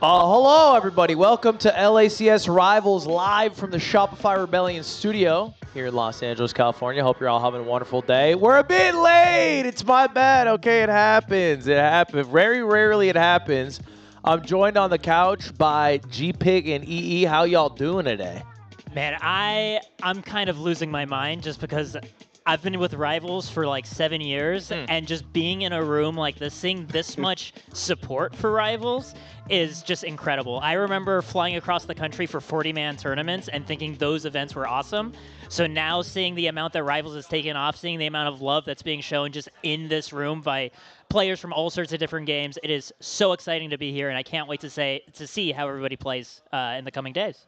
Hello, everybody. Welcome to LACS Rivals live from the Shopify Rebellion studio here in Los Angeles, California. Hope you're all having a wonderful day. We're a bit late. It's my bad. Okay, it happens. It happens. Very rarely it happens. I'm joined on the couch by G-Pig and EE. How y'all doing today? Man, I'm kind of losing my mind just because I've been with Rivals for like 7 years, and just being in a room like this, seeing this much support for Rivals is just incredible. I remember flying across the country for 40-man tournaments and thinking those events were awesome. So now seeing the amount that Rivals has taken off, seeing the amount of love that's being shown just in this room by players from all sorts of different games, it is so exciting to be here, and I can't wait to see how everybody plays in the coming days.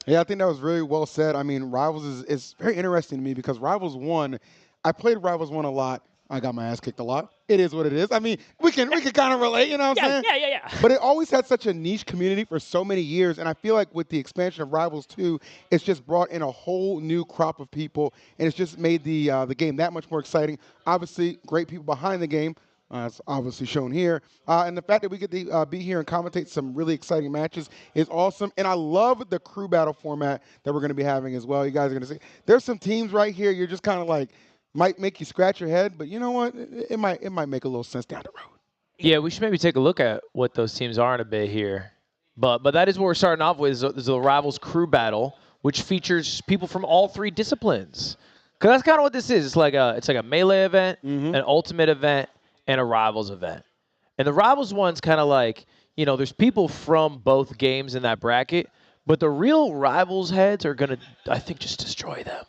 Yeah, I think that was really well said. I mean, Rivals is very interesting to me because Rivals 1, I played Rivals 1 a lot. I got my ass kicked a lot. It is what it is. I mean, we can kind of relate, you know what I'm saying? Yeah. But it always had such a niche community for so many years, and I feel like with the expansion of Rivals 2, it's just brought in a whole new crop of people, and it's just made the game that much more exciting. Obviously, great people behind the game. It's obviously shown here. And the fact that we get to be here and commentate some really exciting matches is awesome. And I love the crew battle format that we're going to be having as well. You guys are going to see there's some teams right here you're just kind of like, might make you scratch your head, but you know what? It might make a little sense down the road. Yeah, we should maybe take a look at what those teams are in a bit here. But that is what we're starting off with is the Rivals crew battle, which features people from all 3 disciplines. Because that's kind of what this is. It's like a melee event, an ultimate event, and a Rivals event. And the Rivals one's kind of like, there's people from both games in that bracket, but the real Rivals heads are going to, I think, just destroy them.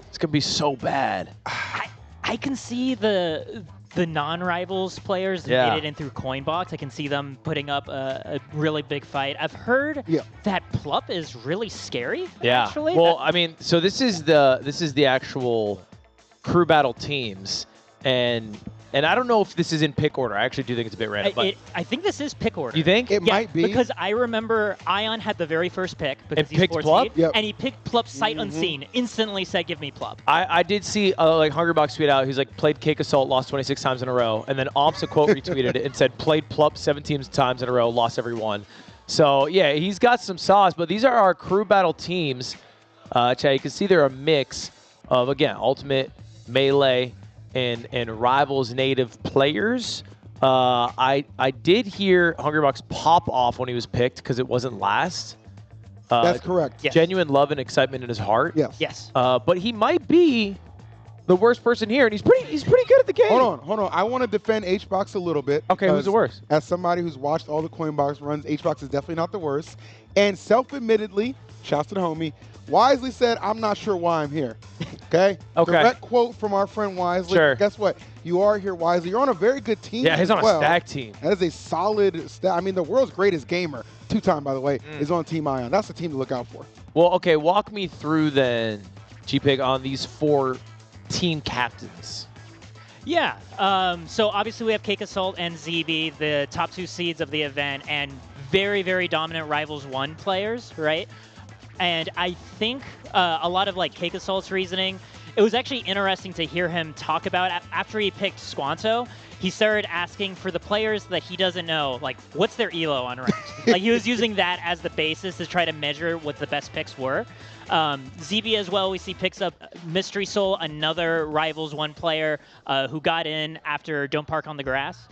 It's going to be so bad. I can see the non-Rivals players that made it in through Coinbox. I can see them putting up a really big fight. I've heard that Plup is really scary. Yeah. Actually. Well, I mean, so this is the actual crew battle teams, and I don't know if this is in pick order. I actually do think it's a bit random. I think this is pick order. You think? It might be. Because I remember Ion had the very first pick because he's picked Plup? and he picked Plup sight unseen. Instantly said, "Give me Plup." I did see like Hungrybox tweet out. He's like played Cakeassault, lost 26 times in a row, and then Omps a quote retweeted it and said played Plup 17 times in a row, lost every one. So yeah, he's got some sauce. But these are our crew battle teams. Chad, you can see they're a mix of again ultimate, melee, and Rivals native players. I did hear Hungrybox pop off when he was picked because it wasn't last. That's correct. Yes. Genuine love and excitement in his heart. Yes. Yes. But he might be the worst person here, and he's pretty good at the game. Hold on. I want to defend HBox a little bit. Okay, who's the worst? As somebody who's watched all the Coinbox runs, HBox is definitely not the worst. And self-admittedly, shouts to the homie, wisely said, "I'm not sure why I'm here." Okay? Okay. Direct quote from our friend Wisely. Sure. Guess what? You are here, Wisely. You're on a very good team. Yeah, he's on as well. a stack team. That is a solid stack. I mean, the world's greatest gamer, 2-time by the way, is on Team Ion. That's the team to look out for. Well, okay, walk me through then, GPig, on these 4 team captains. Yeah. So obviously we have Cakeassault and ZB, the top 2 seeds of the event, and very, very dominant Rivals 1 players, right? And I think a lot of like Cakeassault's reasoning, it was actually interesting to hear him talk about after he picked Squanto. He started asking for the players that he doesn't know, like what's their elo on ranked. Like he was using that as the basis to try to measure what the best picks were. ZB as well, we see picks up Mystery Soul, another Rivals 1 player who got in after Don't Park on the Grass.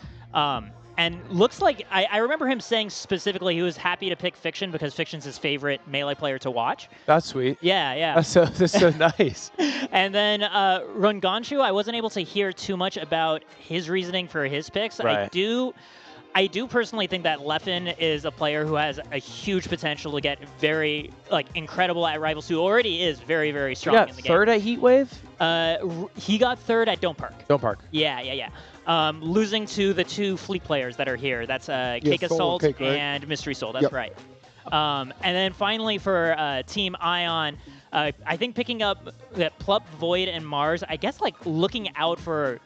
And looks like, I remember him saying specifically he was happy to pick Fiction because Fiction's his favorite Melee player to watch. That's sweet. Yeah, yeah. That's so nice. And then Runganshu, I wasn't able to hear too much about his reasoning for his picks. Right. I do personally think that Leffen is a player who has a huge potential to get very incredible at Rivals 2. Already is very, very strong in the game. Third at Heatwave? He got third at Don't Park. Don't Park. Yeah. Losing to the 2 Fleet players that are here. That's Cakeassault Cake, right? and Mystery Soul. That's right. And then finally for Team Ion, I think picking up that Plup, Void, and Mars, I guess looking out for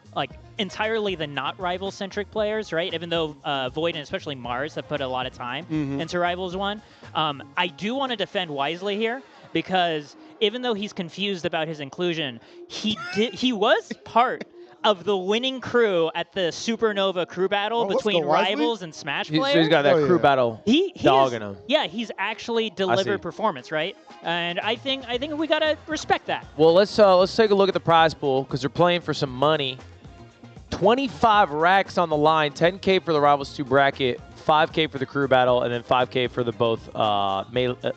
entirely the not rival-centric players, right? Even though Void and especially Mars have put a lot of time into Rivals 1. I do want to defend Wisely here because even though he's confused about his inclusion, he was part of the winning crew at the Supernova crew battle between Rivals and Smash players. So he's got that crew battle dog in him. Yeah, he's actually delivered performance, right? And I think we gotta respect that. Well, let's take a look at the prize pool because they're playing for some money. 25 racks on the line, 10K for the Rivals 2 bracket, 5K for the crew battle, and then 5K for the both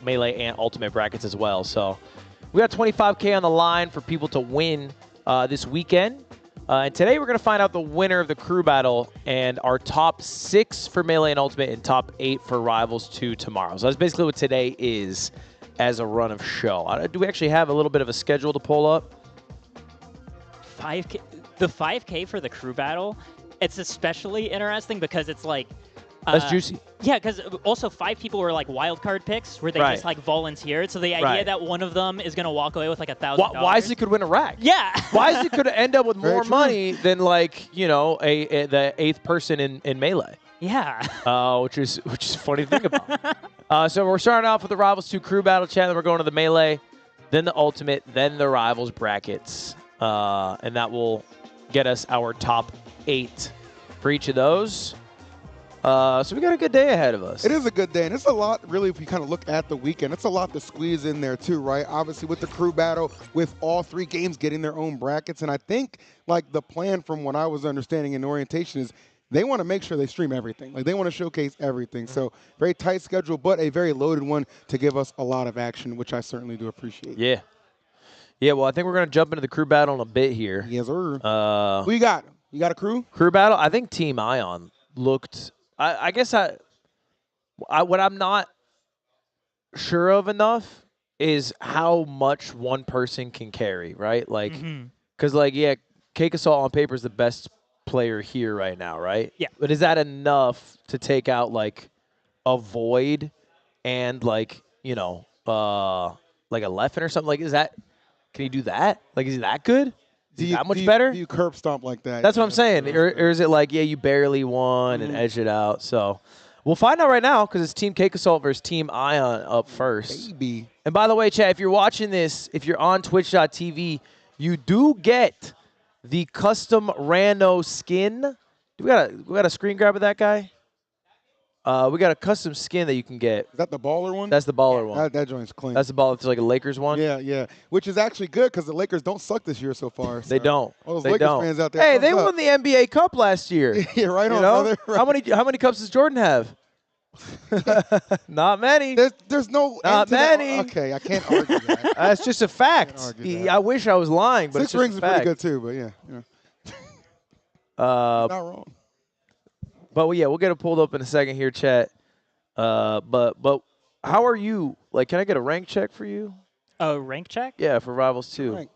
melee and ultimate brackets as well. So we got 25K on the line for people to win this weekend. And today we're going to find out the winner of the crew battle and our top 6 for Melee and Ultimate and top 8 for Rivals 2 tomorrow. So that's basically what today is as a run of show. Do we actually have a little bit of a schedule to pull up? 5K, the 5K for the crew battle, it's especially interesting because it's that's juicy. Yeah, because also 5 people were wild card picks where they just volunteered. So the idea that one one of them is going to walk away with $1,000. Wisely could win a rack. Yeah. Wisely could end up with more money than the 8th person in Melee. Yeah. Which is funny to think about. So we're starting off with the Rivals 2 crew battle chat. Then we're going to the Melee, then the Ultimate, then the Rivals brackets. And that will get us our top 8 for each of those. So we got a good day ahead of us. It is a good day, and it's a lot, really, if you kind of look at the weekend. It's a lot to squeeze in there, too, right? Obviously, with the crew battle, with all 3 games getting their own brackets. And I think, like, the plan from what I was understanding in orientation is they want to make sure they stream everything. Like, they want to showcase everything. So, very tight schedule, but a very loaded one to give us a lot of action, which I certainly do appreciate. Yeah. Yeah, well, I think we're going to jump into the crew battle in a bit here. Yes, sir. Who you got? You got a crew? Crew battle? I think Team Ion looked... I guess what I'm not sure of enough is how much one person can carry, right? Like, because, like, yeah, Cakeassault on paper is the best player here right now, right? Yeah. But is that enough to take out, like, a Void and, like, you know, like a Leffen or something? Like, is that – can he do that? Like, is he that good? That much better? Do you curb stomp like that? That's what I'm saying. Or is it like, yeah, you barely won and edge it out? So we'll find out right now because it's Team Cakeassault versus Team Ion up first. Baby. And by the way, Chad, if you're watching this, if you're on twitch.tv, you do get the custom Rando skin. We got a screen grab of that guy? We got a custom skin that you can get. Is that the baller one? That's the baller one. That joint's clean. That's the baller. It's like a Lakers one. Yeah, yeah. Which is actually good because the Lakers don't suck this year so far. So. They don't. All those they Lakers don't. fans out there. Hey, they won the NBA Cup last year. Yeah, right on, you know? brother. Right. How many cups does Jordan have? Not many. There's no Not many. Okay, I can't argue that. That's just a fact. I wish I was lying, but 6 it's just rings a is fact. pretty good too, but yeah. Not wrong. But yeah, we'll get it pulled up in a second here, chat. But how are you? Like, can I get a rank check for you? A rank check? Yeah, for Rivals 2. Rank.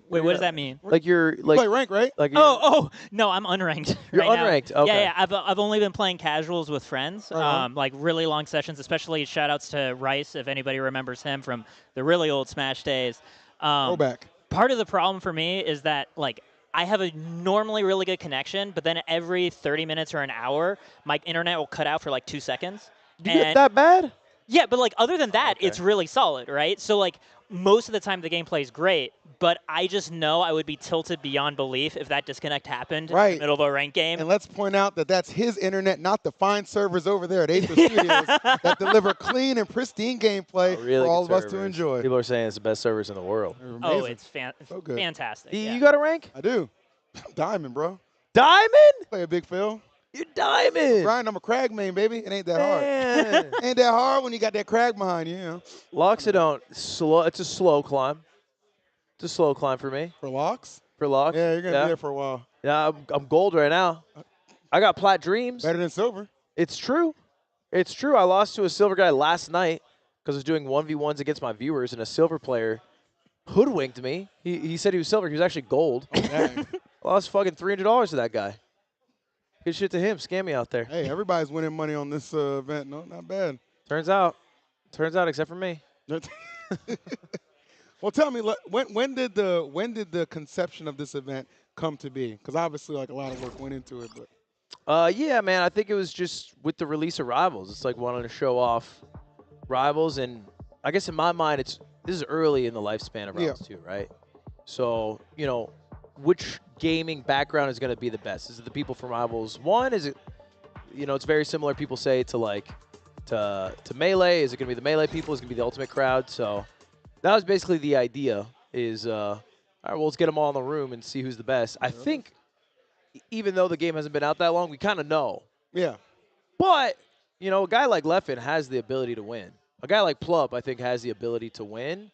Wait, what does that mean? Like you're like play rank, right? Like no, I'm unranked. You're right unranked. Now. Okay. Yeah. I've only been playing casuals with friends, like really long sessions. Especially shout outs to Rice, if anybody remembers him from the really old Smash days. Go back. Part of the problem for me is that like I have a normally really good connection, but then every 30 minutes or an hour, my internet will cut out for like 2 seconds. You get that bad? Yeah, but like other than that, it's really solid, right? So like most of the time the gameplay is great, but I just know I would be tilted beyond belief if that disconnect happened in the middle of a ranked game. And let's point out that that's his internet, not the fine servers over there at Aether Studios that deliver clean and pristine gameplay really for all of servers. us to enjoy. People are saying it's the best servers in the world. Oh, it's so good. fantastic. You got a rank? I do. Diamond, bro. Diamond? Play a big Phil. You're diamond. Brian, I'm a crag main, baby. It ain't that Man. hard. Ain't that hard when you got that crag behind you, you know. Loxodon, it's a slow climb. It's a slow climb for me. For Lox? For Lox? Yeah, you're going to be there for a while. Yeah, I'm gold right now. I got plat dreams. Better than silver. It's true. It's true. I lost to a silver guy last night because I was doing 1v1s against my viewers, and a silver player hoodwinked me. He said he was silver. He was actually gold. Oh, dang. I lost fucking $300 to that guy. Good shit to him. Scam me out there. Hey, everybody's winning money on this event. No, not bad. Turns out, except for me. Well, tell me, when did the conception of this event come to be? Because obviously, like a lot of work went into it. But yeah, man, I think it was just with the release of Rivals. It's like wanting to show off Rivals, and I guess in my mind, this is early in the lifespan of Rivals too, right? So you know, which gaming background is going to be the best? Is it the people from Rivals 1? Is it, you know, it's very similar, people say, to Melee. Is it going to be the Melee people? Is it going to be the Ultimate crowd? So that was basically the idea is, all right, well, let's get them all in the room and see who's the best. I think even though the game hasn't been out that long, we kind of know. Yeah. But, you know, a guy like Leffen has the ability to win. A guy like Plup, I think, has the ability to win.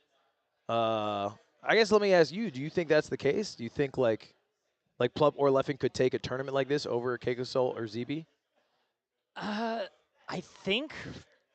I guess let me ask you, do you think that's the case? Do you think like Plup or Leffen could take a tournament like this over Cakeassault or ZB? I think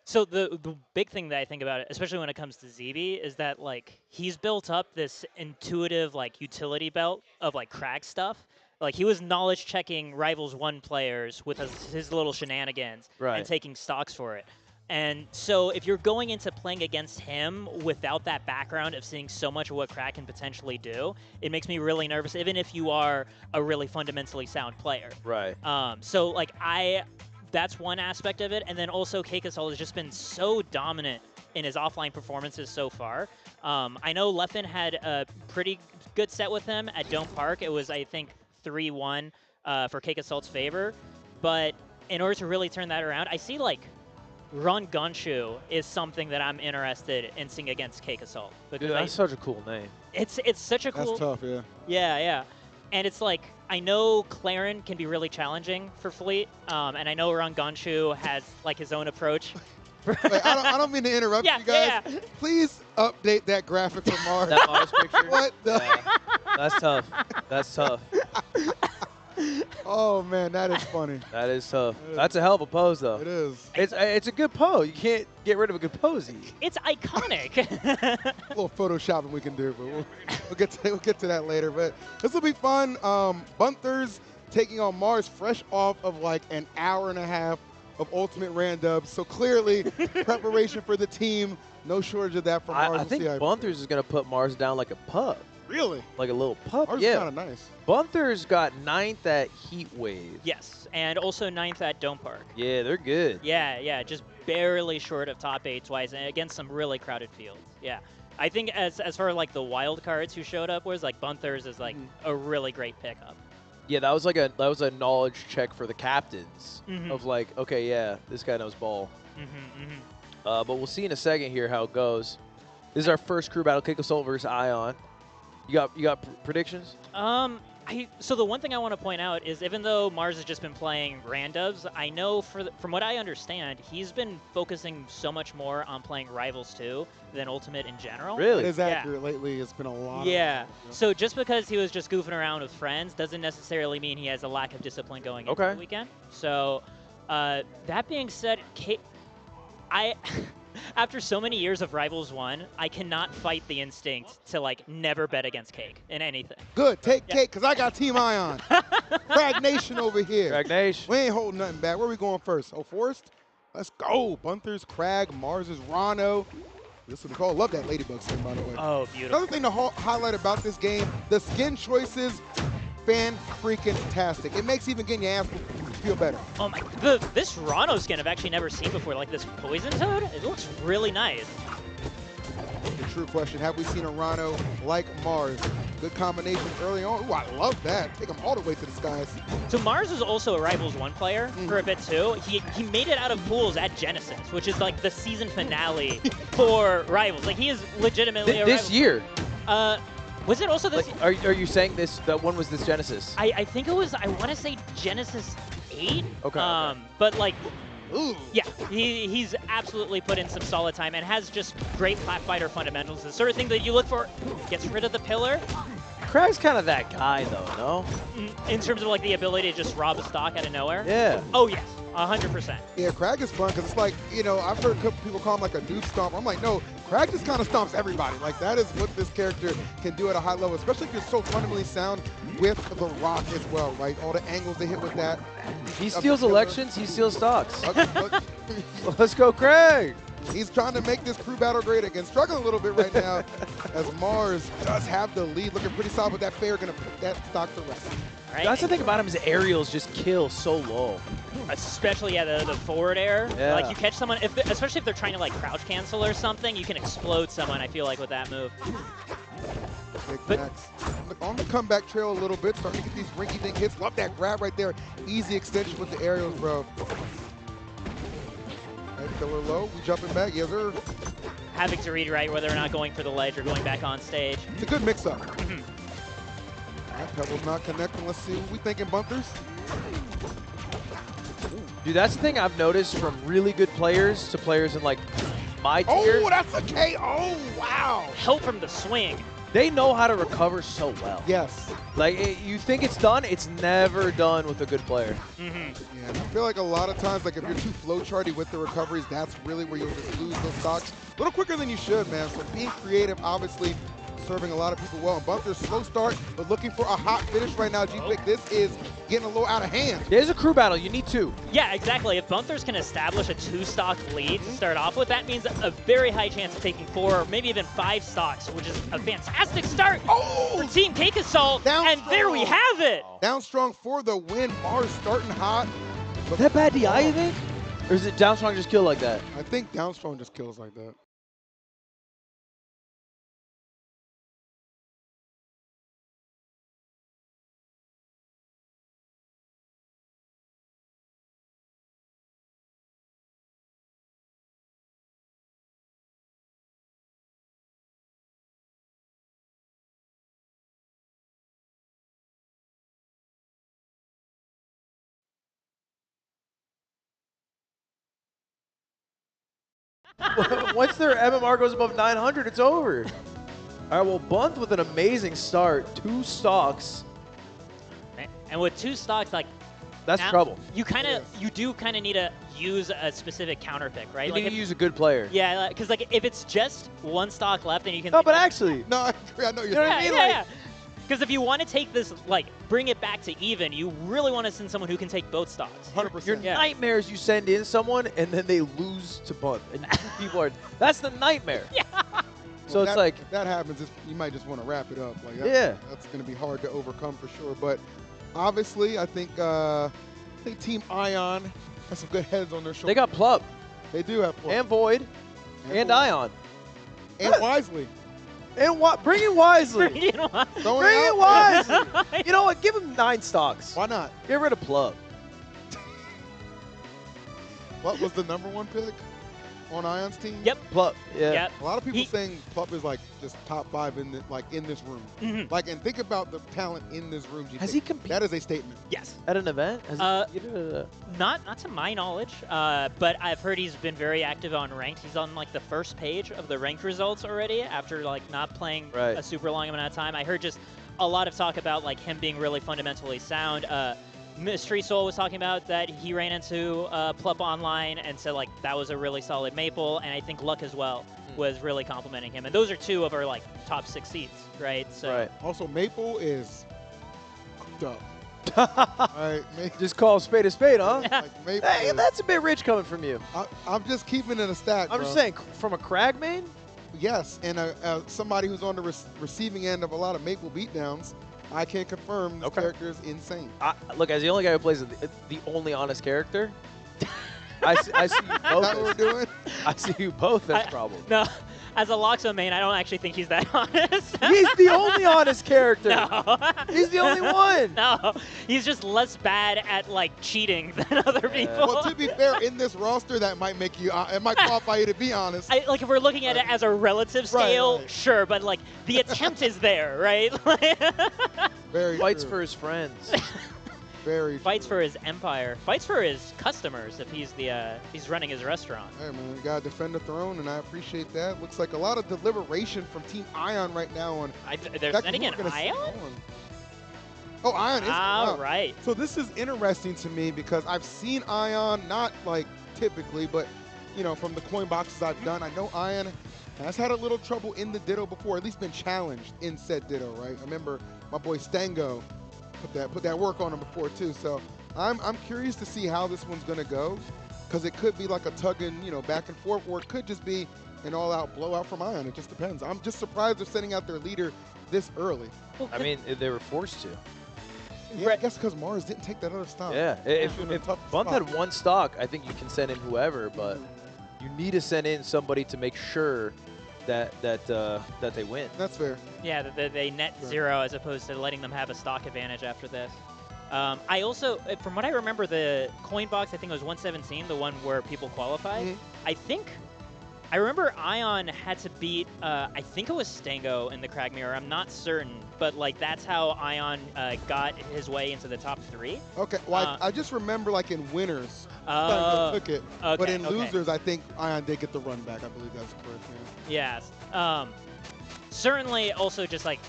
so. The big thing that I think about it, especially when it comes to ZB, is that like he's built up this intuitive like utility belt of like crack stuff. Like he was knowledge checking Rivals 1 players with his little shenanigans and taking stocks for it. And so if you're going into playing against him without that background of seeing so much of what crack can potentially do, it makes me really nervous, even if you are a really fundamentally sound player. Right. So like that's one aspect of it. And then also Cakeassault has just been so dominant in his offline performances so far. I know Leffen had a pretty good set with him at Dome Park. It was, I think, 3-1 for Cakeassault's favor. But in order to really turn that around, I see like Run Gunshu is something that I'm interested in seeing against Cakeassault. Dude, that's such a cool name. It's such a cool. That's tough, yeah. Yeah, yeah. And it's like, I know Claren can be really challenging for Fleet, and I know Run Gunshu has like his own approach. Wait, I don't mean to interrupt you guys. Yeah. Please update that graphic for Mars. That Mars picture? What the? Yeah. That's tough. That's tough. Oh, man, that is funny. That is tough. That's a hell of a pose, though. It is. It's a good pose. You can't get rid of a good pose. It's iconic. A little photoshopping we can do, but we'll get to that later. But this will be fun. Bunthers taking on Mars fresh off of like an hour and a half of Ultimate Randubs. So clearly, preparation for the team. No shortage of that from Mars. I think Bunthers is going to put Mars down like a pup. Really? Like a little pup? Mars yeah. is kind of nice. Bunthers got 9th at Heat Wave. Yes, and also 9th at Dome Park. Yeah, they're good. Yeah, yeah, just barely short of top 8 twice, and against some really crowded fields. Yeah. I think as far as like the wild cards who showed up was like Bunthers is like a really great pickup. Yeah, that was like a knowledge check for the captains of like, okay, yeah, this guy knows ball. But we'll see in a second here how it goes. This is our first crew battle, Cakeassault versus Ion. You got predictions? So the one thing I want to point out is even though Mars has just been playing Randubs, I know from what I understand, he's been focusing so much more on playing Rivals 2 than Ultimate in general. Really? It is accurate lately. It's been a lot. Yeah. So just because he was just goofing around with friends doesn't necessarily mean he has a lack of discipline going into the weekend. So that being said, after so many years of Rivals 1, I cannot fight the instinct to like never bet against Cake in anything. Good. Take Cake, because I got Team Ion. Crag Nation over here. Crag Nation. We ain't holding nothing back. Where are we going first? Oh, Forest? Let's go. Bunthers, Crag, Mars is Rano. This is what we call. Love that Ladybug skin, by the way. Oh, beautiful. Another thing to highlight about this game, the skin choices, fan-freaking-tastic. It makes even getting your ass feel better. Oh my, this Rano skin I've actually never seen before, like this Poison Toad, it looks really nice. The true question, have we seen a Rano like Mars? Good combination early on. Ooh, I love that. Take him all the way to the skies. So Mars was also a Rivals 1 player for a bit too. He made it out of pools at Genesis, which is like the season finale for Rivals. Like he is legitimately a this year. Was it also this? Like, are you saying that one was this Genesis? I think it was. I want to say Genesis 8. Okay. But like, ooh. Yeah, he's absolutely put in some solid time and has just great flat fighter fundamentals. The sort of thing that you look for. Gets rid of the pillar. Crag's kind of that guy though, no? In terms of like the ability to just rob a stock out of nowhere. Yeah. Oh yes, 100%. Yeah, Crag is fun because it's like, you know, I've heard a couple people call him like a noob stomp. I'm like, no, Crag just kind of stomps everybody. Like that is what this character can do at a high level, especially if you're so fundamentally sound with the rock as well, right? All the angles they hit with that. He steals elections, he steals stocks. But Let's go, Craig. he's trying to make this crew battle great again. Struggling a little bit right now as Mars does have the lead. Looking pretty solid, but that fair going to put that stock to rest. Right. That's the thing about him is aerials just kill so low. Especially the forward air. Yeah. Like you catch someone, especially if they're trying to like crouch cancel or something, you can explode someone, I feel like, with that move. Big Max on the comeback trail a little bit, starting to get these rinky-dink hits. Love that grab right there. Easy extension with the aerials, bro. Head killer low. We jumping back. Yes, sir. Having to read right whether or not going for the ledge or going back on stage. It's a good mix-up. That pebble's not connecting. Let's see what we thinking, Bunthers. Dude, that's the thing I've noticed from really good players to players in like my tier. Oh, that's a KO. Wow. Help from the swing. They know how to recover so well. Yes. Like, you think it's done, it's never done with a good player. Yeah, and I feel like a lot of times, like if you're too flowcharty with the recoveries, that's really where you'll just lose those stocks a little quicker than you should, man. So being creative, obviously, serving a lot of people well. And Bunthers, slow start, but looking for a hot finish right now. G-Pick, this is getting a little out of hand. There's a crew battle. You need two. Yeah, exactly. If Bunthers can establish a 2-stock lead to start off with, that means a very high chance of taking 4 or maybe even 5 stocks, which is a fantastic start for Team Cakeassault. And there we have it. Down strong for the win. Mars starting hot. Is that bad DI, you think? Or is it down strong just kill like that? I think down strong just kills like that. Once their MMR goes above 900, it's over. All right, well, Bunt with an amazing start. 2 stocks. And with 2 stocks, like, that's trouble. You do kind of need to use a specific counter pick, right? You like need to use a good player. Yeah, because like if it's just 1 stock left, then you can. No, but actually. No, I agree. I know you know what I mean? Yeah. Because if you want to take this, like, bring it back to even, you really want to send someone who can take both stocks. 100%. Your nightmares, you send in someone, and then they lose to Bunt. And 2 people are, that's the nightmare. Yeah. So well, it's like. If that happens, you might just want to wrap it up. Like that's going to be hard to overcome for sure. But obviously, I think Team Ion has some good heads on their shoulders. They got Plup. They do have Plup. And Void. And Ion. And Wisely. And bring in Wisely. Bring in Wisely. You know what? Give him 9 stocks. Why not? Get rid of Plup. What was the #1 pick on Ion's team? Yep. Plup. Yeah. Yep. A lot of people saying Plup is like just top 5 in this room. Like, and think about the talent in this room. Has he competed? That is a statement. Yes. At an event? Not to my knowledge, but I've heard he's been very active on ranked. He's on like the first page of the ranked results already after like not playing a super long amount of time. I heard just a lot of talk about like him being really fundamentally sound. Mystery Soul was talking about that he ran into Plup online and said like that was a really solid Maple, and I think Luck as well was really complimenting him. And those are 2 of our like top 6 seeds, right? So Also, Maple is cooked up. Right, just call a spade, huh? Like Maple hey, that's a bit rich coming from you. I'm just keeping it a stack. I'm just saying, from a Crag main? Yes, and somebody who's on the receiving end of a lot of Maple beatdowns. I can confirm this character is insane. Look, as the only guy who plays the only honest character, I see you both. Is that what we're doing? I see you both as problem. No, as a Loxo main, I don't actually think he's that honest. He's the only honest character. No. He's the only one. No, he's just less bad at like cheating than other people. Well, to be fair, in this roster, that might make you, it might qualify you to be honest. Like if we're looking at it as a relative scale, right. sure, but like the attempt is there, right? Very Fights true. for his friends. Very Fights true. for his empire. Fights for his customers if he's he's running his restaurant. Hey man, you gotta defend the throne, and I appreciate that. Looks like a lot of deliberation from Team Ion right now on. They're sending an Ion? Oh, Ion is. Ah, right. So this is interesting to me because I've seen Ion not like typically, but you know, from the coin boxes I've done, I know Ion has had a little trouble in the Ditto before, at least been challenged in said Ditto, right? I remember my boy Stango put that work on him before too. So I'm curious to see how this one's gonna go, because it could be like a tugging, back and forth, or it could just be an all-out blowout from Ion. It just depends. I'm just surprised they're sending out their leader this early. I mean, they were forced to. Yeah, I guess because Mars didn't take that other stock. Yeah, if Bunt spot. had 1 stock, I think you can send in whoever, but you need to send in somebody to make sure that they win. That's fair. Yeah, they net 0 as opposed to letting them have a stock advantage after this. I also, from what I remember, the coin box, I think it was 117, the one where people qualified. I remember Ion had to beat, I think it was Stango in the Crag Mirror. I'm not certain, but like that's how Ion got his way into the top 3. Okay, well, I just remember like in winners, Oh, took it, okay, but in okay. losers, I think Ion did get the run back. I believe that's correct. Yeah. Yes. Certainly also just like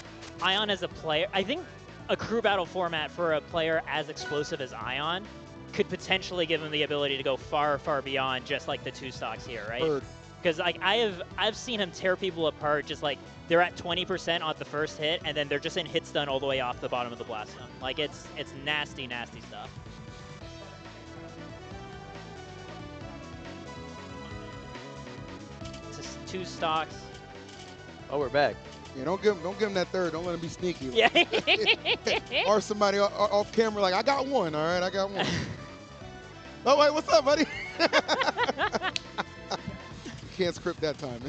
Ion as a player, I think a crew battle format for a player as explosive as Ion could potentially give him the ability to go far, far beyond just like the 2 stocks here, right? Because like I've seen him tear people apart, just like they're at 20% on the first hit, and then they're just in hit stun all the way off the bottom of the blast zone. Like it's nasty, nasty stuff. Just 2 stocks. Oh, we're back. Yeah, don't give him that third. Don't let him be sneaky. Yeah. Or somebody off camera like, I got 1. All right, I got 1. Oh wait, what's up, buddy? Can't script that time.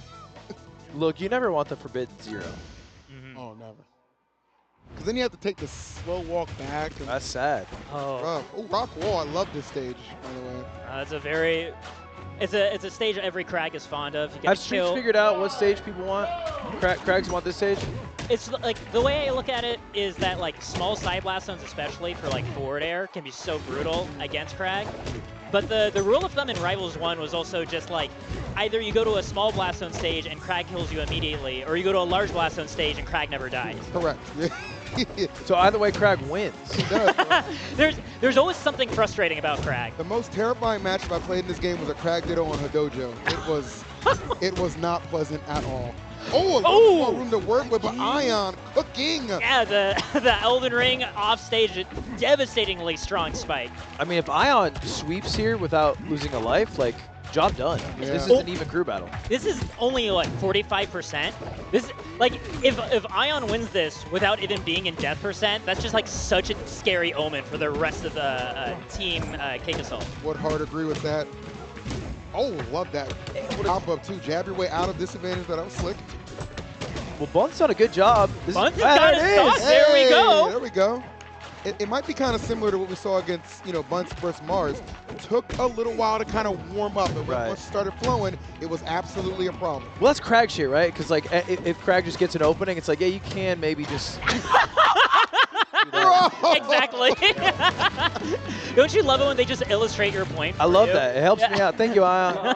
Look, you never want the forbidden 0. Oh, never. Because then you have to take the slow walk back. And that's sad. Oh. Oh, Rock Wall. I love this stage, by the way. It's a very, it's a stage every Crag is fond of. You get Have Streets figured out what stage people want? Crags want this stage? It's like, the way I look at it is that like small side blast zones, especially for like forward air, can be so brutal against Crag. But the rule of thumb in Rivals 1 was also just like, either you go to a small blast zone stage and Crag kills you immediately, or you go to a large blast zone stage and Crag never dies. Correct. So either way, Crag wins. He does, bro. There's always something frustrating about Crag. The most terrifying matchup I played in this game was a Crag Ditto on Hadojo. It was not pleasant at all. Oh, a little more room to work with, but Ion cooking. Yeah, the Elden Ring offstage, devastatingly strong spike. I mean, if Ion sweeps here without losing a life, like, job done. Yeah. This is an even crew battle. This is only, what, 45%? This, like, if Ion wins this without even being in death percent, that's just, like, such a scary omen for the rest of the team Cakeassault. Would hard agree with that. Oh, love that. Pop up too. Jab your way out of disadvantage. That was slick. Well, Bunt's done a good job. Bunt has got his sauce. There we go. There we go. It might be kind of similar to what we saw against, Bunts versus Mars. It took a little while to kind of warm up, and once it started flowing, it was absolutely a problem. Well, that's Crag shit, right? Because, like, if Crag just gets an opening, it's like, yeah, you can maybe just... Exactly. Don't you love it when they just illustrate your point? I love that. It helps me out. Thank you, Ion.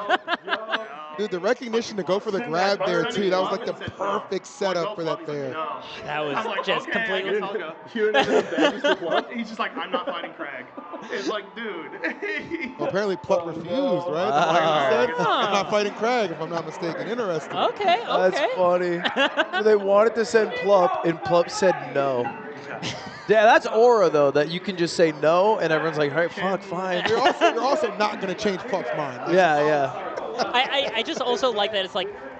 Dude, the recognition to go for the grab there, too, that was like the perfect setup for that there. That was just completely... He's just like, I'm not fighting Crag. It's like, dude. Well, apparently Plup refused, right? He said, I'm not fighting Crag, if I'm not mistaken. Interesting. Okay. That's funny. They wanted to send Plup, and Plup said no. Yeah, that's aura, though, that you can just say no, and everyone's like, all right, fuck, fine. You're also not going to change Plup's mind. Yeah. I just also like that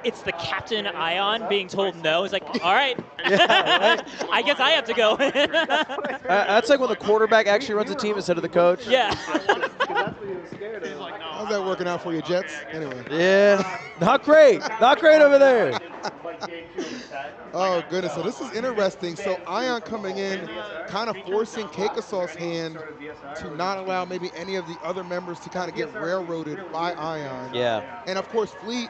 it's the Captain Ion being told no. It's like, all right, I guess I have to go. That's like when the quarterback actually runs a team instead of the coach. Yeah. How's that working out for you, Jets? Anyway. Yeah, not great. Not great over there. Oh, goodness. So this is interesting. So Ion coming in, kind of forcing Cakeassault's hand to not allow maybe any of the other members to kind of get railroaded by Ion. Yeah. And, of course, Fleet,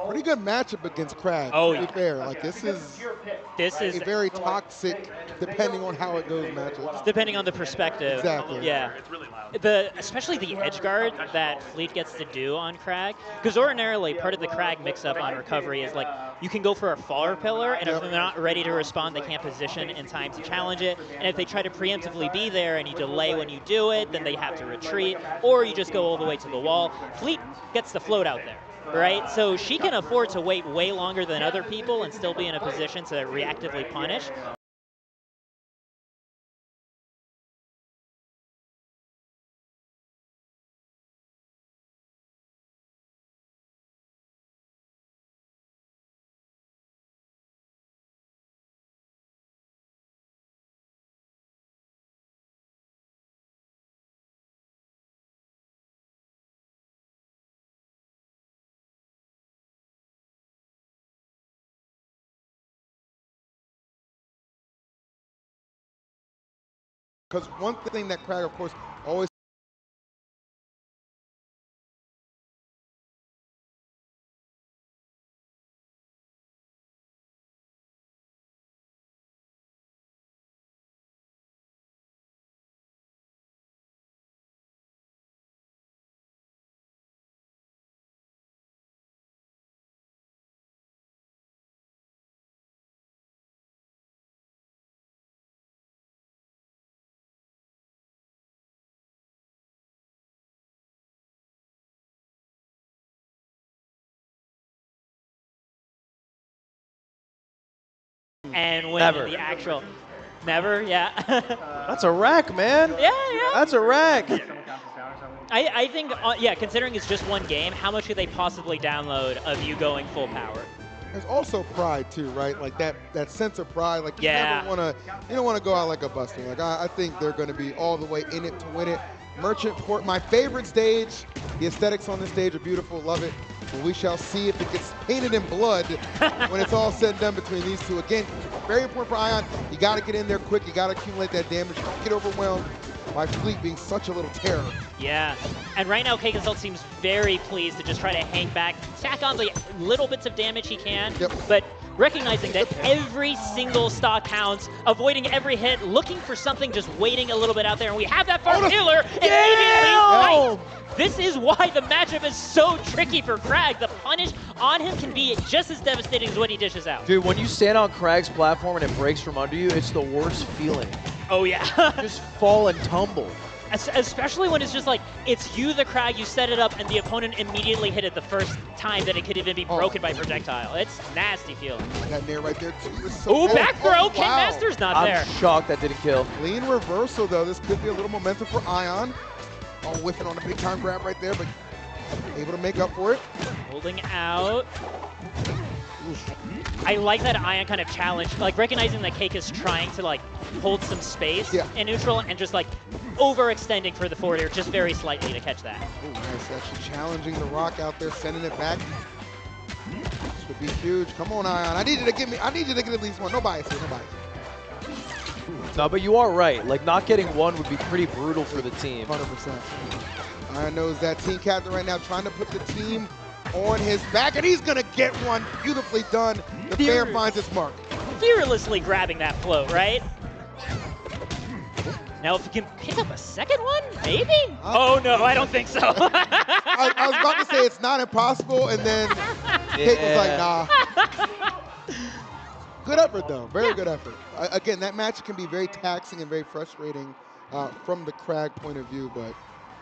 pretty good matchup against Crag, to be fair. Like, this is a very toxic, depending on how it goes, matchup. Depending on the perspective. Exactly. Yeah. Especially the edge guard that Fleet gets to do on Crag. Because ordinarily, part of the Crag mix-up on recovery is, like, you can go for a faller pillar, and if they're not ready to respond, they can't position in time to challenge it. And if they try to preemptively be there and you delay when you do it, then they have to retreat, or you just go all the way to the wall. Fleet gets the float out there. Right, so she can afford to wait way longer than other people and still be in a position to reactively punish. Because one thing that Crag, of course, always And when Never. the actual... Never, yeah. That's a rack, man. Yeah. That's a rack. I think, considering it's just one game, how much could they possibly download of you going full power? There's also pride too, right? Like that sense of pride. Like you don't want to go out like a buster. Like I think they're going to be all the way in it to win it. Merchant Port, my favorite stage. The aesthetics on this stage are beautiful. Love it. But we shall see if it gets painted in blood when it's all said and done between these two. Again, very important for Ion. You got to get in there quick. You got to accumulate that damage. Don't get overwhelmed. by Tweek being such a little terror. Yeah, and right now Cakeassault seems very pleased to just try to hang back, stack on the little bits of damage he can, but recognizing that every single stock counts, avoiding every hit, looking for something, just waiting a little bit out there, and we have that first killer immediately. This is why the matchup is so tricky for Krag. The punish on him can be just as devastating as what he dishes out. Dude, when you stand on Krag's platform and it breaks from under you, it's the worst feeling. Oh yeah. Just fall and tumble. Especially when it's just like, it's you, the Krag, you set it up, and the opponent immediately hit it the first time that it could even be broken by projectile. It's nasty feeling. That nair right there, too. So Ooh, back throw! wow. King Master's not there. I'm shocked that didn't kill. Clean reversal, though. This could be a little momentum for Ion. Oh, whiffing on a big time grab right there, but able to make up for it. Holding out. Oof. I like that Ion kind of challenge, like recognizing that Cake is trying to like hold some space in neutral and just like overextending for the forward air just very slightly to catch that. Oh, nice. Actually challenging the rock out there, sending it back. This would be huge. Come on, Ion. I need you to get at least one. No bias here, no bias. No, but you are right. Like, not getting one would be pretty brutal for the team. 100%. Ion knows that team captain right now, trying to put the team on his back, and he's going to get one. Beautifully done. The fair finds its mark. Fearlessly grabbing that float, right? Now, if you can pick up a second one, maybe? Oh, no, I don't think so. I was about to say it's not impossible, and then Cake was like, nah. Good effort, though. Very good effort. Again, that match can be very taxing and very frustrating from the Krag point of view, but,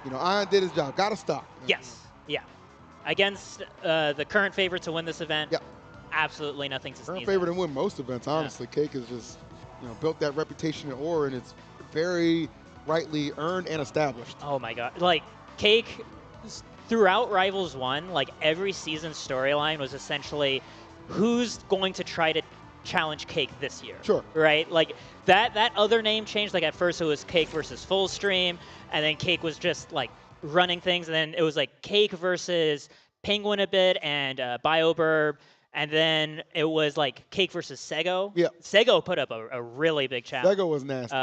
you know, Ion did his job. Got to stop. Yes. Yeah. Against the current favorite to win this event, absolutely nothing to sneeze Current favorite to win most events, honestly. Cake has just, you know, built that reputation in Ore, and it's very rightly earned and established. Oh my god. Like, Cake, throughout Rivals 1, like, every season's storyline was essentially who's going to try to challenge Cake this year. Sure. Right? Like, that other name changed. Like, at first it was Cake versus Fullstream, and then Cake was just, like, running things, and then it was, like, Cake versus Penguin a bit, and BioBurb, and then it was, like, Cake versus Sego. Yeah. Sego put up a really big challenge. Sego was nasty.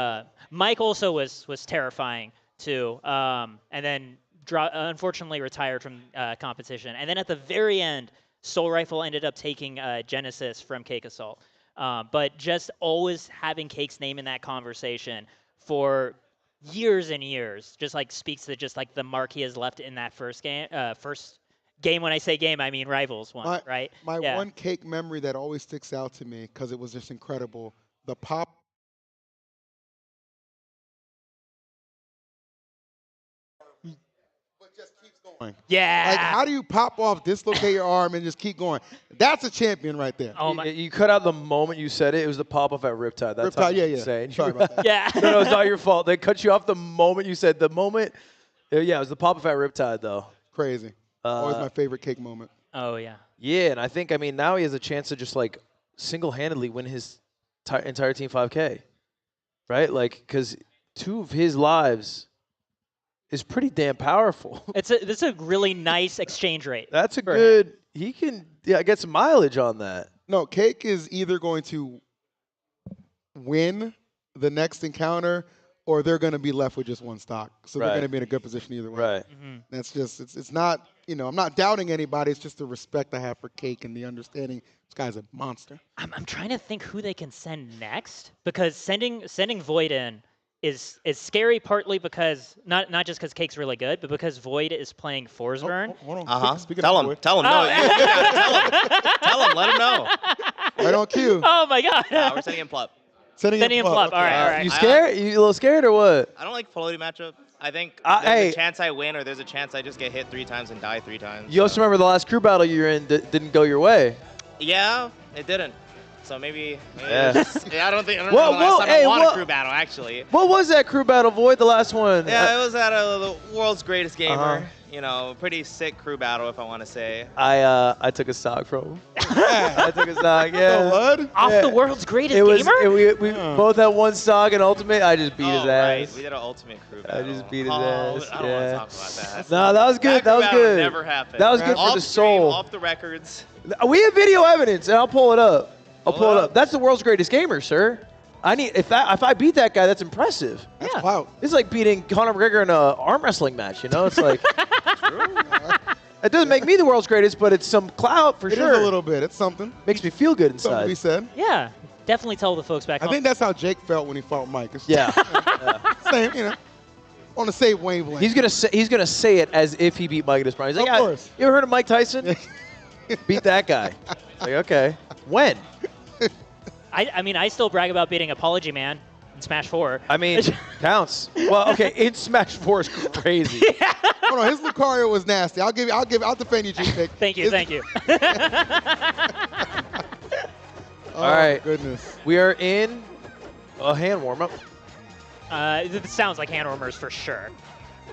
Mike also was terrifying, too, and then unfortunately retired from competition. And then at the very end, Soul Rifle ended up taking Genesis from Cakeassault. But just always having Cake's name in that conversation for years and years just like speaks to just like the mark he has left in that first game. When I say game, I mean Rivals 1, right? My one Cake memory that always sticks out to me because it was just incredible. The pop. But just keeps going. Yeah. Like, how do you pop off, dislocate your arm, and just keep going? That's a champion right there. Oh my. You cut out the moment you said it. It was the pop-off at Riptide. That's Riptide, how yeah. insane. Sorry about that. Yeah. No, it's not your fault. They cut you off the moment you said the moment. Yeah, it was the pop-off at Riptide, though. Crazy. Always my favorite Cake moment. Oh, yeah. Yeah, and I mean, now he has a chance to just, like, single-handedly win his entire Team 5K, right? Like, because 2 of his lives is pretty damn powerful. This is a really nice exchange rate. That's a good – he can get some mileage on that. No, Cake is either going to win the next encounter or they're going to be left with just one stock. So they're going to be in a good position either way. Right. That's just, it's not, you know, I'm not doubting anybody. It's just the respect I have for Cake and the understanding this guy's a monster. I'm trying to think who they can send next, because sending Void in is scary, partly because, not just because Cake's really good, but because Void is playing Forsburn. Hold on. Speaking Tell of him. Void. Tell him. No, you gotta tell him. Tell him. Let him know. Right on cue. Oh, my God. We're sending him Plup. Sending him Plup. Okay. All right. You scared? You a little scared or what? I don't like floaty matchup. I think hey. there's a chance I win or there's a chance I just get hit 3 times and die 3 times. You also remember the last crew battle you were in didn't go your way. Yeah, it didn't. So maybe Yeah. I don't know the last time I won a crew battle, actually. What was that crew battle, Void, the last one? Yeah, it was at the world's greatest gamer. You know, pretty sick crew battle, if I want to say. I took a stock from him. I took a stock, yeah. Blood? Off the world's greatest gamer? We both had one stock in Ultimate. I just beat his ass. Right. We did an Ultimate crew battle. I just beat his ass. I don't want to talk about that. No, that was good. That was good. Never happened. That was good for the soul. Off the records. We have video evidence, and I'll pull it up. I'll pull it up. That's the world's greatest gamer, sir. If I beat that guy, that's impressive. That's clout. It's like beating Conor McGregor in an arm wrestling match. You know, it's like it doesn't make me the world's greatest, but it's some clout for sure. It is a little bit. It's something. Makes me feel good inside. Something to be said. Yeah, definitely tell the folks back home. I think that's how Jake felt when he fought Mike. It's Yeah. same, you know, on the same wavelength. He's gonna say it as if he beat Mike in his prime. He's like, Of course. You ever heard of Mike Tyson? Beat that guy. Like, okay. When? I mean, I still brag about beating Apology Man in Smash 4. I mean, counts. Well, okay, in Smash 4 is crazy. Hold on, his Lucario was nasty. I'll defend you, Tweek. Thank you, thank you. Oh, All right. Goodness. We are in a hand warm-up. It sounds like hand warmers for sure.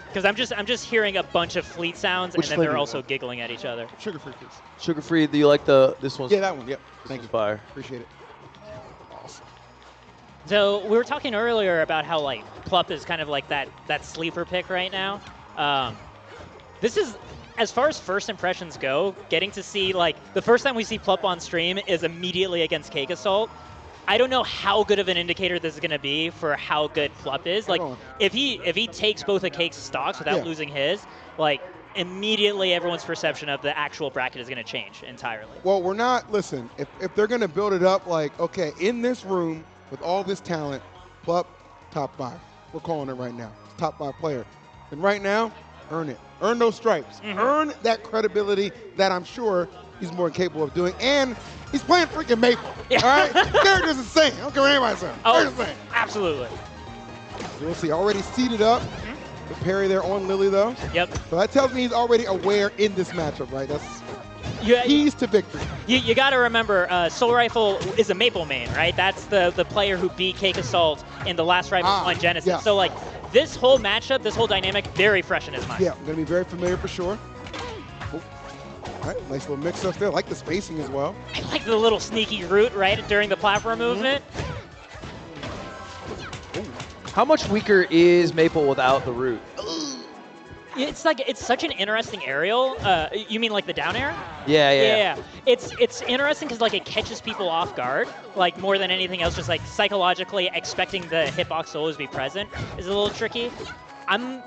Because I'm just hearing a bunch of fleet sounds, Which and then flavor they're you also want? giggling at each other. Sugar-free, please. Sugar-free, do you like this one's Yeah, that one. Yep. Thank you. fire? Appreciate it. Awesome. So we were talking earlier about how like Plup is kind of like that sleeper pick right now. This is, as far as first impressions go, getting to see like the first time we see Plup on stream is immediately against Cakeassault. I don't know how good of an indicator this is going to be for how good Plup is. Like if he takes both of Cake's stocks without losing his, like immediately everyone's perception of the actual bracket is going to change entirely. Well, we're not, listen, if they're going to build it up like, okay, in this room with all this talent, Plup, top 5. We're calling it right now. Top 5 player. And right now, earn it. Earn those stripes. Earn that credibility that I'm sure he's more than capable of doing. And he's playing freaking Maple. Yeah. All right? Character's insane. I don't care what anybody says. Oh, Insane. absolutely. You'll see, already seated up. The parry there on Lily, though. Yep. So that tells me he's already aware in this matchup, right? That's Yeah. keys to victory. You got to remember, Soul Rifle is a Maple main, right? That's the player who beat Cakeassault in the last Rivals 1 Genesis. Yeah. So, like, this whole matchup, this whole dynamic, very fresh in his mind. Yeah, I'm going to be very familiar for sure. Oh. All right, nice little mix-up there. I like the spacing as well. I like the little sneaky route, right, during the platform movement. How much weaker is Maple without the root? It's like, it's such an interesting aerial. You mean like the down air? Yeah. It's interesting because like it catches people off guard, like more than anything else. Just like psychologically expecting the hitbox to always be present is a little tricky. I'm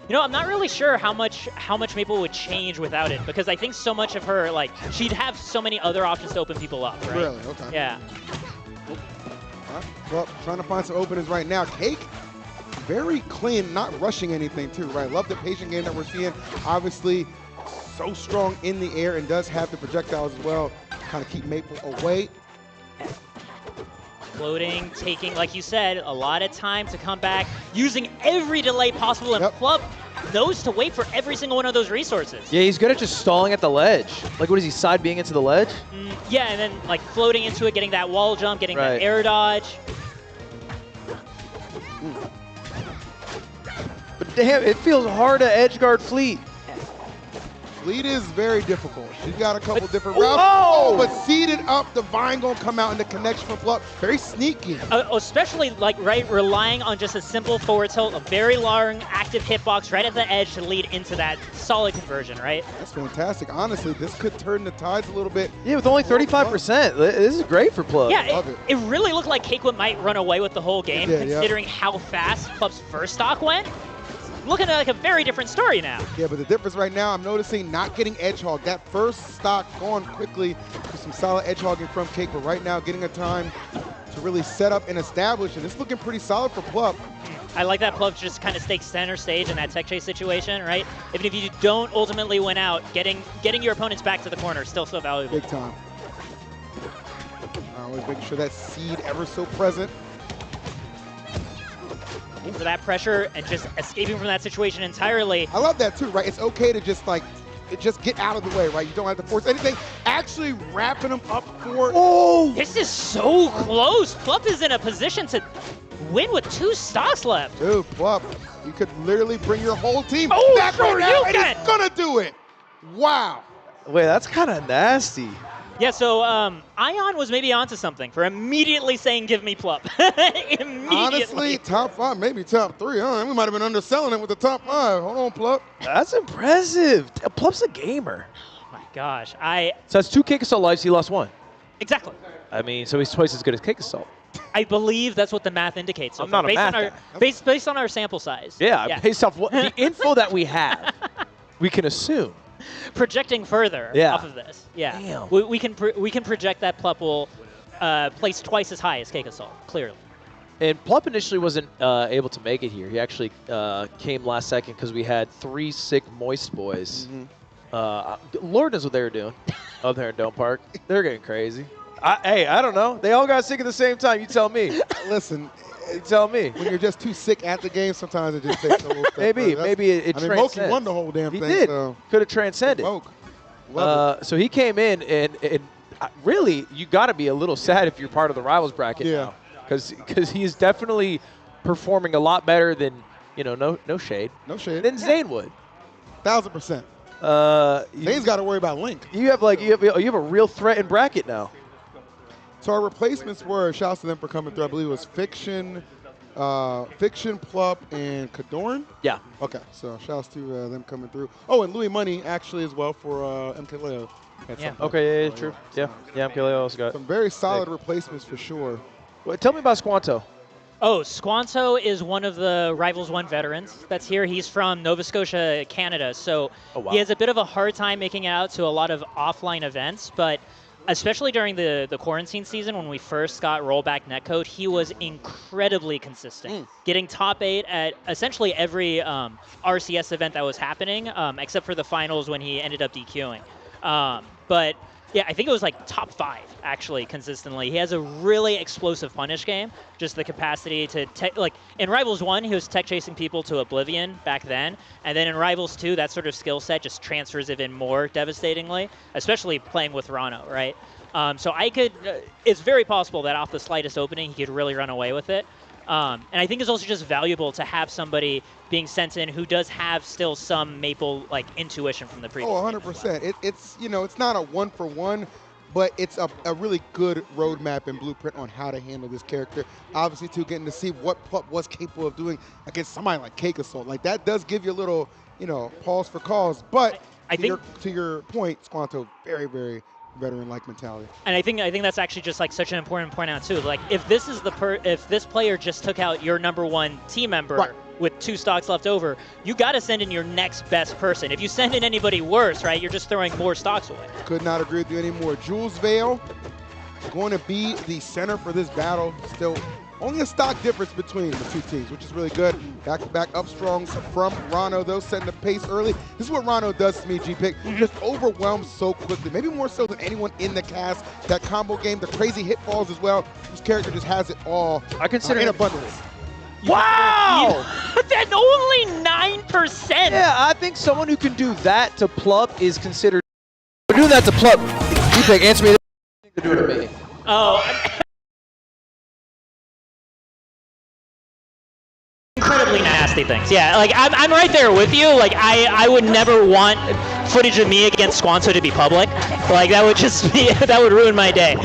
not really sure how much Maple would change without it, because I think so much of her, like, she'd have so many other options to open people up, right? Really? Okay. Yeah. All right. Well, trying to find some openings right now. Cake, very clean, not rushing anything too, right? Love the patient game that we're seeing. Obviously, so strong in the air and does have the projectiles as well. Kind of keep Maple away. Floating, taking, like you said, a lot of time to come back, using every delay possible, and Plup knows to wait for every single one of those resources. Yeah, he's good at just stalling at the ledge. Like, what is he, side being into the ledge? Yeah, and then like floating into it, getting that wall jump, getting that air dodge. But damn, it feels hard to edgeguard Fleet. Fleet is very difficult. She's got a couple different routes. Oh! But seated up, the Vine gonna come out in the connection from Plup. Very sneaky. Especially like relying on just a simple forward tilt, a very long active hitbox right at the edge to lead into that solid conversion, right? That's fantastic. Honestly, this could turn the tides a little bit. Yeah, with only 35%. This is great for Plup. Yeah, it really looked like Cakewood might run away with the whole game, considering how fast Plup's first stock went. Looking like a very different story now. Yeah, but the difference right now, I'm noticing not getting edge hog. That first stock going quickly with some solid edge hogging from Cake, but right now getting a time to really set up and establish, and it's looking pretty solid for Plup. I like that Plup just kind of stays center stage in that tech chase situation, right? Even if you don't ultimately win out, getting your opponents back to the corner is still so valuable. Big time. Always making sure that seed ever so present. For that pressure and just escaping from that situation entirely. I love that too, right? It's okay to just like, just get out of the way, right? You don't have to force anything. Actually wrapping them up for. Oh! This is so close. Plup is in a position to win with 2 stocks left. Dude, Plup, you could literally bring your whole team back right now, and can. he's gonna do it. Wow. Wait, that's kind of nasty. Yeah, so Ion was maybe onto something for immediately saying, give me Plup. Immediately. Honestly, top 5, maybe top 3. Huh? We might have been underselling it with the top 5. Hold on, Plup. That's impressive. Plup's a gamer. Oh my gosh. So that's 2 Cakeassault lives, he lost 1. Exactly. I mean, so he's twice as good as Cakeassault. I believe that's what the math indicates. So I'm not a math guy. Based on our sample size. Yeah, based off what the info that we have, we can assume. Projecting further off of this. Yeah. Damn. We can project that Plup will place twice as high as Cakeassault, clearly. And Plup initially wasn't able to make it here. He actually came last second because we had 3 sick Moist boys. Lord knows what they were doing up there in Dome Park. They're getting crazy. Hey, I don't know. They all got sick at the same time. You tell me. Listen, You tell me. when you're just too sick at the game, sometimes it just takes a little step Maybe further. it I mean, transcends. Moki won the whole damn He thing. did. So. Could have transcended. Moke. Love So he came in, and really, you got to be a little sad if you're part of the Rivals bracket now. Because he is definitely performing a lot better than, no shade. No shade. Than Zane would. 1000%. Zane's got to worry about Link. You have a real threat in bracket now. So our replacements were, shouts to them for coming through, I believe it was Fiction, Plup, and Kadorn. Yeah. Okay, so shouts to them coming through. Oh, and Louis Money actually as well for MK Leo. Yeah. Okay, yeah, true. Yeah, MKLeo also got Some very solid replacements for sure. Well, tell me about Squanto. Oh, Squanto is one of the Rivals 1 veterans that's here. He's from Nova Scotia, Canada, so he has a bit of a hard time making it out to a lot of offline events, but especially during the quarantine season when we first got rollback netcode, he was incredibly consistent, getting top 8 at essentially every RCS event that was happening, except for the finals when he ended up DQing. But yeah, I think it was like top 5 actually consistently. He has a really explosive punish game, just the capacity to in Rivals 1 he was tech chasing people to oblivion back then, and then in Rivals 2 that sort of skill set just transfers even more devastatingly, especially playing with Rano, right? So it's very possible that off the slightest opening he could really run away with it. And I think it's also just valuable to have somebody being sent in who does have still some Maple intuition from the previous. Oh, 100%. It's not a 1-for-1, but it's a really good roadmap and blueprint on how to handle this character. Obviously, too, getting to see what Plup was capable of doing against somebody like Cakeassault. Like that does give you a little, pause for cause. But to your point, Squanto, very, very veteran-like mentality. And I think that's actually just such an important point out too. Like if this is if this player just took out your #1 team member with 2 stocks left over, you got to send in your next best person. If you send in anybody worse, right, you're just throwing more stocks away. Could not agree with you anymore. Jules Vale going to be the center for this battle. Still only a stock difference between the 2 teams, which is really good. Back-to-back up strongs from Rano, though, setting the pace early. This is what Rano does to me, G-Pick. Just overwhelms so quickly, maybe more so than anyone in the cast. That combo game, the crazy hitfalls as well. This character just has it all in abundance. Wow! That's only 9%! Yeah, I think someone who can do that to Plup is considered. We're doing that to Plup. G-Pick, answer me this. They're doing to me. Oh. Incredibly nasty things. Yeah, I'm right there with you. I would never want footage of me against Squanto to be public. That would just be that would ruin my day.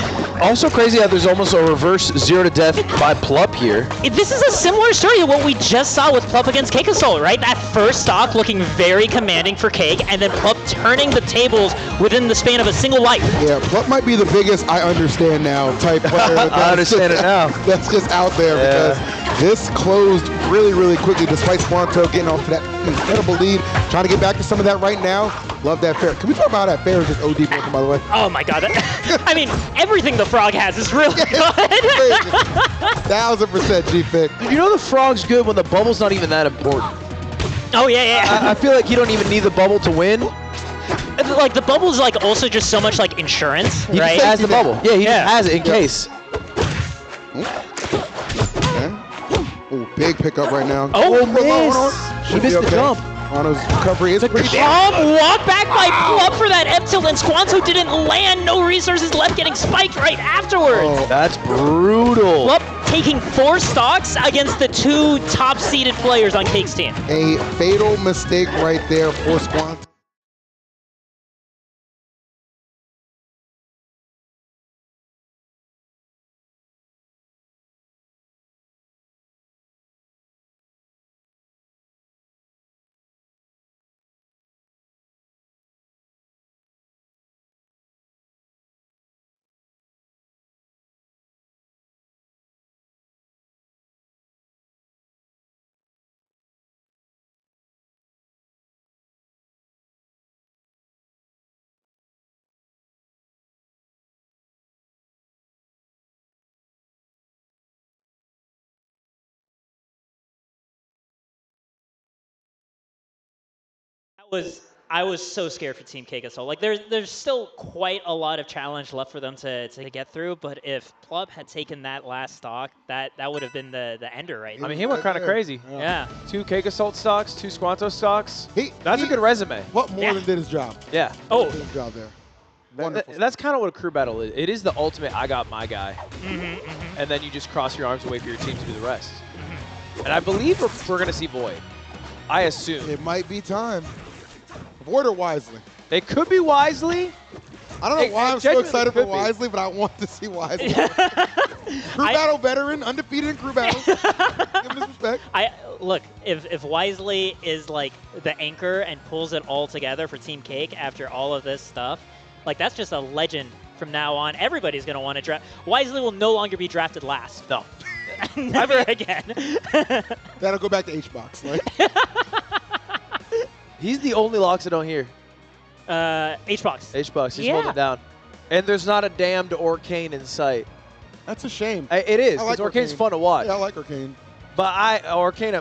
Also crazy how there's almost a reverse 0 to death by Plup here. This is a similar story to what we just saw with Plup against Cakeassault, right? That first stock looking very commanding for Cake, and then Plup turning the tables within the span of a single life. Yeah, Plup might be the biggest I understand now type player. I understand it now. That's just out there because this closed really, really quickly despite Squanto getting off to that incredible lead. Trying to get back to some of that right now. Love that fair. Can we talk about how that fair is just OD broken, by the way? Oh my god. I mean, everything the frog has is really good. 1000% G-Pick. You know the frog's good when the bubble's not even that important. Oh yeah. I feel like you don't even need the bubble to win. The bubble is also just so much insurance, He right? just has the bubble. Yeah, he just has it in case. Oh, big pickup right now. Oh, miss. He missed the jump. Rano's recovery is pretty calm walk back by Plup for that F-tilt, and Squanto didn't land. No resources left, getting spiked right afterwards. Oh, that's brutal. Plup taking 4 stocks against the 2 top-seeded players on Cake's team. A fatal mistake right there for Squanto. I was so scared for Team Cakeassault. Like there's still quite a lot of challenge left for them to get through, but if Plub had taken that last stock, that would have been the ender right I mean, he went kind of crazy. Yeah. 2 Cakeassault stocks, 2 Squanto stocks. That's a good resume. What more than did his job? Yeah. Did his job there. Wonderful. That's kind of what a crew battle is. It is the ultimate I got my guy. And then you just cross your arms and wait for your team to do the rest. And I believe we're going to see Void. I assume. It might be time. Void or Wisely? It could be Wisely. I don't know why I'm so excited for Wisely, but I want to see Wisely. Crew battle veteran, undefeated in crew battles. Give him his respect. Look, if Wisely is like the anchor and pulls it all together for Team Cake after all of this stuff, like that's just a legend from now on. Everybody's going to want to draft. Wisely will no longer be drafted last. No. Never again. That'll go back to H-Box. Right? He's the only Lox I don't hear. H-Box. H-Box, he's holding down. And there's not a damned Orcane in sight. That's a shame. It is, because like Orcane's fun to watch. Yeah, I like Arcane. But Arcane,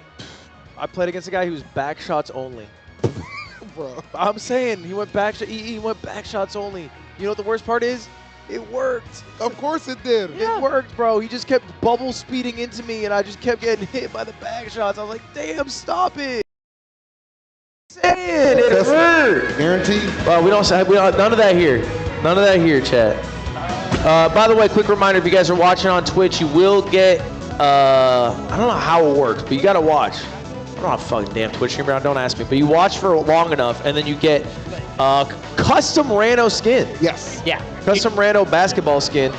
I played against a guy who was back shots only. Bro. I'm saying, he went back shots only. You know what the worst part is? It worked. Of course it did. It worked, bro. He just kept bubble speeding into me, and I just kept getting hit by the back shots. I was like, damn, stop it. Saying it hurt. Guaranteed. Well, we don't none of that here. None of that here, chat. By the way, quick reminder: if you guys are watching on Twitch, you will get. I don't know how it works, but you gotta watch. I don't know how fucking damn Twitch streamer. Don't ask me. But you watch for long enough, and then you get custom Rano skin. Yes. Yeah. Custom Rano basketball skin,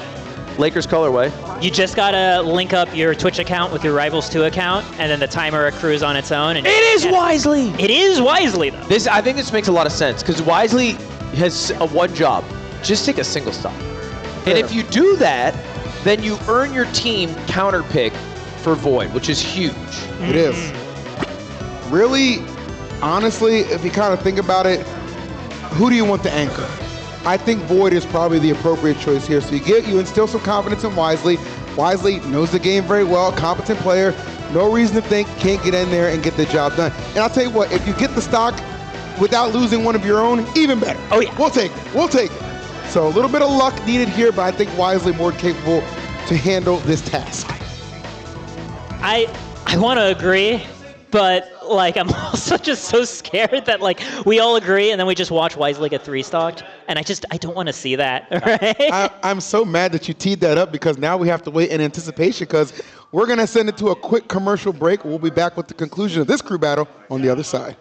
Lakers colorway. You just gotta link up your Twitch account with your Rivals 2 account, and then the timer accrues on its own. And It is Wisely. It is Wisely though. I think this makes a lot of sense because Wisely has one job: just take a single stop. And if you do that, then you earn your team counter pick for Void, which is huge. It is. Really, honestly, if you kind of think about it, who do you want to anchor? I think Void is probably the appropriate choice here. So you instill some confidence in Wisely. Wisely knows the game very well, competent player. No reason to think can't get in there and get the job done. And I'll tell you what, if you get the stock without losing one of your own, even better. Oh yeah. We'll take it. We'll take it. So a little bit of luck needed here, but I think Wisely more capable to handle this task. I want to agree, but like I'm also just so scared that like we all agree and then we just watch Wisely get 3-stocked, and I don't want to see that. Right? I'm so mad that you teed that up because now we have to wait in anticipation because we're gonna send it to a quick commercial break. We'll be back with the conclusion of this crew battle on the other side.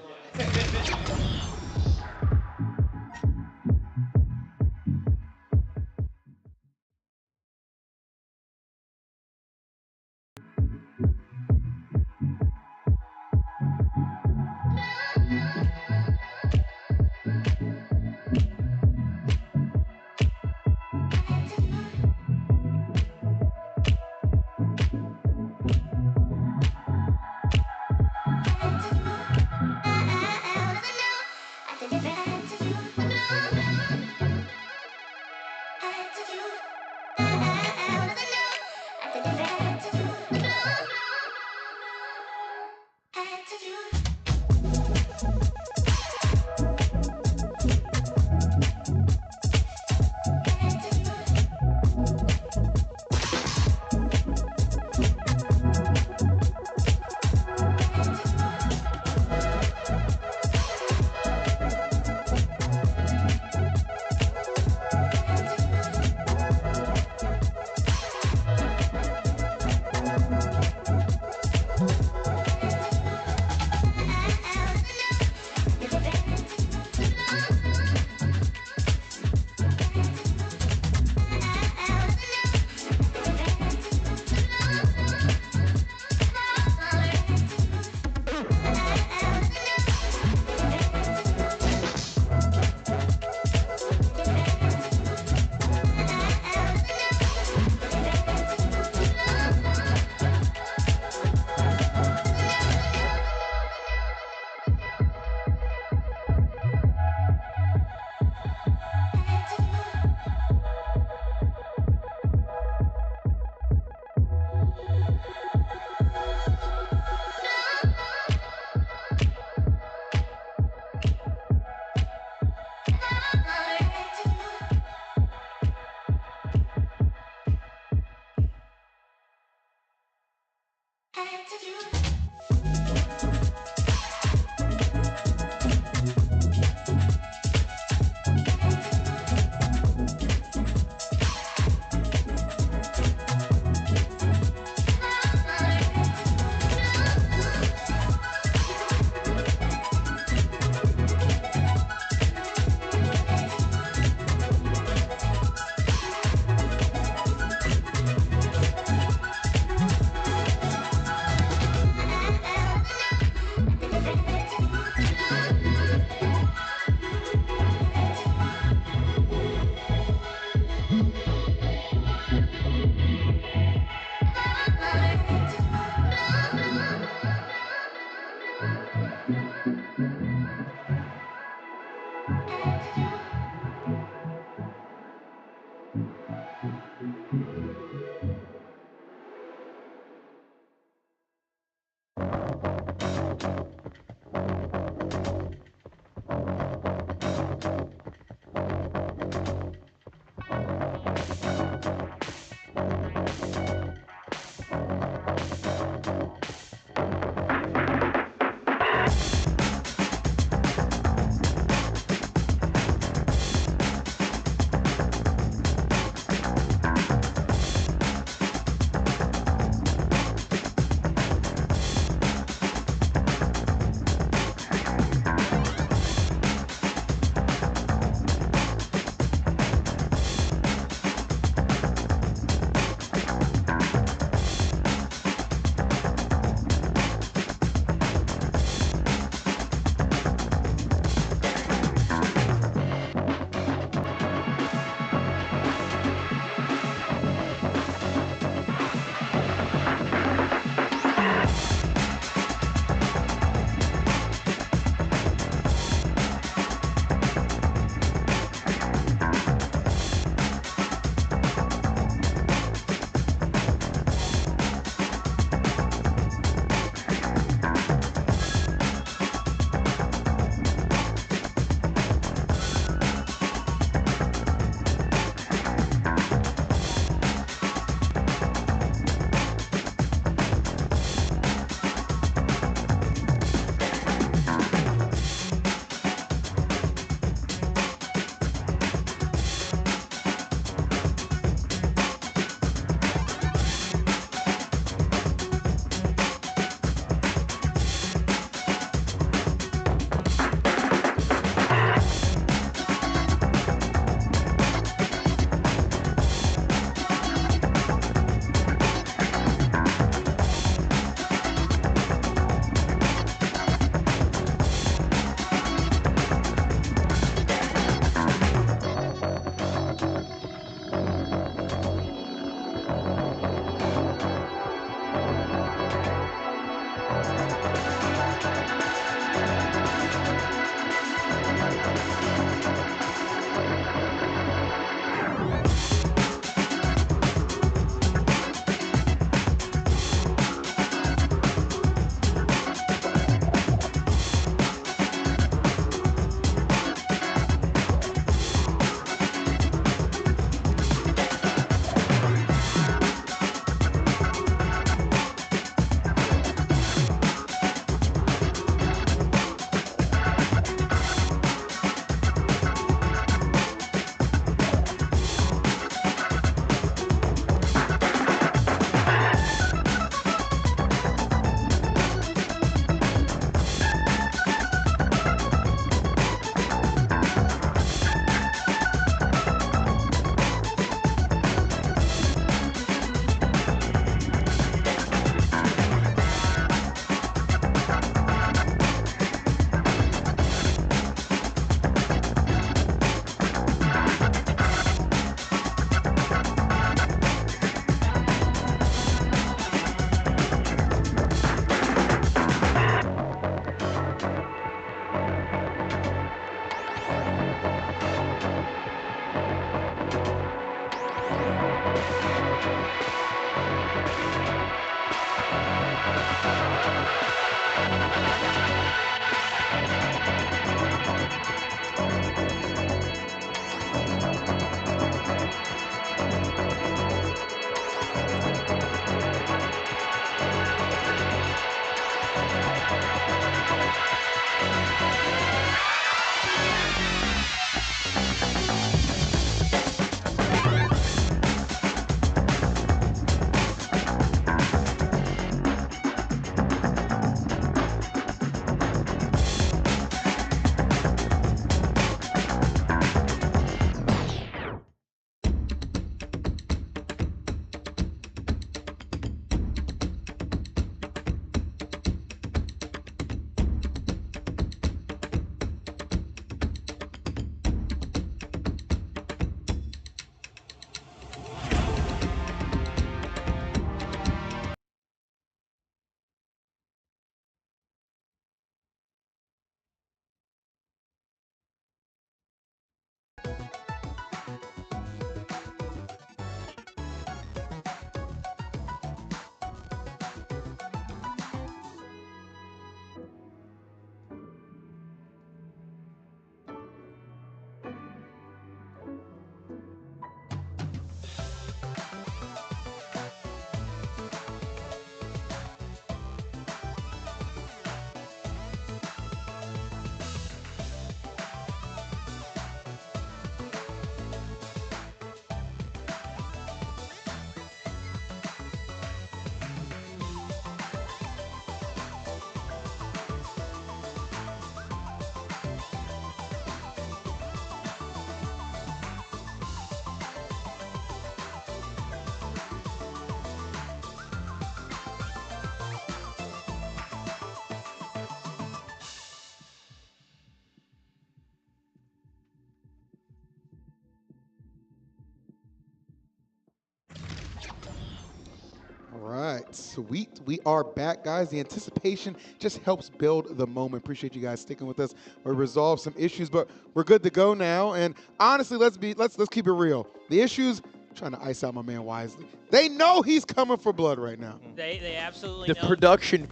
right, sweet. We are back, guys. The anticipation just helps build the moment. Appreciate you guys sticking with us. We resolved some issues, but we're good to go now. And honestly, let's keep it real. The issues, trying to ice out my man Wisely. They know he's coming for blood right now. They absolutely The know. production.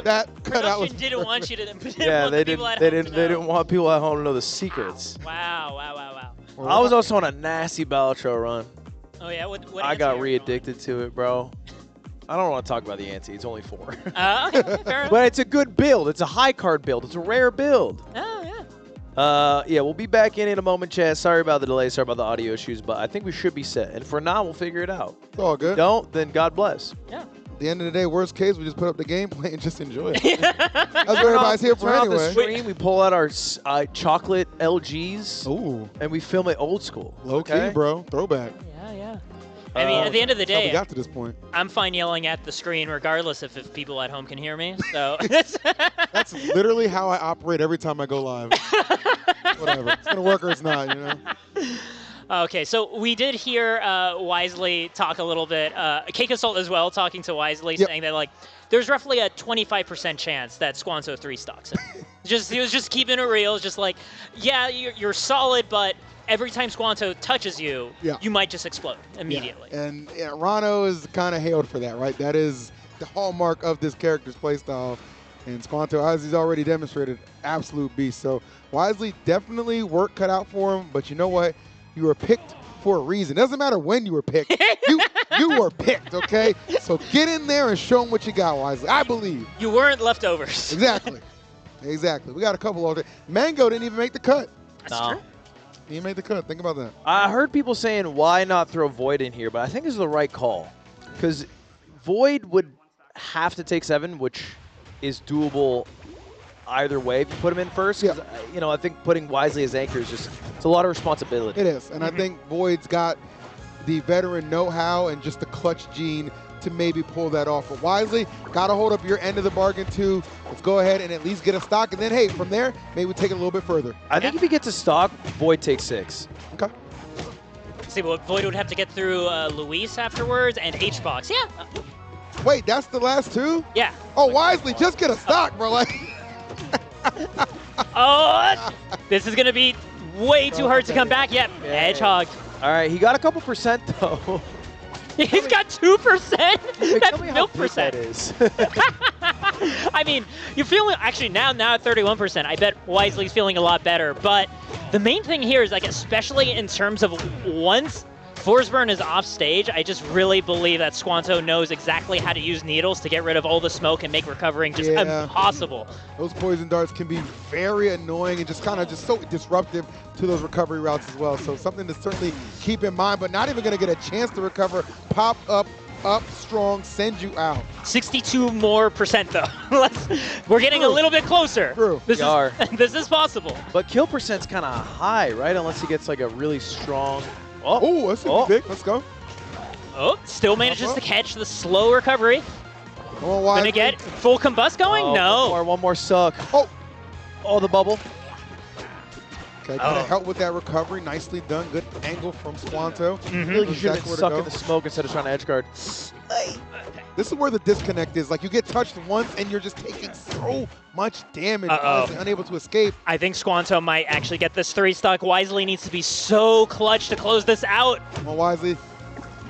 That cutout was Production didn't want you to. Yeah, they people at didn't. home to They know. didn't want people at home to know the secrets. Wow. I was also on a nasty Balatro run. Oh yeah, what I answer got are you re-addicted to it, bro. I don't want to talk about the ante. It's only 4. going? Okay, fair enough. But it's a good build. It's a high card build. It's a rare build. Oh yeah. Yeah, we'll be back in a moment, chat. Sorry about the delay. Sorry about the audio issues, but I think we should be set. And for now, we'll figure it out. It's all good. Don't, then God bless. Yeah. At the end of the day, worst case, we just put up the gameplay and just enjoy it. That's what everybody's here for Turn off the anyway. stream. We pull out our chocolate LGs Ooh, and we film it old school. low key, okay? bro. Throwback. Yeah. I mean, at the end of the That's how we day, got to this point. I'm fine yelling at the screen regardless if people at home can hear me. So That's literally how I operate every time I go live. Whatever. It's going to work or it's not, you know? Okay, so we did hear Wisely talk a little bit. Cakeassault as well, talking to Wisely, Yep. saying that like there's roughly a 25% chance that Squanto 3 stocks him. He was just keeping it real. Just like, yeah, you're solid, but every time Squanto touches you, Yeah. you might just explode immediately. Yeah. And Rano is kind of hailed for that, right? That is the hallmark of this character's playstyle. And Squanto, as he's already demonstrated, absolute beast. So Wisely, definitely work cut out for him. But you know what? You were picked for a reason. Doesn't matter when you were picked. you were picked, okay? So get in there and show them what you got, Wisely. I believe. You weren't leftovers. Exactly. Exactly. We got a couple of MANG0 didn't even make the cut. That's true. He made the cut. Think about that. I heard people saying, why not throw Void in here? But I think this is the right call. Because Void would have to take 7, which is doable either way if you put him in first. 'Cause, I think putting Wisely as anchor is just, it's a lot of responsibility. It is. And I think Void's got the veteran know-how and just the clutch gene to maybe pull that off. But Wisely, got to hold up your end of the bargain too. Let's go ahead and at least get a stock. And then, hey, from there, maybe we take it a little bit further. I think if he gets a stock, Void takes 6. Okay. See, well, Void would have to get through Luis afterwards and H-Box. Yeah. Wait, that's the last 2? Yeah. Oh, Wisely, just get a stock, bro. Like, Oh, this is going to be way too hard to come back. Yep. Yeah. Hedgehog. All right, he got a couple percent, though. He's got 2%. Tell That's me how milk big percent. that is. I mean, you're feeling actually now at 31%. I bet Wisely's feeling a lot better. But the main thing here is like, especially in terms of once Forsburn is off stage, I just really believe that Squanto knows exactly how to use needles to get rid of all the smoke and make recovering just impossible. those poison darts can be very annoying and just kind of just so disruptive to those recovery routes as well. So something to certainly keep in mind, but not even going to get a chance to recover. Pop up strong, send you out. 62 more percent though. We're getting a little bit closer. True. This is possible. But kill percent's kind of high, right? Unless he gets like a really strong. Oh, that's a big. Let's go. Oh, still manages to catch the slow recovery. Come on, Wisely. Gonna get full combust going? Oh, No. One more suck. Oh, the bubble. Okay, gonna help with that recovery. Nicely done. Good angle from Squanto. I feel like you should have been Exactly where to sucking go. the smoke instead of trying to edge guard. This is where the disconnect is. Like, you get touched once and you're just taking so much damage. Wisely unable to escape. I think Squanto might actually get this 3 stock. Wisely needs to be so clutch to close this out. Come on, Wisely.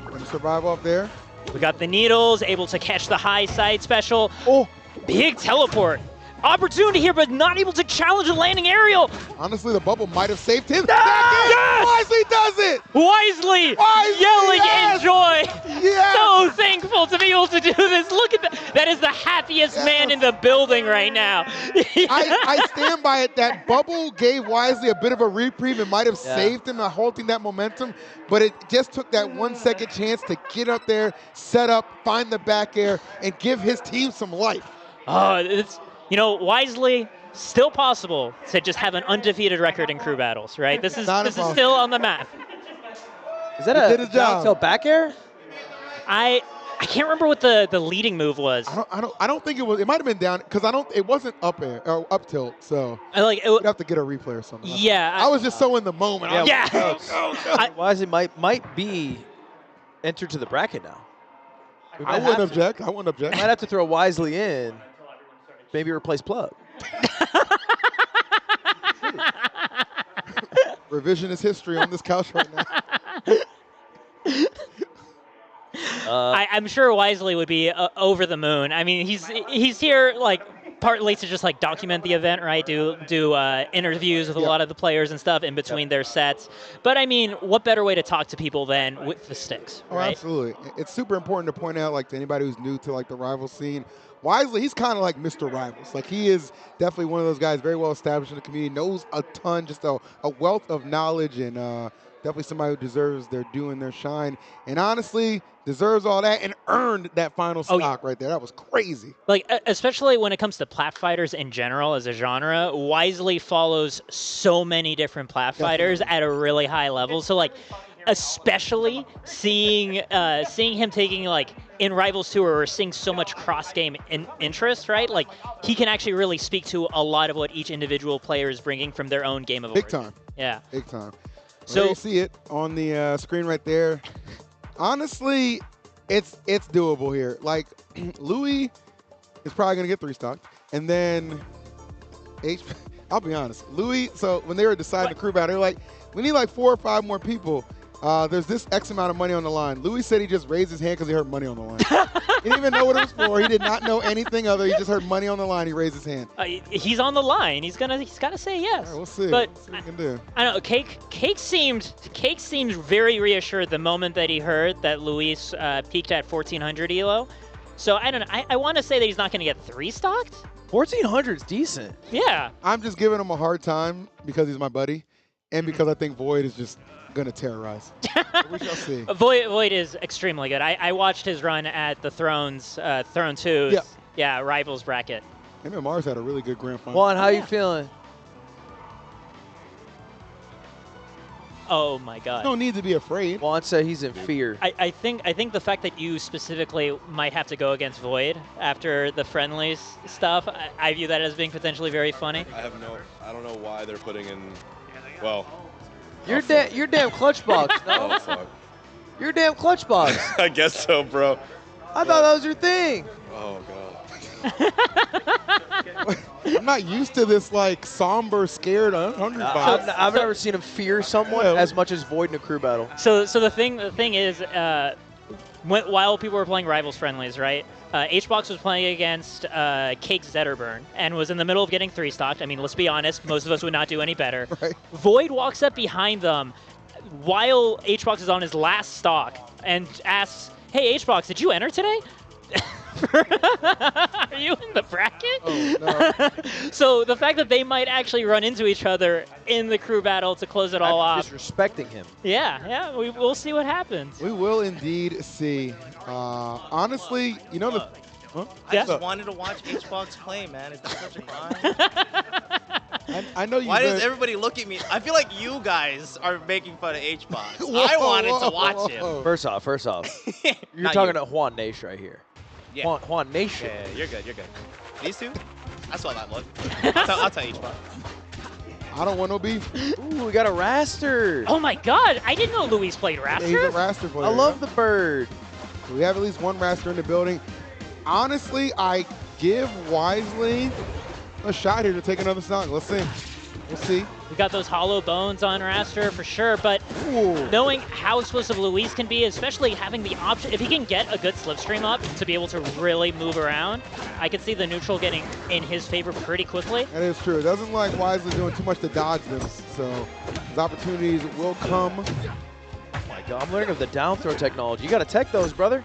Gonna survive off there. We got the needles, able to catch the high side special. Oh, Big teleport. Opportunity here, but not able to challenge a landing aerial. Honestly, the bubble might have saved him. Yes! Wisely does it! Wisely Wisely, yelling yes! in joy. Yes! So thankful to be able to do this. Look at that. That is the happiest man in the building right now. I stand by it. That bubble gave Wisely a bit of a reprieve and might have saved him, halting that momentum. But it just took that 1 second chance to get up there, set up, find the back air, and give his team some life. Oh, it's, Wisely, still possible to just have an undefeated record in crew battles, right? This is still on the map. is that He a did his job. tail back air? I I can't remember what the leading move was. I don't think it was. It might have been down because it wasn't up air or up tilt. So you'd have to get a replay or something. Yeah. I was just so in the moment. Yeah. Wisely might be entered to the bracket now. I wouldn't object. I wouldn't object. Might have to throw Wisely in. Maybe replace Plug. Revisionist history on this couch right now. I'm sure Wisely would be over the moon. I mean, he's here like partly to just like document the event, right? Do interviews with a lot of the players and stuff in between their sets. But I mean, what better way to talk to people than with the sticks? Oh, right? absolutely. It's super important to point out, like, to anybody who's new to like the rival scene. Wisely, he's kind of like Mr. Rivals. Like, he is definitely one of those guys, very well established in the community, knows a ton, just a wealth of knowledge, and definitely somebody who deserves their due and their shine. And honestly, deserves all that and earned that final stock right there. That was crazy. Like, especially when it comes to plat fighters in general as a genre, Wisely follows so many different plat fighters at a really high level. So, like, especially seeing him taking, like, in Rivals 2 where we're seeing so much cross-game interest, right? Like, he can actually really speak to a lot of what each individual player is bringing from their own game of origin. Big time. Yeah. Big time. So you see it on the screen right there. Honestly, it's doable here. Like, Louis is probably going to get 3-stocked. And then, I'll be honest, Louis, so when they were deciding the crew battle, they're like, we need like 4 or 5 more people. There's this X amount of money on the line. Louis said he just raised his hand because he heard money on the line. He didn't even know what it was for. He did not know anything other. He just heard money on the line. He raised his hand. He's on the line. He's got to say yes. Right, we'll see. But we'll see what he can do. I don't know. Cake seemed very reassured the moment that he heard that Luis peaked at 1400 elo. So I don't know. I want to say that he's not going to get 3-stocked. 1400 is decent. Yeah. I'm just giving him a hard time because he's my buddy, and because I think Void is just going to terrorize. We shall see. Void is extremely good. I watched his run at the Throne 2's Rivals bracket. Him and Mars had a really good grand final. Juan, how you feeling? Oh my God. No need to be afraid. Juan said he's in fear. I think the fact that you specifically might have to go against Void after the friendlies stuff, I view that as being potentially very funny. I don't know why they're putting in, well. You're damn clutch box, no? Oh, fuck. You're damn clutch box. I guess so, bro. I thought that was your thing. Oh, God. I'm not used to this, like, somber, scared, Hungrybox. I've never seen him fear someone as much as Void in a crew battle. So the thing is, while people were playing Rivals friendlies, right? HBox was playing against Cake Zetterburn and was in the middle of getting 3-stocked. I mean, let's be honest, most of us would not do any better. Right. Void walks up behind them while HBox is on his last stock and asks, "Hey, HBox, did you enter today?" Are you in the bracket? Oh, no. So the fact that they might actually run into each other in the crew battle to close it all off. Disrespecting him. Yeah, we'll see what happens. We will indeed see. Honestly, you know the. Huh? I just wanted to watch HBox play, man. Is that such a crime? I know you. Why does everybody look at me? I feel like you guys are making fun of HBox. I wanted to watch him. First off, you're talking to Juan Nation right here. Yeah. Juan Nation. Yeah, you're good. These two? I saw that look. I'll tell HBox. I don't want no beef. Ooh, we got a Raster. Oh my God! I didn't know Luis played Raster. Yeah, he's a Raster player. I love the bird. We have at least one Raster in the building. Honestly, I give Wisely a shot here to take another stock. Let's see. We'll see. We got those hollow bones on Raster for sure, but knowing how explosive Luis can be, especially having the option, if he can get a good slipstream up to be able to really move around, I could see the neutral getting in his favor pretty quickly. That is true. It doesn't like Wisely doing too much to dodge them, so his opportunities will come. Oh my God, I'm learning of the down throw technology. You got to tech those, brother.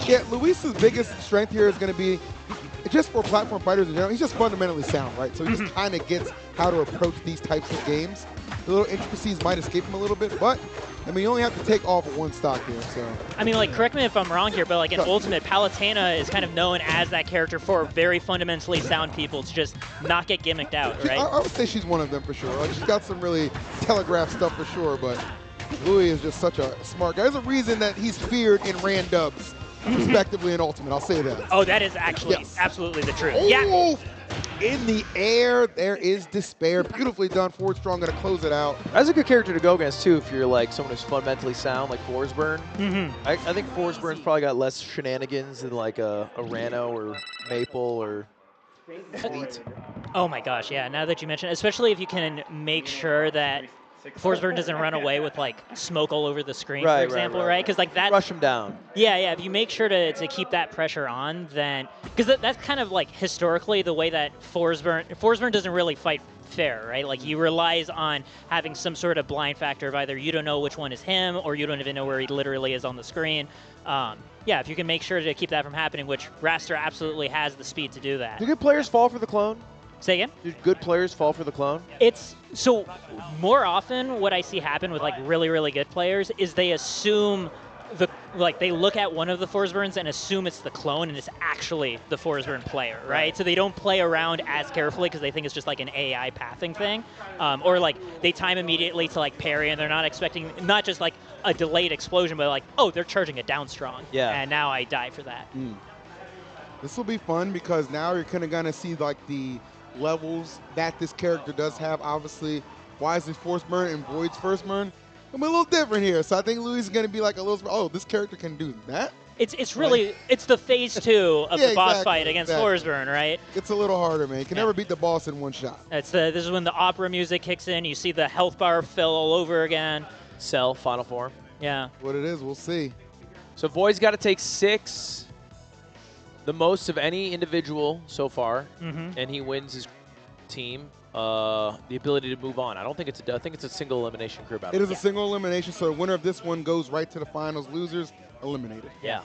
Yeah, Luis's biggest strength here is going to be, just for platform fighters in general, he's just fundamentally sound, right? So he just kind of gets how to approach these types of games. The little intricacies might escape him a little bit, but, I mean, you only have to take off one stock here, so. I mean, like, correct me if I'm wrong here, but, like, in Ultimate, Palutena is kind of known as that character for very fundamentally sound people to just not get gimmicked out, right? I would say she's one of them for sure. Like, she's got some really telegraphed stuff for sure, but Louis is just such a smart guy. There's a reason that he's feared in ran dubs. respectively in Ultimate. I'll say that. Oh, that is actually absolutely the truth. Yeah. Oh, in the air, there is Despair. Beautifully done. Forward Strong going to close it out. That's a good character to go against, too, if you're like someone who's fundamentally sound, like Forsburn. I think Forsburn's probably got less shenanigans than like a Rano or Maple or Fleet. Oh my gosh, yeah. Now that you mention it, especially if you can make sure that Forsburn doesn't run away with like smoke all over the screen, for example, right? Because like that. Rush him down. Yeah, yeah. If you make sure to keep that pressure on, then because that's kind of like historically the way that Forsburn doesn't really fight fair, right? Like he relies on having some sort of blind factor of either you don't know which one is him or you don't even know where he literally is on the screen. Yeah, if you can make sure to keep that from happening, which Raster absolutely has the speed to do that. Do good players fall for the clone? Say again? Do good players fall for the clone? It's so more often what I see happen with like really, really good players is they assume they look at one of the Forsburns and assume it's the clone and it's actually the Forsburn player, right? So they don't play around as carefully because they think it's just like an AI pathing thing. Or like they time immediately to like parry and they're not expecting, not just like a delayed explosion, but like, oh, they're charging it down strong. Yeah. And now I die for that. This will be fun because now you're kind of going to see like the levels that this character does have. Obviously, Wise's first burn and Void's first burn. I'm a little different here, so I think Louis is going to be like a little, oh, this character can do that? It's really, it's the phase 2 of the boss fight against Forsburn, right? It's a little harder, man. You can never beat the boss in one shot. This is when the opera music kicks in. You see the health bar fill all over again. Cell, final form. Yeah. What it is, we'll see. So Void's got to take 6, the most of any individual so far, and he wins his team. The ability to move on. I think it's a single elimination crew battle. It is a single elimination, so the winner of this one goes right to the finals. Losers eliminated. Yeah.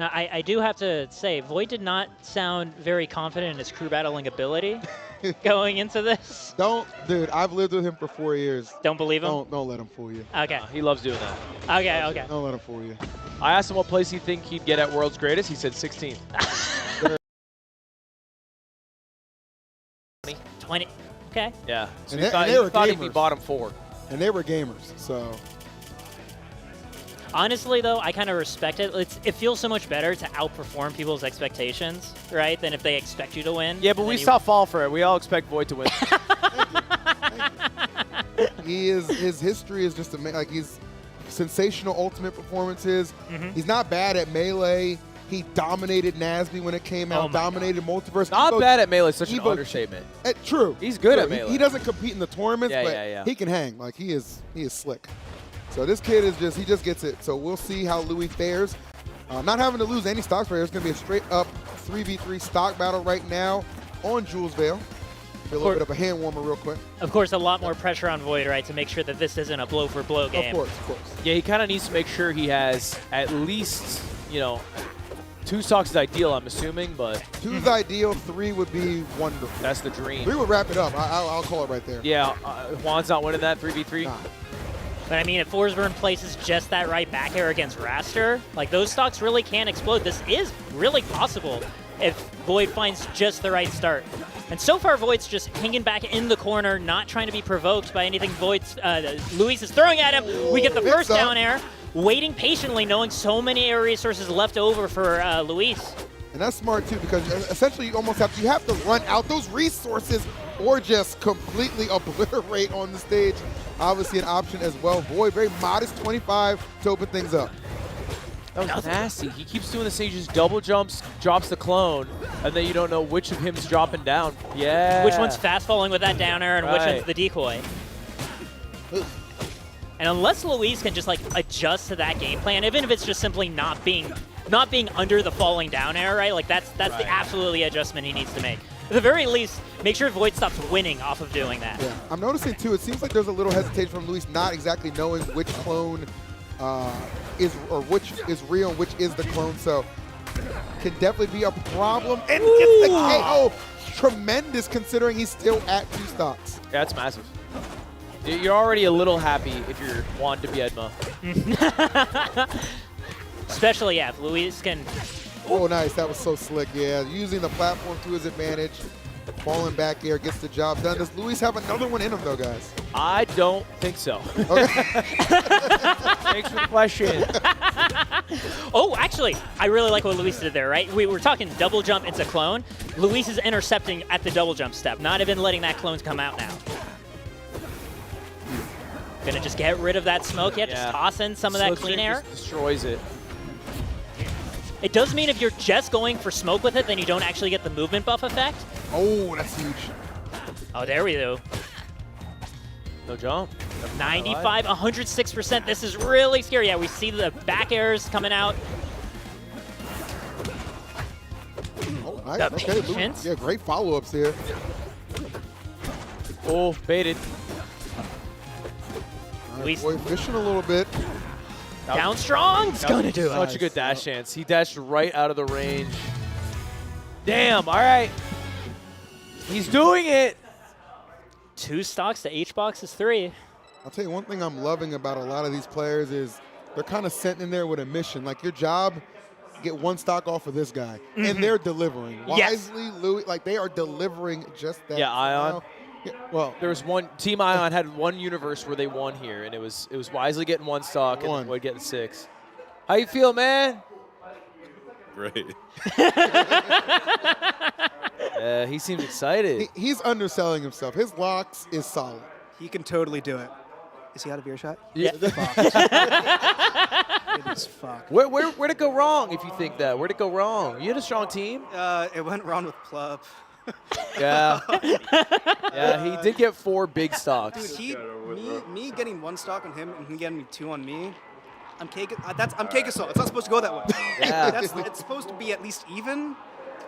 Now I do have to say, Void did not sound very confident in his crew battling ability going into this. Dude, I've lived with him for 4 years. Don't believe him? Don't let him fool you. Okay. He loves doing that. Okay. Don't let him fool you. I asked him what place he'd think he'd get at World's Greatest. He said 16th. 20. Okay. Yeah. So And he they thought were he'd be gamers. bottom 4. And they were gamers, so. Honestly, though, I kind of respect it. It feels so much better to outperform people's expectations, right, than if they expect you to win. Yeah, but we stopped falling for it. We all expect Void to win. His history is just amazing. Like, he's sensational ultimate performances. He's not bad at Melee. He dominated Nasby when it came out, dominated Multiverse. Not bad at Melee, such an understatement. True. He's good at Melee. He doesn't compete in the tournaments, but yeah. he can hang. Like, he is slick. So this kid he just gets it. So we'll see how Louis fares. Not having to lose any stocks for it's going to be a straight up 3v3 stock battle right now on Jules Vale. A little bit of a hand warmer real quick. Of course, a lot more pressure on Void, right, to make sure that this isn't a blow-for-blow game. Of course. Yeah, he kind of needs to make sure he has at least, 2 stocks is ideal, I'm assuming, but 2 is ideal, 3 would be wonderful. That's the dream. 3 would wrap it up. I'll call it right there. Yeah, Juan's not winning that 3v3. Nah. But I mean, if Forsburn places just that right back air against Raster, like those stocks really can explode. This is really possible if Void finds just the right start. And so far, Void's just hanging back in the corner, not trying to be provoked by anything Luis is throwing at him. We get the first down air, waiting patiently, knowing so many air resources left over for Luis. And that's smart too, because essentially you have to run out those resources or just completely obliterate on the stage. Obviously an option as well. Void, very modest 25 to open things up. That was nasty. He keeps doing this thing. He just double jumps, drops the clone, and then you don't know which of him's dropping down. Yeah. Which one's fast falling with that down air and which one's the decoy. And unless Luis can just like adjust to that game plan, even if it's just simply not being under the falling down air, right? Like that's the absolutely adjustment he needs to make. At the very least, make sure Void stops winning off of doing that. Yeah, I'm noticing too, it seems like there's a little hesitation from Luis not exactly knowing which clone which is real and which is the clone, so can definitely be a problem. And gets the KO. Tremendous considering he's still at 2 stocks. Yeah, that's massive. You're already a little happy if you're Juan de Biedma. Especially, yeah, if Luis can... Oh, nice. That was so slick, yeah. Using the platform to his advantage. Falling back air gets the job done. Does Luis have another one in him, though, guys? I don't think so. Okay. Thanks for the question. Oh, actually, I really like what Luis did there, right? We were talking double jump into clone. Luis is intercepting at the double jump step, not even letting that clone come out now. Gonna just get rid of that smoke, just toss in some of that clean air. Just destroys it. It does mean if you're just going for smoke with it, then you don't actually get the movement buff effect. Oh, that's huge. Oh, there we go. No jump. 95, 106%. This is really scary. Yeah, we see the back airs coming out. Oh, nice. The Okay, patience. yeah, great follow-ups here. Oh, baited. Luis Boy, fishing a little bit. down strong. It's gonna do it. Such a good dash chance. He dashed right out of the range. Damn, all right. He's doing it. 2 stocks to H-Box is 3. I'll tell you one thing I'm loving about a lot of these players is they're kind of sent in there with a mission. Like your job, get 1 stock off of this guy. And they're delivering. Yes. Wisely, Louis, like they are delivering just that. Yeah, Ion. Yeah, well, There was one Team Ion had one universe where they won here, and it was Wisely getting 1 stock and Void getting 6. How you feel, man? Great. He seems excited. he's underselling himself. His locks is solid. He can totally do it. Is he out of earshot? Yeah. It is fucked. Where'd it go wrong? If you think that, where'd it go wrong? You had a strong team. It went wrong with Plub. Yeah. Yeah, he did get 4 big stocks. Dude, me getting 1 stock on him and him getting me 2 on me. I'm Cakeassault. It's not supposed to go that way. Yeah. It's supposed to be at least even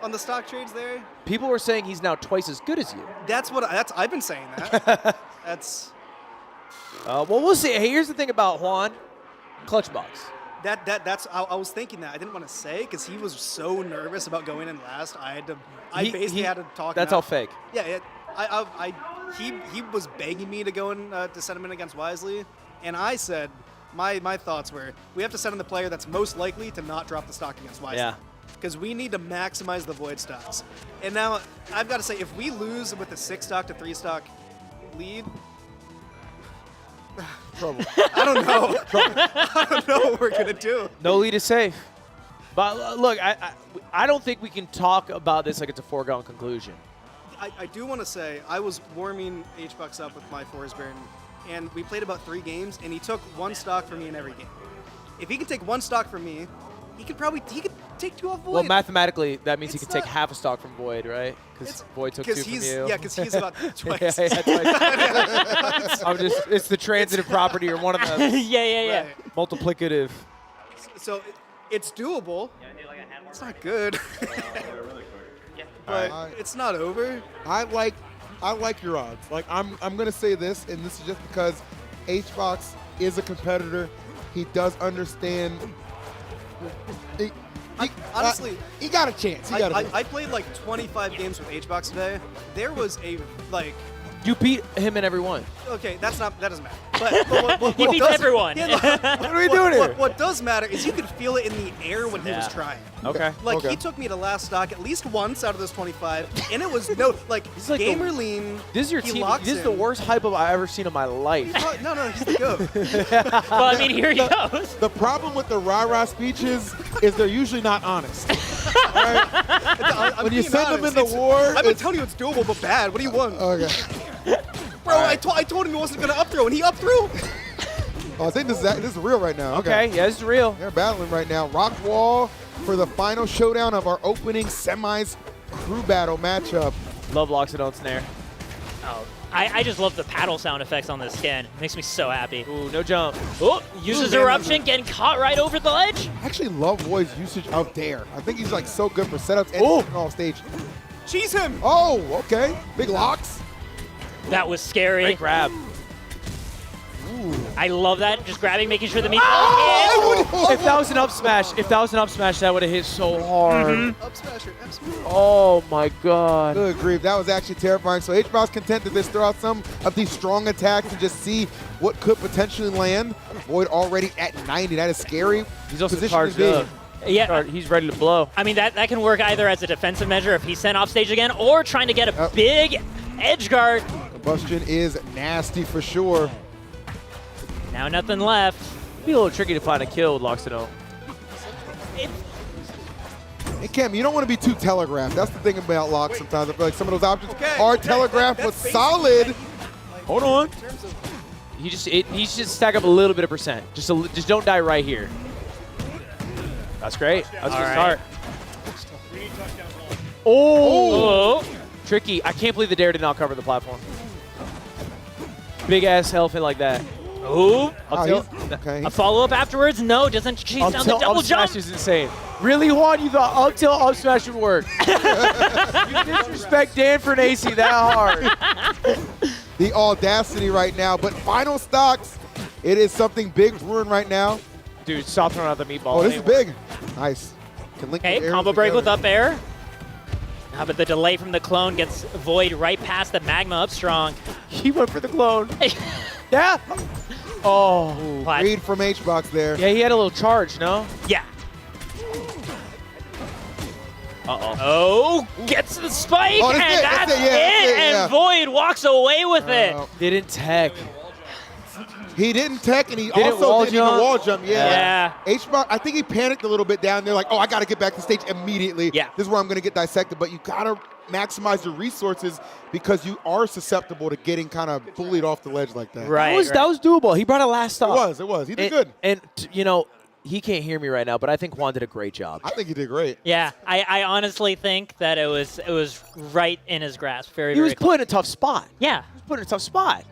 on the stock trades there. People were saying he's now twice as good as you. I've been saying that. Well, we'll see. Hey, here's the thing about Juan. Clutch box. I was thinking that. I didn't want to say because he was so nervous about going in last. I basically had to talk. That's all fake. Yeah, he was begging me to go in to send him in against Wisely, and I said my thoughts were we have to send in the player that's most likely to not drop the stock against Wisely. Yeah. Because we need to maximize the Void stocks. And now I've got to say, if we lose with a 6 stock to 3 stock lead, Trouble. I don't know. I don't know what we're gonna do. No lead is safe. But look, I don't think we can talk about this like it's a foregone conclusion. I do want to say I was warming H-Bucks up with my Forsberg, and we played about 3 games, and he took 1 stock from me in every game. If he can take 1 stock from me, he could take 2 off Void. Well, mathematically, that means he It's could take not- half a stock from Void, right? Because Void took 2 from you. Yeah, because he's about twice. It's the transitive property or one of the yeah. Right. multiplicative. So it's doable. It's not good. But it's not over. I like your odds. Like I'm gonna say this, and this is just because H-Box is a competitor. He does understand. Honestly, he got a chance. I played like 25 games with H-Box today. There was You beat him in every one. okay, that doesn't matter. But what He beats does- everyone. Yeah, What are we doing here? What does matter is you could feel it in the air when he was trying. Okay. Like he took me to last stock at least once out of those 25, and it was no like gamer lean. This is your he team. locks This is the in. worst hype up I've ever seen in my life. No, he's the goat. Well, I mean, here he goes. The problem with the rah-rah speeches is they're usually not honest. Right? I'm When you being send them honest. in the war, I've been it's- telling you it's doable but bad. What do you want? Okay. Bro, I told him he wasn't going to up throw, and he up threw. Oh, I think this is real right now. Okay, yeah, this is real. They're battling right now. Rock wall for the final showdown of our opening semis crew battle matchup. Love locks and don't snare. Oh, I just love the paddle sound effects on this skin. Makes me so happy. Ooh, no jump. Oh, uses eruption, getting caught right over the ledge. I actually love Void's usage of Dare. I think he's like so good for setups and off stage. Cheese him. Oh, okay. Big locks. That was scary. Great grab. I love that. Just grabbing, making sure the meat. If that was an up smash, that would have hit so hard. Up smasher, absolutely. Oh my god. Good grief. That was actually terrifying. So H-Box content to just throw out some of these strong attacks and just see what could potentially land. Void already at 90. That is scary. He's also position charged to be. up. Yeah. He's ready to blow. I mean, that can work either as a defensive measure if he's sent off stage again, or trying to get a big edge guard. Combustion is nasty for sure. Now nothing left. It'd be a little tricky to find a kill with Loxino. Hey, Cam, you don't want to be too telegraphed. That's the thing about locks sometimes. I feel like some of those options are telegraphed, but solid. Hold on. He should stack up a little bit of percent. Just don't die right here. That's great. That's a good start. Oh! Tricky. I can't believe the dare did not cover the platform. Big ass elephant like that. Ooh. Okay. A follow-up afterwards? No, doesn't chase down the double up jump. smash is insane. Really, Juan? You thought up tilt up smash would work? You disrespect Dan for an AC that hard. The audacity right now, but final stocks. It is something big brewing right now. Dude, stop throwing out the meatball. Oh, this is big. Nice. Can link the Okay, arrows combo break with together. up air. How about the delay from the clone gets Void right past the Magma up strong. He went for the clone. Yeah. Oh. What? Read from Hbox there. Yeah, he had a little charge, no? Yeah. Uh-oh. Oh, gets the spike, Oh, and that's it, and Void walks away with it. Didn't tech. He didn't tech, and he Didn't also wall didn't even jump. wall jump. Yeah. Hbox, I think he panicked a little bit down there, like, oh, I got to get back to stage immediately. Yeah. This is where I'm going to get dissected. But you got to maximize your resources because you are susceptible to getting kind of bullied off the ledge like that. Right. That was doable. He brought it last up. It was. He did good. And, you know, he can't hear me right now, but I think Juan did a great job. I think he did great. Yeah, I honestly think that it was right in his grasp. Very, He was very close. put in a tough spot. Yeah. He was put in a tough spot.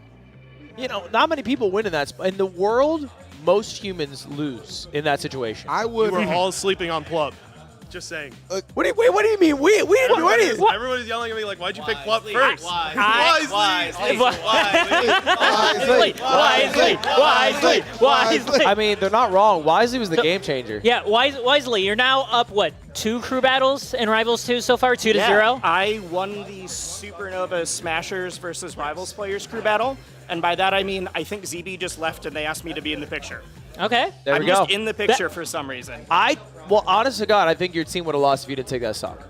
You know, not many people win in that spot. In the world, most humans lose in that situation. I We would. were all sleeping on Plup. Just saying. What do you mean? We didn't do anything. Everybody's yelling at me like, why'd you pick Plup Wisely, first? Wisely. I mean, they're not wrong. Wisely was the game changer. Yeah, Wisely, you're now up, what, 2 crew battles in Rivals 2 so far, 2-0? I won the Supernova Smashers versus Rivals Players crew battle, and by that I mean I think ZB just left and they asked me to be in the picture. Okay. There I'm we go. just in the picture for some reason. Well, honest to God, I think your team would have lost if you didn't take that stock.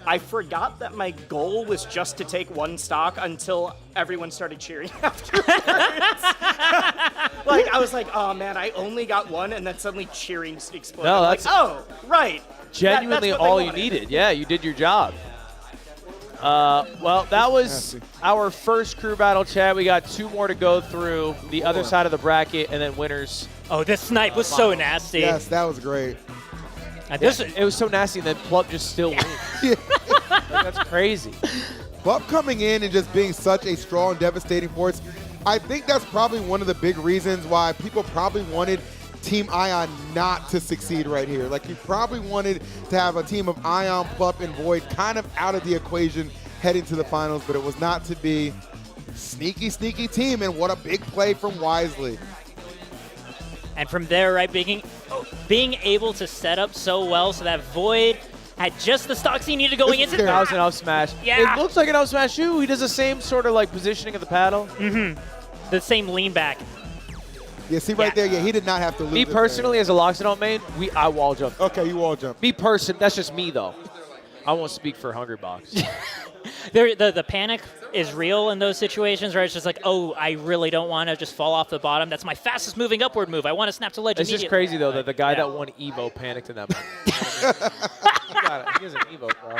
I forgot that my goal was just to take 1 stock until everyone started cheering afterwards. Like, I was like, oh man, I only got 1, and then suddenly cheering exploded. No, like, that's- oh, right. Genuinely That's what they all you wanted. needed. Yeah, you did your job. Well, that was our first crew battle chat. We got 2 more to go through, the other side of the bracket, and then winners. Oh, this snipe was so nasty. Yes, that was great. And It was so nasty, and then Plup just still wins. Like, that's crazy. Buff coming in and just being such a strong, devastating force. I think that's probably one of the big reasons why people probably wanted Team Ion not to succeed right here. Like, you probably wanted to have a team of Ion, Plup, and Void kind of out of the equation heading to the finals, but it was not to be. Sneaky, sneaky team, and what a big play from Wisely. And from there, right, being able to set up so well so that Void had just the stocks he needed going This is into That was an up smash. Yeah. It looks like an up smash too. He does the same sort of like positioning of the paddle. the same lean back. Yeah, see right there, he did not have to lose. Me it personally, as a Loxodon main, I wall jump. there. Okay, you wall jump. Me person, that's just me though. I won't speak for Hungrybox. The panic is real in those situations where it's just like, oh, I really don't want to just fall off the bottom. That's my fastest moving upward move. I want to snap to ledge It's immediately. just crazy though that the guy Yeah. that won Evo panicked in that moment. He was an Evo, bro.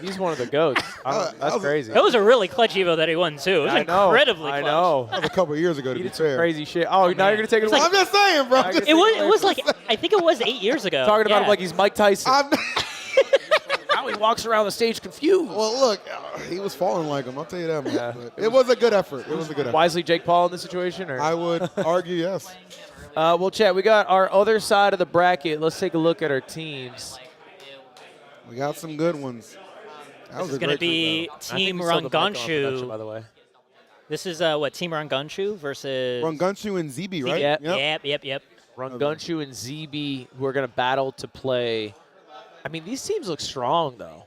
He's one of the goats. That's crazy. It was a really clutch Evo that he won, too. It was I know. incredibly I clutch. know. That was a couple of years ago, to He be did some fair. crazy shit. Oh, now you're gonna take it away. I'm just saying, bro. It It was like, I think it was 8 years ago. Talking about Yeah. him like he's Mike Tyson. I'm Now he walks around the stage confused. well, look, he was falling like him. I'll tell you that, man. Yeah. But it was a good effort. It was a good effort. Wisely Jake Paul in this situation? Or? I would argue yes. Well, chat, we got our other side of the bracket. Let's take a look at our teams. We got some good ones. That This was is a going to great be I think Team we sold the mic on production, Ranganshu. by the way. This is, what, Team Ranganshu versus... Ranganshu and ZB, right? Yep. Ranganshu and ZB, who are going to battle to play. I mean, these teams look strong, though.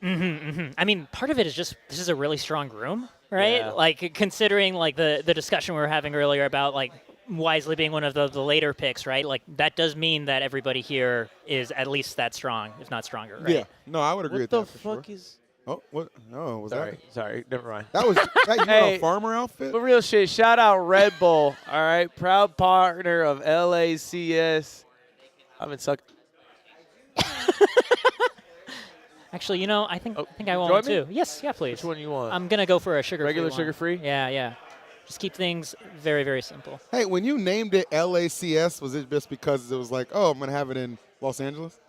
I mean, part of it is just, this is a really strong room, right? Yeah. Like, considering, like, the discussion we were having earlier about, like, Wisely being one of the later picks, right? Like, that does mean that everybody here is at least that strong, if not stronger, right? Yeah. No, I would agree What with the that for fuck sure. is... Oh, what? No, was Sorry, never mind. that? That was that you Hey. in a farmer outfit? But real shit, shout out Red Bull, all right? Proud partner of LACS. I've been sucking. Actually, you know, I think I join want me? too. Yes, yeah, please. Which one you want? I'm gonna go for a sugar. Regular sugar-free? Yeah, yeah. Just keep things very, very simple. Hey, when you named it LACS, was it just because it was like, oh, I'm going to have it in Los Angeles?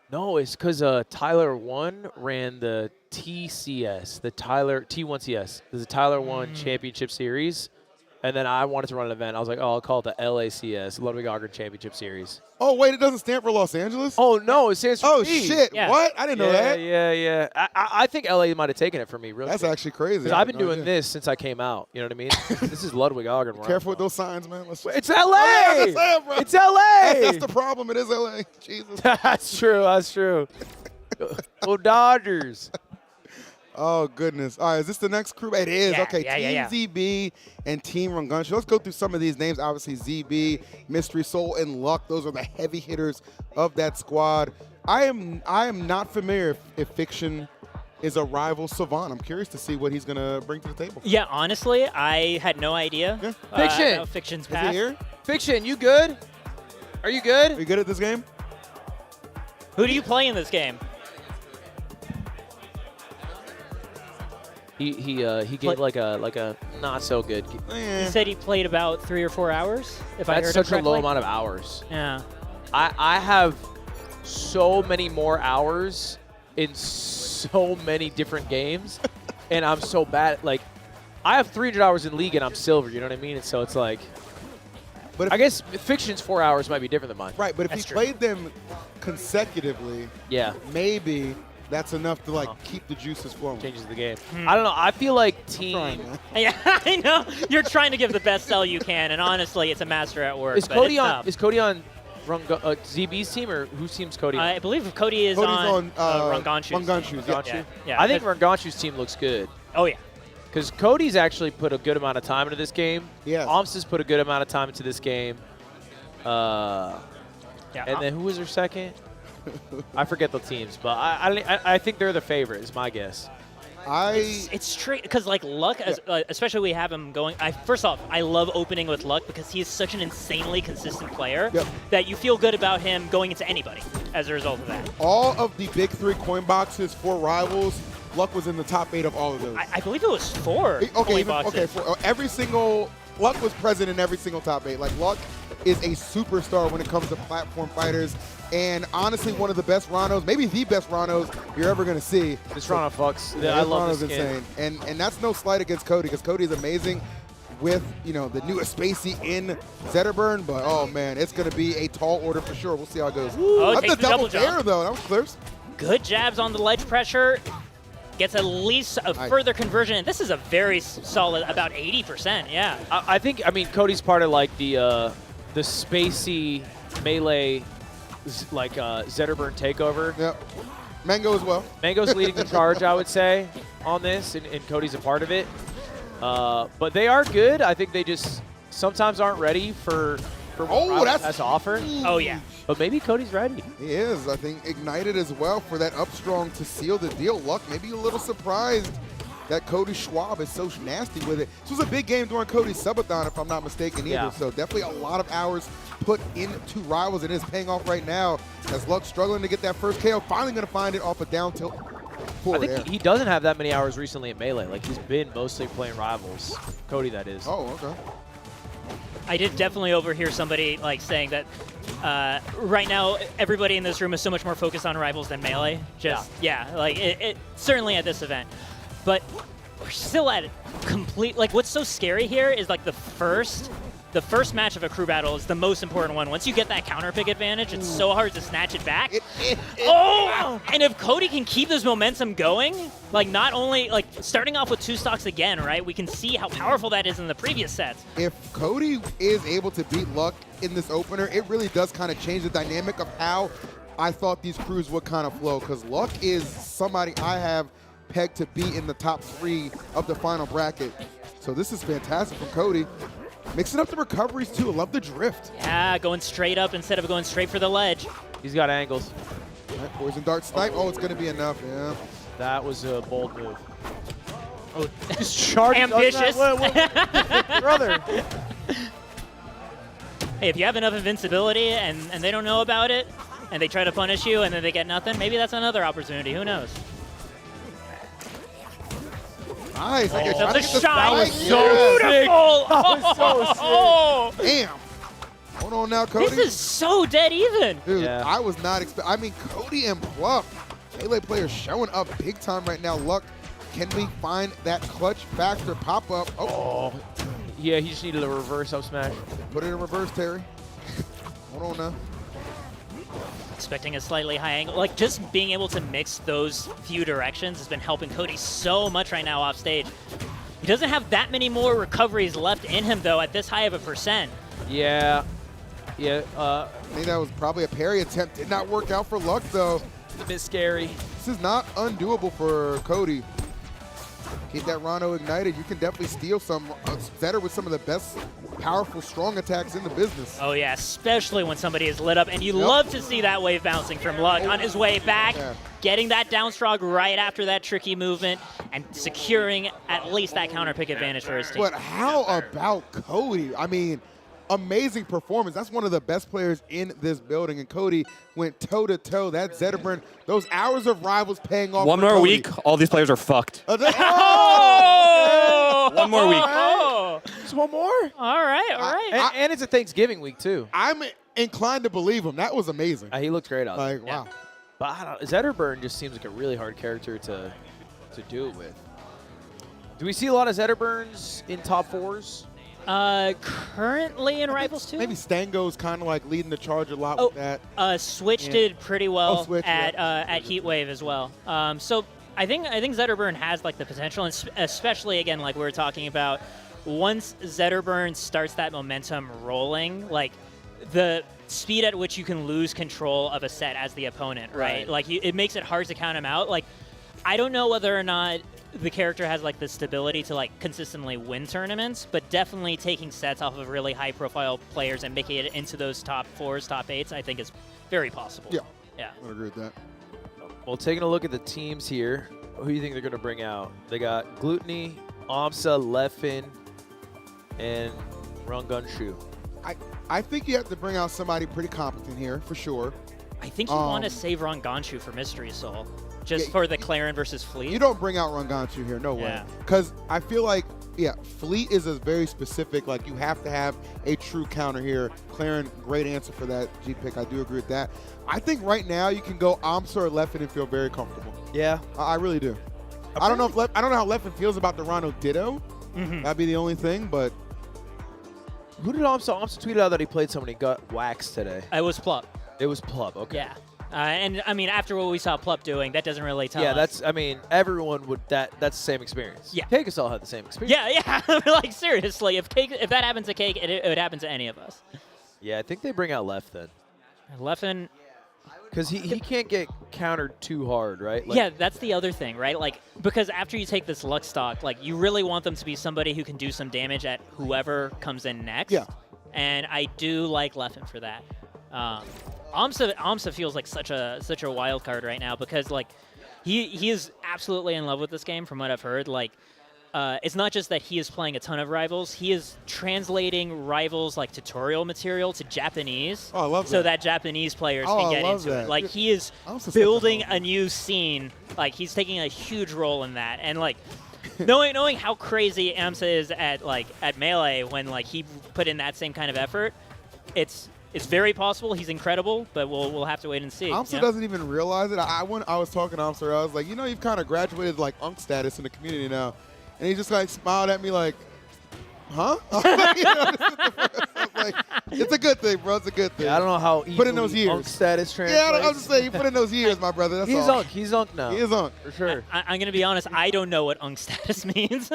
No, it's because Tyler 1 ran the TCS, the Tyler T1CS. There's a Tyler 1 Championship Series. And then I wanted to run an event. I was like, oh, I'll call it the LACS, Ludwig Championship Series. Oh, wait, it doesn't stand for Los Angeles? Oh, no, it stands for Oh, T. shit. Yeah. What? I didn't know that. Yeah. I think LA might have taken it from me, really. That's actually crazy. Because I've been doing this since I came out. You know what I mean? This is Ludwig Ogden. Careful with those signs, man. It's LA! Oh, yeah, that's it, bro. It's LA! That's the problem. It is LA. Jesus. That's true. Go Dodgers. Oh, goodness. All right, is this the next crew? It is. Yeah, Okay, yeah. Team ZB and Team Rungunshu. Let's go through some of these names. Obviously, ZB, Mystery Soul, and Luck. Those are the heavy hitters of that squad. I am not familiar if Fiction is a rival Savant. I'm curious to see what he's going to bring to the table. Yeah, honestly, I had no idea. Yeah. Fiction! About Fiction's Is he past. here? Fiction, you good? Are you Are good? you good at this game? Who do you play in this game? He gave like a not so good. He said he played about 3 or 4 hours. If I heard That's him such a low correctly. amount of hours. Yeah. I have so many more hours in so many different games, and I'm so bad. Like, I have 300 hours in League, and I'm silver. You know what I mean? And so it's like, But if, I guess Fiction's 4 hours might be different than mine. right, but if That's he true. played them consecutively, Yeah, maybe that's enough to, like, keep the juices flowing. changes the game. I don't know. I feel like Trying, team. man. Yeah, I know. You're trying to give the best sell you can, and honestly, it's a master at work. Is but Cody it's on? tough. Is Cody on ZB's team, or whose team's Cody on? I believe Cody is Cody's on on Ranganshu's Ranganshu's, team. yeah. Yeah. I think Ranganshu's team looks good. Oh, yeah. Because Cody's actually put a good amount of time into this game. Yes. Omps has put a good amount of time into this game. Yeah. And then who was their second? I forget the teams, but I think they're the favorite, is my guess. It's straight because like Luck, especially we have him going. First off, I love opening with Luck because he is such an insanely consistent player that you feel good about him going into anybody as a result of that. All of the big 3 coin boxes for Rivals, Luck was in the top 8 of all of those. I believe it was 4 coin boxes. For every single Luck was present in every single top 8. Like, Luck is a superstar when it comes to platform fighters, and honestly, one of the best Ranos, maybe the best Ranos you're ever going to see. This Rana fucks. Yeah, I love Rano's this skin. insane, and that's no slight against Cody, because Cody is amazing with, you know, the newest Spacey in Zetterburn, but oh man, it's going to be a tall order for sure. We'll see how it goes. Oh, That's takes the the double double jump. though. That was close. Good jabs on the ledge pressure. Gets at least a further conversion. This is a very solid, about 80%. Yeah. I mean, Cody's part of like the Spacey melee, like Zetterburn takeover. Yep. MANG0 as well. MANGO's leading the charge, I would say, on this, and Cody's a part of it. But they are good. I think they just sometimes aren't ready for what Rivals has to offer. Oh, yeah. But maybe Cody's ready. He is. I think ignited as well for that up strong to seal the deal. Luck maybe a little surprised that Cody Schwab is so nasty with it. This was a big game during Cody's subathon, if I'm not mistaken, either. Yeah. So definitely a lot of hours put into Rivals. It is paying off right now as Luck struggling to get that first KO. Finally going to find it off a down tilt. I think he doesn't have that many hours recently at Melee. Like, he's been mostly playing Rivals. Cody, that is. Oh, okay. I did definitely overhear somebody like saying that right now everybody in this room is so much more focused on Rivals than Melee. Like it certainly at this event. But we're still at complete, like what's so scary here is like the first match of a crew battle is the most important one. Once you get that counter pick advantage, it's so hard to snatch it back. And if Cody can keep this momentum going, like not only like starting off with 2 stocks again, right? We can see how powerful that is in the previous sets. If Cody is able to beat Luck in this opener, it really does kind of change the dynamic of how I thought these crews would kind of flow, because Luck is somebody I have pegged to be in the top 3 of the final bracket. So this is fantastic from Cody. Mixing up the recoveries too. I love the drift. Yeah, going straight up instead of going straight for the ledge. He's got angles. Right, poison dart snipe. Oh, it's going to be enough. Yeah. That was a bold move. Oh, just charging. ambitious. Brother. Hey, if you have enough invincibility and they don't know about it, and they try to punish you and then they get nothing, maybe that's another opportunity. Who knows? Nice. I That's a shot. That was so sick. That was so sick. Damn. Hold on now, Cody. This is so dead even. Dude, Yeah. I was not expecting. I mean, Cody and Pluff, Melee players showing up big time right now. Luck, can we find that clutch factor pop up? Oh, Yeah, he just needed a reverse up smash. put it in reverse, Terry. Hold on now. Expecting a slightly high angle. Like, just being able to mix those few directions has been helping Cody so much right now off stage. He doesn't have that many more recoveries left in him, though, at this high of a percent. Yeah. Yeah. I think that was probably a parry attempt. Did not work out for Luck, though. A bit scary. This is not undoable for Cody. Keep that Rano ignited. You can definitely steal some Zetter with some of the best powerful, strong attacks in the business. Oh, yeah, especially when somebody is lit up. And you love to see that wave bouncing from Luck on his way back, getting that downstrog right after that tricky movement, and securing at least that counter pick advantage for his team. But how about Cody? I mean, amazing performance. That's one of the best players in this building. And Cody went toe-to-toe. That Zetterburn, those hours of Rivals paying off. One for more Cody. week, all these players are fucked. Oh! One more week. Oh! Just one more? All right, all right. And it's a Thanksgiving week, too. I'm inclined to believe him. That was amazing. He looked great out there. Like, wow. But I don't, Zetterburn just seems like a really hard character to do it with. Do we see a lot of Zetterburns in top fours? Currently in Rivals 2? Maybe Stango's kind of like leading the charge a lot with that. Switch did pretty well Switch, at Heatwave as well. So I think Zetterburn has like the potential, and especially again like we were talking about, once Zetterburn starts that momentum rolling, like the speed at which you can lose control of a set as the opponent, right? Like it makes it hard to count him out. Like I don't know whether or not the character has like the stability to like consistently win tournaments, but definitely taking sets off of really high profile players and making it into those top 4s, top 8s, I think is very possible. Yeah. I agree with that. Well, taking a look at the teams here, who do you think they're going to bring out? They got Gluteny, Amsa, Leffen, and Rangunshu. I think you have to bring out somebody pretty competent here, for sure. I think you want to save Ranganshu for Mystery Soul, just for the Claren versus Fleet. You don't bring out Ranganshu here, no way. Because I feel like, Fleet is a very specific, like you have to have a true counter here. Claren, great answer for that G pick. I do agree with that. I think right now you can go Amsa or Leffen and feel very comfortable. Yeah. I really do. I don't know how Leffen feels about the Rano Ditto. That'd be the only thing, but Who did Amsa? Amsa tweeted out that he played someone. He got waxed today. It was Plup. It was Plup. Okay. Yeah. And I mean, after what we saw Plup doing, that doesn't really tell us. That's. I mean, everyone would. That's the same experience. Yeah. Cakeassault had the same experience. Yeah. Like seriously, if that happens to Cake, it would happen to any of us. Yeah, I think they bring out Left then. Leffen. Because he can't get countered too hard, right? Like, Yeah, that's the other thing, right? Like, because after you take this Luck stock, like, you really want them to be somebody who can do some damage at whoever comes in next. Yeah. And I do like Leffen for that. Amsa feels like such a wild card right now because, like, he is absolutely in love with this game from what I've heard. Like, it's not just that he is playing a ton of Rivals, he is translating Rivals like tutorial material to Japanese. Oh, I love so that. that Japanese players Oh, can I get love into that. it. Like he is building a new scene. Like he's taking a huge role in that. And like knowing how crazy Amsa is at Melee when like he put in that same kind of effort, it's very possible. He's incredible, but we'll have to wait and see. Amsa doesn't even realize it. I was talking to Amsa, I was like, you've kind of graduated like Unk status in the community now. And he just like smiled at me like, huh? Like, it's a good thing, bro. It's a good thing. Yeah, I don't know how put in those years. Unk status translates. Yeah, I was just saying, you put in those years, my brother. That's all. He's Unk now. He is Unk. For sure. I'm going to be honest, I don't know what Unk status means.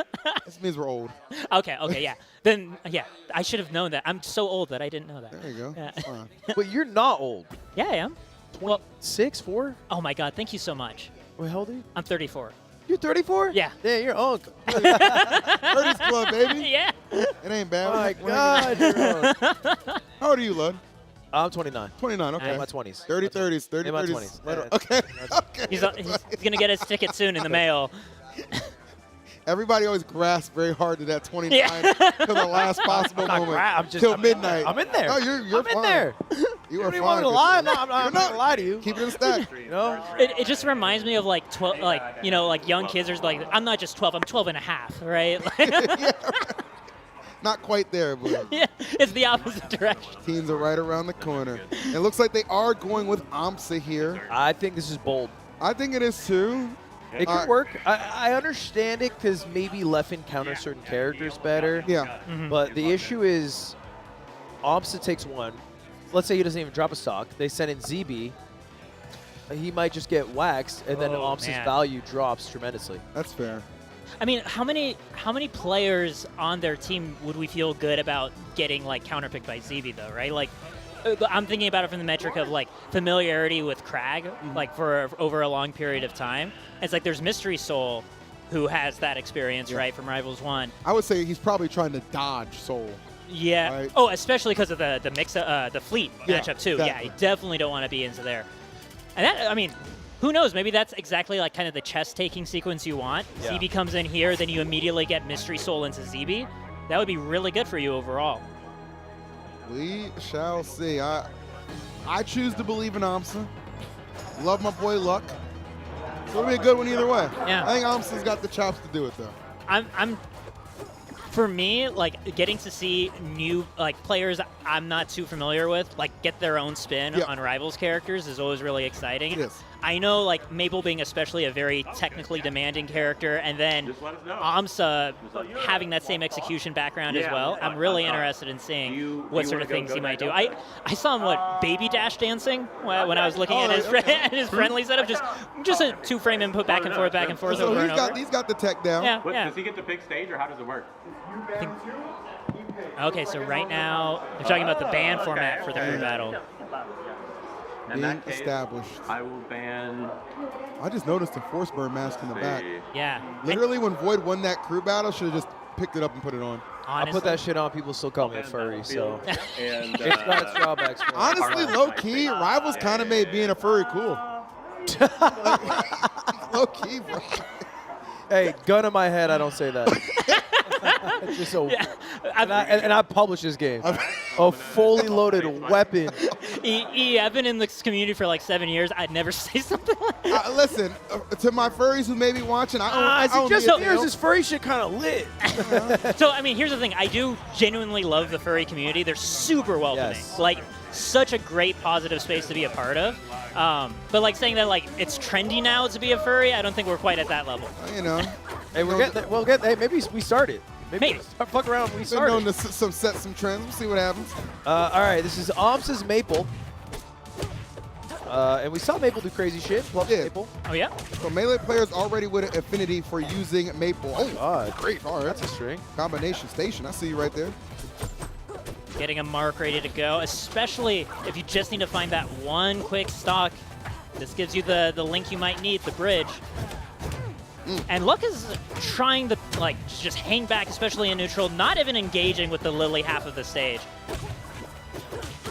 This means we're old. Okay, yeah. Then, yeah, I should have known that. I'm so old that I didn't know that. There you go. Yeah. Fine. But you're not old. Yeah, I am. Well, 6, 4? oh my God, thank you so much. Wait, how old are you? I'm 34. You're 34? Yeah. Yeah, you're Unk. 30s club, baby. Yeah. It ain't bad. Oh my God, you're Unk. How old are you, Lud? I'm 29. 29, okay. In my 20s. 30, 30s, 30, In my 30s. 20s. Okay. Okay. He's going to get his ticket soon in the mail. Everybody always grasps very hard to that 29 to the last possible moment. I'm just till midnight. I'm in there. Oh, you're I'm in fine. there. You don't are even want fine. me to lie? Christian. No, I'm not going to lie to you. Keep it in stack. You know? It just reminds me of like 12, like, you know, like young kids are like, I'm not just 12, I'm 12 and a half, right? Yeah. Not quite there, but Yeah, it's the opposite direction. teams are right around the corner. It looks like they are going with AMSA here. I think this is bold. I think it is too. It could work. I understand it because maybe Leffen counters certain characters better. Yeah. But the issue is, AMSA takes one. Let's say he doesn't even drop a stock. They send in ZB. He might just get waxed, and then AMSA's man. value drops tremendously. That's fair. I mean, how many players on their team would we feel good about getting like counterpicked by ZB though, right? Like, I'm thinking about it from the metric of like familiarity with Krag, like for over a long period of time. It's like there's Mystery Soul, who has that experience, right, from Rivals 1. I would say he's probably trying to dodge Soul. Yeah. Right. Oh, especially because of the mix, the fleet Yeah, matchup too. exactly. Yeah, you definitely don't want to be into there. And that, I mean, who knows? Maybe that's exactly like kind of the chess taking sequence you want. Yeah. ZB comes in here, then you immediately get Mystery Soul into ZB. That would be really good for you overall. We shall see. I choose to believe in AMSA. Love my boy Luck. So it'll be a good one either way. Yeah. I think AMSA's got the chops to do it though. I'm for me, like getting to see new like players I'm not too familiar with, like get their own spin Yeah. on Rivals characters is always really exciting. It is. I know like Maple being especially a very technically demanding character, and then AMSA having that same execution background as well. I'm really interested in seeing what sort of things he might do. I saw him baby dash dancing when I was looking at his at his friendly setup, just a 2-frame input back and forth So over and over. he's got the tech down. Yeah, What, yeah. Does he get to pick stage, or how does it work? Okay, so right now they're talking about the ban format for the crew battle. In Being that case, established. I will ban. I just noticed the Force Burn mask in the back. Yeah. Literally, when Void won that crew battle, should have just picked it up and put it on. I put that shit on. People still call me a furry, so And it's got its drawbacks. for it. Honestly, low key, Rivals kind of made being a furry cool. Low key, bro. Hey, gun in my head, I don't say that. It's just a, and I publish this game. A fully loaded weapon. I've been in this community for like 7 years. I'd never say something like that. Listen, to my furries who may be watching, I own just the here's this furry shit kind of lit. So, I mean, here's the thing. I do genuinely love the furry community. They're super welcoming. Yes. Like, such a great positive space to be a part of. But like saying that like it's trendy now to be a furry, I don't think we're quite at that level. You know. Hey, we'll get. Hey, maybe we started. Maybe. Fuck around. We Been started. known to set some trends. We'll see what happens. All right, this is AMSA's Maple. And we saw Maple do crazy shit. Love Yeah. Maple. Oh, yeah? So melee players already with an affinity for using Maple. Oh, God. great. All right. That's a string. Combination station. I see you right there. Getting a mark ready to go, especially if you just need to find that one quick stock. This gives you the link you might need, the bridge. And Luck is trying to like just hang back, especially in neutral, not even engaging with the Lily half of the stage.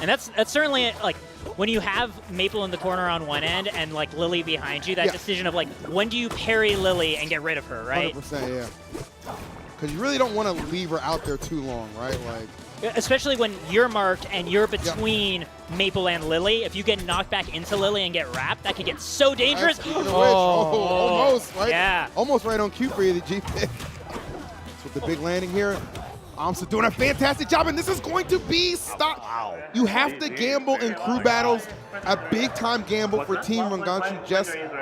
And that's certainly like when you have Maple in the corner on one end and like Lily behind you, that Yeah. decision of like when do you parry Lily and get rid of her, right? 100%, yeah. Because you really don't want to leave her out there too long, right? Like, especially when you're marked and you're between Maple and Lily. If you get knocked back into Lily and get wrapped, that could get so dangerous. almost, right? Yeah. Almost right on cue for you, the G pick. With the big landing here. AMSA doing a fantastic job, and this is going to be stop. Wow. You have to gamble in crew battles. A big-time gamble for Team Ranganchu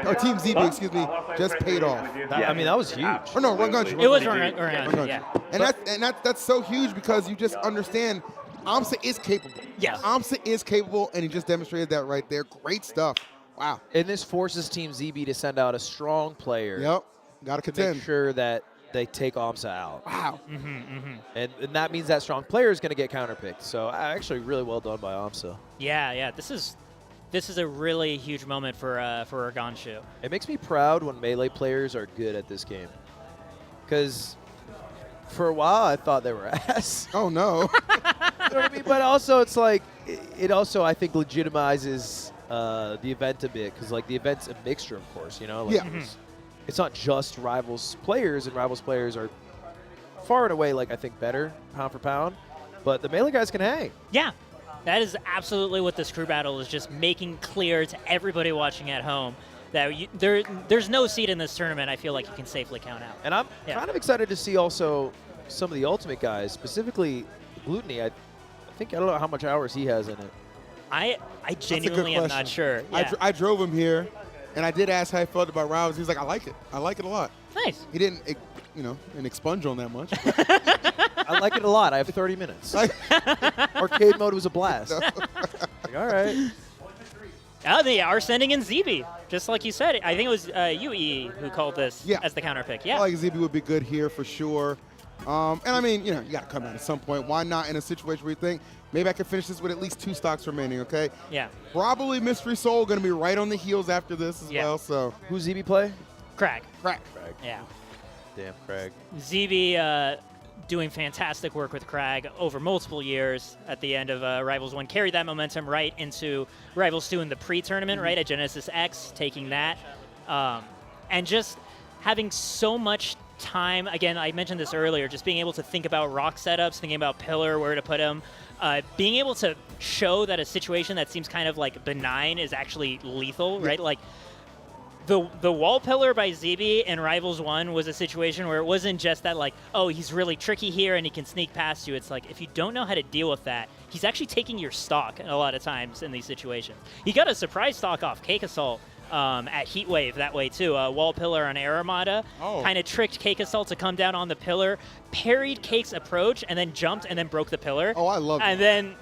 or Team ZB, excuse me, just paid off. I mean, that was huge. Or no, Ranganchu. It was Ranganchu, yeah. And that's so huge because you just understand AMSA is capable. Yes. AMSA is capable, and he just demonstrated that right there. Great stuff. Wow. And this forces Team ZB to send out a strong player. Yep. Got to To contend. make sure that they take AMSA out. Wow. And that means that strong player is going to get counterpicked. So actually really well done by AMSA. Yeah. This is a really huge moment for Ranganchu. It makes me proud when Melee players are good at this game. Because for a while I thought they were ass. Oh, no. You know what I mean? But also it's like, it also I think legitimizes the event a bit. Because like the event's a mixture, of course, you know? Like, Yeah. It's not just Rivals players, and Rivals players are far and away, like, I think, better pound for pound. But the Melee guys can hang. Yeah. That is absolutely what this crew battle is just making clear to everybody watching at home. That there's no seed in this tournament I feel like you can safely count out. And I'm kind of excited to see also some of the Ultimate guys, specifically Gluttony. I don't know how much hours he has in it. I genuinely am not sure. Yeah. I drove him here, and I did ask how he felt about Rivals. He was like, I like it. I like it a lot. Nice. He didn't, didn't expunge on that much. I like it a lot. I have 30 minutes. Arcade mode was a blast. Like, all right. Oh, they are sending in ZB, just like you said. I think it was UE who called this as the counter pick. Yeah. I like ZB would be good here for sure. And I mean, you got to come out at some point. Why not in a situation where you think, maybe I can finish this with at least 2 stocks remaining, okay? Yeah. Probably Mystery Soul going to be right on the heels after this as well. So who's ZB play? Crag. Crag. Yeah. Damn, Crag. ZB doing fantastic work with Crag over multiple years at the end of Rivals 1. Carried that momentum right into Rivals 2 in the pre-tournament, right, at Genesis X, taking that. And just having so much time, again, I mentioned this earlier, just being able to think about rock setups, thinking about pillar, where to put him, being able to show that a situation that seems kind of like benign is actually lethal, right? Like the wall pillar by ZB in Rivals 1 was a situation where it wasn't just that like, oh, he's really tricky here and he can sneak past you. It's like, if you don't know how to deal with that, he's actually taking your stock a lot of times in these situations. He got a surprise stock off Cakeassault at Heatwave that way too. Wall pillar on Air Armada kind of tricked Cakeassault to come down on the pillar, parried Cake's approach, and then jumped and then broke the pillar. Oh, I love that. And then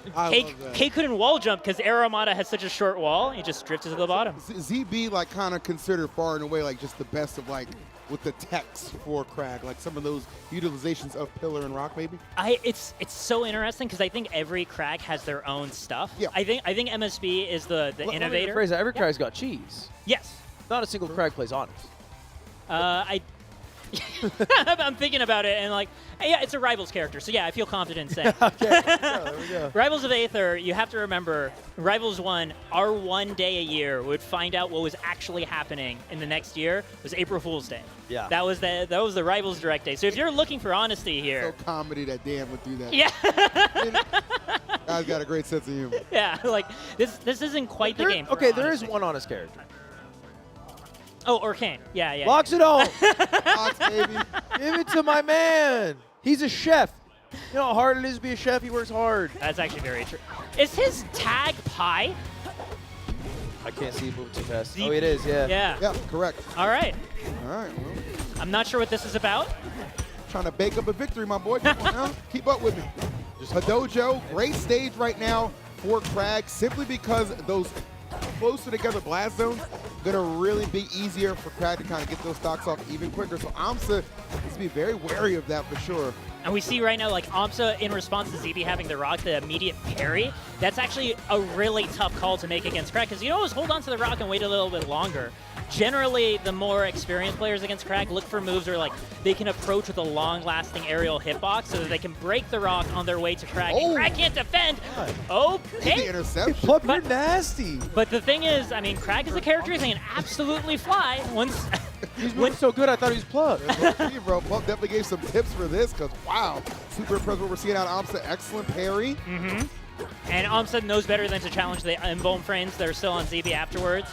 Cake couldn't wall jump because Air Armada has such a short wall. He just drifted to the bottom. ZB like kind of considered far and away like just the best of like with the techs for Crag, like some of those utilizations of pillar and rock maybe. It's so interesting because I think every Crag has their own stuff. Yeah. I think MSB is the innovator. Let me rephrase that. Every Crag's got cheese. Yes. Not a single Crag plays honest. I'm thinking about it and like, yeah, it's a Rivals character, so yeah, I feel confident in saying. Okay, there we go. Rivals of Aether, you have to remember, Rivals 1, our 1 day a year would find out what was actually happening in the next year was April Fool's Day. Yeah. That was the Rivals Direct Day. So if you're looking for honesty here. So comedy that Dan would do that. Yeah. Guy's got a great sense of humor. Yeah, like this isn't quite the game. Okay, there is one honest character. Oh, Orkane. Yeah. Locks it on. Locks, baby. Give it to my man. He's a chef. You know how hard it is to be a chef? He works hard. That's actually very true. Is his tag pie? I can't see it moving too fast. Oh, it is, yeah. Yeah, correct. All right. All right, well. I'm not sure what this is about. Trying to bake up a victory, my boy. Come on now. Keep up with me. Just Hadojo, great stage right now for Crag, simply because those closer together blast zones gonna really be easier for Crag to kind of get those stocks off even quicker. So AMSA needs to be very wary of that for sure. And we see right now, like, AMSA, in response to ZB having the rock, the immediate parry, that's actually a really tough call to make against Crag, because you always hold on to the rock and wait a little bit longer. Generally, the more experienced players against Crag look for moves where, like, they can approach with a long-lasting aerial hitbox so that they can break the rock on their way to Crag. And Crag can't defend. Okay. The interception. Plup, you're nasty. But the thing is, I mean, Crag is a character that can absolutely fly once... He's moving so good, I thought he was Plup. Bro, Plup definitely gave some tips for this, because, wow, super impressed what we're seeing out of AMSA. Excellent parry. Mm-hmm. And AMSA knows better than to challenge the Invuln frames that are still on ZB afterwards.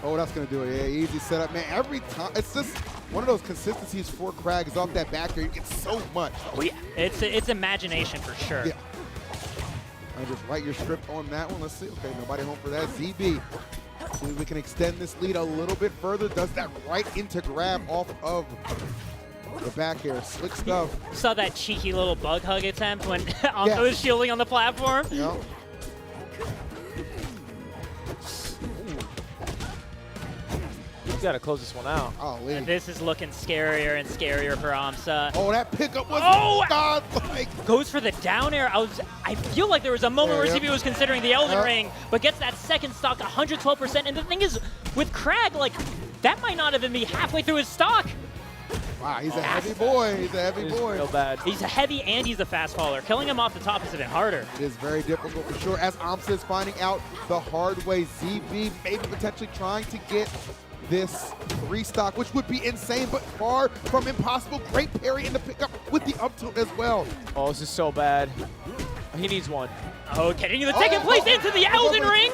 Oh, that's going to do it. Yeah, easy setup. Man, every time, it's just one of those consistencies for Crag is off that back there. You get so much. Oh, yeah. It's imagination for sure. Yeah. I'll just write your script on that one. Let's see. Okay, nobody home for that. ZB. See if we can extend this lead a little bit further. Does that right into grab off of the back air. Slick stuff. Saw that cheeky little bug hug attempt when AMSA was shielding on the platform. Yep. He's got to close this one out. Oh, and this is looking scarier and scarier for AMSA. Oh, that pickup was godlike. Goes for the down air. I feel like there was a moment where ZB was considering the Elden Ring, but gets that second stock 112%. And the thing is, with Crag, like, that might not even be halfway through his stock. Wow, he's a heavy boy. He's a heavy boy. No bad. He's heavy and he's a fast faller. Killing him off the top is even harder. It is very difficult for sure. As AMSA is finding out the hard way, ZB maybe potentially trying to get this 3 stock, which would be insane, but far from impossible. Great parry in the pickup with the up tilt as well. Oh, this is so bad. He needs one. Oh, getting the second place into the Elden Ring.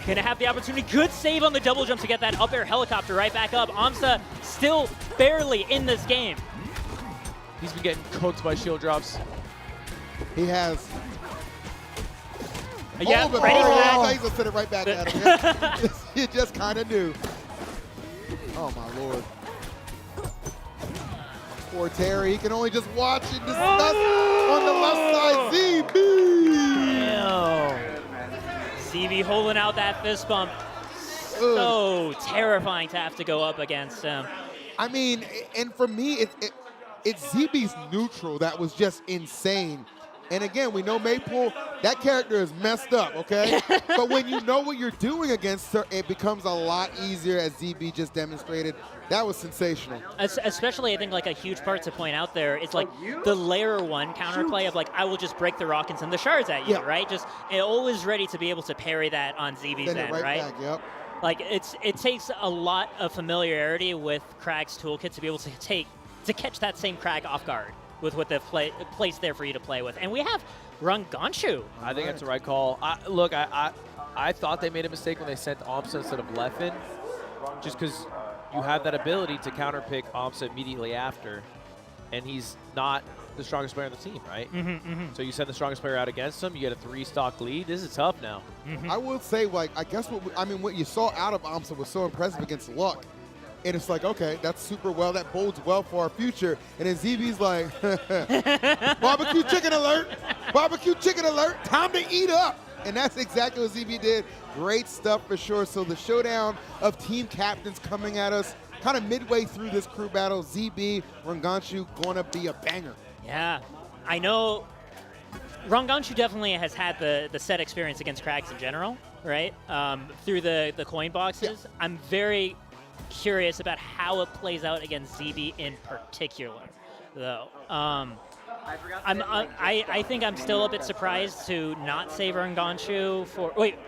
Gonna have the opportunity. Good save on the double jump to get that up air helicopter right back up. Amsa still barely in this game. He's been getting cooked by shield drops. He has. Yeah, but ready for that. he's gonna send it right back at him. You just kind of knew. Oh my lord. Poor Terry, he can only just watch and discuss on the left side. ZB. ZB holding out that fist bump. So terrifying to have to go up against him. I mean, and for me, it's ZB's neutral that was just insane. And again, we know Maypool, that character is messed up, okay? But when you know what you're doing against her, it becomes a lot easier, as ZB just demonstrated. That was sensational. Especially, I think, like a huge part to point out there is like the layer 1 counterplay of like, I will just break the rock and send the shards at you, right? Just always ready to be able to parry that on ZB's end, right? Back, yep. Like it takes a lot of familiarity with Krag's toolkit to be able to catch that same Krag off guard with what they've placed there for you to play with. And we have Rungonshu. I think that's the right call. Look, I thought they made a mistake when they sent Amsa instead of Leffen, just because you have that ability to counterpick Amsa immediately after, and he's not the strongest player on the team, right? So you send the strongest player out against him, you get a 3-stock lead. This is tough now. I will say, like, I guess what you saw out of Amsa was so impressive against Luck. And it's like, okay, that's super well. That bodes well for our future. And then ZB's like, barbecue chicken alert. Barbecue chicken alert. Time to eat up. And that's exactly what ZB did. Great stuff for sure. So the showdown of team captains coming at us kind of midway through this crew battle. ZB, Rungonshu, going to be a banger. Yeah, I know Rungonshu definitely has had the set experience against Krags in general, right? Through the coin boxes. Yeah. I'm very curious about how it plays out against ZB in particular, though. I think I'm still a bit surprised to not save Rungonshu for... Wait,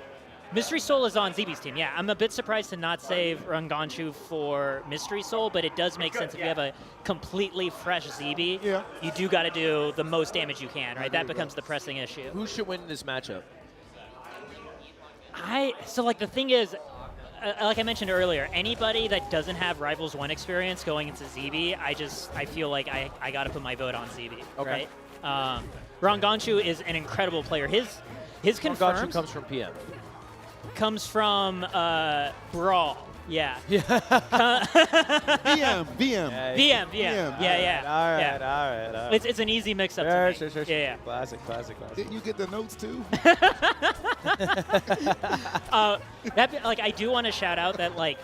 Mystery Soul is on ZB's team. Yeah, I'm a bit surprised to not save Rungonshu for Mystery Soul, but it does make sense if you have a completely fresh ZB. Yeah. You do got to do the most damage you can, right? That becomes the pressing issue. Who should win this matchup? So, like, the thing is, like I mentioned earlier, anybody that doesn't have Rivals 1 experience going into ZB, I feel like I got to put my vote on ZB, right? Rungonshu is an incredible player. His confirmed... Rungonshu comes from PM. Comes from Brawl. Yeah. VM. Yeah. All right. It's an easy mix-up. Sure. Yeah. Classic. Didn't you get the notes too? I do want to shout out that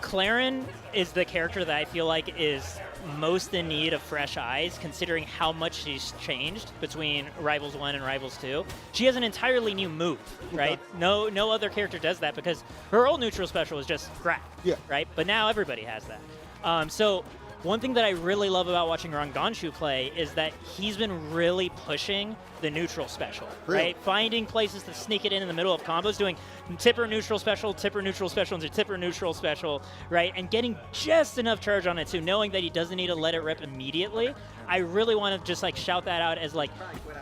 Claren is the character that I feel like is most in need of fresh eyes, considering how much she's changed between Rivals 1 and Rivals 2. She has an entirely new move, right? No other character does that because her old neutral special is just Grab, right? But now everybody has that. So one thing that I really love about watching Rungonshu play is that he's been really pushing the neutral special, right? Finding places to sneak it in the middle of combos, doing tipper neutral special, into tipper neutral special, right? And getting just enough charge on it too, knowing that he doesn't need to let it rip immediately. I really want to just shout that out as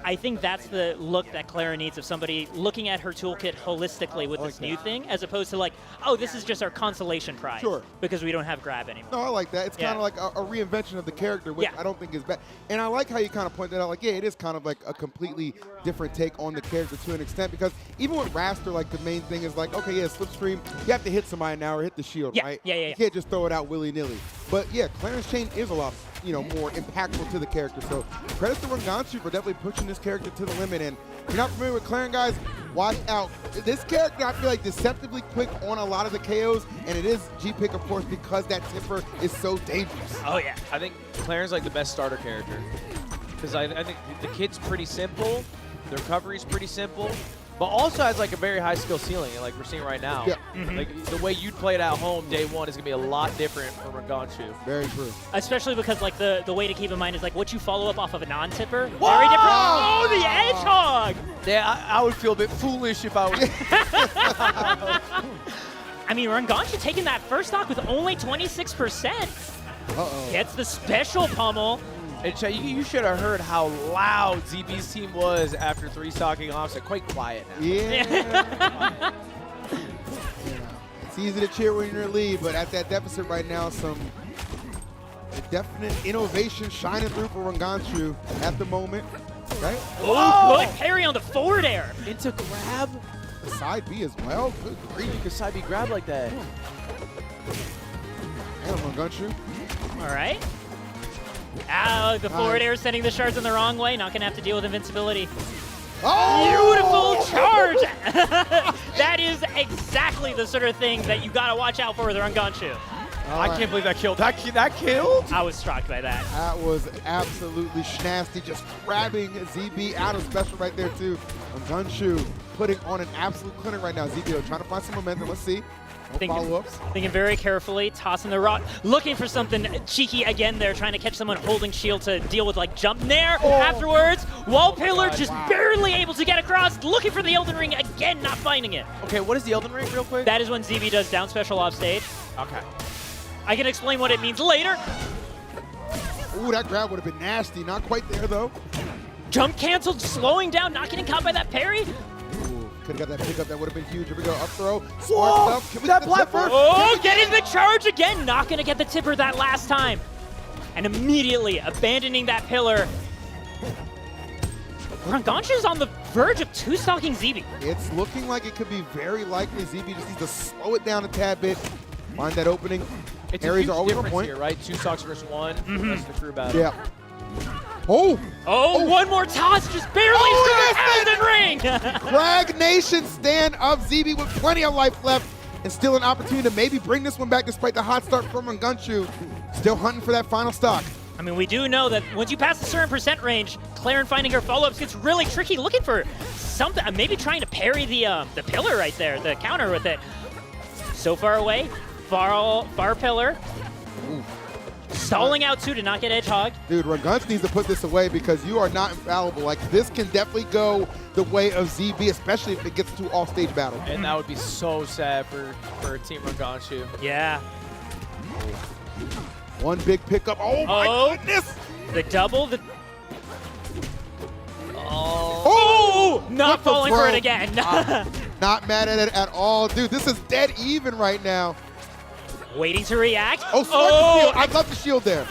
I think that's the look that Clara needs of somebody looking at her toolkit holistically with this new thing, as opposed to oh, this is just our consolation prize because we don't have Grab anymore. No, I like that. It's kind of like a reinvention of the character, which I don't think is bad. And I like how you kind of point that out. It is kind of like a completely different take on the character to an extent, because even with Raster, the main thing is slipstream, you have to hit somebody now or hit the shield, right? You can't just throw it out willy-nilly. But yeah, Clarence Chain is a lot more impactful to the character. So credit to Rungonshu for definitely pushing this character to the limit. And if you're not familiar with Clarence, guys, watch out. This character, I feel deceptively quick on a lot of the KOs, and it is G-Pick, of course, because that tipper is so dangerous. Oh, yeah. I think Clarence the best starter character, because I think the kit's pretty simple, the recovery's pretty simple, but also has a very high skill ceiling, like we're seeing right now. The way you'd play it at home day one is gonna be a lot different from Rungonshu. Very true. Especially because the way to keep in mind is what you follow up off of a non-tipper. Very different. Oh, the Edgehog! Yeah, I would feel a bit foolish if I was. I mean, Rungonshu taking that first stock with only 26%. Uh-oh. Gets the special pummel. And Chet, you should have heard how loud ZB's team was after 3-stocking offset. Quite quiet now. Yeah. It's easy to cheer when you're in the lead, but at that deficit right now, some definite innovation shining through for Ranganshu at the moment. Right? Oh, good parry on the forward air. Into grab. The side B as well. Good grief. You could side B grab like that. And Ranganshu. All right. The forward air sending the shards in the wrong way. Not going to have to deal with invincibility. Oh! Beautiful charge! That is exactly the sort of thing that you got to watch out for with Ranganshu. I can't believe that killed. That killed? I was shocked by that. That was absolutely schnasty, just grabbing ZB out of special right there too. Ranganshu putting on an absolute clinic right now. ZB trying to find some momentum. Let's see. No follow-ups. Thinking very carefully, tossing the rock, looking for something cheeky again there, trying to catch someone holding shield to deal with like jump nair. Afterwards, wall pillar just barely able to get across, looking for the Elden Ring again, not finding it. Okay, what is the Elden Ring real quick? That is when ZB does down special off stage. Okay. I can explain what it means later. Ooh, that grab would have been nasty. Not quite there though. Jump canceled, slowing down, not getting caught by that parry. Could have got that pickup. That would have been huge. Here we go. Up throw. Whoa! Can we That get the tipper? Oh, getting the charge again. Not going to get the tipper that last time. And immediately abandoning that pillar. Ranganshu's on the verge of 2-stocking ZB. It's looking like it could be very likely. ZB just needs to slow it down a tad bit. Find that opening. It's Areas a are huge always on difference point. here, right? 2 stocks versus 1. That's the crew battle. Yeah. Oh! One more toss, just barely Elden Ring! Drag Nation stand up. ZB with plenty of life left and still an opportunity to maybe bring this one back despite the hot start from Ranganshu. Still hunting for that final stock. I mean, we do know that once you pass a certain percent range, Claren finding her follow-ups gets really tricky, looking for something, maybe trying to parry the pillar right there, the counter with it. So far away, far pillar. Ooh. Stalling out too to not get edge hog. Dude, Ranganshu needs to put this away because you are not infallible. Like, this can definitely go the way of ZB, especially if it gets to off-stage battle. And that would be so sad for Team Ranganshu. Yeah. One big pickup. Oh my goodness! The double, the... Oh! Not falling for it again. Not mad at it at all. Dude, this is dead even right now. Waiting to react. Oh, smart the shield. I love the shield there.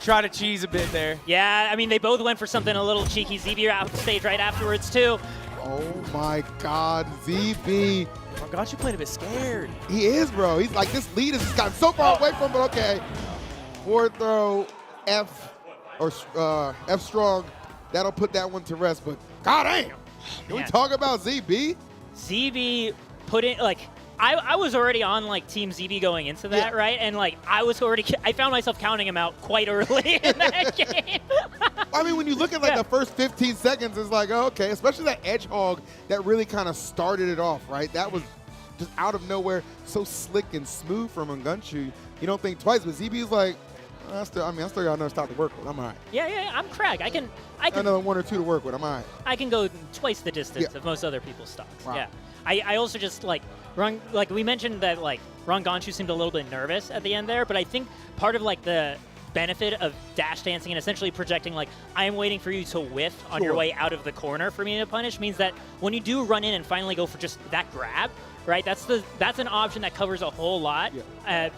Try to cheese a bit there. Yeah, I mean, they both went for something a little cheeky. ZB out stage right afterwards, too. Oh my God, ZB. Ranganshu playing a bit scared. He is, bro. He's like, this lead has just gotten so far away from him, but okay. Forward throw, F strong. That'll put that one to rest, but goddamn. Can we talk about ZB? ZB put in, like, I was already on, like, Team ZB going into that, right? And, like, I found myself counting him out quite early in that game. I mean, when you look at, like, the first 15 seconds, it's like, oh, okay, especially that edge hog that really kind of started it off, right? That was just out of nowhere, so slick and smooth from Ranganshu. You don't think twice, but ZB's like, I still got another stop to work with. I'm all right. Yeah, I'm Craig. I can another 1 or 2 to work with. I'm all right. I can go twice the distance of most other people's stocks. Wow. Yeah. I also just like we mentioned that like Ranganshu seemed a little bit nervous at the end there, but I think part of like the benefit of dash dancing and essentially projecting like I'm waiting for you to whiff on your way out of the corner for me to punish means that when you do run in and finally go for just that grab, right? That's an option that covers a whole lot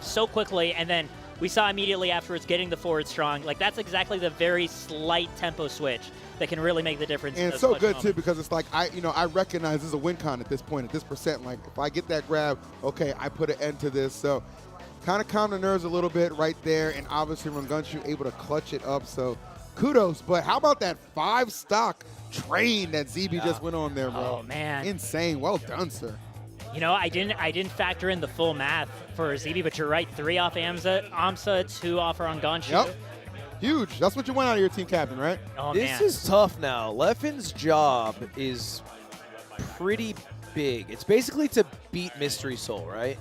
so quickly, and then we saw immediately afterwards getting the forward strong. Like, that's exactly the very slight tempo switch that can really make the difference. And it's so good, too, because it's like, I recognize this is a win con at this point, at this percent. Like, if I get that grab, okay, I put an end to this. So, kind of calm the nerves a little bit right there. And obviously, Ranganshu able to clutch it up. So, kudos. But how about that 5-stock train that ZB just went on there, bro? Oh, man. Insane. Well done, sir. You know, I didn't factor in the full math for ZB, but you're right. 3 off AMSA, 2 off Ranganshu. Yep. Huge. That's what you want out of your team captain, right? Oh, This is tough now. Leffen's job is pretty big. It's basically to beat Mystery Soul, right?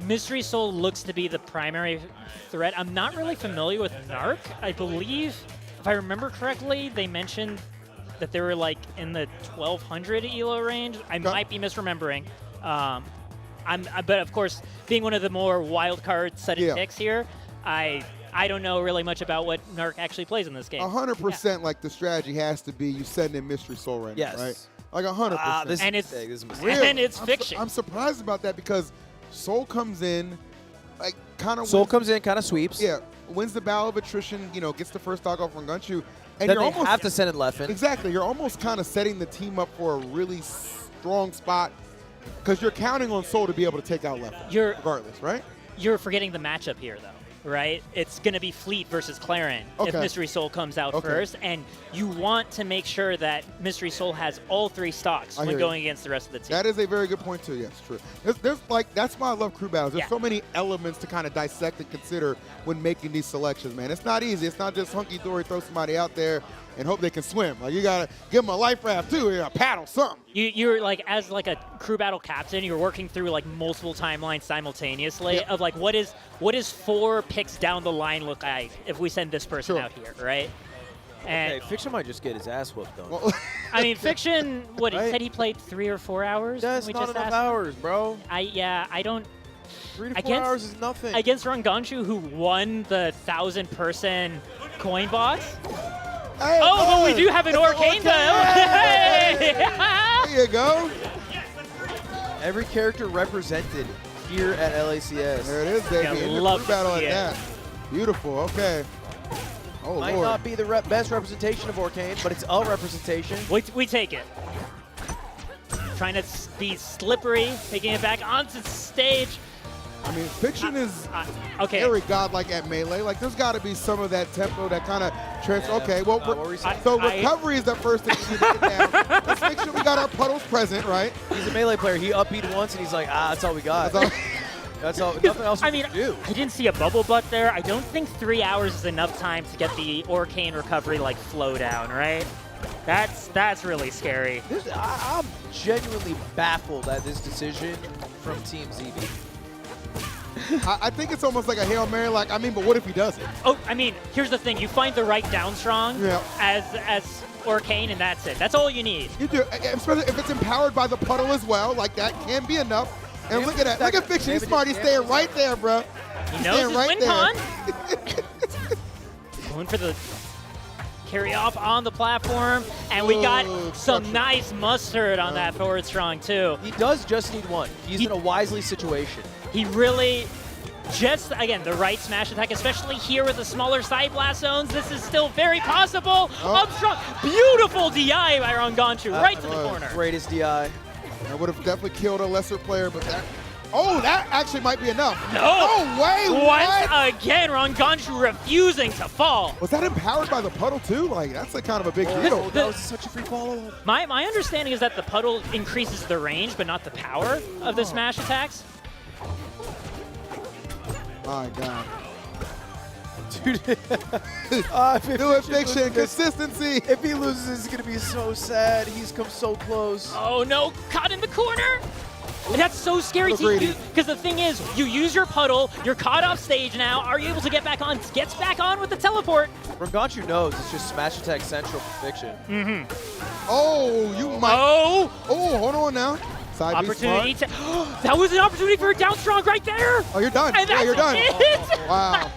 Mystery Soul looks to be the primary threat. I'm not really familiar with Narc. I believe, if I remember correctly, they mentioned that they were like in the 1200 ELO range. I might be misremembering. But of course, being one of the more wild card set picks here, I I don't know really much about what Narc actually plays in this game. 100%. Like the strategy has to be you send in Mystery Soul right Yes. now, right? Like 100%. This And is it's- big. This is a mistake. Really? And it's fiction. I'm surprised about that because Soul comes in, like kind of. Soul comes in, kind of sweeps. Yeah, wins the battle of attrition. You know, gets the first dog off from Gunchu, and Then you're they almost have to send in Leffen. exactly. You're almost kind of setting the team up for a really strong spot because you're counting on Soul to be able to take out Leffen. Regardless, right? You're forgetting the matchup here, though, right? It's going to be Fleet versus Claren if Okay. Mystery Soul comes out first, and you want to make sure that Mystery Soul has all 3 stocks when going against the rest of the team. That is a very good point too. Yes, true. There's like that's why I love crew battles. There's so many elements to kind of dissect and consider when making these selections, man. It's not easy. It's not just hunky dory throw somebody out there and hope they can swim. Like you gotta give them a life raft too, or a paddle, something. You're like, as like a crew battle captain, you're working through like multiple timelines simultaneously of like what is 4 picks down the line look like if we send this person out here, right? And Hey, Fiction might just get his ass whooped though. Well, I mean, Fiction, what he Right? said he played 3 or 4 hours. That's we not just enough asked him? hours, bro. I don't. 3 to 4 Against- hours is nothing. Against Ranganshu, who won the 1,000-person coin box. Hey, Oh, but we do have an Arcane though. Hey! There you go. Every character represented here at LACS. There it is, baby. Yeah, In the love crew battle to at see it. that. Beautiful. Okay. Oh Might Lord. not be the best representation of Arcane, but it's a representation. We take it. Trying to be slippery, taking it back onto the stage. I mean, Fiction is Okay. very godlike at melee. Like, there's got to be some of that tempo that kind of transfer. Yeah. Okay, well, What were we saying? so recovery is the first thing we need to get down. Let's make sure we got our puddles present, right? He's a melee player. He upbeat once, and he's like, that's all we got. That's all- That's all. Nothing else we I mean, can do. I didn't see a bubble butt there. I don't think 3 hours is enough time to get the Arcane recovery like flow down, right? That's really scary. I'm genuinely baffled at this decision from Team ZB. I think it's almost like a Hail Mary. Like, I mean, but what if he doesn't? Oh, I mean, here's the thing. You find the right down strong Yeah. as Arcane, and that's it. That's all you need. You do, especially if it's empowered by the puddle as well. Like, that can be enough. And look at that. Look at Fiction. He's smart. He's staying right there, bro. He knows his right win there. con. Going for the carry off on the platform, and we got some nice mustard on that forward strong too. He does just need one. He's in a wisely situation. He really just, again, the right smash attack, especially here with the smaller side blast zones. This is still very possible. Up strong. Beautiful DI by Ranganshu, right to the corner. Greatest DI. That would have definitely killed a lesser player, but that. Oh, that actually might be enough. No! No way! Once What? again, Ranganshu refusing to fall. Was that empowered by the puddle too? Like, that's a kind of a big deal. That was such a free follow. My understanding is that the puddle increases the range, but not the power of the smash attacks. My God. Dude. Do it, Fiction. Consistency. If he loses, it's going to be so sad. He's come so close. Oh no, caught in the corner. And that's so scary because the thing is, you use your puddle, you're caught off stage now. Are you able to get back on? Gets back on with the teleport. Ranganshu knows it's just smash attack central for Fiction. Oh, you might. Oh, hold on now. Side B opportunity smart. to. That was an opportunity for a down strong right there. Oh, you're done. And Yeah, that's you're done. it. Wow.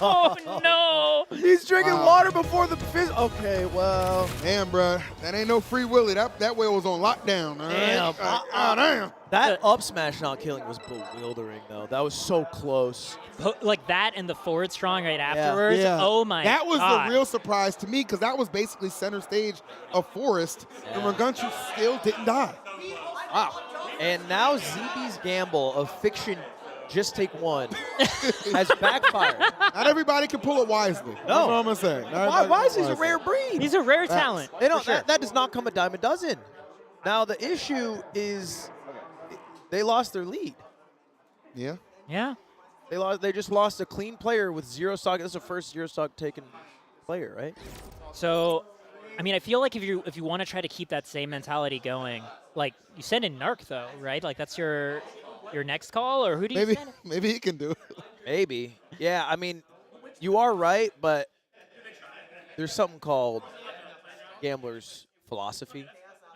Oh no. He's drinking water before the fizz. Okay, well. Damn, bro. That ain't no free willy. That whale was on lockdown. All right? Damn. Damn. That up smash not killing was bewildering, though. That was so close. Like that and the forward strong right afterwards. Yeah. Oh my That was God. the real surprise to me because that was basically center stage of Forest, and Ranganshu still didn't die. Wow. And now ZB's gamble of Fiction just take one has backfired. Not everybody can pull it wisely. That's what I'm going to say. Why is he a rare breed? He's a rare talent. They don't, for sure. that does not come a dime a dozen. Now, the issue is they lost their lead. Yeah. Yeah. They just lost a clean player with 0 stock. This is the first 0 stock taken player, right? So, I mean, I feel like if you want to try to keep that same mentality going, like you send in Narc though, right? Like that's your next call, or who do you send? Maybe he can do it. Maybe. Yeah, I mean, you are right, but there's something called gambler's philosophy.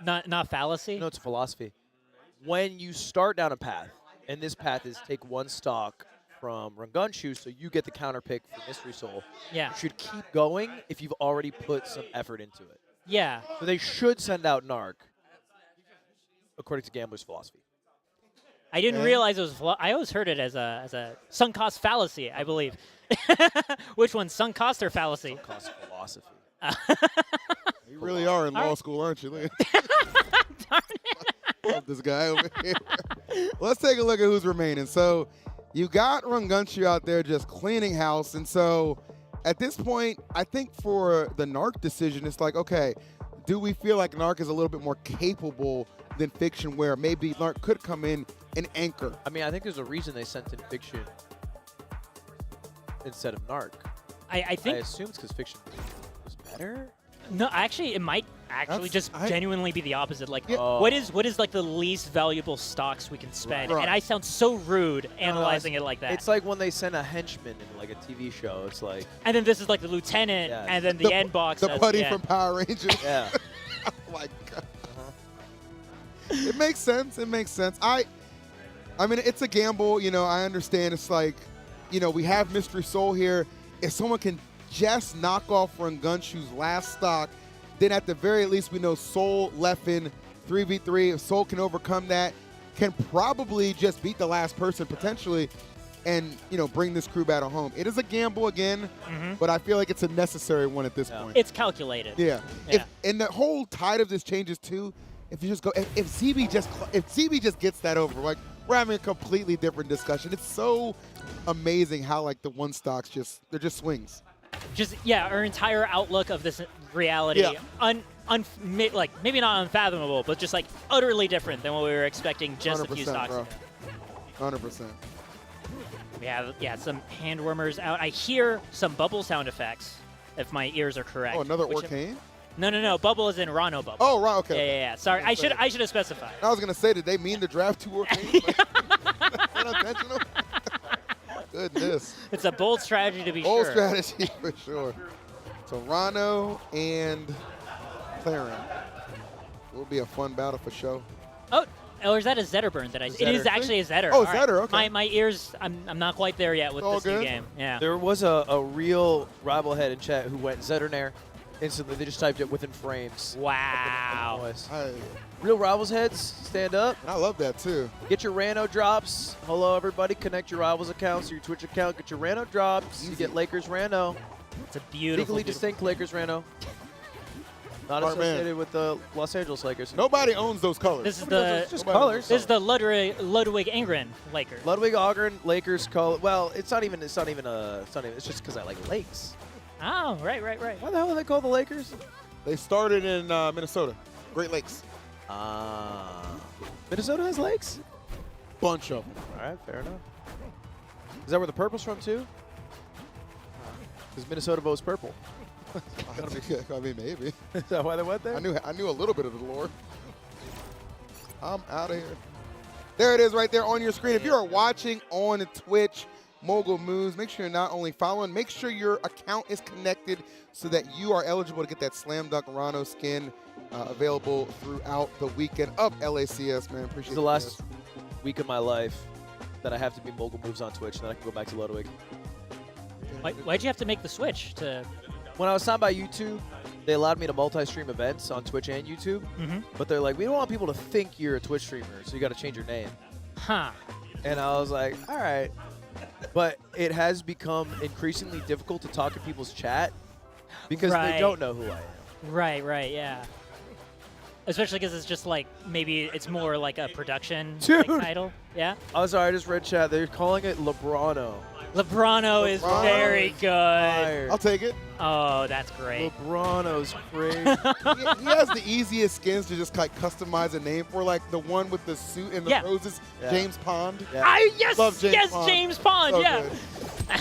Not fallacy. No, it's a philosophy. When you start down a path, and this path is take 1 stock from Rungunshu, so you get the counter pick for Mystery Soul. Yeah. You should keep going if you've already put some effort into it. Yeah. So they should send out Narc, according to Gambler's philosophy. I didn't realize it was. I always heard it as a sunk cost fallacy, I believe. Which one, sunk cost or fallacy? Sunk cost philosophy. You really are in law school, aren't you? Darn it. Love this guy over here. Let's take a look at who's remaining. So you got Rungunshu out there just cleaning house. And so at this point, I think for the Narc decision, it's like, okay, do we feel like Narc is a little bit more capable than Fiction, where maybe Narc could come in and anchor? I mean, I think there's a reason they sent in Fiction instead of Narc. I think. I assume it's because Fiction was better. No, actually, it might actually genuinely be the opposite. Like, Yeah. what is like the least valuable stocks we can spend? Right. And I sound so rude analyzing it like that. It's like when they send a henchman in like a TV show. It's like, and then this is like the lieutenant, Yeah. and then the end box. The has- buddy yeah. from Power Rangers. yeah. Oh my God. It makes sense. It makes sense. I mean, it's a gamble. You know, I understand. It's like, you know, we have Mystery Soul here. If someone can just knock off Rungunshu's last stock, then at the very least we know Soul left in 3v3. If Soul can overcome that, can probably just beat the last person potentially and, you know, bring this crew battle home. It is a gamble again, but I feel like it's a necessary one at this point. It's calculated. Yeah. Yeah. And the whole tide of this changes too. If you just go, if CB just gets that over, like, we're having a completely different discussion. It's so amazing how like the one stocks they're just swings. Just our entire outlook of this reality, like maybe not unfathomable, but just like utterly different than what we were expecting just a few 100%, stocks bro. ago. 100%. We have some hand warmers out. I hear some bubble sound effects, if my ears are correct. Oh, another Orcane? No. Bubble is in Rano bubble. Oh, right. Okay. Yeah. Sorry, I should have specified. I was gonna say, did they mean to draft two Orcanes? Like, unintentional? Goodness. It's a bold strategy to be Bold sure. strategy for sure. So Rano and Claren will be a fun battle for sure. Oh, or is that a Zetterburn that I? It is actually a Zetter. Oh, All right. Zetter, okay. My ears, I'm not quite there yet with All this new good. game. Yeah. There was a real rival head in chat who went Zetternair instantly. They just typed it within frames. Wow. Real rivals heads, stand up. I love that too. Get your Rano drops. Hello, everybody. Connect your rivals accounts to your Twitch account. Get your Rano drops. You get Lakers Rano. It's a beautiful. Legally distinct Lakers Rano. Not Smart man. associated with the Los Angeles Lakers. Nobody owns those colors. This is It's just colors. This is the Ludwig Ingren Lakers. Ludwig Ogren Lakers color. Well, it's not even. It's just because I like lakes. Oh, right. Why the hell are they called the Lakers? They started in Minnesota, Great Lakes. Minnesota has lakes? Bunch of them. All right, fair enough. Is that where the purple's from too? Because Minnesota votes purple. I mean, maybe. Is that why they went there? I knew a little bit of the lore. I'm out of here. There it is right there on your screen. If you are watching on Twitch, Mogul Moves, make sure you're not only following, make sure your account is connected so that you are eligible to get that Slam Dunk Rano skin available throughout the weekend of LACS, man. Appreciate This is the last week of my life that I have to be Mogul Moves on Twitch, and then I can go back to Ludwig. Why'd you have to make the switch to? When I was signed by YouTube, they allowed me to multi-stream events on Twitch and YouTube, but they're like, we don't want people to think you're a Twitch streamer, so you got to change your name. Huh. And I was like, all right. But it has become increasingly difficult to talk in people's chat because they don't know who I am. Right, yeah. Especially because it's just like, maybe it's more like a production title. Yeah? Oh, sorry, I just read chat. They're calling it Lebrano. Lebrano is very good. I'll take it. Oh, that's great. Lebrano's crazy. He has the easiest skins to just like customize a name for, like the one with the suit and the roses, James Pond. Yeah. Love James Pond. James Pond, So yeah.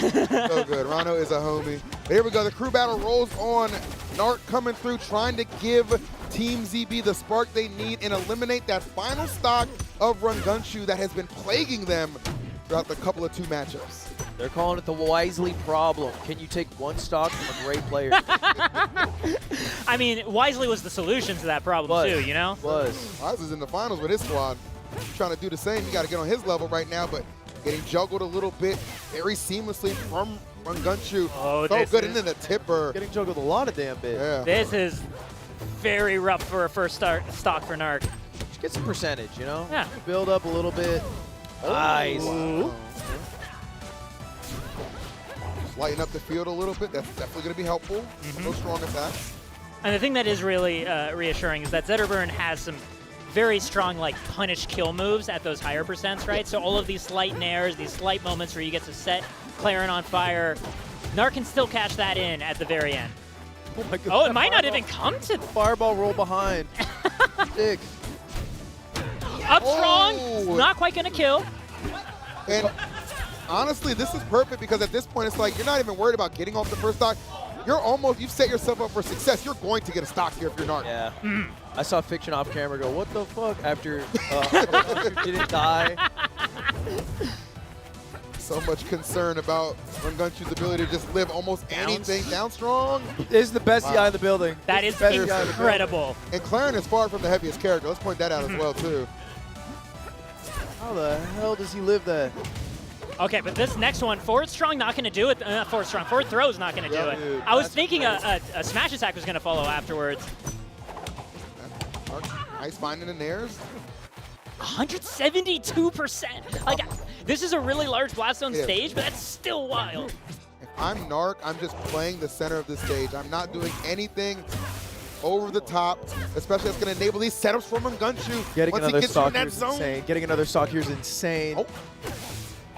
good. So good. Rano is a homie. But here we go. The crew battle rolls on. Narc coming through, trying to give Team ZB the spark they need and eliminate that final stock of Rungunshu that has been plaguing them throughout the couple of two matchups. They're calling it the Wisely problem. Can you take one stock from a great player? I mean, Wisely was the solution to that problem too, you know? Was. Wise is in the finals with his squad. Trying to do the same. You got to get on his level right now, but Getting juggled a little bit, very seamlessly from Rungunchu. Oh, so this good is- into the tipper. Getting juggled a lot of damn bit. Yeah. This is very rough for a first stock for Narc. Just get some percentage, you know? Yeah. Build up a little bit. Nice. Wow. Just lighten up the field a little bit. That's definitely going to be helpful. No strong attacks. And the thing that is really reassuring is that Zetterburn has some very strong like punish kill moves at those higher percents, right? So all of these slight nairs, these slight moments where you get to set Claren on fire, Narc can still catch that in at the very end. Oh, my God. Oh, it might not even come to Fireball roll behind. Sick. up strong. Oh. Not quite gonna kill. And honestly, this is perfect because at this point, it's like you're not even worried about getting off the first stock. You've set yourself up for success. You're going to get a stock here if you're Narc. Yeah. I saw Fiction off camera go, what the fuck? After didn't die. So much concern about Rungunchu's ability to just live almost anything down strong. This is the best guy in the building. That is Better guy in the incredible. And Claren is far from the heaviest character. Let's point that out as well, too. How the hell does he live that? Okay, but this next one, forward strong not going to do it. Not forward strong, forward throw is not going to do it. Dude, I was thinking a smash attack was going to follow afterwards. Nice finding the nairs. 172%. Like, this is a really large blast zone stage, but that's still wild. If I'm Narc, I'm just playing the center of the stage. I'm not doing anything over the top, especially that's going to enable these setups from Rungunchu. Getting Once he another gets you in stock here that is zone. insane. Getting another stock here is insane. Oh.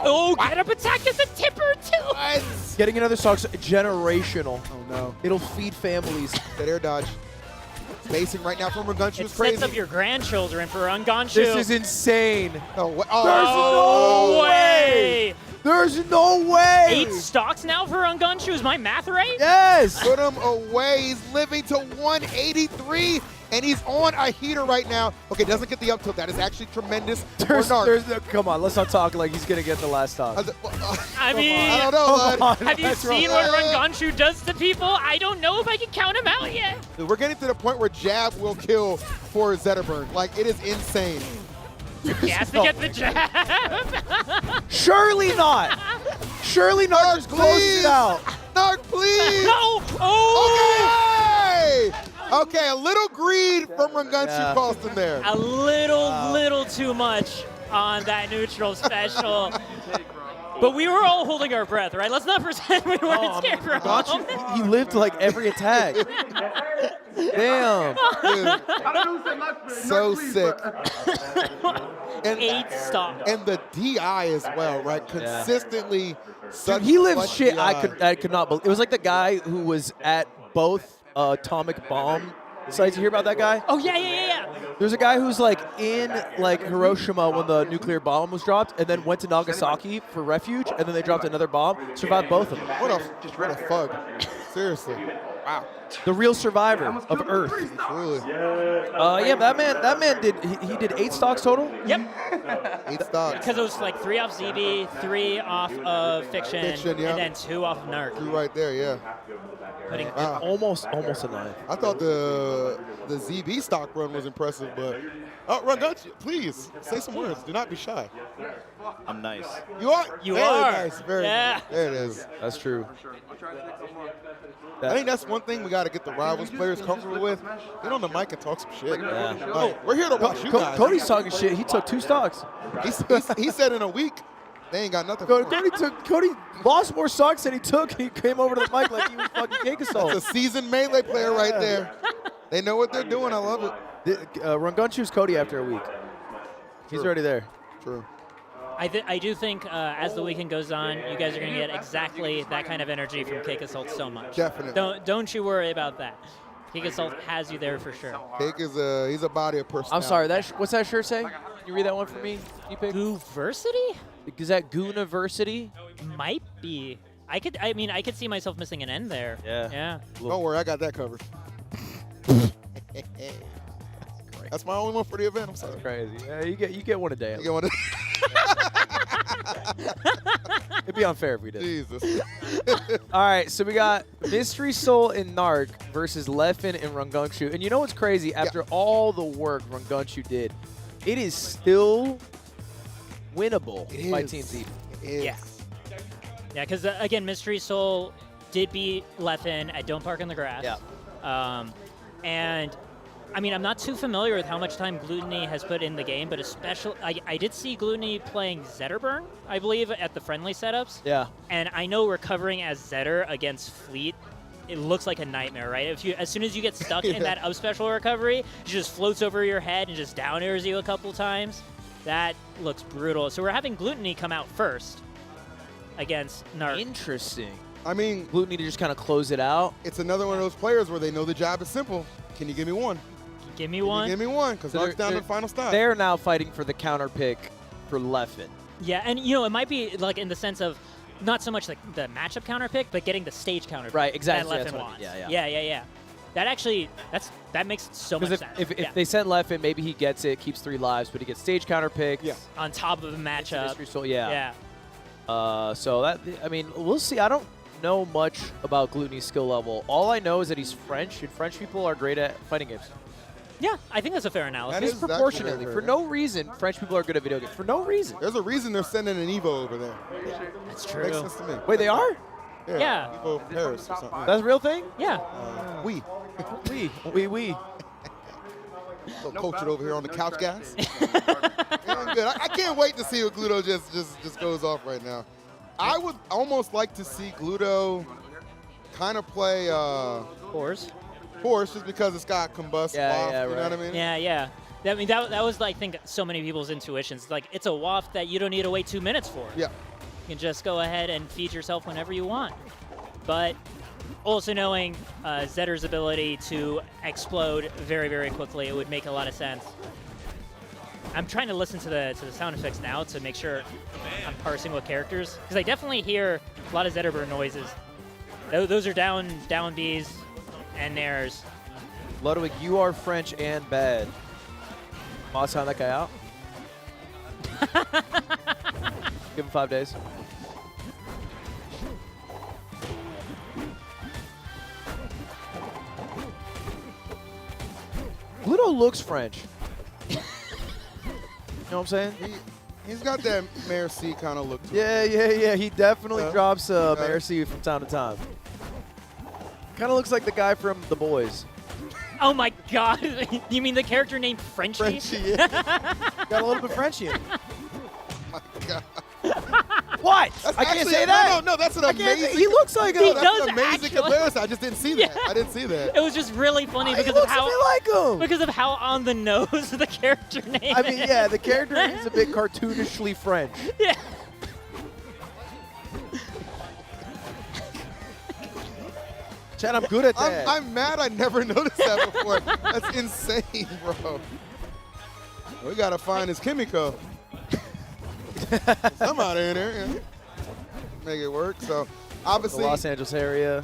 Oh, get up attack is a tipper too. What? Getting another stock's generational. Oh, no. It'll feed families. That air dodge. Spacing right now from Rungunchu It is crazy. sets up your grandchildren for Unganshu. This is insane. No way. There's Oh, no way. There's no way. 8 stocks now for Unganshu. Is my math right? Yes. Put him away. He's living to 183, and he's on a heater right now. Okay, doesn't get the up tilt. That is actually tremendous for Narc. Come on, let's not talk like he's going to get the last stock. I mean, I don't know, bud. have you seen what Runganshu does to people? I don't know if I can count him out yet. Dude, we're getting to the point where jab will kill for Zetterburn. Like, it is insane. He has to get the jab. Surely not. Surely not. Just close it out. Narc, please. No. Oh. Okay. Okay, a little greed from Rungunchu cost him there. A little too much on that neutral special. But we were all holding our breath, right? Let's not pretend we weren't scared for a moment. He lived like every attack. Damn. Dude, so sick. And 8 stocks. And the DI as well, right? Consistently. Dude, he lives clutch shit. DI. I could not believe. It was like the guy who was at both atomic bomb sites. You hear about that guy? Oh yeah. There's a guy who's like in like Hiroshima when the nuclear bomb was dropped, and then went to Nagasaki for refuge, and then they dropped another bomb. Survived both of them. What a thug. Seriously. Wow. The real survivor of Earth. Truly. Yeah, that man did. He did 8 stocks total. Yep. 8 stocks. Because it was like 3 off ZB, 3 off of Fiction, yeah. and then 2 off of Narc. True right there, yeah. Putting Almost a 9. I thought the ZB stock run was impressive, but Rungunchu, please say some words. Do not be shy. I'm nice. You are. You Very are. Nice. Very Yeah. nice. There it is. That's true. I think that's one thing we got to get the Rivals players comfortable with. Get on the mic and talk some shit. Yeah. Like, we're here to watch you guys. Cody's talking shit. He took 2 stocks. He said in a week they ain't got nothing. for him. Cody lost more stocks than he took. He came over to the mic like he was fucking Cakeassault. That's a seasoned melee player right there. They know what they're doing. I love it. Rungunchu's Cody after a week. He's already there. True. I do think as the weekend goes on, you guys are going to get exactly that kind of energy from Cakeassault so much. Definitely. Don't you worry about that. Cakeassault has you there for sure. Cake is he's a body of personality. I'm sorry. What's that shirt say? Can you read that one for me? Gooversity? Is that Gooniversity? Might be. I could see myself missing an N there. Yeah. Don't worry, I got that covered. That's my only one for the event. I'm sorry. That's crazy. Yeah, you get one a day. You get one. It'd be unfair if we did. Jesus. All right, so we got Mystery Soul and Narc versus Leffen and Rungunchu. And you know what's crazy? After all the work Rungunchu did, it is still winnable by Team Z. is. Yeah. Yeah, because again, Mystery Soul did beat Leffen at Don't Park on the Grass. Yeah. And I mean, I'm not too familiar with how much time Gluttony has put in the game, but especially, I did see Gluttony playing Zetterburn, I believe, at the friendly setups. Yeah. And I know recovering as Zetter against Fleet, it looks like a nightmare, right? As soon as you get stuck in that up special recovery, it just floats over your head and just down airs you a couple times. That looks brutal. So we're having Gluttony come out first against Narc. Interesting. I mean, Gluttony to just kind of close it out. it's another one of those players where they know the job is simple. Can you give me one? Give me one. Give me one, because Narc's down to the final stop. They're now fighting for the counter pick for Leffen. Yeah, and you know, it might be like in the sense of not so much like the matchup counter pick, but getting the stage counter pick. Right, exactly. That That's Leffen what I wants. mean. Yeah. That actually, that makes so much Because sense. if they send Leffen, maybe he gets it, keeps 3 lives, but he gets stage counter picks. Yeah. On top of the matchup. Mystery Soul, yeah. Yeah. So that, I mean, we'll see. I don't know much about Gluttony's skill level. All I know is that he's French, and French people are great at fighting games. Yeah, I think that's a fair analysis. That is Disproportionately. very For fair. no reason, French people are good at video games. For no reason. There's a reason they're sending an Evo over there. That's Makes true. sense to me. Wait, they are? Yeah. Evo Paris or something. That's a real thing? Yeah. We. We. Little cultured over here on the couch, guys. Yeah, good. I can't wait to see what Gluto just goes off right now. I would almost like to see Gluto kind of play Force just because it's got combust. Waft, you know what I mean? Yeah. I mean, that was, I think, so many people's intuitions. Like, it's a waft that you don't need to wait 2 minutes for. Yeah. You can just go ahead and feed yourself whenever you want. But also knowing Zetter's ability to explode very, very quickly, it would make a lot of sense. I'm trying to listen to the sound effects now to make sure I'm parsing what characters, because I definitely hear a lot of Zetterburn noises. Those are down Bs and nairs. Ludwig, you are French and bad. Want to sound that guy out? Give him 5 days. Gluto looks French. You know what I'm saying? He's got that Merci kind of look to him. Yeah. He definitely drops Merci from time to time. Kind of looks like the guy from The Boys. Oh my God! You mean the character named Frenchie? Frenchie, yeah. Got a little bit Frenchy in him. My God. What? That's I can't actually- say that. No, that's an amazing. He looks like He a. That's does an amazing actually. comparison. I just didn't see that. Yeah. I didn't see that. It was just really funny He because looks of how a bit like him. because of how on the nose the character name. I mean, yeah, the character is a bit cartoonishly French. Yeah. Chad, I'm good at that. I'm mad I never noticed that before. That's insane, bro. We got to find his Kimiko. Somebody in there. Yeah. Make it work. So, the obviously, Los Angeles area.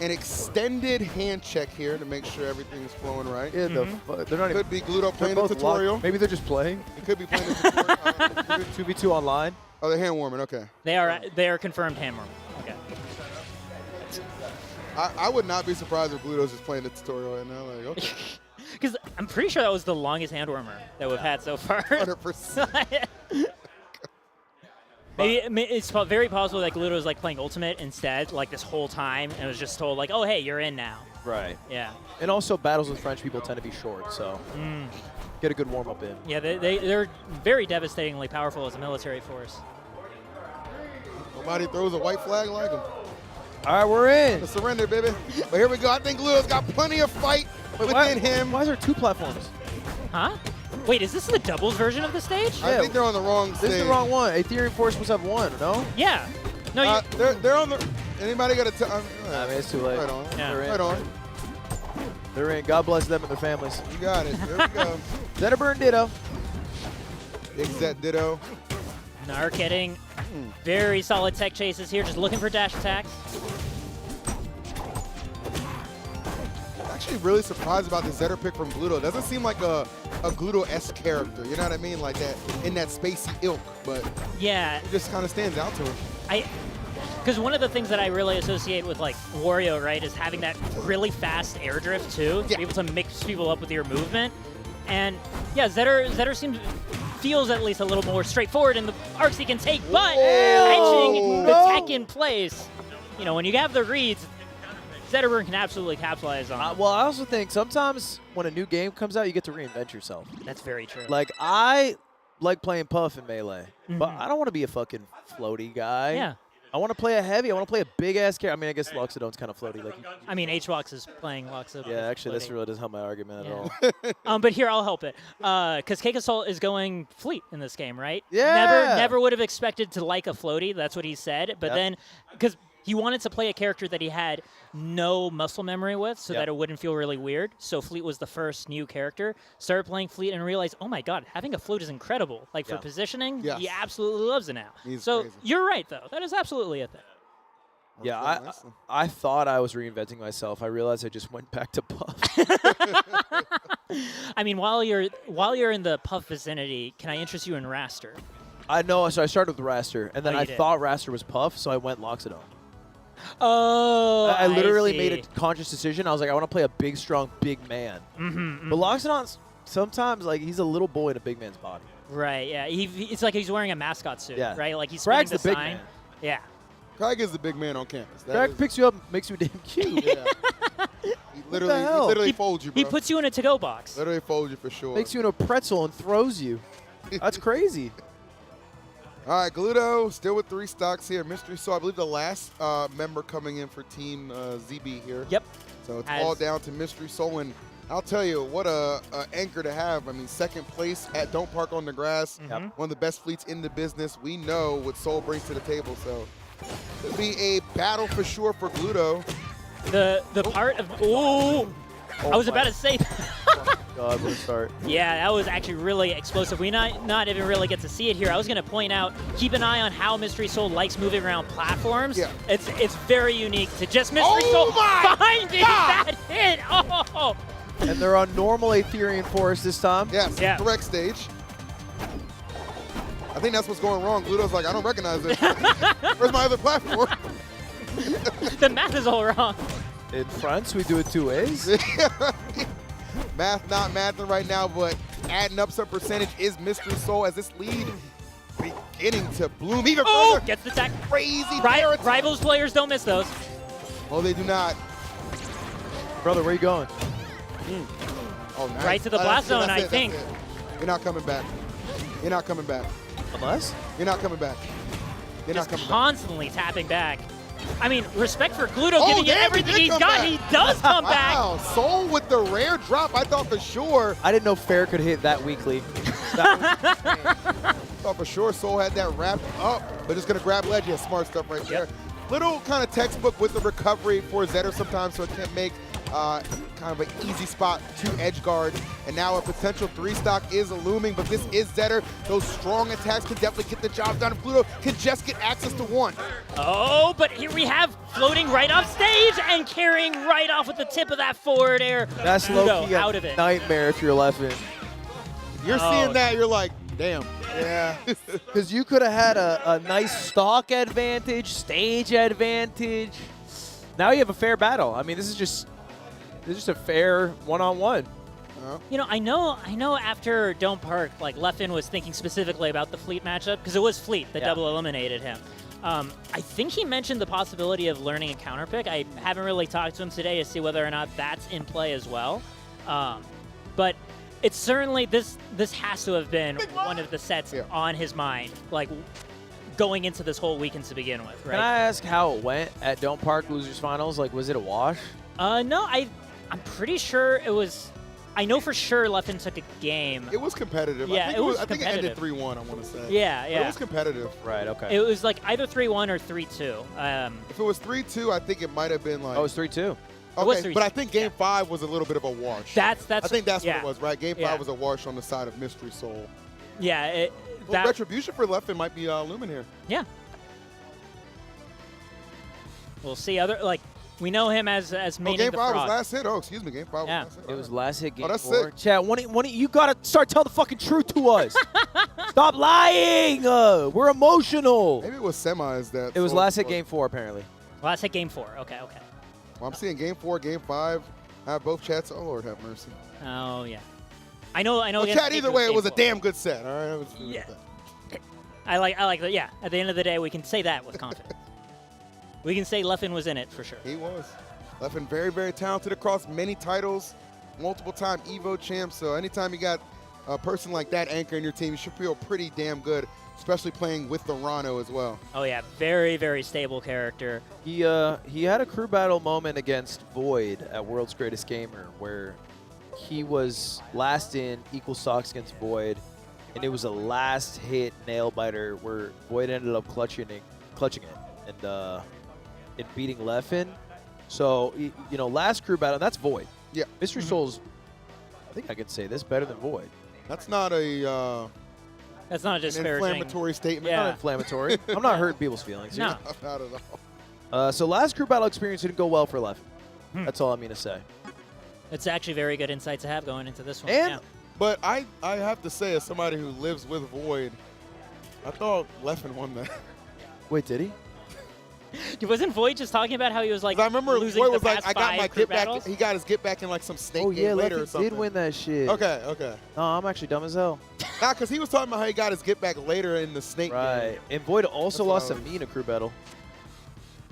an extended hand check here to make sure everything's flowing right. Yeah, they're not even. Could be Gluto They're playing the both tutorial. locked. Maybe they're just playing. It could be playing the tutorial. 2v2 online. Oh, they're hand warming. Okay. They are confirmed hammer. Okay. I would not be surprised if Gluto's just playing the tutorial right now. Like, okay. Because I'm pretty sure that was the longest hand warmer that we've had so far. 100%. Maybe it's very possible that Gluto was like playing Ultimate instead, like this whole time, and was just told like, "Oh, hey, you're in now." Right. Yeah. And also, battles with French people tend to be short, so get a good warm up in. Yeah, they're very devastatingly powerful as a military force. Nobody throws a white flag like him. All right, we're in. The surrender, baby. But here we go. I think Gluto's got plenty of fight within him. Why is there 2 platforms? Huh? Wait, is this the doubles version of the stage? I think they're on the wrong stage. This is the wrong one. Ethereum Force must have 1, no? Yeah. No, they're on the. Anybody got to? I mean, it's too late. Right on. Yeah. They're in. Right on. They're in. God bless them and their families. You got it. There we go. Zetterburn Ditto. Big Zet Ditto. Narc getting very solid tech chases here, just looking for dash attacks. Actually, really surprised about the Zetter pick from Gluto. Doesn't seem like a Gluto-esque character. You know what I mean? Like that in that spacey ilk, but Yeah, it just kind of stands out to him. because one of the things that I really associate with like Wario, right, is having that really fast air drift too, to Yeah. be able to mix people up with your movement. And yeah, Zetter seems feels at least a little more straightforward in the arcs he can take, but Whoa. catching the tech in place, you know, when you have the reads, Zetterburn can absolutely capitalize on. Well, I also think sometimes when a new game comes out, you get to reinvent yourself. That's very true. Like, I like playing Puff in Melee, but I don't want to be a fucking floaty guy. Yeah. I want to play a heavy. I want to play a big-ass character. I mean, I guess Loxodon's kind of floaty. Like, I mean, H-Box is playing Loxodon. yeah, actually, this really doesn't help my argument at all. But here, I'll help it. Because Cakeassault is going fleet in this game, right? Yeah. Never would have expected to like a floaty. That's what he said. But then, because he wanted to play a character that he had no muscle memory with so that it wouldn't feel really weird. So Fleet was the first new character. Started playing Fleet and realized, oh my god, having a float is incredible. Like for positioning, he absolutely loves it now. So crazy. you're right, though. That is absolutely a thing. Yeah, I thought I was reinventing myself. I realized I just went back to Puff. I mean, while you're in the Puff vicinity, can I interest you in Raster? I know, so I started with Raster, and then I thought Raster was Puff, so I went Loxodon. Oh, I literally made a conscious decision. I was like, I want to play a big, strong, big man. But Loxodon's sometimes, like, he's a little boy in a big man's body. Right, yeah. It's like he's wearing a mascot suit, right? Like he's Crag's spinning the big sign. man. Yeah. Crag is the big man on campus. Crag picks you up, makes you damn cute. Yeah. He literally folds you, bro. He puts you in a to-go box. Literally folds you for sure. Makes you in a pretzel and throws you. That's crazy. All right, Gluto still with 3 stocks here. Mystery Soul, I believe the last member coming in for Team ZB here. Yep. So it's all down to Mystery Soul, and I'll tell you what a anchor to have. I mean, 2nd place at Don't Park on the Grass, one of the best fleets in the business. We know what Soul brings to the table, so it'll be a battle for sure for Gluto. The part of I was about to say. God, what a start. Yeah, that was actually really explosive. We not even really get to see it here. I was going to point out, keep an eye on how Mystery Soul likes moving around platforms. Yeah. It's very unique to just Mystery Soul finding that hit. Oh! And they're on normal Aetherian Forest this time. Yes, correct stage. I think that's what's going wrong. Gluto's like, I don't recognize it. Where's my other platform? The math is all wrong. In fronts, we do it 2 ways. Math not mathing right now, but adding up some percentage is Mystery Soul as this lead beginning to bloom even further. Gets the tech. Crazy Rivals players don't miss those. Oh, they do not. Brother, where you going? Oh, nice. Right to the blast zone, I think. You're not coming back. You're not coming back. Unless? You're not coming back. You're not coming back. Constantly tapping back. I mean, respect for Gluto giving it everything he's got. He does come back. Wow, Soul with the rare drop. I thought for sure. I didn't know Fair could hit that weakly. Thought for sure Soul had that wrapped up, but just going to grab ledge. Yeah, smart stuff right there. Little kind of textbook with the recovery for Zetter sometimes, so it can make kind of an easy spot to edge guard. And now a potential 3 stock is looming, but this is Zetter. Those strong attacks can definitely get the job done. If Gluto can just get access to 1. Oh, but here we have floating right off stage and carrying right off with the tip of that forward air. That's low-key out of it. Nightmare if you're left in. You're seeing that, you're like, damn. Yeah. Because you could have had a nice stock advantage, stage advantage. Now you have a fair battle. I mean, this is just a fair one-on-one. You know, I know after Don't Park, like, Leffen was thinking specifically about the Fleet matchup, because it was Fleet that double eliminated him. I think he mentioned the possibility of learning a counter pick. I haven't really talked to him today to see whether or not that's in play as well. But it's certainly, this has to have been one of the sets on his mind, like, going into this whole weekend to begin with, right? Can I ask how it went at Don't Park Losers Finals? Like, was it a wash? No, I'm pretty sure it was. I know for sure Leffen took a game. It was competitive. Yeah, I think it ended 3-1, I want to say. Yeah, But it was competitive. Right, okay. It was like either 3-1 or 3-2. If it was 3-2, I think it might have been like... Oh, it was 3-2. Okay, but I think Game 5 was a little bit of a wash. I think that's what it was, right? Game 5 was a wash on the side of Mystery Soul. Yeah. Well, Retribution for Leffen might be looming here. Yeah. We'll see. We know him as maining Game the 5 frog. was last hit. Oh, excuse me. Game 5 was last hit. It was last hit, Game 4. That's sick. Chat, you got to start telling the fucking truth to us. Stop lying. We're emotional. Maybe it was semis that. It was last hit Game 4, apparently. Last hit Game 4. Okay. Well, I'm seeing Game 4, Game 5. I have both chats. Oh, Lord have mercy. Oh, yeah. I know. Well, against Chad, Cake either way, it was a painful. damn good set. All right. Yeah. I like that. Yeah. At the end of the day, we can say that with confidence. We can say Leffen was in it for sure. He was. Leffen very, very talented across many titles, multiple-time EVO champ. So anytime you got a person like that anchoring your team, you should feel pretty damn good, especially playing with the Rano as well. Oh yeah, very, very stable character. He had a crew battle moment against Void at World's Greatest Gamer where he was last in equal stocks against Void, and it was a last hit nail biter where Void ended up clutching it and beating Leffen. So you know, last crew battle, that's Void. Yeah. Mystery Soul's, I think I could say this, better than Void. That's not a That's not a an disparaging. inflammatory statement. Yeah. Not inflammatory. I'm not hurting people's feelings here. No. Not at all. So last crew battle experience didn't go well for Leffen. That's all I mean to say. It's actually very good insight to have going into this one. And yeah. But I have to say, as somebody who lives with Void, I thought Leffen won that. wait, did he? Wasn't Void just talking about how he was like 'Cause I remember losing Void the was like, past I got 5 my crew get back. battles? He got his get back in like some snake Oh game yeah, later or Leffen something. did win that shit. Okay, okay. No, I'm actually dumb as hell. Nah, because he was talking about how he got his get back later in the snake Right. game. And Void also That's what lost I to was- me in a crew battle.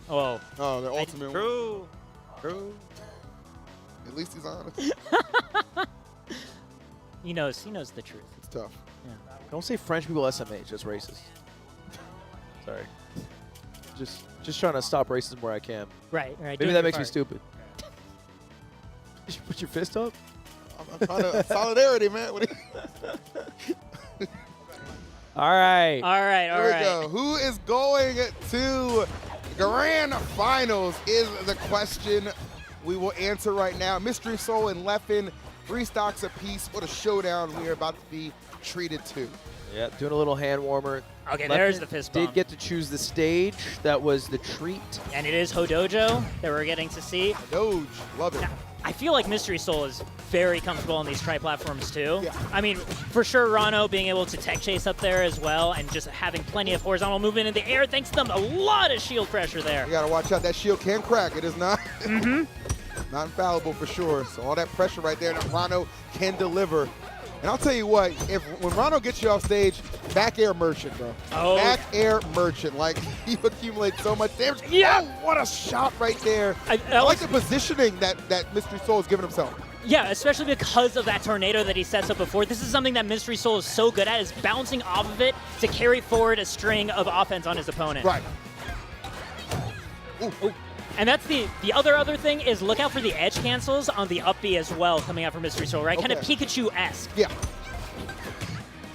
Oh. Oh, the ultimate one. True. True. At least he's honest. He knows the truth. It's tough. Don't say French people SMH. That's racist. Sorry. Just trying to stop racism where I can. Right. Maybe doing that your makes me part. stupid. Did you put your fist up? I'm trying to solidarity, man. What do you- All right. All right. All Here we right. go. Who is going to Grand Finals is the question we will answer right now. Mystery Soul and Leffen, 3 stocks apiece. What a showdown we are about to be treated to. Yeah, doing a little hand warmer. Okay, Leffen there's the fist bump. Did get to choose the stage. That was the treat. And it is Hodojo that we're getting to see. Doge, love it. Now, I feel like Mystery Soul is very comfortable on these tri-platforms too. Yeah. I mean, for sure, Rano being able to tech chase up there as well and just having plenty of horizontal movement in the air thanks to them. A lot of shield pressure there. You gotta watch out. That shield can crack. It is not, not infallible for sure. So all that pressure right there that Rano can deliver. And I'll tell you what, when Rano gets you off stage, back air merchant, bro. Oh. Back air merchant. Like, you accumulate so much damage. Yeah. Oh, what a shot right there. I like the positioning that Mystery Soul has given himself. Yeah, especially because of that tornado that he sets up before. This is something that Mystery Soul is so good at, is bouncing off of it to carry forward a string of offense on his opponent. Right. Ooh. Ooh. And that's the other thing is look out for the edge cancels on the up B as well coming out from Mystery Soul, right? Kind of Okay. Pikachu-esque. Yeah.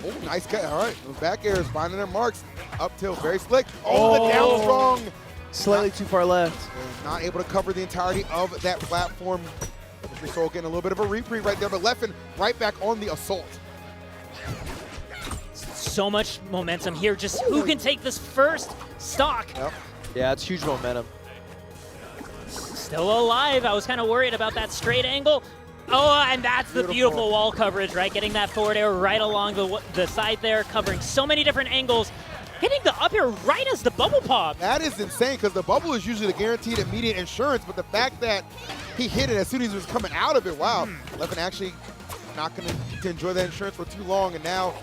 Oh, nice cut. All right. Those back airs finding their marks. Up tilt, very slick. Oh, the down strong. Slightly too far left. Not able to cover the entirety of that platform. Mystery Soul getting a little bit of a reprieve right there, but Leffen right back on the assault. So much momentum here. Just who can take this first stock? Yep. Yeah, it's huge momentum. Still alive. I was kind of worried about that straight angle. Oh, and that's the beautiful wall coverage, right? Getting that forward air right along the side there, covering so many different angles. Hitting the up air right as the bubble pop. That is insane because the bubble is usually the guaranteed immediate insurance, but the fact that he hit it as soon as he was coming out of it, wow. Leffen actually not going to enjoy that insurance for too long, and now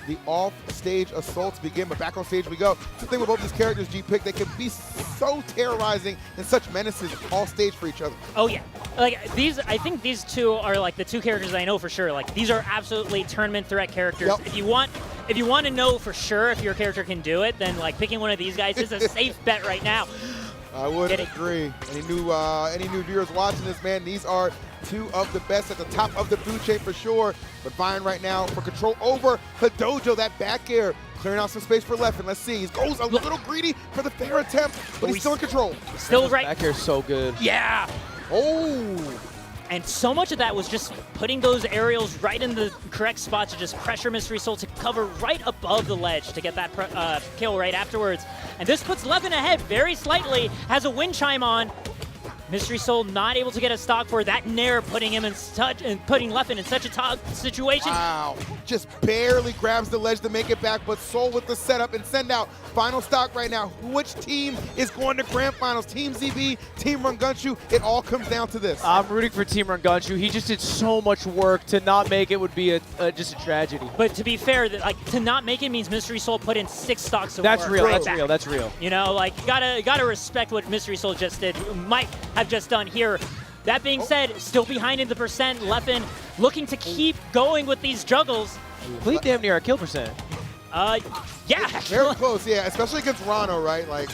the off-stage assaults begin, but back on stage we go. The thing with both these characters, G-Pick, they can be so terrorizing and such menaces off stage for each other. Oh yeah, like I think these two are like the 2 characters I know for sure. Like these are absolutely tournament threat characters. Yep. If you want to know for sure if your character can do it, then like picking one of these guys is a safe bet right now. I would agree. Any new viewers watching this, man, these are 2 of the best at the top of the food chain for sure. But vying right now for control over Hodojo, that back air, clearing out some space for Leffen. Let's see, he goes a little greedy for the fair attempt, but he's still in control. Still right. Back air's so good. Yeah. Oh. And so much of that was just putting those aerials right in the correct spot to just pressure Mystery Soul to cover right above the ledge to get that kill right afterwards. And this puts Leffen ahead very slightly, has a wind chime on. Mystery Soul not able to get a stock for that Nair, putting him in such and putting Leffen in such a tough situation. Wow, just barely grabs the ledge to make it back, but Soul with the setup and send out. Final stock right now. Which team is going to grand finals? Team ZB, Team Rungunshu? It all comes down to this. I'm rooting for Team Rungunshu. He just did so much work. To not make it would be just a tragedy. But to be fair, to not make it means Mystery Soul put in 6 stocks of That's work. real. Right That's back. real. That's real. You know, like gotta respect what Mystery Soul just did. Might have just done here. That being said, still behind in the percent. Leffen looking to keep going with these juggles. Complete damn near our kill percent. Yeah. Very close, yeah, especially against Rano, right? Like,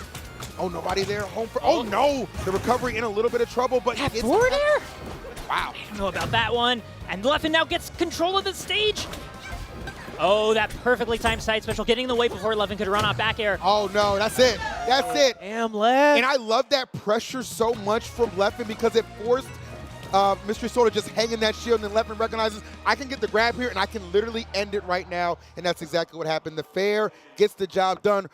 oh, nobody there. Home for. Oh no, the recovery in a little bit of trouble, but That it's forward air? Wow. I don't know about that one. And Leffen now gets control of the stage. Oh, that perfectly timed side special, getting in the way before Leffen could run off back air. Oh no, that's it. That's it. Damn, Lev. And I love that pressure so much from Leffen because it forced Mystery Soul to just hang in that shield, and then Leffen recognizes, I can get the grab here, and I can literally end it right now, and that's exactly what happened. The fair gets the job done.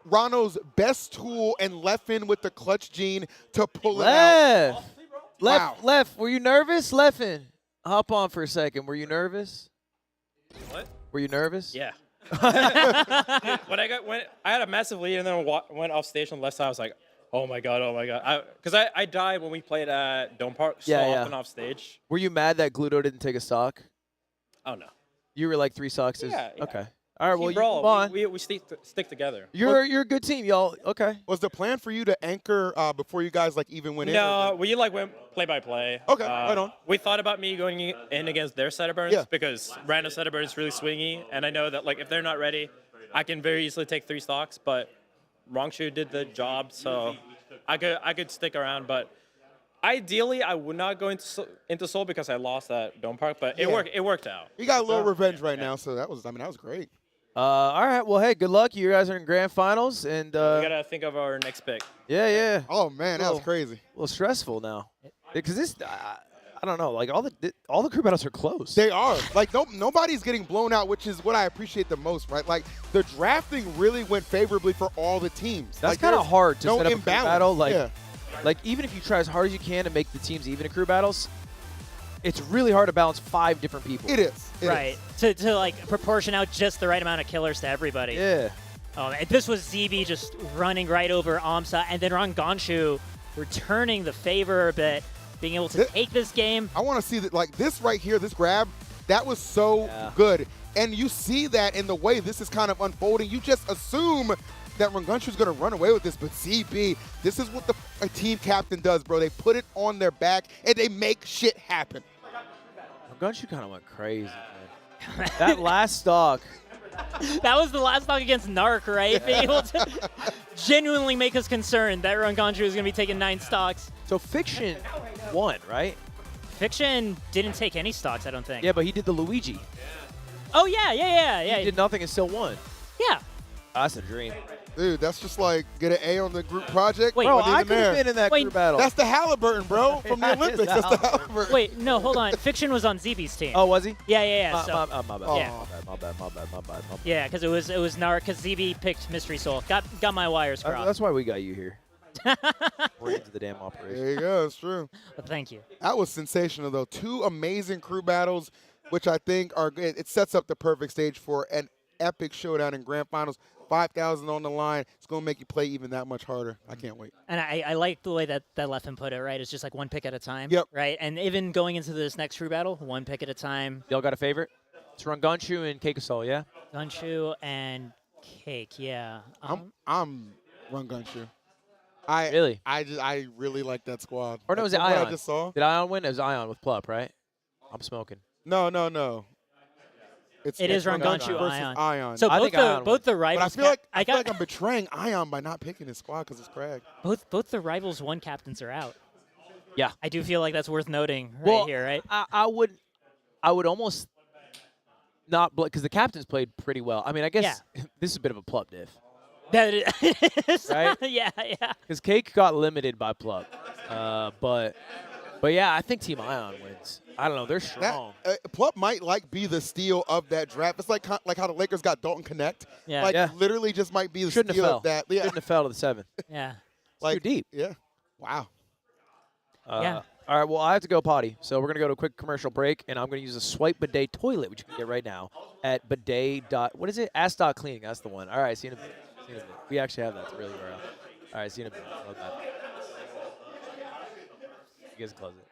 Rano's best tool, and Leffen with the clutch gene to pull it out. Wow. Lev, were you nervous? Leffen, hop on for a second. Were you nervous? What? Were you nervous? Yeah. when I had a massive lead and then went off stage on the left side, I was like, oh my god. Because I died when we played at Dome Park so often off stage. Were you mad that Gluto didn't take a stock? Oh no. You were like 3 stocks. Yeah. Okay. All right. Well, you brawl. move on. We stick together. You're a good team, y'all. Okay. Was the plan for you to anchor before you guys like even went in? No, we like went play by play. Okay, right on. We thought about me going in against their setup burns because random setup burn is really swingy, and I know that like if they're not ready, I can very easily take 3 stocks. But Rongshu did the job, so I could stick around. But ideally, I would not go into Seoul because I lost at Dome Park. But it worked out. You got a little revenge right now, so that was that was great. All right. Well, hey, good luck. You guys are in grand finals, and we gotta think of our next pick. Yeah. Oh man, that was crazy. A little stressful now, because this, I don't know. Like all the crew battles are close. They are. Like nobody's getting blown out, which is what I appreciate the most, right? Like the drafting really went favorably for all the teams. That's like, kind of hard to set up a crew imbalance. battle. Like, Yeah. like even if you try as hard as you can to make the teams even in crew battles, it's really hard to balance 5 different people. It is. Right. To like proportion out just the right amount of killers to everybody. Yeah. And this was ZB just running right over Amsa, and then Ranganshu returning the favor a bit, being able to take this game. I want to see that, like this right here, this grab, that was so good. And you see that in the way this is kind of unfolding. You just assume that Ranganshu's going to run away with this, but ZB, this is what a team captain does, bro. They put it on their back, and they make shit happen. Ranganshu kind of went crazy, man. That last stock. That was the last stock against Narc, right? Being able to genuinely make us concerned that Ranganshu was going to be taking 9 stocks. So Fiction won, right? Fiction didn't take any stocks, I don't think. Yeah, but he did the Luigi. Oh, yeah. He did nothing and still won. Yeah. That's a dream. Dude, that's just like get an A on the group project. Wait, Bro, I could have been in that crew battle. That's the Halliburton, bro, from the Olympics. That's the Halliburton. Wait, no, hold on. Fiction was on ZB's team. Oh, was he? Yeah. My So, bad. My bad. yeah, because it was Narc, because ZB picked Mystery Soul. Got my wires crossed. That's why we got you here. We're into the damn operation. There you go. It's true. But thank you. That was sensational, though. 2 amazing crew battles, which I think are good. It sets up the perfect stage for an epic showdown in grand finals. 5,000 on the line. It's going to make you play even that much harder. I can't wait. And I like the way that Leffen put it, right? It's just like 1 pick at a time. Yep. Right? And even going into this next crew battle, 1 pick at a time. Y'all got a favorite? It's Ranganshu and Cakeassault, yeah? Gunshu and Cake, yeah. I'm Ranganshu. Really? I really like that squad. Or no, was it From what Ion? I just saw. Did Ion win? It was Ion with Plup, right? I'm smoking. No. It is Ranganshu versus Ion. Ion. So I think Ion both the but rivals. I feel like I'm betraying Ion by not picking his squad because it's Craig. Both the rivals 1 captains are out. Yeah. I do feel like that's worth noting here, right? I would almost not because the captains played pretty well. I mean, I guess this is a bit of a Plup diff. That it is. Right? Yeah. Because Cake got limited by Plup. But yeah, I think Team Ion wins. I don't know. They're strong. Plup might be the steal of that draft. It's like how the Lakers got Dalton Connect. Yeah. Literally just might be the Shouldn't steal have fell. of that. Yeah. Shouldn't have fell to the 7. Yeah. Too deep. Yeah. Wow. Yeah. All right, well, I have to go potty, so we're going to go to a quick commercial break, and I'm going to use a Swipe Bidet toilet, which you can get right now at bidet. What is it? Ass.cleaning. That's the one. All right, see you in a bit. See you in a bit. We actually have that. It's a real URL. All right, see you in a bit. Love that. You guys can close it.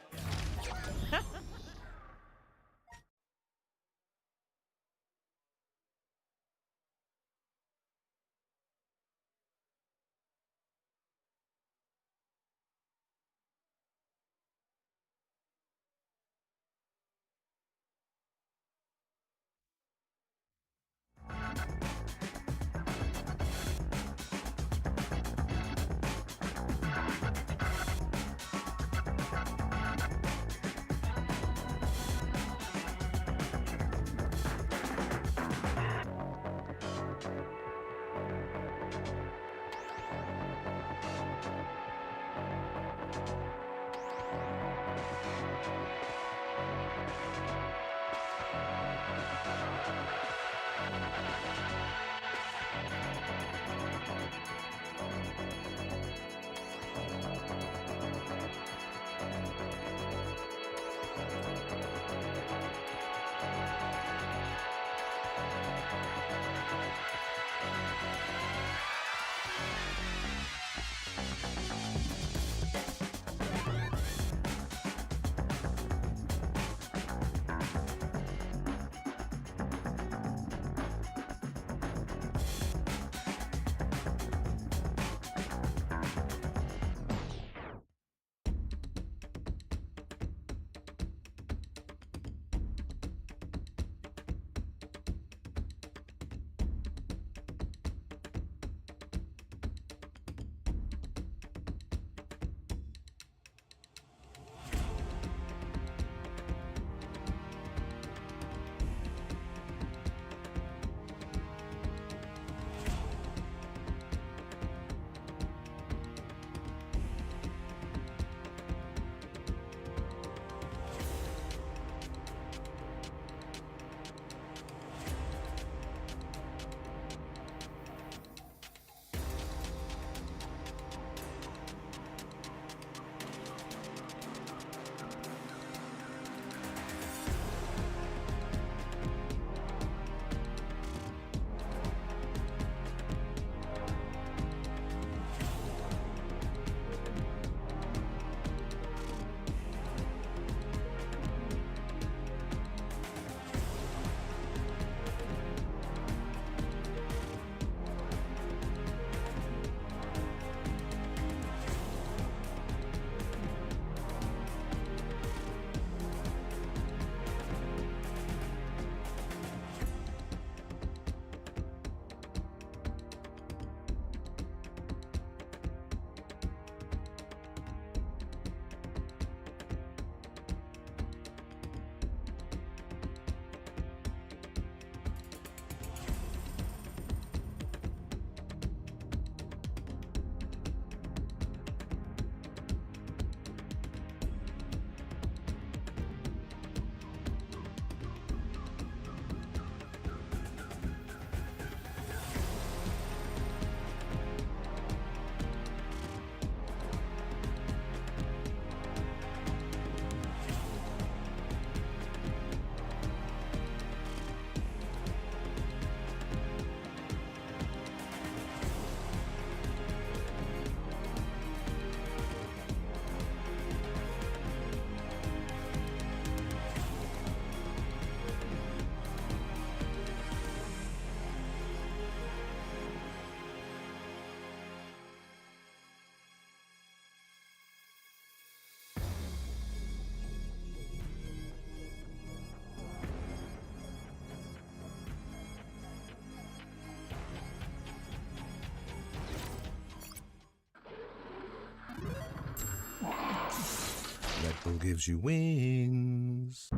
Red Bull gives you wings.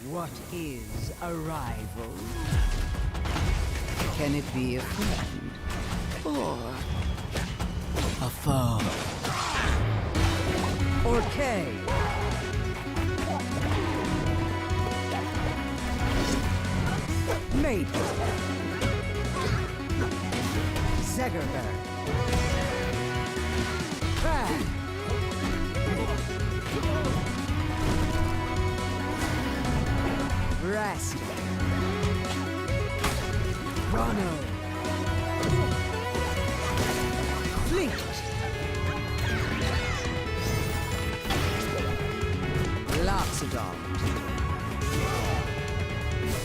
What is a rival? Can it be a friend or a foe? Or K? Maple? Zegerberg? Attack! Rest. Chrono. Fleet. Loxodon.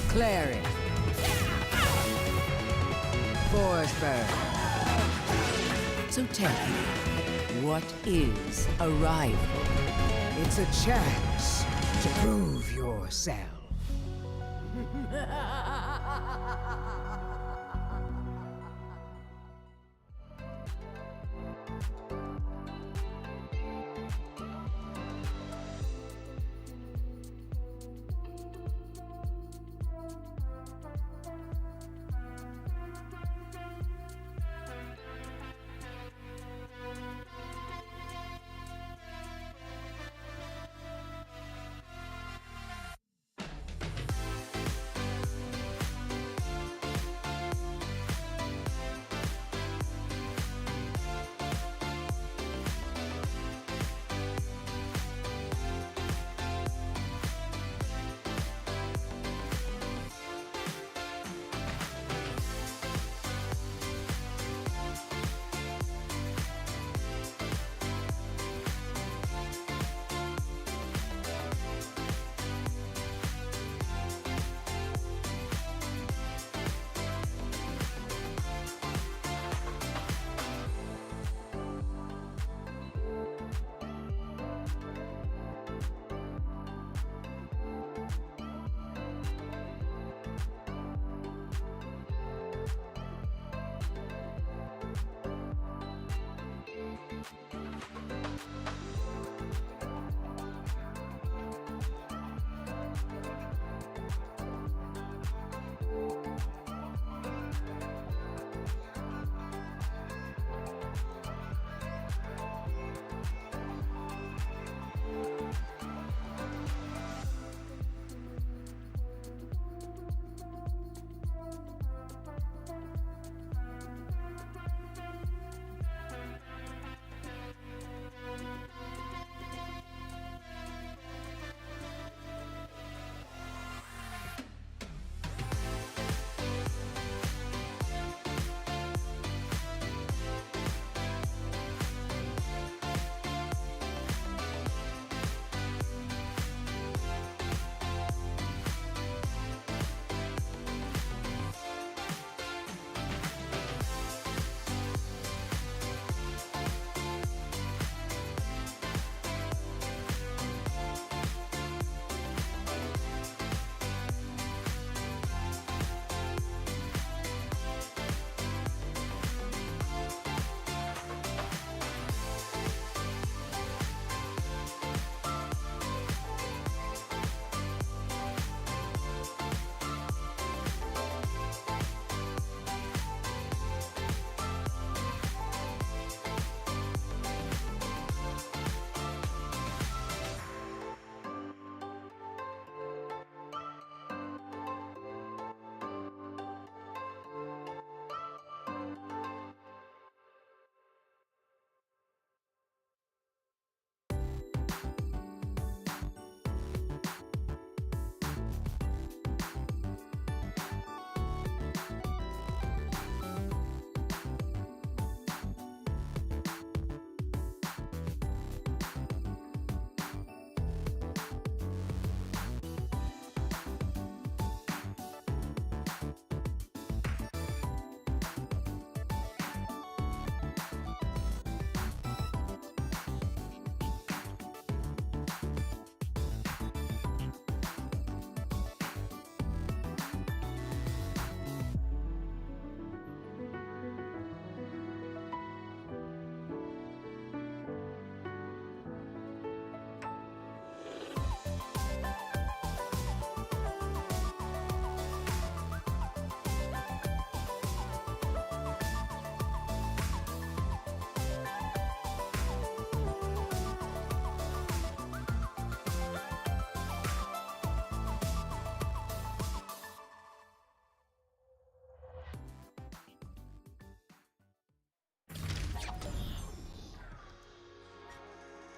Clary. Forest Bird. So tell me, what is a rival? It's a chance to prove yourself.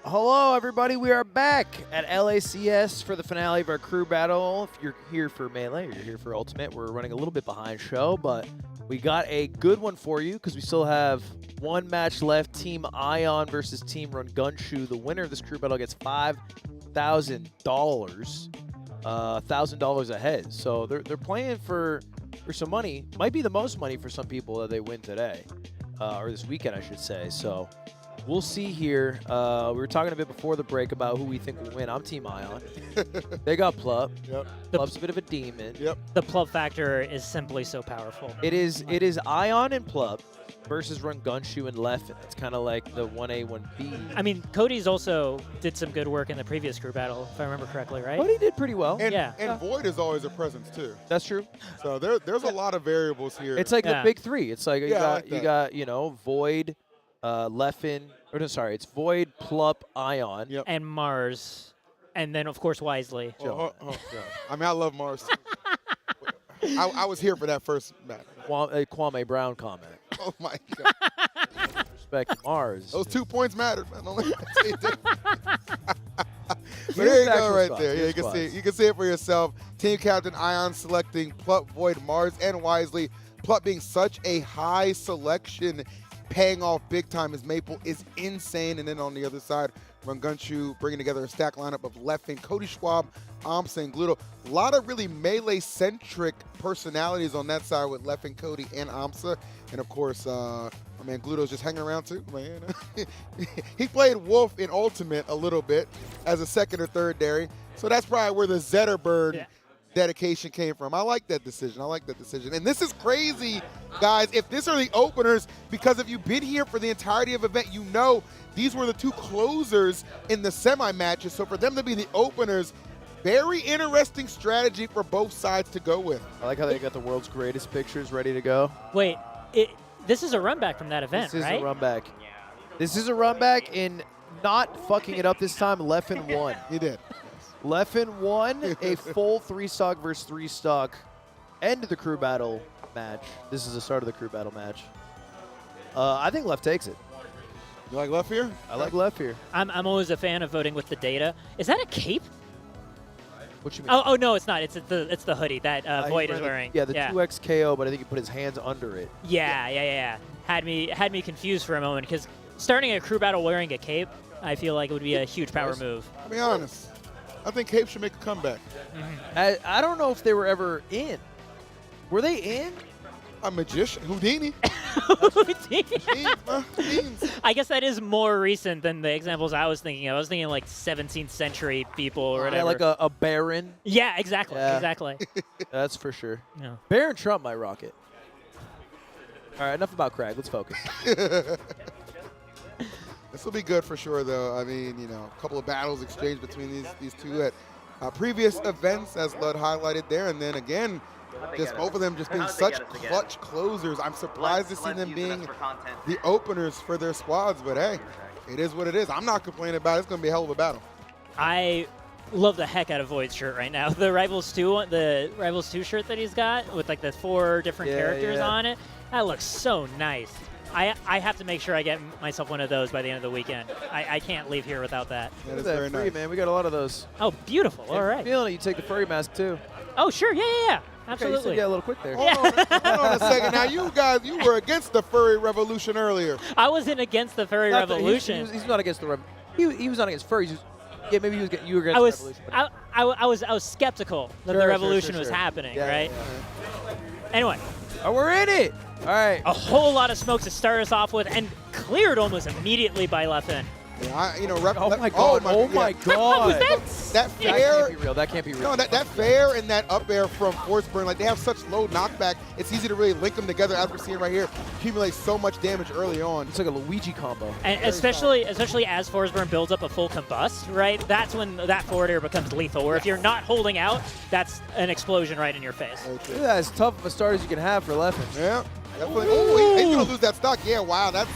Hello, everybody. We are back at LACS for the finale of our crew battle. If you're here for Melee or you're here for Ultimate, we're running a little bit behind show, but we got a good one for you because we still have one match left. Team Ion versus Team Run Gunshoe. The winner of this crew battle gets $5,000, $1,000 ahead. So they're playing for some money. Might be the most money for some people that they win today, or this weekend, I should say. So we'll see here. We were talking a bit before the break about who we think will win. I'm Team Ion. They got Plup. Yep. Plup's a bit of a demon. Yep. The Plup factor is simply so powerful. It is Ion and Plup versus Run Gunshoe and Leffen. It's kind of like the 1A, 1B. I mean, Cody's also did some good work in the previous crew battle, if I remember correctly, right? Cody did pretty well. And, yeah. and Void is always a presence, too. That's true. So there's a lot of variables here. It's like the big three. It's like you I got Void, Leffen, or no, sorry, it's Void, Plup, Ion. Yep. And Mars, and then, of course, Wisely. Yeah. I mean, I love Mars. I was here for that first match. Kwame Brown comment. Oh, my God. Respect Mars. Those 2 points mattered, man. But there you go right there. Yeah, you can see it for yourself. Team Captain Ion selecting Plup, Void, Mars, and Wisely. Plup being such a high selection, paying off big time as Maple is insane. And then on the other side, Run Gunshoe bringing together a stack lineup of Leffen, Cody Schwab, Amsa, and Gluto. A lot of really Melee-centric personalities on that side with Leffen, Cody, and Amsa. And of course, my man Gluto's just hanging around too. Man. He played Wolf in Ultimate a little bit as a second or third dairy. So that's probably where the Zetterberg dedication came from. I like that decision. And this is crazy, guys. If these are the openers, because if you've been here for the entirety of the event, you know these were the two closers in the semi-matches. So for them to be the openers, very interesting strategy for both sides to go with. I like how they got the world's greatest pictures ready to go. Wait, this is a run back from that event, right? This is a run back. This is a run back, and not fucking it up this time, Leffen won. He did. Leffen won a full 3-stock versus 3-stock end of the crew battle match. This is the start of the crew battle match. I think Left takes it. You like Left here? I like Left here. I'm always a fan of voting with the data. Is that a cape? What you mean? Oh no, it's not. It's the hoodie that Void is wearing. Yeah, the 2X KO, but I think he put his hands under it. Yeah. Had me confused for a moment because starting a crew battle wearing a cape, I feel like it would be a huge power move. I'll be honest. I think Cape should make a comeback. I don't know if they were ever in. Were they in? A magician. Houdini. I guess that is more recent than the examples I was thinking of. I was thinking like 17th century people or whatever. Yeah, like a Baron. Yeah, exactly. Exactly. That's for sure. Yeah. Baron Trump might rock it. All right, enough about Craig. Let's focus. This will be good for sure, though. I mean, a couple of battles exchanged between these two at previous events, as Lud highlighted there, and then again, just both of them just being such clutch closers. I'm surprised to see them being the openers for their squads, but hey, it is what it is. I'm not complaining about it. It's going to be a hell of a battle. I love the heck out of Void's shirt right now. The Rivals 2 shirt that he's got with like the 4 different characters on it, that looks so nice. I have to make sure I get myself one of those by the end of the weekend. I can't leave here without that. That is very nice, man. We got a lot of those. Oh, beautiful. All right. Feeling it. You take the furry mask too. Oh, sure. Yeah. Absolutely. Okay, you said a little quick there. Hold on a second. Now, you guys, you were against the furry revolution earlier. I wasn't against the furry revolution. He's not against the he was not against furries. Maybe you were against the revolution. I was skeptical that the revolution was happening, right? Anyway. Oh, we're in it. All right. A whole lot of smokes to start us off with, and cleared almost immediately by Leffen. Yeah, oh my god! Oh my god! That fair. That can't be real. That can't be real. No, that fair and that up air from Force Burn, like they have such low knockback. It's easy to really link them together, as we're seeing right here. Accumulate so much damage early on. It's like a Luigi combo. And especially as Force Burn builds up a full combust, right? That's when that forward air becomes lethal. Where if you're not holding out, that's an explosion right in your face. Look at that, as tough of a start as you can have for Leffen. Yeah. Oh, he's gonna lose that stock. Yeah. Wow. That's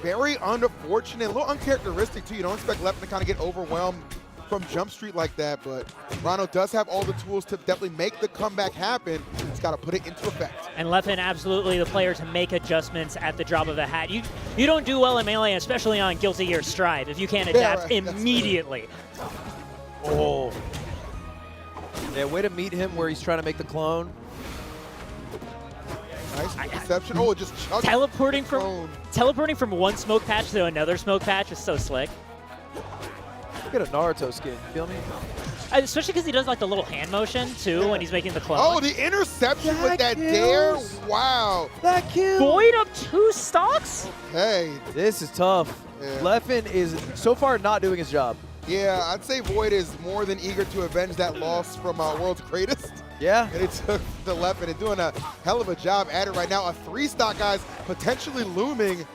very unfortunate, a little uncharacteristic too. You don't expect Leffen to kind of get overwhelmed from Jump Street like that, but Rhino does have all the tools to definitely make the comeback happen. He's got to put it into effect. And Leffen, absolutely the player to make adjustments at the drop of a hat. You don't do well in Melee, especially on Guilty Gear Strive, if you can't adapt immediately. Oh. Yeah, way to meet him where he's trying to make the clone. Nice reception. Oh, just chugged teleporting from one smoke patch to another smoke patch is so slick. Look at a Naruto skin, feel me? Especially because he does like the little hand motion too when he's making the clone. Oh, the interception with that dare. Wow. That kill. Void up 2 stocks? Hey. This is tough. Yeah. Leffen is so far not doing his job. Yeah, I'd say Void is more than eager to avenge that loss from World's Greatest. Yeah. And it took the Leffen and doing a hell of a job at it right now. A 3-stock, guys, potentially looming.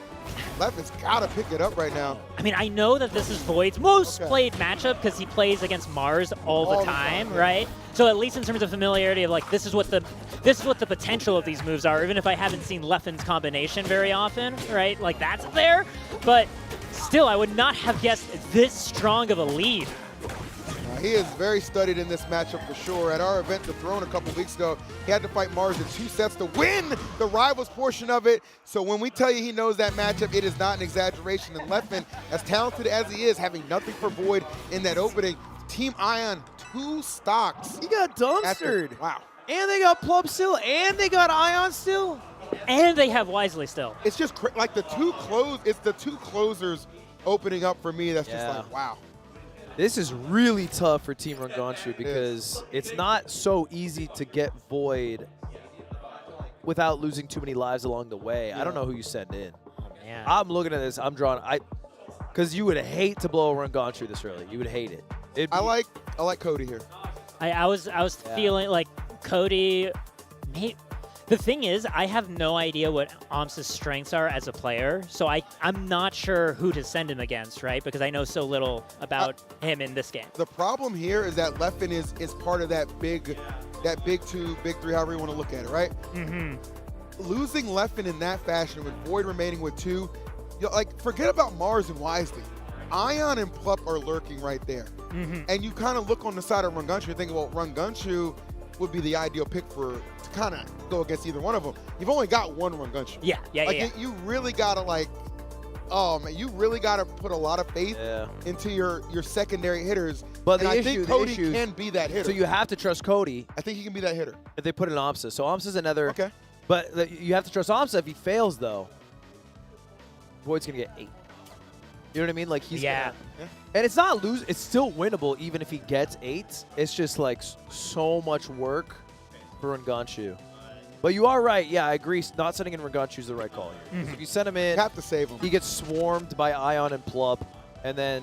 Leffen's got to pick it up right now. I mean, I know that this is Void's most played matchup because he plays against Mars all the time, right? So at least in terms of familiarity of like this is what the potential of these moves are, even if I haven't seen Leffen's combination very often, right? Like that's there, but still I would not have guessed this strong of a lead. He is very studied in this matchup for sure. At our event, The Throne, a couple weeks ago, he had to fight Mars in 2 sets to win the Rivals portion of it. So when we tell you he knows that matchup, it is not an exaggeration. And Leffen, as talented as he is, having nothing for Void in that opening, Team Ion, 2 stocks. He got dumpstered. Wow. And they got Plub still, and they got Ion still. And they have Wisely still. It's just like the two closers opening up for me. That's just like, wow. This is really tough for Team Ranganshu because it's not so easy to get Void without losing too many lives along the way. Yeah. I don't know who you send in. Oh, man. I'm looking at this. I'm drawn. Because you would hate to blow a Ranganshu this early. You would hate it. I like Cody here. I was feeling like Cody. The thing is, I have no idea what Amsa's strengths are as a player, so I'm not sure who to send him against, right? Because I know so little about him in this game. The problem here is that Leffen is part of that big 2, big 3, however you want to look at it, right? Mm-hmm. Losing Leffen in that fashion with Void remaining with 2, like forget about Mars and Wisely. Ion and Plup are lurking right there. Mm-hmm. And you kind of look on the side of Ranganshu and think, well, Ranganshu would be the ideal pick to kind of go against either one of them. You've only got one Ranganshu. Yeah. You really got to you really got to put a lot of faith into your secondary hitters. But I think Cody can be that hitter. So you have to trust Cody. I think he can be that hitter. If they put in Amsa. So Amsa's another. Okay. But you have to trust Amsa. If he fails, though, Void's going to get 8. You know what I mean? Like he's gonna, and it's not it's still winnable even if he gets 8. It's just like so much work for Ranganshu. But you are right. Yeah, I agree. Not sending in Ranganshu is the right call here. Mm-hmm. If you send him in, you have to save him. He gets swarmed by Ion and Plub, and then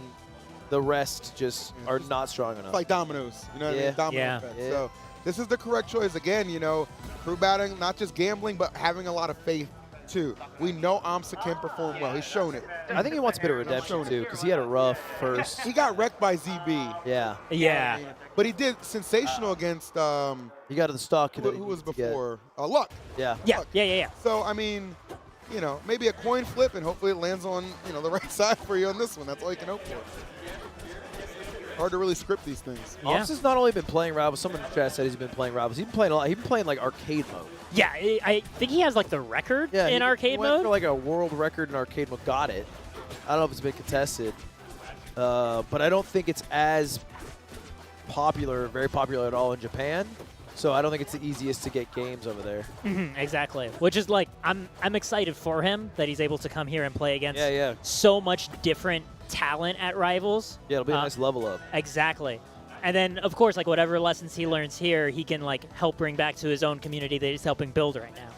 the rest just are not strong enough. It's like dominoes. You know what I mean? Domino effect. So this is the correct choice. Again, crew battling, not just gambling, but having a lot of faith. Too. We know Amsa can perform well. He's shown it. I think he wants a bit of redemption too, because he had a rough first. He got wrecked by ZB. Yeah. But he did sensational against. He got to the stock. Who was before? Luck. Yeah. Yeah. So I mean, maybe a coin flip, and hopefully it lands on the right side for you on this one. That's all you can hope for. Hard to really script these things. Amsa's not only been playing Rivals. Someone in the chat said he's been playing Rivals. He's been playing a lot. He's been playing like arcade mode. Yeah, I think he has like the record in arcade he went mode. For like a world record in arcade mode. Got it. I don't know if it's been contested, but I don't think it's as very popular at all in Japan. So I don't think it's the easiest to get games over there. Exactly. Which is like I'm excited for him that he's able to come here and play against so much different talent at Rivals. Yeah, it'll be a nice level up. Exactly. And then, of course, like whatever lessons he learns here, he can like help bring back to his own community that he's helping build right now.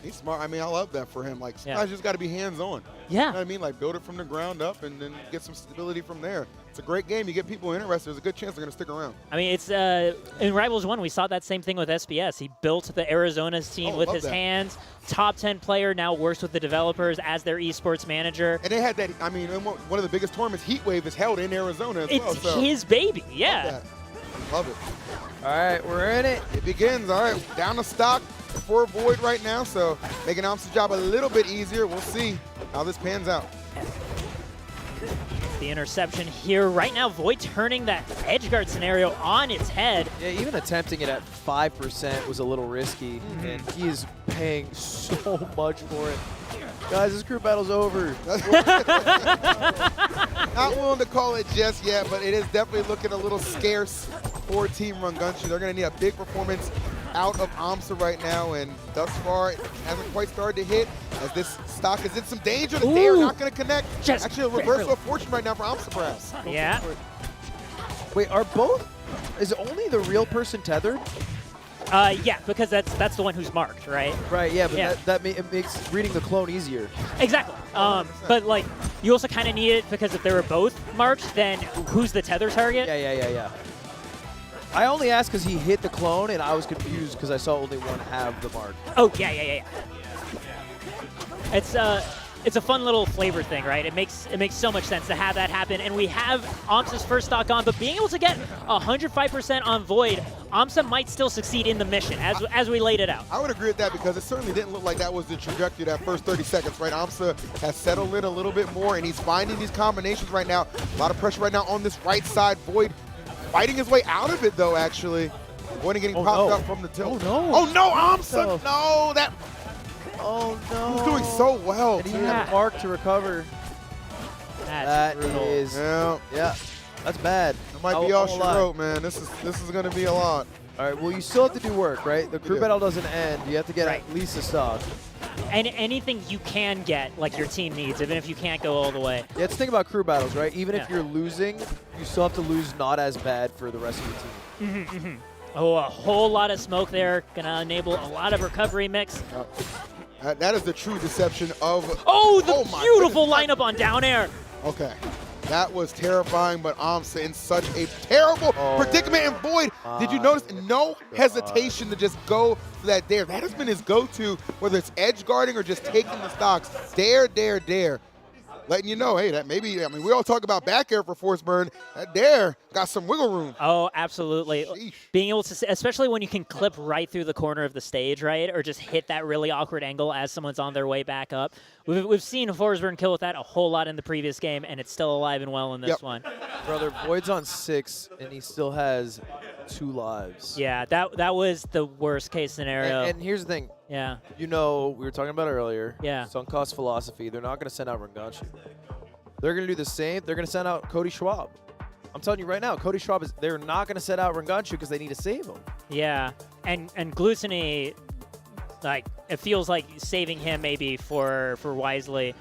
He's smart. I mean, I love that for him. Like, sometimes you just got to be hands-on. Yeah. You know what I mean? Like, build it from the ground up and then get some stability from there. It's a great game. You get people interested. There's a good chance they're going to stick around. I mean, it's in Rivals 1, we saw that same thing with SBS. He built the Arizona scene with his hands. Top 10 player, now works with the developers as their esports manager. And they had that, I mean, one of the biggest tournaments, Heatwave, is held in Arizona as well. It's his baby, Love it. All right, we're in it. It begins. All right, down to stock for Void right now, so making Amsa's job a little bit easier. We'll see how this pans out. the interception here. Right now, Void turning that edge guard scenario on its head. Yeah, even attempting it at 5% was a little risky, and he is paying so much for it. Guys, this crew battle's over. Not willing to call it just yet, but it is definitely looking a little scarce for Team Rungunchu. They're going to need a big performance out of AMSA right now, and thus far it hasn't quite started to hit as this stock is in some danger. They are not going to connect. Actually, a reversal of fortune right now for AMSA perhaps. Yeah. Wait, are both? Is only the real person tethered? Yeah, because that's the one who's marked, right? Right, yeah, but it makes reading the clone easier. Exactly. But like, you also kind of need it because if they were both marked, then who's the tether target? Yeah. I only asked because he hit the clone, and I was confused because I saw only one have the mark. Oh, yeah. It's a fun little flavor thing, right? It makes so much sense to have that happen, and we have AMSA's first stock on, but being able to get 105% on Void, AMSA might still succeed in the mission, as we laid it out. I would agree with that because it certainly didn't look like that was the trajectory that first 30 seconds, right? AMSA has settled in a little bit more, and he's finding these combinations right now. A lot of pressure right now on this right side. Void fighting his way out of it, though, actually. Void getting popped up from the tilt. Oh, no, AMSA! No, that... Oh, no. He's doing so well. And he had a mark to recover. That's brutal. Yeah, that's bad. It might be all she wrote, man. This is going to be a lot. All right, well, you still have to do work, right? The crew battle doesn't end. You have to get at least a stock. And anything you can get, like your team needs, even if you can't go all the way. Yeah, it's the thing about crew battles, right? Even if you're losing, you still have to lose not as bad for the rest of your team. Oh, a whole lot of smoke there. Gonna enable a lot of recovery mix. That is the true deception of... Oh, the beautiful lineup on down air. Okay. That was terrifying, but AMSA in such a terrible predicament. And Void, did you notice no hesitation to just go for that dare? That has been his go-to, whether it's edge guarding or just taking the stocks. Dare. Letting you know, hey, that maybe, I mean, we all talk about back air for force burn. That dare got some wiggle room. Oh, absolutely. Sheesh. Being able to, especially when you can clip right through the corner of the stage, right? Or just hit that really awkward angle as someone's on their way back up. We've seen Forsberg kill with that a whole lot in the previous game, and it's still alive and well in this one. Brother, Void's on 6, and he still has 2 lives. Yeah, that was the worst case scenario. And here's the thing. Yeah. You know, we were talking about it earlier. Yeah. Sunk cost philosophy. They're not going to send out Rungunchu. They're going to do the same. They're going to send out Cody Schwab. I'm telling you right now, Cody Schwab they're not going to send out Rungunchu because they need to save him. Yeah. And Gluciny, like, it feels like saving him maybe for Wisely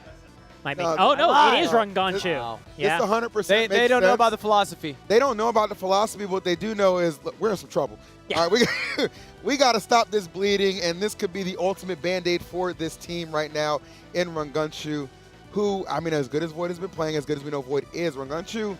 might make. Oh, no, it is Rungunchu. Yeah. It's 100%. They don't know about the philosophy. They don't know about the philosophy. What they do know is, look, we're in some trouble. Yeah. All right, we got to stop this bleeding, and this could be the ultimate Band-Aid for this team right now in Rungunchu, who, I mean, as good as Void has been playing, as good as we know Void is, Rungunchu,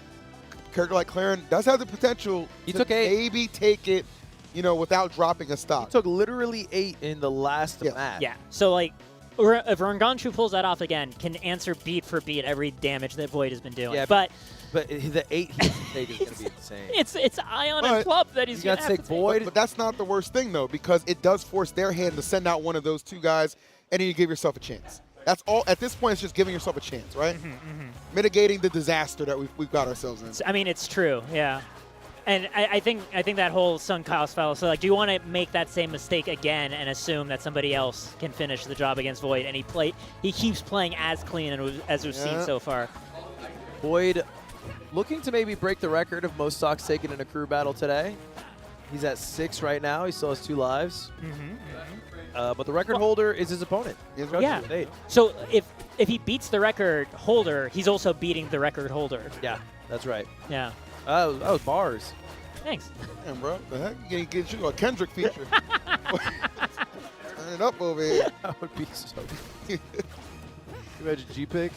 character like Claren, does have the potential to maybe take it, you know, without dropping a stock. He took literally 8 in the last match. Yeah, so, like, if Rungunchu pulls that off again, can answer beat for beat every damage that Void has been doing. Yeah, but the 8 he has to take is going to be insane. It's Ion and Club that he's going to have to Void. But that's not the worst thing, though, because it does force their hand to send out one of those 2 guys, and then you give yourself a chance. That's all. At this point, it's just giving yourself a chance, right? Mitigating the disaster that we've got ourselves in. I mean, it's true, yeah. And I think that whole sunk cost fallacy. So, like, do you want to make that same mistake again and assume that somebody else can finish the job against Void? And he keeps playing as clean as we've seen so far. Void looking to maybe break the record of most stocks taken in a crew battle today. He's at 6 right now. He still has 2 lives. But the record holder is his opponent. Yeah. So if he beats the record holder, he's also beating the record holder. Yeah, that's right. Yeah. That was bars. Thanks. Damn, bro. The heck? You get you a Kendrick feature. Turn it up over here. That would be so good. Imagine G-Pick.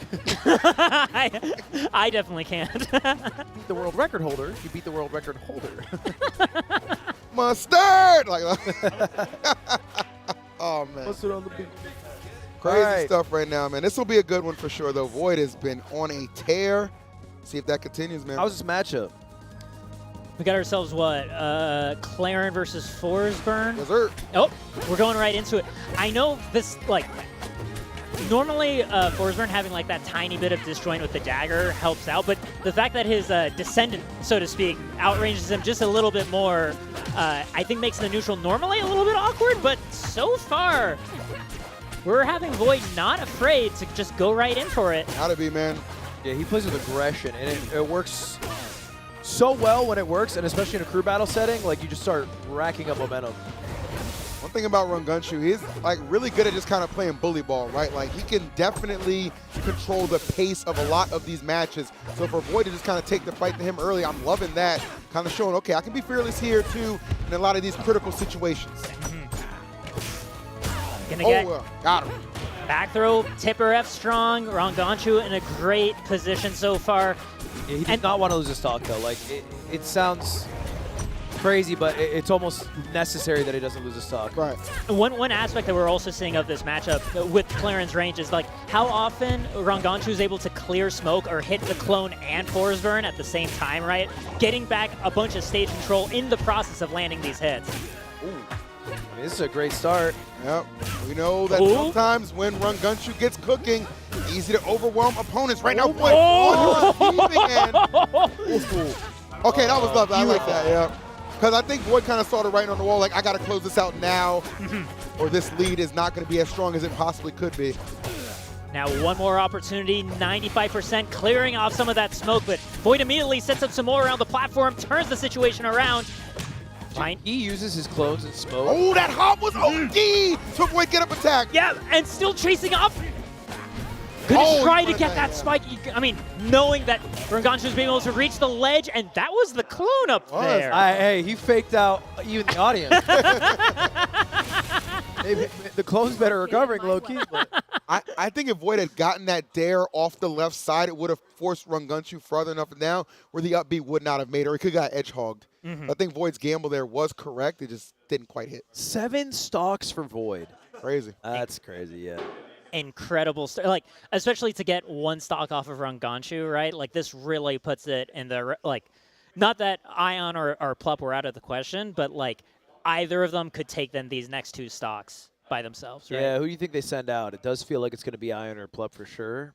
I definitely can't. Beat the world record holder. You beat the world record holder. Mustard! Like, oh, man. Mustard on the beat. Crazy stuff right now, man. This will be a good one for sure, though. Void has been on a tear. See if that continues, man. How's this matchup? We got ourselves what? Claren versus Forsburn. Yes, sir. Oh, we're going right into it. I know this, like, normally Forsberg having like that tiny bit of disjoint with the dagger helps out, but the fact that his descendant, so to speak, outranges him just a little bit more, I think makes the neutral normally a little bit awkward, but so far, we're having Void not afraid to just go right in for it. Gotta be, man. Yeah, he plays with aggression, and it works so well when it works, and especially in a crew battle setting, like you just start racking up momentum. One thing about Rungunshu, he's like really good at just kind of playing bully ball, right? Like he can definitely control the pace of a lot of these matches. So for Void to just kind of take the fight to him early, I'm loving that. Kind of showing, okay, I can be fearless here too in a lot of these critical situations. Gonna get got him. back throw, tipper F strong. Rungunshu in a great position so far. Yeah, he did not want to lose a stock though. Like it sounds crazy, but it's almost necessary that he doesn't lose a stock. Right. One aspect that we're also seeing of this matchup with clearance range is like how often Rungunshu is able to clear smoke or hit the clone and Forsburn at the same time, right? Getting back a bunch of stage control in the process of landing these hits. Ooh. I mean, this is a great start. Yep. We know that sometimes when Rungunshu gets cooking, easy to overwhelm opponents. Right now, Void Okay, that was lovely. I like that, yeah. Because I think Void kind of saw the writing on the wall, like, I got to close this out now, or this lead is not going to be as strong as it possibly could be. Now one more opportunity, 95% clearing off some of that smoke, but Void immediately sets up some more around the platform, turns the situation around. Fine. He uses his clones and smoke. Oh, that hop was OD! So Void get up attack. Yeah, and still chasing up. Gonna try to get that spike. I mean, knowing that Rungunshu was being able to reach the ledge, and that was the clone up there. Hey, he faked out even the audience. The clone's better recovering low-key. I think if Void had gotten that dare off the left side, it would have forced Rungunshu further enough down where the up B would not have made, or he could have got edge-hogged. I think Void's gamble there was correct. It just didn't quite hit. 7 stocks for Void. Crazy. That's crazy, yeah. Incredible like especially to get one stock off of Rungunshu, right? Like this really puts it in the like, not that Ion or Plup were out of the question, but like either of them could take then these next 2 stocks by themselves, right? Yeah, who do you think they send out? It does feel like it's going to be Ion or Plup for sure.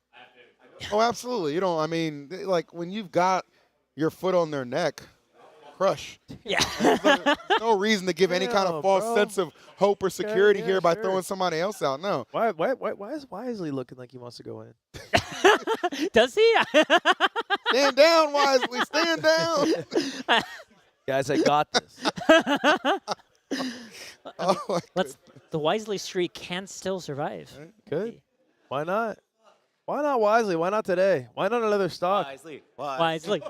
Oh, absolutely. You know, I mean, like when you've got your foot on their neck, crush. Yeah. There's no reason to give any kind of false sense of hope or security here by throwing somebody else out. No. Why is Wisely looking like he wants to go in? Does he? Stand down, Wisely. Stand down. Guys, I got this. The Wisely streak can still survive. Good. Why not? Why not Wisely? Why not today? Why not another stock? Wisely.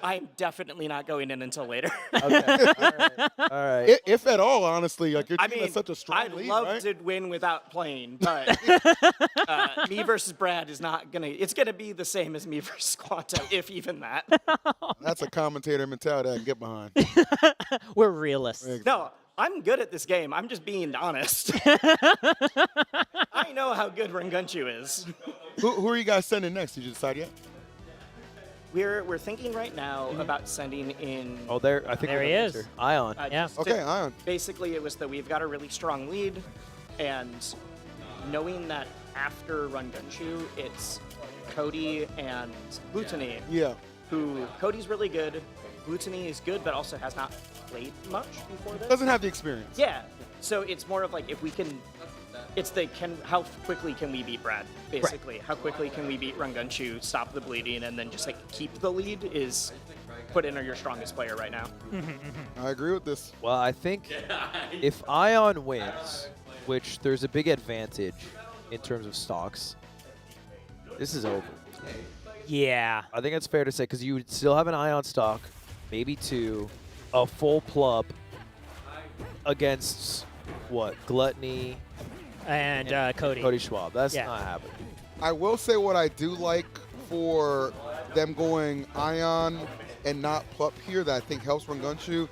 I'm definitely not going in until later. Okay. All right. If at all, honestly, like your team has such a strong I'd lead, love right? to win without playing, but me versus Brad is not gonna. It's gonna be the same as me versus Quanto, if even that. That's a commentator mentality I can get behind. We're realists. No. I'm good at this game. I'm just being honest. I know how good Rungunshu is. Who are you guys sending next? Did you decide yet? We're thinking right now about sending in. Oh, there! I think there he is. Ion. Yeah. Okay, Ion. Basically, it was that we've got a really strong lead, and knowing that after Rungunshu, it's Cody and Butani. Yeah. Who Cody's really good. Butani is good, but also has not played much before this. Doesn't have the experience. Yeah. So it's more of like if we can, it's the how quickly can we beat Brad, basically. Right. How quickly can we beat Rungunshu, stop the bleeding, and then just like keep the lead is put in your strongest player right now. I agree with this. Well, I think if Ion wins, which there's a big advantage in terms of stocks, this is over. Yeah. I think it's fair to say because you would still have an Ion stock, maybe 2, a full Plup against what? Gluttony and Cody. Cody Schwab. That's not happening. I will say what I do like for them going Ion and not Plup here that I think helps Rungunshu.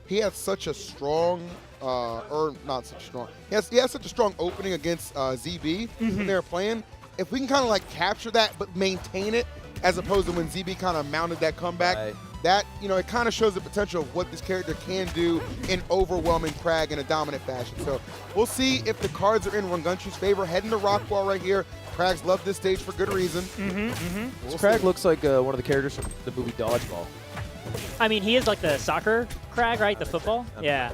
He has such a strong, or not such strong. He has such a strong opening against ZB when they're playing. If we can kind of like capture that but maintain it, as opposed to when ZB kind of mounted that comeback, that, it kind of shows the potential of what this character can do in overwhelming Crag in a dominant fashion. So we'll see if the cards are in Rangunchu's favor. Heading to Rockball right here. Crags love this stage for good reason. Crag looks like one of the characters from the movie Dodgeball. I mean, he is like the soccer Crag, right? The football? Yeah.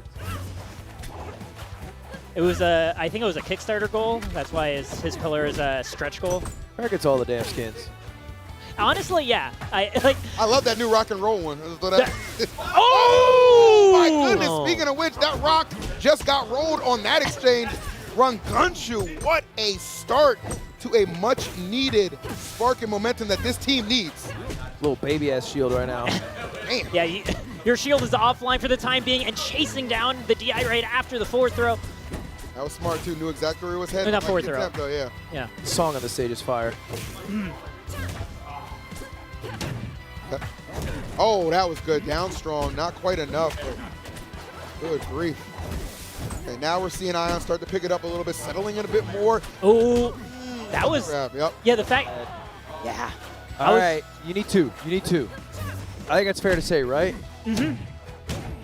It was I think it was a Kickstarter goal. That's why his pillar is a stretch goal. Crag gets all the damn skins. Honestly, yeah. I love that new rock and roll one. Oh! My goodness! Speaking of which, that rock just got rolled on that exchange. Rangunchu, what a start to a much-needed spark and momentum that this team needs. Little baby-ass shield right now. Man. Yeah, your shield is offline for the time being and chasing down the DI right after the forward throw. That was smart, too. Knew exactly where he was heading. Not forward throw. Though, yeah. Yeah. The song on the stage is fire. Oh, that was good. Down strong. Not quite enough, but good grief. Okay, now we're seeing Ion start to pick it up a little bit, settling in a bit more. Oh, that was... Yep. Yeah, the fact... Yeah. All right, you need two. You need two. I think that's fair to say, right? Mm-hmm.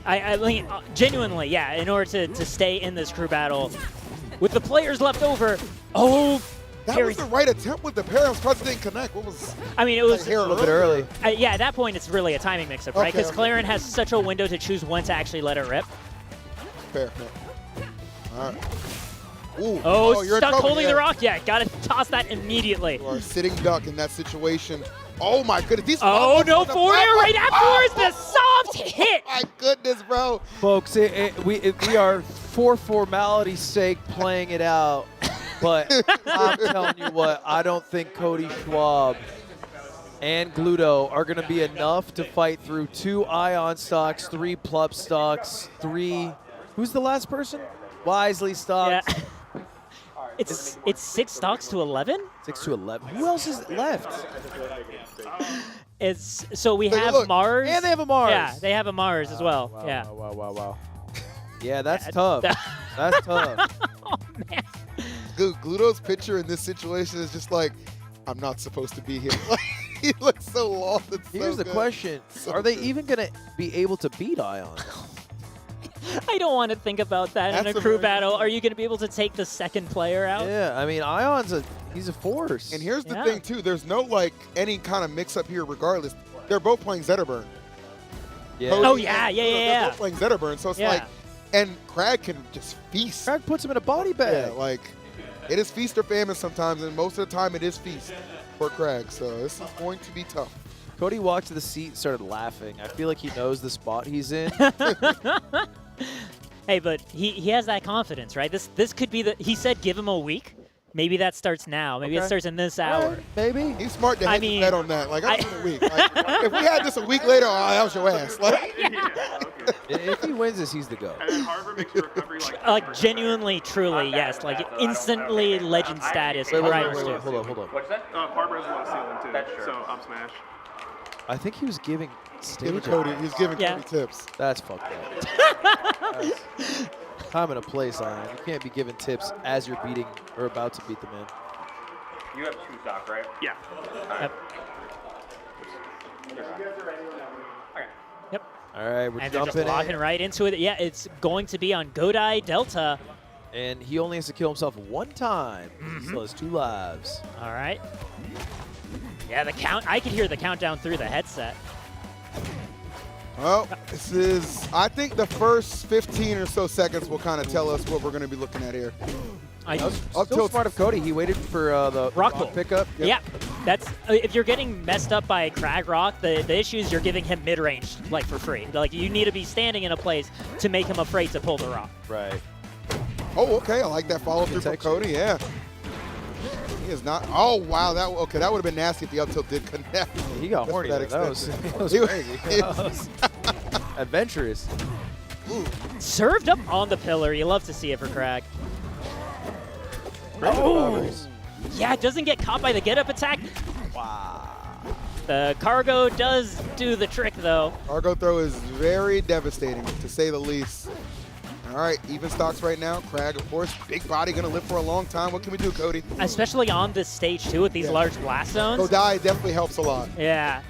I mean, genuinely, yeah, in order to stay in this crew battle, with the players left over, that was the right attempt with the pair. I'm surprised it didn't connect. What was... I mean, it was a little bit early. Yeah, at that point, it's really a timing mix-up, right? Because Claren has such a window to choose when to actually let it rip. Fair. All right. Ooh. Oh, you're stuck in trouble, holding the rock. Yeah, got to toss that immediately. You are a sitting duck in that situation. Oh, my goodness. These no, forward air right afterwards. The soft hit. My goodness, bro. Folks, we are for formality's sake playing it out. But I'm telling you what, I don't think Cody Schwab and Gluto are going to be enough to fight through 2 Ion stocks, 3 Plup stocks, 3... Who's the last person? Wisely stocks. Yeah. It's 6 stocks to 11? 6 to 11. Who else is left? So we have Mars. And they have a Mars. Yeah, they have a Mars as well. Yeah. Wow. Yeah, that's tough. That's tough. Oh, man. Gluto's picture in this situation is just like, I'm not supposed to be here. He looks so lost. Here's the question. Are they even going to be able to beat Ion? I don't want to think about that in a crew battle. Are you going to be able to take the second player out? Yeah, I mean, Ion's he's a force. And here's the thing, too. There's no, any kind of mix-up here regardless. They're both playing Zetterburn. Yeah. Cody yeah. They're both playing Zetterburn, so it's like, and Crag can just feast. Crag puts him in a body bag. Yeah, it is feast or famine sometimes, and most of the time it is feast for Crag, so this is going to be tough. Cody walked to the seat and started laughing. I feel like he knows the spot he's in. Hey, but he has that confidence, right? This could be he said give him a week. Maybe that starts now. Maybe it starts in this hour. Maybe. He's smart to hedge his bet on that. I'm in a week. If we had this a week later, that was your ass. If he wins this, he's the GOAT. And then Harvard makes the recovery genuinely, truly, yes. Instantly legend status. Wait, hold on. What's that? Harbor has a lot of ceiling too. That's true. So up smash. I think he was giving stage. He's giving Cody tips. That's fucked up. That's time and a place on it. You can't be giving tips as you're beating or about to beat the man. You have 2 stock, right? Yeah. Yep. Yep. All right, we're And they're jumping just locking right into it. Yeah, it's going to be on Godai Delta. And he only has to kill himself 1 time. He still has 2 lives. All right. Yeah, the count. I could hear the countdown through the headset. Well, this is, I think the first 15 or so seconds will kind of tell us what we're going to be looking at here. Still smart of Cody. He waited for the rock pickup. Yep. Yeah, that's if you're getting messed up by a Crag Rock, the issue is you're giving him mid-range for free. You need to be standing in a place to make him afraid to pull the rock. Right. Oh, okay. I like that follow through from Cody. Yeah. He is not. Oh, wow. That would have been nasty if the up tilt did connect. He got horny. That was crazy. That was adventurous. Ooh. Served up on the pillar. You love to see it for Crag. Oh. Yeah, it doesn't get caught by the get-up attack. Wow. The cargo does do the trick, though. Cargo throw is very devastating, to say the least. All right, even stocks right now. Crag, of course, big body, going to live for a long time. What can we do, Cody? Especially on this stage, too, with these large blast zones. Godai definitely helps a lot. Yeah.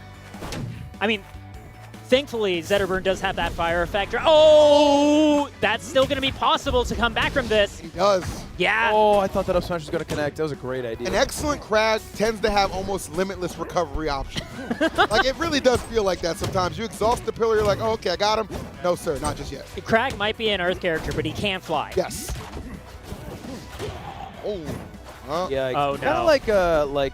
I mean, Thankfully, Zetterburn does have that fire effect. Oh, that's still going to be possible to come back from this. He does. Yeah. Oh, I thought that up smash was going to connect. That was a great idea. An excellent Crag tends to have almost limitless recovery options. Like, it really does feel like that sometimes. You exhaust the pillar, you're like, oh, okay, I got him. No, sir, not just yet. Crag might be an Earth character, but he can fly. Yes. Oh. Yeah, oh, kind of like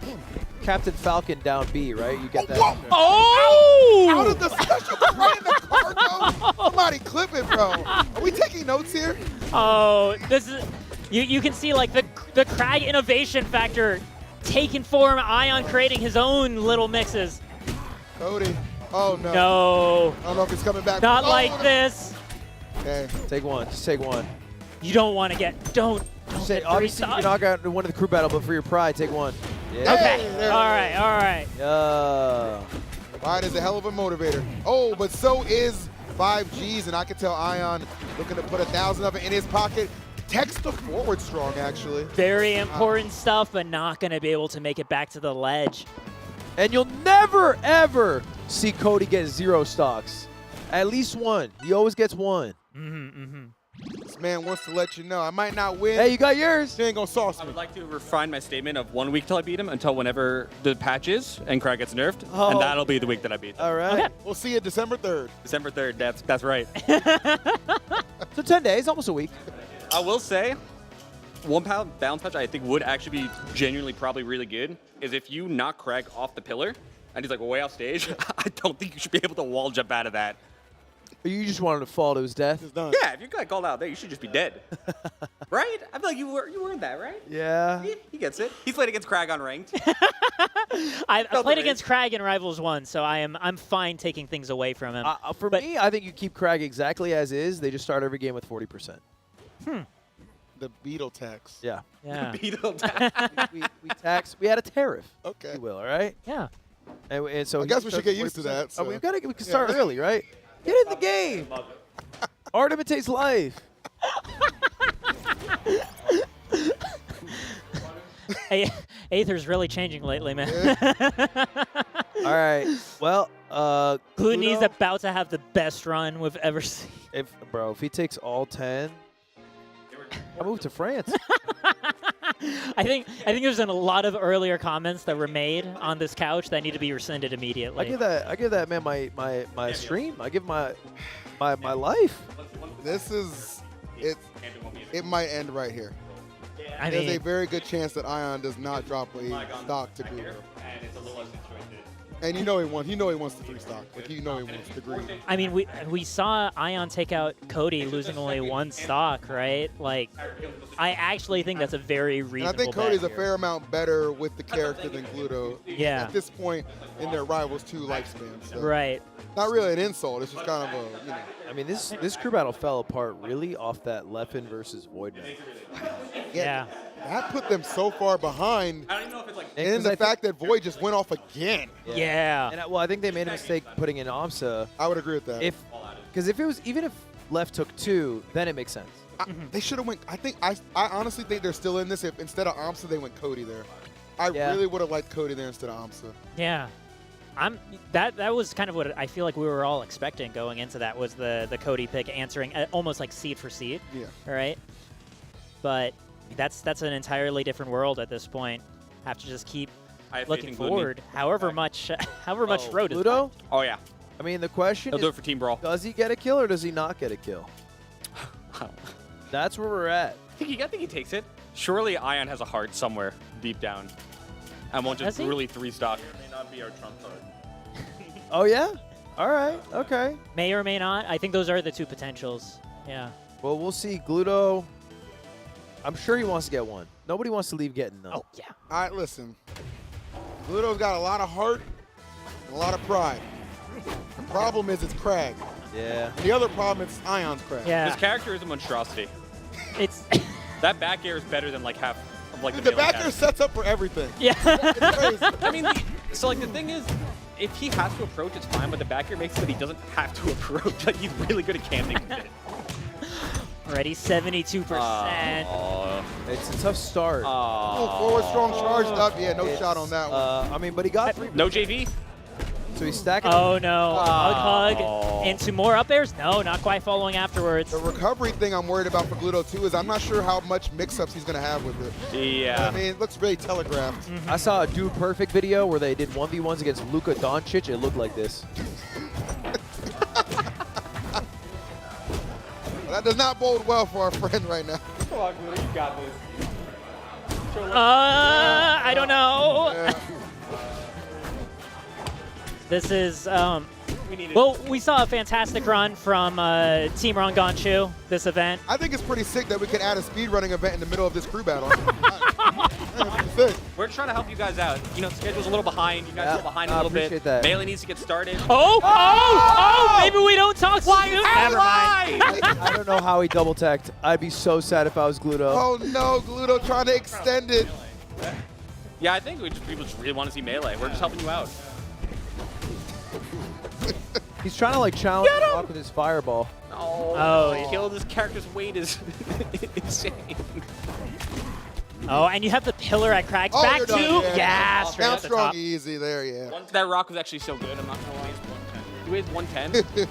Captain Falcon down B, right? You get that. Oh! Out of the special brand of cargo. Somebody clip it, bro. Are we taking notes here? Oh, this is. You can see like the Crag innovation factor taking form. Ion creating his own little mixes. Cody. Oh no. No. I don't know if it's coming back. Not oh, like no. this. Okay. Take one. Just take one. You don't want to get. Don't Say, get obviously, three you're not going to win the crew battle, but for your pride, take one. Yeah. Okay. All right. All right. Yeah. Pride is a hell of a motivator. Oh, but so is 5Gs, and I can tell Ion looking to put 1,000 of it in his pocket. Text the forward strong, actually. Very important stuff, but not going to be able to make it back to the ledge. And you'll never, ever see Cody get 0 stocks. At least one. He always gets one. This man wants to let you know I might not win. Hey, you got yours. He ain't gonna sauce me. I would like to refine my statement of 1 week till I beat him until whenever the patch is and Crag gets nerfed, Oh. and that'll be the week that I beat him. All right. Okay. We'll see you December 3rd. December 3rd, that's right. So 10 days, almost a week. I will say, 1 pound balance patch I think would actually be genuinely probably really good is if you knock Crag off the pillar and he's like way off stage, I don't think you should be able to wall jump out of that. You just wanted to fall to his death? It's done. Yeah, if you got called out there, you should just be dead. Right? I feel like you were that, right? Yeah. He gets it. He's played against Crag on ranked. I played against Crag in Rivals 1, so I'm fine taking things away from him. For me, I think you keep Crag exactly as is. They just start every game with 40%. The Beetle tax. Yeah. Yeah. Beetle tax. we tax. We had a tariff. Okay. If you will, all right? Yeah. And so I guess we should get used to that. Oh, So. we can start early, right? Get in the game. Art imitates life. Hey, Aether's really changing lately, man. All right. Well, Gloody's about to have the best run we've ever seen. If he takes all 10, I move to France. I think there's a lot of earlier comments that were made on this couch that need to be rescinded immediately. I give that man my stream. I give my life. This is it. It might end right here. There's a very good chance that Ion does not drop a stock to Gluto. And you know he wants. He wants the 3 stock. Like he wants the green. I mean, we saw Ion take out Cody losing only 1 stock, right? Like, I actually think that's a very reasonable. And I think bet Cody's a here. fair amount better with the character than Gluto. Yeah. At this point in their rivals' 2 lifespans. So Right. Not really an insult. It's just kind of a, you know. I mean, this crew battle fell apart really off that Leffen versus Voidman. Yeah. That put them so far behind. I don't even know if it's like. And the fact that Void just went off again. Yeah. And I think they made a mistake putting in Amsa. I would agree with that. Because if it was even if Left took 2, then it makes sense. They should have went. I honestly think they're still in this. If instead of Amsa they went Cody there, I really would have liked Cody there instead of Amsa. Yeah. That was kind of what I feel like we were all expecting going into that, was the Cody pick answering almost like seed for seed. Yeah. Right. But that's an entirely different world at this point. Have to just keep looking forward. However much road is. Pluto? Oh yeah. I mean, the question He'll is, do it for Team Brawl. does he get a kill or does he not get a kill? That's where we're at. I think he takes it. Surely Ion has a heart somewhere deep down, and won't just really 3 stock. May not be our trump card. Oh yeah. All right. Okay. May or may not. I think those are the 2 potentials. Yeah. Well, we'll see. Gluto. I'm sure he wants to get 1. Nobody wants to leave getting though. Oh yeah. All right, listen. Gluto's got a lot of heart and a lot of pride. The problem is it's Crag. Yeah. The other problem is Ion's Crag. Yeah. His character is a monstrosity. It's that back air is better than like half of like Dude, the the back air cast. sets up for everything. Yeah. It's crazy. I mean, so like the thing is, if he has to approach, it's fine. But the back air makes it that he doesn't have to approach. Like he's really good at camping with it. Already 72%. It's a tough start. Oh, forward strong charged up. Yeah, no shot on that one. I mean, but he got 3. No JV. So he's stacking. Oh no, hug into more up airs? No, not quite following afterwards. The recovery thing I'm worried about for Gluto too is I'm not sure how much mix-ups he's gonna have with it. Yeah. I mean, it looks really telegraphed. I saw a Dude Perfect video where they did 1v1s against Luka Doncic. It looked like this. That does not bode well for our friend right now. Come on, Gluto, you got this. I don't know. Yeah. This is, well, we saw a fantastic run from Team Ranganshu this event. I think it's pretty sick that we can add a speedrunning event in the middle of this crew battle. We're trying to help you guys out. You know, the schedule's a little behind. You guys are behind a I little bit. appreciate that. Melee needs to get started. Maybe we don't talk soon. Never mind. I don't know how he double teched. I'd be so sad if I was Gluto. Oh no, Gluto trying to extend it. Yeah, I think people just really want to see Melee. We're just helping you out. He's trying to like challenge Rock with his fireball. Oh, he killed his character's weight is insane. Oh, and you have the pillar at Crack. Oh, Back you're to, done, yeah, straight down at the strong top. easy there, yeah. That rock was actually so good. I'm not gonna lie. He weighs 110.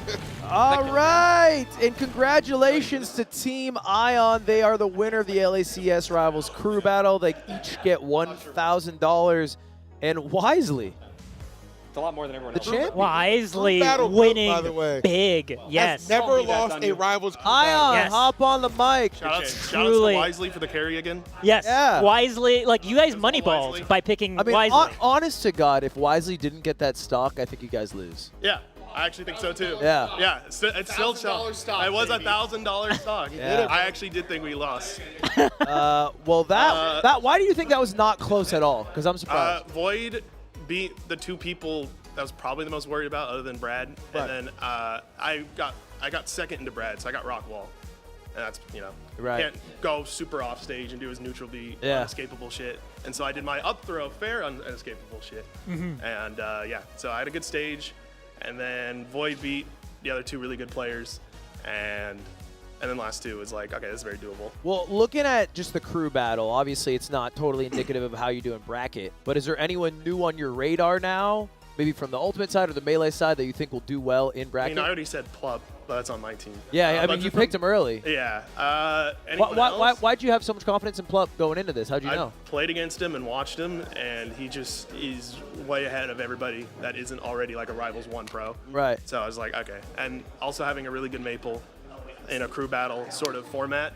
All right, and congratulations to Team Ion. They are the winner of the LACS Rivals Crew Battle. They each get $1,000, and Wisely, It's a lot more than everyone else. champ. Wisely Battle group, winning by the way. big. Yes. Has never Don't be that lost done a you. Rivals crew Ion, Yes. hop on the mic. Shoutouts Truly. to Wisely for the carry again. Yes. Yeah. Wisely, like you guys Wisely. moneyballed by picking I mean, Wisely. honest to God, if Wisely didn't get that stock, I think you guys lose. Yeah, I actually think so too. Yeah. Yeah, it's still stock. It was $1,000 stock. Yeah. I actually did think we lost. Well, that why do you think that was not close at all? Because I'm surprised. Void beat the two people that I was probably the most worried about, other than Brad. Right. And then I got second into Brad, so I got rock wall. And that's, Right. can't go super off stage and do his neutral beat, Yeah. unescapable shit. And so I did my up throw fair unescapable shit. And yeah, so I had a good stage. And then Void beat the other two really good players. And then last two was like, okay, this is very doable. Well, looking at just the crew battle, obviously it's not totally indicative of how you do in bracket. But is there anyone new on your radar now, maybe from the Ultimate side or the Melee side, that you think will do well in I bracket? mean, I already said Plup, but that's on my team. Yeah, I but mean, you just picked him early. Yeah. Anyone else? Why'd you have so much confidence in Plup going into this? How'd you know? I played against him and watched him, and he's way ahead of everybody that isn't already like a Rivals 1 pro. Right. So I was like, okay. And also having a really good Maple in a crew battle sort of format.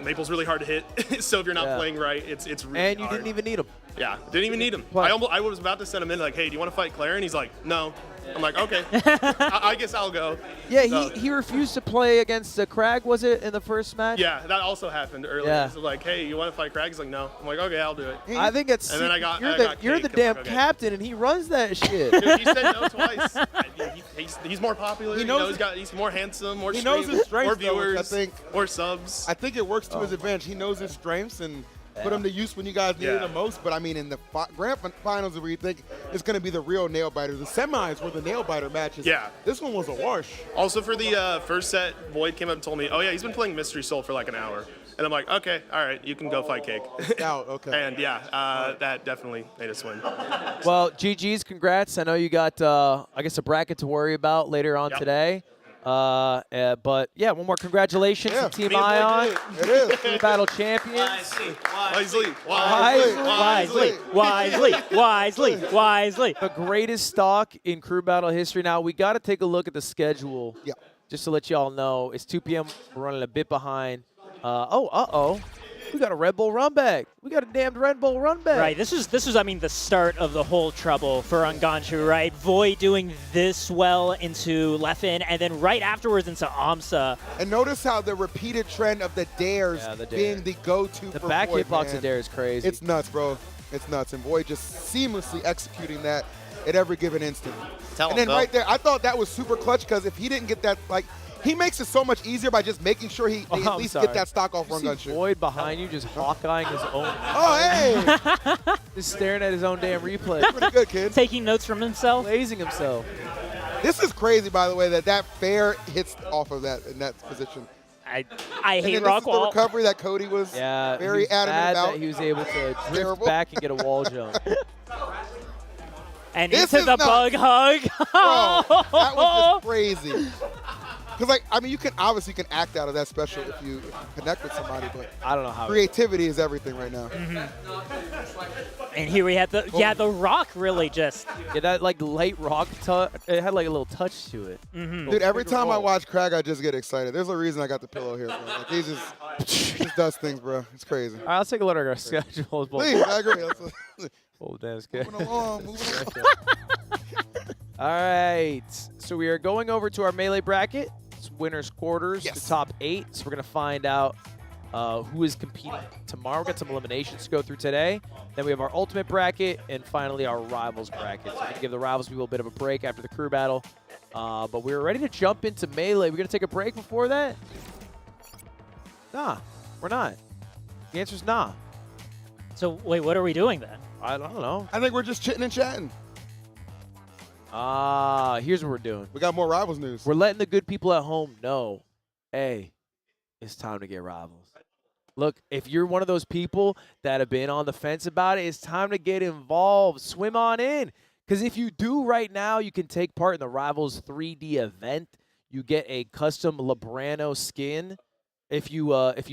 Maple's really hard to hit, so if you're not Yeah. playing right, it's really And you hard. didn't even need him. Yeah, didn't even need him. What? I was about to send him in like, hey, do you want to fight Claire? And he's like, no. I'm like, okay, I guess I'll go. Yeah, So- he refused to play against Crag, was it, in the first match? Yeah, that also happened earlier. Yeah. So like, hey, you want to fight Crag? He's like, no. I'm like, okay, I'll do it. I think it's And then I got- you're I the got you're the Cake. I'm damn like, okay. captain, and he runs that shit. Dude, he said no twice. He's more popular. He knows he's more handsome, more he knows streams, his strengths, more though, which viewers, I think- more subs. I think it works to his advantage. He knows his strengths and put him to use when you guys need it the most. But I mean, in the grand finals, where you think it's going to be the real nail biter, the semis were the nail biter matches. Yeah. This one was a wash. Also for the first set, Void came up and told me, oh yeah, he's been playing Mystery Soul for like an hour. And I'm like, okay, all right, you can go fight Cake. Out, okay. And yeah, that definitely made us win. Well, GG's, congrats. I know you got, I guess, a bracket to worry about later on today. But yeah, one more congratulations to Team Me and Void Ion, did it. It is. Crew Battle champions. Wisely. The greatest stock in Crew Battle history. Now, we got to take a look at the schedule. Yeah. Just to let you all know, it's 2 p.m. We're running a bit behind. We got a Red Bull run back. We got a damned Red Bull run back. Right, this was I mean, the start of the whole trouble for Ranganshu, right? Void doing this well into Leffen, and then right afterwards into AMSA. And notice how the repeated trend of the dares being the go-to The for back Void, hitbox man. of Dare is crazy. It's nuts, bro. It's nuts. And Void just seamlessly executing that at every given instant. Tell And him, then Bill. right there, I thought that was super clutch because if he didn't get that, like, he makes it so much easier by just making sure they at least get that stock off You see Ranganshu. Void behind you just Hawkeyeing his own. Oh, hey! Just staring at his own damn replay. Pretty good, kid. Taking notes from himself. Blazing himself. This is crazy, by the way, that fair hits off of that in that position. I And hate then this is the Rockwall. recovery that Cody was Yeah, very he was adamant mad about. that he was able to drift Terrible. back and get a wall jump. And This into is the nuts. bug hug. Bro, that was just crazy. Because, like, I mean, you can obviously act out of that special if you connect with somebody, but I don't know how. creativity is everything right now. And here we have the rock really just. Yeah, that like light rock, it had like a little touch to it. Dude, every time I watch Crag, I just get excited. There's a reason I got the pillow here, bro. Like, he just does things, bro. It's crazy. All right, let's take a look at our schedule. Please, I agree. Oh, damn, it's good. Moving along. All right, so we are going over to our Melee bracket. It's winners quarters, the top 8. So we're going to find out who is competing tomorrow. We've got some eliminations to go through today. Then we have our ultimate bracket, and finally our rivals bracket. So we're going to give the rivals people a bit of a break after the crew battle. But we're ready to jump into Melee. We're going to take a break before that? Nah, we're not. The answer's nah. So wait, what are we doing then? I don't know. I think we're just chitting and chatting. Here's what we're doing. We got more Rivals news. We're letting the good people at home know, hey, it's time to get Rivals. Look, if you're one of those people that have been on the fence about it, it's time to get involved. Swim on in. Because if you do right now, you can take part in the Rivals 3D event. You get a custom Librano skin if you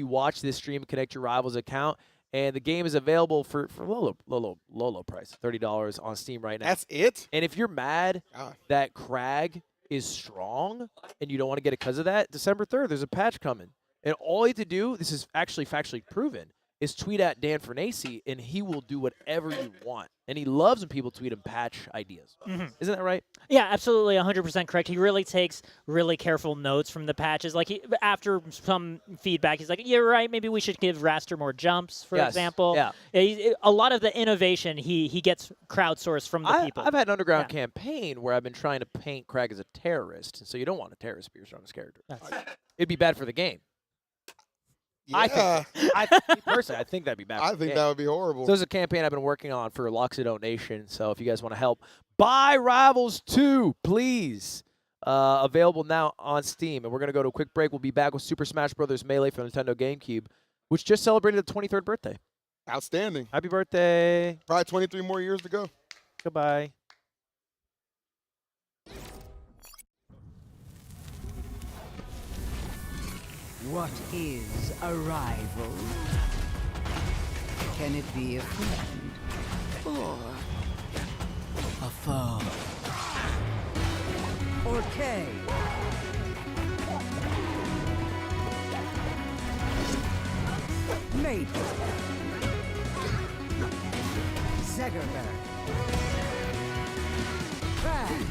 watch this stream and connect your Rivals account. And the game is available for low price, $30 on Steam right now. That's it? And if you're mad that Crag is strong and you don't want to get it because of that, December 3rd, there's a patch coming. And all you have to do, this is actually factually proven, is tweet at Dan Fernacey, and he will do whatever you want. And he loves when people tweet him patch ideas. Isn't that right? Yeah, absolutely, 100% correct. He really takes really careful notes from the patches. Like after some feedback, he's like, "You're right. Maybe we should give Raster more jumps, for example." Yeah. A lot of the innovation he gets crowdsourced from the people. I've had an underground campaign where I've been trying to paint Crag as a terrorist, and so you don't want a terrorist to be your strongest character. It'd be bad for the game. Yeah. Personally, I think that'd be bad. I think that would be horrible. So there's a campaign I've been working on for Loxodon Nation. So if you guys want to help, buy Rivals 2, please. Available now on Steam. And we're going to go to a quick break. We'll be back with Super Smash Bros. Melee for Nintendo GameCube, which just celebrated the 23rd birthday. Outstanding. Happy birthday. Probably 23 more years to go. Goodbye. What is a rival? Can it be a friend or a foe? Or K? Maple. Zegerberg. Crag.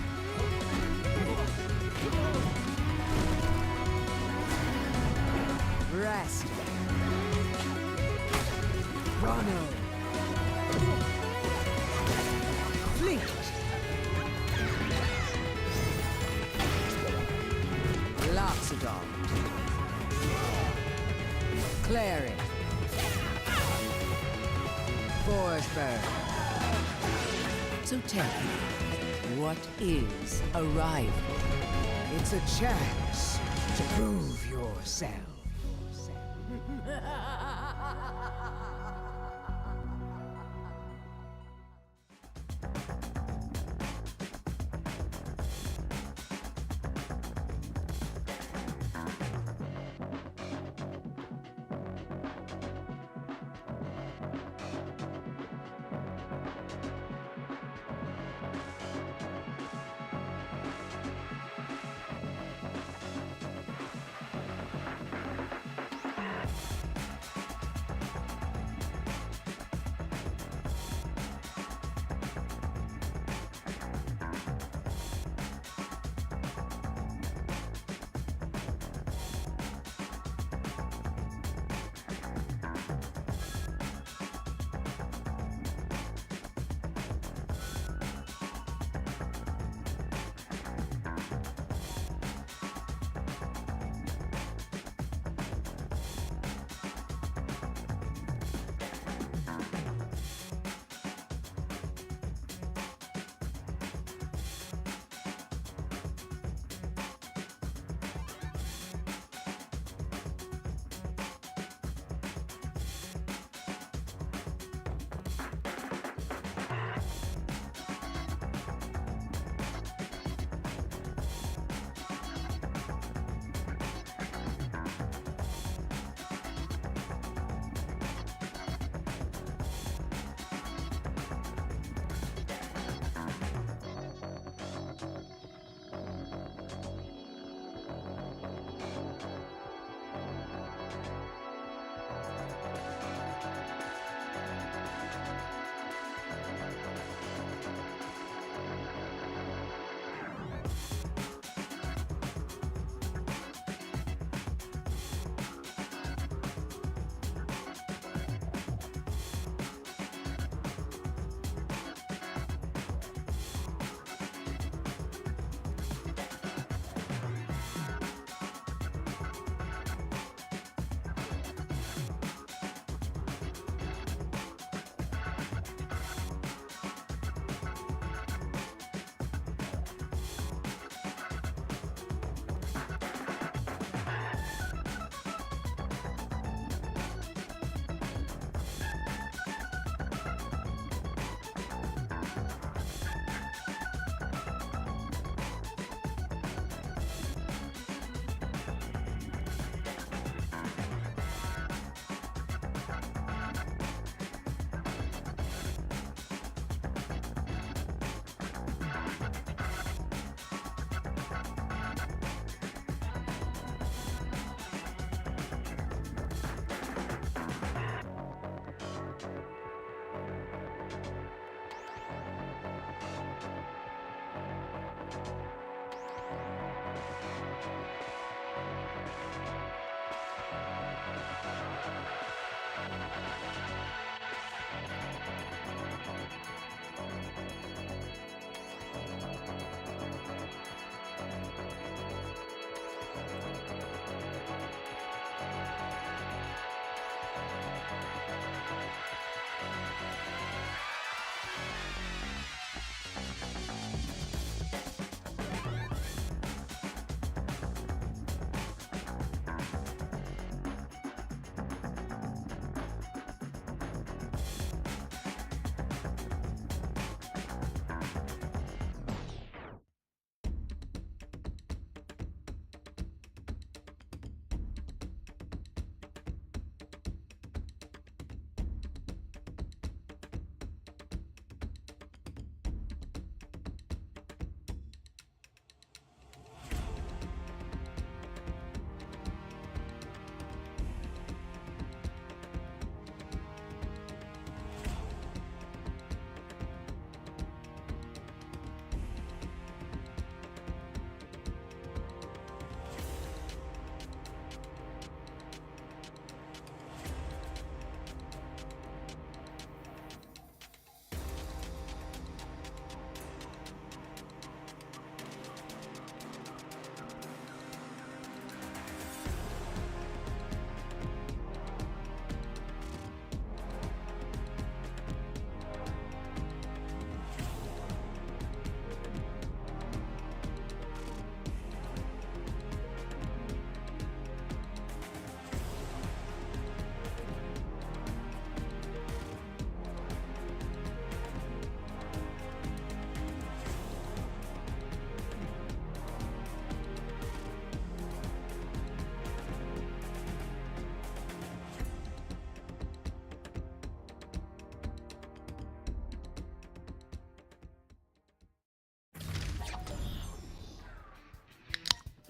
Rest. Chrono. Fleet. Loxodon. Clary. Forsberg. So tell me, what is a rival? It's a chance to prove yourself.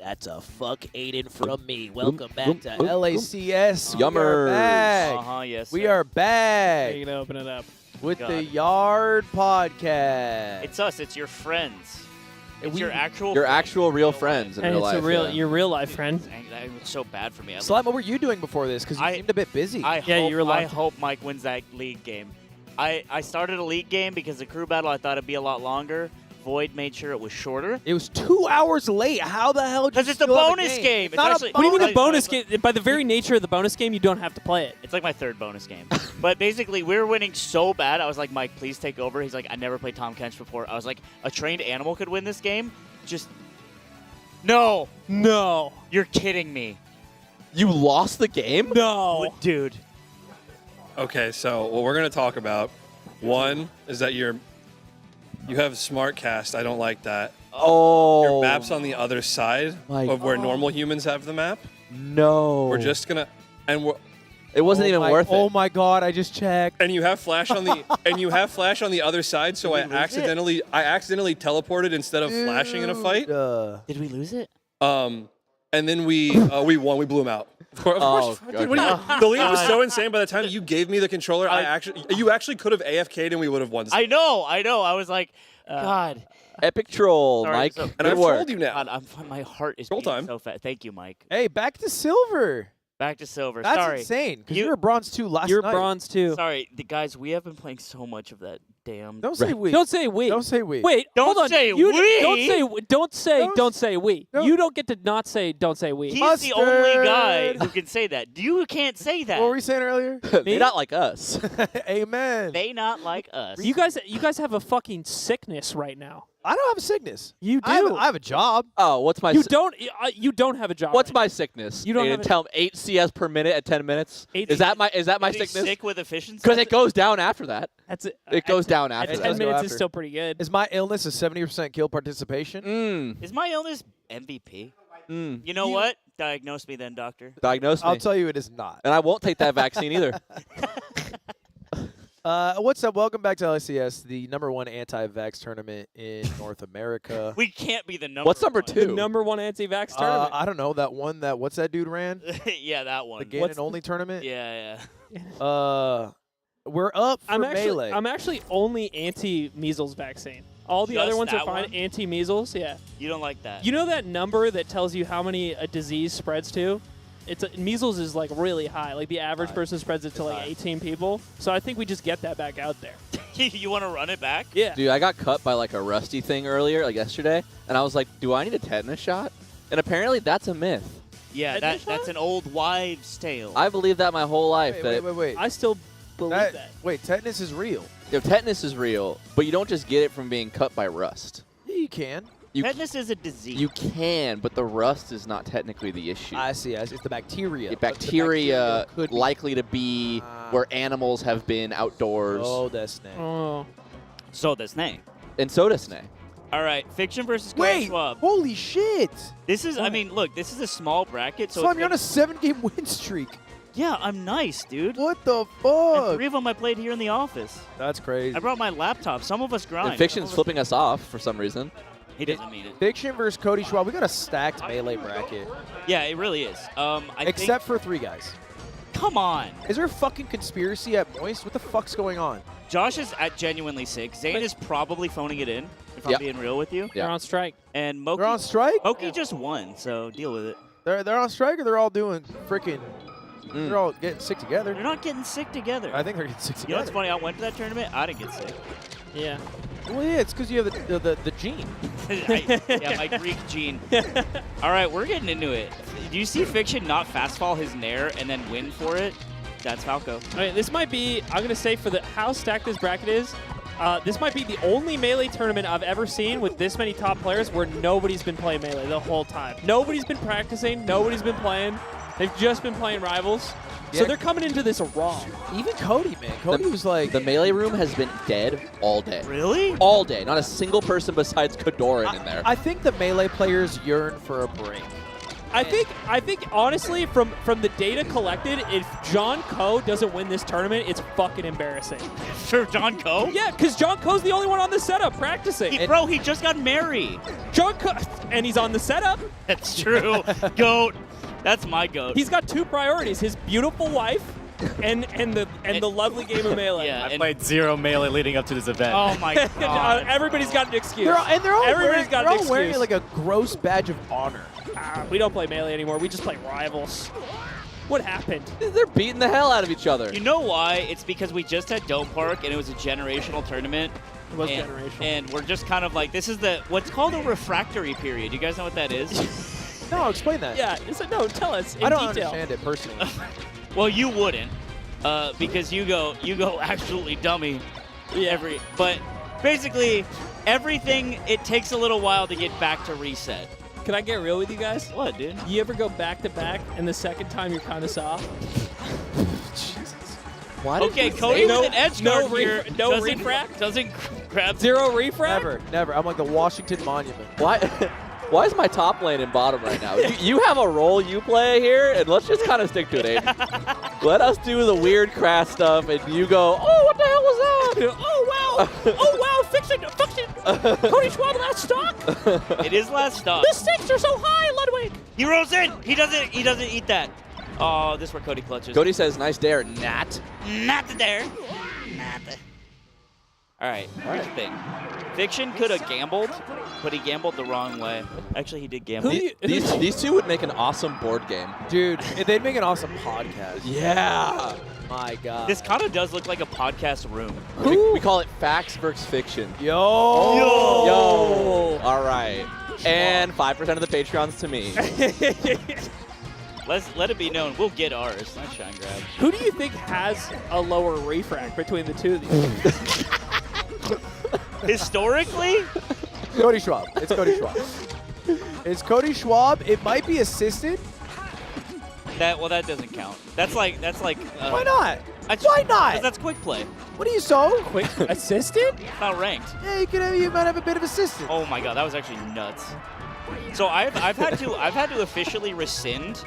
That's a fuck Aiden from me. Welcome back to LACS. Yummers. Yes, sir. We are back. You can open it up. With the Yard Podcast. It's us. It's your friends. It's your Your actual real friends in And real it's life. a real, your real life friend. It's so bad for me. Slime, what were you doing before this? Because you seemed a bit busy. I hope Mike wins that league game. I started a league game because the crew battle I thought it'd be a lot longer. Void made sure it was shorter. It was 2 hours late. How the hell? Because it's a bonus game. It's not What do you mean a bonus game? By the very nature of the bonus game, you don't have to play it. It's like my third bonus game. But basically, we were winning so bad. I was like, Mike, please take over. He's like, I never played Tom Kench before. I was like, a trained animal could win this game? Just no. No. You're kidding me. You lost the game? No. Dude. Okay, so what we're going to talk about, one, is that you have smart cast. I don't like that. Oh. Your map's on the other side of where normal humans have the map. No. We're just going to... It wasn't even worth it. Oh my god, I just checked. And you have flash on the other side, so I accidentally teleported instead of flashing in a fight. Did we lose it? And then we won. We blew him out. Of course. Dude, the lead was so insane. By the time you gave me the controller, you actually could have AFK'd and we would have won. I know. I was like, God. Epic troll, Sorry, Mike. so- And I've work. told you now. God, my heart is Troll beating time. so fast. Thank you, Mike. Hey, back to silver. Back to silver. That's Sorry. insane. Because you were bronze 2 last You're night. bronze 2. Sorry, guys. We have been playing so much of that damn. Don't say we. Don't say we. Don't say we. Wait, Don't hold on. say You we. Don't say we. No. You don't get to not say don't say we. He's the only guy who can say that. You can't say that. What were we saying earlier? They're not like us. Amen. They not like us. You guys have a fucking sickness right now. I don't have a sickness. You do. I have a job. Oh, what's my... You don't have a job. What's right my sickness? You don't Aiden, have a- tell him 8 CS per minute at 10 minutes. Eight Is that my Is he sickness? sick with efficiency? Because it goes down after that. That's it. It goes down At after 10 that. does go minutes is after. still pretty good. Is my illness a 70% kill participation? Is my illness MVP? Mm. You know what? Diagnose me then, doctor. Diagnose me. I'll tell you it is not. And I won't take that vaccine either. What's up? Welcome back to LACS, the #1 anti-vax tournament in North America. We can't be the number. What's number one. The 2? #1 anti-vax tournament. I don't know that one. What's that dude ran? Yeah, that one. The Ganon only tournament. Yeah. We're up for melee. I'm actually only anti-measles vaccine. All the other Just ones are that fine. one? Anti-measles, yeah. You don't like that. You know that number that tells you how many a disease spreads to? Measles is like really high. Like the average person spreads it to like 18 people. So I think we just get that back out there. You want to run it back? Yeah. Dude, I got cut by like a rusty thing earlier, like yesterday, and I was like, do I need a tetanus shot? And apparently that's a myth. Yeah, that's an old wives' tale. I believed that my whole life. Wait. I still believe that. Wait, tetanus is real. Tetanus is real, but you don't just get it from being cut by rust. Yeah, you can. Tetanus is a disease. You can, but the rust is not technically the issue. I see. It's the bacteria. The bacteria could be. likely to be where animals have been outdoors. Oh, that's snake. Oh. So that's name. And soda snake. All right, Fiction versus Cody Wait, Schwab. holy shit. This is, I mean, look, this is a small bracket. So Slime, you're on a 7-game win streak. Yeah, I'm nice, dude. What the And fuck? 3 of them I played here in the office. That's crazy. I brought my laptop. Some of us grind. And Fiction's flipping us off for some reason. He doesn't mean it. Fiction versus Cody Schwab. We got a stacked melee bracket. Yeah, it really is. Except for 3 guys. Come on. Is there a fucking conspiracy at Moist? What the fuck's going on? Josh is at genuinely sick. Zane is probably phoning it in, if I'm being real with you. They're on strike. And Moki, They're on strike? Moki just won, so deal with it. They're on strike, or they're all doing freaking... They're all getting sick together. They're not getting sick together. I think they're getting sick You know together. what's funny? I went to that tournament. I didn't get sick. Yeah. Well, yeah, it's because you have the gene. Yeah, my Greek gene. All right, we're getting into it. Do you see Fiction not fast fall his Nair and then win for it? That's Falco. All right, this might be, I'm going to say for how stacked this bracket is, this might be the only Melee tournament I've ever seen with this many top players where nobody's been playing Melee the whole time. Nobody's been practicing. Nobody's been playing. They've just been playing Rivals. So they're coming into this raw. Even Cody, man. Cody was like... The Melee room has been dead all day. Really? All day. Not a single person besides Kadoran in there. I think the Melee players yearn for a break. I think honestly, from the data collected, if John Coe doesn't win this tournament, it's fucking embarrassing. For John Coe? Yeah, because John Coe's the only one on the setup practicing. Bro, he just got married. John Coe, and he's on the setup. That's true. Goat. That's my goat. He's got 2 priorities: his beautiful wife, and the lovely game of Melee. Yeah, I played 0 Melee leading up to this event. Oh my god. Everybody's got an excuse. They're all Everybody's got an excuse. wearing like a gross badge of honor. We don't play Melee anymore. We just play Rivals. What happened? They're beating the hell out of each other. You know why? It's because we just had Dome Park, and it was a generational tournament. It was generational. And we're just kind of like, this is what's called a refractory period. You guys know what that is? No, explain that. Yeah, no, tell us in I don't detail. understand it personally. Well, you wouldn't, because you go absolutely dummy. But basically, everything, it takes a little while to get back to reset. Can I get real with you guys? What, dude? You ever go back to back, and the second time you're kind of soft? Jesus. Okay, Cody with an edge guard here doesn't grab 0 refract? Never. I'm like the Washington Monument. Why is my top lane in bottom right now? You have a role you play here, and let's just kind of stick to it, Aiden. Let us do the weird crash stuff, and you go, oh, what the hell was that? Oh, wow. Oh, wow. Fiction. Cody Schwab last stock. It is last stock. The stakes are so high, Ludwig. He rolls in. He doesn't eat that. Oh, this is where Cody clutches. Cody says, nice dare, Nat. Not there. All right, here's the thing. Fiction could have gambled, but he gambled the wrong way. Actually, he did gamble. These two would make an awesome board game. Dude, they'd make an awesome podcast. Yeah. My God. This kind of does look like a podcast room. We call it Facts versus Fiction. Yo. All right. And 5% of the Patreons to me. Let it be known, we'll get ours. Nice shine grab. Who do you think has a lower refract between the two of these? Historically? Cody Schwab. It's Cody Schwab. It's Cody Schwab. It might be assisted. That doesn't count. That's like. Why not? Why not? Because that's quick play. What are you so? Quick assisted? It's not ranked. Yeah, you might have a bit of assistance. Oh my god, that was actually nuts. So I've had to officially rescind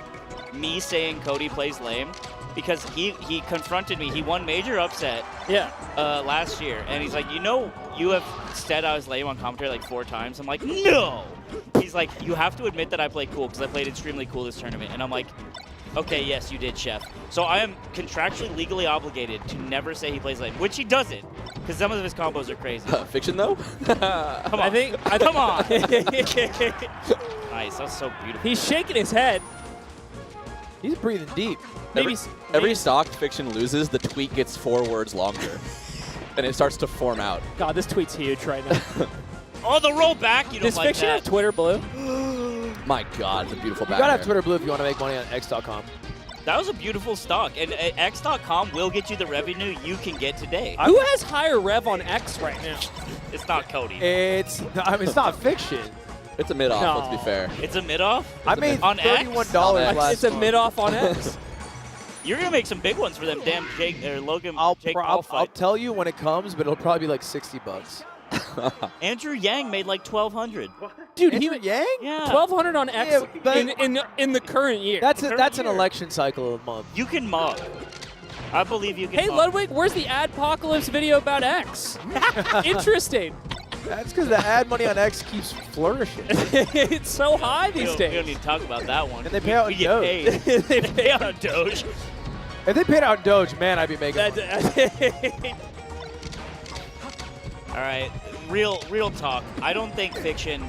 me saying Cody plays lame, because he confronted me. He won major upset last year, and he's like, you have said I was lame on commentary like 4 times. I'm like, no. He's like, you have to admit that I played cool, because I played extremely cool this tournament. And I'm like, okay, yes, you did, chef. So I am contractually legally obligated to never say he plays lame, which he doesn't, because some of his combos are crazy. Fiction though? Come on. Come on. Nice, that's so beautiful. He's shaking his head. He's breathing deep. Every stock Fiction loses, the tweet gets 4 words longer. And it starts to form out. God, this tweet's huge right now. Oh, the roll back, you don't Does like Fiction that. have Twitter Blue? My God, it's a beautiful back. You gotta have Twitter Blue if you want to make money on X.com. That was a beautiful stock, and X.com will get you the revenue you can get today. Who has higher rev on X right now? It's not Cody. It's not Fiction. It's a mid-off, No. let's be fair. It's a mid-off? I made on $31 X? last It's a month. mid-off on X. You're going to make some big ones for them damn Jake or Logan. I'll Paul fight. tell you when it comes, but it'll probably be like $60. Andrew Yang made like 1,200. Dude, Andrew Yang? Yeah. 1,200 on X Yeah, but- in the current year. That's an election cycle a month. You can mob. I believe you can Hey, mob. Ludwig, where's the Adpocalypse video about X? Interesting. That's because the ad money on X keeps flourishing. It's so high these We days. don't need to talk about that one. And they pay out we in get Doge. paid. They pay out on Doge. If they paid out in Doge, man, I'd be making money. All right, real talk. I don't think Fiction.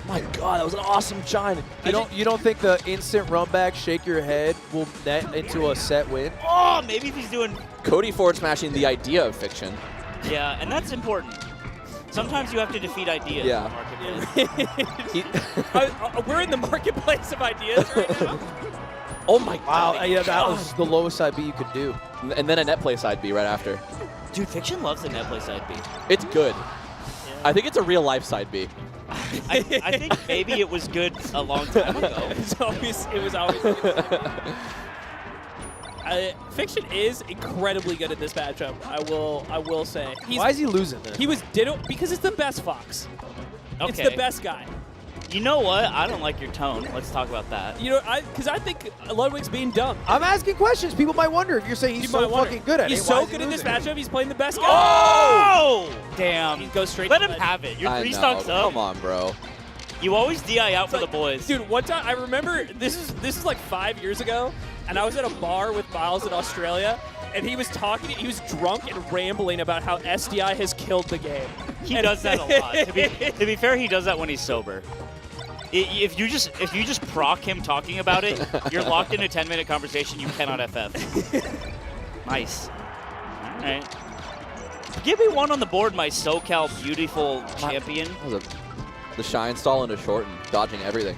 My God, that was an awesome shine. You don't think the instant run back, shake your head will net into a set win? Oh, maybe if he's doing. Cody forward smashing the idea of Fiction. Yeah, and that's important. Sometimes you have to defeat ideas. Yeah. We're in the marketplace of ideas right now. Oh my Wow, God. yeah, that was the lowest side B you could do. And then a net play side B right after. Dude, Fiction loves the net play side B. It's good. I think it's a real life side B. I think maybe it was good a long time ago. It was always Fiction is incredibly good at this matchup. I will say. Why is he losing this? He was Ditto because it's the best Fox. It's Okay. the best guy. You know what? I don't like your tone. Let's talk about that. You know, because I think Ludwig's being dumb. I'm asking questions. People might wonder if you're saying he's so fucking good at it. He's so good in this matchup. He's playing the best guy. Oh! Damn. He goes straight. Let him have it. You're 3 stocks up. Come on, bro. You always DI out for the boys. Dude, one time I remember this is like 5 years ago, and I was at a bar with Miles in Australia, and he was talking. He was drunk and rambling about how SDI has killed the game. He does that a lot. To be fair, he does that when he's sober. If you just proc him talking about it, you're locked in a 10-minute conversation you cannot FF. Nice. All right. Give me one on the board, my SoCal beautiful champion. The shine stall into short and dodging everything.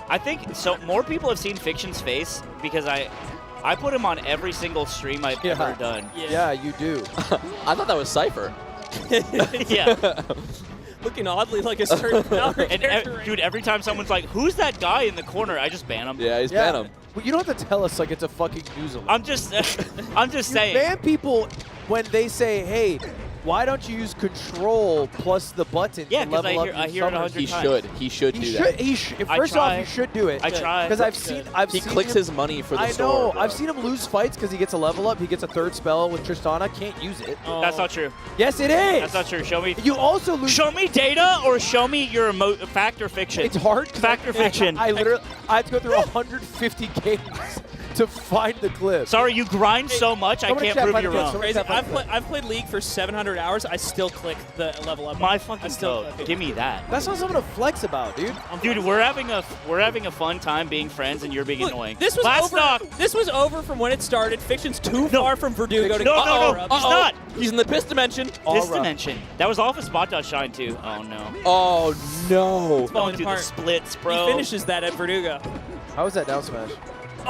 I think so. More people have seen Fiction's face because I put him on every single stream I've ever done. Yeah, you do. I thought that was Cypher. Yeah. Looking oddly like a certain character. Dude, every time someone's like, "Who's that guy in the corner?" I just ban him. Yeah, he's ban him. Well, you don't have to tell us like it's a fucking news alert. I'm just saying. Ban people when they say, "Hey, why don't you use control plus the button to level up your I hear it 100 times. He should do that. First off, he should do it. I try. Because I've seen he clicks his money for the I store. know. I've seen him lose fights because he gets a level up. He gets a 3rd spell with Tristana. Can't use it. That's not true. Yes, it is. That's not true. Show me. You also lose. Show me data or show me your fact or fiction. It's hard. Fact or fiction. I have to go through 150 games to find the clip. Sorry, you grind so much, I can't prove you wrong. I've played League for 700 hours. I still click the level up. My fucking code. Give me that. That's not something to flex about, dude. Dude, we're having a fun time being friends, and you're being annoying. This was Last over. stock. This was over from when it started. Fiction's too far from Verdugo to No, he's not. He's in the piss dimension. Piss dimension. That was off of spot dot shine too. Oh no. Oh no. It's going through the splits, bro. He finishes that at Verdugo. How was that down smash?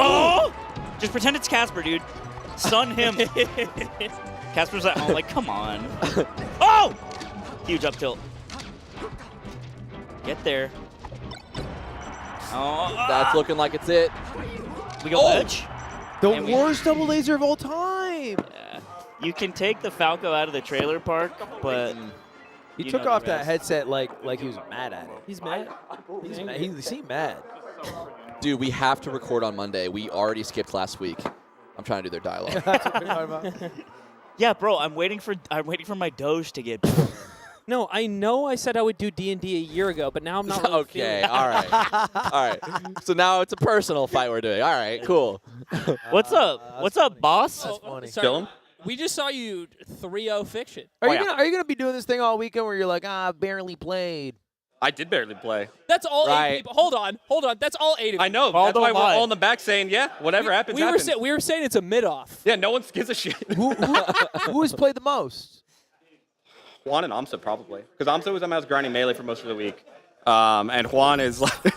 Oh! Just pretend it's Casper, dude. Sun him. Casper's at home, like, come on. Oh! Huge up tilt. Get there. Oh, That's looking like it's it. We go edge. The worst double laser of all time. Yeah. You can take the Falco out of the trailer park, but he took off that headset like he was mad at it. He's mad. He's mad. He seemed mad. Dude, we have to record on Monday. We already skipped last week. I'm trying to do their dialogue. That's what we're talking about. Yeah, bro, I'm waiting for my Doge to get. No, I know I said I would do D&D a year ago, but now I'm not. Really Okay, all right. All right. So now it's a personal fight we're doing. All right, cool. What's up? What's up, boss? That's funny. Sorry, we just saw you 3-0 Fiction. Are you gonna be doing this thing all weekend where you're like, I barely played? I did barely play. That's all 8 people. Hold on. That's all 8 of you. I know. That's why we're all in the back saying, yeah, whatever happens, happens. We were saying it's a mid-off. Yeah, no one gives a shit. Who has played the most? Juan and Amsa, probably. Because Amsa was I was grinding melee for most of the week. And Juan is like...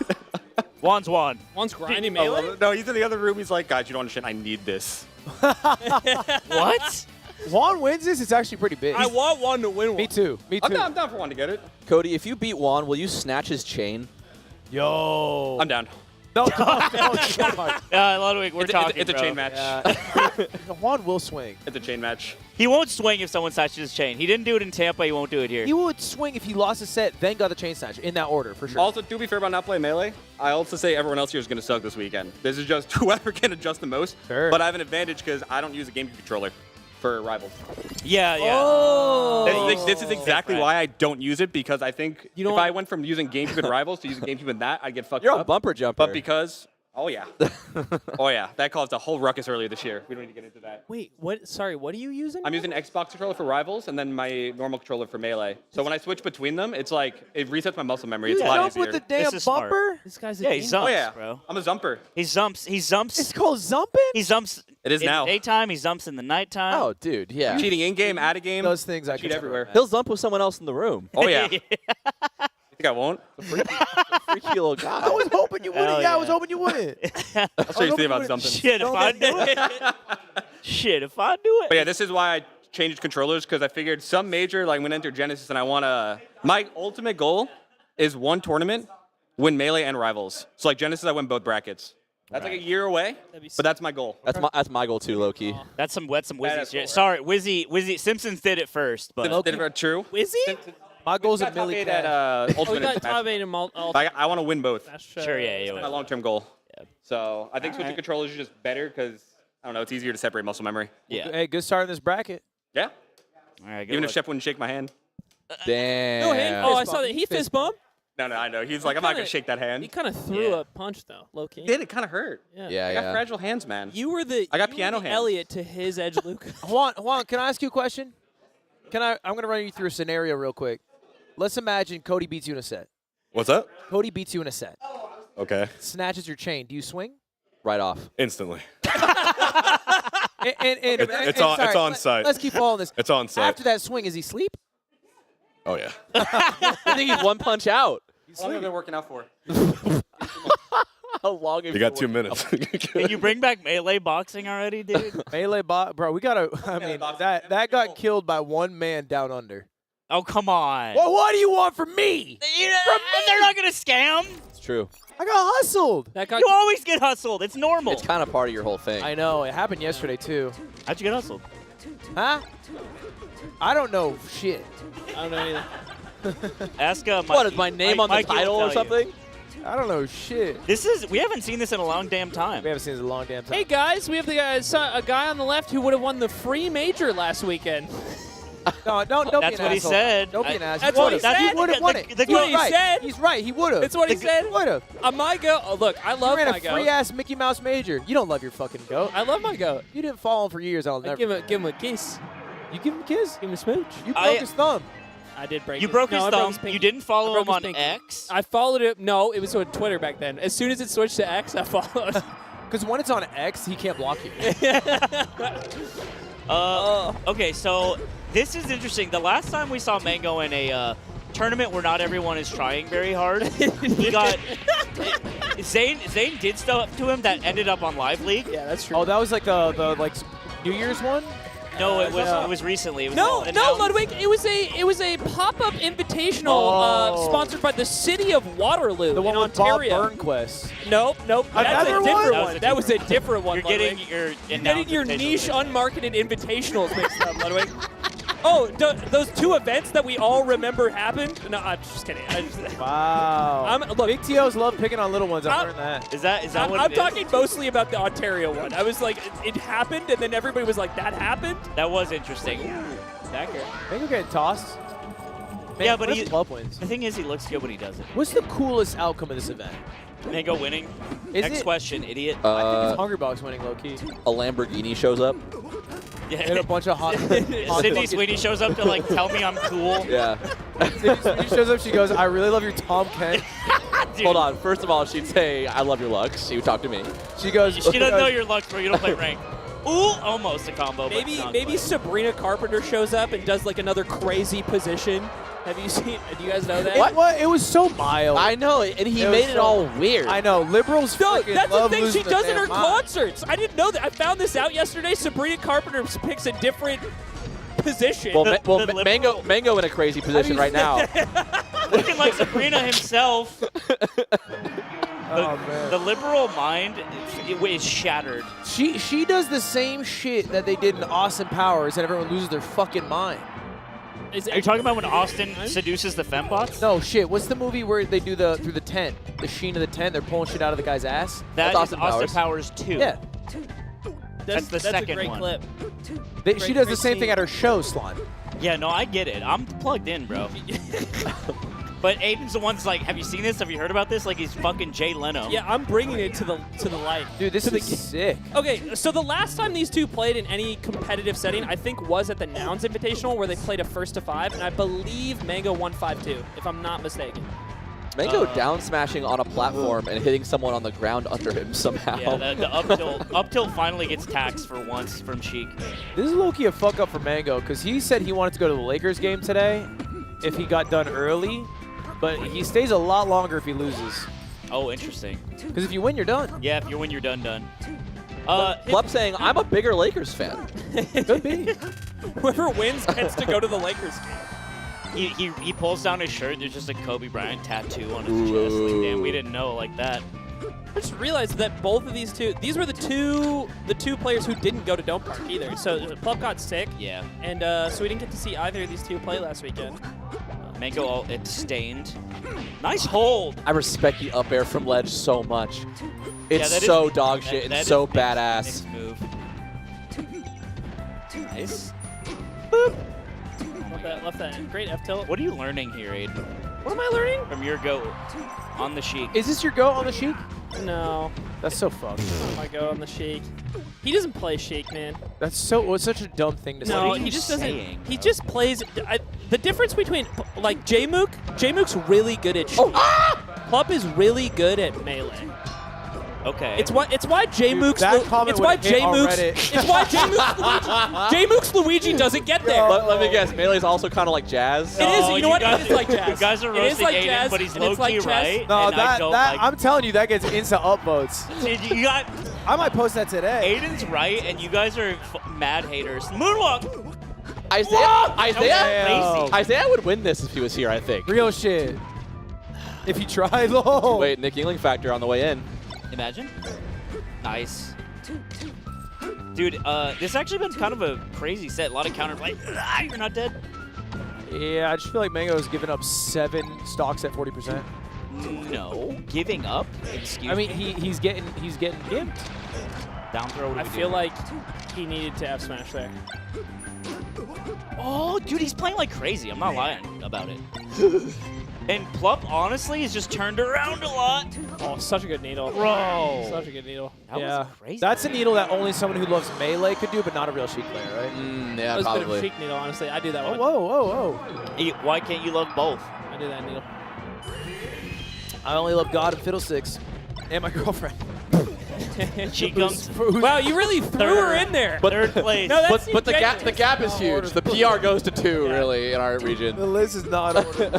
Juan's Juan. Juan's grinding melee? No, he's in the other room. He's like, guys, you don't understand. I need this. What? Juan wins this. It's actually pretty big. I want Juan to win one. Me too. I'm down for Juan to get it. Cody, if you beat Juan, will you snatch his chain? Yo. I'm down. No, Ludwig, we're talking, It's a chain match. Juan will swing. It's a chain match. He won't swing if someone snatches his chain. He didn't do it in Tampa. He won't do it here. He would swing if he lost a set, then got the chain snatch in that order for sure. Also, to be fair about not playing melee, I also say everyone else here is going to suck this weekend. This is just whoever can adjust the most. Sure. But I have an advantage because I don't use a GameCube controller for Rivals. Yeah. Oh. This is exactly why I don't use it, because I think if I went from using GameCube and Rivals to using GameCube and that, I'd get fucked up. You're a bumper jumper. But because... Oh, yeah. Oh, yeah. That caused a whole ruckus earlier this year. We don't need to get into that. Wait, what? Sorry, what are you using? I'm using an Xbox controller for Rivals and then my normal controller for Melee. So when I switch between them, it's like, it resets my muscle memory. It's a lot jump easier. with the damn bumper? This guy's he zumps, Oh, yeah. bro. I'm a zumper. He zumps. It's called zumping? He zumps. It is in now. the daytime. He zumps in the nighttime. Oh, dude, yeah. Cheating in-game, out of game. Those things I cheat can everywhere. He'll zump with someone else in the room. Oh, yeah. You think I won't? Freaky little guy. I was hoping you wouldn't. Yeah, I was hoping you wouldn't. I'll show you something about something. Shit, if I do it. Shit, if I do it. But yeah, this is why I changed controllers, because I figured some major, like I'm going to enter Genesis and I want to... My ultimate goal is one tournament, win Melee and Rivals. So like Genesis, I win both brackets. That's like a year away, but that's my goal. That's my goal too, low-key. That's some Wizzy That's shit. cool, Sorry, Wizzy Simpsons did it first, but Did it true? Wizzy? My goal's We a got top milli eight cash. at Ultimate. We got and top Smash. 8 in I want to win both. Sure, yeah, That's yeah. my long-term goal. So I think switching controllers is just better because I don't know, it's easier to separate muscle memory. Yeah. Hey, good start in this bracket. Yeah. All right, good Even luck. if Shep wouldn't shake my hand. Damn. No hand. Oh, I saw that. He fist bump. No, I know. He's like, I'm not gonna shake that hand. He kind of threw a punch though, low key. It kind of hurt. Yeah. I got fragile hands, man. You were the. I got you piano were the hands. Elliot to his Edge Luke. Juan, can I ask you a question? I'm going to run you through a scenario real quick. Let's imagine Cody beats you in a set. What's up? Cody beats you in a set. Okay. Snatches your chain. Do you swing? Right off. Instantly. It's on site. Let's keep following this. It's on site. After that swing, is he sleep? Oh, yeah. I think he's one punch out. How long have you been working out for? How long have You got 2 minutes. Can you bring back melee boxing already, dude? Bro, we got to, I mean, that got killed by one man down under. Oh, come on. Well, what do you want from me? They're not going to scam. It's true. I got hustled. You always get hustled. It's normal. It's kind of part of your whole thing. I know. It happened yesterday, too. How'd you get hustled? Huh? I don't know shit. I don't know either. Ask What, is my name on the Mikey will title or tell you. something? I don't know shit. We haven't seen this in a long damn time. We haven't seen this in a long damn time. Hey guys, we have a guy on the left who would have won the free major last weekend. No, don't That's be an what he asshole. said. Don't be an asshole. That's what he said. He would have won it. The That's what he said. He's right. He would have. That's what he said. Would have. My goat. Oh, look, I love You ran my a goat. free-ass Mickey Mouse major. You don't love your fucking goat. I love my goat. You didn't follow him for years. I'll I never. give him a kiss. You give him a kiss? Give him a smooch. You broke his thumb. I did break. You his, broke no, his I broke thumb. his pinky. You didn't I follow broke him his on pinky. X. I followed it. No, it was on Twitter back then. As soon as it switched to X, I followed. Because when it's on X, he can't block you. Okay, so this is interesting. The last time we saw MANG0 in a tournament where not everyone is trying very hard, he got Zane did stuff to him that ended up on Live League. Yeah, that's true. Oh, that was like the like New Year's one. No, it was recently. It was No, announced. Ludwig. It was a pop-up invitational sponsored by the city of Waterloo The one in with Bob Ontario. Burnquist. Nope. That's Another a different one? one. That was a different one. You're getting Ludwig. your You're getting your niche unmarketed invitationals mixed up, Ludwig. Oh, those two events that we all remember happened? No, I'm just kidding. Wow. Look, Big TOs love picking on little ones. I've learned that. Is that what I'm it is? talking mostly about the Ontario one. I was like, it happened, and then everybody was like, that happened? That was interesting. Dagger. Mango getting tossed. Man, Yeah, but what if club wins. The thing is, he looks good when he does it. What's the coolest outcome of this event? MANG0 winning. Is Next it- question, idiot. I think it's Hungrybox winning low key. A Lamborghini shows up. And a bunch of hot. Sydney Sweeney shows up to like tell me I'm cool. Yeah. Sydney Sweeney shows up. She goes, "I really love your Tom Kent." Hold on. First of all, she'd say, "I love your looks." She would talk to me. She goes, She doesn't know your luck, bro. You don't play rank. Ooh, almost a combo. but not Maybe quite. Sabrina Carpenter shows up and does like another crazy position. Have you seen? Do you guys know that? What? It was so mild. I know, and he It made was it so- all weird. I know. Liberals No, freaking that's the love thing she losing does in their her mind. concerts. I didn't know that. I found this out yesterday. Sabrina Carpenter picks a different position. Well, The Mango in a crazy position right now. Looking like Sabrina himself. Oh, man. The liberal mind is shattered. She does the same shit that they did in Austin Powers, and everyone loses their fucking mind. Are you talking about when Austin seduces the fembots? No shit. What's the movie where they do through the tent, the sheen of the tent? They're pulling shit out of the guy's ass. That That's is Austin Austin Powers 2. Yeah. That's the second a great one. clip. She does the same thing at her show, Slime. Yeah, no, I get it. I'm plugged in, bro. But Aiden's the one's like, have you seen this? Have you heard about this? Like he's fucking Jay Leno. Yeah, I'm bringing it to the light. Dude, this is sick. Okay, so the last time these two played in any competitive setting, I think, was at the Nouns Invitational, where they played a 1-to-5, and I believe MANG0 won 5-2, if I'm not mistaken. Mango down smashing on a platform and hitting someone on the ground under him somehow. Yeah, the up tilt finally gets taxed for once from Sheik. This is low-key a fuck up for Mango, because he said he wanted to go to the Lakers game today if he got done early, but he stays a lot longer if he loses. Oh, interesting. Because if you win, you're done. Yeah, if you win, you're done. Club saying, I'm a bigger Lakers fan. Could be. Whoever wins gets to go to the Lakers game. He pulls down his shirt. There's just a Kobe Bryant tattoo on his chest. Like, damn, we didn't know like that. I just realized that both of these were the two players who didn't go to Dome Park either. So Club got sick. Yeah. And so we didn't get to see either of these two play last weekend. Mango, it's stained. Nice hold. I respect the up air from ledge so much. It's that so is- dog shit and that so is mixed- badass. mixed move. Nice. Left that. Great F tilt. What are you learning here, Aiden? What am I learning? From your goat on the Sheik. Is this your go on the Sheik? No. That's so fucked. Oh my god, on the Sheik. He doesn't play Sheik, man. That's so. It's such a dumb thing to say. No, he just doesn't. He just plays. The difference between like J-Mook's really good at Sheik. Plup is really good at melee. Okay. It's why J-Mook's that comment it's why would've hit on J-Mook's Reddit. it's why J-Mook's Luigi doesn't get there. Let me guess. Melee is also kind of like jazz. It is. You know what? It is like jazz. You guys are It is roasting like Aiden, jazz, but he's and it's low-key like right. No, and I don't like. I'm telling you, that gets instant upvotes. You got. I might post that today. Aiden's right, and you guys are mad haters. Moonwalk. Isaiah would win this if he was here, I think. Real shit. If he tried, though. Wait, Nick Yingling factor on the way in. Imagine. Nice. Dude, this has actually been kind of a crazy set. A lot of counter play. You're not dead. Yeah, I just feel like Mango has given up 7 stocks at 40%. No, giving up. Excuse I mean, me. he's getting gimped. Down throw. What I feel like he needed to F smash there. Oh, dude, he's playing like crazy. I'm not lying about it. And Plup, honestly, has just turned around a lot. Oh, such a good needle. Bro. Such a good needle. That was crazy. That's a needle that only someone who loves melee could do, but not a real Sheik player, right? Yeah, That was a bit of a probably. Sheik needle, honestly. I do that one. Whoa. Why can't you love both? I do that needle. I only love God and Fiddlesticks. And my girlfriend. She comes. Wow, you really threw her in there. Third place. No, that's But the gap is huge. The PR goes to 2, really, in our region. The list is not ordered.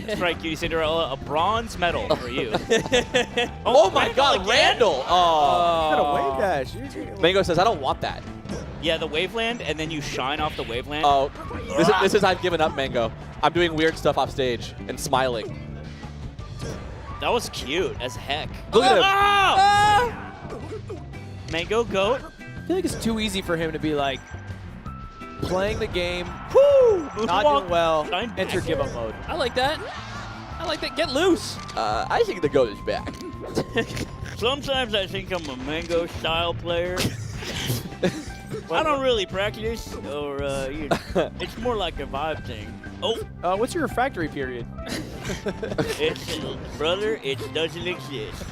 That's right, Cutie Cinderella. A bronze medal for you. Oh my God, Randall! Oh. Got a wave dash. Mango says, I don't want that. Yeah, the waveland, and then you shine off the waveland. Oh, this is I've given up, Mango. I'm doing weird stuff off stage and smiling. That was cute as heck. Look at him. Mango goat. I feel like it's too easy for him to be like playing the game, not doing well, enter give up mode. I like that. I like that. Get loose. I think the goat is back. Sometimes I think I'm a Mango style player. I don't really practice, or it's more like a vibe thing. Oh, what's your refractory period? Brother, it doesn't exist.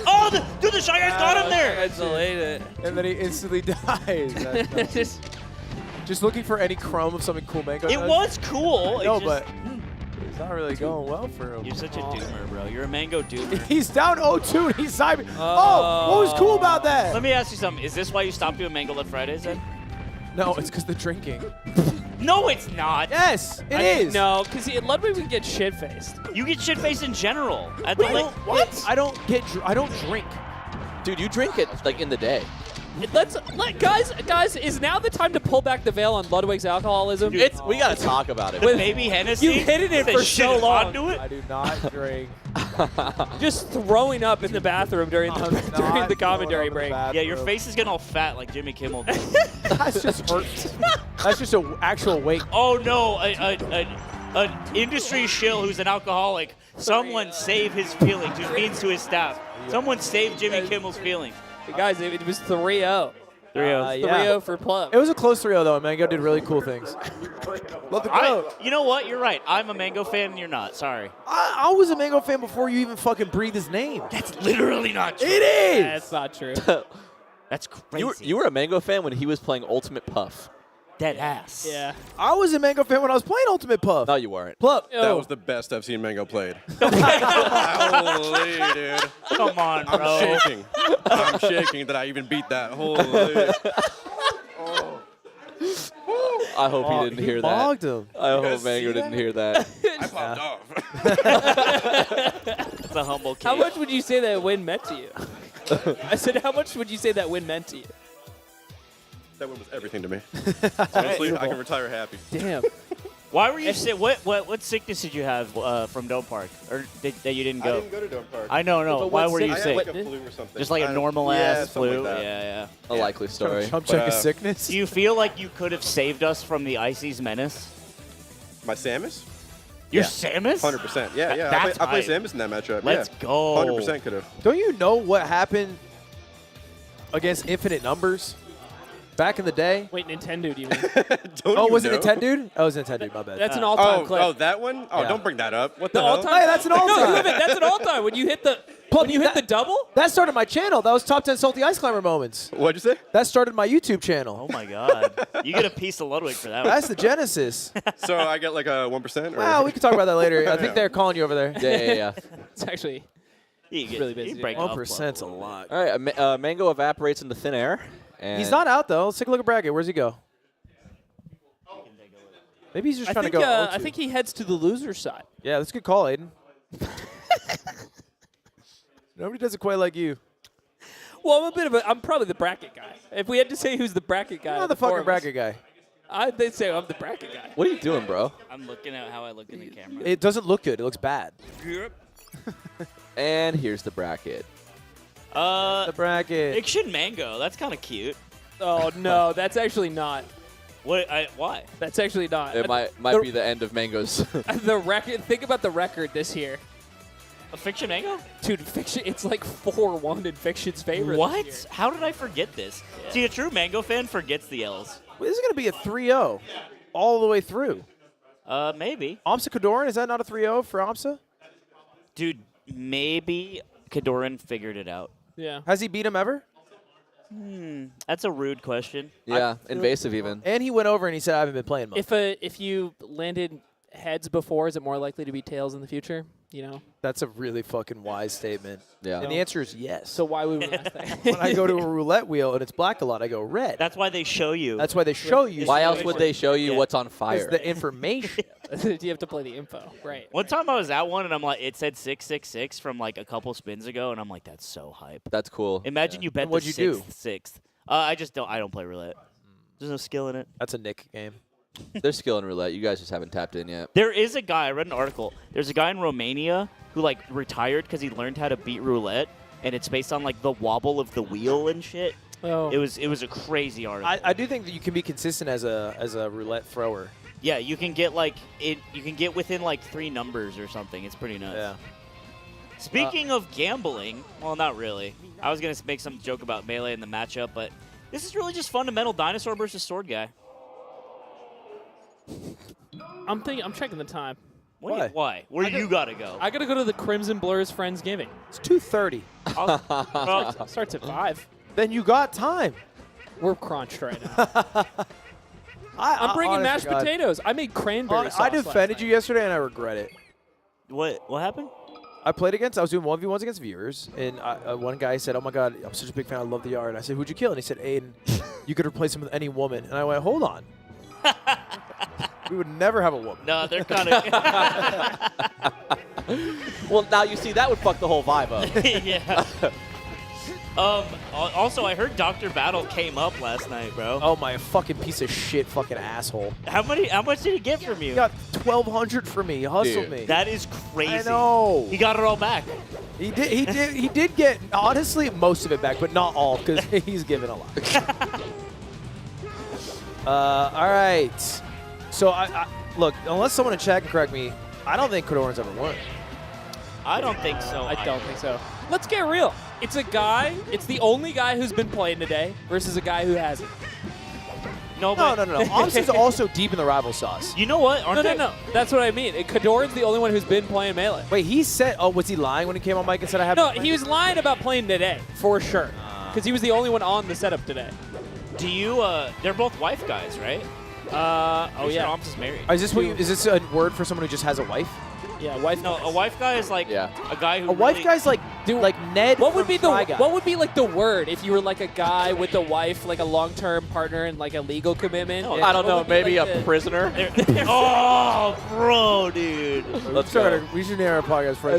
Oh, dude, the Shy Guy's got him there. I delayed it. And then he instantly dies. Just looking for any crumb of something cool Mango It does. was cool. No, It's just- but it's not really going well for him. You're such a doomer, bro. You're a Mango doomer. He's down 0-2 and he's side. Oh, what was cool about that? Let me ask you something. Is this why you stopped doing Mango Left Fridays then? No, it's because the drinking. No, it's not. Yes, it is. No, because Ludwig would get shit-faced. You get shit-faced in general. At the What? I don't drink. Dude, you drink it like in the day. Guys, is now the time to pull back the veil on Ludwig's alcoholism? We gotta talk about it. With baby Hennessy? You've hidden it for so long. I do not drink. Just throwing up in the bathroom during the commentary break. Yeah, your face is getting all fat like Jimmy Kimmel. That's just hurt. That's just an actual weight. Oh no, an industry shill who's an alcoholic. Someone save his feelings, who's mean to his staff. Someone save Jimmy Kimmel's feelings. Hey guys, it was 3-0. 3-0. 3-0 for Plup. It was a close 3-0 though, and Mango did really cool things. Love the goat. You know what? You're right. I'm a Mango fan and you're not. Sorry. I was a Mango fan before you even fucking breathed his name. That's literally not true. It is. That's not true. That's crazy. You were a Mango fan when he was playing Ultimate Puff. Dead ass. Yeah. I was a Mango fan when I was playing Ultimate Puff. No, you weren't. Plup. That was the best I've seen Mango played. Holy, dude. Come on, bro. I'm shaking. I'm shaking that I even beat that. Holy. I hope he didn't hear that. Bogged him. I hope Mango didn't hear that. I popped off. It's a humble case. How much would you say that win meant to you? I said, how much would you say that win meant to you? That one was everything to me. Honestly, I can retire happy. Damn. Why were you sick? What sickness did you have from Dome Park, or that you didn't go? I didn't go to Dome Park. I know. But Why what were you I had sick? like a flu or something. Just like a normal yeah, ass something flu. like that. Yeah. A likely story. Trump check a sickness. Do you feel like you could have saved us from the Icy's menace? My Samus? You're Samus? 100%. Yeah, yeah. That's I played hype. Samus in that matchup. Let's yeah. go. 100% could have. Don't you know what happened against Infinite Numbers back in the day? Wait, Nintendo, do you mean? Oh, was it Nintendo? Oh, it was Nintendo. My bad. That's an all-time clip. Oh, that one? Oh, Yeah. don't bring that up. What the The hell? all-time. Hey, that's an all-time. No, you haven't. That's an all-time. When you hit the hit the double. That started my channel. That was top 10 Salty Ice Climber moments. What'd you say? That started my YouTube channel. Oh my God! You get a piece of Ludwig for that one. That's the genesis. So I get like a 1%? Or? Well, we can talk about that later. I think they're calling you over there. Yeah. It's actually You get, really busy. 1%'s a lot. All right, Mango evaporates into thin air. And He's not out, though. Let's take a look at bracket. Where's he go? Maybe he's just trying to go. I think he heads to the loser side. Yeah, that's a good call, Aiden. Nobody does it quite like you. Well, I'm probably the bracket guy. If we had to say who's the bracket guy, You're not the fucking bracket guy. I'd say I'm the bracket guy. What are you doing, bro? I'm looking at how I look in the camera. It doesn't look good. It looks bad. Yep. And here's the bracket. The bracket. Ikshin Mango. That's kind of cute. Oh no, that's actually not. What? Why? That's actually not. It might be the end of Mango's. The record. Think about the record this year. A Fiction Mango? Dude, Fiction. It's like 4-1 in Fiction's favor. What? This year. How did I forget this? Yeah. See, a true Mango fan forgets the L's. Well, this is going to be a 3-0 all the way through. Maybe. Amsa Kadoran, is that not a 3-0 for Amsa? Dude, maybe Kadoran figured it out. Yeah. Has he beat him ever? That's a rude question. Yeah, invasive even. And he went over and he said, I haven't been playing much. If you landed heads before, is it more likely to be tails in the future? You know? That's a really fucking wise statement. Yeah. And the answer is yes. So why would we ask that? When I go to a roulette wheel and it's black a lot, I go red. That's why they show you. That's why they show you. Why else would they show you what's on fire? It's the information. You have to play the info. Right. One time I was at one and I'm like, it said 666 from like a couple spins ago, and I'm like, that's so hype. That's cool. Imagine you bet And the what'd you do? sixth. I don't play roulette. There's no skill in it. That's a Nick game. There's skill in roulette. You guys just haven't tapped in yet. There is a guy, I read an article, there's a guy in Romania who like retired because he learned how to beat roulette, and it's based on like the wobble of the wheel and shit. Oh. It was a crazy article. I do think that you can be consistent as a roulette thrower. Yeah, you can get like you can get within like 3 numbers or something. It's pretty nuts. Yeah. Speaking of gambling, well, not really. I was gonna make some joke about Melee in the matchup, but this is really just fundamental dinosaur versus sword guy. I'm checking the time. Why? Where you gotta go? I gotta go to the Crimson Blurs Friendsgiving. It's 2:30. Well, starts at 5. Then you got time. We're crunched right now. I'm bringing mashed potatoes. I made cranberry sauce. I defended you yesterday, and I regret it. What happened? I was doing 1v1s against viewers, and one guy said, oh my God, I'm such a big fan, I love the art. And I said, who'd you kill? And he said, Aiden, you could replace him with any woman. And I went, hold on. We would never have a woman. No, they're kind of... Well, now you see, that would fuck the whole vibe up. Yeah. Also, I heard Dr. Battle came up last night, bro. Oh, my fucking piece of shit fucking asshole. How much did he get from you? He got 1,200 from me. He hustled me. That is crazy. I know. He got it all back. He did get, honestly, most of it back, but not all, because he's given a lot. All right. So, look, unless someone in chat can correct me, I don't think Kadoran's ever won. I don't think so. I don't think so. Let's get real. It's it's the only guy who's been playing today versus a guy who hasn't. No. Amsa's also deep in the rival sauce. You know what? No. That's what I mean. Kadoran's the only one who's been playing Melee. Wait, he said, was he lying when he came on mic and said I haven't? No, he was lying about playing today, for sure. Because he was the only one on the setup today. Do you, they're both wife guys, right? Oh yeah. Amsa's married. Is this a word for someone who just has a wife? Yeah, wife. No, a wife guy is like a guy who. A wife guy's like Ned. What would be Guy. what would be like the word if you were like a guy with a wife, like a long-term partner and like a legal commitment? I don't know, maybe like a prisoner. Oh, bro, dude. Let's go. We should name our podcast for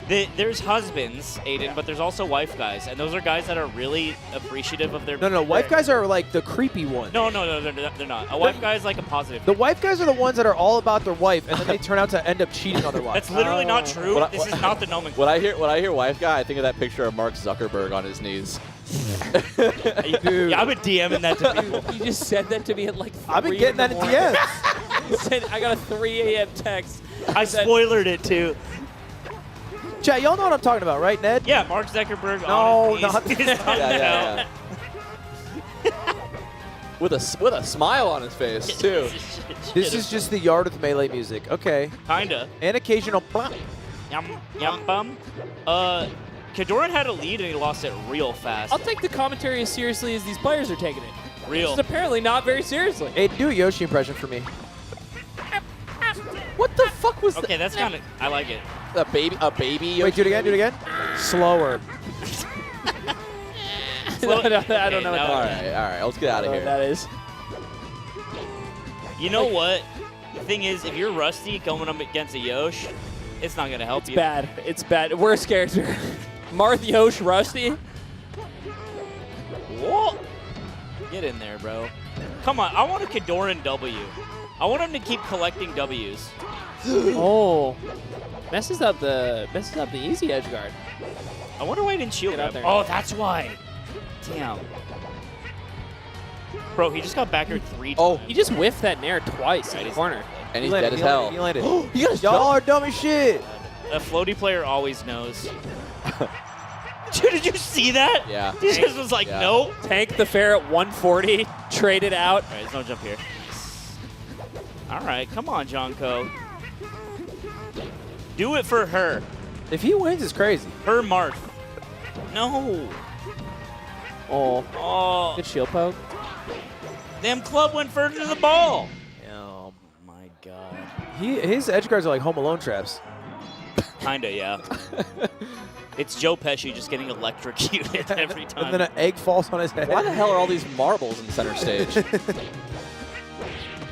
There's husbands, Aiden, but there's also wife guys, and those are guys that are really appreciative of their. No, wife guys are like the creepy ones. No, they're not. A wife guy is like a positive. The wife guys are the ones that are all about their wife, and then they turn out to end up cheating on their wife. That's literally not true. This is not the nomenclature. When I hear wife guy, I think of that picture of Mark Zuckerberg on his knees. Dude. Yeah, I've been DMing that to people. You just said that to me at like 3 I've been getting that in DMs. I got a 3 a.m. text. I spoilered it too. Chat, y'all know what I'm talking about, right, Ned? Yeah, Mark Zuckerberg. No, not Yeah. With a smile on his face too. This is just the yard with melee music. Okay. Kinda. And occasional plop. Yum bum. Kadoran had a lead and he lost it real fast. I'll take the commentary as seriously as these players are taking it. Real. It's apparently not very seriously. Hey, do a Yoshi impression for me. What the fuck was that? Okay, that's kind of. I like it. A baby Yoshi. Wait, do it again. Do it again. Slower. I don't know what that All right. Let's get out of here. That is. You know what? The thing is, if you're Rusty going up against a Yosh, it's not gonna help you. Bad. It's bad. Worst character. Marth Yosh Rusty. Whoa! Get in there, bro. Come on, I want a Kadoran W. I want him to keep collecting W's. Oh. Messes up the easy edge guard. I wonder why he didn't shield Get out him. there. Oh, that's why. Damn. Bro, he just got back here 3 times. Oh, he just whiffed that nair twice in the corner. And he's dead as hell. He landed. Y'all are dumb as shit. A floaty player always knows. Dude, did you see that? Yeah. He just was like, nope. Tank the fair at 140. Trade it out. All right, there's no jump here. All right, come on, Jonko. Do it for her. If he wins, it's crazy. Her Marth. No. Oh. Good shield poke. Damn club went further to the ball. Oh my God. His edge guards are like Home Alone traps. Kinda, yeah. It's Joe Pesci just getting electrocuted every time. And then an egg falls on his head. Why the hell are all these marbles in center stage?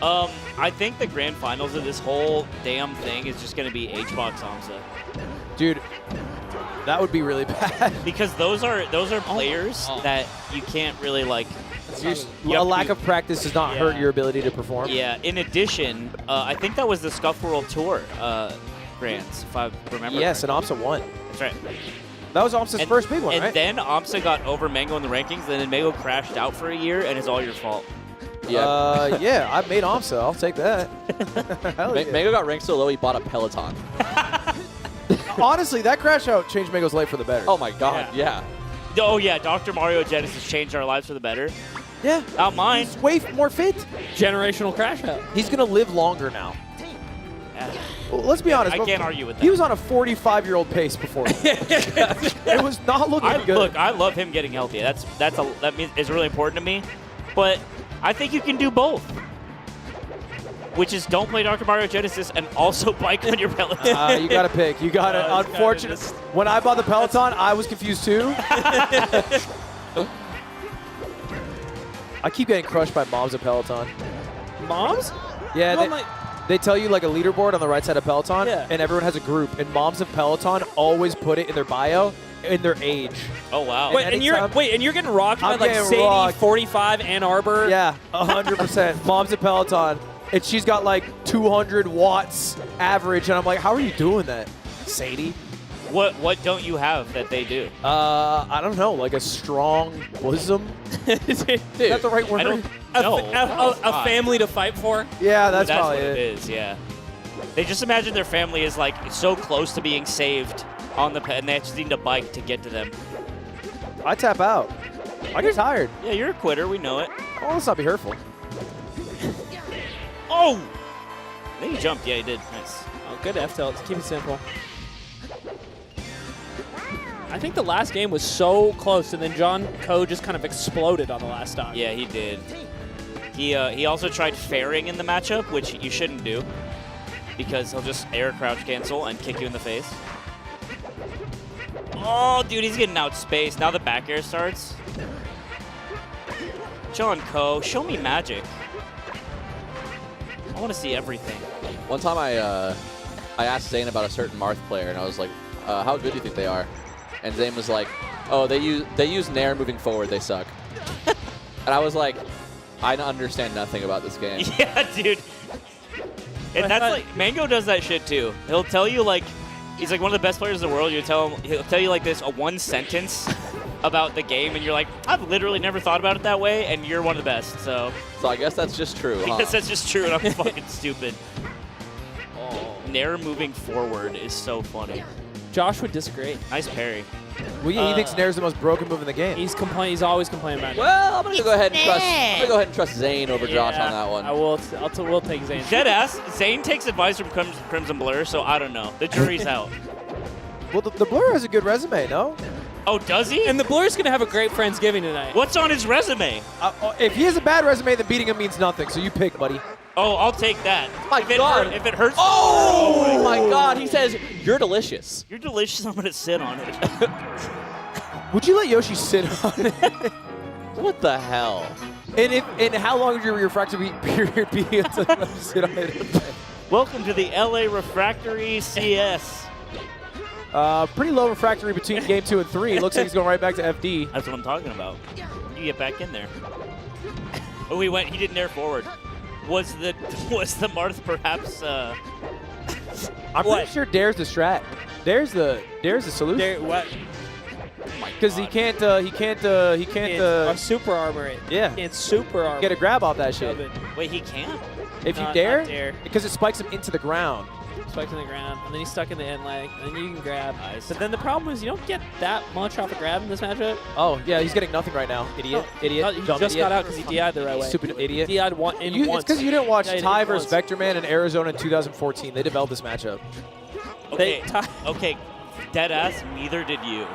I think the grand finals of this whole damn thing is just going to be HBox AMSA. Dude, that would be really bad. Because those are players that you can't really like. A lack of practice does not hurt your ability to perform. Yeah. In addition, I think that was the Scuff World Tour grands, if I remember. Yes, and AMSA won. That's right. That was AMSA's first big one, and right? then AMSA got over MANG0 in the rankings, and then MANG0 crashed out for a year, and it's all your fault. Yeah. Yeah, I made AMSA. I'll take that. MANG0 got ranked so low he bought a Peloton. Honestly, that crash out changed Mango's life for the better. Oh my God, yeah. Oh yeah, Dr. Mario Genesis changed our lives for the better. Yeah. Not mine. He's way more fit. Generational crash out. He's going to live longer now. Well, let's be honest. I can't argue with that. He was on a 45-year-old pace before. It was not looking good. Look, I love him getting healthy. That is really important to me. But I think you can do both. Which is don't play Dr. Mario Genesis and also bike on your Peloton. You got to pick. You got to. Unfortunately, when I bought the Peloton, I was confused too. I keep getting crushed by moms of Peloton. Moms? Yeah, they tell you like a leaderboard on the right side of Peloton, and everyone has a group. And moms of Peloton always put it in their bio in their age. Oh wow! Wait, and you're getting rocked by like Sadie, rocked. 45, Ann Arbor. Yeah, 100%. Moms of Peloton, and she's got like 200 watts average, and I'm like, how are you doing that, Sadie? What don't you have that they do? I don't know, like a strong bosom. Is that the right word? I don't know. A family to fight for. Yeah, that's probably what it is. Yeah, they just imagine their family is like so close to being saved on the and they just need a bike to get to them. I tap out. I get tired. Yeah, you're a quitter. We know it. Oh, let's not be hurtful. Oh, I think he jumped. Yeah, he did. Nice. Oh, good F tilt. Keep it simple. I think the last game was so close, and then John Ko just kind of exploded on the last stock. Yeah, he did. He also tried fairing in the matchup, which you shouldn't do, because he'll just air crouch cancel and kick you in the face. Oh, dude, he's getting outspaced. Now the back air starts. John Ko, show me magic. I want to see everything. One time I asked Zane about a certain Marth player, and I was like, how good do you think they are? And Zane was like, oh, they use Nair moving forward, they suck. And I was like, I understand nothing about this game. Yeah, dude. And that's like, MANG0 does that shit too. He'll tell you like, he's like one of the best players in the world. He'll tell you like this, a one sentence about the game, and you're like, I've literally never thought about it that way, and you're one of the best. So I guess that's just true. I guess that's just true, and I'm fucking stupid. Oh, Nair moving forward is so funny. Josh would disagree. Nice parry. Well, yeah, he thinks Nair's the most broken move in the game. He's always complaining about it. Well, I'm gonna go ahead and trust Zane over Josh on that one. We'll take Zane. Deadass. Zane takes advice from Crimson Blur, so I don't know. The jury's out. Well, the Blur has a good resume, no? Oh, does he? And the Blur's gonna have a great Friendsgiving tonight. What's on his resume? If he has a bad resume, then beating him means nothing. So you pick, buddy. Oh, I'll take that. My God. If it hurts. Oh my God. He says, you're delicious. You're delicious. I'm going to sit on it. Would you let Yoshi sit on it? What the hell? And how long would your refractory period be until you sit on it? Welcome to the LA Refractory CS. Pretty low refractory between game 2 and 3. Looks like he's going right back to FD. That's what I'm talking about. You get back in there. Oh, he did Nair forward. Was the Marth perhaps? I'm pretty sure Dare's the strat. Dare's the solution. What? Because he can't super armor it. Yeah. It's super armor. Get a grab off that shit. Wait, he can't? If you Not dare, because it spikes him into the ground. Spikes in the ground, and then he's stuck in the end leg, and then you can grab. But then the problem is you don't get that much off a grab in this matchup. Oh, yeah, he's getting nothing right now. Idiot. Idiot. He just got out because he DI'd the right way. Stupid idiot. He DI'd once. It's because you didn't watch Ty versus Vector Man in Arizona in 2014. They developed this matchup. Okay, okay, deadass, neither did you.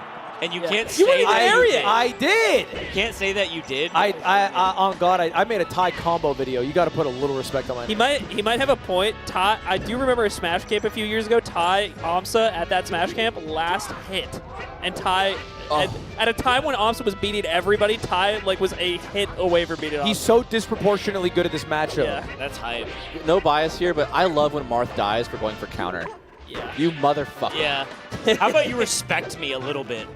And you can't say you wouldn't that even you did. I did. You can't say that you did. On God, I made a Ty combo video. You got to put a little respect on my name. He might have a point. Ty, I do remember a Smash Camp a few years ago. Ty Amsa at that Smash Camp last hit, and Ty at a time when Amsa was beating everybody, Ty was a hit away from beating Amsa. He's so disproportionately good at this matchup. Yeah, that's hype. No bias here, but I love when Marth dies for going for counter. Yeah. You motherfucker. Yeah. How about you respect me a little bit?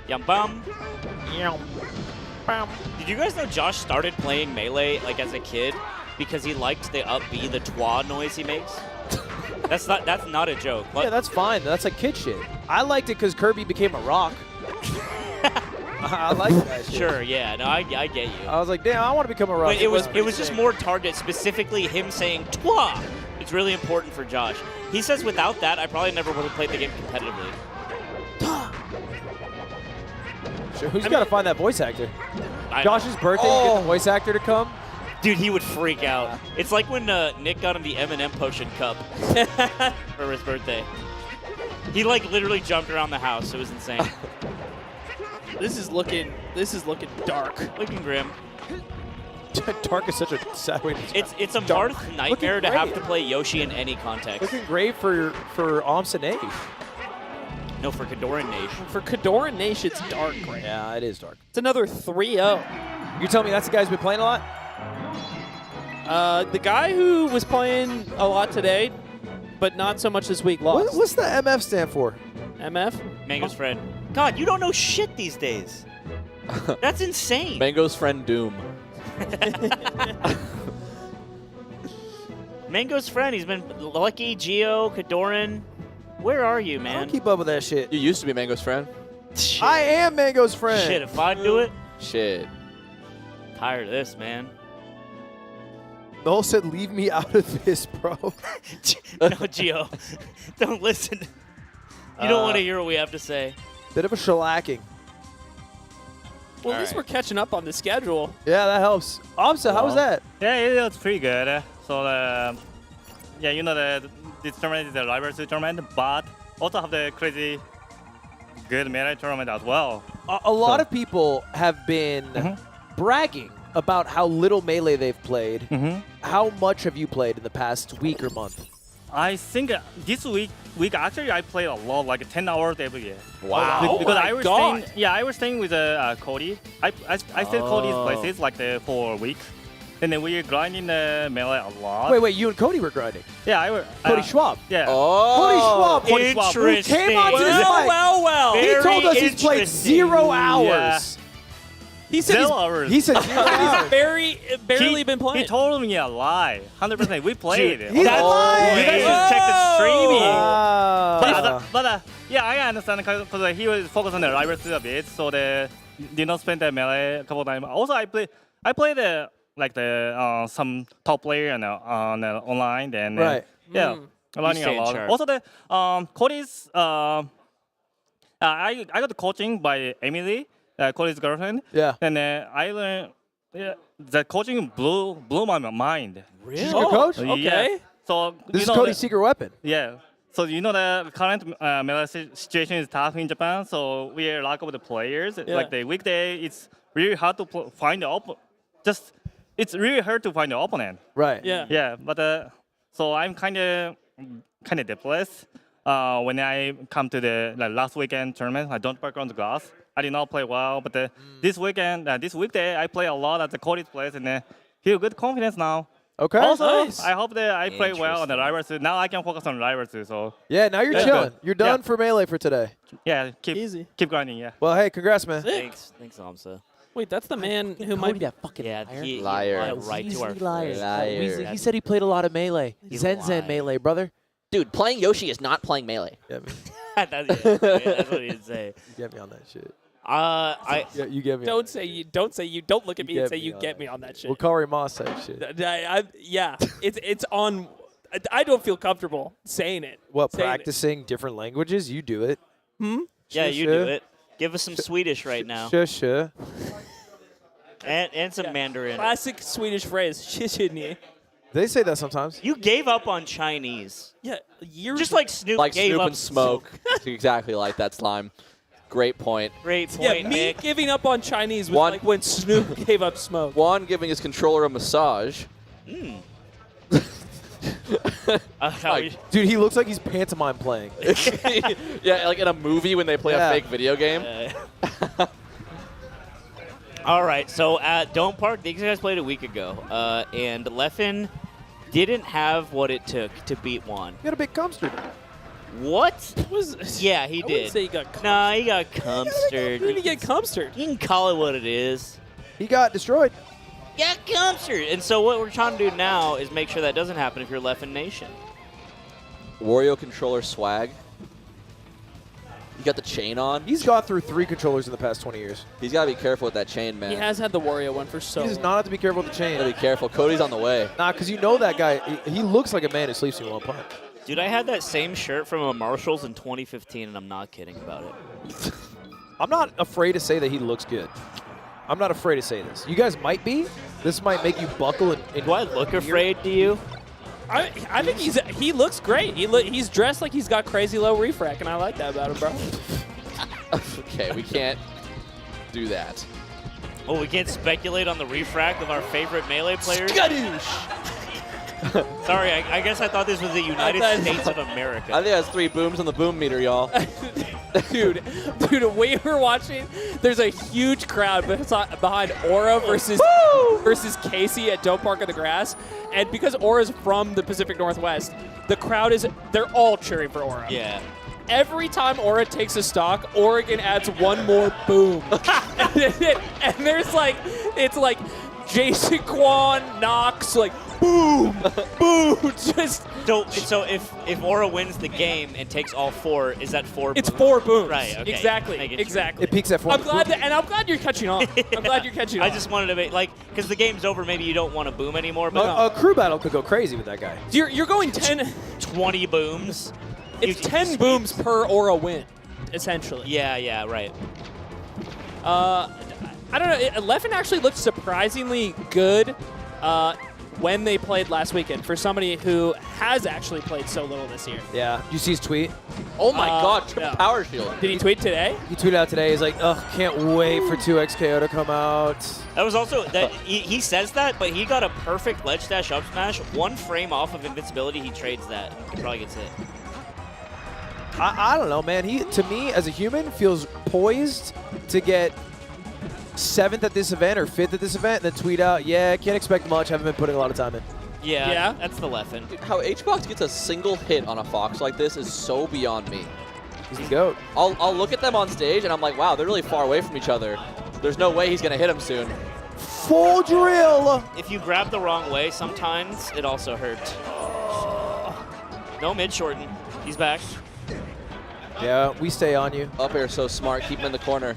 Yum bum. Yum. Bum. Did you guys know Josh started playing Melee as a kid because he liked the up B, the twa noise he makes? That's not a joke. Yeah, that's fine. That's like kid shit. I liked it because Kirby became a rock. I like that shit. Sure, yeah. No, I get you. I was like, damn, I want to become a rock. But it was just more target, specifically him saying twa. It's really important for Josh. He says without that, I probably never would have played the game competitively. Sure, who's got to find that voice actor? Josh's birthday, you get the voice actor to come? Dude, he would freak out. It's like when Nick got him the M&M potion cup for his birthday. He literally jumped around the house. It was insane. This is looking dark. Looking grim. Dark is such a sad way to describe it. It's a Marth nightmare to have to play Yoshi in any context. Looking great for Amsa Nage. No, for Kadoran Nage. For Kadoran Nage, it's dark right now. Yeah, it is dark. It's another 3-0. You're telling me that's the guy who's been playing a lot? The guy who was playing a lot today, but not so much this week, lost. What's the MF stand for? MF? Mango's friend. God, you don't know shit these days. That's insane. Mango's friend Doom. Mango's friend. He's been Lucky, Geo, Kadoran. Where are you, man? I don't keep up with that shit. You used to be Mango's friend. Shit. I am Mango's friend. Shit, if I do it. Shit. Tired of this, man. Noel said, leave me out of this, bro. No, Geo. Don't listen. You don't want to hear what we have to say. Bit of a shellacking. Well, at least we're catching up on the schedule. Yeah, that helps. Amsa, how was that? Yeah, it was pretty good. So, yeah, you know, this tournament is a rivalry tournament, but also have the crazy good melee tournament as well. A lot of people have been bragging about how little Melee they've played. How much have you played in the past week or month? I think this week actually I played a lot, like 10 hours every day. Wow! Because I was staying with Cody. I stayed Cody's places for a week. And then we were grinding the Melee a lot. Wait, you and Cody were grinding? Yeah, I were. Cody Schwab? Yeah. Oh! Cody Schwab, who came onto this mic. Well. He told us he's played 0 hours. Yeah. He said 0 hours. He said 0 hours. He's barely been playing. He told me a lie. 100%. We played. He's lying. You guys should check the streaming. Wow. But Yeah, I understand because he was focused on the rival a bit, so they did not spend the melee a couple of times. Also, I played some top player on online, and right. Yeah, learning a lot. Sharp. Also, the Cody's I got the coaching by Emily, Cody's girlfriend. Yeah. And I learned the coaching blew my mind. Really? She's your coach? Yeah. Okay. So This is Cody's secret weapon. Yeah. So the current melee situation is tough in Japan. So we are lack of the players. Yeah. Like the weekday, it's really hard to find the it's really hard to find the opponent. Right. Yeah. Yeah. But so I'm kind of depressed when I come to the last weekend tournament. I don't work on the glass. I did not play well. But this weekday, I play a lot at the Cody's place and feel good confidence now. Okay. Also, Nice. I hope that I play well on the rival suit. Now I can focus on rival suit. So Yeah, now you're That's chilling. good. You're done Yeah. for Melee for today. Yeah, keep grinding. Yeah. Well, hey, congrats, man. Thanks, Amsa. Wait, that's the man who might be that fucking Yeah, liar. he Liar. went right to our liar. face. He said he played a lot of Melee. He's Zen lying. Melee, brother. Dude, playing Yoshi is not playing Melee. Yeah, man. That's what he'd say. You get me on that shit. I Yeah, you get me. Don't say you. Don't say you. Don't look at me and say you on get that. me on that shit. Well, Kari Moss type shit. Yeah, it's on. I don't feel comfortable saying it. What, saying it. practicing different languages? You do it. Yeah, you Sure. do it. Give us some Swedish right now. Sure. And some Mandarin. Classic Swedish phrase. Shishini. They say that sometimes. You gave up on Chinese. Yeah, years. Just like Snoop Like gave Snoop up and Smoke. It's exactly like that, Slime. Great point. Great Yeah, point, me Nick. giving up on Chinese was One- like when Snoop gave up smoke. One, giving his controller a massage. Dude, he looks like he's pantomime playing. Yeah, like in a movie when they play Yeah. a fake video game. All right, so at Dome Park, these guys played a week ago, and Leffen didn't have what it took to beat Juan. You got a big cumster. What? Yeah, he I did. wouldn't say he got Nah, he got cumstered. Who did he get cumstered? You can call it what it is. He got destroyed. Yeah, cumstered. And so what we're trying to do now is make sure that doesn't happen if you're Leffen Nation. Wario controller swag. You got the chain on. He's gone through 3 controllers in the past 20 years. He's got to be careful with that chain, man. He has had the Wario one for so He does long. not have to be careful with the chain. Gotta be careful. Cody's on the way. Nah, because you know that guy, he looks like a man who sleeps in one punch. Dude, I had that same shirt from a Marshalls in 2015, and I'm not kidding about it. I'm not afraid to say that he looks good. I'm not afraid to say this. You guys might be. This might make you buckle and Do I look afraid to you? I think he looks great. He's dressed like he's got crazy low refrac, and I like that about him, bro. Okay, we can't do that. Oh, we can't speculate on the refract of our favorite Melee players? Sorry, I guess I thought this was the United States of America. I think that's 3 booms on the boom meter, y'all. Dude, we were watching. There's a huge crowd behind Aura versus Casey at Dome Park of the Grass, and because Aura's from the Pacific Northwest, the crowd they're all cheering for Aura. Yeah. Every time Aura takes a stock, Oregon adds one more boom, and there's it's like Jason Kwan, Knox, like boom, boom, just. So if Aura wins the game and takes all 4, is that 4 It's booms? 4 booms. Right, okay. Exactly. Making sure. Exactly. It peaks at 4. I'm glad you're catching on. I'm glad you're catching on. I just wanted to make, because the game's over, maybe you don't want to boom anymore, but A crew battle could go crazy with that guy. You're going 20 booms. It's 10 booms per Aura win, essentially. Yeah, right. I don't know. Leffen actually looked surprisingly good when they played last weekend for somebody who has actually played so little this year. Yeah. Did you see his tweet? Oh my God, triple power shield. Did he tweet today? He tweeted out today. He's like, ugh, can't wait for 2X KO to come out. That was also that he says that, but he got a perfect ledge dash up smash, 1 frame off of invincibility. He trades that. He probably gets hit. I don't know, man. He, to me, as a human, feels poised to get 7th at this event or 5th at this event, and then tweet out, yeah, can't expect much. Haven't been putting a lot of time in. Yeah. That's the Leffen. Dude, how HBox gets a single hit on a Fox like this is so beyond me. He's the GOAT. I'll look at them on stage, and I'm like, wow, they're really far away from each other. There's no way he's going to hit him soon. Full drill! If you grab the wrong way, sometimes it also hurts. No mid shorten. He's back. Yeah, we stay on you. Up air so smart. Keep him in the corner.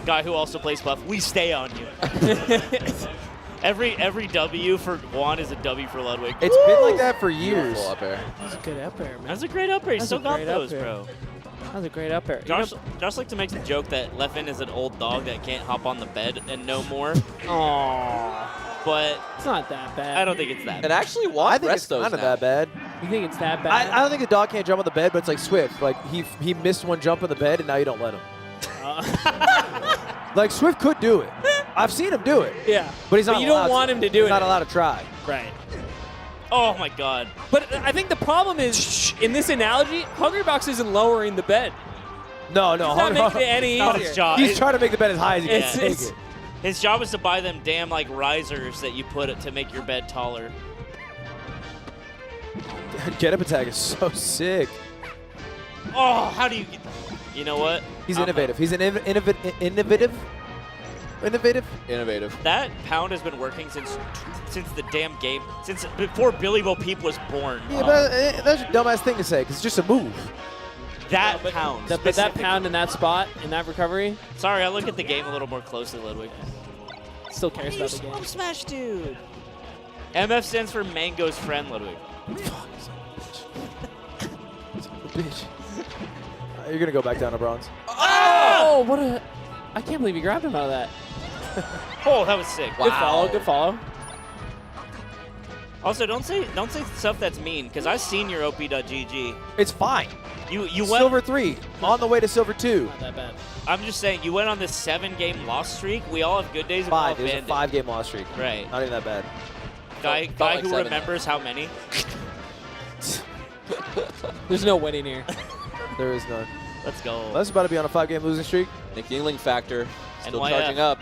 Guy who also plays buff. We stay on you. Every W for Juan is a W for Ludwig. It's been like that for years. Beautiful up air. That's a good up air, man. That's a great up air. He That's still a got great those, up air. bro. That was a great up air. Josh like to make the joke that Leffen is an old dog that can't hop on the bed and no more. Aww. But It's not that bad. I don't think it's that And bad. actually, Juan I think it's restos kind of now. that bad. You think it's that bad? I don't think the dog can't jump on the bed, but it's like Swift. Like he missed one jump on the bed, and now you don't let him. Like Swift could do it. I've seen him do it. Yeah. But he's not. you don't allowed want to. him to do He's it. not allowed to try. Right. Oh my God. But I think the problem is, in this analogy, Hungrybox isn't lowering the bed. No. He's not making it any Not easier. his job. He's trying to make the bed as high as he can It's- take it's- it. His job is to buy them damn like risers that you put it to make your bed taller. Get up attack is so sick. Oh, how do you get? You know what? He's innovative. He's an innovative. That pound has been working since the damn game, since before Billy Bo Peep was born. Yeah, but that's a dumbass thing to say because it's just a move. That pound. But that specifically. pound in that spot, in that recovery, Sorry, I look at the game a little more closely, Ludwig. still cares You about the game. smoke smash, dude. MF stands for Mango's friend, Ludwig. Bitch. You're gonna go back down to bronze. Oh, what a! I can't believe you grabbed him out of that. Oh, that was sick. Good follow. Good follow. Also, don't say stuff that's mean, because I've seen your op.gg. It's fine. You went Silver 3 on the way to Silver 2. Not that bad. I'm just saying, you went on this 7-game loss streak. We all have good days and we all Five. have It was a bad days. 5-game loss streak. Right. Not even that bad. Guy like who 7. remembers how many. There's no winning here. There is none. Let's go. Les about to be on a 5-game losing streak. Nick Yingling factor. Still NYF. charging up.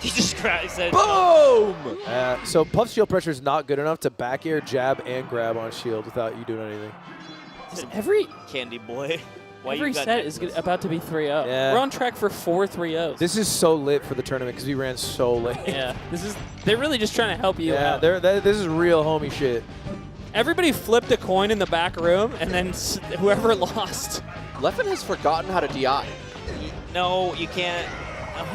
He just said, Boom! So Puff shield pressure is not good enough to back air, jab, and grab on shield without you doing anything. Every Candy boy. Why every you got set is about to be 3-0. Yeah. We're on track for 4 3-0s. This is so lit for the tournament because we ran so late. Yeah. They're really just trying to help you Yeah, out. this is real homie shit. Everybody flipped a coin in the back room, and then whoever lost. Leffen has forgotten how to DI. No, you can't.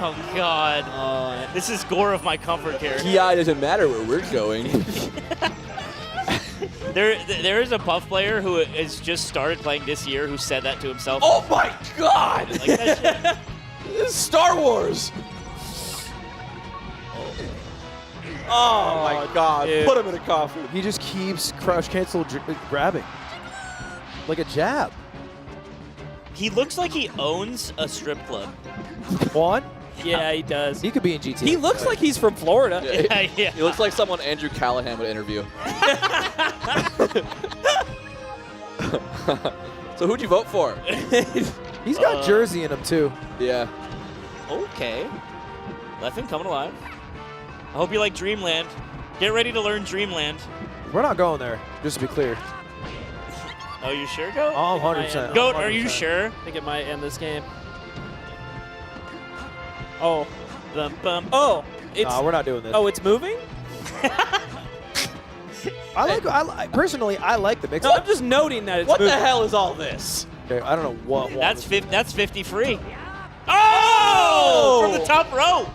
Oh, God. This is gore of my comfort character. DI doesn't matter where we're going. There is a Puff player who has just started playing this year who said that to himself. Oh my God! Like that shit. This is Star Wars. Oh my God! dude. Put him in a coffin. He just keeps crush cancel grabbing. Like a jab. He looks like he owns a strip club. Juan? Yeah, he does. He could be in GT. He looks like he's from Florida. Yeah. He looks like someone Andrew Callahan would interview. So who'd you vote for? He's got Jersey in him too. Yeah. Okay. Leffen coming alive. I hope you like Dreamland. Get ready to learn Dreamland. We're not going there, just to be clear. Oh, you sure, Goat? Oh, 100%. Goat, are you sure? I think it might end this game. Oh. Bum, bum. Oh. It's, Nah, we're not doing this. Oh, it's moving? Personally, I like the mix. No, I'm just noting that it's What moving. the hell is all this? Okay, I don't know what. That's 50 free. Oh! From the top row.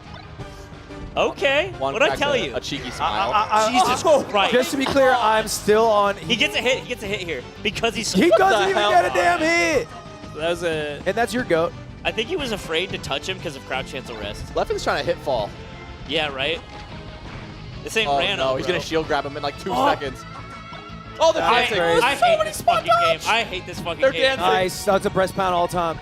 Okay. What'd I tell you? A cheeky smile. Jesus Christ. Just to be clear, I'm still on. He gets a hit. He gets a hit here because he's. He doesn't even get a damn hit. That was a. And that's your goat. I think he was afraid to touch him because of crouch cancel rest. Leffen's trying to hit fall. Yeah, right. This ain't Oh random. no, he's bro. gonna shield grab him in like 2 seconds. Oh, they're I dancing. hate this fucking game. I hate this fucking They're game. dancing. Nice. That's a breast pound all time.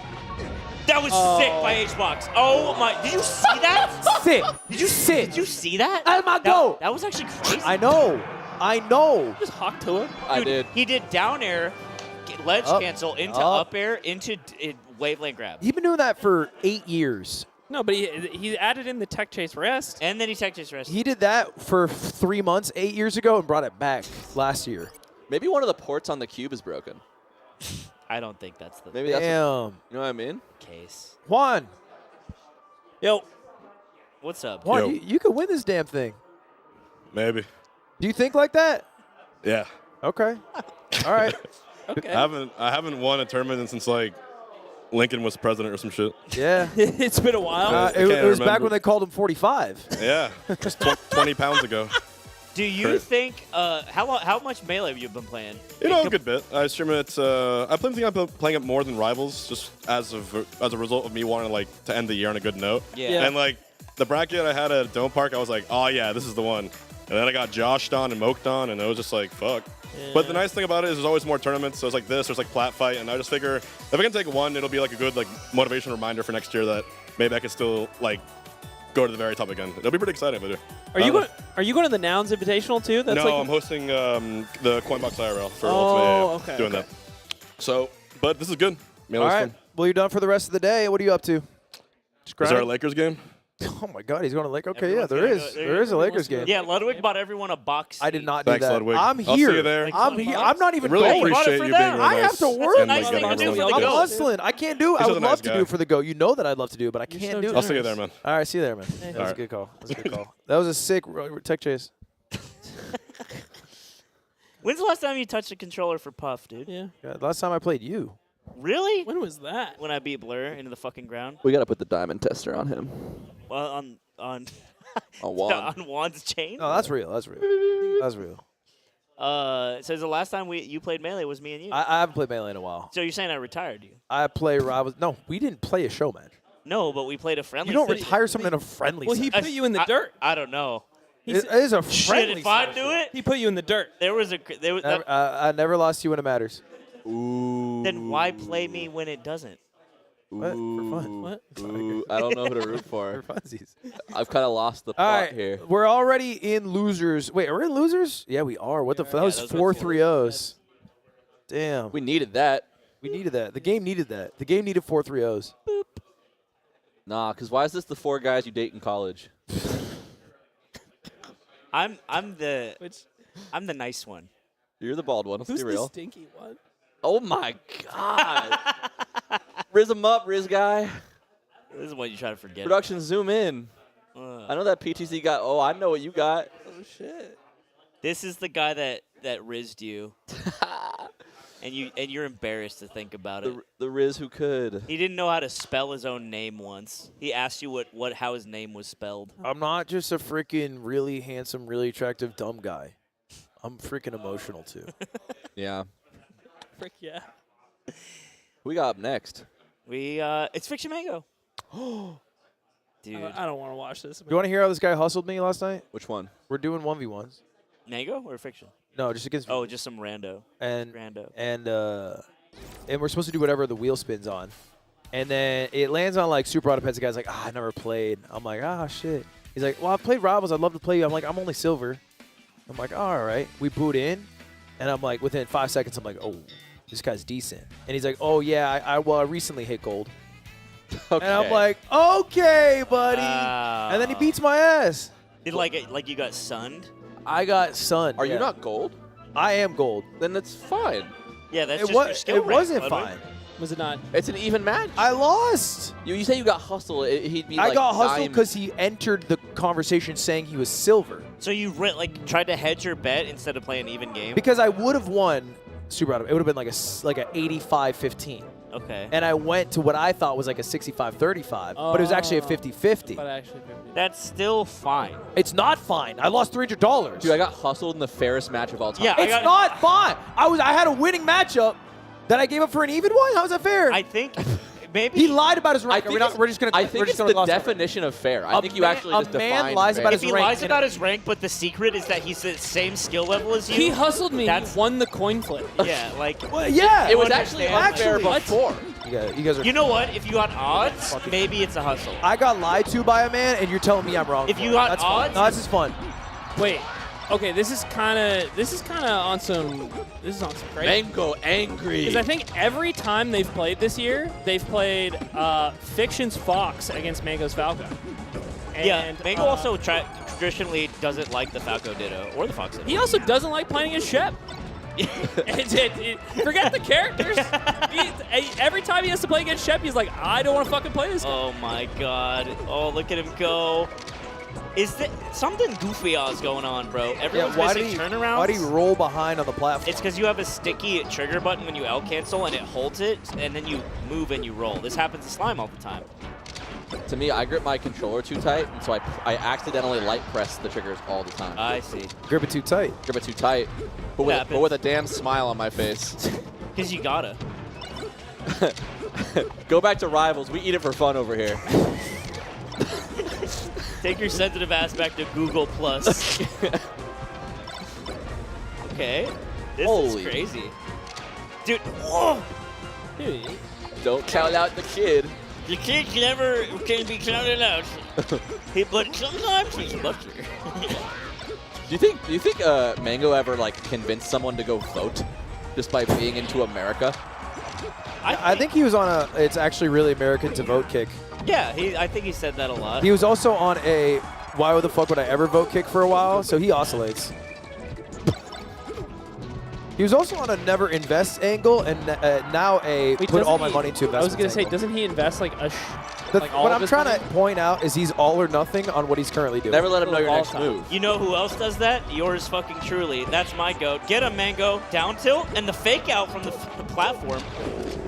That was sick by H-Box. Oh my! Did you see that? Sit. Did you sit? Did you see that? That's my goat. That was actually crazy. I know. I know. Just hawk to him. I Dude, did. He did down air, ledge Up, cancel into up. up air into wavelength grab, He's been doing that for 8 years. No, but he added in the tech chase rest. and then he tech chase rest. He did that for 3 months, 8 years ago, and brought it back last year. Maybe one of the ports on the cube is broken. I don't think that's the Maybe that's. Damn. You know what I mean? case. Juan. Yo. What's up? Juan, Yo. you could win this damn thing. Maybe. Do you think like that? Yeah. Okay. All right. Okay. I haven't won a tournament since like Lincoln was president or some shit. Yeah. It's been a while. It was back when they called him 45. Yeah, just 20 pounds ago. Do you think how much Melee have you been playing? You know, a good bit. I stream it. I think I'm playing it more than Rivals, just as a result of me wanting to end the year on a good note. Yeah. And like the bracket I had at Dome Park, I was like, oh yeah, this is the one. And then I got joshed on and moked on, and it was just like, fuck. Yeah. But the nice thing about it is there's always more tournaments. So it's like this, there's like Plat Fight, and I just figure if I can take one, it'll be like a good motivation reminder for next year that maybe I can still go to the very top again. It'll be pretty exciting if I do. Are you going to the Nouns Invitational too? That's no, I'm hosting the Coinbox IRL for okay, doing that. So, but this is good. All right. Fun. Well, you're done for the rest of the day. What are you up to? Is there a Lakers game? Oh my God, he's going to Lakers. Okay, yeah, there is. There is a Lakers game. Yeah, Ludwig bought everyone a box. I did not Thanks, do that. Ludwig. I'm I'll here. see you there. I'm here. I'm not even really going. appreciate you being real I nice. have to work. and, Nice thing to do for the I'm goat. hustling. I can't do it. I He's would a nice love to guy. do it for the GO. You know that I'd love to do it, but I can't do it. I'll see you there, man. All right, see you there, man. That was a good call. That was a good call. That was a sick tech chase. When's the last time you touched a controller for Puff, dude? Yeah. Last time I played you. Really? When was that? When I beat Blur into the fucking ground. We got to put the diamond tester on him. Well, on On Juan. on Juan's chain. No, that's real. That's real. That's real. So the last time you played Melee was me and you. I haven't played Melee in a while. So you're saying I retired you? I play Rivals. No, we didn't play a show match. No, but we played a friendly. You don't set. retire someone in a friendly. Well, he set. put you in the dirt. I don't know. It is a Shit, friendly. if I set. do it, He put you in the dirt. there was a there was. I never lost you when it matters. Ooh. Then why play me when it doesn't? What? For fun. What? Ooh, I don't know who to root for. For funsies. I've kind of lost the All plot right, here. we're already in losers. Wait, are we in losers? Yeah, we are. What the fuck? That was those were 4 3-0s. Damn. We needed that. We needed that. The game needed that. The game needed 4 3-0s. Nah, because why is this the 4 guys you date in college? I'm the nice one. You're the bald one. Let's Who's be the real. stinky one? Oh my God. Riz him up, Riz guy. This is what you try to forget. Production, zoom in. I know that PTC got. Oh, I know what you got. Oh shit. This is the guy that rizzed you, and you're embarrassed to think about it. The Riz who could. He didn't know how to spell his own name once. He asked you how his name was spelled. I'm not just a freaking really handsome, really attractive, dumb guy. I'm freaking emotional too. Yeah. Frick yeah. Who we got up next? It's Fiction Mango. Dude. I don't want to watch this. You want to hear how this guy hustled me last night? Which one? We're doing 1v1s. Mango or Fiction? No, just against. Oh, just some rando. And Rando. And we're supposed to do whatever the wheel spins on, and then it lands on Super Auto Pets. The guy's like, I never played. I'm like, shit. He's like, well, I've played Rivals. I'd love to play you. I'm like, I'm only silver. I'm like, all right. We boot in, and I'm like, within 5 seconds, I'm like, oh, this guy's decent. And he's like, oh yeah, I recently hit gold. Okay. And I'm like, okay, buddy. And then he beats my ass. Did you got sunned? I got sunned. Are you not gold? I am gold. Then that's fine. Yeah, that's It just your skill It rank, wasn't Ludwig. fine. Was it not? It's an even match. I lost. You say you got hustled. He'd be I got hustled because he entered the conversation saying he was silver. So you tried to hedge your bet instead of playing an even game? Because I would have won Super Auto. It would have been like an 85-15. Okay. And I went to what I thought was like a 65-35, but it was actually a 50-50. But actually 50. That's still fine. It's not fine. I lost $300. Dude, I got hustled in the fairest match of all time. Yeah, It's not fine. I had a winning matchup that I gave up for an even one. How is that fair? I think maybe he lied about his rank. I think it's the definition of fair. I think you actually just define man lies fair. about if his he rank. lies about his rank, but the secret is that he's the same skill level as you. He hustled me. That's He won the coin flip. yeah, like Well, yeah. It was actually unfair Actually, before. You guys are. you know what? If you got odds, maybe it's a hustle. I got lied to by a man, and you're telling me I'm wrong. If for you it. got That's fun. odds- No, this is fun. Wait. Okay, this is kind of on some great. Mango angry. Because I think every time they've played this year, they've played Fiction's Fox against Mango's Falco. And, Yeah, Mango also traditionally doesn't like the Falco Ditto or the Fox Ditto. He also doesn't like playing as Shep. Forget the characters. Every time he has to play against Shep, he's like, I don't want to fucking play this guy. Oh my god. Oh, look at him go. Is that something goofy is going on, bro? Everyone's missing turnarounds. Why do you roll behind on the platform? It's because you have a sticky trigger button when you L cancel and it holds it, and then you move and you roll. This happens to Slime all the time. To me, I grip my controller too tight, and so I accidentally light press the triggers all the time. I see. Grip it too tight. Grip it too tight. But with a damn smile on my face. Because you gotta. Go back to Rivals. We eat it for fun over here. Take your sensitive ass back to Google Plus. Okay. This is crazy. Dude, whoa! Dude. Don't count out the kid. The kid never can be counted out. But sometimes he's lucky. Do you think MANG0 ever like convinced someone to go vote just by being into America? I think he was on a "It's actually really American to vote" kick. Yeah, I think he said that a lot. He was also on a "Why the fuck would I ever vote" kick for a while, so he oscillates. He was also on a never invest angle, and now put all my money into investments. I was going to say, angle. doesn't he invest like all what of I'm his trying money? to point out is he's all or nothing on what he's currently doing. Never let him know your next move. You know who else does that? Yours fucking truly. That's my goat. Get a MANG0 down tilt and the fake out from the platform.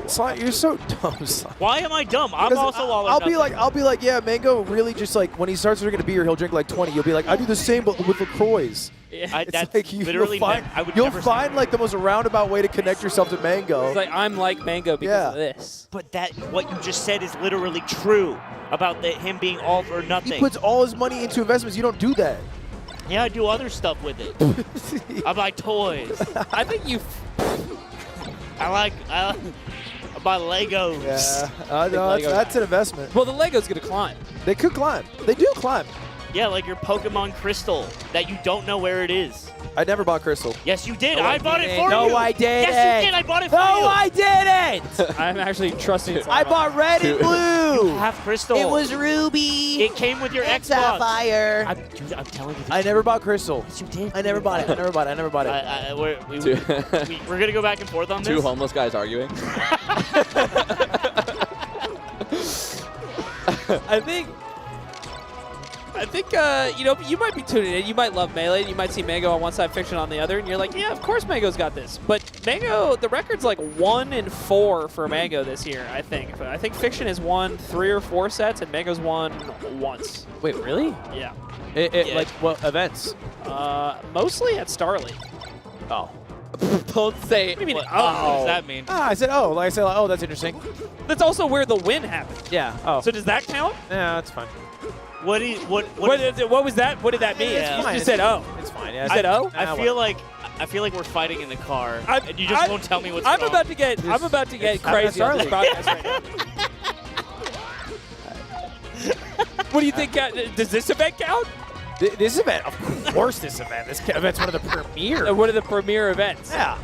Slime, you're so dumb, Slime. Why am I dumb? I'm also all or I'll nothing. be like, yeah, MANG0 really just like when he starts drinking a beer, he'll drink like 20. You'll be like, I do the same, but with LaCroix. Yeah, that's like literally you'll find like the most roundabout way to connect yourself to MANG0. It's like I'm like MANG0 because of this. But what you just said is literally true about him being all or nothing. He puts all his money into investments. You don't do that. Yeah, I do other stuff with it. I buy toys. I think you. I buy Legos. Yeah, no, that's an investment. Well, the Lego's gonna climb. They could climb. They do climb. Yeah, like your Pokemon Crystal that you don't know where it is. I never bought Crystal. Yes, you did. No, I bought it for you. No, I didn't. Yes, you did. I bought it for you. No, I didn't. I'm actually trusting. I bought red and blue. You have Crystal. It was Ruby. It came with your Xbox. Sapphire. I'm telling you. I never bought Crystal. Yes, you did. I never bought it. I never bought it. We're gonna go back and forth on this. Two homeless guys arguing. I think you might be tuning in. You might love Melee. You might see MANG0 on one side, Fiction on the other, and you're like, yeah, of course MANG0's got this. But MANG0, the record's like 1-4 for MANG0 this year. I think. I think Fiction has won 3 or 4 sets, and MANG0's won once. Wait, really? Yeah. Yeah. Like what events? Mostly at Star League. Oh. Don't say. What do you mean? What does that mean? I said, oh. Like I said, oh, that's interesting. That's also where the win happened. Yeah. Oh. So does that count? Yeah, that's fine. What was that? What did that mean? Yeah. You Fine. just said oh. It's fine. Yeah. You said oh. I feel like we're fighting in the car, and you just won't tell me what's I'm wrong. about to get crazy on this podcast right now. What do you think? Does this event count? This event, of course, this event. This event's one of the premier. One of the premier events. Yeah.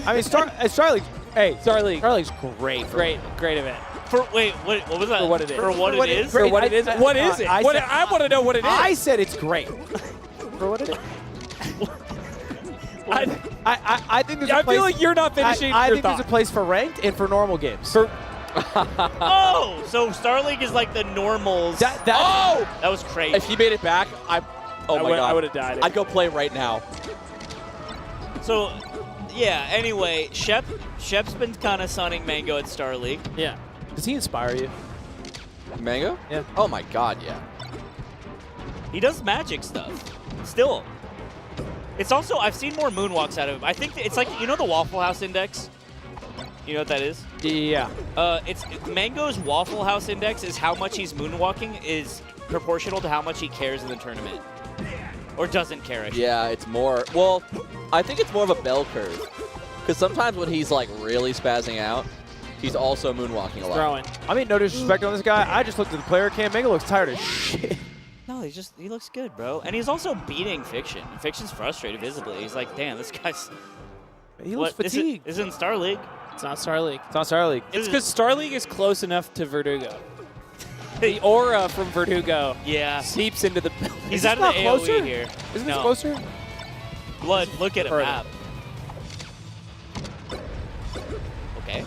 I mean, Star League. Hey, Star League. Star League's great. Great event. What was that? For what it is. For what it is? For what it is. What is it? I want to know what it is. I said it's great. For what it is. I think there's a place. I feel like you're not finishing I your think thought. there's a place for ranked and for normal games. Oh, so Star League is like the normals. That was crazy. If he made it back, oh my god, I would have died. I'd go play right now. So, yeah. Anyway, Shep's been kind of sunning MANG0 at Star League. Yeah. Does he inspire you? MANG0? Yeah. Oh my god, yeah. He does magic stuff. Still. It's also, I've seen more moonwalks out of him. I think it's like, you know the Waffle House Index? You know what that is? Yeah. It's MANG0's Waffle House Index is how much he's moonwalking is proportional to how much he cares in the tournament. Or doesn't care, I should. Yeah, it's more, well, I think it's more of a bell curve. Because sometimes when he's like really spazzing out, he's also moonwalking a lot. Throwing. I mean, no disrespect on this guy. I just looked at the player cam. MANG0 looks tired as shit. No, he looks good, bro. And he's also beating Fiction. Fiction's frustrated visibly. He's like, damn, this guy's... He looks fatigued. This isn't Star League. It's not Star League. It's not Star League. It's because Star League is close enough to Verdugo. The aura from Verdugo seeps into the building. He's out of the AoE here. Isn't this closer? Blood, look at a Further. map. Okay.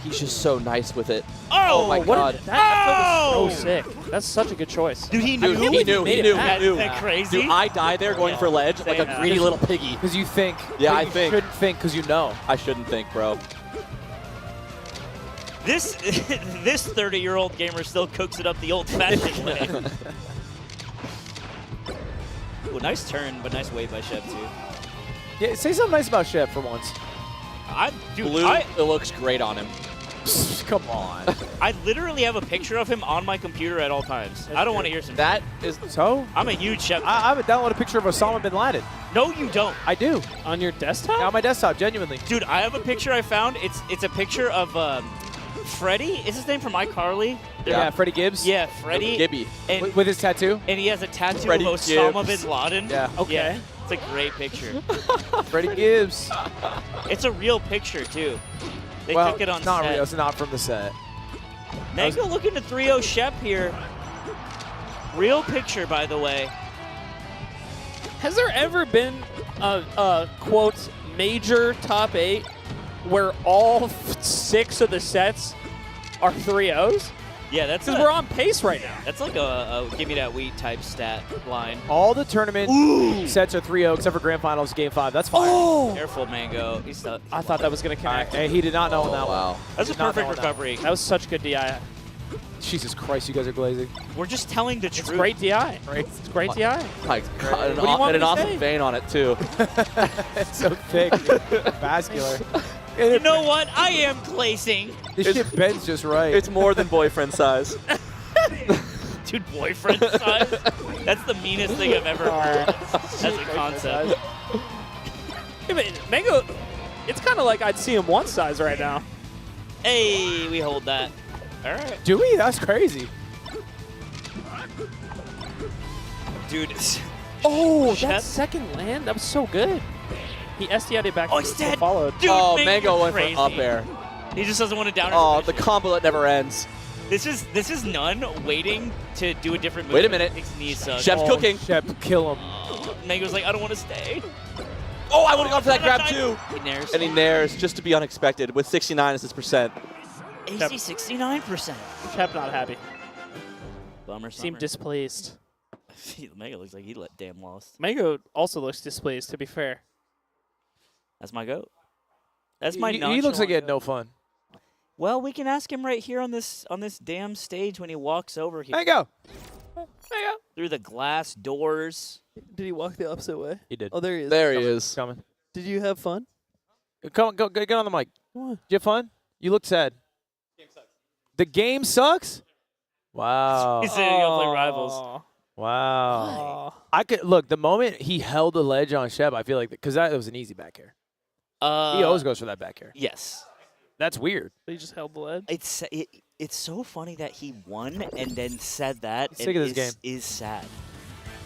He's just so nice with it. Oh, my God. That was so sick. That's such a good choice. Dude, he Dude, knew. he knew. Isn't that crazy? Dude, I died there going for ledge like a greedy little piggy. Because you think. Yeah, but I you think. shouldn't think because you know. I shouldn't think, bro. This 30-year-old gamer still cooks it up the old-fashioned way. Ooh, nice turn, but nice wave by Shep too. Yeah, say something nice about Shep for once. Blue, it looks great on him. Come on. I literally have a picture of him on my computer at all times. I don't want to hear some. That is so. I'm a huge Shep. I have a download a picture of Osama bin Laden. No, you don't. I do. On your desktop? Yeah, on my desktop, genuinely. Dude, I have a picture I found. It's a picture of Freddie. Is his name from iCarly? Yeah, Freddie Gibbs. Yeah, Freddie. Gibby. And with his tattoo. And he has a tattoo Freddie of Osama Gibbs. bin Laden. Yeah. Okay. Yeah, it's a great picture. Freddie Gibbs. It's a real picture too. They well, took it on it's not set. real. It's not from the set. Mango looking to 3-0 Shep here. Real picture, by the way. Has there ever been a quote major top 8 where all 6 of the sets are 3-0s? Yeah, that's because we're on pace right now. That's like a give me that wheat type stat line. All the tournament sets are 3-0 except for Grand Finals Game 5. That's fine. Oh! Careful, Mango. He's stuck. I thought that was going to connect. Hey, he did not know on that one. That's a perfect recovery. That was such good DI. Jesus Christ, you guys are glazing. We're just telling the truth. It's great DI. It's great DI. My God, What do you want and me an to awesome say? vein on it too. It's so thick. Vascular. You know what? I am glazing. This shit bends just right. It's more than boyfriend size. Dude, boyfriend size? That's the meanest thing I've ever heard as a concept. Yeah, but Mango, it's kind of like I'd see him one size right now. Hey, we hold that. All right. Do we? That's crazy. Dude. Oh, Shep. that second land, that was so good. He SDI'd it back. Oh, he's dead. Followed. Dude, Oh, Mango's Mango went crazy. for up air. He just doesn't want to down. Oh, the combo that never ends. This is None waiting to do a different move. Wait a minute. His knees suck. Shep's cooking. Shep, kill him. Mango's like, I don't want to stay. Oh, I would have gone for that grab too. He nares. And he nares just to be unexpected with 69 as his percent. AC 69%. Shep not happy. Bummer. Seemed displeased. Mango looks like he let damn lost. Mango also looks displeased, to be fair. That's my goat. That's my. He looks like he had nonchalant no fun. Well, we can ask him right here on this damn stage when he walks over here. Mango. Through the glass doors. Did he walk the opposite way? He did. Oh, there he is. There he is. Coming. Did you have fun? Come on, go get on the mic. Come on. Did you have fun? You looked sad. The game sucks? Wow. He's saying gonna play Rivals. Wow. I could look, the moment he held the ledge on Shep, I feel like because that was an easy back air. He always goes for that back air. Yes. That's weird. He just held the ledge. It's so funny that he won and then said that. He's sick of this game. Is sad.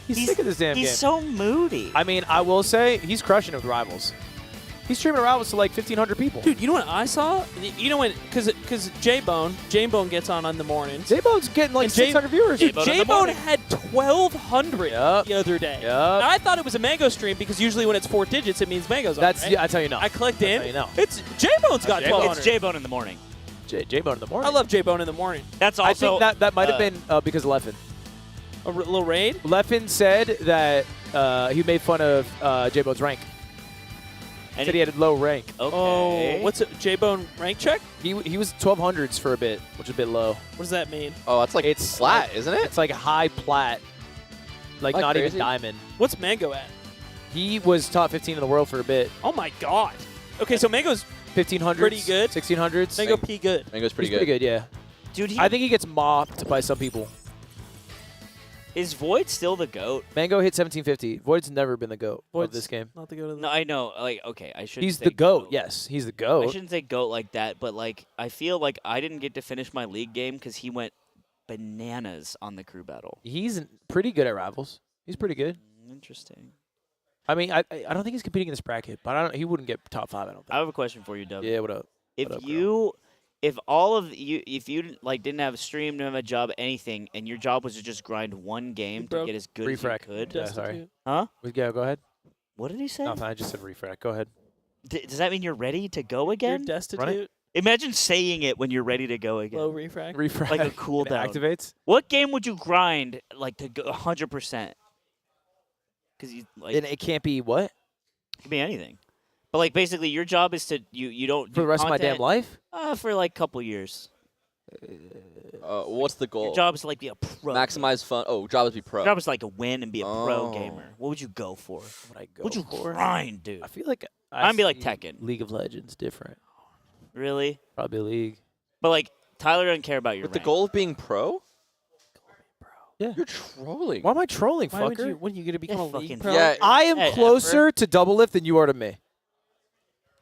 He's sick of this damn game. He's so moody. I mean, I will say he's crushing it with Rivals. He's streaming Rivals to like 1,500 people. Dude, you know what I saw? You know when, because J-Bone gets on in the mornings. J-Bone's getting like 600 viewers. Dude, J-Bone had 1,200 the other day. Yep. Now, I thought it was a Mango stream because usually when it's 4 digits, it means Mango's on, right? Yeah, I tell you no. I clicked in. I tell you no. It's J-Bone's got 1,200. It's J-Bone in the morning. J-Bone in the morning. I love J-Bone in the morning. That's also. I think that might have been because of Leffen. A little raid? Leffen said that he made fun of J-Bone's rank. And said he had a low rank. Okay. Oh, what's it? J-Bone rank check? He was 1200s for a bit, which is a bit low. What does that mean? Oh, that's like It's flat, like- isn't it? It's like high plat, like Like not crazy? even diamond. What's Mango at? He was top 15 in the world for a bit. Oh my God. Okay, so Mango's 1500s, pretty good. 1600s. Mango P good. Mango's pretty He's good. pretty good, yeah. Dude, I think he gets mopped by some people. is Void still the GOAT? Mango hit 1750. Void's never been the GOAT of Void's this game. Not the go to No, I know. Like, okay, I shouldn't He's say the GOAT, yes. He's the I GOAT. shouldn't say GOAT like that, but like I feel like I didn't get to finish my league game because he went bananas on the crew battle. He's pretty good at Rivals. He's pretty good. Interesting. I mean, I don't think he's competing in this bracket, but he wouldn't get top 5, I don't think. I have a question for you, Dub. Yeah, what up? If What up, if you like didn't have a stream, didn't have a job, anything, and your job was to just grind one game to get as good refrac. as you could, Yeah, sorry. huh? Yeah, go ahead. What did he say? Nothing, I just said refrac. Go ahead. Does that mean you're ready to go again? You're destitute. Run it. Imagine saying it when you're ready to go again. Low refrag. Refrag. Like a cooldown. Activates. What game would you grind like to go 100%? Because you like. And it can't be what? It could be anything. But like basically, your job is to you don't For the rest of my damn life? For like a couple years. What's the goal? Your job is to like be a pro. Maximize fun. Oh, job is to be pro. Your job is like to win and be a pro gamer. What would you go for? What would I go What'd you for? grind, dude? I feel like I'd be like Tekken. League of Legends different. Really? Probably League. But like Tyler doesn't care about your With rank. the goal of being pro? Yeah. You're trolling. Why am I trolling, Why would fucker? you, what are you going to become a fucking league pro? Yeah. I am Hey, closer to double lift than you are to me.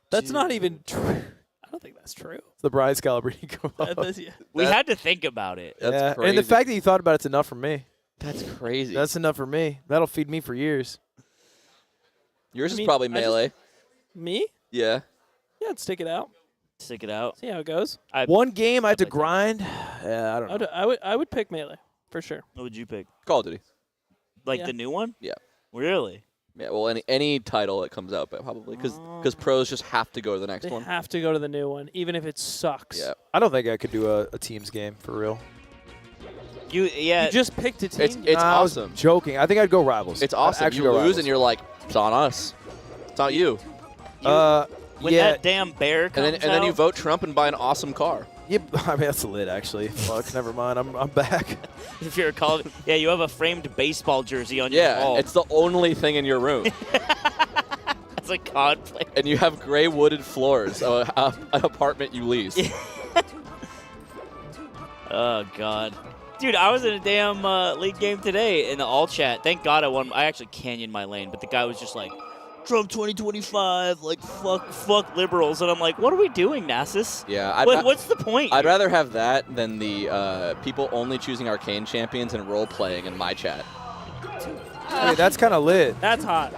That's not even true. I don't think that's true. It's the Brian Scalabrine go. We had to think about it. That's crazy. And the fact that you thought about it's enough for me. That's crazy. That's enough for me. That'll feed me for years. Yours is probably melee. Me? Yeah. Yeah, let's stick it out. Stick it out. See how it goes. One game I had to grind. Yeah, I don't know. I would pick melee for sure. What would you pick? Call of Duty. Like Yeah. the new one? Yeah. Really? Yeah, well, any title that comes out, but probably. Because pros just have to go to the next They one. have to go to the new one, even if it sucks. Yeah. I don't think I could do a teams game for real. You just picked a team. It's I was awesome. joking. I think I'd go Rivals. It's I'd awesome. actually You go lose Rivals. and you're like, it's on us. It's not you. When yeah. that damn bear comes And then you out- vote Trump and buy an awesome car. Yep. I mean, that's lit, actually. Fuck, never mind. I'm back. If you're called, yeah, you have a framed baseball jersey on your Yeah, wall. it's the only thing in your room. That's a COD player. And you have gray wooded floors, an apartment you lease. Oh, God. Dude, I was in a damn league game today in the all chat. Thank God I won. I actually canyoned my lane, but the guy was just like, Trump 2025, like, fuck liberals. And I'm like, what are we doing, Nasus? Yeah. What's the point? I'd rather have that than the people only choosing arcane champions and role-playing in my chat. Hey, that's kind of lit. That's hot.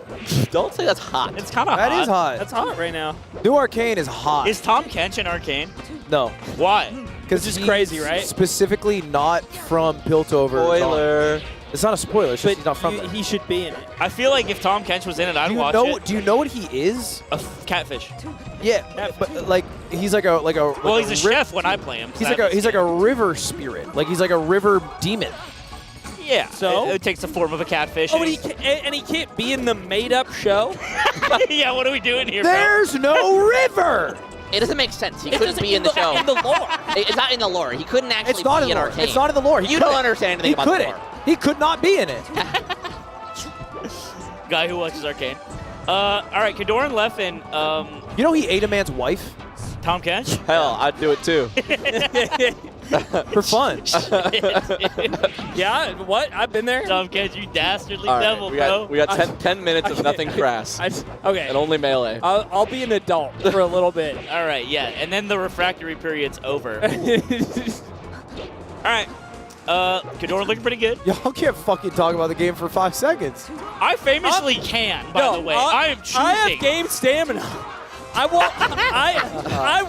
Don't say that's hot. It's kind of hot. That is hot. That's hot right now. New Arcane is hot. Is Tom Kench in Arcane? No. Why? Because Which is crazy, right? Specifically not from Piltover. Spoiler. It's not a spoiler. It's just he's not from there. He should be in it. I feel like if Tom Kench was in it, I'd watch it. Do you know what he is? A catfish. Yeah, but like he's like a Well, he's a chef when I play him. He's like a river spirit. Like he's like a river demon. Yeah. So? It takes the form of a catfish. Oh, and he can't be in the made-up show? Yeah, what are we doing here, There's no river! It doesn't make sense. He couldn't be in the show. In the lore. It's not in the lore. He couldn't actually It's not be in the lore. Arcane. It's not in the lore. You don't understand anything about the lore. He could not be in it. Guy who watches Arcane. All right, Kadoran Leffen. You know he ate a man's wife? Tom Kench? Hell, I'd do it too. For fun. Yeah, what? I've been there. Tom Kench, you dastardly All right, devil, bro. we got 10 minutes of nothing crass. Okay. And only melee. I'll be an adult for a little bit. All right, yeah, and then the refractory period's over. All right. Kadoran looking pretty good. Y'all can't fucking talk about the game for 5 seconds. I famously can, by the way. I am choosing. I have game stamina. I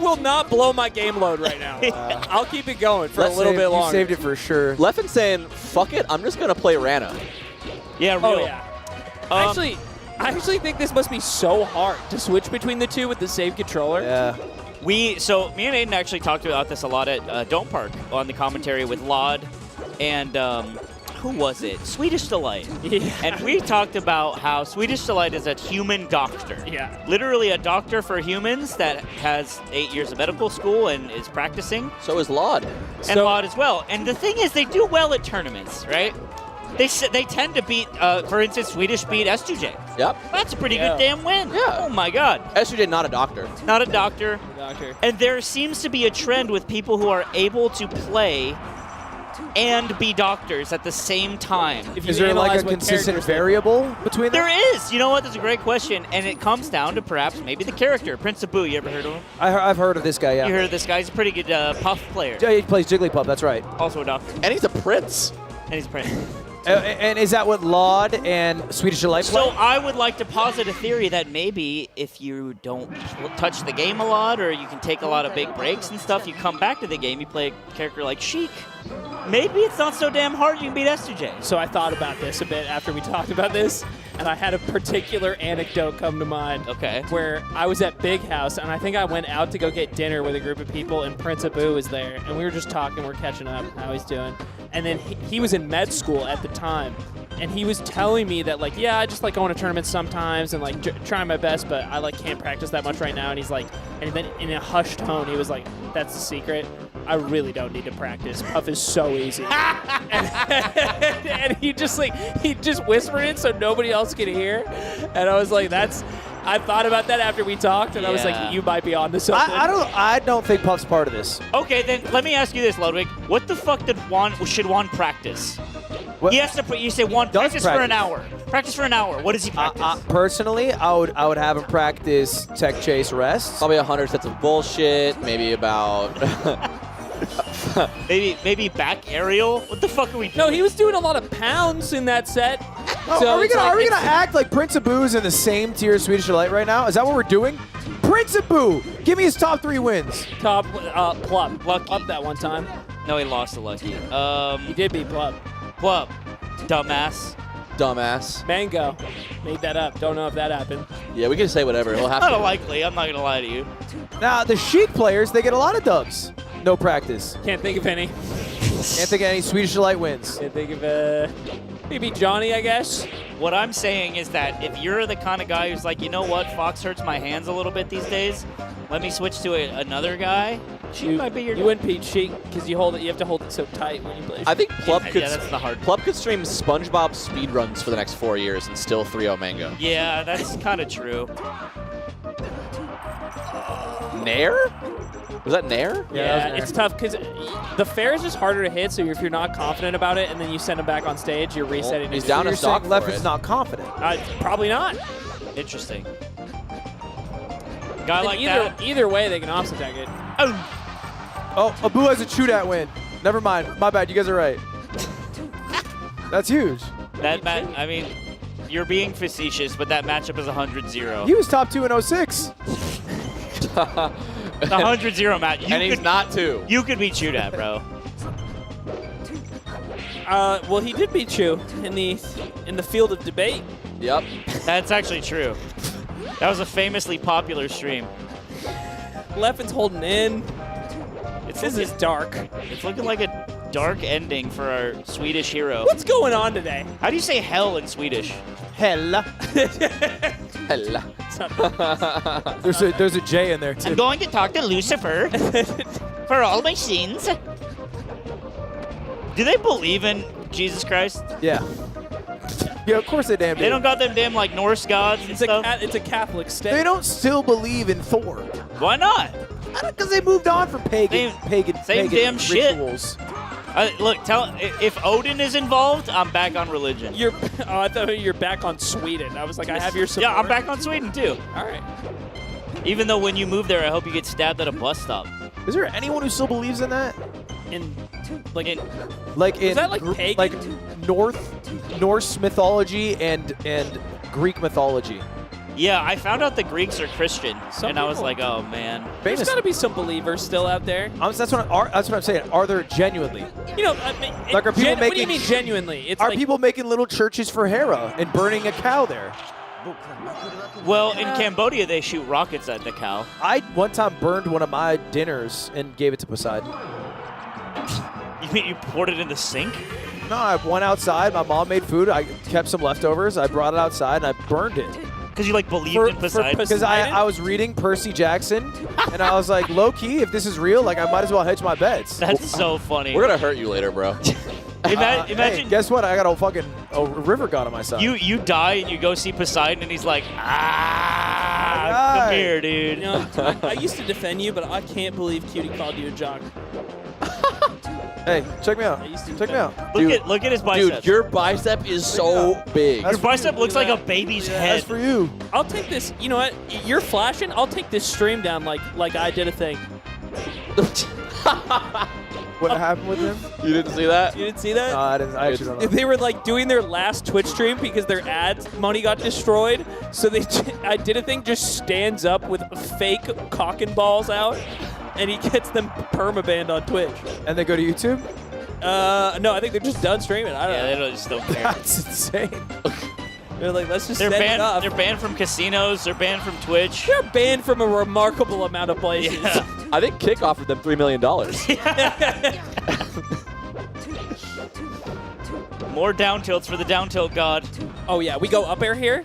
will not blow my game load right now. I'll keep it going for a little bit longer. You saved it for sure. Leffen saying, fuck it, I'm just going to play Rana. Yeah, real. Oh, yeah. I actually think this must be so hard to switch between the two with the same controller. Yeah. So me and Aiden actually talked about this a lot at Don't Park on the commentary with Laud and who was it? Swedish Delight. Yeah. And we talked about how Swedish Delight is a human doctor. Yeah. Literally a doctor for humans that has 8 years of medical school and is practicing. So is Laud. And Laud as well. And the thing is, they do well at tournaments, right? They tend to beat, for instance, Swedish beat S2J. Yep. That's a pretty good damn win. Yeah. Oh my God. S2J, not a doctor. Not a doctor. Doctor. And there seems to be a trend with people who are able to play and be doctors at the same time. Is there like a consistent variable between them? There is. You know what? That's a great question. And it comes down to perhaps maybe the character. Prince of Boo, you ever heard of him? I've heard of this guy, yeah. You heard of this guy? He's a pretty good puff player. Yeah, he plays Jigglypuff, that's right. Also a doctor. And he's a prince. And he's a prince. And is that what Laud and Swedish Delight play? So I would like to posit a theory that maybe if you don't touch the game a lot or you can take a lot of big breaks and stuff, you come back to the game, you play a character like Sheik. Maybe it's not so damn hard you can beat S2J. So I thought about this a bit after we talked about this. and I had a particular anecdote come to mind. Okay. Where I was at Big House, and I think I went out to go get dinner with a group of people, and Prince Abu was there, and we were just talking, we're catching up, how he's doing. And then he was in med school at the time, and he was telling me that, like, yeah, I just like going to tournaments sometimes and like trying my best, but I like can't practice that much right now. And he's like, and then in a hushed tone, he was like, "That's the secret. I really don't need to practice. Puff is so easy." and he just whispered it so nobody else could hear. And I was like, I thought about that after we talked, and I was like, you might be on to something. I don't think Puff's part of this. Okay, then let me ask you this, Ludwig. What the fuck should Juan practice? He has to. You say Juan practice for an hour. Practice for an hour. What does he practice? Personally, I would have him practice tech chase rests. Probably 100 sets of bullshit. Maybe about. maybe back aerial. What the fuck are we doing? No, he was doing a lot of pounds in that set. Oh, so are we gonna act like Prince Abu's in the same tier as Swedish Delight right now? Is that what we're doing? Prince Abu, give me his top 3 wins. Top Plub. Lucky. Up that one time. No, he lost to Lucky. He did beat Plub. Plub. Dumbass. MANG0. Made that up. Don't know if that happened. Yeah, we can say whatever. He'll have Not to. likely. I'm not gonna lie to you. Now the Sheik players, they get a lot of dubs. No practice. Can't think of any. Can't think of any Swedish Delight wins. Can't think of maybe Johnny, I guess. What I'm saying is that if you're the kind of guy who's like, you know what, Fox hurts my hands a little bit these days, let me switch to another guy. You wouldn't beat Sheik because you have to hold it so tight when you play. I think Plub could. Yeah, that's the hard. Plub could stream SpongeBob speedruns for the next 4 years and still 3-0 MANG0. Yeah, that's kind of true. Nair? Was that Nair? Yeah, it's tough because the fair is just harder to hit. So if you're not confident about it, and then you send him back on stage, you're resetting. He's down a stock. Left is not confident. Probably not. Interesting. Guy like either way, they can opposite attack it. Oh, Abu has a shootout win. Never mind. My bad. You guys are right. That's huge. I mean, you're being facetious, but that matchup is 100-0. He was top 2 in 06. The 100-0 match. He's not 2. You could beat Chew that, bro. Well, he did beat Chew in the field of debate. Yep. That's actually true. That was a famously popular stream. Leffen's holding in. This is dark. It's looking like a dark ending for our Swedish hero. What's going on today? How do you say hell in Swedish? Hella. Hella. There's a J in there too. I'm going to talk to Lucifer for all my sins. Do they believe in Jesus Christ? Yeah. Yeah, of course they damn do. They don't got them damn like Norse gods and stuff? It's a Catholic state. They don't still believe in Thor. Why not? Because they moved on from pagan damn shit. rituals. Look, if Odin is involved, I'm back on religion. I thought you're back on Sweden. I was like, I have your support. Yeah, I'm back on Sweden too. All right. Even though when you move there, I hope you get stabbed at a bus stop. Is there anyone who still believes in that? Is that like pagan? Like Norse mythology and Greek mythology. Yeah, I found out the Greeks are Christian, and I was like, oh man. There's got to be some believers still out there. That's what I'm saying. Are there genuinely? You know, like are people making? What do you mean genuinely? Are people making little churches for Hera and burning a cow there? Well, in Cambodia, they shoot rockets at the cow. I one time burned one of my dinners and gave it to Poseidon. You mean you poured it in the sink? No, I went outside. My mom made food. I kept some leftovers. I brought it outside and I burned it. Because you like believed in Poseidon? Because I was reading Percy Jackson and I was like, low key, if this is real, like I might as well hedge my bets. That's so funny. We're gonna hurt you later, bro. Imagine. Hey, guess what? I got a fucking river god on my side. You die and you go see Poseidon and he's like, come here, dude. You know, I used to defend you, but I can't believe Cutie called you a jock. Hey, check me out. Check me out. Look at his bicep. Dude, your bicep is so big. Your bicep looks like a baby's head. That's for you. I'll take this. You know what? You're flashing. I'll take this stream down like I did a thing. What happened with him? You didn't see that? You didn't see that? No, I didn't. I actually don't know. They were like doing their last Twitch stream because their ads money got destroyed. So I did a thing. Just stands up with fake cock and balls out. And he gets them permabanned on Twitch. And they go to YouTube? No, I think they're just done streaming. I don't know. They just don't care. That's insane. They're like, let's just They're send banned. it off. They're banned from casinos. They're banned from Twitch. They're banned from a remarkable amount of places. Yeah. I think Kick offered them $3 million. More down tilts for the down tilt god. Oh, yeah. We go up air here?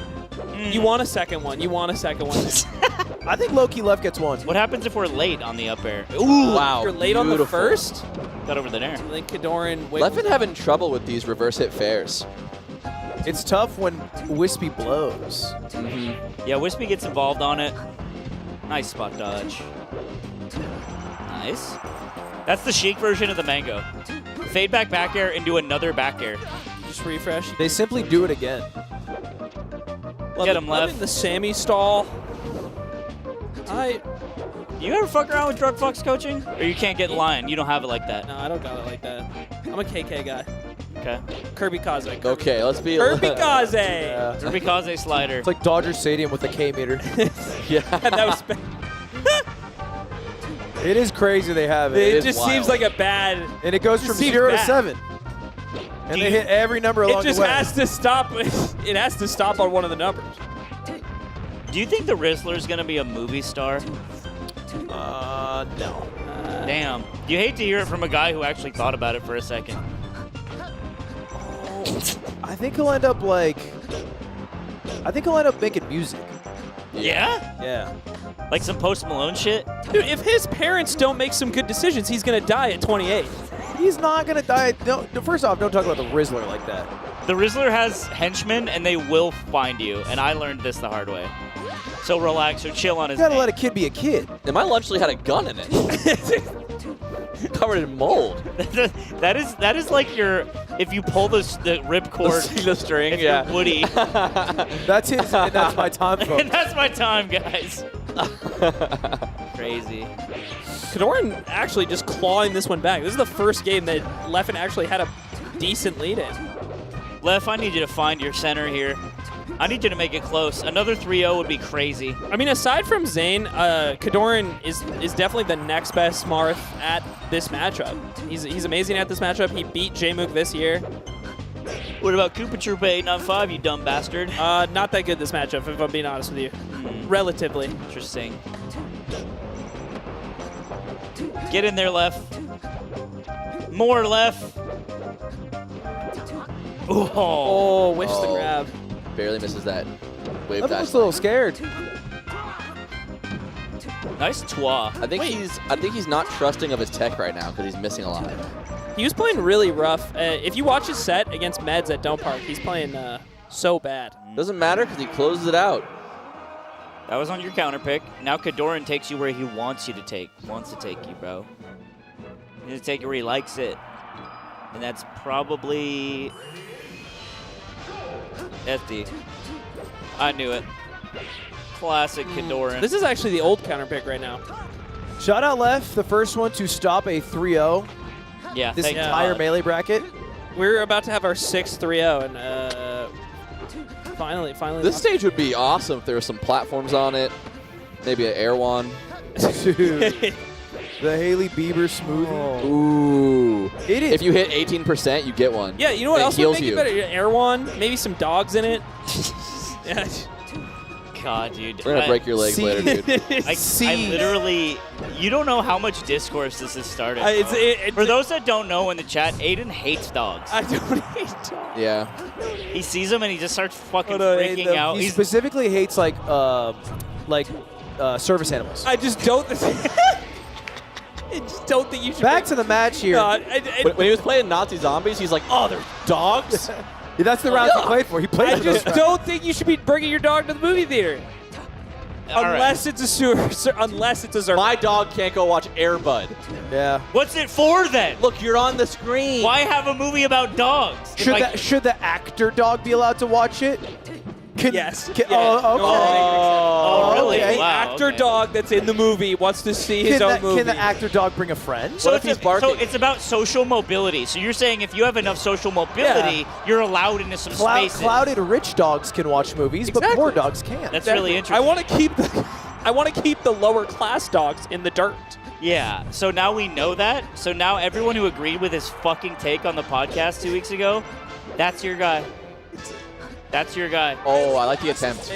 You want a second one. I think Loki left gets one. What happens if we're late on the up air? Ooh, wow. If you're late on the first? Got over the air. I think Kadoran... Leffen having trouble with these reverse hit fairs. It's tough when Wispy blows. Yeah, Wispy gets involved on it. Nice spot dodge. Nice. That's the Sheik version of the MANG0. Fade back air and do another back air. Just refresh. They simply do it again. Get him left. The Sammy stall. You ever fuck around with drug fucks coaching? Or you can't get in line? You don't have it like that? No, I don't got it like that. I'm a KK guy. Okay. Kirby Kaze. Okay, let's be... Kirby Kaze! Yeah. Kirby Kaze slider. It's like Dodger Stadium with a K meter. Yeah. That was It is crazy they have it. It just seems like a bad... And it goes from 0 to 7. And they hit every number along It just the way. has to stop. It has to stop on one of the numbers. Do you think the Rizzler's going to be a movie star? No. Damn. You hate to hear it from a guy who actually thought about it for a second. I think he'll end up like... I think he'll end up making music. Yeah? Yeah. Like some Post Malone shit? Dude, if his parents don't make some good decisions, he's going to die at 28. He's not going to die. No, first off, don't talk about the Rizzler like that. The Rizzler has henchmen, and they will find you. And I learned this the hard way. So relax or chill on his You gotta name. let a kid be a kid. And my lunch had a gun in it. Covered in mold. that is like your, if you pull the ripcord. The string, if yeah. you're Woody. That's his, and that's my time, folks. And that's my time, guys. Crazy. Kadoran actually just clawing this one back. This is the first game that Leffen actually had a decent lead in. Lef, I need you to find your center here. I need you to make it close. Another 3-0 would be crazy. I mean, aside from Zane, Kadoran is definitely the next best Marth at this matchup. He's amazing at this matchup. He beat Jmook this year. What about Koopa Troopa 895, you dumb bastard? Not that good this matchup, if I'm being honest with you. Relatively. Interesting. Get in there, Lef. More, Lef. Oh, whiffs the grab. Barely misses that wave Leffen dash. was a little scared. Nice twa. I think he's not trusting of his tech right now because he's missing a lot. He was playing really rough. If you watch his set against Meds at Dome Park, he's playing so bad. Doesn't matter because he closes it out. That was on your counter pick. Now Kadoran takes you where he wants you to take. Wants to take you, bro. He's going to take you where he likes it. And that's probably... FD. I knew it. Classic Kadoran. This is actually the old counter pick right now. Shout out Lef, the first one to stop a 3-0. Yeah, This thank entire God. melee bracket. We're about to have our 6th 3-0, and finally. This stage would be awesome if there were some platforms on it. Maybe an air one. Dude. The Haley Bieber smoothie. Ooh. It is. If you hit 18%, you get one. Yeah, you know what It else would heals make you. it better? Air one, maybe some dogs in it. Yeah. God, dude. We're going to break your legs later, dude. I literally, you don't know how much discourse this has started. For those that don't know in the chat, Aiden hates dogs. I don't hate dogs. Yeah. He sees them and he just starts fucking freaking out. He specifically hates service animals. I just don't. I just don't think you should. Back to the match here. No, When he was playing Nazi zombies, he's like, oh, they're dogs? Yeah, that's the rounds he played for. He played I for just those don't think you should be bringing your dog to the movie theater. Unless it's a unless it's a Zerk. My dog can't go watch Air Bud. Yeah. What's it for then? Look, you're on the screen. Why have a movie about dogs? Should the actor dog be allowed to watch it? Yes. Oh, really? okay. The Wow, actor okay. dog that's in the movie wants to see his own movie. Can the actor dog bring a friend? So What if he's barking? So it's about social mobility. So you're saying if you have enough social mobility, you're allowed into some spaces. Clouded rich dogs can watch movies, but poor dogs can't. That's really interesting. I want to keep the lower class dogs in the dirt. Yeah, so now we know that. So now everyone who agreed with his fucking take on the podcast 2 weeks ago, that's your guy. That's your guy. Oh, I like the attempt.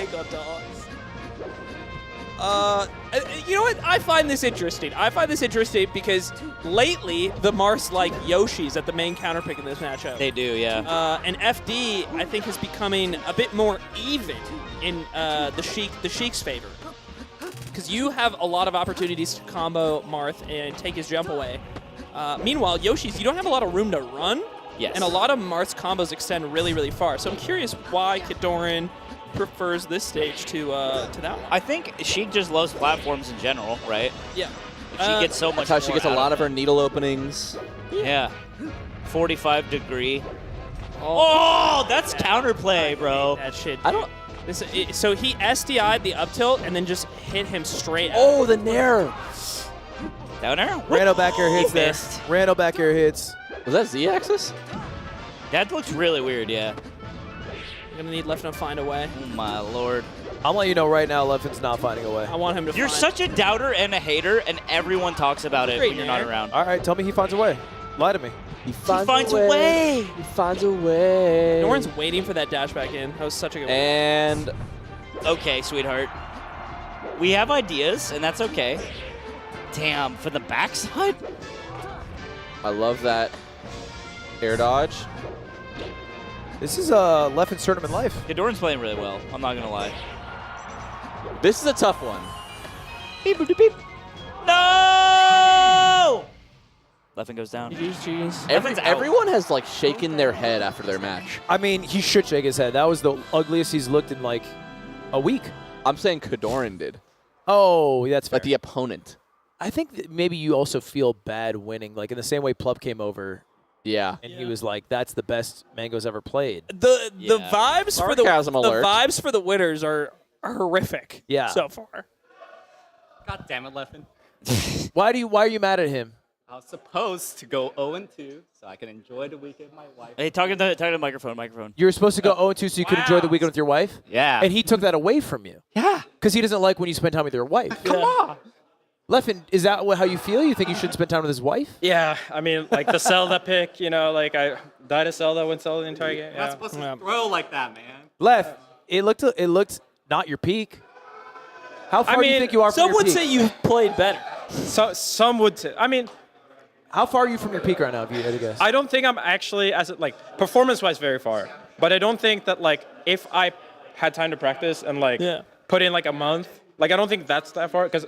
You know what? I find this interesting. Because lately the Mars like Yoshis at the main counterpick in this matchup. They do, yeah. And FD, I think, is becoming a bit more even in the Sheik's favor. Because you have a lot of opportunities to combo Marth and take his jump away. Meanwhile, Yoshi's, you don't have a lot of room to run. Yes. And a lot of Marth's combos extend really, really far. So I'm curious why Kadoran prefers this stage to that one. I think Sheik just loves platforms in general, right? Yeah. She gets so much. That's how she more gets a out lot of of her needle openings. Yeah. 45 degree. Oh, that's counterplay, bro. That shit. I don't. So he SDI'd the up tilt and then just hit him straight out. Oh, the nair. Down air? Rando back air hits there. Missed. Rando back air hits. Was that Z-axis? That looks really weird, yeah. You're going to need Leffen to find a way. Oh, my lord. I'll let you know right now, Leffen's not finding a way. I want him to You're find. such a doubter and a hater, and everyone talks about it Great when you're not nair. around. All right, tell me he finds a way. Lie to me. He finds a way. He finds a way. Noran's waiting for that dash back in. That was such a good one. And Okay, sweetheart. We have ideas, and that's okay. Damn, for the backside? I love that air dodge. This is Leffen's tournament life. Kadoran's playing really well. I'm not going to lie. This is a tough one. Beep, boop, beep. No! Leffen goes down. Everyone has like shaken their head after their match. I mean, he should shake his head. That was the ugliest he's looked in like a week. I'm saying Kadoran did. Oh, that's fair. Like the opponent. I think that maybe you also feel bad winning, like in the same way Plup came over. Yeah. And he was like, "That's the best Mango's ever played." The vibes for the vibes for the winners are horrific. Yeah. So far. God damn it, Leffen. Why are you mad at him? I was supposed to go 0-2 so I can enjoy the weekend with my wife. Hey, talking to the microphone. You were supposed to go 0-2 so you could enjoy the weekend with your wife? Yeah. And he took that away from you? Yeah. Because he doesn't like when you spend time with your wife. Come on. Leffen, is that how you feel? You think you shouldn't spend time with his wife? Yeah, I mean, like the Zelda pick, you know, like I died a Zelda, went Zelda the entire game. You're not supposed to throw like that, man. Leff, it looked not your peak. How far do you think you are from some your would peak? say you've played better. So some would say, I mean, how far are you from your peak right now, if you had to guess? I don't think I'm actually, performance-wise, very far. But I don't think that, like, if I had time to practice and, like, put in, like, a month, like, I don't think that's that far, because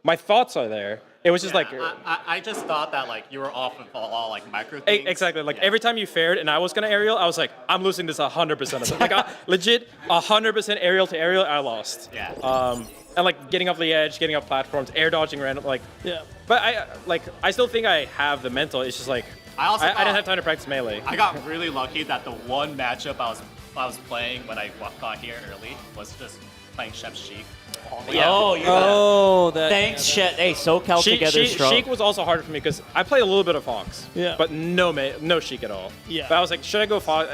my thoughts are there. It was just, I just thought that, like, you were off with all, like, micro things. Exactly. Like, every time you fared and I was going to aerial, I was like, I'm losing this 100% of it. Like, legit, 100% aerial to aerial, I lost. Yeah. And, like, getting off the edge, getting off platforms, air dodging random, like... Yeah. But I still think I have the mental. It's just, like, I didn't have time to practice melee. I got really lucky that the one matchup I was playing when I got here early was just playing Chef Sheik. Yeah. Oh, thanks, Shet. Hey, SoCal together is strong. Sheik was also harder for me because I played a little bit of Fox, but no Sheik at all. Yeah. But I was like, should I go Fox?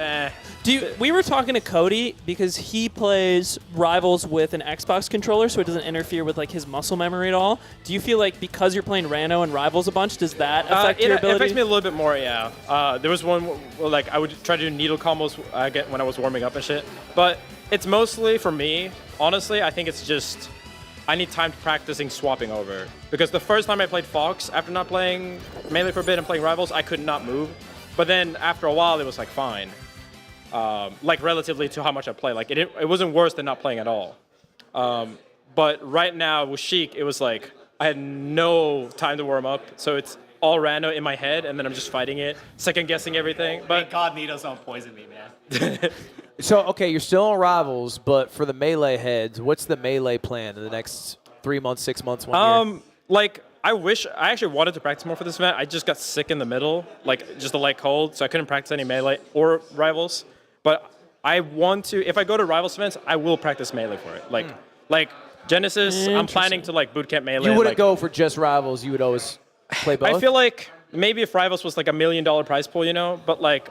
We were talking to Cody because he plays Rivals with an Xbox controller, so it doesn't interfere with like his muscle memory at all. Do you feel like because you're playing Rano and Rivals a bunch, does that affect your ability? It affects me a little bit more, yeah. There was one where, like, I would try to do needle combos when I was warming up and shit. But it's mostly, for me, honestly, I think it's just I need time practicing swapping over. Because the first time I played Fox, after not playing Melee for a bit and playing Rivals, I could not move. But then after a while, it was like fine. Like relatively to how much I play. Like it wasn't worse than not playing at all. But right now with Sheik, it was like I had no time to warm up. So it's all random in my head, and then I'm just fighting it, second guessing everything. But Thank God Needles don't poison me, man. So, okay, you're still on Rivals, but for the Melee heads, what's the Melee plan in the next 3 months, 6 months, 1 year? Like, I actually wanted to practice more for this event. I just got sick in the middle, like just a light cold, so I couldn't practice any Melee or Rivals. But I want to, if I go to Rivals events, I will practice Melee for it. Like Genesis, I'm planning to like bootcamp Melee. You wouldn't go for just Rivals, you would always play both? I feel like maybe if Rivals was like $1 million prize pool, you know, but like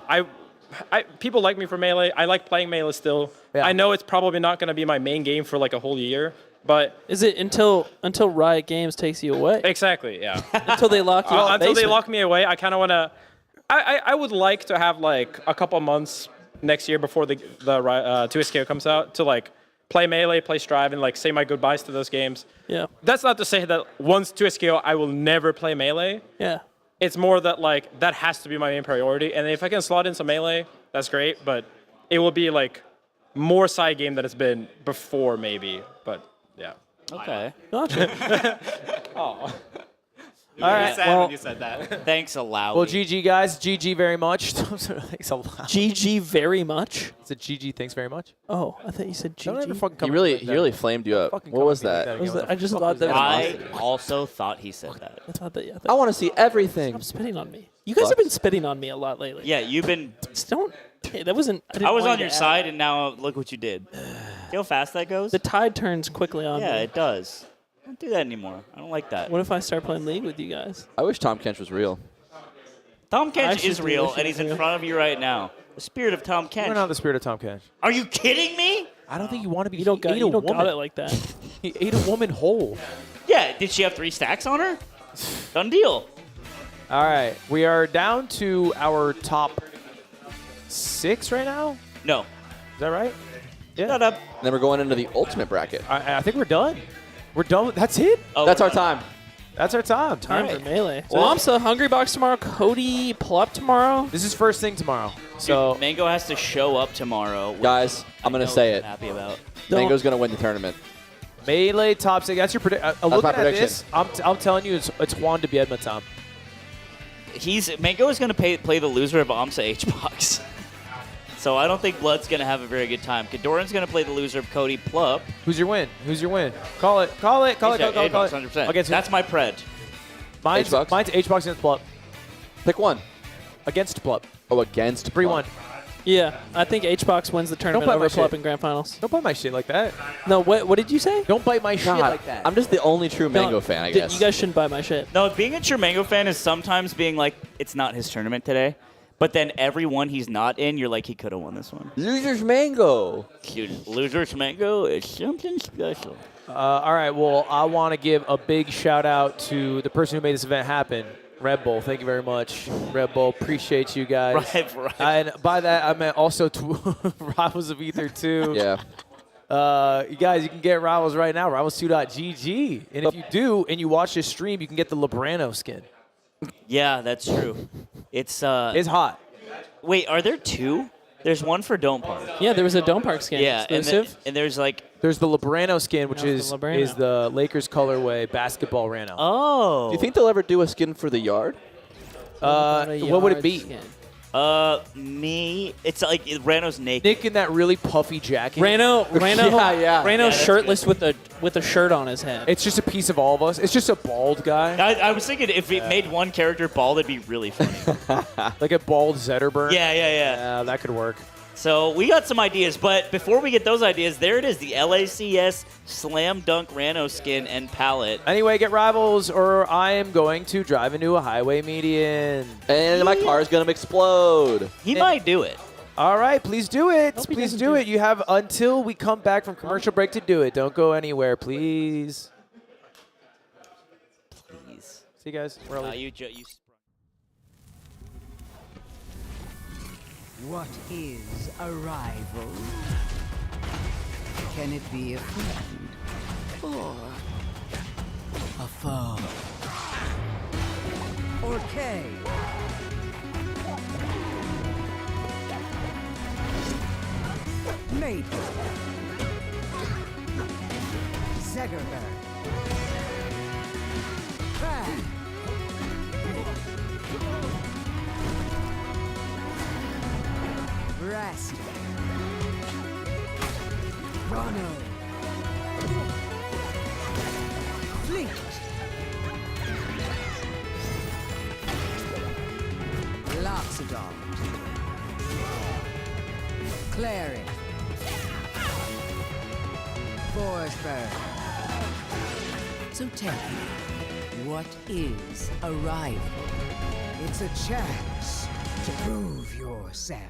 people like me for Melee. I like playing Melee still. Yeah. I know it's probably not going to be my main game for like a whole year, but is it until Riot Games takes you away? Exactly, yeah. Until they lock you out. Until they lock me away, I kind of want to. I would like to have like a couple months next year before the 2SKO comes out to like play Melee, play Strive, and like say my goodbyes to those games. Yeah. That's not to say that once 2SKO, I will never play Melee. Yeah. It's more that like that has to be my main priority, and if I can slot in some Melee, that's great. But it will be like more side game than it's been before, maybe. But yeah. Okay. Gotcha. Oh. All right. Well, when you said that. Thanks a lot. well, GG guys, GG very much. Thanks a lot. GG very much. It's a GG. Thanks very much. Oh, I thought you said GG. Don't ever fucking come He at really, me like he that. really flamed you up. Fucking What come was at me like that? again. What the I just fuck thought was that I also thought he said that. I thought that. Yeah. I want to see everything. Stop spitting on me. You guys have been spitting on me a lot lately. Yeah, you've been. Don't. Hey, that wasn't. I was want on you your to side, add- and now look what you did. See how fast that goes? The tide turns quickly on Yeah, me. it does. Don't do that anymore. I don't like that. What if I start playing League with you guys? I wish Tom Kench was real. Tom Kench actually is do real, wish he and he's was in real. front of you right now. The spirit of Tom We're Kench. not the spirit of Tom Kench. Are you kidding me? I don't think you want to be. You don't got. He You ate a don't got woman. it like that. He ate a woman whole. Yeah, did she have 3 stacks on her? Done deal. All right, we are down to our top 6 right now. No. Is that right? Yeah. Shut up. And then we're going into the ultimate bracket. I think we're done. We're done. That's it. Oh, That's we're our done. time. That's our time. Time All for right. Melee. So- Well, I'm so Hungrybox tomorrow. Cody Plup tomorrow. This is first thing tomorrow. So Mango has to show up tomorrow. which Guys, I'm going I to know say he's it. Happy about. Mango's going to win the tournament. Melee top 6. That's your prediction. Looking my at prediction. this, I'm telling you, it's Juan to Biedma time. Mango is going to play the loser of AMSA HBox. So I don't think Blood's going to have a very good time. Kadoran's going to play the loser of Cody Plup. Who's your win? Who's your win? Call it. Call it. Call it. Call it. Call it. 100%. Against That's my pred. mine's HBox? mine's HBox against Plup. Pick one. Against Plup. Oh, against 3-1. Yeah, I think HBox wins the tournament bite over my Plup shit. in grand finals. Don't bite my shit like that. No, what did you say? Don't bite my shit God, like that. I'm just the only true Mango fan, I guess. You guys shouldn't buy my shit. No, being a true Mango fan is sometimes being like, it's not his tournament today. But then every one he's not in, you're like, he could have won this one. Losers Mango. Dude, Losers Mango is something special. All right. Well, I want to give a big shout out to the person who made this event happen, Red Bull. Thank you very much, Red Bull. Appreciate you guys. Right. And by that, I meant also Rivals of Ether 2. Yeah. You guys, you can get Rivals right now, rivals2.gg. And if you do, and you watch this stream, you can get the Librano skin. Yeah, that's true. It's hot. Wait, are there 2? There's one for Dome Park. Yeah, there was a Dome Park skin. Yeah, exclusive. and there's like... There's the Librano skin, which There's the Librano. is the Lakers colorway basketball Rano. Oh. Do you think they'll ever do a skin for the yard? What would it be? Me. It's like Rano's naked. Nick in that really puffy jacket. Rano, Yeah. Rano's that's shirtless with a shirt on his head. It's just a piece of all of us. It's just a bald guy. I was thinking if it made one character bald, it'd be really funny. Like a bald Zetterberg. Yeah. Yeah, that could work. So we got some ideas, but before we get those ideas, there it is, the LACS Slam Dunk Rano skin and palette. Anyway, get Rivals, or I am going to drive into a highway median. And my car is going to explode. He might do it. All right, please do it. Hope he Please doesn't do do it. You have until we come back from commercial break to do it. Don't go anywhere, please. Please. See you guys. We're all You What is a rival? Can it be a friend or a foe? Or K? Maple. Zegerberg. Crab. Rest. Rono. Fleet. Loxodon. Clary. Forsberg. So tell me, what is a rival? It's a chance to prove yourself.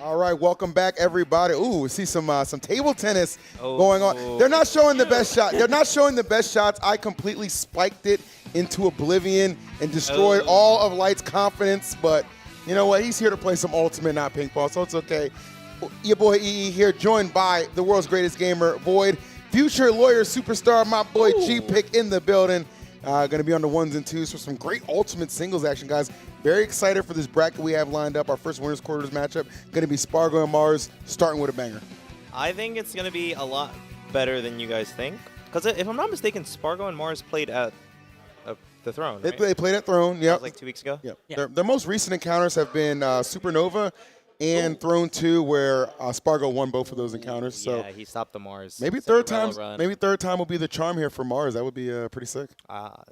All right, welcome back, everybody. Ooh, we see some table tennis going on. They're not showing the best shot. They're not showing the best shots. I completely spiked it into oblivion and destroyed all of Light's confidence. But you know what? He's here to play some Ultimate, not ping pong, so it's okay. Your boy EE here, joined by the world's greatest gamer, Void. Future lawyer superstar, my boy G-Pick in the building. Going to be on the 1s and 2s for some great Ultimate singles action, guys. Very excited for this bracket we have lined up. Our first winners quarters matchup going to be Spargo and Mars, starting with a banger. I think it's going to be a lot better than you guys think. Because if I'm not mistaken, Spargo and Mars played at the Throne, right? They played at Throne, yeah. That was like 2 weeks ago? Yeah. Their most recent encounters have been Supernova and Throne 2, where Spargo won both of those encounters. So yeah, he stopped the Mars. Maybe third time will be the charm here for Mars. That would be pretty sick.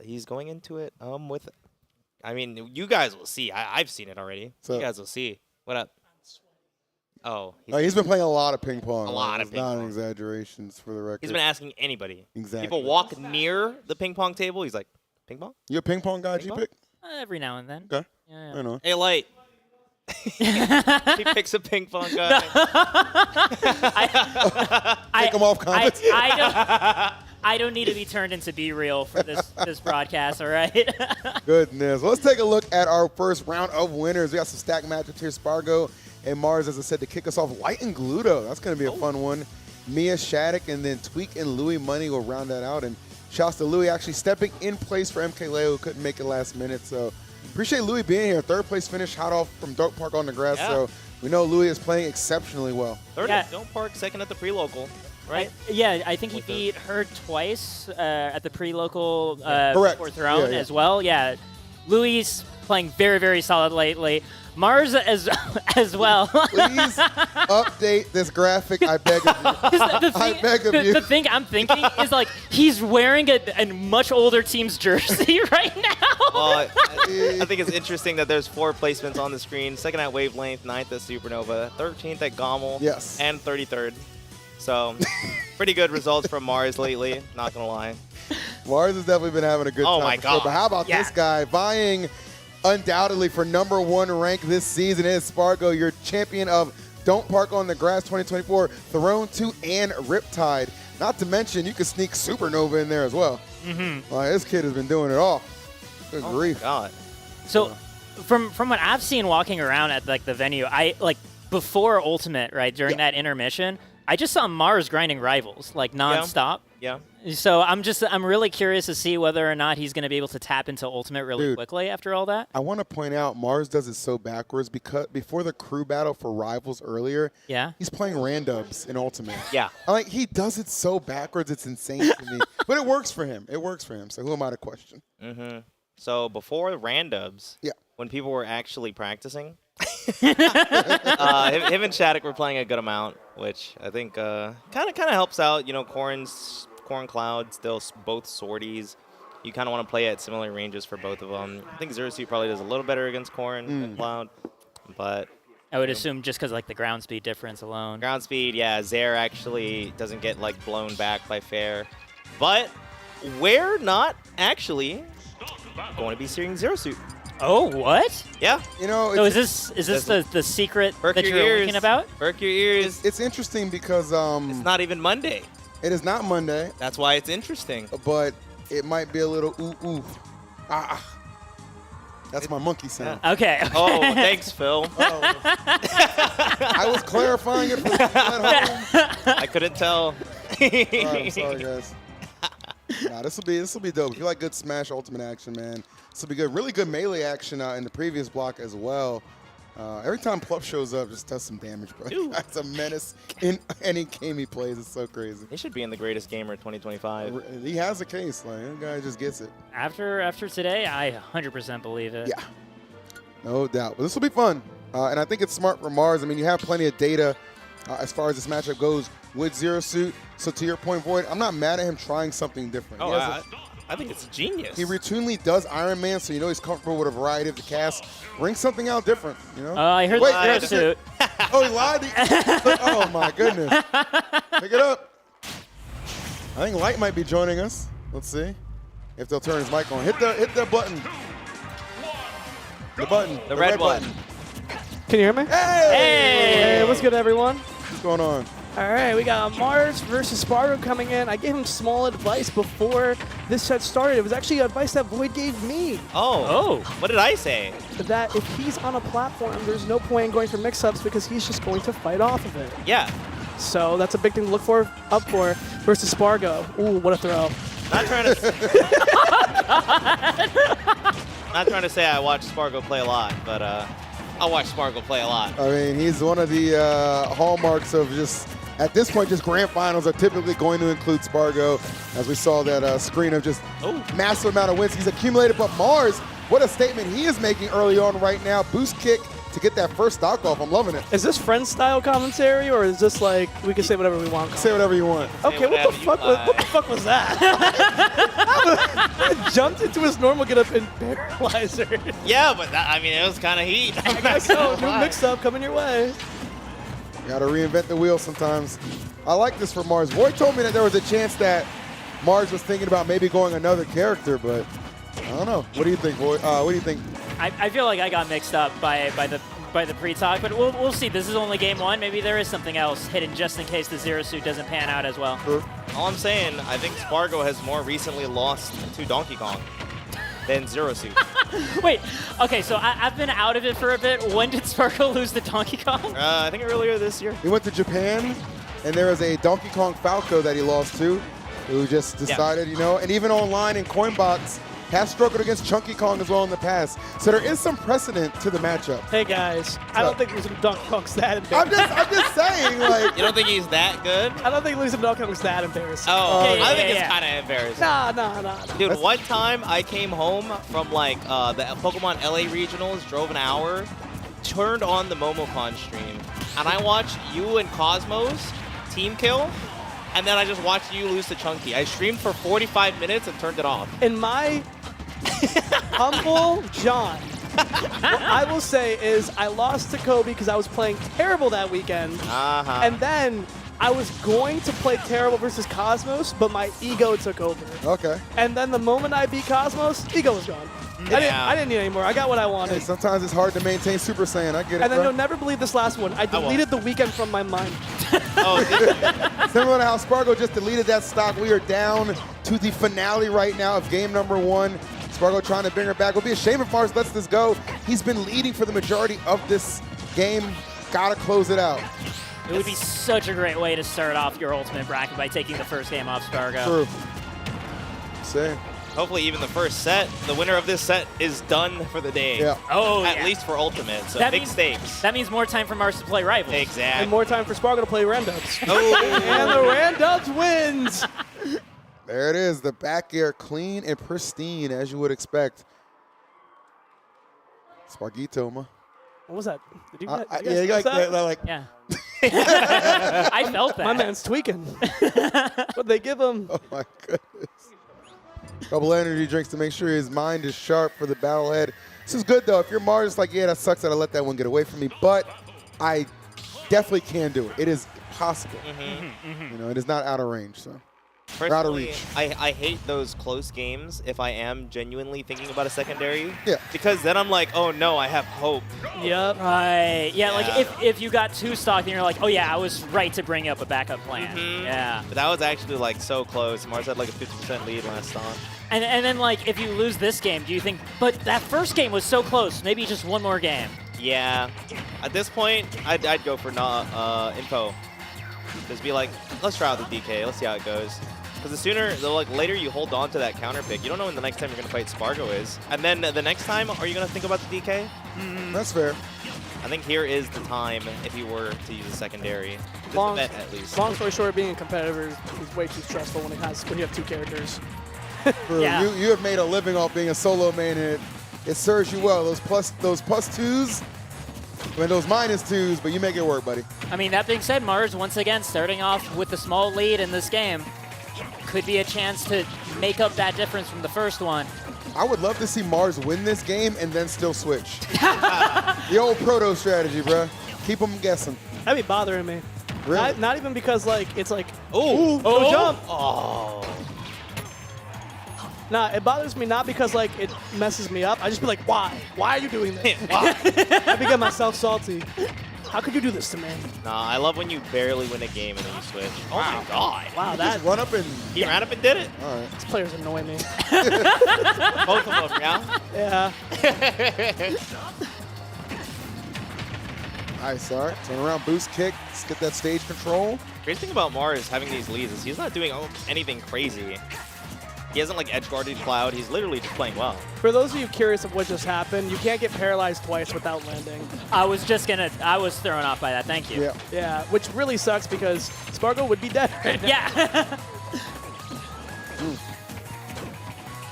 He's going into it with. I mean, you guys will see. I've seen it already. So, you guys will see. What up? Oh, he's been playing a lot of ping pong. A lot of ping pong. Not exaggerations for the record. He's been asking anybody. Exactly. People walk near the ping pong table. He's like, ping pong? You a ping pong guy, G-Pick? Every now and then. Okay. Yeah. I know. Hey, Light. He picks a ping pong guy. Take him off comments. I don't need to be turned into Be Real for this broadcast, all right? Goodness. Well, let's take a look at our first round of winners. We got some stacked matchups here. Spargo and Mars, as I said, to kick us off. Light and Gluto. That's going to be a fun one. Mia Shattuck and then Tweek and Louis Money will round that out. And shouts to Louis actually stepping in place for MK Leo, who couldn't make it last minute. So appreciate Louis being here. Third place finish, hot off from Dope Park on the grass. Yeah. So we know Louis is playing exceptionally well. Third at Dope Park, second at the pre-local. Right? I think he beat her twice at the pre-local Correct. for Throne as well. Yeah, Louis playing very, very solid lately. Mars as well. Please update this graphic, I beg of you. I beg of you. The thing I'm thinking is, like, he's wearing a much older team's jersey right now. Well, I think it's interesting that there's 4 placements on the screen. Second at Wavelength, 9th at Supernova, 13th at Gommel, and 33rd. So, pretty good results from Mars lately, not going to lie. Mars has definitely been having a good time. Oh, my God. Sure. But how about this guy vying undoubtedly for #1 rank this season? Is Spargo, your champion of Don't Park on the Grass 2024, Throne 2 and Riptide. Not to mention, you can sneak Supernova in there as well. This kid has been doing it all. Good grief. God. So, from what I've seen walking around at the venue, before Ultimate, right, during that intermission, I just saw Mars grinding Rivals nonstop. Yeah. So I'm really curious to see whether or not he's going to be able to tap into Ultimate really quickly after all that. I want to point out Mars does it so backwards because before the crew battle for Rivals earlier, he's playing randubs in Ultimate. Yeah. He does it so backwards, it's insane to me. But it works for him. So who am I to question? So before the randubs, when people were actually practicing, him and Shattuck were playing a good amount, which I think kind of helps out. You know, Corn Cloud, still both sorties. You kind of want to play at similar ranges for both of them. I think Zero Suit probably does a little better against Corn than Cloud, but I would assume just because the ground speed difference alone. Ground speed, yeah. Zare actually doesn't get blown back by Fair, but we're not actually going to be seeing Zero Suit. Oh, what? Yeah. You know, so is this the secret that you're thinking about? Perk your ears. It's interesting because it's not even Monday. It is not Monday. That's why it's interesting. But it might be a little ooh. That's my monkey sound. Okay. Oh, thanks, Phil. I was clarifying it for the people at home. I couldn't tell. I'm sorry, guys. This will be dope. If you like good Smash Ultimate action, man, this will be good. Really good melee action in the previous block as well. Every time Plup shows up, just does some damage, bro. That's a menace in any game he plays. It's so crazy. He should be in the Greatest Gamer 2025. He has a case. That guy just gets it. After today, I 100% believe it. Yeah, no doubt. But this will be fun, and I think it's smart for Mars. I mean, you have plenty of data as far as this matchup goes with Zero Suit. So to your point, Void, I'm not mad at him trying something different. Oh, I think it's genius. He routinely does Iron Man, so you know he's comfortable with a variety of the cast. Bring something out different, you know? I heard Zero Suit. Oh, he lied? Oh, my goodness. Pick it up. I think Light might be joining us. Let's see if they'll turn his mic on. Hit the button. The button. The red button. Can you hear me? Hey! what's good, everyone? What's going on? All right, we got Mars versus Spargo coming in. I gave him small advice before this set started. It was actually advice that Void gave me. Oh. What did I say? That if he's on a platform, there's no point in going for mix-ups because he's just going to fight off of it. Yeah. So that's a big thing to look for, up for, versus Spargo. Ooh, what a throw. Not trying to. Not trying to say I watch Spargo play a lot, but I watch Spargo play a lot. I mean, he's one of the hallmarks of just, at this point, just grand finals are typically going to include Spargo, as we saw that screen of just massive amount of wins he's accumulated. But Mars, what a statement he is making early on right now. Boost kick to get that first stock off. I'm loving it. Is this friend-style commentary, or is this like we can say whatever we want? Say whatever you want. Okay, what the fuck was that? I jumped into his normal get-up and paralyzer. Yeah, but I mean, it was kind of heat. I guess so. New mix-up coming your way. Got to reinvent the wheel sometimes. I like this for Mars. Void told me that there was a chance that Mars was thinking about maybe going another character, but I don't know. What do you think, Void? What do you think? I feel like I got mixed up by the pre-talk, but we'll see. This is only game one. Maybe there is something else hidden just in case the Zero Suit doesn't pan out as well. Sure. All I'm saying, I think Spargo has more recently lost to Donkey Kong than Zero Suit. Wait, okay, so I've been out of it for a bit. When did Spargo lose to Donkey Kong? I think earlier this year. He went to Japan, and there was a Donkey Kong Falco that he lost to, who just decided, you know, and even online in Coinbox, has struggled against Chunky Kong as well in the past. So there is some precedent to the matchup. Hey guys, I don't think losing to Donkey Kong's that embarrassing. I'm just saying, like. You don't think he's that good? I don't think losing to Donkey Kong's that embarrassing. Oh, I think it's kind of embarrassing. Nah. Dude, one time I came home from like the Pokemon LA regionals, drove an hour, turned on the Momocon stream, and I watched you and Cosmos team kill. And then I just watched you lose to Chunky. I streamed for 45 minutes and turned it off. In my humble John, what I will say is I lost to Kobe because I was playing terrible that weekend. And then I was going to play terrible versus Cosmos, but my ego took over. Okay. And then the moment I beat Cosmos, ego was gone. Yeah. I didn't need any more. I got what I wanted. Hey, sometimes it's hard to maintain Super Saiyan. I get it, And then bro. you'll never believe this last one. I deleted the weekend from my mind. Similar to how Spargo just deleted that stock, we are down to the finale right now of game number one. Spargo trying to bring her back. It would be a shame if Mars lets this go. He's been leading for the majority of this game. Gotta close it out. It would be such a great way to start off your ultimate bracket by taking the first game off Spargo. True. Same. Hopefully even the first set, the winner of this set is done for the day. Yeah. Oh, At least for ultimate, so big stakes. That means more time for Mars to play Rivals. Exactly. And more time for Spargo to play Randubs. Oh. And the Randubs wins. There it is, the back air clean and pristine as you would expect. Spargitoma. What was that? Did you, yeah, guys you like that, like. Yeah. I felt that. My man's tweaking. What'd they give him? Oh my goodness. Couple energy drinks to make sure his mind is sharp for the battle ahead. This is good though. If you're Mars, it's like, yeah, that sucks that I let that one get away from me, but I definitely can do it. It is possible. You know, it is not out of range. So. Out of Personally, reach. I hate those close games if I am genuinely thinking about a secondary. Yeah. Because then I'm like, oh no, I have hope. Yep. Right. Yeah, like if you got two stock, then you're like, oh yeah, I was right to bring up a backup plan. Yeah. But that was actually like so close. Mars had like a 50% lead last on. And then like if you lose this game, do you think, but that first game was so close, maybe just one more game? Yeah. At this point, I'd go for info. Just be like, let's try out the DK. Let's see how it goes. Because the later you hold on to that counter pick, you don't know when the next time you're going to fight Spargo is. And then the next time, are you going to think about the DK? That's fair. I think here is the time if you were to use a secondary. Just a bet, at least. Long story short, being a competitor is way too stressful when you have two characters. Yeah. You have made a living off being a solo main, and it serves you well. Those plus twos, and those minus twos, but you make it work, buddy. I mean, that being said, Mars, once again, starting off with the small lead in this game, could be a chance to make up that difference from the first one. I would love to see Mars win this game and then still switch. The old proto strategy, bro. Keep them guessing. That'd be bothering me. Really? Not even because like it's like, ooh, no jump. Oh. Nah, it bothers me not because like it messes me up. I just be like, why? Why are you doing this? Why? I become myself salty. How could you do this to me? Nah, I love when you barely win a game and then you switch. Oh my god. Wow, Just run up and... He ran up and did it. All right. These players annoy me. Both of them, yeah? Yeah. Nice, all right. Turn around, boost kick. Let's get that stage control. Great thing about Mars having these leads is he's not doing anything crazy. He hasn't like edge guarded Cloud. He's literally just playing well. For those of you curious of what just happened, you can't get paralyzed twice without landing. I was thrown off by that. Thank you. Yeah. Yeah, which really sucks because Spargo would be dead right now. Yeah.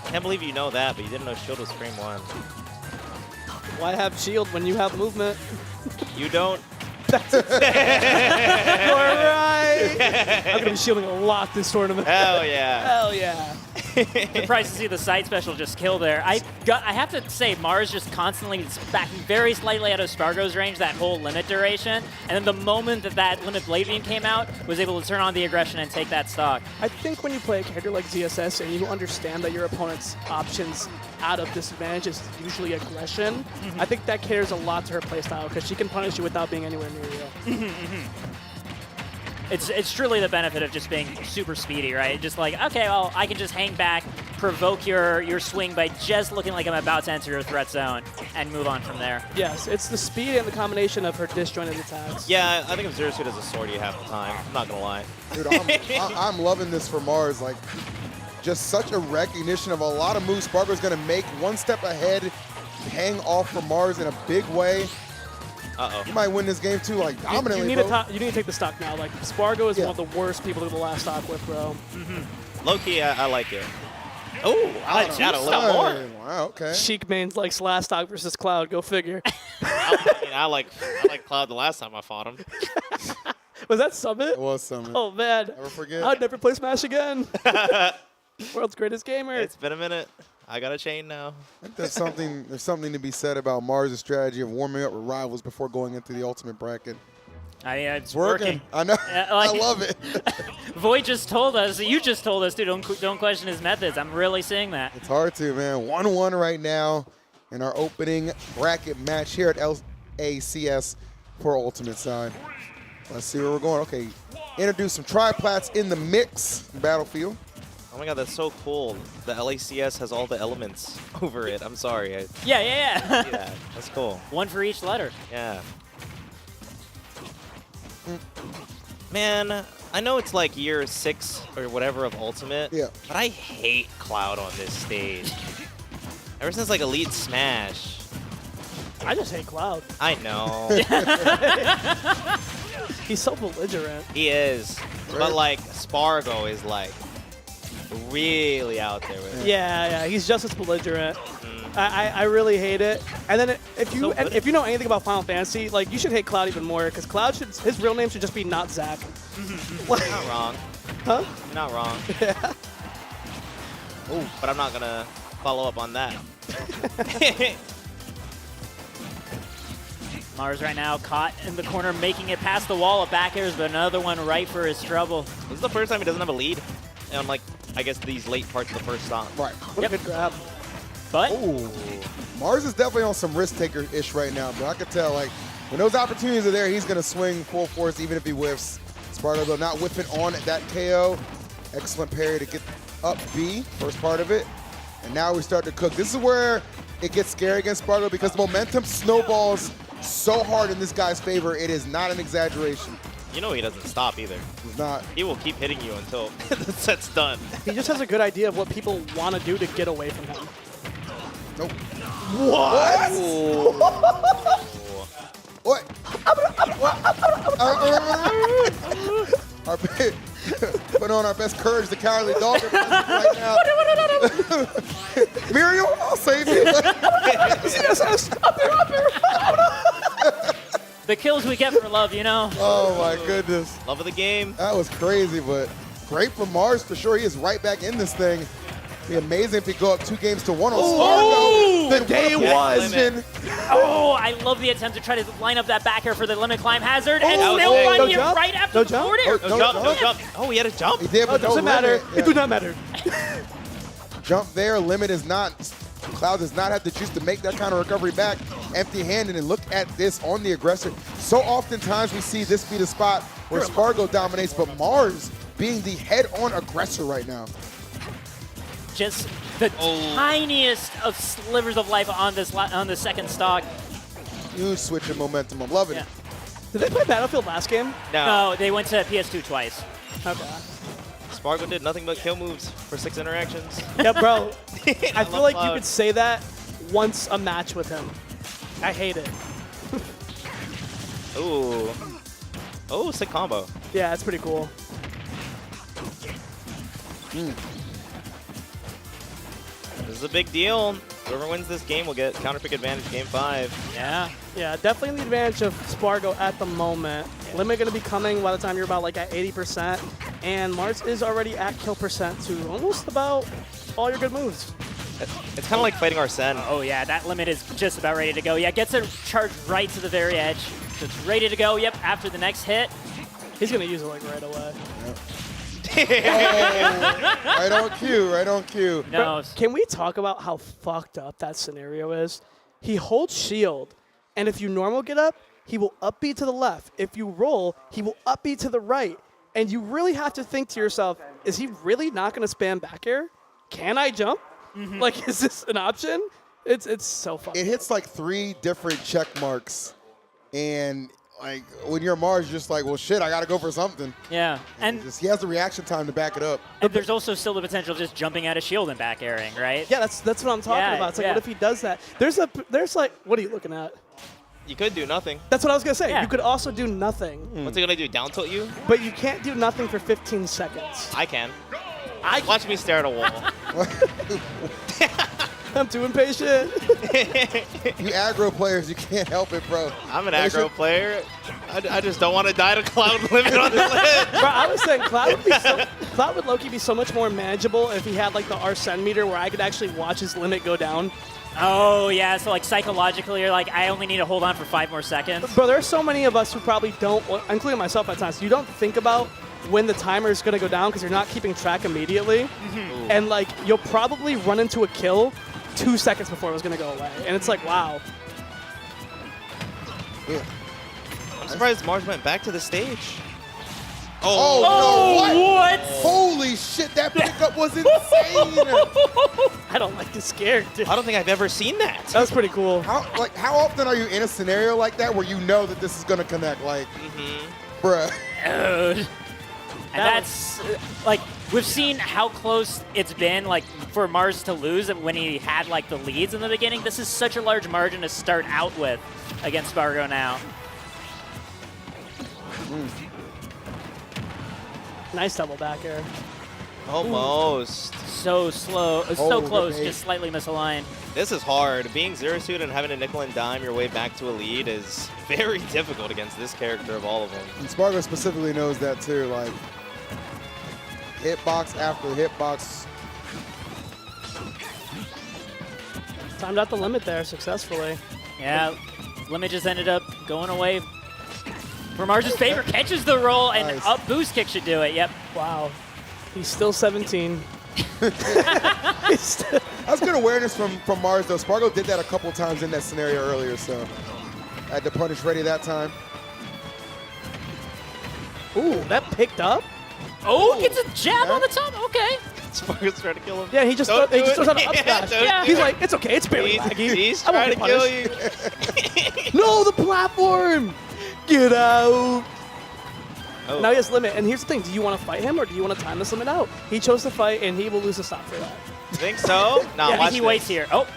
Can't believe you know that, but you didn't know Shield was frame 1. Why have shield when you have movement? You don't. You're right. I'm going to be shielding a lot this tournament. Hell yeah. Hell yeah. Surprised to see the side special just kill there. I have to say, Mars just constantly backing very slightly out of Spargo's range that whole limit duration. And then the moment that limit blade beam came out, was able to turn on the aggression and take that stock. I think when you play a character like ZSS and you understand that your opponent's options out of disadvantage is usually aggression, I think that caters a lot to her playstyle because she can punish you without being anywhere near you. It's truly the benefit of just being super speedy, right? Just like, okay, well, I can just hang back, provoke your swing by just looking like I'm about to enter your threat zone, and move on from there. Yes, it's the speed and the combination of her disjointed attacks. Yeah, I think if Zero Suit has a sword, you half the time. I'm not gonna lie. Dude, I'm loving this for Mars. Like, just such a recognition of a lot of moves Spargo's gonna make. One step ahead, hang off for Mars in a big way. Uh-oh. You might win this game too, like dominantly. You need to take the stock now. Like Spargo is one of the worst people to do the last stock with, bro. Low-key, I like it. Oh, I like that a little more. Wow, okay. Sheik mains like last stock versus Cloud. Go figure. I like Cloud the last time I fought him. Was that Summit? It was Summit. Oh man. Never forget. I'd never play Smash again. World's greatest gamer. It's been a minute. I got a chain now. I think there's something to be said about Mars' strategy of warming up with rivals before going into the ultimate bracket. It's working. I know. I love it. Void just told us. You just told us, dude. Don't question his methods. I'm really seeing that. It's hard to, man. 1-1 right now in our opening bracket match here at LACS for Ultimate side. Let's see where we're going. Okay, introduce some triplats in the mix Battlefield. Oh my god, that's so cool. The LACS has all the elements over it. I'm sorry. Yeah. See that. That's cool. One for each letter. Yeah. Man, I know it's like year 6 or whatever of Ultimate, but I hate Cloud on this stage. Ever since like Elite Smash. I just hate Cloud. I know. He's so belligerent. He is. But like Spargo is like really out there with it. Yeah, he's just as belligerent. I really hate it. And then if you know anything about Final Fantasy, like you should hate Cloud even more because Cloud his real name should just be not Zack. You're not wrong. Huh? You're not wrong. Yeah. Ooh, but I'm not gonna follow up on that. Mars right now caught in the corner, making it past the wall of back airs, but another one right for his trouble. This is the first time he doesn't have a lead. And like, I guess these late parts of the first stop. Right. What a good grab. But Mars is definitely on some risk taker-ish right now, but I could tell like when those opportunities are there, he's gonna swing full force even if he whiffs. Spargo though not whiffing on that KO. Excellent parry to get up B, first part of it. And now we start to cook. This is where it gets scary against Spargo because the momentum snowballs so hard in this guy's favor. It is not an exaggeration. You know he doesn't stop either. He's not. He will keep hitting you until the set's done. He just has a good idea of what people want to do to get away from him. Nope. What? What? Put on our best courage to cowardly dog right now. Muriel, I'll save you. Up here. The kills we get for love, you know? Oh my goodness. Love of the game. That was crazy, but great for Mars for sure. He is right back in this thing. It'd be amazing if he go up 2-2 on Spargo. The day was. Oh, I love the attempt to try to line up that back air for the limit climb hazard, and Oh, still no finding it jump? right after No the jump? forward air. No jump. Oh, he had a jump. He did, but It doesn't no matter. limit. It do not matter. Jump there. Limit is not. Cloud does not have the juice to make that kind of recovery back. empty-handed. And look at this on the aggressor. So oftentimes we see this be the spot where Spargo dominates, but Mars being the head-on aggressor right now. Just the tiniest of slivers of life on the second stock. Huge switch in momentum. I'm loving it. Did they play Battlefield last game? No, they went to PS2 twice. Okay. Spargo did nothing but kill moves for 6 interactions. Yeah, bro. I feel like you could say that once a match with him. I hate it. Ooh. Oh, sick combo. Yeah, it's pretty cool. This is a big deal. Whoever wins this game will get counterpick advantage game 5. Yeah. Yeah, definitely the advantage of Spargo at the moment. Limit going to be coming by the time you're about like at 80%. And Mars is already at kill percent to almost about all your good moves. It's kind of like fighting Arsene. Oh yeah, that limit is just about ready to go. Yeah, gets it charged right to the very edge. So it's ready to go. Yep, after the next hit. He's going to use it like right away. Right on cue, right on cue. No. Can we talk about how fucked up that scenario is? He holds shield, and if you normal get up, he will up B to the left. If you roll, he will up B to the right. And you really have to think to yourself, is he really not going to spam back air? Can I jump? Like, is this an option? It's so fucked. It hits like 3 different check marks, and like when you're Mars, you're just like, well, shit, I got to go for something. Yeah. And he has the reaction time to back it up. And there's also still the potential of just jumping out of shield and back airing, right? Yeah, that's what I'm talking about. It's like, what if he does that? There's like, what are you looking at? You could do nothing. That's what I was going to say. You could also do nothing. What's it going to do, down tilt you? But you can't do nothing for 15 seconds. I can. Watch me stare at a wall. I'm too impatient. You aggro players, you can't help it, bro. I'm an aggro player. I just don't want to die to Cloud Limit on the lid. Bro, I was saying Cloud would low-key be so much more manageable if he had like the Arsene meter where I could actually watch his limit go down. Oh, yeah, so like psychologically, you're like, I only need to hold on for 5 more seconds. Bro, there are so many of us who probably don't, including myself at times, you don't think about when the timer is going to go down because you're not keeping track immediately. And like, you'll probably run into a kill 2 seconds before it was going to go away. And it's like, wow. Yeah. I'm surprised Mars went back to the stage. Oh, no, what? Holy shit, that pickup was insane. I don't like this character. I don't think I've ever seen that. That was pretty cool. How often are you in a scenario like that where you know that this is going to connect? Like, bruh. Dude. And that's, like, we've seen how close it's been, like, for Mars to lose when he had, like, the leads in the beginning. This is such a large margin to start out with against Spargo now. Nice double back air. Almost. So slow, so close, just slightly misaligned. This is hard. Being zero suit and having a nickel and dime your way back to a lead is very difficult against this character of all of them. And Spargo specifically knows that too. Like, hitbox after hitbox. Timed out the limit there successfully. Yeah, limit just ended up going away for Mars' favor. Catches the roll, and Nice. up boost kick should do it. Yep. Wow. He's still 17. That's good awareness from Mars, though. Spargo did that a couple times in that scenario earlier, so I had to punish ready that time. Ooh, that picked up? Oh, gets a jab on the top. Okay. Spargo's trying to kill him. Yeah, he just throws out an up smash. Yeah. He's like, it's okay, it's barely laggy. He's I won't trying to get kill punished." you. No, the platform! Get out! Oh. Now he has limit, and here's the thing, do you want to fight him or do you want to time this limit out? He chose to fight, and he will lose a stock for that. Think so? No, Yeah, watch he this. waits here. Oh.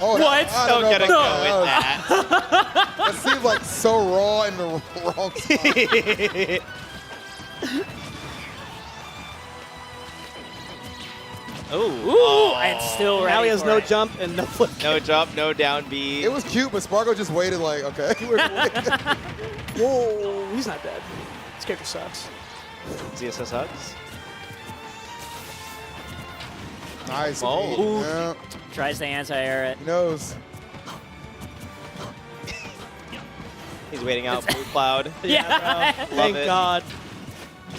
Oh, What? I don't Don't know get a about go with that. That seems like so raw in the wrong spot. Ooh, and still ready Now he has for no it. jump and no flip. No jump, no down B. It was cute, but Spargo just waited like, okay. Whoa, he's not dead. This character sucks. ZSS hugs. Nice. Oh. Yeah, Tries to anti-air it. he knows. He's waiting out Blue Cloud. Yeah. Thank it. God.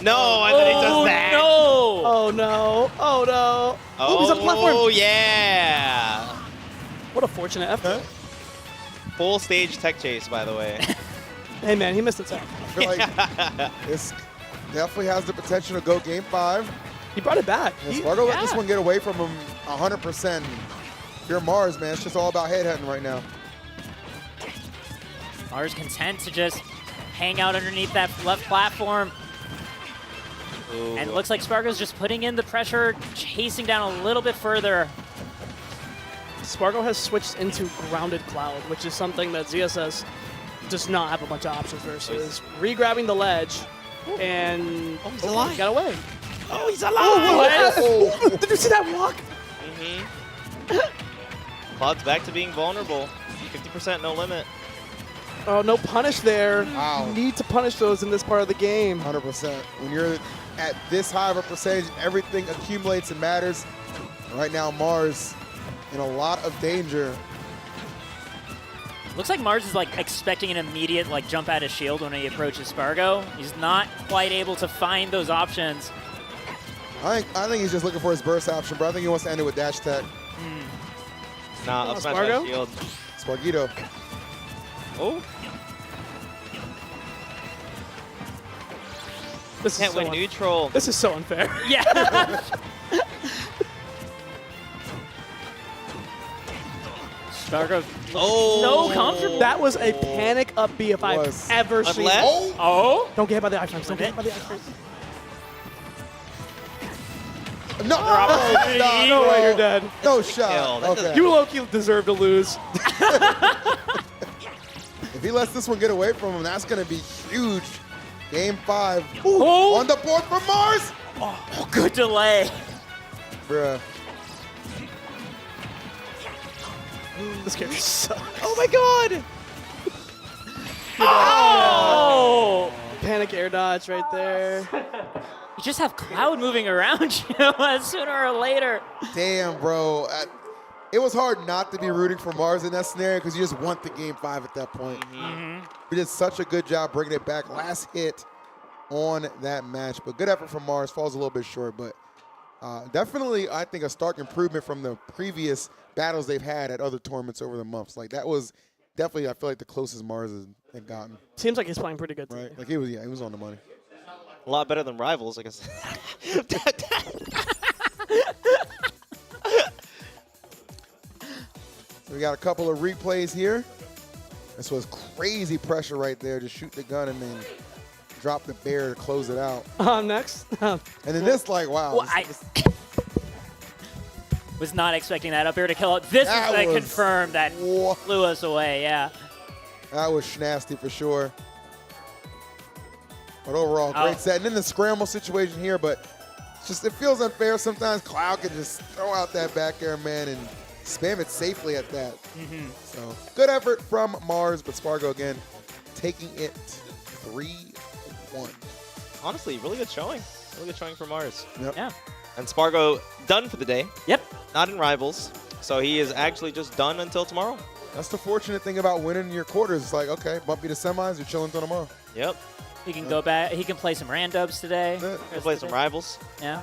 No, and then he does that. No. Oh no. Oh no. Oh, he's on the platform. Oh, yeah. What a fortunate effort. Full stage tech chase, by the way. Hey, man, he missed the tech. I feel like this definitely has the potential to go game 5. He brought it back. Spargo let this one get away from him 100%. If you're Mars, man, it's just all about headhunting right now. Mars content to just hang out underneath that left platform. Ooh. And it looks like Spargo's just putting in the pressure, chasing down a little bit further. Spargo has switched into grounded cloud, which is something that ZSS does not have a bunch of options versus. Re-grabbing the ledge, and he's alive. He got away. Oh, he's alive! Oh, did you see that walk? Cloud's back to being vulnerable. 50% no limit. Oh, no punish there. Wow. You need to punish those in this part of the game. 100%. When you're at this high of a percentage, everything accumulates and matters. Right now, Mars in a lot of danger. Looks like Mars is like expecting an immediate like jump out of shield when he approaches Spargo. He's not quite able to find those options. I think he's just looking for his burst option, but I think he wants to end it with dash tech. Nah, up smash Spargo? that shield. Spargito. Oh. This Can't is win so neutral. This is so unfair. Yeah. Spargo. Oh. So comfortable. That was a panic up B if I've ever seen. left? Oh. Don't get hit by the ice frames. Don't get hit by the ice frames. No, No way, you're dead. No shot. Okay. You low-key deserve to lose. If he lets this one get away from him, that's going to be huge. Game 5. Ooh. On the board for Mars. Oh, good delay. Bruh. This character sucks. Oh my god! Oh! Panic air dodge right there. You just have Cloud moving around you sooner or later. Damn, bro. It was hard not to be rooting for Mars in that scenario because you just want the game 5 at that point. We did such a good job bringing it back. Last hit on that match. But good effort from Mars. Falls a little bit short, but definitely, I think, a stark improvement from the previous battles they've had at other tournaments over the months. Like, that was definitely, I feel like, the closest Mars had gotten. Seems like he's playing pretty good. Right? Like, he was on the money. A lot better than Rivals, I guess. So we got a couple of replays here. This was crazy pressure right there. Just shoot the gun and then drop the bear to close it out. Next. And then this, like, wow. Well, I was not expecting that up here to kill it. This is the confirm that blew us away, yeah. That was nasty for sure. But overall, great set. And then the scramble situation here, but it's just, it feels unfair. Sometimes Cloud can just throw out that back air, man, and spam it safely at that. So good effort from Mars, but Spargo again taking it 3-1. Honestly, really good showing. Really good showing for Mars. Yep. Yeah. And Spargo done for the day. Yep. Not in Rivals. So he is actually just done until tomorrow. That's the fortunate thing about winning your quarters. It's like, okay, bump you to semis, you're chilling until tomorrow. Yep. He can go back. He can play some randubs today. He'll play some Rivals. Yeah.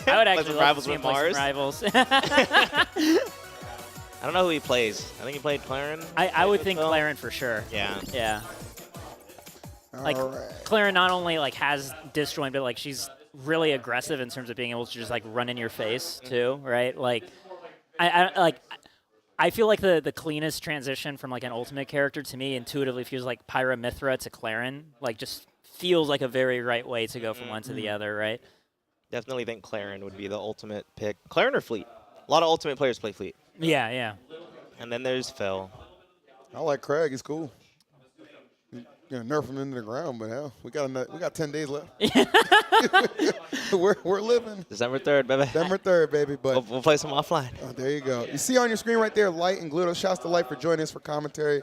I would actually love Rivals to see him with play Mars. some Rivals. I don't know who he plays. I think he played Claren. I would think Claren for sure. Yeah. Yeah. Like right. Claren not only like has disjoint, but like she's really aggressive in terms of being able to just like run in your face too, right? Like I feel like the cleanest transition from like an ultimate character to me intuitively feels like Pyramithra to Claren. Like just feels like a very right way to go from one to the other, right? Definitely think Claren would be the ultimate pick. Claren or Fleet? A lot of ultimate players play Fleet. Yeah, yeah. And then there's Phil. I like Craig. He's cool. You're gonna nerf him into the ground, but hell, we got 10 days left. we're living. December 3rd, baby. December 3rd, baby. But we'll play some offline. Oh, there you go. You see on your screen right there, Light and Gluto. Shouts to Light for joining us for commentary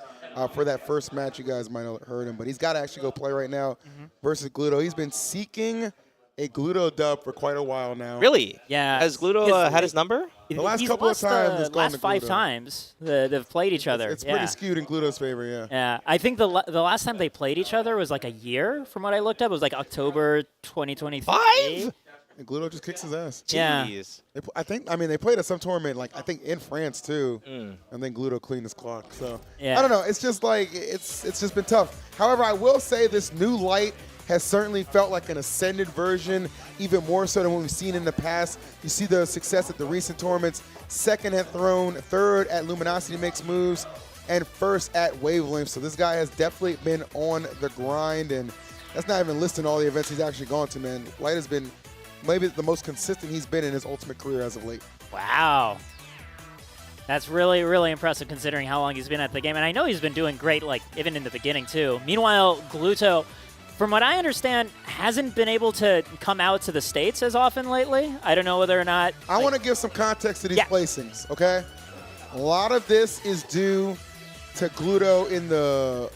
for that first match. You guys might have heard him, but he's got to actually go play right now versus Gluto. He's been seeking a Gluto dub for quite a while now. Really? Yeah. Has Gluto had his number? The last He's couple of lost times, it's the gone last to 5 Gluto. times they've played each other. It's yeah. pretty skewed in Gluto's favor, yeah. Yeah, I think the last time they played each other was like a year from what I looked up. It was like October 2023. 5? And Gluto just kicks his ass. Yeah. They played at some tournament, like I think in France too, and then Gluto cleaned his clock. So Yeah. I don't know. It's just like it's just been tough. However, I will say this new Light has certainly felt like an ascended version, even more so than what we've seen in the past. You see the success at the recent tournaments. Second at Throne, third at Luminosity Makes Moves, and first at Wavelength. So this guy has definitely been on the grind, and that's not even listing all the events he's actually gone to, man. Light has been maybe the most consistent he's been in his Ultimate career as of late. Wow. That's really, really impressive considering how long he's been at the game. And I know he's been doing great, like, even in the beginning, too. Meanwhile, Gluto, from what I understand, hasn't been able to come out to the States as often lately. I don't know whether or not... I want to give some context to these placings, okay? A lot of this is due to Gluto in the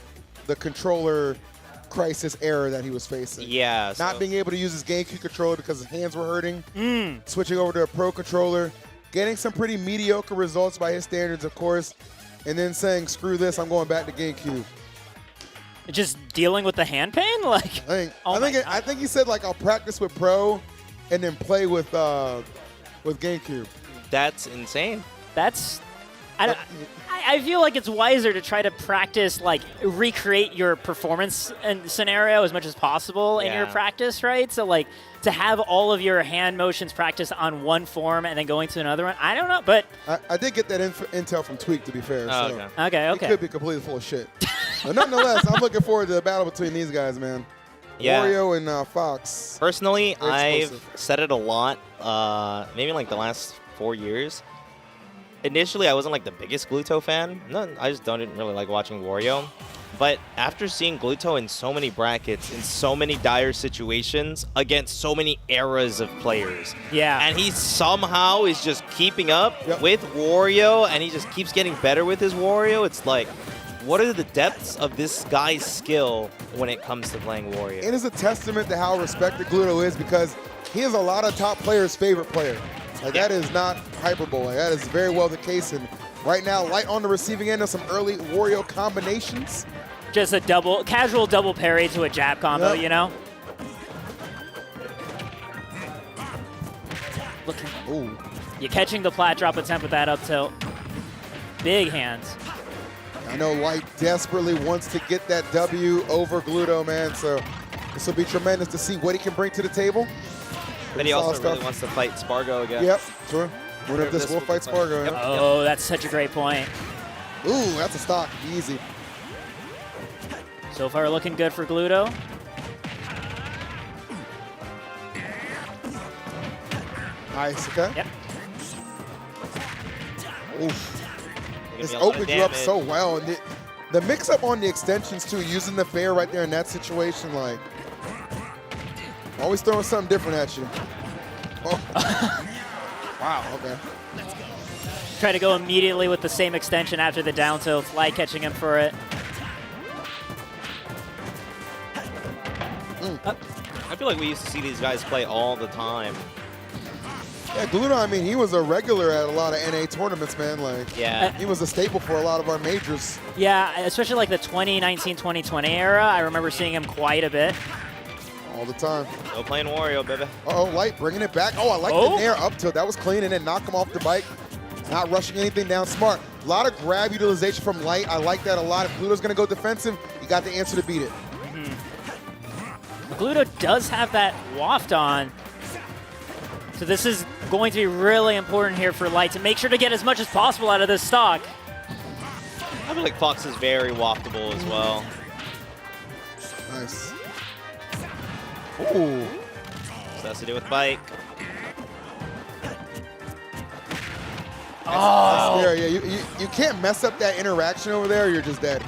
controller crisis era that he was facing. Yeah. Not being able to use his GameCube controller because his hands were hurting. Switching over to a Pro controller. Getting some pretty mediocre results by his standards, of course. And then saying, screw this, I'm going back to GameCube. Just dealing with the hand pain? Like, I think he said, like, I'll practice with Pro and then play with GameCube. That's insane. That's... I feel like it's wiser to try to practice, like, recreate your performance scenario as much as possible in your practice, right? So, like, to have all of your hand motions practiced on one form and then going to another one, I don't know, but... I did get that intel from Tweek, to be fair. Oh, so okay. He could be completely full of shit. But nonetheless, I'm looking forward to the battle between these guys, man. Yeah. Wario and Fox. Personally, Very I've explosive. said it a lot, maybe like the last 4 years. Initially, I wasn't like the biggest Gluto fan. No, I just didn't really like watching Wario. But after seeing Gluto in so many brackets, in so many dire situations, against so many eras of players. Yeah. And he somehow is just keeping up with Wario, and he just keeps getting better with his Wario. It's like, what are the depths of this guy's skill when it comes to playing Wario? It is a testament to how respected Gluto is because he is a lot of top players' favorite player. Like, that is not hyperbole. That is very well the case. And right now, Light on the receiving end of some early Wario combinations. Just a casual double parry to a jab combo, you know? Ooh. You're catching the plat drop attempt with that up tilt. Big hands. I know Light desperately wants to get that W over Gluto, man. So this will be tremendous to see what he can bring to the table. But he also really wants to fight Spargo again. Yep, true. Winner of this will fight Spargo. Yep. Oh, that's such a great point. Ooh, that's a stock. Easy. So far, looking good for Gluto. Nice, okay. Yep. Oof. This opened you up so well. And the mix-up on the extensions, too, using the fair right there in that situation, like, always throwing something different at you. Oh. Wow, okay. Try to go immediately with the same extension after the down tilt. Light catching him for it. I feel like we used to see these guys play all the time. Yeah, Gluto, I mean, he was a regular at a lot of NA tournaments, man. Like, yeah. He was a staple for a lot of our majors. Yeah, especially like the 2019-2020 era. I remember seeing him quite a bit. All the time. Still playing Wario, baby. Uh-oh, Light bringing it back. Oh, I like the nair up tilt. That was clean, and then knock him off the bike. Not rushing anything down. Smart. A lot of grab utilization from Light. I like that a lot. If Gluto's going to go defensive, you got the answer to beat it. Gluto does have that waft on. So this is going to be really important here for Light to make sure to get as much as possible out of this stock. I feel like Fox is very waftable as well. Nice. Ooh. So has to do with bike. Oh. Yeah, you can't mess up that interaction over there or you're just dead.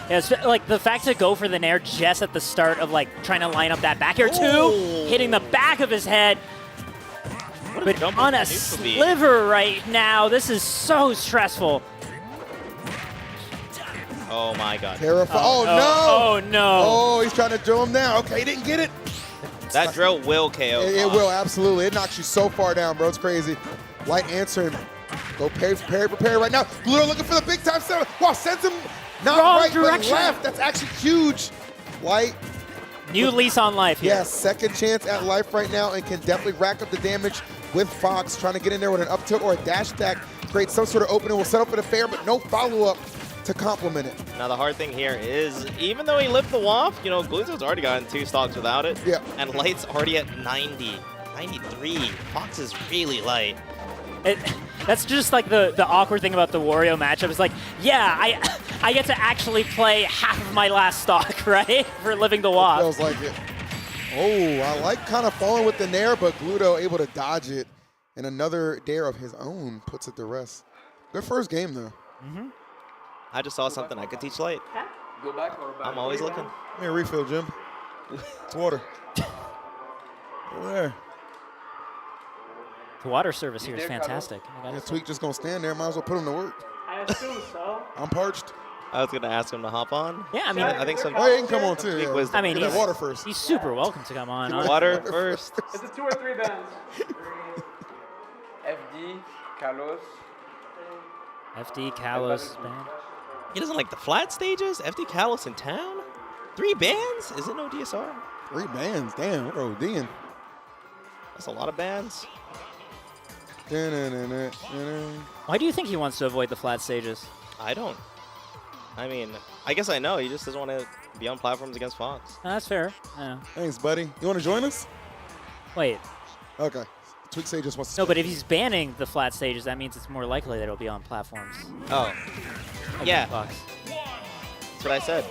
Yeah, it's like the fact to go for the nair just at the start of like trying to line up that back air too, hitting the back of his head. But on a sliver right now, this is so stressful. Oh my God. Terrifying. Oh, no. Oh no. Oh, he's trying to drill him down. Okay, he didn't get it. That drill will KO. It will, absolutely. It knocks you so far down, bro. It's crazy. Light answering. Go prepare right now. Gluto looking for the big time seven. Wow, sends him not Wrong right, direction. but left. That's actually huge. Light New lease on life here. Yes, second chance at life right now and can definitely rack up the damage with Fox, trying to get in there with an up tilt or a dash attack. Create some sort of opening. Will set up for the fair, but no follow-up to complement it. Now the hard thing here is, even though he lived the waft, Gluto's already gotten 2 stocks without it. Yeah. And Light's already at 90, 93. Fox is really light. That's just like the awkward thing about the Wario matchup. It's like, yeah, I get to actually play half of my last stock, right? For living the waft. Feels like it. Oh, I like kind of falling with the nair, but Gluto able to dodge it. And another dare of his own puts it to rest. Good first game, though. I just saw something I could teach Light. Go back or back? I'm always looking. Give me a refill, Jim. It's water. Over there. The water service here is fantastic. Yeah, Tweek just going to stand there. Might as well put him to work. I assume so. I'm parched. I was going to ask him to hop on. Yeah, I mean, I think some. Oh, yeah, he can come on, too. Yeah. Wisdom. I mean, Get that water first. He's super welcome to come on. Water first. Is it 2 or 3 bands? FD, Kalos. FD, Kalos, man. He doesn't like the flat stages? FD Kalos in town? 3 bands? Is it no DSR? 3 bands? Damn, we're ODing. That's a lot of bands. Why do you think he wants to avoid the flat stages? I don't. I mean, I guess I know. He just doesn't want to be on platforms against Fox. No, that's fair. Yeah. Thanks, buddy. You want to join us? Wait. Okay. Tweek say just wants to. No, but if he's banning the flat stages, that means it's more likely that it'll be on platforms. Oh. Yeah. Fox. That's what I said.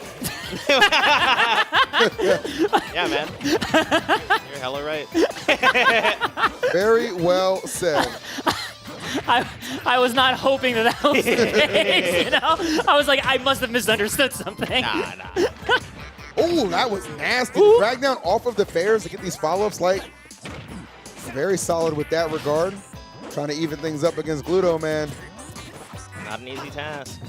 Yeah, man. You're hella right. Very well said. I was not hoping that was the case, you know? I was like, I must have misunderstood something. Nah. Oh, that was nasty. Drag down off of the fairs to get these follow-ups. Like, very solid with that regard. Trying to even things up against Gluto, man. Not an easy task.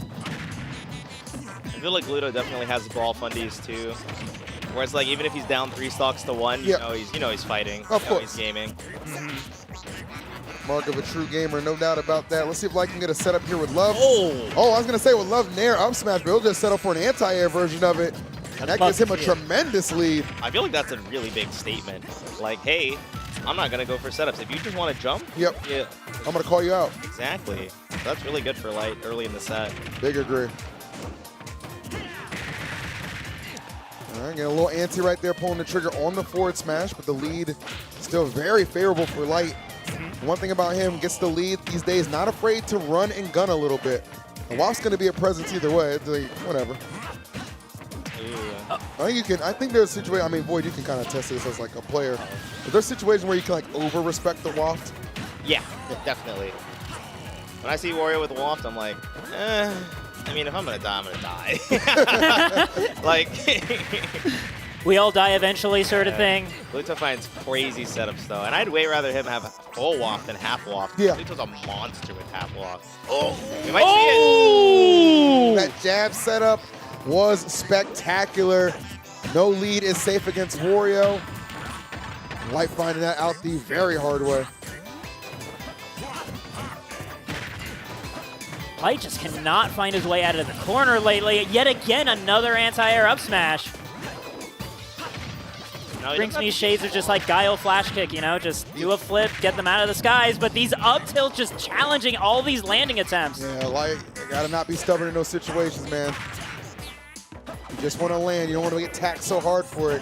I feel like Gluto definitely has brawl fundies too. Where it's like, even if he's down 3 stocks to 1, you know he's fighting. Of course. He's gaming. Mark of a true gamer, no doubt about that. Let's see if Light can get a setup here with Love. Oh, I was going to say with Love Nair up smash, but he'll just set up for an anti-air version of it. And that gives him a tremendous lead. I feel like that's a really big statement. Like, hey, I'm not going to go for setups. If you just want to jump, yeah, I'm going to call you out. Exactly. So that's really good for Light early in the set. Big agree. All right, getting a little antsy right there, pulling the trigger on the forward smash, but the lead still very favorable for Light. One thing about him, gets the lead these days, not afraid to run and gun a little bit. The Waft's going to be a presence either way. It's like, whatever. I think there's a situation, I mean, Void, you can kind of test this as like a player. But there's situations where you can like over-respect the Waft. Yeah, definitely. When I see Wario with Waft, I'm like, I mean, if I'm going to die, I'm going to die. Like, we all die eventually sort of thing. Gluto finds crazy setups, though. And I'd way rather him have full Waft than half Waft. Yeah. Gluto's a monster with half Waft. Oh, you might see it. That jab setup was spectacular. No lead is safe against Wario. Light finding that out the very hard way. Light just cannot find his way out of the corner lately. Yet again, another anti-air up smash. Brings me shades of just like Guile flash kick, you know, just do a flip, get them out of the skies, but these up tilt just challenging all these landing attempts. Yeah, Light, you gotta not be stubborn in those situations, man. You just want to land, you don't want to get taxed so hard for it.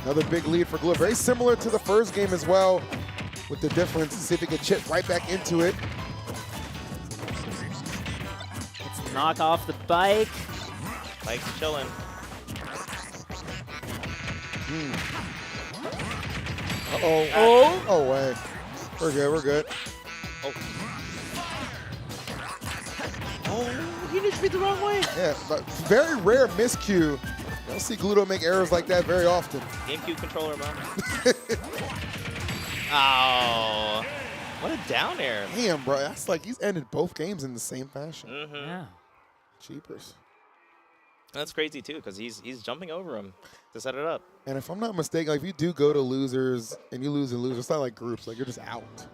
Another big lead for Glue. Very similar to the first game as well, with the difference. See if he can chip right back into it. Let's knock off the bike. Bike's chilling. Uh-oh. Oh, way. We're good, we're good. Oh, he just beat the wrong way. Yeah, but very rare miscue. You don't see Gluto make errors like that very often. GameCube controller, man. Oh, what a down air. Damn, bro. That's like he's ended both games in the same fashion. Yeah. Cheapers. That's crazy, too, because he's jumping over him to set it up. And if I'm not mistaken, like if you do go to losers and you lose in losers, it's not like groups. Like you're just out.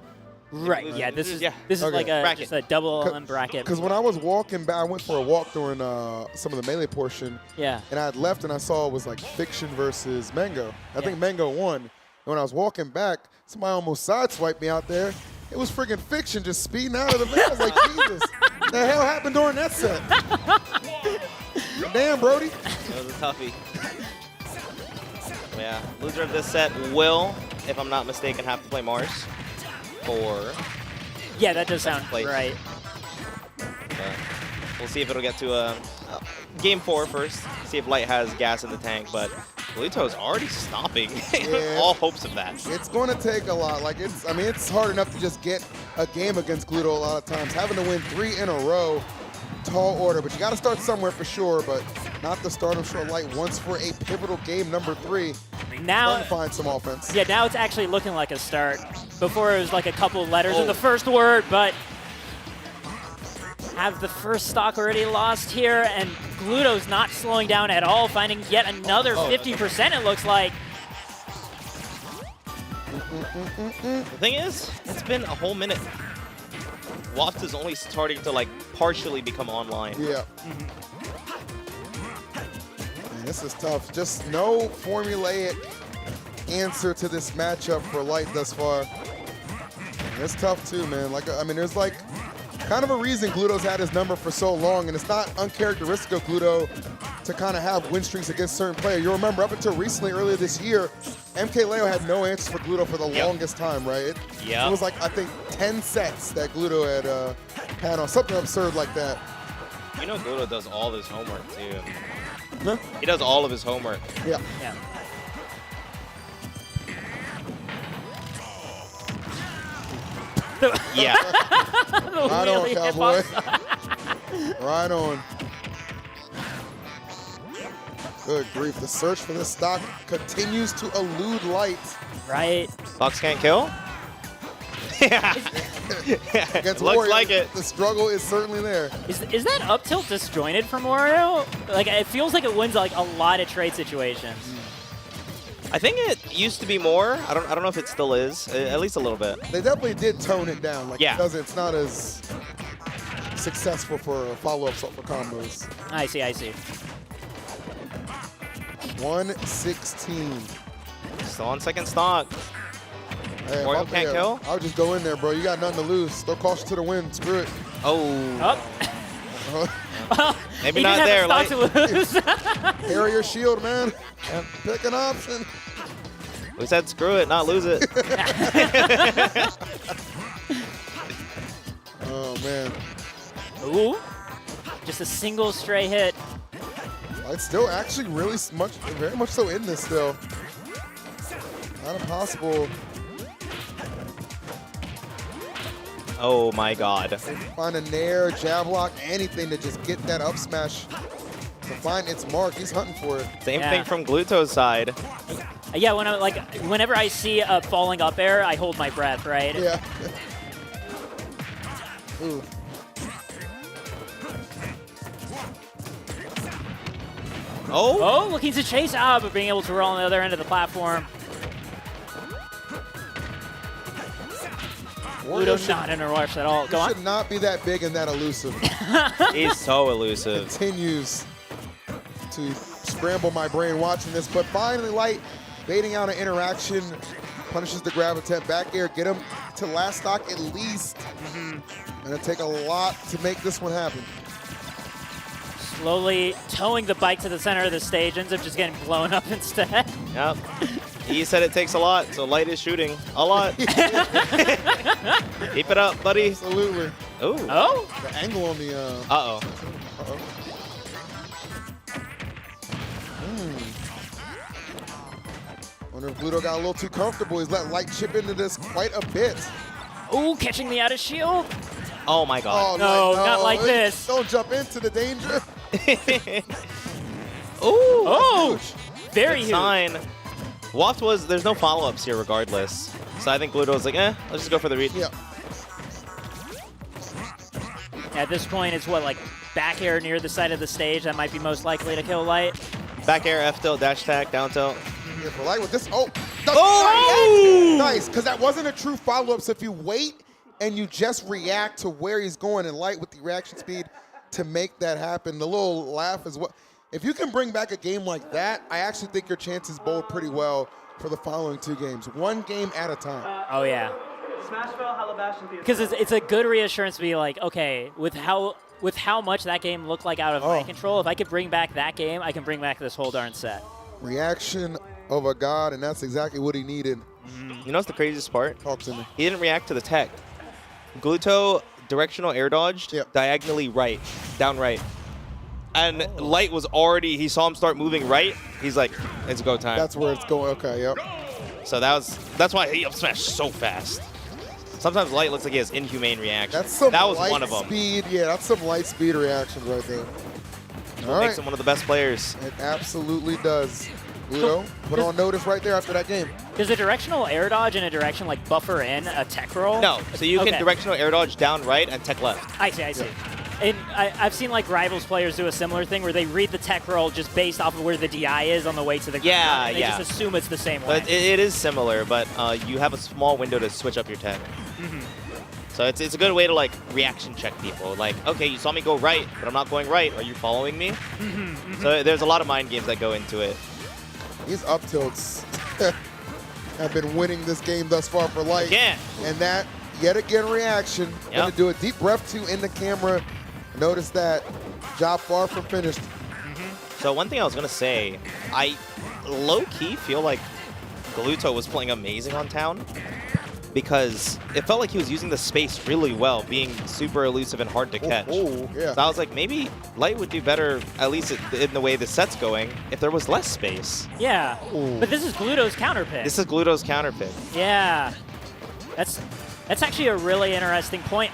Right. Yeah. This is like just a double LM bracket. Because when I was walking back, I went for a walk during some of the melee portion. Yeah. And I had left, and I saw it was like Fiction versus MANG0. I think MANG0 won. And when I was walking back, somebody almost sideswiped me out there. It was freaking Fiction just speeding out of the van. I was like, Jesus, what the hell happened during that set? Damn, Brody. That was a toughie. Yeah, loser of this set will, if I'm not mistaken, have to play Mars for. Yeah, that does sound right. We'll see if it'll get to game 4 first. See if Light has gas in the tank, but Gluto's already stopping all hopes of that. It's going to take a lot. Like it's hard enough to just get a game against Gluto a lot of times. Having to win 3 in a row, tall order, but you got to start somewhere for sure. But not to start. I'm sure Light wants for a pivotal game number 3. Now to find some offense. Yeah, now it's actually looking like a start. Before it was like a couple letters in the first word, but have the first stock already lost here, and Gluto's not slowing down at all, finding yet another 50%, it looks like. The thing is, it's been a whole minute. Waft is only starting to like partially become online. Yeah. Man, this is tough. Just no formulaic answer to this matchup for Light thus far. And it's tough too, man. There's like kind of a reason Gluto's had his number for so long, and it's not uncharacteristic of Gluto to kind of have win streaks against certain players. You remember up until recently, earlier this year, MKLeo had no answers for Gluto for the longest time, right? It was like, I think, 10 sets that Gluto had on, something absurd like that. You know Gluto does all of his homework, too. Huh? He does all of his homework. Yeah. Yeah. Right on, Cowboy. Right on. Good grief. The search for this stock continues to elude Light. Right. Fox can't kill? Yeah. Against Looks Warrior, like it. The struggle is certainly there. Is that up tilt disjointed from Wario? Like, it feels like it wins like a lot of trade situations. I think it used to be more. I don't know if it still is. At least a little bit. They definitely did tone it down. Like it's not as successful for follow-ups for combos. I see. 116. Still on second stock. Hey, Wario can't kill? I would just go in there, bro. You got nothing to lose. Throw caution to the wind. Screw it. Oh. Maybe he not there. Like to lose. Carry your shield, man. Pick an option. We said screw it, not lose it. Oh, man. Ooh. Just a single stray hit. It's still actually very much so in this still. Not impossible. Oh my God. Find a nair, jab lock, anything to just get that up smash. To find its mark, he's hunting for it. Same thing from Gluto's side. Yeah, whenever I see a falling up air, I hold my breath, right? Yeah. Ooh. Oh, looking to chase out, but being able to roll on the other end of the platform. Gluto's not in a rush at all. He should not be that big and that elusive. He's so elusive. Continues to scramble my brain watching this, but finally Light baiting out an interaction, punishes the grab attempt, back air, get him to last stock at least. Gonna take a lot to make this one happen. Slowly towing the bike to the center of the stage, ends up just getting blown up instead. Yep. He said it takes a lot, so Light is shooting a lot. Keep it up, buddy. Absolutely. Ooh. Oh. The angle on the. Uh-oh. Wonder if Gluto got a little too comfortable. He's let Light chip into this quite a bit. Ooh, catching the out of shield. Oh my God. Oh, no, not like this. Don't jump into the danger. Ooh. Oh. Very good huge. sign. Waft there's no follow-ups here regardless. So I think Gluto was like, let's just go for the read. Yeah. At this point, it's like back air near the side of the stage that might be most likely to kill Light. Back air, F tilt, dash attack, down tilt. Yeah, for Light with this. Oh! Oh! Nice, because that wasn't a true follow-up. So if you wait, and you just react to where he's going, and Light with the reaction speed to make that happen. The little laugh is what. If you can bring back a game like that, I actually think your chances bode pretty well for the following 2 games. 1 game at a time. Oh, yeah. Smashville, Halabastion. Because it's a good reassurance to be like, okay, with how much that game looked like out of my control, if I could bring back that game, I can bring back this whole darn set. Reaction of a god, and that's exactly what he needed. You know what's the craziest part? Talk to me. He didn't react to the tech. Gluto directional air dodged diagonally right, down right. And Light was already, he saw him start moving right. He's like, it's go time. That's where it's going. Okay, yep. So that's why he up smashed so fast. Sometimes Light looks like he has inhumane reactions. That's some that was light one of them. speed. Yeah, that's some light speed reactions right there. All makes him one of the best players. It absolutely does. Gluto, put on notice right there after that game. Does a directional air dodge in a direction like buffer in a tech roll? No, so you can directional air dodge down right and tech left. I see. And I've seen like Rivals players do a similar thing where they read the tech roll just based off of where the DI is on the way to the ground. And they just assume it's the same way. But it is similar, but you have a small window to switch up your tech. So it's a good way to like reaction check people. Like, okay, you saw me go right, but I'm not going right. Are you following me? So there's a lot of mind games that go into it. These up tilts have been winning this game thus far for Light. Yeah. And that, yet again, reaction. Gonna do a deep breath 2 in the camera. Notice that. Job far from finished. So one thing I was going to say, I low-key feel like Gluto was playing amazing on Town because it felt like he was using the space really well, being super elusive and hard to catch. Yeah. So I was like, maybe Light would do better, at least in the way the set's going, if there was less space. Yeah, but this is Gluto's counter pick. This is Gluto's counter pick. Yeah, that's actually a really interesting point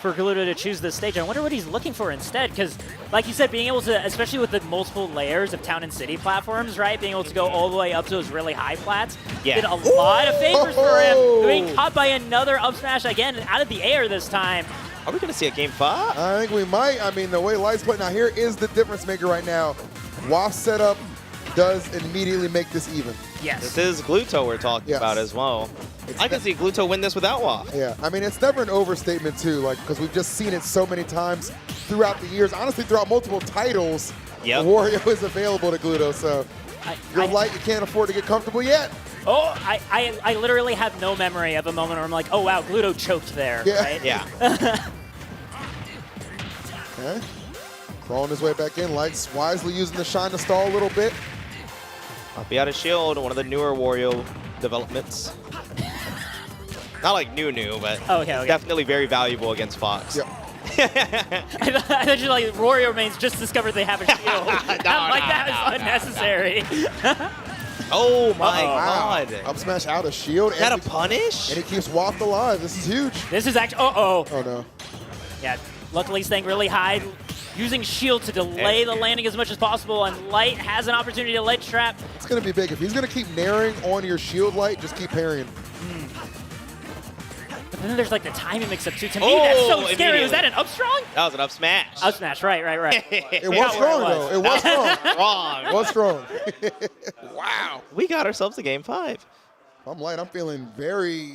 for Gluto to choose this stage. I wonder what he's looking for instead, because like you said, being able to, especially with the multiple layers of Town and City platforms, right, being able to go all the way up to those really high plats, did a lot of favors for him. Being caught by another up smash again out of the air this time. Are we going to see a game 5? I think we might. I mean, the way Light's playing. Now, here is the difference maker right now. Waft setup does immediately make this even. Yes. This is Gluto we're talking about as well. I can see Gluto win this without Waft. Yeah, I mean, it's never an overstatement, too, like because we've just seen it so many times throughout the years. Honestly, throughout multiple titles, Wario is available to Gluto, so you're Light, you can't afford to get comfortable yet. Oh, I literally have no memory of a moment where I'm like, oh, wow, Gluto choked there, right? Yeah. Okay. Crawling his way back in. Light's wisely using the shine to stall a little bit. Up out of shield, one of the newer Wario developments. Not like new, but it's definitely very valuable against Fox. Yep. I thought you like Wario remains just discovered they have a shield. That is unnecessary. Oh my god. Up smash out of shield. Is that a punish? And he keeps Waft alive. This is huge. This is actually, oh no. Yeah, luckily staying really high, using shield to delay the landing as much as possible, and Light has an opportunity to ledge trap. It's going to be big. If he's going to keep naring on your shield, Light, just keep parrying. But then there's like the timing mix-up too. To me, that's so scary. Was that an up strong? That was an up smash. Up smash, right. It was strong, though. It was strong. Wrong. It was strong. Wow. We got ourselves a game 5. I'm Light. I'm feeling very,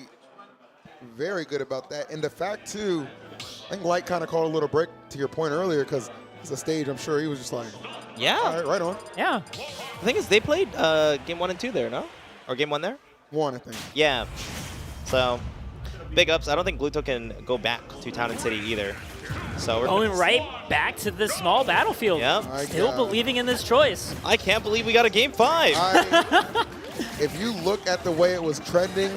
very good about that. And the fact, too, I think Light kind of called a little break to your point earlier because it's a stage. I'm sure he was just like, yeah. All right, right on. Yeah. The thing is, they played game 1 and 2 there, no? Or game 1 there? 1, I think. Yeah. So, big ups. I don't think Gluto can go back to Town and City either. So we're going right back to the small battlefield. Yep. Still believing in this choice. I can't believe we got a game 5. If you look at the way it was trending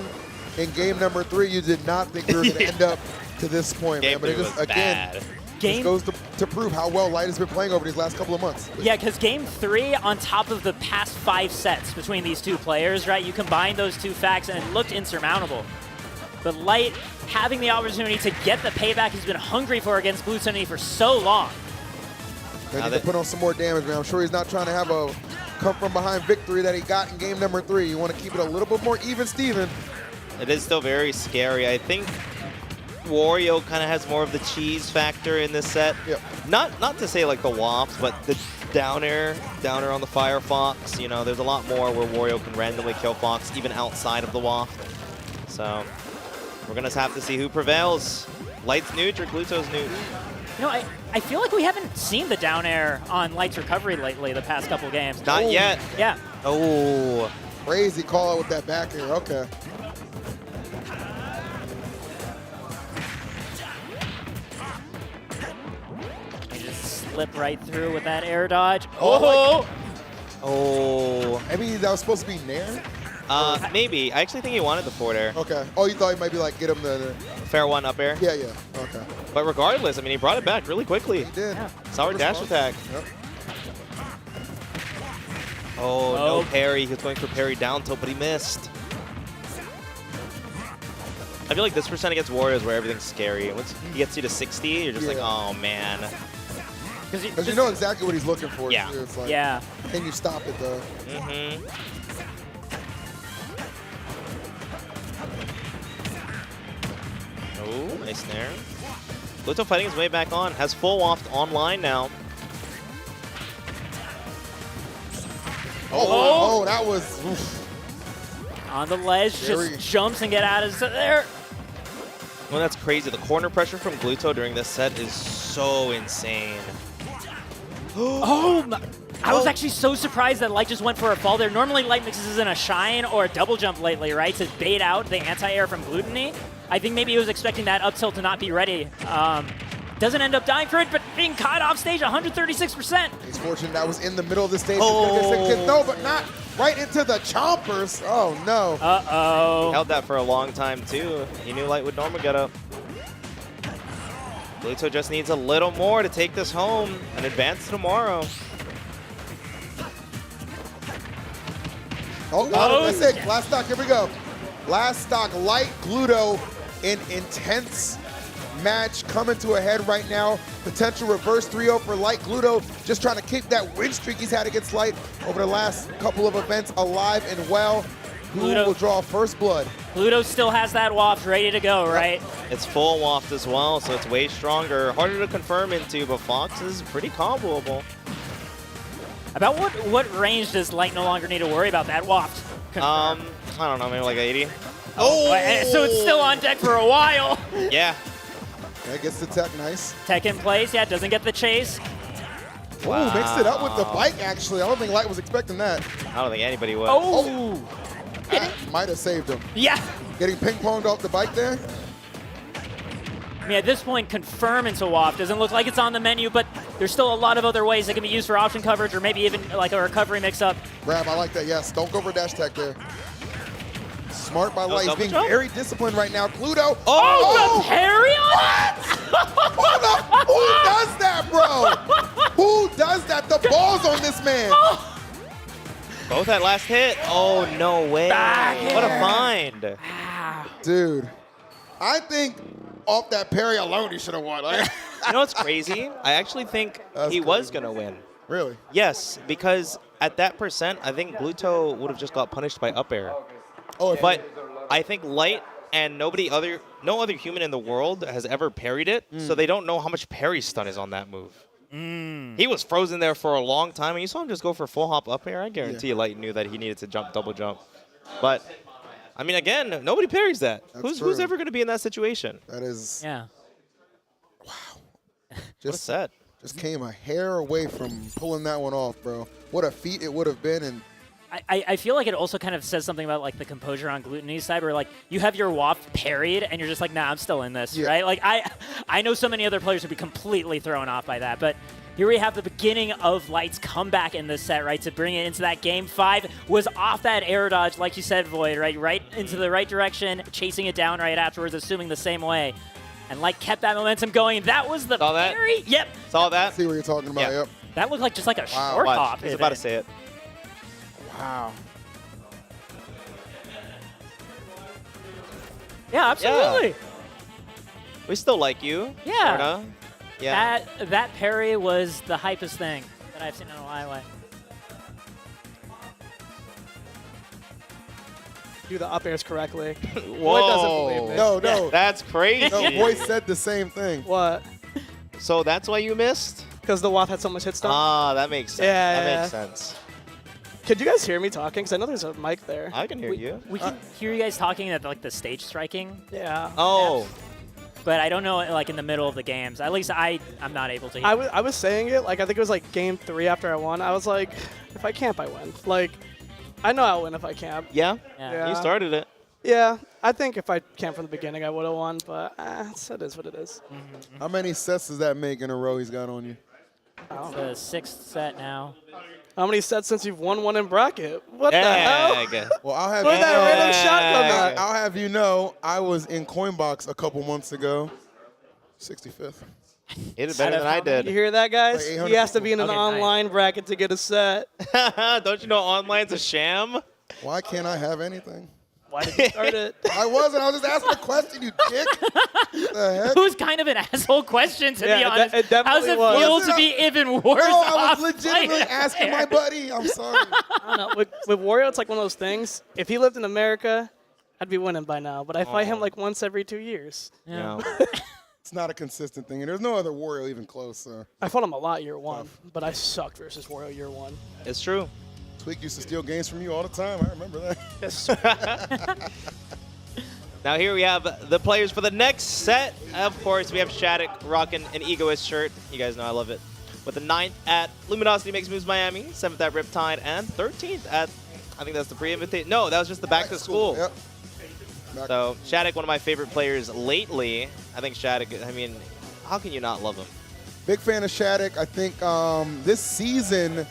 in game number 3, you did not think we were going to end up to this point, man. But it just, again, just goes to prove how well Light has been playing over these last couple of months. Yeah, because game 3, on top of the past 5 sets between these two players, right, you combine those two facts and it looked insurmountable. But Light having the opportunity to get the payback he's been hungry for against Blue Sunny for so long. They need to put on some more damage, man. I'm sure he's not trying to have a come-from-behind victory that he got in game number 3. You want to keep it a little bit more even, Steven. It is still very scary. I think Wario kind of has more of the cheese factor in this set. Yep. Not to say like the wafts, but the down air on the Firefox. You know, there's a lot more where Wario can randomly kill Fox even outside of the waft. So We're going to have to see who prevails. Light's neutral or Gluto's neutral? You know, I feel like we haven't seen the down air on Light's recovery lately the past couple games. Not yet. Yeah. Oh. Crazy call with that back air. Okay. He just slip right through with that air dodge. Oh! Oh. Maybe that was supposed to be Nair? Maybe. I actually think he wanted the forward air. Okay. Oh, you thought he might be like, get him the fair one up air? Yeah, yeah. Okay. But regardless, I mean, he brought it back really quickly. He did. Yeah. Solid dash attack. Yep. Oh, no parry. He was going for parry down tilt, but he missed. I feel like this percent against Warriors where everything's scary. Once he gets you to 60, you're just like, oh, man. Because you know exactly what he's looking for. Yeah. Too. It's like, yeah. Can you stop it, though? Mm-hmm. Oh, nice snare. Gluto fighting his way back on. Has full waft online now. Oh, that was... Oof. On the ledge, just jumps and get out of there. Well, that's crazy. The corner pressure from Gluto during this set is so insane. Oh, I was actually so surprised that Light just went for a fall there. Normally, Light mixes in a shine or a double jump lately, right, to bait out the anti-air from Gluttony. I think maybe he was expecting that up tilt to not be ready. Doesn't end up dying for it, but being caught off stage 136%. He's fortunate that was in the middle of the stage. No, but not right into the chompers. Oh, no. Uh-oh. Held that for a long time, too. He knew Light would normally get up. Gluto just needs a little more to take this home and advance tomorrow. Oh, that's it. Last stock, here we go. Last stock, Light, Gluto, an intense match coming to a head right now. Potential reverse 3-0 for Light. Gluto just trying to keep that win streak he's had against Light over the last couple of events alive and well. Who will draw first blood? Gluto still has that waft ready to go, right? It's full waft as well, so it's way stronger. Harder to confirm into, but Fox is pretty comboable. About what range does Light no longer need to worry about that waft? I don't know, maybe like 80. Oh! So it's still on deck for a while. Yeah. That gets the tech, nice. Tech in place, yeah, doesn't get the chase. Wow. Ooh, mixed it up with the bike, actually. I don't think Light was expecting that. I don't think anybody would. Oh! That might have saved him. Yeah. Getting ping-ponged off the bike there. I mean, at this point, confirm into waft doesn't look like it's on the menu, but there's still a lot of other ways that can be used for option coverage or maybe even like a recovery mix-up. Grab, I like that, yes. Don't go for dash tech there. Smart by Light. He's being very disciplined right now. Gluto. Oh, the parry on Hold up. Who does that, bro? Who does that? The ball's on this man. Both that last hit. Oh, no way. What a find. Dude, I think off that parry alone, he should have won. You know what's crazy? I actually think he was going to win. Really? Yes, because at that percent, I think Gluto would have just got punished by up air. Oh, but I think Light and no other human in the world has ever parried it, so they don't know how much parry stun is on that move. He was frozen there for a long time, and you saw him just go for full hop up air. I guarantee you Light knew that he needed to double jump. But, I mean, again, nobody parries that. Who's ever going to be in that situation? That is... Yeah. Wow. What a set. Just came a hair away from pulling that one off, bro. What a feat it would have been, and I feel like it also kind of says something about like the composure on Gluttony's side, where like you have your waft parried and you're just like, nah, I'm still in this, right? Like I know so many other players would be completely thrown off by that, but here we have the beginning of Light's comeback in this set, right? To bring it into that game 5 was off that air dodge, like you said, Void, right into the right direction, chasing it down right afterwards, assuming the same way. And Light kept that momentum going. That was the parry. Yep. Saw that. See what you're talking about. Yep. That looked like just like a short hop. He's about to say it. Wow. Yeah, absolutely. Yeah. We still like you. Yeah. Sorta. Yeah. That parry was the hypest thing that I've seen in a while. Do the up airs correctly. Whoa. Boy doesn't believe me. No. That's crazy. No, boy said the same thing. What? So that's why you missed? Because the waft had so much hit stun. Ah, that makes sense. That makes sense. Could you guys hear me talking? Because I know there's a mic there. I can hear you. We can hear you guys talking at like the stage striking. Yeah. Oh. But I don't know, like in the middle of the games. At least I'm not able to hear. I was saying it, like I think it was like game 3 after I won. I was like, if I camp, I win. Like, I know I'll win if I camp. Yeah? Yeah. You started it. Yeah, I think if I camped from the beginning, I would have won, but it is what it is. How many sets does that make in a row he's got on you? It's the 6th set now. How many sets since you've won one in bracket? What the hell? Well, I'll have Where'd you that know, random shot come at? I'll have you know, I was in Coinbox a couple months ago. 65th. Hit it better than I did. You hear that, guys? Like He has to be in an Okay, online bracket to get a set. Don't you know online's a sham? Why can't I have anything? Why did you start it? I wasn't. I was just asking a question, you dick. The heck? It was kind of an asshole question, to be Yeah, honest. it definitely How's it was. feel to be even worse No, I off was legitimately playing asking there? my buddy. I'm sorry. I don't know. With Wario, it's like one of those things. If he lived in America, I'd be winning by now. But I fight him like once every 2 years. Yeah. It's not a consistent thing, and there's no other Wario even close. So. I fought him a lot year 1, but I sucked versus Wario year 1. It's true. Tweek used to steal games from you all the time. I remember that. Yes. Now here we have the players for the next set. Of course, we have Shattuck rocking an Egoist shirt. You guys know I love it. With the 9th at Luminosity Makes Moves Miami, 7th at Riptide, and 13th at, I think that's the pre-invitation. No, that was just the back to school. Yep. So Shattuck, one of my favorite players lately. I think Shattuck, I mean, how can you not love him? Big fan of Shattuck. I think this season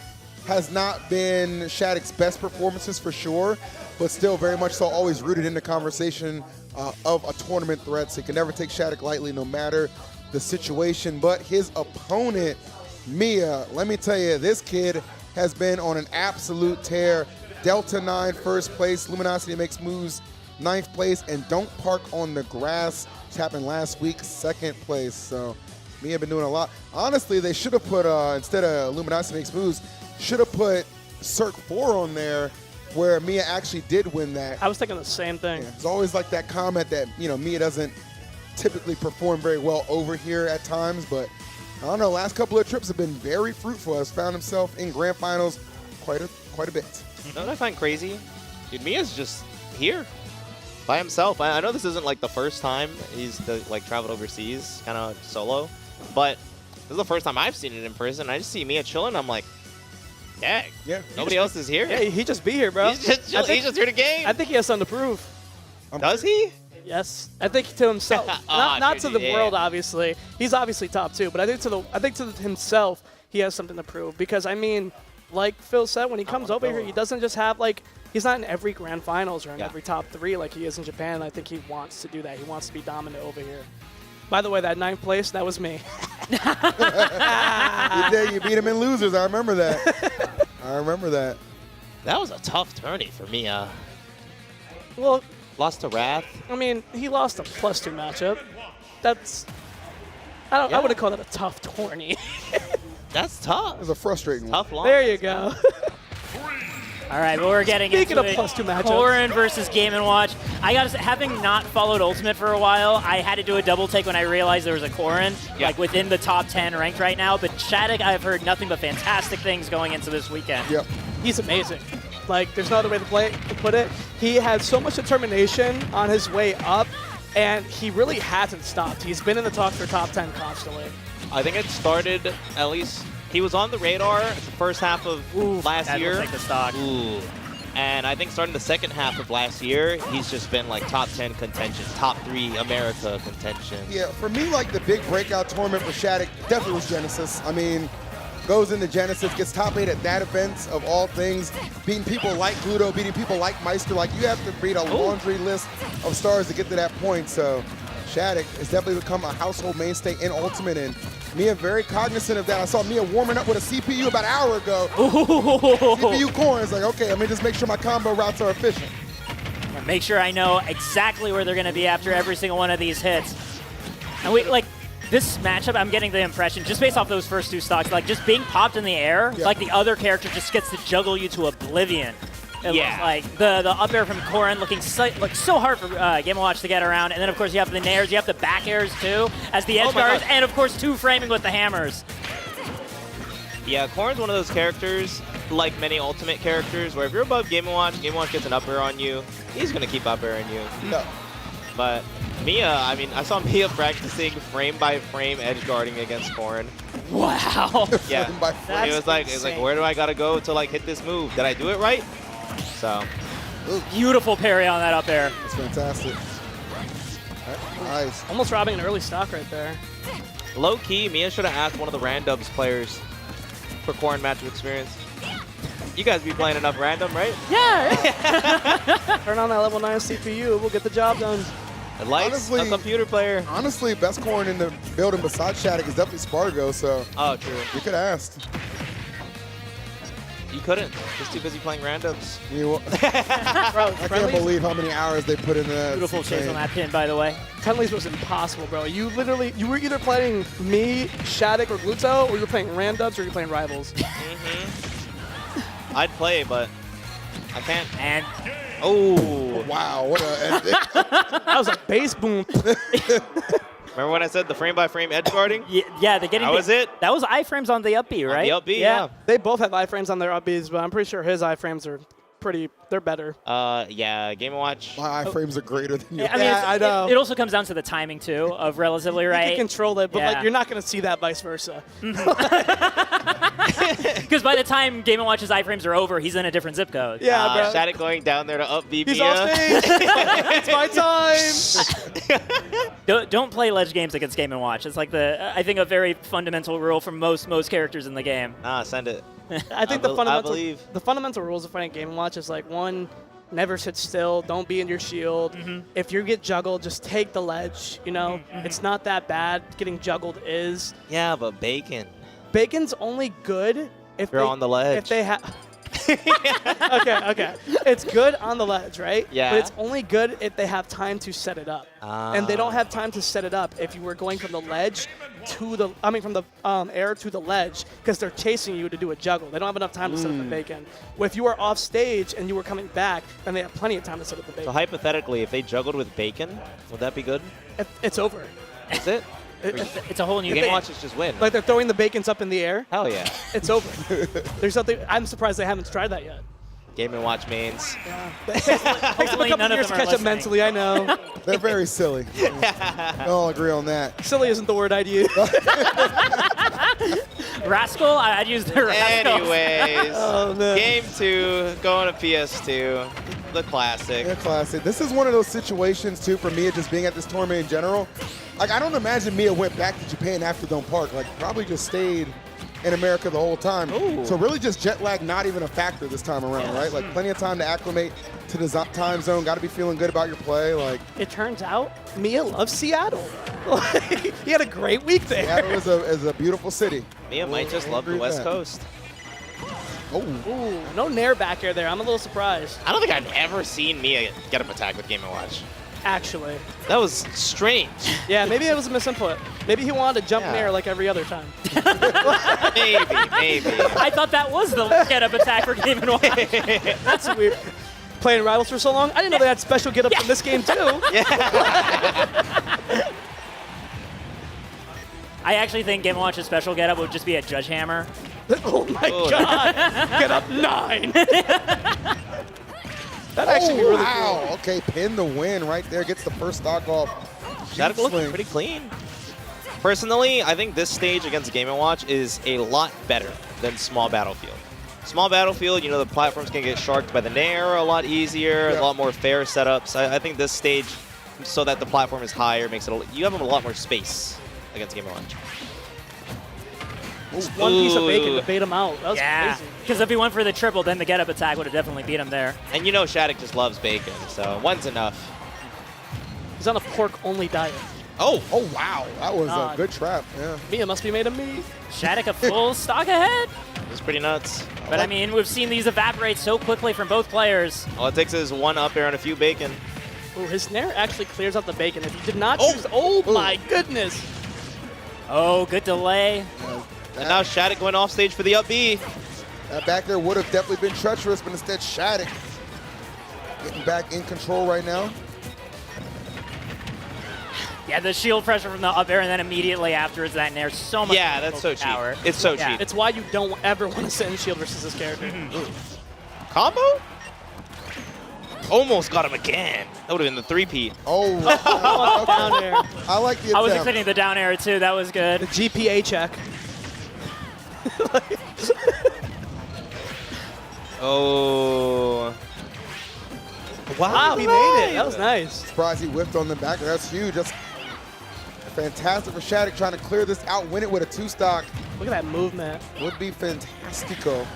has not been Shattuck's best performances for sure, but still very much so always rooted in the conversation of a tournament threat. So you can never take Shattuck lightly no matter the situation. But his opponent, Mia, let me tell you, this kid has been on an absolute tear. Delta 9 first place, Luminosity Makes Moves 9th place, and Don't Park on the Grass, which happened last week, 2nd place. So Mia been doing a lot. Honestly, they should have put, instead of Luminosity Makes Moves, should have put Cirque 4 on there where Mia actually did win that. I was thinking the same thing. Yeah, it's always like that comment that, you know, Mia doesn't typically perform very well over here at times, but I don't know, last couple of trips have been very fruitful. Has found himself in grand finals quite a bit. You know what I find crazy? Dude, Mia's just here by himself. I know this isn't like the first time he's like traveled overseas, kind of solo, but this is the first time I've seen it in person. I just see Mia chilling. I'm like, dang, nobody else is here. Yeah, he just be here, bro. He's just here to game. I think he has something to prove. Does he? Yes, I think to himself, not to the world, obviously. He's obviously top 2, but I think to himself, he has something to prove. Because I mean, like Phil said, when he comes over here, he doesn't just have like he's not in every grand finals or in every top 3 like he is in Japan. And I think he wants to do that. He wants to be dominant over here. By the way, that 9th place, that was me. You beat him in losers. I remember that. I remember that. That was a tough tourney for Mia. Well, lost to Wrath. I mean, he lost a +2 matchup. That's I wouldn't call that a tough tourney. That's tough. It was a frustrating one. Tough loss. There you go. All right, but we're getting Speaking into of +2 matchups. Corin versus Game & Watch. I got to say, having not followed Ultimate for a while, I had to do a double take when I realized there was a Corin, like within the top 10 ranked right now. But Shattuck, I've heard nothing but fantastic things going into this weekend. Yep. He's amazing. Like, there's no other way to put it. He had so much determination on his way up, and he really hasn't stopped. He's been in the talk for top 10 constantly. I think it started, at least, he was on the radar the first half of last year. Looks like the stock. And I think starting the second half of last year, he's just been like top 10 contention, top 3 America contention. Yeah, for me, like the big breakout tournament for Shattuck definitely was Genesis. I mean, goes into Genesis, gets top 8 at that event of all things, beating people like Gluto, beating people like Meister. Like, you have to beat a laundry list of stars to get to that point. So Shattuck has definitely become a household mainstay in Ultimate, and Mia very cognizant of that. I saw Mia warming up with a CPU about an hour ago. CPU Corin's like, okay, let me just make sure my combo routes are efficient. And make sure I know exactly where they're going to be after every single one of these hits. And we like this matchup, I'm getting the impression, just based off those first 2 stocks, like just being popped in the air, like the other character just gets to juggle you to oblivion. It looks like the up air from Corin looking so hard for Game & Watch to get around. And then, of course, you have the nairs, you have the back airs, too, as the edge guards, and, of course, 2 framing with the hammers. Yeah, Corin's one of those characters like many Ultimate characters, where if you're above Game & Watch gets an up air on you, he's going to keep up airing you. No. But Mia, I mean, I saw Mia practicing frame by frame edge guarding against Corrin. Wow. Yeah. That's It was like, insane. where do I gotta go to like hit this move? Did I do it right? So. Beautiful parry on that up air. That's fantastic. Nice. Almost robbing an early stock right there. Low key, Mia should have asked one of the randoms players for Corrin matchup experience. You guys be playing enough random, right? Yeah. Turn on that level 9 CPU. We'll get the job done. The lights, a computer player. Honestly, best Corrin in the building besides Shattuck is definitely Spargo, so. Oh, true. You could have asked. You couldn't. Just too busy playing randoms. I can't believe how many hours they put into that. Beautiful chase on that pin, by the way. Friendlies was impossible, bro. You were either playing me, Shattuck, or Gluto, or you were playing Randubs, or you were playing Rivals. I'd play, but I can't. And oh, wow! What a that was a base boom. Remember when I said the frame by frame edge guarding? Yeah, they're getting. That was it. That was iframes on the up B, right? On the up B, yeah. They both have iframes on their up Bs, but I'm pretty sure his iframes are they're better. Yeah, Game & Watch. My iframes are greater than yours. I mean, I know. It also comes down to the timing too of relatively right. You can control it, but Yeah. like you're not gonna see that vice versa. Because by the time Game & Watch's iframes are over, he's in a different zip code. Yeah, bro. Shattuck going down there to up B. He's Mia. off stage. It's my time. Don't play ledge games against Game & Watch. It's like I think a very fundamental rule for most characters in the game. Send it. I think the fundamental rules of fighting Game & Watch is like one, never sit still, don't be in your shield. If you get juggled, just take the ledge. You know, it's not that bad. Getting juggled is. Yeah, but Bacon. Bacon's only good if You're on the ledge. If they have. Okay. It's good on the ledge, right? Yeah. But it's only good if they have time to set it up. And they don't have time to set it up if you were going from the ledge to the, from the air to the ledge, because they're chasing you to do a juggle. They don't have enough time to set up the bacon. Well, if you were off stage and you were coming back, then they have plenty of time to set up the bacon. So hypothetically, if they juggled with Bacon, would that be good? It's over. That's it? It's a whole new Game game. Watch is just win. Like they're throwing the bacons up in the air. Hell yeah. It's over. There's something. I'm surprised they haven't tried that yet. Game & Watch mains. Takes them a couple years to catch up mentally, I know. They're very silly. We all agree on that. Silly isn't the word I'd use. Rascal? I'd use the Rascal. Anyways, Game 2, going to PS2. The classic. The classic. This is one of those situations, too, for Mia just being at this tournament in general. Like, I don't imagine Mia went back to Japan after Dome Park. Like, probably just stayed in America the whole time. Ooh. So really just jet lag not even a factor this time around, right? Like, plenty of time to acclimate to the time zone. Got to be feeling good about your play. Like, it turns out Mia loves Seattle. He had a great week there. Seattle is a beautiful city. Mia might just love the West Coast. Ooh, no Nair back air there. I'm a little surprised. I don't think I've ever seen Mia get up attack with Game & Watch. Actually. That was strange. Yeah, maybe it was a misinput. Maybe he wanted to jump Nair like every other time. Maybe. I thought that was the get up attack for Game & Watch. That's weird. Playing Rivals for so long, I didn't know they had special get ups in this game too. I actually think Game & Watch's special get up would just be a Judge Hammer. Oh my god! Get up 9! That actually be really wow. cool. Okay, pin the win right there. Gets the first stock off. Shattuck looking pretty clean. Personally, I think this stage against Game & Watch is a lot better than Small Battlefield. Small Battlefield, you know, the platforms can get sharked by the Nair a lot easier, a lot more fair setups. I think this stage, so that the platform is higher, makes it you have a lot more space against Game & Watch. Just one piece of bacon to bait him out. That was crazy. Because if he went for the triple, then the get up attack would have definitely beat him there. And you know Shattuck just loves bacon, so one's enough. He's on a pork-only diet. Oh, wow. That was a good trap. Yeah. Mia must be made of meat. Shattuck a full stock ahead. It's pretty nuts. But I mean, we've seen these evaporate so quickly from both players. All it takes is one up air and a few bacon. Ooh, his Nair actually clears out the bacon. If he did not choose, my goodness. Oh, good delay. And now Shattuck went off stage for the up B. That back there would have definitely been treacherous, but instead Shattuck getting back in control right now. Yeah, the shield pressure from the up air, and then immediately after is that nair. So much. Yeah, that's so cheap. Power. It's so Yeah. cheap. It's why you don't ever want to send shield versus this character. Combo? Almost got him again. That would have been the 3-peat. Oh, down air. I like the attempt. I was expecting the down air too. That was good. The GPA check. Oh. Wow, he made it. That was nice. Surprised he whipped on the back. That's huge. That's fantastic for Shattuck trying to clear this out, win it with a 2-stock. Look at that movement. Would be fantastico.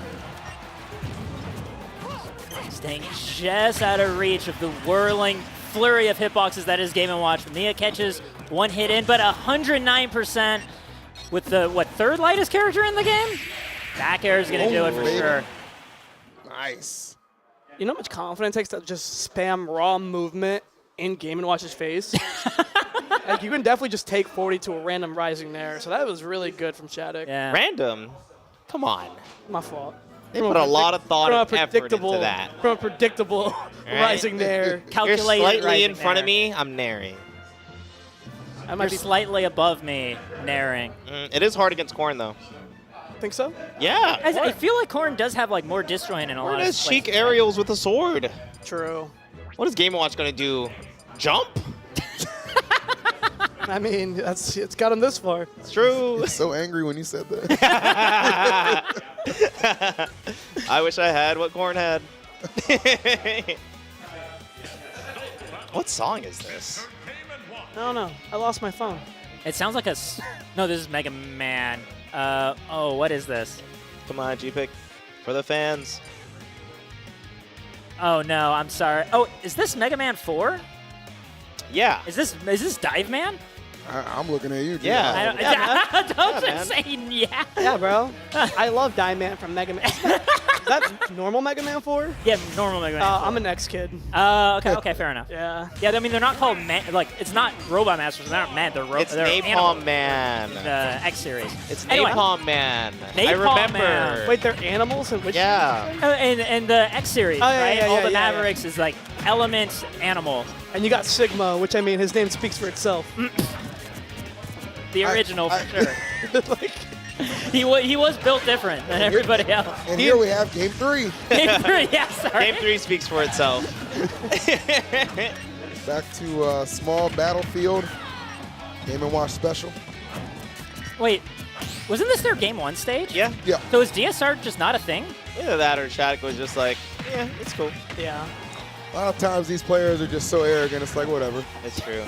Staying just out of reach of the whirling flurry of hitboxes that is Game & Watch. Mia catches one hit in, but 109% with the, third lightest character in the game? Back air is going to do it for sure. Nice. You know how much confidence it takes to just spam raw movement in Game & Watch's face? Like, you can definitely just take 40 to a random rising there. So that was really good from Shattuck. Yeah. Random? Come on. My fault. They put a lot of thought and effort into that. From a predictable rising there. You're slightly in front of me, I'm nairing. You're slightly above me, nairing. It is hard against Corn, though. Think so? Yeah. I feel like Corn does have like more disjoint in a lot of Corn has places. chic aerials with a sword. True. What is Game & Watch going to do? Jump? I mean, it's got him this far. It's true. He's so angry when you said that. I wish I had what Corn had. What song is this? I don't know. I lost my phone. It sounds like a... No, this is Mega Man. Oh, what is this? Come on, G-Pick. For the fans. Oh, no, I'm sorry. Oh, is this Mega Man 4? Yeah. Is this Dive Man? I'm looking at you, dude. Yeah. Don't just say yeah. Yeah, bro. I love Die Man from Mega Man. Is that normal Mega Man 4? Yeah, normal Mega Man 4. I'm an X kid. Okay, fair enough. Yeah. Yeah, I mean, they're not called like, it's not Robot Masters. They're not Man. They're It's they're Napalm animals. Man. The X series. It's Anyway. Napalm Man. I Napalm remember. Man. Wait, they're animals in which? Yeah. And the X series, Oh, yeah, right? yeah, All yeah, the yeah, Mavericks is like Element Animal. And you got Sigma, which I mean, his name speaks for itself. The original, for sure. He was built different than everybody else. And here we have Game 3. Game 3, yeah, sorry. Game 3 speaks for itself. Back to small battlefield. Game & Watch special. Wait, wasn't this their Game 1 stage? Yeah. Yeah. So is DSR just not a thing? Either that or Shattuck was just like, yeah, it's cool. Yeah. A lot of times these players are just so arrogant, it's like, whatever. It's true.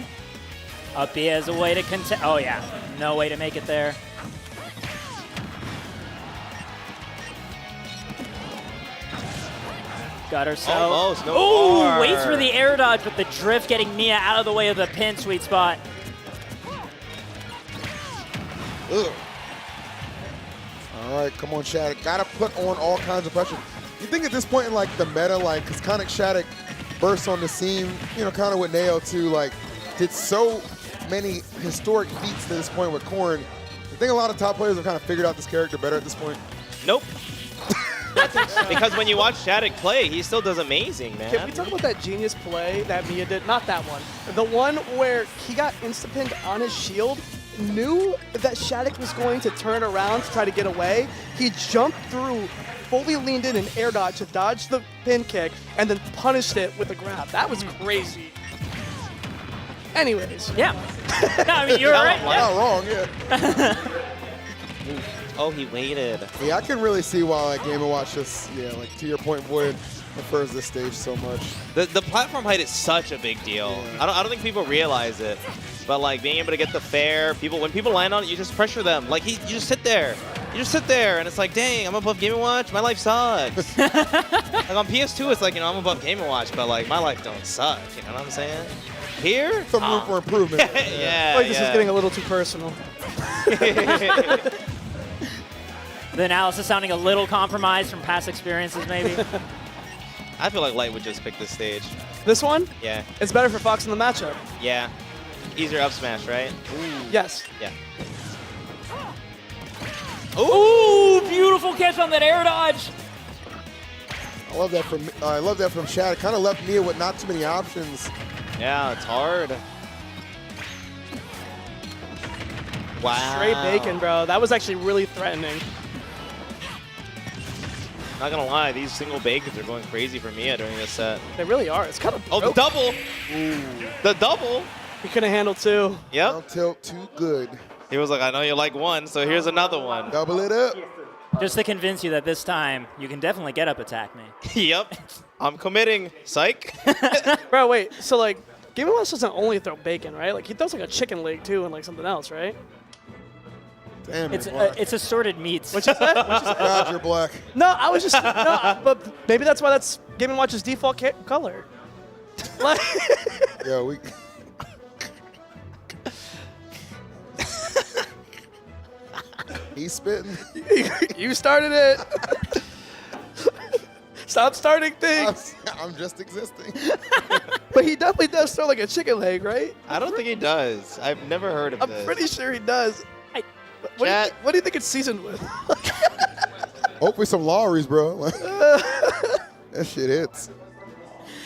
Up B as a way to contest. Oh, yeah. No way to make it there. Got herself. Almost, no Ooh, more. waits for the air dodge, but the drift getting Mia out of the way of the pin sweet spot. Ugh. All right, come on, Shattuck. Got to put on all kinds of pressure. You think at this point in like the meta, like, because Conic Shattuck bursts on the scene, you know, kind of with Nao too, like, did so many historic feats to this point with Corn. I think a lot of top players have kind of figured out this character better at this point. Nope. Because when you watch Shattuck play, he still does amazing, man. Can we talk about that genius play that Mia did? Not that one. The one where he got insta-pinned on his shield, knew that Shattuck was going to turn around to try to get away. He jumped through, fully leaned in and air dodge to dodge the pin kick, and then punished it with a grab. That was crazy. Anyways. Yeah. No, I mean, you're right. Not wrong, yeah. Oh, he waited. Yeah, I can really see why like Game & Watch just, yeah, like to your point, Void prefers this stage so much. The platform height is such a big deal. Yeah. I don't think people realize it. But like being able to get the fair, when people land on it, you just pressure them. Like you just sit there. You just sit there, and it's like, dang, I'm above Game & Watch. My life sucks. Like on PS2, it's like, you know, I'm above Game & Watch, but like my life don't suck. You know what I'm saying? Here, some room for improvement. Yeah. I feel like this is getting a little too personal. The analysis sounding a little compromised from past experiences, maybe. I feel like Light would just pick this stage. This one? Yeah. It's better for Fox in the matchup. Yeah. Easier up smash, right? Yes. Yeah. Ooh, beautiful catch on that air dodge. I love that from Shattuck. Kind of left Mia with not too many options. Yeah, it's hard. Wow. Straight bacon, bro. That was actually really threatening. Not gonna lie, these single bacons are going crazy for Mia during this set. They really are. It's kind of the double. Ooh. The double. He couldn't handle 2. Yep. Down tilt too good. He was like, I know you like 1, so here's another one. Double it up. Just to convince you that this time you can definitely get up attack me. Yep. I'm committing. Psych. Bro, wait. So like, Game & Watch doesn't only throw bacon, right? Like he throws like a chicken leg too, and like something else, right? Damn it's assorted meats. What'd you say? God, you're black. No, I was just but maybe that's why that's Game & Watch's default color. Like, yeah, we. He's spitting. You started it. Stop starting things. I'm just existing. But he definitely does throw like a chicken leg, right? I don't think he does. I've never heard of this. I'm pretty sure he does. What do you think it's seasoned with? Hopefully some Lawry's, bro. That shit hits.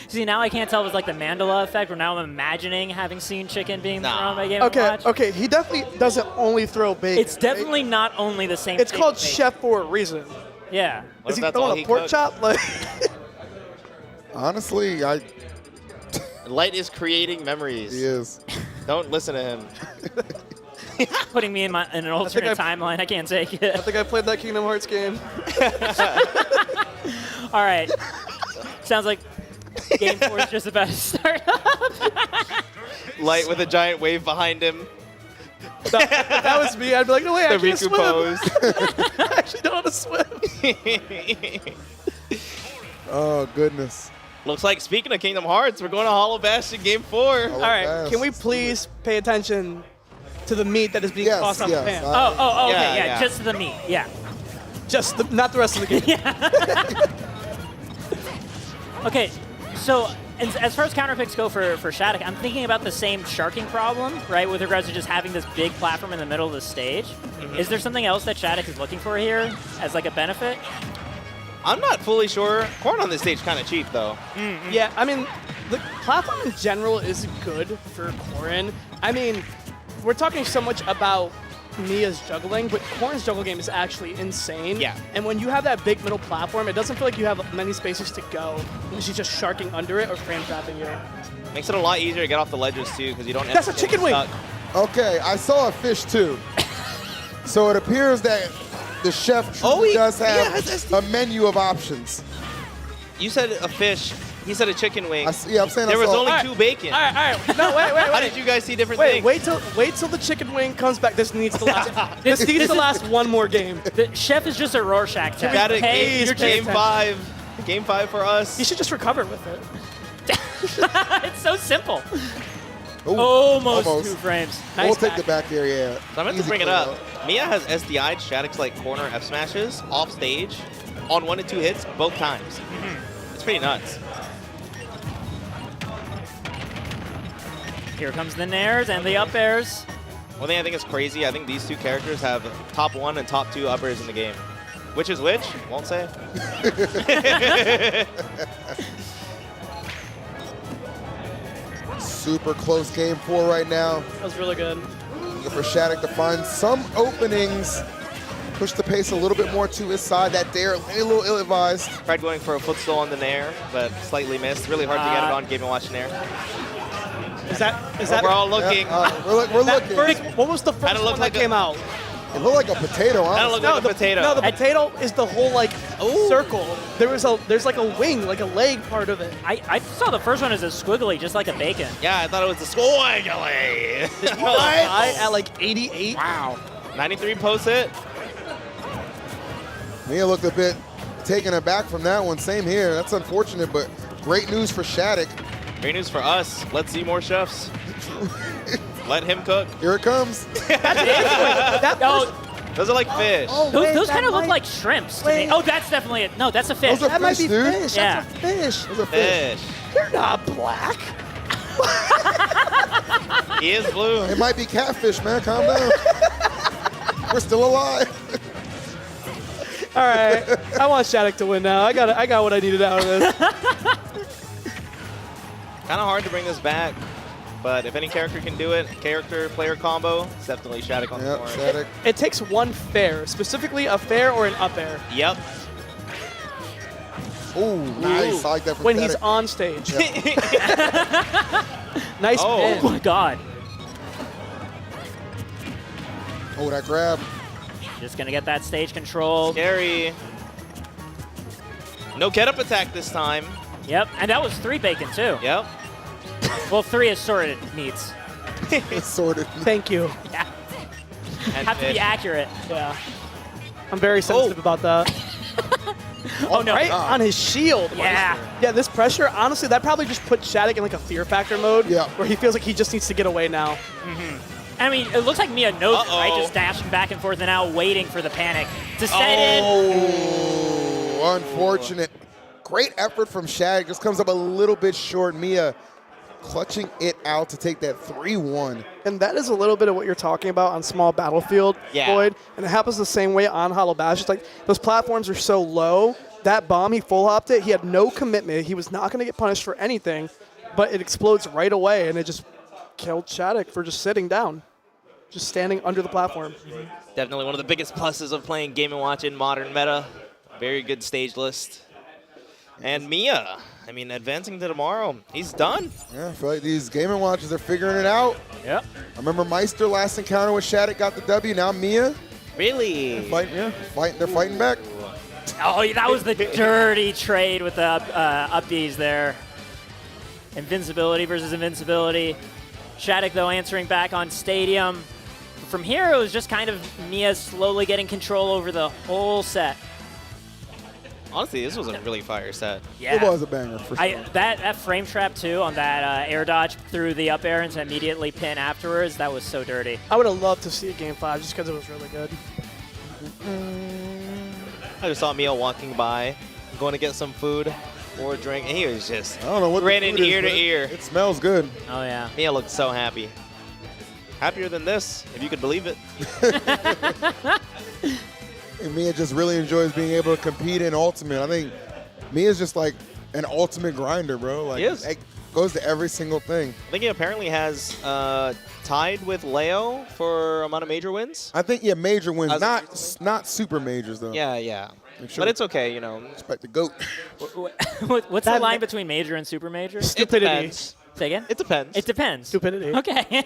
See, now I can't tell if it's like the Mandela effect, where now I'm imagining having seen chicken being thrown by Game & Watch. Okay, he definitely doesn't only throw bacon. It's definitely not only the same. It's thing called bacon. chef for a reason. Yeah. Is he throwing a pork chop? Like, honestly, Light is creating memories. He is. Don't listen to him. Putting me in an alternate timeline. I can't take it. I think I played that Kingdom Hearts game. All right. Sounds like Game 4 is just about to start up. Light with a giant wave behind him. That was me. I'd be like, no way, I The can't Riku swim. pose. I actually don't know how to swim. Oh, goodness. Looks like, speaking of Kingdom Hearts, we're going to Hollow Bastion Game 4. All right, can we please pay attention to the meat that is being tossed on the pan? Okay, yeah, just the meat, yeah. Just not the rest of the game. Okay, so as far as counter picks go for Shattuck, I'm thinking about the same sharking problem, right, with regards to just having this big platform in the middle of the stage. Mm-hmm. Is there something else that Shattuck is looking for here as like a benefit? I'm not fully sure. Corn on this stage kind of cheap, though. Mm-hmm. Yeah, I mean, the platform in general is good for Corrin. I mean, we're talking so much about Mia's juggling, but Corrin's juggle game is actually insane. Yeah. And when you have that big middle platform, it doesn't feel like you have many spaces to go when she's just sharking under it or frame trapping you. Makes it a lot easier to get off the ledges, too, because you don't That's end a chicken wing! Okay, I saw a fish, too. So it appears that the chef truly does have a menu of options. You said a fish. He said a chicken wing. I'm saying there was saw only 2 bacon. All right. No, wait. How did you guys see different things? Wait till the chicken wing comes back. This needs to last. This needs to last one more game. The chef is just a Rorschach test. Game 5. Game 5 for us. You should just recover with it. It's so simple. Ooh, almost 2 frames. Nice we'll take the back there, yeah. So I meant to bring it up. Mia has SDI'd Shattuck's like corner F smashes off stage on 1 and 2 hits both times. Mm-hmm. It's pretty nuts. Here comes the nairs and the up airs. One thing I think is crazy, I think these 2 characters have top 1 and top 2 up airs in the game. Which is which? Won't say. Super close game 4 right now. That was really good. Looking for Shattuck to find some openings. Push the pace a little bit more to his side. That dare, a little ill-advised. Tried going for a footstool on the nair, but slightly missed. Really hard to get it on Game & Watch nair. Is that? We're all looking. We're looking. What was the first one that came out? It looked like a potato, honestly. That looked like a potato. No, the potato is the whole like circle. There's like a wing, like a leg part of it. I saw the first one as a squiggly, just like a bacon. Yeah, I thought it was the squiggly. What? At like 88? Wow. 93 post hit. Mia looked a bit taken aback from that one. Same here. That's unfortunate, but great news for Shattuck. Great news for us. Let's see more chefs. Let him cook. Here it comes. Those are like fish. Those kind of look like shrimps to me. Oh, that's definitely it. No, that's a fish. Those are That might fish, be dude. fish. Yeah. That's a fish. Those are fish. You're not black. He is blue. It might be catfish, man. Calm down. We're still alive. All right. I want Shattuck to win now. I got what I needed out of this. Kind of hard to bring this back. but if any character can do it, character-player combo, it's definitely Shattuck on the board. Shattuck. It takes one fair, specifically a fair or an up air. Yep. Ooh, nice. I like that from When Shattuck. he's on stage. Yep. Nice Oh. pin. Oh my god. Oh, that grab. Just gonna get that stage control. Scary. No get-up attack this time. Yep, and that was 3 bacon too. Yep. Well, 3 assorted meats. Assorted. Thank you. Yeah. And Have to be fish. accurate. Yeah. I'm very sensitive about that. Oh no. Right on his shield. Yeah. Yeah, this pressure, honestly, that probably just put Shattuck in like a fear factor mode. Yeah. Where he feels like he just needs to get away now. I mean, it looks like Mia knows it, right? Just dashing back and forth and now waiting for the panic to set in. Oh, unfortunate. Great effort from Shattuck. Just comes up a little bit short. Mia clutching it out to take that 3-1. And that is a little bit of what you're talking about on small battlefield, Boyd. And it happens the same way on Hollow Bash. It's like those platforms are so low. That bomb, he full hopped it. He had no commitment. He was not going to get punished for anything, but it explodes right away, and it just killed Shattuck for just sitting down, just standing under the platform. Definitely one of the biggest pluses of playing Game & Watch in modern meta. Very good stage list. And Mia, I mean, advancing to tomorrow, he's done. Yeah, I feel like these Game & Watchers are figuring it out. Yep. I remember Meister last encounter with Shattuck got the W. Now Mia. Really? They're fighting back. Oh, that was the dirty trade with the up Bs there. Invincibility versus invincibility. Shattuck, though, answering back on Stadium. From here, it was just kind of Mia slowly getting control over the whole set. Honestly, this was a really fire set. Yeah. It was a banger, for sure. That frame trap, too, on that air dodge through the up air and to immediately pin afterwards, that was so dirty. I would have loved to see a Game 5 just because it was really good. I just saw Mia walking by, going to get some food or a drink, and he was just I don't know what the grinning food is, ear to but ear. It smells good. Oh, yeah. Mia looked so happy. Happier than this, if you could believe it. And Mia just really enjoys being able to compete in Ultimate. I think Mia's just like an ultimate grinder, bro. Like, He is. It goes to every single thing. I think he apparently has tied with Leo for amount of major wins. I think, yeah, major wins. Not super majors, though. Yeah, yeah. Sure. But it's okay, you know. Respect the GOAT. What's the line between major and super major? Stupidity. It depends. Say again? It depends. It depends. Stupidity. Okay.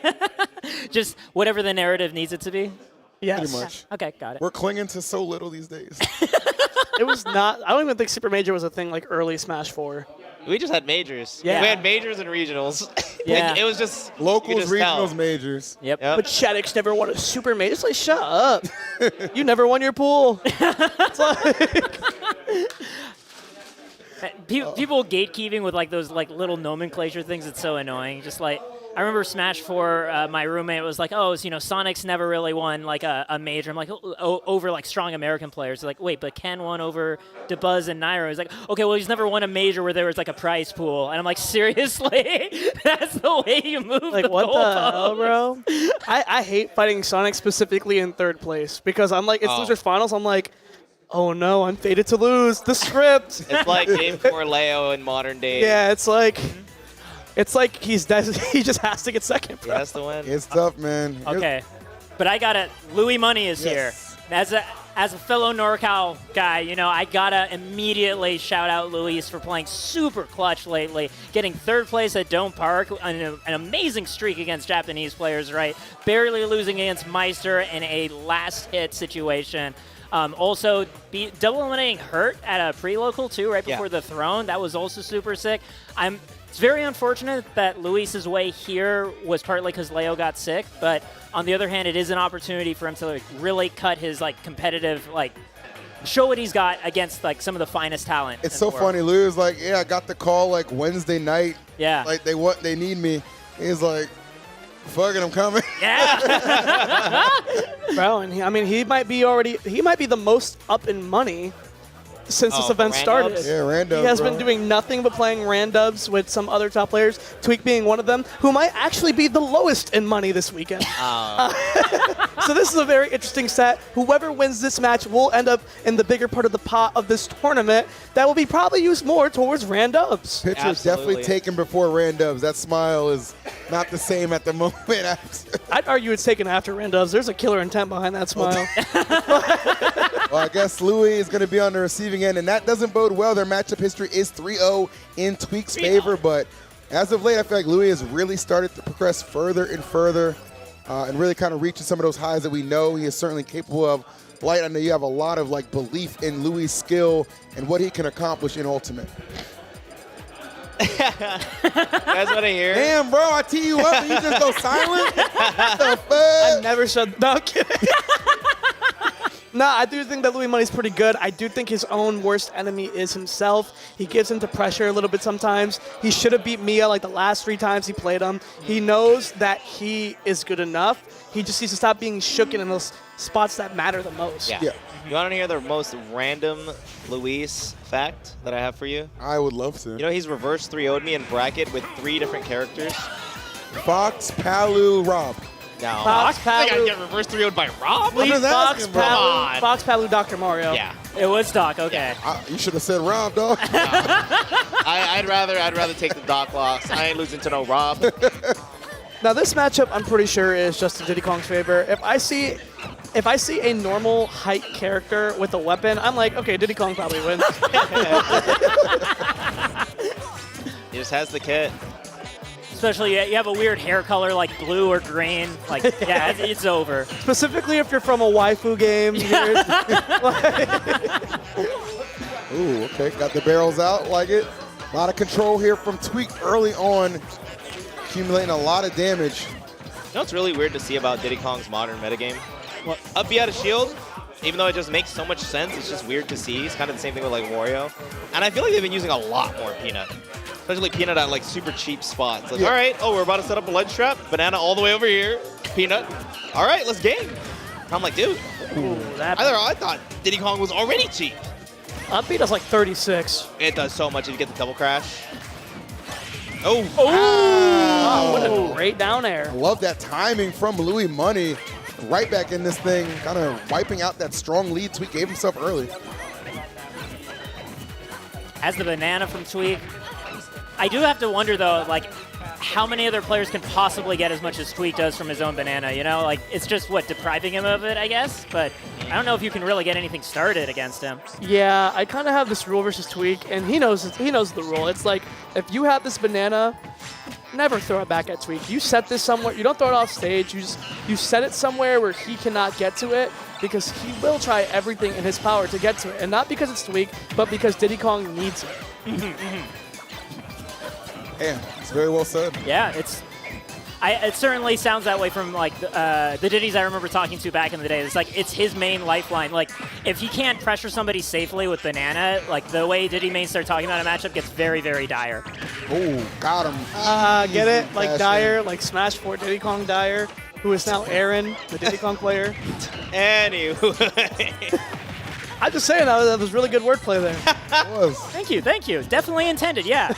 Just whatever the narrative needs it to be? Yes. Pretty much. Okay, got it. We're clinging to so little these days. It was not. I don't even think Super Major was a thing like early Smash 4. We just had majors. Yeah. We had majors and regionals. Yeah. Like, it was just Locals, you could just regionals, tell. majors. Yep. But Shattuck's never won a Super Major. It's like, shut up. You never won your pool. It's like, People gatekeeping with like those like little nomenclature things. It's so annoying. Just like I remember Smash 4. My roommate was like, "Oh, so, Sonic's never really won like a major." I'm like, over like strong American players. Like, wait, but Ken won over DeBuzz and Nairo. He's like, okay, well, he's never won a major where there was like a prize pool. And I'm like, seriously, that's the way you move like the what the hell, goalpost? bro? I hate fighting Sonic specifically in third place because I'm like, it's losers finals. I'm like, oh no, I'm fated to lose. The script. It's like Game 4 Leo in modern day. Yeah, it's like he just has to get second, bro. He has to win. It's tough, man. Okay, but I got it. Louis Money is here. As a fellow NorCal guy, I gotta immediately shout out Luis for playing super clutch lately, getting third place at Dome Park, an amazing streak against Japanese players, right? Barely losing against Meister in a last hit situation. Also, double eliminating Hurt at a pre-local too, right before the throne. That was also super sick. It's very unfortunate that Luis's way here was partly because Leo got sick, but on the other hand, it is an opportunity for him to really cut his competitive show what he's got against some of the finest talent. It's so funny. Louis was like, "Yeah, I got the call Wednesday night. Yeah, like they need me." He's like, "Fuck it, I'm coming." Yeah, bro. And he might be the most up in money since this event started. Yeah, Randubs, he has bro. been doing nothing but playing Randubs with some other top players, Tweek being one of them, who might actually be the lowest in money this weekend. So this is a very interesting set. Whoever wins this match will end up in the bigger part of the pot of this tournament that will be probably used more towards Randubs. Picture's definitely taken before Randubs. That smile is not the same at the moment. I'd argue it's taken after Randovs. There's a killer intent behind that smile. Well, I guess Louis is going to be on the receiving end, and that doesn't bode well. Their matchup history is 3-0 in Tweek's favor, but as of late, I feel like Louis has really started to progress further and further and really kind of reaching some of those highs that we know he is certainly capable of. Light, I know you have a lot of belief in Louis' skill and what he can accomplish in Ultimate. You guys want to hear? Damn, bro, I tee you up and you just go silent? What the fuck? I never said, no, I'm kidding. No, I do think that Louis Money's pretty good. I do think his own worst enemy is himself. He gives into pressure a little bit sometimes. He should have beat Mia the last 3 times he played him. He knows that he is good enough. He just needs to stop being shooken in those spots that matter the most. Yeah. You want to hear the most random Luis fact that I have for you? I would love to. You know he's reverse 3-0'd me in bracket with 3 different characters? Fox, Palu, Rob. No. Fox, I Palu. get reverse 3-0'd by Rob? Please, Fox, Palu, Fox, Palu, Dr. Mario. Yeah. It was Doc, okay. You should have said Rob, dog. I'd rather take the Doc loss. I ain't losing to no Rob. Now this matchup, I'm pretty sure is just in Diddy Kong's favor. If I see a normal height character with a weapon, I'm like, okay, Diddy Kong probably wins. He just has the kit. Especially you have a weird hair color like blue or green. Like, yeah, it's over. Specifically if you're from a waifu game. Ooh, okay, got the barrels out, like it. A lot of control here from Tweek early on, accumulating a lot of damage. You know what's really weird to see about Diddy Kong's modern metagame? What? Up B out of shield, even though it just makes so much sense, it's just weird to see. It's kind of the same thing with Wario. And I feel like they've been using a lot more Peanut. Especially Peanut at super cheap spots. Like, all right, we're about to set up a ledge trap. Banana all the way over here. Peanut. All right, let's game. I'm like, dude. I thought Diddy Kong was already cheap. Up B does like 36. It does so much if you get the double crash. Oh. Oh, what a great down air. Love that timing from Louis Money. Right back in this thing, kind of wiping out that strong lead Tweek gave himself early. As the banana from Tweek. I do have to wonder, though, how many other players can possibly get as much as Tweek does from his own banana, you know? It's just, depriving him of it, I guess? But I don't know if you can really get anything started against him. Yeah, I kind of have this rule versus Tweek, and he knows the rule. It's like, if you have this banana, never throw it back at Tweek. You set this somewhere. You don't throw it off stage. You set it somewhere where he cannot get to it, because he will try everything in his power to get to it. And not because it's Tweek, but because Diddy Kong needs it. Yeah, it's very well said. Yeah, it certainly sounds that way from the Diddies I remember talking to back in the day. It's his main lifeline. If he can't pressure somebody safely with banana, the way Diddy main start talking about a matchup gets very, very dire. Oh, got him. Get it? Like Dyer, like Smash 4 Diddy Kong Dyer, who is now Aaron, the Diddy Kong player. Anyway. I'm just saying that was really good wordplay there. It was. Thank you. Definitely intended, yeah.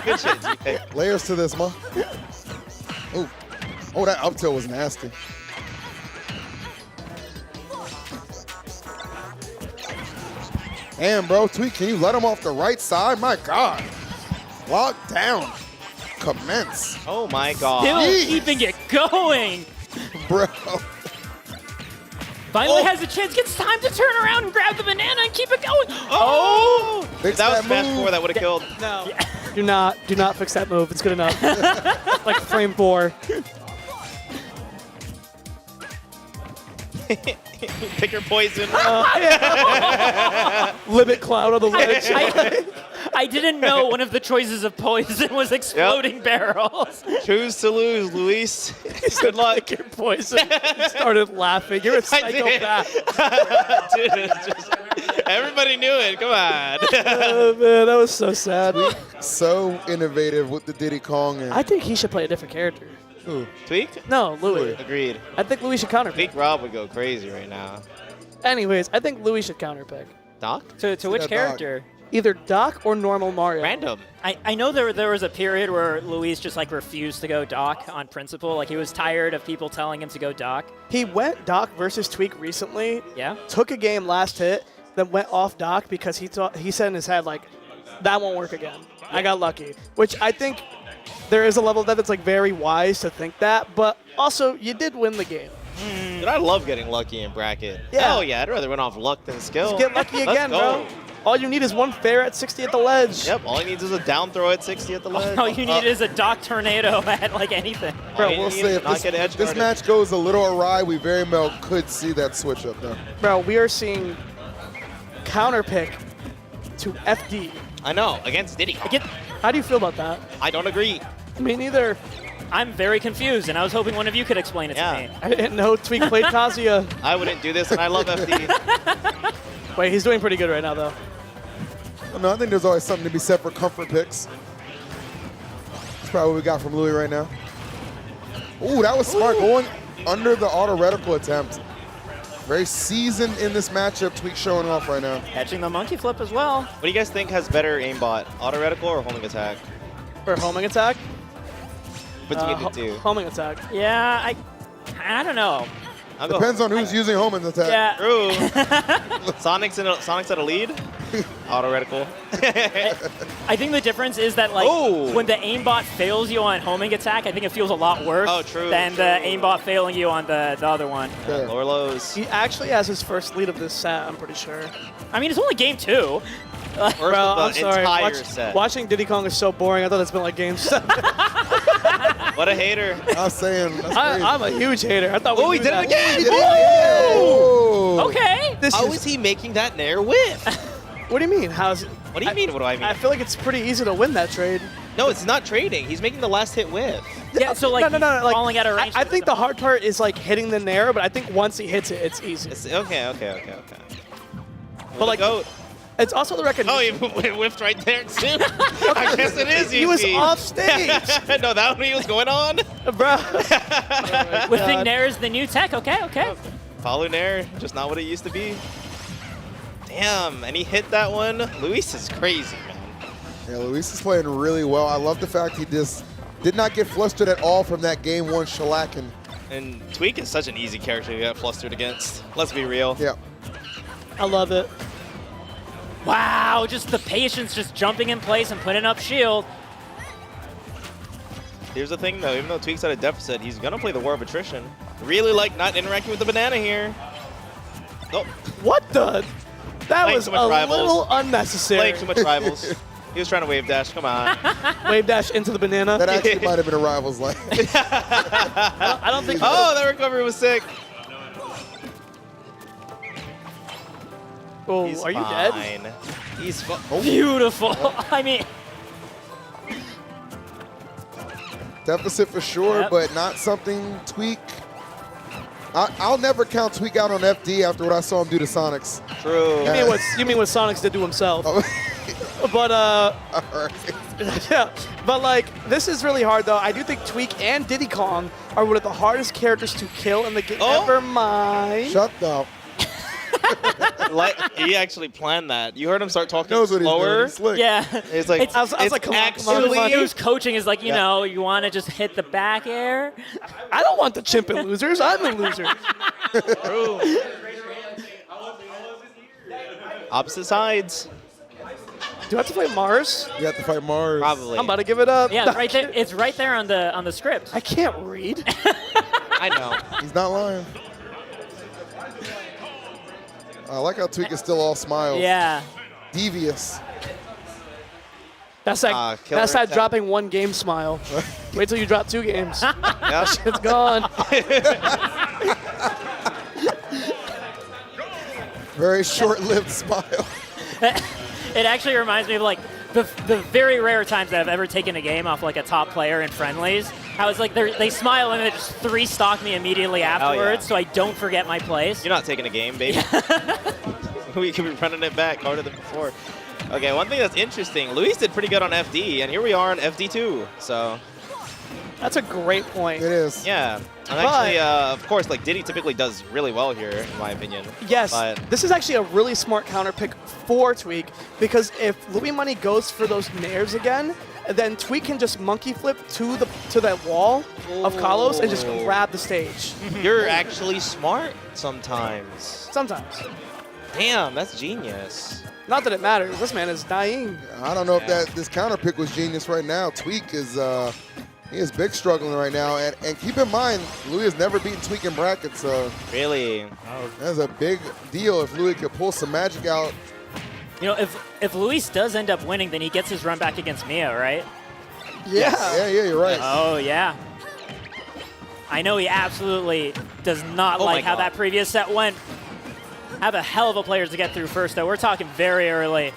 Good shit, GK. Layers to this, man. Oh, that up tilt was nasty. Damn, bro, Tweek, can you let him off the right side? My God. Lock down. Commence. Oh, my God. Still keeping it going. Bro. Finally has a chance, gets time to turn around and grab the banana and keep it going. Oh! If that was Smash 4, that would have killed. No. Do not fix that move. It's good enough. Like frame 4. Pick your poison. Limit cloud on the ledge. I didn't know one of the choices of poison was exploding barrels. Choose to lose, Luis. Good luck. Your poison. You started laughing. You're a psychopath. Dude, it's just, everybody knew it. Come on. Oh, man, that was so sad. So innovative with the Diddy Kong. And I think he should play a different character. Who? Tweek? No, Louis. Agreed. I think Louis should counterpick. Tweek Rob would go crazy right now. Anyways, I think Louis should counterpick. Doc? To which character? Either Doc or normal Mario. Random. I know there was a period where Luis just refused to go Doc on principle. He was tired of people telling him to go Doc. He went Doc versus Tweek recently. Yeah. Took a game last hit, then went off Doc because he said in his head that won't work again. I got lucky, which I think there is a level of that that's like very wise to think that, but also you did win the game. Dude, I love getting lucky in bracket. Yeah. Hell yeah, I'd rather win off luck than skill. Just get lucky Let's again, go. bro. All you need is one fair at 60 at the ledge. Yep, all he needs is a down throw at 60 at the ledge. All you need is a Doc Tornado at like anything. Bro, we'll say if this match goes a little awry, we very well could see that switch up now. Bro, we are seeing counter pick to FD. I know, against Diddy. How do you feel about that? I don't agree. Me neither. I'm very confused, and I was hoping one of you could explain it to me. I didn't know Tweek played Kazuya. I wouldn't do this, and I love FD. Wait, he's doing pretty good right now, though. No, I think there's always something to be said for comfort picks. That's probably what we got from Louis right now. Ooh, that was smart. Going under the auto reticle attempt. Very seasoned in this matchup. Tweek showing off right now. Catching the monkey flip as well. What do you guys think has better aimbot, auto reticle or homing attack? For homing attack? Between the two. Homing attack. Yeah, I don't know. Depends on who's using homing attack. Yeah. True. Sonic's at a lead. Auto reticle. I think the difference is that like when the aimbot fails you on homing attack, I think it feels a lot worse than the aimbot failing you on the other one. Lower lows. He actually has his first lead of this set, I'm pretty sure. I mean, it's only game 2. Bro, I'm sorry. entire set. Watching Diddy Kong is so boring. I thought it's been like game 7. What a hater. I was saying. I'm a huge hater. I thought. Oh, he did it again. He did it again. Okay. How is he making that nair whiff? What do you mean? How's it? What do you mean? What do I mean? I feel like it's pretty easy to win that trade. No, it's not trading. He's making the last hit whiff. Yeah, so like no, like, falling out of range. I think the hard part is like hitting the nair, but I think once he hits it, it's easy. Okay. But like, it's also the recognition. Oh, he whiffed right there too. I guess it is easy. He was off stage. No, that one he was going on. Bro. Whiffing nair is the new tech. Okay. Follow nair, just not what it used to be. Damn, and he hit that one. Luis is crazy, man. Yeah, Luis is playing really well. I love the fact he just did not get flustered at all from that game 1 shellacking. And Tweek is such an easy character to get flustered against. Let's be real. Yeah. I love it. Wow, just the patience, just jumping in place and putting up shield. Here's the thing, though. Even though Tweek's at a deficit, he's going to play the War of Attrition. Really like not interacting with the banana here. Oh. What the? That Playing was too a much rivals. little unnecessary. Playing too much rivals. He was trying to wave dash. Come on. Wave dash into the banana. That actually might have been a rival's line. I don't think. Oh, that recovery was sick. Oh, He's are you fine. dead? He's Beautiful. I mean, Deficit for sure, but not something Tweek. I'll never count Tweek out on FD after what I saw him do to Sonics. True. You mean what Sonics did to himself? But yeah, but like this is really hard though. I do think Tweek and Diddy Kong are one of the hardest characters to kill in the game. Never mind. Shut up. He actually planned that. You heard him start talking Knows what he's doing. slower. He's slick. yeah. It's like I was like, come on, actually. He was coaching is like, you know, you want to just hit the back air. I don't want the chimp and losers. I'm the loser. True. Opposite sides. Do I have to play Mars? You have to fight Mars. Probably. I'm about to give it up. Yeah, it's right there. It's right there on the script. I can't read. I know. He's not lying. I like how Tweek is still all smiles. Yeah. Devious. That's like that's that dropping 1 game smile. Wait till you drop 2 games. Yep. It's gone. Very short-lived smile. It actually reminds me of like the very rare times that I've ever taken a game off like a top player in friendlies. How it's like they smile and they just 3-stock me immediately afterwards, so I don't forget my place. You're not taking a game, baby. We could be running it back harder than before. Okay, one thing that's interesting, Luis did pretty good on FD, and here we are on FD2, so. That's a great point. It is. Yeah. And actually, of course, like Diddy typically does really well here, in my opinion. Yes, But this is actually a really smart counter pick for Tweek because if Louis Money goes for those nairs again, then Tweek can just monkey flip to that wall of Kalos and just grab the stage. you're actually smart sometimes. Sometimes. Damn, that's genius. Not that it matters. This man is dying. I don't know if this counter pick was genius right now. Tweek is he is big struggling right now, and keep in mind, Louis has never beaten Tweek in brackets. So really, that's a big deal if Louis could pull some magic out. You know, if Luis does end up winning, then he gets his run back against Mia, right? Yeah, you're right. Oh yeah. I know he absolutely does not like how that previous set went. Have a hell of a player to get through first, though. We're talking very early.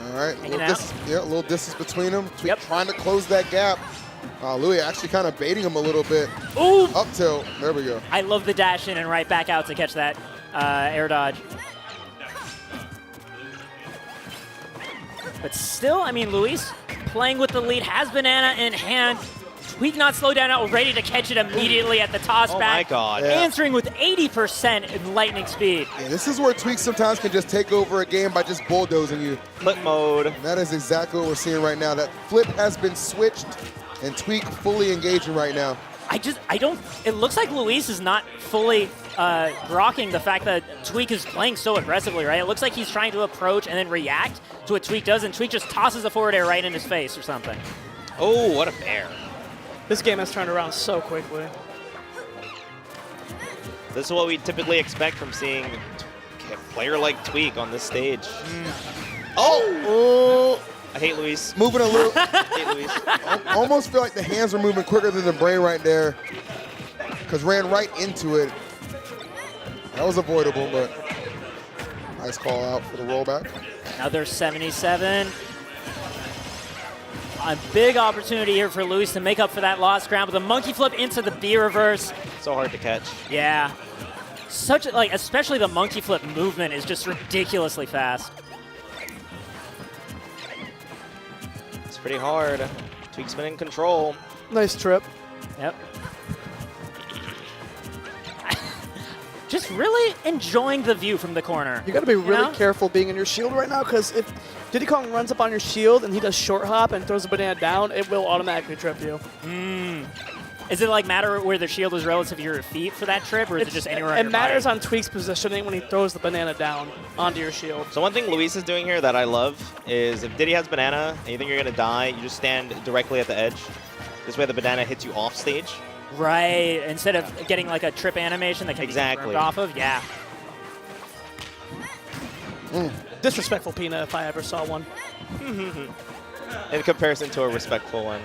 All right, a little distance between them. Tweek trying to close that gap. Louis actually kind of baiting him a little bit. Ooh! Up tilt. There we go. I love the dash in and right back out to catch that air dodge. But still, I mean, Luis playing with the lead, has banana in hand. Tweek not slow down out, ready to catch it immediately at the toss back. Oh my God. Answering with 80% in lightning speed. Yeah, this is where Tweek sometimes can just take over a game by just bulldozing you. Flip mode. And that is exactly what we're seeing right now. That flip has been switched, and Tweek fully engaging right now. It looks like Luis is not fully grokking the fact that Tweek is playing so aggressively, right? It looks like he's trying to approach and then react to what Tweek does, and Tweek just tosses a forward air right in his face or something. Oh, what a bear. This game has turned around so quickly. This is what we typically expect from seeing a player like Tweek on this stage. Oh! I hate Luis. Moving a little. I hate Luis. Almost feel like the hands were moving quicker than the brain right there, because ran right into it. That was avoidable, but nice call out for the rollback. Another 77. A big opportunity here for Luis to make up for that lost ground with a monkey flip into the B reverse. So hard to catch. Yeah. Especially the monkey flip movement is just ridiculously fast. It's pretty hard. Tweek's been in control. Nice trip. Yep. Just really enjoying the view from the corner. You got to be really careful being in your shield right now, because if Diddy Kong runs up on your shield and he does short hop and throws the banana down, it will automatically trip you. Is it matter where the shield is relative to your feet for that trip, or is it just anywhere on It your matters body? on Tweek's positioning when he throws the banana down onto your shield. So one thing Luis is doing here that I love is if Diddy has banana and you think you're going to die, you just stand directly at the edge. This way the banana hits you off stage. Right, instead of getting a trip animation that can be ripped off of, yeah. Disrespectful Peanut if I ever saw one. In comparison to a respectful one.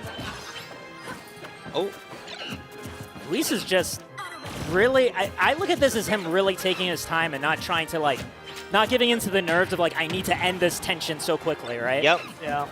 Oh. Luis is just really, I look at this as him really taking his time and not trying to not giving into the nerves of I need to end this tension so quickly, right? Yep. Yeah.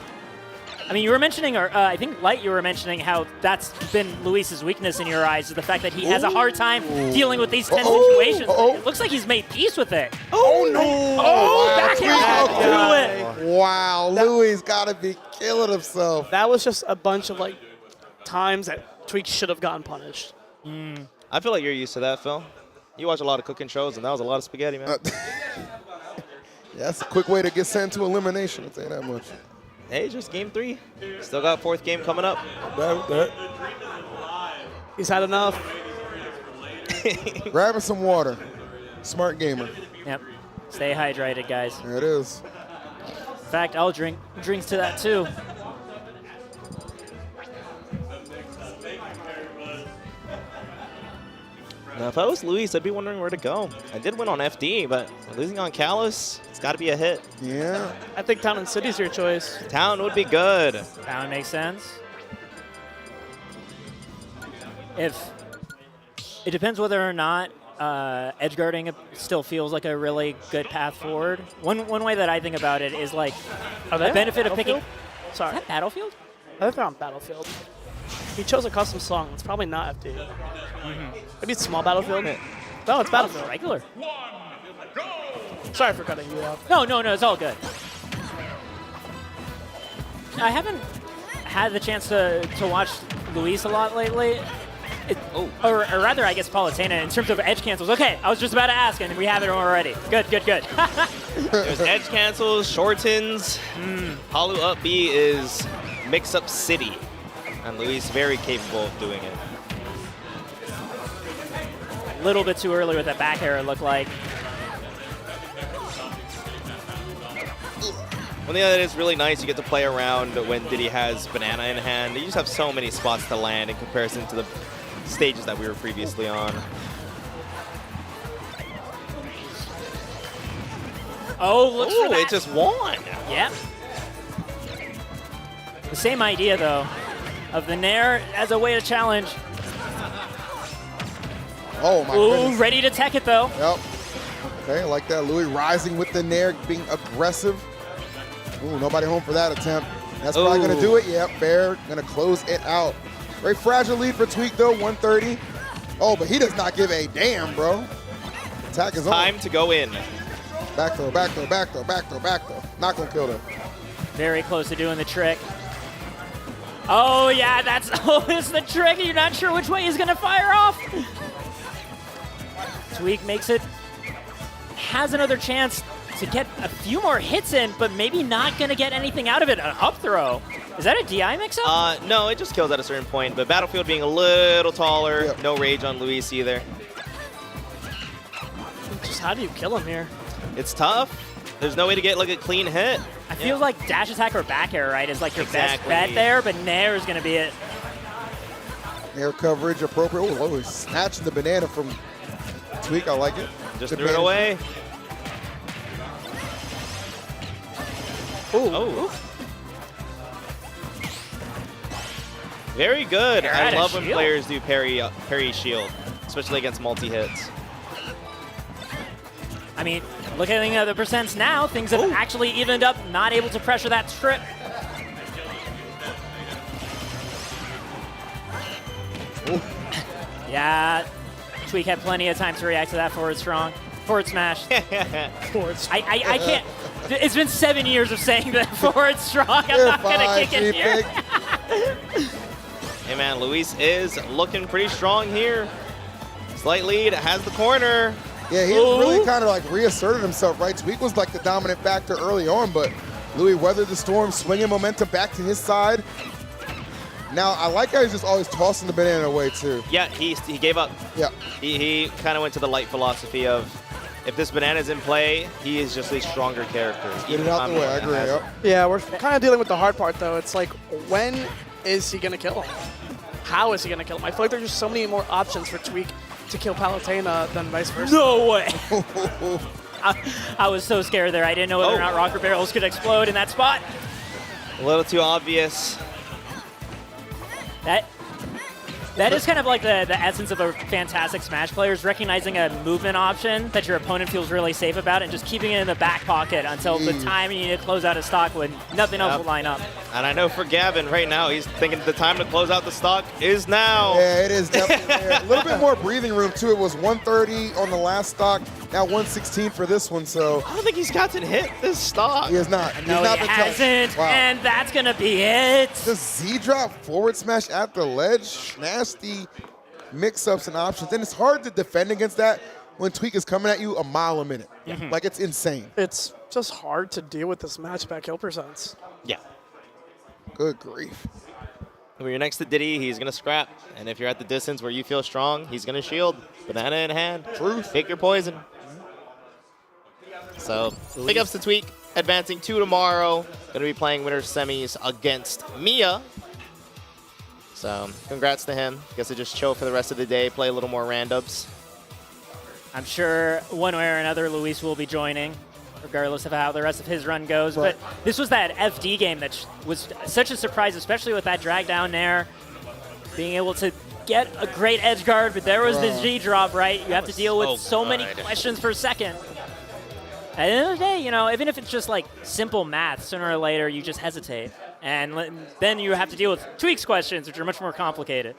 I mean, you were mentioning, or I think Light, you were mentioning how that's been Luis's weakness in your eyes, is the fact that he has a hard time dealing with these tense situations. It looks like he's made peace with it. Oh, no. Oh, back through it. Wow, Louis got to be killing himself. That was just a bunch of times that Tweek should have gotten punished. I feel like you're used to that, Phil. You watch a lot of cooking shows, and that was a lot of spaghetti, man. That's a quick way to get sent to elimination, I'll tell you that much. Hey, just game 3. Still got 4th game coming up. He's had enough. Grabbing some water. Smart gamer. Yep. Stay hydrated, guys. There it is. In fact, I'll drink drinks to that too. Now, if I was Luis, I'd be wondering where to go. I did win on FD, but losing on Callus, it's got to be a hit. Yeah. I think Town and City's your choice. Town would be good. Town makes sense. It depends whether or not edge guarding still feels like a really good path forward. One way that I think about it is a benefit of picking. Sorry. Is that Battlefield? I think they're on Battlefield. He chose a custom song. It's probably not FD. Maybe it's small Battlefield. No, it's Battlefield. Regular. Sorry for cutting you off. No, it's all good. I haven't had the chance to watch Luis a lot lately. Or rather, I guess Palutena in terms of edge cancels. Okay, I was just about to ask, and we have it already. Good. There's edge cancels, shortens. Halu up B is mix up city. And Luis very capable of doing it. a little bit too early with that back air, it looked like. One thing that is really nice, you get to play around when Diddy has banana in hand. You just have so many spots to land in comparison to the stages that we were previously on. Oh, looks for that. It just won. Yep. The same idea, though, of the Nair as a way to challenge. Oh, my goodness. Ready to tech it, though. Yep. Okay, I like that. Louis rising with the Nair, being aggressive. Ooh, nobody home for that attempt. That's probably going to do it. Yep, fair. Going to close it out. Very fragile lead for Tweek, though, 130. Oh, but he does not give a damn, bro. Attack is on. Time to go in. Back throw, back throw, back throw, back throw, back throw. Not going to kill them. Very close to doing the trick. Oh, yeah, that's always the trick. You're not sure which way he's going to fire off. Tweek makes it, has another chance to get a few more hits in, but maybe not going to get anything out of it. An up throw. Is that a DI mix-up? No, it just kills at a certain point, but Battlefield being a little taller, no rage on Luis either. Just how do you kill him here? It's tough. There's no way to get like a clean hit. I feel like dash attack or back air, right, is like your best bet there, but Nair is going to be it. Air coverage appropriate. Oh, Louis snatching the banana from Tweek. I like it. Just threw it away. Ooh. Very good. I love when shield. players do parry shield, especially against multi-hits. I mean, look at the percents now. Things have actually evened up, not able to pressure that strip. Yeah, Tweek had plenty of time to react to that forward smash. I can't. It's been 7 years of saying that forward strong. I'm not going to kick it here. Hey, man, Luis is looking pretty strong here. Slight lead, has the corner. Yeah, he really kind of like reasserted himself, right? Tweek was like the dominant factor early on, but Louis weathered the storm, swinging momentum back to his side. Now, I like how he's just always tossing the banana away, too. Yeah, he gave up. Yeah. He kind of went to the light philosophy of, if this banana's in play, he is just a stronger character. Get it out the way, I agree, yep. Yeah, we're kind of dealing with the hard part, though. It's like, when is he going to kill him? How is he going to kill him? I feel like there's just so many more options for Tweek to kill Palutena than vice versa. No way. I was so scared there. I didn't know whether or not rocker barrels could explode in that spot. A little too obvious. That is kind of like the essence of a fantastic Smash player, is recognizing a movement option that your opponent feels really safe about and just keeping it in the back pocket until the time you need to close out a stock when nothing else will line up. And I know for Gavin right now, he's thinking the time to close out the stock is now. Yeah, it is definitely there. A little bit more breathing room, too. It was 130 on the last stock, now 116 for this one, so. I don't think he's gotten hit this stock. He has not. No, he hasn't, and that's going to be it. The Z-drop forward smash at the ledge, nasty mix-ups and options, and it's hard to defend against that when Tweek is coming at you a mile a minute. Like, it's insane. It's just hard to deal with this matchback kill percents. Yeah. Good grief. When you're next to Diddy, he's going to scrap. And if you're at the distance where you feel strong, he's going to shield. Banana in hand. Truth. Pick your poison. So, big ups to Tweek. Advancing to tomorrow. Going to be playing winter semis against Mia. So, congrats to him. Guess to just chill for the rest of the day, play a little more randoms. I'm sure one way or another Luis will be joining, regardless of how the rest of his run goes. Right. But this was that FD game that was such a surprise, especially with that drag down there. Being able to get a great edge guard, but there was the G drop, right? You have to deal with so many questions per second. At the end of the day, you know, even if it's just like simple math, sooner or later you just hesitate. And then you have to deal with Tweek's questions, which are much more complicated.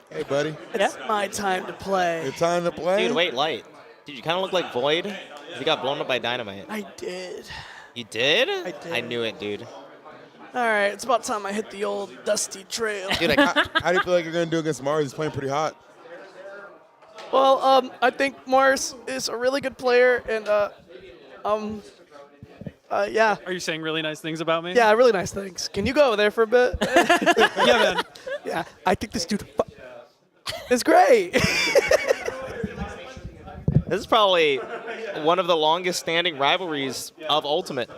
Hey, buddy. It's my time to play. Your time to play? Dude, wait, Light. Dude, you kind of look like Void. You got blown up by Dynamite. I did. You did? I did. I knew it, dude. All right, it's about time I hit the old dusty trail. Dude, how do you feel like you're going to do against Mars? He's playing pretty hot. Well, I think Mars is a really good player, and yeah. Are you saying really nice things about me? Yeah, really nice things. Can you go over there for a bit? Yeah, man. Yeah, I think this dude is great. This is probably one of the longest standing rivalries of Ultimate.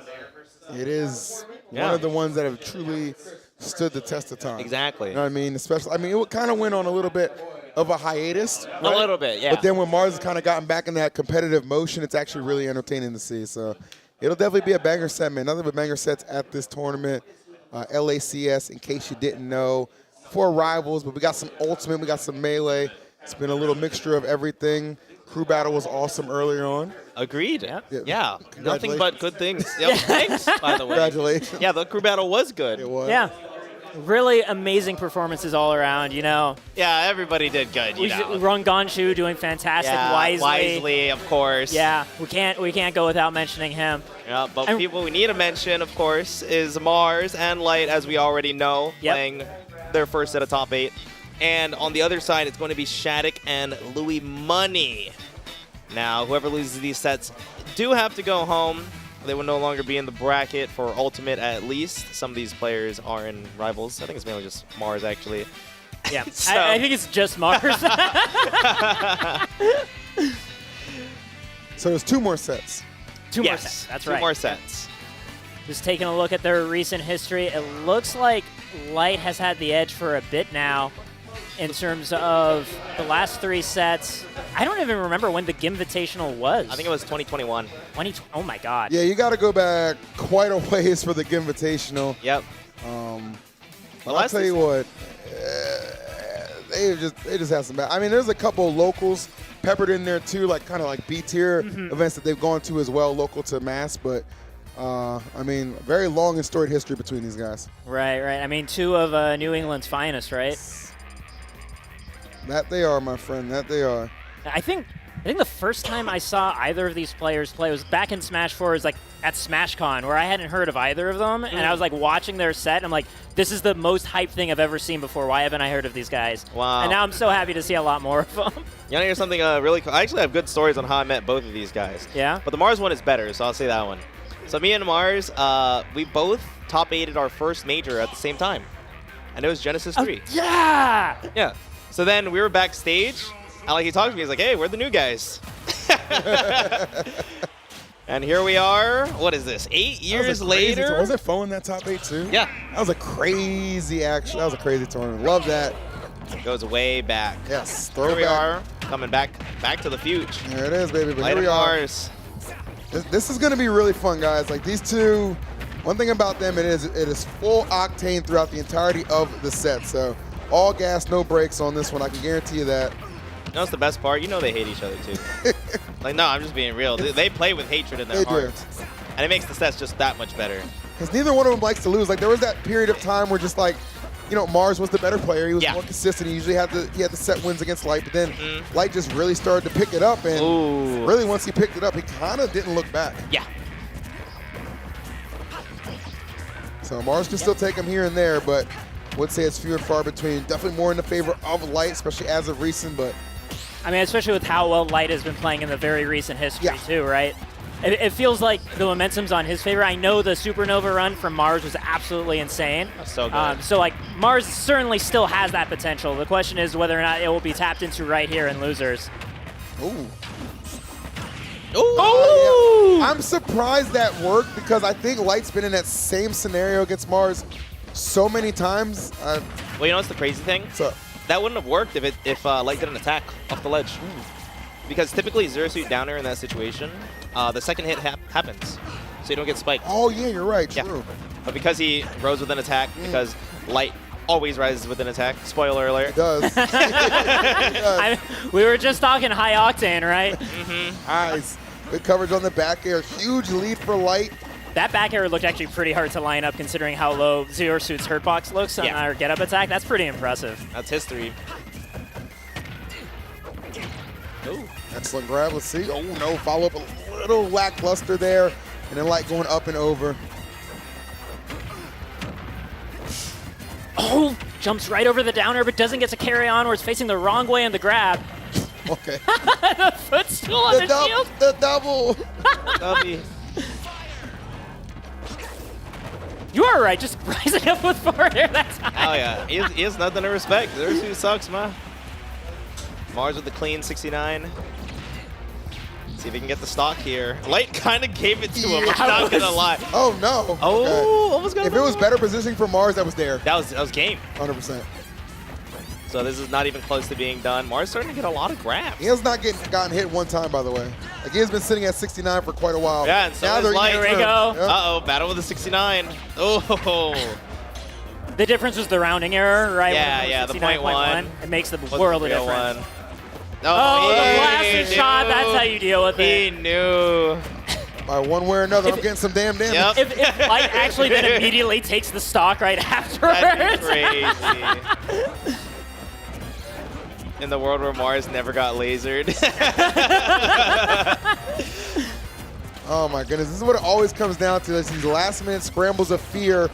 It is one of the ones that have truly stood the test of time. Exactly. You know what I mean? Especially, I mean, it kind of went on a little bit of a hiatus. Right? A little bit, yeah. But then when Mars has kind of gotten back in that competitive motion, it's actually really entertaining to see. So it'll definitely be a banger set, man. Nothing but banger sets at this tournament. LACS, in case you didn't know, 4 rivals, but we got some Ultimate, we got some Melee. It's been a little mixture of everything. Crew battle was awesome earlier on. Agreed. Yeah. Nothing but good things. Yep. Thanks, by the way. Congratulations. Yeah, the crew battle was good. It was. Yeah. Really amazing performances all around, you know. Yeah, everybody did good, you know. Runganshu doing fantastic. Yeah, Wisely, of course. Yeah, we can't go without mentioning him. Yeah, but people we need to mention, of course, is Mars and Light, as we already know, playing their first set of top 8. And on the other side, it's going to be Shattuck and Louis Money. Now, whoever loses these sets do have to go home. They will no longer be in the bracket for Ultimate, at least. Some of these players are in Rivals. I think it's mainly just Mars, actually. Yeah, So- I think it's just Mars. So there's 2 more sets. Two more sets. That's right. 2 more sets. Just taking a look at their recent history, it looks like Light has had the edge for a bit now in terms of the last 3 sets. I don't even remember when the Gimvitational was. I think it was 2021. Oh my God. Yeah, you got to go back quite a ways for the Gimvitational. Yep. Well, I'll tell you what, they just have some bad. I mean, there's a couple of locals peppered in there too, like kind of like B-tier events that they've gone to as well, local to Mass. But I mean, very long and storied history between these guys. Right. I mean, 2 of New England's finest, right? That they are, my friend. That they are. I think the first time I saw either of these players play was back in Smash 4, like at SmashCon, where I hadn't heard of either of them, and I was like watching their set, and I'm like, this is the most hype thing I've ever seen before. Why haven't I heard of these guys? Wow. And now I'm so happy to see a lot more of them. You want to hear something really cool? I actually have good stories on how I met both of these guys. Yeah? But the Mars one is better, so I'll say that one. So me and Mars, we both top 8'd our first major at the same time. And it was Genesis 3. Yeah! Yeah. So then we were backstage, and like he talked to me, he's like, hey, we're the new guys. And here we are. What is this? 8 years later? Was it phone that top 8 too? Yeah. That was a crazy action. That was a crazy tournament. Love that. It goes way back. Yes. Here we are, coming back to the future. There it is, baby. But Light here we and are. Mars. This is going to be really fun, guys. Like these 2, one thing about them, it is full octane throughout the entirety of the set. So all gas, no brakes on this one. I can guarantee you that. You know what's the best part? You know they hate each other, too. Like, no, I'm just being real. They play with hatred in their hearts. And it makes the sets just that much better. Because neither one of them likes to lose. Like, there was that period of time where just like, you know, Mars was the better player. He was more consistent. He usually had the set wins against Light. But then Light just really started to pick it up. And really, once he picked it up, he kind of didn't look back. Yeah. So Mars can still take him here and there, but would say it's few and far between. Definitely more in the favor of Light, especially as of recent. But I mean, especially with how well Light has been playing in the very recent history, too, right? It feels like the momentum's on his favor. I know the Supernova run from Mars was absolutely insane. So good. So, like, Mars certainly still has that potential. The question is whether or not it will be tapped into right here in Losers. Ooh. Ooh! Yeah. I'm surprised that worked because I think Light's been in that same scenario against Mars so many times. Well, you know what's the crazy thing? That wouldn't have worked if Light didn't attack off the ledge. Because typically Zero Suit down air in that situation, the second hit happens, so you don't get spiked. Oh yeah, you're right, true. But because he rose with an attack, because Light always rises with an attack, spoiler alert. It does. We were just talking high octane, right? Nice. Good coverage on the back air. Huge lead for Light. That back air looked actually pretty hard to line up considering how low Zero Suit's hurt box looks on our get-up attack. That's pretty impressive. That's history. Ooh. Excellent grab. Let's see. Oh, no. Follow up a little lackluster there. And then Light going up and over. Oh, jumps right over the down air, but doesn't get to carry on where it's facing the wrong way on the grab. Okay. The footstool on the shield. The double. You are right, just rising up with forward air that time. Oh yeah, he has nothing to respect. Zero Suit sucks, man. Mars with the clean 69. See if he can get the stock here. Light kind of gave it to him. I'm not gonna lie. Oh no. Oh, Okay. almost got If it was better positioning for Mars, that was there. That was game. 100%. So this is not even close to being done. Mars starting to get a lot of grabs. He has not gotten hit one time, by the way. Like, he has been sitting at 69 for quite a while. Yeah, and so now is Light. Here we go. Yep. Uh-oh, battle with the 69. Oh. The difference was the rounding error, right? Yeah, the 0.1. It makes the world of difference. Oh, the blasted shot, that's how you deal with it. He knew. By one way or another, I'm getting some damn damage. If Light actually then immediately takes the stock right afterwards. That'd be crazy. In the world where Mars never got lasered. Oh my goodness, this is what it always comes down to, is these last minute scrambles of fear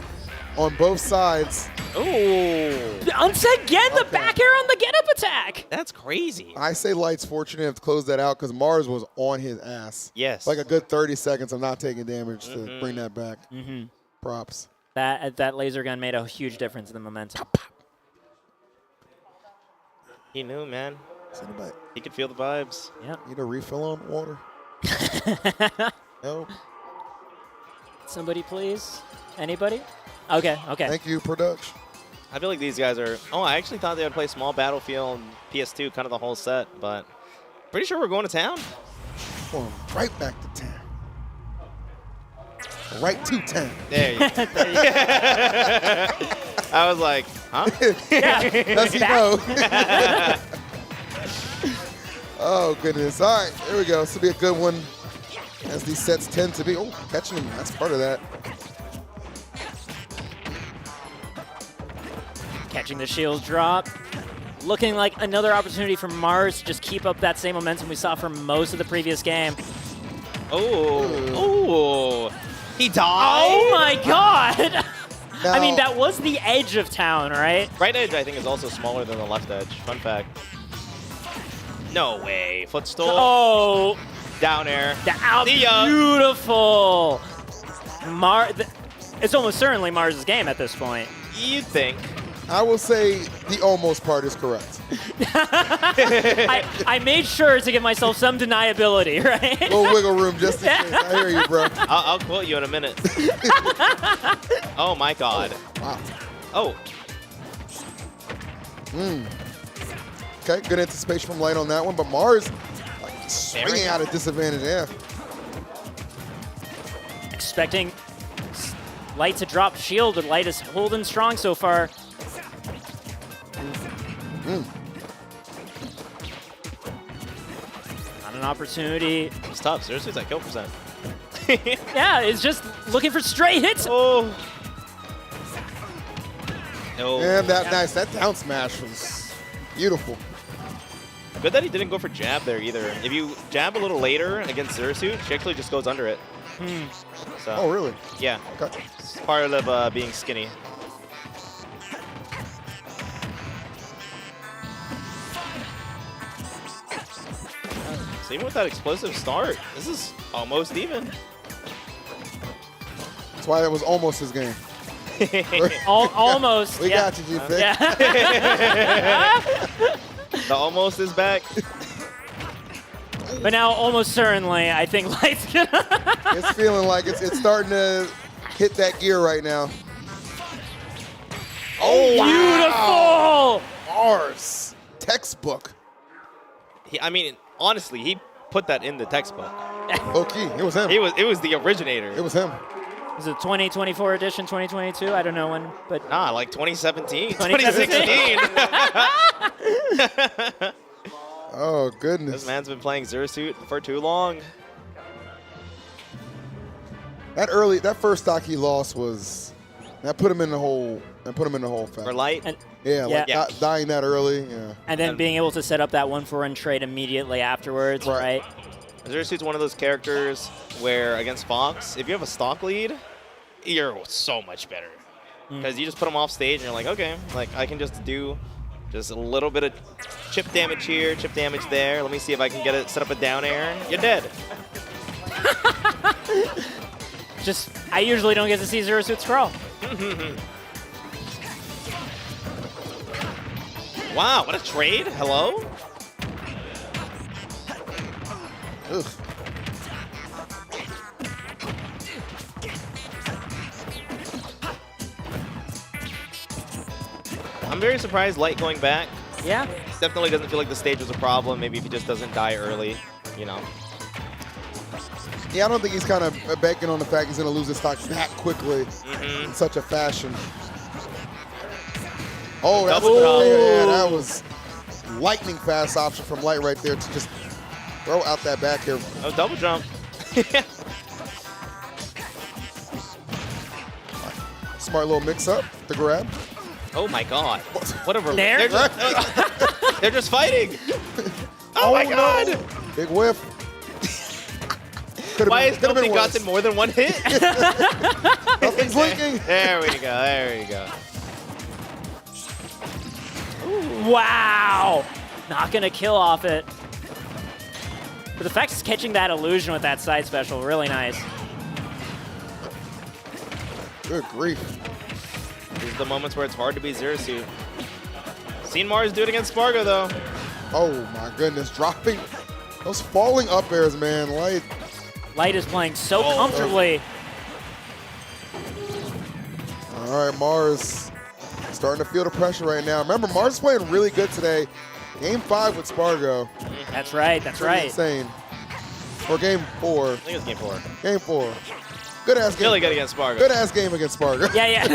on both sides. Ooh. Once again, the back air on the get-up attack. That's crazy. I say Light's fortunate to close that out because Mars was on his ass. Yes. Like a good 30 seconds of not taking damage to bring that back. Props. That laser gun made a huge difference in the momentum. He knew, man. He could feel the vibes. Yep. Need a refill on water? No. Somebody, please. Anybody? Okay. Thank you, production. I feel like these guys are... Oh, I actually thought they would play Small Battlefield and PS2 kind of the whole set, but pretty sure we're going to town. Going right back to town. Right to town. There you go. I was like, huh? Does he know? Oh, goodness. All right, here we go. This will be a good one, as these sets tend to be. Oh, catching him. That's part of that. Catching the shield drop. Looking like another opportunity for Mars to just keep up that same momentum we saw for most of the previous game. Oh, he died. Oh my God. Now, I mean, that was the edge of town, right? Right edge, I think, is also smaller than the left edge. Fun fact. No way. Footstool. Oh. Down air. Beautiful. It's almost certainly Mars' game at this point. You'd think. I will say the almost part is correct. I made sure to give myself some deniability, right? A little wiggle room just in case. I hear you, bro. I'll quote you in a minute. Oh, my God. Wow. Oh. Okay, good anticipation from Light on that one, but Mars like, swinging out at disadvantage, yeah. Expecting Light to drop shield, but Light is holding strong so far. Not an opportunity. It's tough. Seriously, it's that kill percent. Yeah, it's just looking for straight hits. Oh. No. And that down smash was beautiful. Good that he didn't go for jab there either. If you jab a little later against Zerasuit, she actually just goes under it. So, Oh, really? Yeah. Okay. It's part of being skinny. So even with that explosive start, this is almost even. That's why it was almost his game. Almost. We got you, G-Fit. The almost is back. But now, almost certainly, I think Light's gonna. It's feeling like it's starting to hit that gear right now. Oh, beautiful! Mars. Textbook. I mean, honestly, he put that in the textbook. Okay, it was him. It was the originator. It was him. Is it 2024 edition, 2022? I don't know when, but nah, like 2017, 2016. 2016. Oh goodness. This man's been playing Zerasuit for too long. That first stock he lost was that put him in the hole. And put him in the hole fast. For Light? Dying that early. Yeah. And then being able to set up that 1-for-1 trade immediately afterwards, right? Zerasuit's one of those characters where against Fox, if you have a stock lead, you're so much better. Because you just put him off stage and you're like, okay, like I can just do just a little bit of chip damage here, chip damage there. Let me see if I can get it, set up a down air. You're dead. I usually don't get to see Zerasuit scroll. Wow, what a trade. Hello? Ugh. I'm very surprised Light going back. Yeah. Definitely doesn't feel like the stage was a problem. Maybe if he just doesn't die early, you know. Yeah, I don't think he's kind of banking on the fact he's going to lose his stock that quickly in such a fashion. Oh, that's yeah, that was lightning fast option from Light right there to just throw out that back here. Oh, double jump. Smart little mix-up, the grab. Oh my God! What a Nair? They're just fighting. Oh my God! No. Big whiff. Why has nobody gotten more than one hit? Nothing's leaking. There we go. There we go. Wow! Not gonna kill off it. But the fact is catching that illusion with that side special, really nice. Good grief. These are the moments where it's hard to be Zero Suit. Seen Mars do it against Spargo, though. Oh, my goodness. Dropping those falling up airs, man. Light is playing so comfortably. All right, Mars starting to feel the pressure right now. Remember, Mars is playing really good today. Game 5 with Spargo. That's right. That's Pretty right. insane. Or game 4. I think it's game 4. Game 4. Good-ass game. Really good against Spargo. Good-ass game against Spargo. Yeah.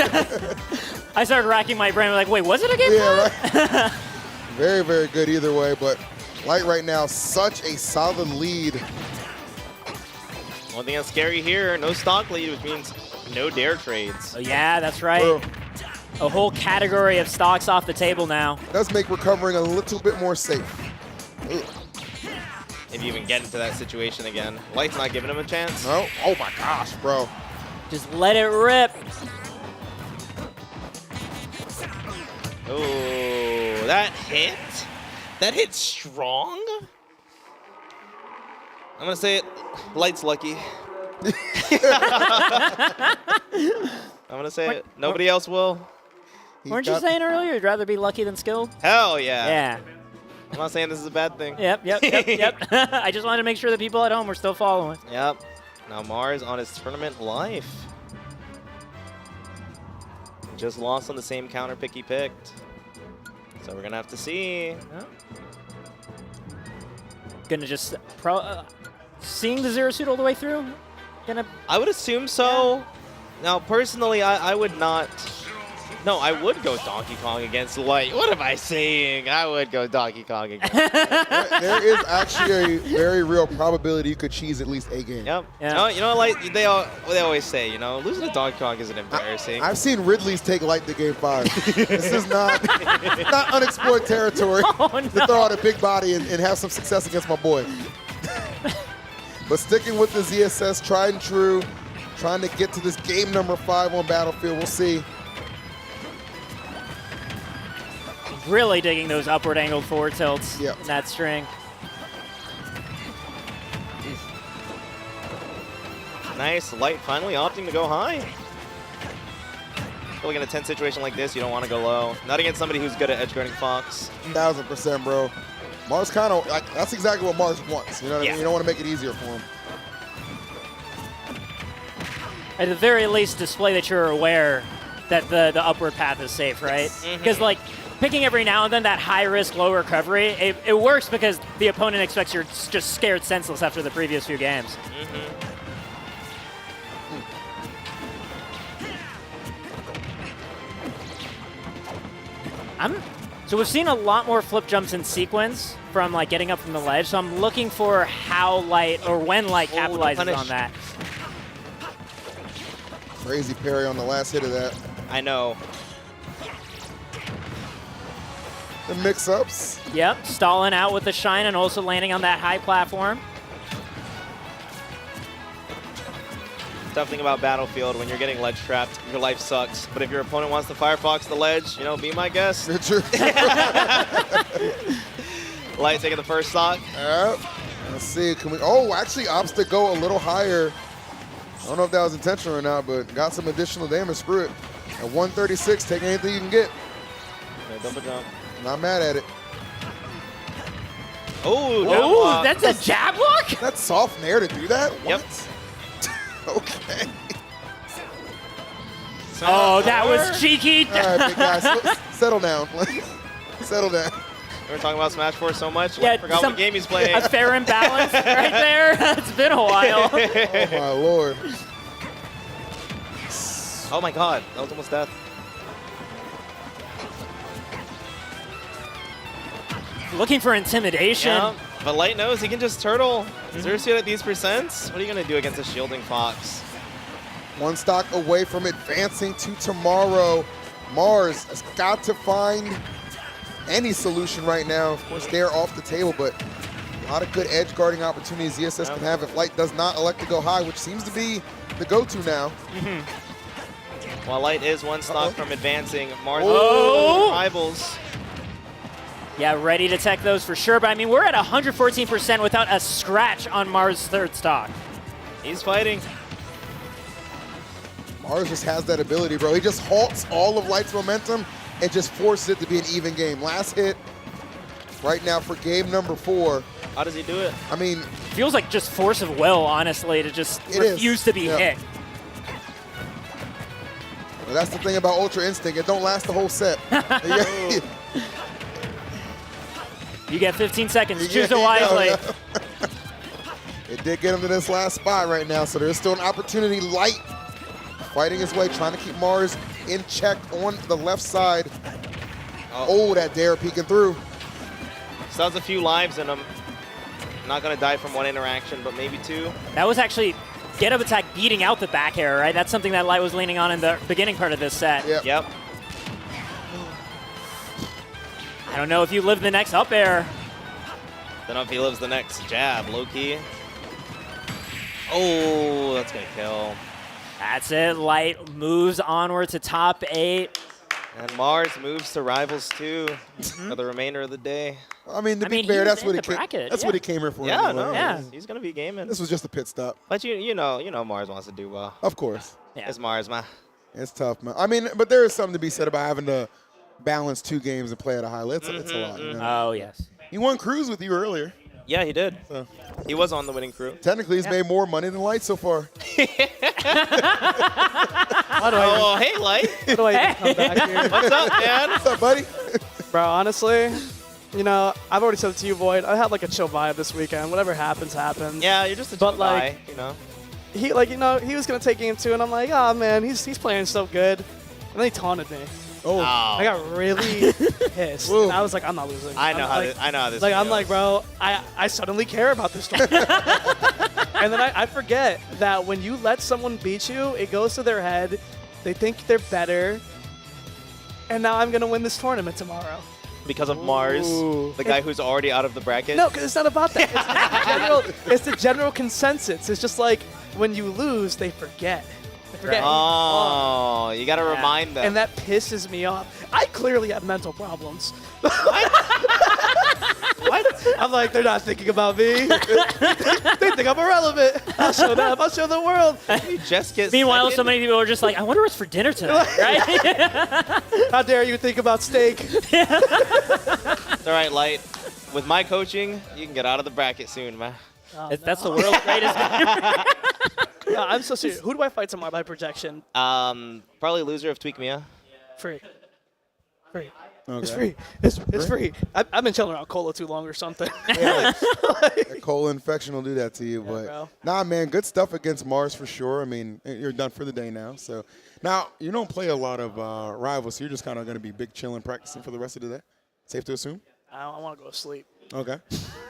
I started racking my brain. Like, wait, was it a game? Yeah, right. Very, very good either way. But Light right now, such a solid lead. One thing that's scary here, no stock lead, which means no dare trades. Oh, yeah, that's right. A whole category of stocks off the table now. Does make recovering a little bit more safe. Ugh. If you even get into that situation again. Light's not giving him a chance. No. Oh my gosh, bro. Just let it rip. Oh, that hit? That hit strong? I'm gonna say it, Light's lucky. I'm gonna say it, nobody else will. Weren't you saying earlier you'd rather be lucky than skilled? Hell yeah. Yeah. I'm not saying this is a bad thing. Yep. I just wanted to make sure the people at home were still following. Yep. Now Mars on his tournament life. Just lost on the same counter pick he picked. So we're gonna have to see. Gonna just seeing the Zero Suit all the way through? I would assume so. Yeah. Now personally, I would not. No, I would go Donkey Kong against Light. What am I saying? I would go Donkey Kong against there is actually a very real probability you could cheese at least a game. Yep. Yeah. You know, like they always say, you know, losing to Donkey Kong isn't embarrassing. I've seen Ridley's take Light to game 5. This is not unexplored territory to throw out a big body and have some success against my boy. But sticking with the ZSS, tried and true, trying to get to this game number 5 on Battlefield. We'll see. Really digging those upward angled forward tilts in that string. Nice. Light finally opting to go high. I feel like in a tense situation like this, you don't want to go low. Not against somebody who's good at edge guarding Fox. 1000%, bro. Mars kind of, like, that's exactly what Mars wants. You know what I mean? You don't want to make it easier for him. At the very least, display that you're aware that the upward path is safe, right? Because, like, picking every now and then that high-risk, low recovery, it works because the opponent expects you're just scared senseless after the previous few games. So we've seen a lot more flip jumps in sequence from like getting up from the ledge, so I'm looking for how Light, or when Light capitalizes on that. Crazy parry on the last hit of that. I know. The mix-ups. Yep, stalling out with the shine and also landing on that high platform. Tough thing about Battlefield, when you're getting ledge trapped, your life sucks. But if your opponent wants to Firefox the ledge, you know, be my guest. Light taking the first stock. Let's see. Can we? Oh, actually opts to go a little higher. I don't know if that was intentional or not, but got some additional damage. Screw it. At 136, take anything you can get. Okay, double jump. Not mad at it. Oh, that's a jab block? That's soft nair to do that? What? Yep. Okay. Oh, that was cheeky. All right, big guys, settle down. Settle down. We were talking about Smash 4 so much, Yeah, I forgot what game he's playing. A fair imbalance right there. It's been a while. Oh, my Lord. Oh, my God. That was almost death. Looking for intimidation. Yeah, but Light knows he can just turtle. Xerxio at these percents. What are you going to do against a shielding Fox? One stock away from advancing to tomorrow. Mars has got to find any solution right now. Of course, they're off the table, but a lot of good edge guarding opportunities ZSS can have if Light does not elect to go high, which seems to be the go-to now. While Light is one stock from advancing, Mars rivals. Yeah, ready to tech those for sure. But I mean, we're at 114% without a scratch on Mars' third stock. He's fighting. Mars just has that ability, bro. He just halts all of Light's momentum and just forces it to be an even game. Last hit right now for game number 4. How does he do it? I mean, feels like just force of will, honestly, to just refuse to be hit. Well, that's the thing about Ultra Instinct. It don't last the whole set. You get 15 seconds. Choose it wisely. It did get him to this last spot right now, so there's still an opportunity. Light fighting his way, trying to keep Mars in check on the left side. Oh, that dare peeking through. Still has a few lives in him. Not going to die from one interaction, but maybe 2. That was actually get-up attack beating out the back air, right? That's something that Light was leaning on in the beginning part of this set. Yep. I don't know if you live the next up air. Don't know if he lives the next jab, low-key. Oh, that's going to kill. That's it. Light moves onward to top 8. And Mars moves to Rivals 2 for the remainder of the day. I mean, to be fair, that's what he came. That's what he came here for. Yeah, anyway. no, he's gonna be gaming. This was just a pit stop. But you know, Mars wants to do well. Of course. Yeah. It's Mars, man. It's tough, man. I mean, but there is something to be said about having to balance 2 games and play at a high level. It's a lot. You know? Oh yes. He won Cruise with you earlier. Yeah, he did. So. He was on the winning crew. Technically, he's made more money than Light so far. Oh, hey, Light. How do I even come back here? What's up, man? What's up, buddy? Bro, honestly, you know, I've already said it to you, Void. I had like a chill vibe this weekend. Whatever happens, happens. Yeah, you're just a chill guy, you know. He he was gonna take game 2, and I'm like, oh man, he's playing so good, and then he taunted me. Oh. I got really pissed. And I was like, I'm not losing. I know how this Like, I'm goes. like, bro, I suddenly care about this tournament. And then I forget that when you let someone beat you, it goes to their head. They think they're better. And now I'm going to win this tournament tomorrow. Because of Mars, the guy who's already out of the bracket? No, because it's not about that. It's the general consensus. It's just like when you lose, they forget. Oh, you got to remind them. And that pisses me off. I clearly have mental problems. What? I'm like, they're not thinking about me. They think I'm irrelevant. I'll show them. I'll show the world. You just get Meanwhile, second? so many people are just like, I wonder what's for dinner tonight, right? How dare you think about steak? It's all right, Light. With my coaching, you can get out of the bracket soon, man. That's the world's greatest game. No, I'm so serious. Who do I fight tomorrow by projection? Probably loser of Tweek Mia. Free. Okay. It's free. It's free. I've been chilling around Cola too long or something. That cola infection will do that to you. But bro. nah, man, good stuff against Mars for sure. I mean, you're done for the day now. So now you don't play a lot of rivals, so you're just kind of going to be big chilling, practicing for the rest of the day. Safe to assume? I want to go to sleep. Okay,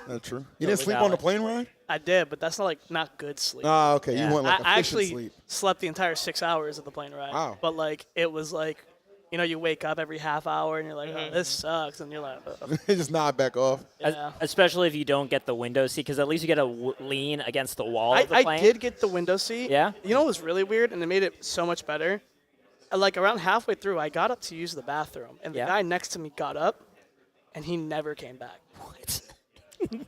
that's true. You didn't sleep on the plane ride? I did, but that's not good sleep. Ah, okay. You want like I efficient actually sleep. slept the entire 6 hours of the plane ride. Wow. But like it was like, you know, you wake up every half hour and you're like, oh, this sucks, and you're like, Just nod back off. Yeah. Especially if you don't get the window seat, because at least you get a lean against the wall of the plane. I did get the window seat. Yeah? You know what was really weird, and it made it so much better? Like around halfway through, I got up to use the bathroom, and the guy next to me got up, and he never came back. What?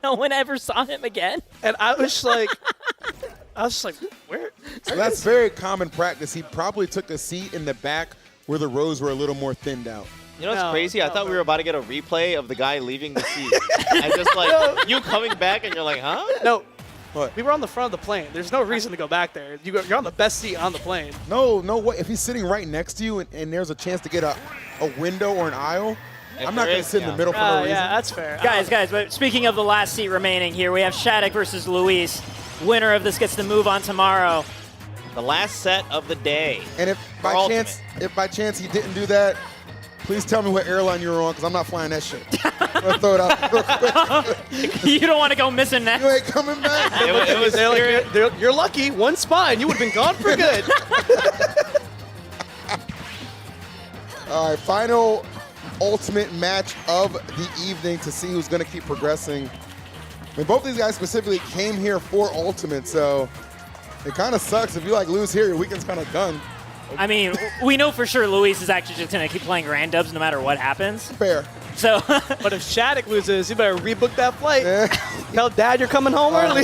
No one ever saw him again? And I was like, where? So that's very common practice. He probably took a seat in the back where the rows were a little more thinned out. You know what's crazy? I thought we were about to get a replay of the guy leaving the seat. And just like, you coming back and you're like, huh? No. What? We were on the front of the plane. There's no reason to go back there. You're on the best seat on the plane. No way. If he's sitting right next to you and there's a chance to get a window or an aisle, I'm not going to sit in the middle for no reason. Yeah, that's fair. Guys, but speaking of the last seat remaining here, we have Shattuck versus Luis. Winner of this gets to move on tomorrow. The last set of the day. And if by chance he didn't do that, please tell me what airline you were on, because I'm not flying that shit. I'm gonna throw it out real quick. You don't want to go missing next. You ain't coming back. It was you're lucky. One spine, you would have been gone for good. All right, final ultimate match of the evening to see who's going to keep progressing. I mean, both these guys specifically came here for ultimate, so it kind of sucks. If you lose here, your weekend's kind of done. I mean, we know for sure Luis is actually just going to keep playing randubs no matter what happens. Fair. So, but if Shattuck loses, you better rebook that flight. Yeah. Tell Dad you're coming home early.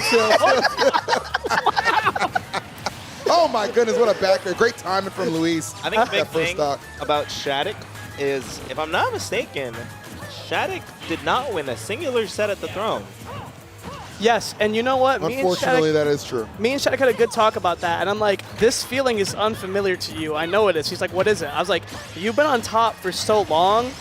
Oh my goodness, what a backer. Great timing from Luis. I think the big thing about Shattuck is, if I'm not mistaken, Shattuck did not win a singular set at the throne. Yes, and you know what? Unfortunately, that is true. Me and Shattuck had a good talk about that, and I'm like, this feeling is unfamiliar to you. I know it is. He's like, what is it? I was like, you've been on top for so long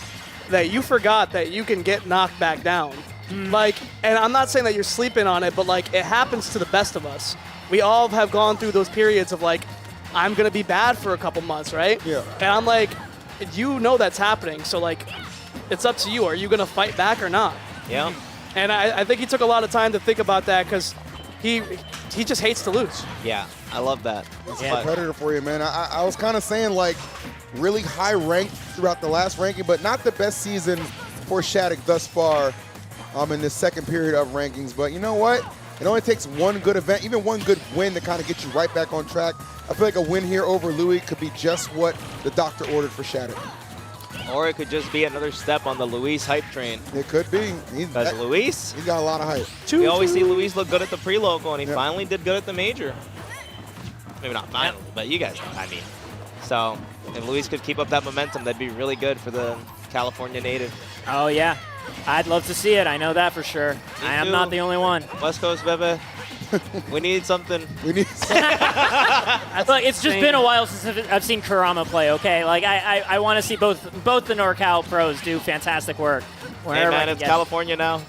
that you forgot that you can get knocked back down. Like, and I'm not saying that you're sleeping on it, but it happens to the best of us. We all have gone through those periods of I'm going to be bad for a couple months, right? Yeah. And I'm like, you know that's happening, so it's up to you. Are you going to fight back or not? Yeah. And I think he took a lot of time to think about that because he just hates to lose. Yeah, I love that. That's a competitor for you, man. I was kind of saying really high rank throughout the last ranking, but not the best season for Shattuck thus far in this second period of rankings. But you know what? It only takes one good event, even one good win to kind of get you right back on track. I feel like a win here over Louis could be just what the doctor ordered for Shattuck. Or it could just be another step on the Luis hype train. It could be. Because Luis, he's got a lot of hype. We always see Luis look good at the pre-local, and he finally did good at the major. Maybe not finally, but you guys know what I mean. So if Luis could keep up that momentum, that'd be really good for the California native. Oh, yeah. I'd love to see it. I know that for sure. I am not the only one. West Coast, Bebe. We need something. We need something. Look, it's just been a while since I've seen Kurama play, okay? I want to see both the NorCal pros do fantastic work. Hey, man, it's California now.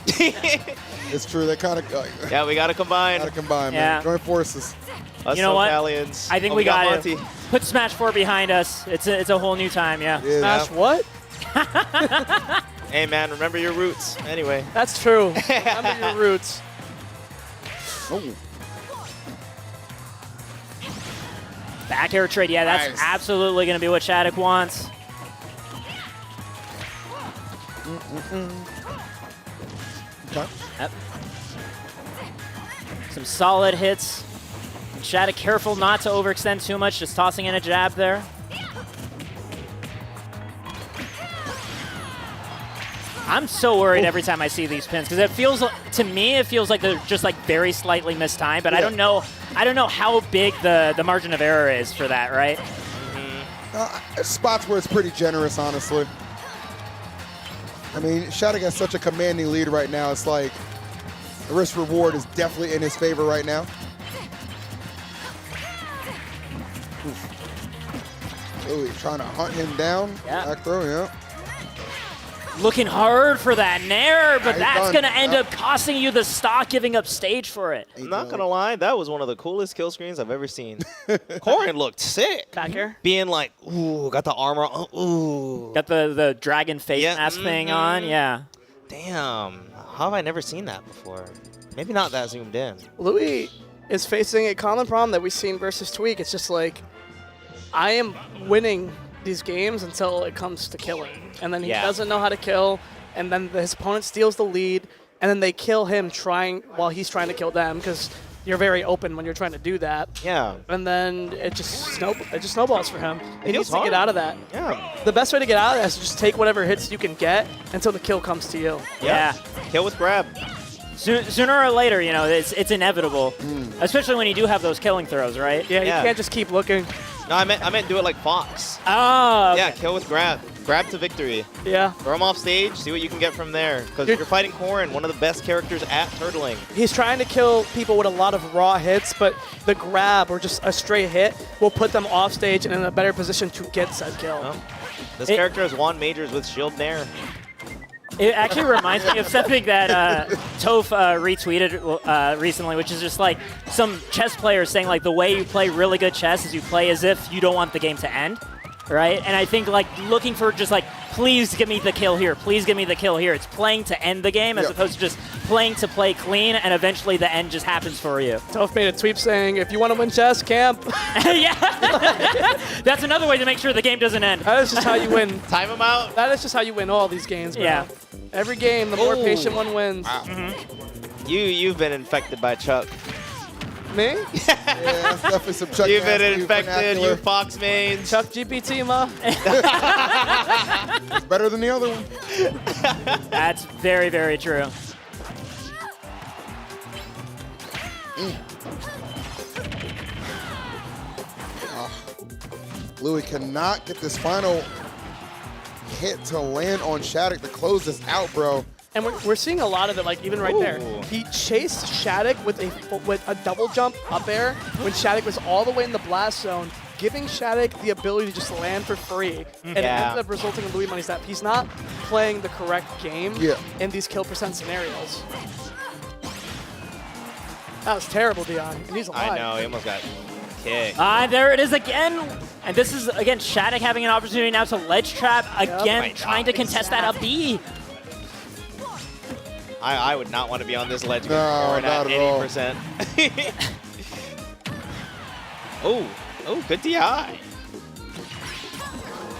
It's true. They kind of... yeah, we got to combine. Got to combine, man. Join forces. Us you know what? Italians. I think we got to put Smash 4 behind us. It's a whole new time, yeah. Smash what? Hey, man, remember your roots. Anyway. That's true. Remember your roots. Oh. Back air trade, yeah, that's absolutely going to be what Shattuck wants. Okay. Yep. Some solid hits. Shattuck careful not to overextend too much, just tossing in a jab there. I'm so worried every time I see these pins because it feels, to me, it feels like they're just very slightly mistimed. But I don't know how big the margin of error is for that, right? Spots where it's pretty generous, honestly. I mean, Shattuck has such a commanding lead right now. It's like the risk reward is definitely in his favor right now. Oh, he's trying to hunt him down. Yeah. Back throw, yeah. Looking hard for that nair, but that's going to end up costing you the stock, giving up stage for it. I'm not going to lie, that was one of the coolest kill screens I've ever seen. Corin looked sick. Back here? Being like, ooh, got the armor, ooh. Got the dragon face mask thing on, yeah. Damn, how have I never seen that before? Maybe not that zoomed in. Louis is facing a common problem that we've seen versus Tweek. It's just I am winning these games until it comes to killing. And then he doesn't know how to kill, and then his opponent steals the lead, and then they kill him while he's trying to kill them because you're very open when you're trying to do that. Yeah. And then it just snowballs for him. He needs to hard. get out of that. Yeah. The best way to get out of that is just take whatever hits you can get until the kill comes to you. Yeah. Kill with grab. Sooner or later, it's inevitable, especially when you do have those killing throws, right? Yeah, you can't just keep looking. No, I meant do it like Fox. Oh. Okay. Yeah, kill with grab. Grab to victory. Yeah. Throw him off stage, see what you can get from there. Because you're fighting Corrin, one of the best characters at turtling. He's trying to kill people with a lot of raw hits, but the grab or just a straight hit will put them off stage and in a better position to get said kill. Well, this character has won majors with shield nair. It actually reminds me of something that Toph retweeted recently, which is just like some chess players saying like the way you play really good chess is you play as if you don't want the game to end, right? And I think like looking for just like, please give me the kill here, please give me the kill here. It's playing to end the game as opposed to just playing to play clean, and eventually the end just happens for you. Toph made a tweet saying, if you want to win chess, camp. Yeah. That's another way to make sure the game doesn't end. That is just how you win. Time them out. That is just how you win all these games, bro. Yeah. Every game, the more patient one wins. Wow. You've been infected by Chuck. Me? Yeah, that's definitely some Chuck. You've been Nasty infected, vernacular. you Fox mains. Chuck GPT, ma. It's better than the other one. That's very, very true. Louis cannot get this final hit to land on Shattuck to close this out, bro. And we're seeing a lot of it, like even right there. He chased Shattuck with a double jump up air when Shattuck was all the way in the blast zone, giving Shattuck the ability to just land for free. And it ended up resulting in Louis Money's that he's not playing the correct game in these kill percent scenarios. That was terrible, Dion. And he's alive. I know, he almost got kicked. There it is again. And this is, again, Shattuck having an opportunity now to ledge trap again, trying to contest that up B. I would not want to be on this ledge No, at not at any all. percent. Oh, good DI.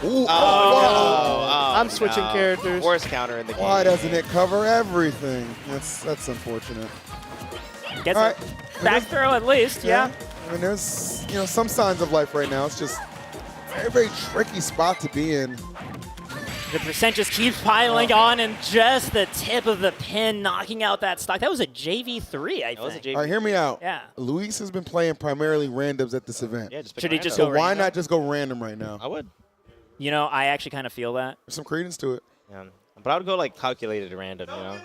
Ooh, I'm switching characters. Worst counter in the game. Why doesn't it cover everything? That's unfortunate. Gets All right. back throw at least, yeah. I mean, there's some signs of life right now. It's just very, very tricky spot to be in. The percent just keeps piling on, and just the tip of the pin knocking out that stock. That was a JV3, I think. All right, hear me out. Yeah. Luis has been playing primarily randoms at this event. Yeah, just Should he just so go why random? not just go random right now? I would. You know, I actually kind of feel that. There's some credence to it. Yeah. But I would go like calculated random, you know?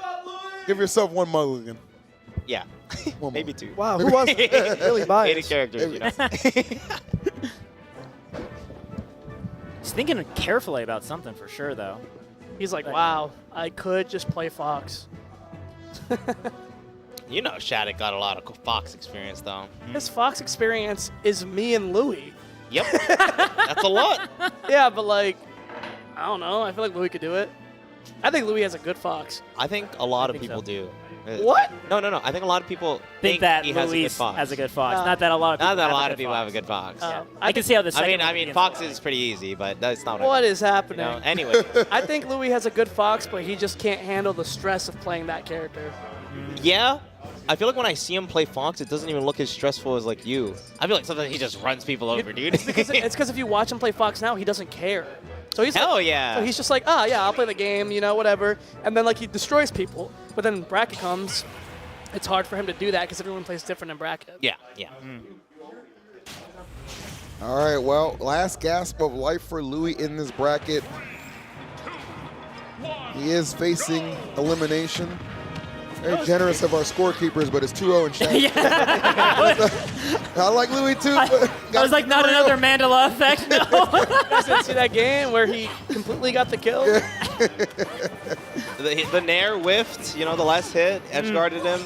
Give yourself one mulligan. Yeah. Maybe two. Wow, who was it? Really biased. 80 characters, you know? He's thinking carefully about something for sure, though. He's like, wow, I could just play Fox. You know Shattuck got a lot of Fox experience, though. His Fox experience is me and Louis. Yep. That's a lot. Yeah, but like, I don't know. I feel like Louis could do it. I think Louis has a good Fox. I think a lot of people do. What? No. I think a lot of people Think that he has a good Luis Fox. has a good Fox. Not that a lot of people Not that a have lot a of good people Fox. have a good Fox. Yeah. I can see how the second I mean, Fox is pretty easy, but that's not What is happening? No, anyway. I think Louis has a good Fox, but he just can't handle the stress of playing that character. Yeah. I feel like when I see him play Fox, it doesn't even look as stressful as like you. I feel like sometimes he just runs people over, dude. It's because if you watch him play Fox now, he doesn't care. So he's Hell like, yeah. So he's just like, yeah, I'll play the game, you know, whatever. And then like he destroys people. But then bracket comes, it's hard for him to do that because everyone plays different in bracket. Yeah. All right, well, last gasp of life for Louis in this bracket. He is facing elimination. Very generous of our scorekeepers, but it's 2-0 in Shattuck. I like Louis too. But I was like, not another Mandela effect, no. You guys didn't see that game where he completely got the kill? The Nair whiffed, you know, the last hit, edge guarded him.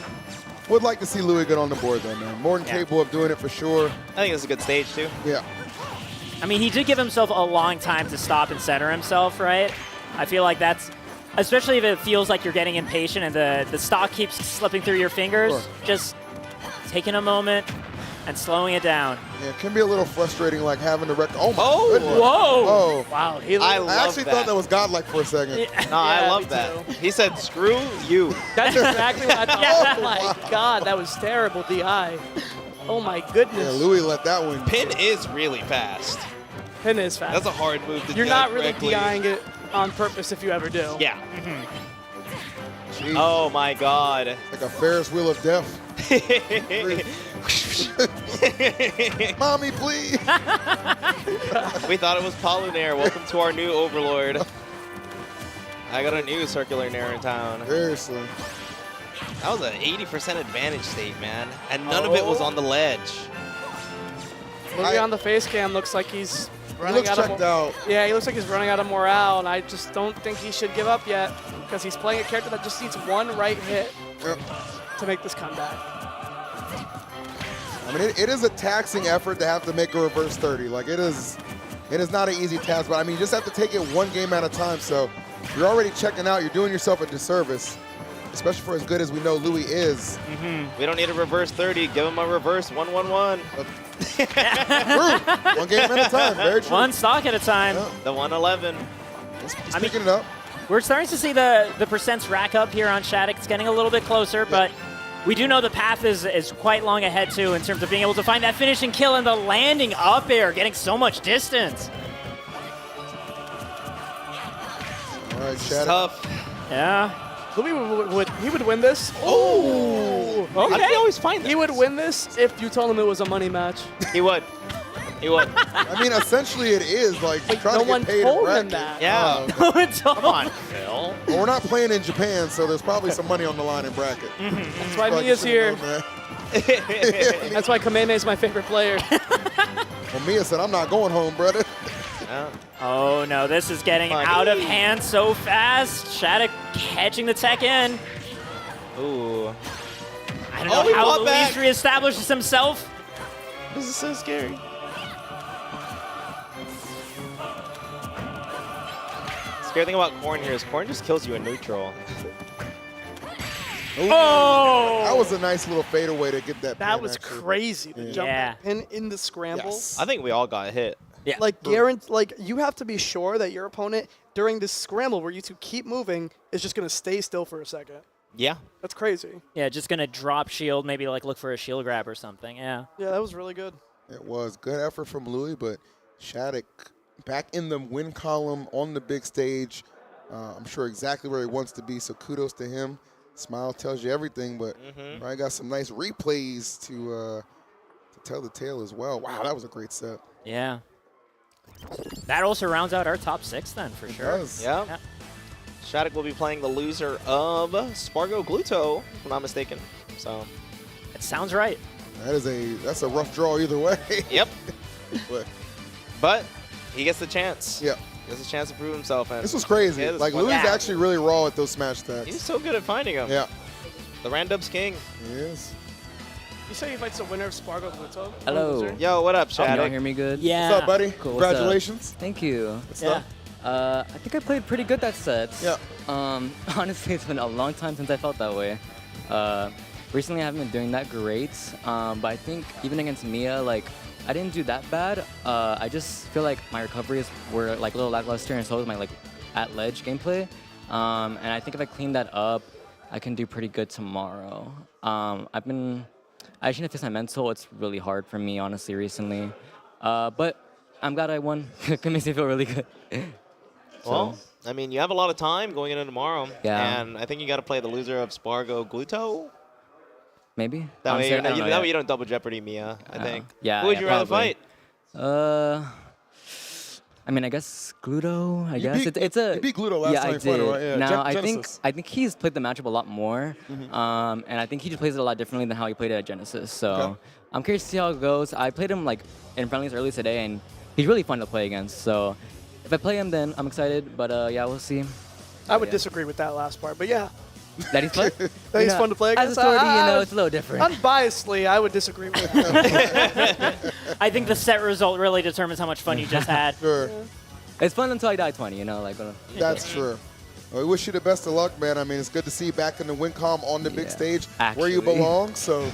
Would like to see Louis get on the board though, man. More than capable of doing it for sure. I think it's a good stage too. Yeah. I mean, he did give himself a long time to stop and center himself, right? I feel like that's, especially if it feels like you're getting impatient and the stock keeps slipping through your fingers, just taking a moment and slowing it down. Yeah, it can be a little frustrating, like having to Oh, goodness. Whoa! Oh, wow! I actually thought that was godlike for a second. No, I love that. He said, "Screw you." That's exactly what I thought. Oh my God, that was terrible, DI. Oh my goodness. Yeah, Louis let that one. Pin is really fast. Pin is fast. That's a hard move to do. You're not really correctly. DIing it on purpose if you ever do. Yeah. Oh my God. Like a Ferris wheel of death. Mommy, please. We thought it was Polunair. Welcome to our new overlord. I got a new circular Nair in town. Seriously. That was an 80% advantage state, man. And none of it was on the ledge. Looking on the face cam, looks like he's running out. Yeah, he looks like he's running out of morale, and I just don't think he should give up yet because he's playing a character that just needs one right hit to make this comeback. I mean, it is a taxing effort to have to make a reverse 30. Like, it is not an easy task, but I mean, you just have to take it one game at a time. So you're already checking out. You're doing yourself a disservice, especially for as good as we know Louis is. We don't need a reverse 30. Give him a reverse 1-1-1. True. One game at a time. Very true. One stock at a time. The 111. He's picking it up. We're starting to see the percents rack up here on Shattuck. It's getting a little bit closer, but we do know the path is quite long ahead, too, in terms of being able to find that finishing kill and the landing up air, getting so much distance. All right, Shattuck. Tough. Yeah. Louis would win this. Oh, okay. How did he always find that? He would win this if you told him it was a money match. He would. He would. I mean, essentially it is. Like, trying no to one get paid told in him bracket. that. Yeah. No one told Come on, Phil. Well, we're not playing in Japan, so there's probably some money on the line in bracket. That's why Mia's here. That's why Kameme is my favorite player. Well, Mia said, I'm not going home, brother. Oh, no, this is getting out of hand so fast. Shattuck catching the tech in. Ooh. I don't know how Luis reestablishes himself. This is so scary. Scary thing about Corn here is Corn just kills you in neutral. Oh! That was a nice little fadeaway to get that. That was crazy. The jump pin in the scramble. Yes. I think we all got hit. Yeah. Like you have to be sure that your opponent during this scramble where you two keep moving is just gonna stay still for a second. Yeah. That's crazy. Yeah, just gonna drop shield, maybe like look for a shield grab or something. Yeah. Yeah, that was really good. It was good effort from Louis, but Shattuck back in the win column on the big stage. I'm sure exactly where he wants to be, so kudos to him. Smile tells you everything, but I got some nice replays to tell the tale as well. Wow, that was a great set. Yeah. That also rounds out our top 6 then, for sure. Yeah. Shattuck will be playing the loser of Spargo Gluto, if I'm not mistaken. So it sounds right. That's a rough draw either way. Yep. But he gets the chance. Yeah. He gets a chance to prove himself. And This was crazy. Like, Louis is actually really raw at those smash stats. He's so good at finding them. Yeah. The Randub's king. He is. You say he fights the winner of Spargo Gluto? Hello. Yo, what up, Shattuck? Can y'all hear me good? Yeah. What's up, buddy? Cool. Congratulations. Thank you. Yeah. I think I played pretty good that set. Yeah. Honestly, it's been a long time since I felt that way. Recently, I haven't been doing that great. But I think even against Mia, like, I didn't do that bad. I just feel like my recoveries were like a little lackluster, and so was my like at ledge gameplay. And I think if I clean that up, I can do pretty good tomorrow. I shouldn't face my mental. It's really hard for me, honestly, recently. But I'm glad I won. It makes me feel really good. Well, I mean, you have a lot of time going into tomorrow. Yeah. And I think you got to play the loser of Spargo Gluto. Maybe. That way, Honestly, I don't know you don't double jeopardy Mia, I think. Yeah. Who would you rather fight? I mean, I guess Gluto. I guess it's a. You beat Gluto last time you fought her, right? Yeah. Now Genesis. I think he's played the matchup a lot more, and I think he just plays it a lot differently than how he played it at Genesis. So I'm curious to see how it goes. I played him like in friendlies early today, and he's really fun to play against. So if I play him, then I'm excited. But yeah, we'll see. I would disagree with that last part, but yeah. That he's fun. That he's fun to play against. As a Swordy, you know, it's a little different. Unbiasedly, I would disagree with that. I think the set result really determines how much fun you just had. Sure. It's fun until I die 20, you know, like. That's true. Well, we wish you the best of luck, man. I mean, it's good to see you back in the WinCom on the big stage where you belong. So,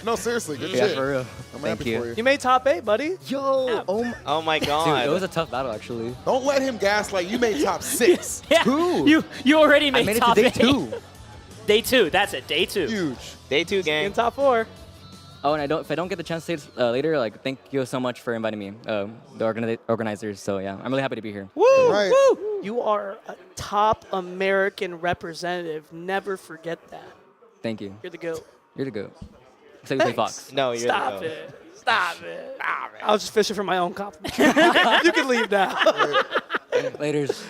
no, seriously, good shit. For real. I'm happy for you. You made top 8, buddy. Yo. Oh my God. Dude, it was a tough battle, actually. Don't let him gaslight. You made top 6. Yeah. Two. You already made, I made top it to day 8. 2. Day 2. That's it. Day 2. Huge. Day 2, gang. In top 4. Oh, and if I don't get the chance to say it later, like, thank you so much for inviting me, the organizers. So yeah, I'm really happy to be here. Woo! Right. Woo! You are a top American representative. Never forget that. Thank you. You're the GOAT. You're the GOAT. Except we play Fox. No, you're Stop the it. Stop it. I was just fishing for my own compliment. You can leave now. Laters.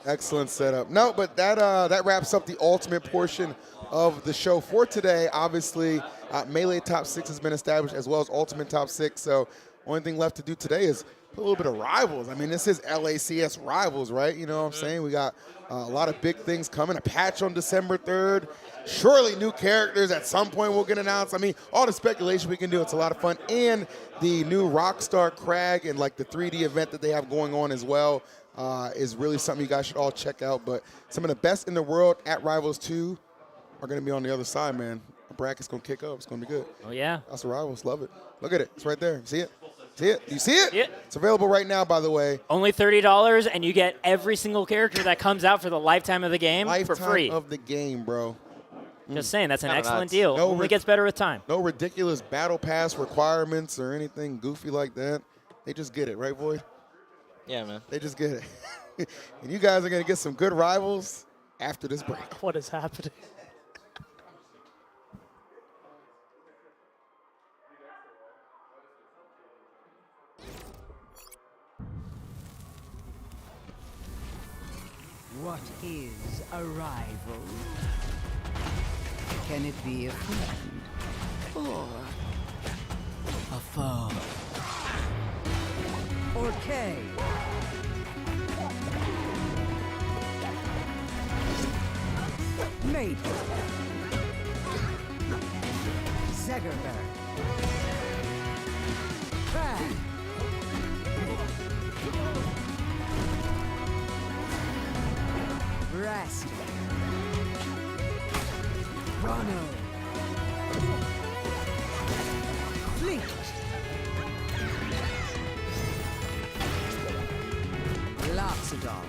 Excellent setup. No, but that wraps up the ultimate portion of the show for today. Obviously, Melee Top 6 has been established as well as Ultimate Top 6. So only thing left to do today is put a little bit of Rivals. I mean, this is LACS Rivals, right? You know what I'm saying? We got a lot of big things coming. A patch on December 3rd. Surely new characters at some point will get announced. I mean, all the speculation we can do, it's a lot of fun. And the new Rockstar Crag and like the 3D event that they have going on as well is really something you guys should all check out. But some of the best in the world at Rivals 2 are going to be on the other side, man. The bracket's going to kick up. It's going to be good. Oh, yeah. That's the Rivals. Love it. Look at it. It's right there. See it? See it? You see it? Yeah. It's available right now, by the way. Only $30, and you get every single character that comes out for the lifetime of the game for free. Lifetime of the game, bro. Just saying, that's an Kinda excellent nuts. deal. No Only gets better with time. No ridiculous battle pass requirements or anything goofy like that. They just get it, right, Void? Yeah, man. They just get it. And you guys are going to get some good Rivals after this break. What is happening? What is a rival? Can it be a friend or a foe? Or K? Maybe. Zegerberg. Crag. Rest. Rono. Fleet. Loxodon.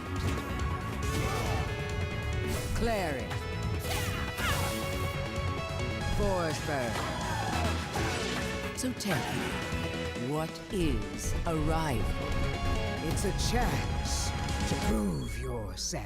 Clary. Forsberg. So tell me, what is a rival? It's a chance to prove yourself.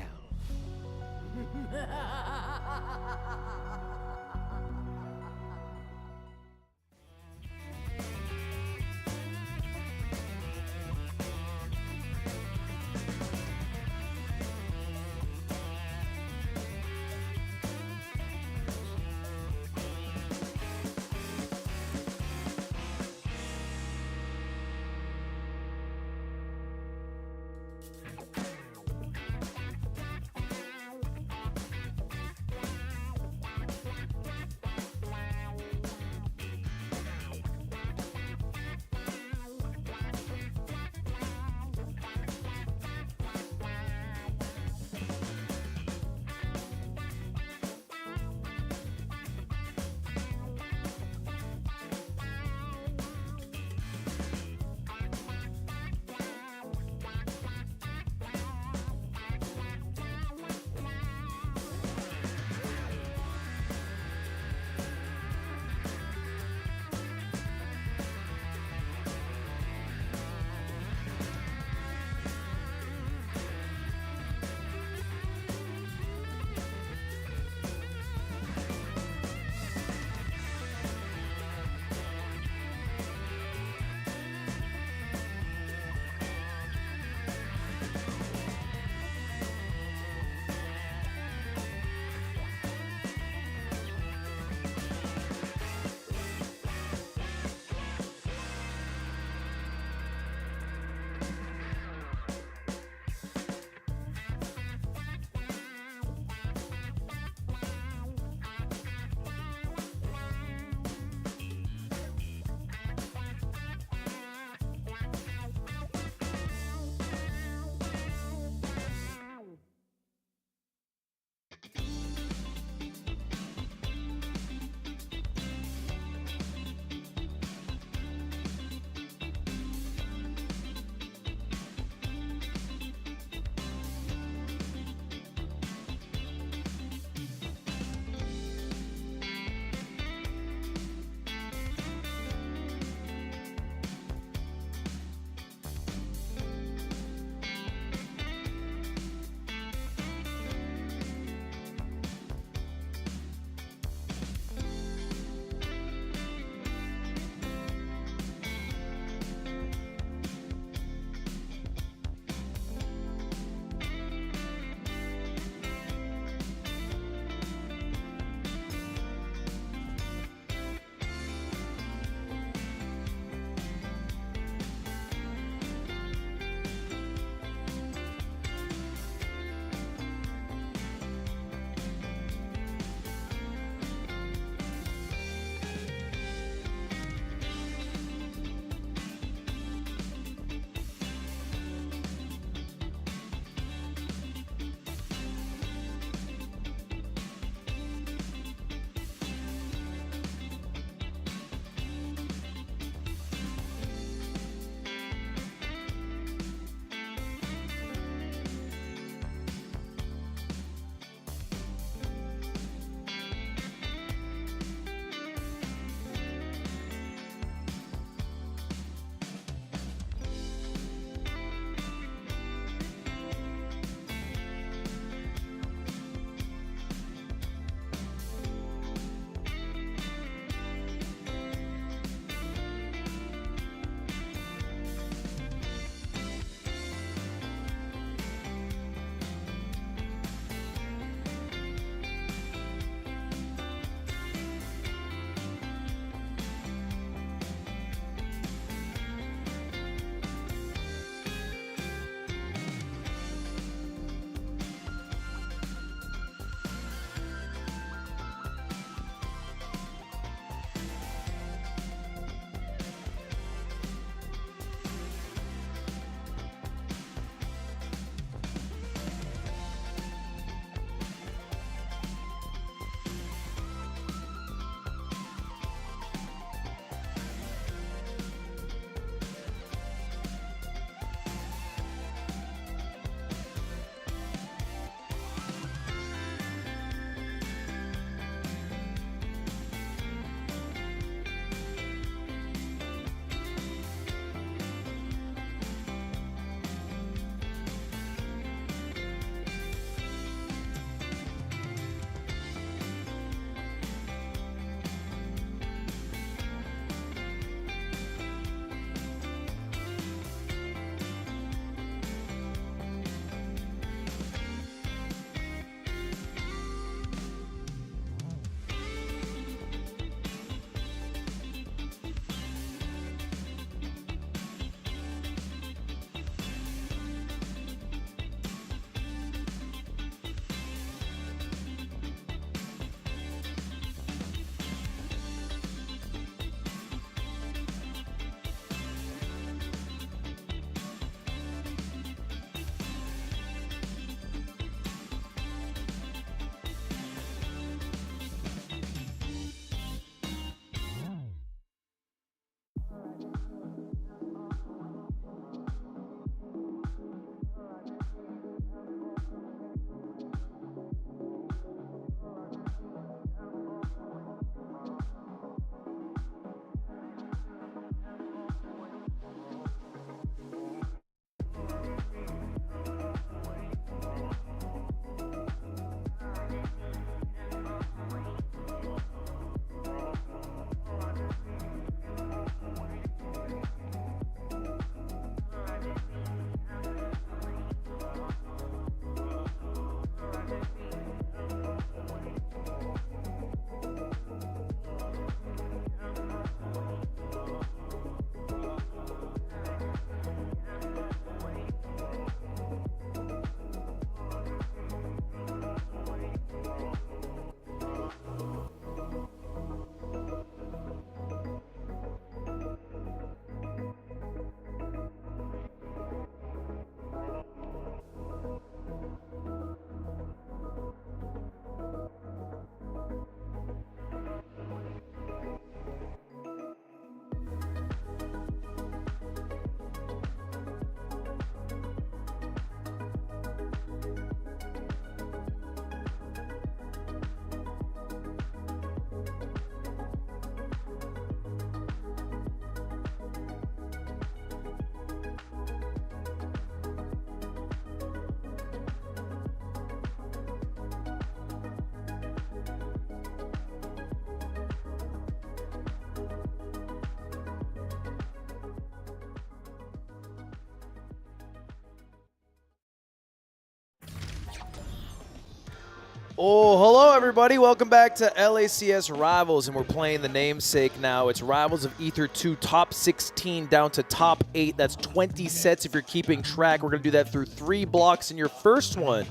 Oh, hello everybody. Welcome back to LACS Rivals, and we're playing the namesake now. It's Rivals of Ether 2, top 16 down to top 8. That's 20 sets if you're keeping track. We're going to do that through 3 blocks, and your first one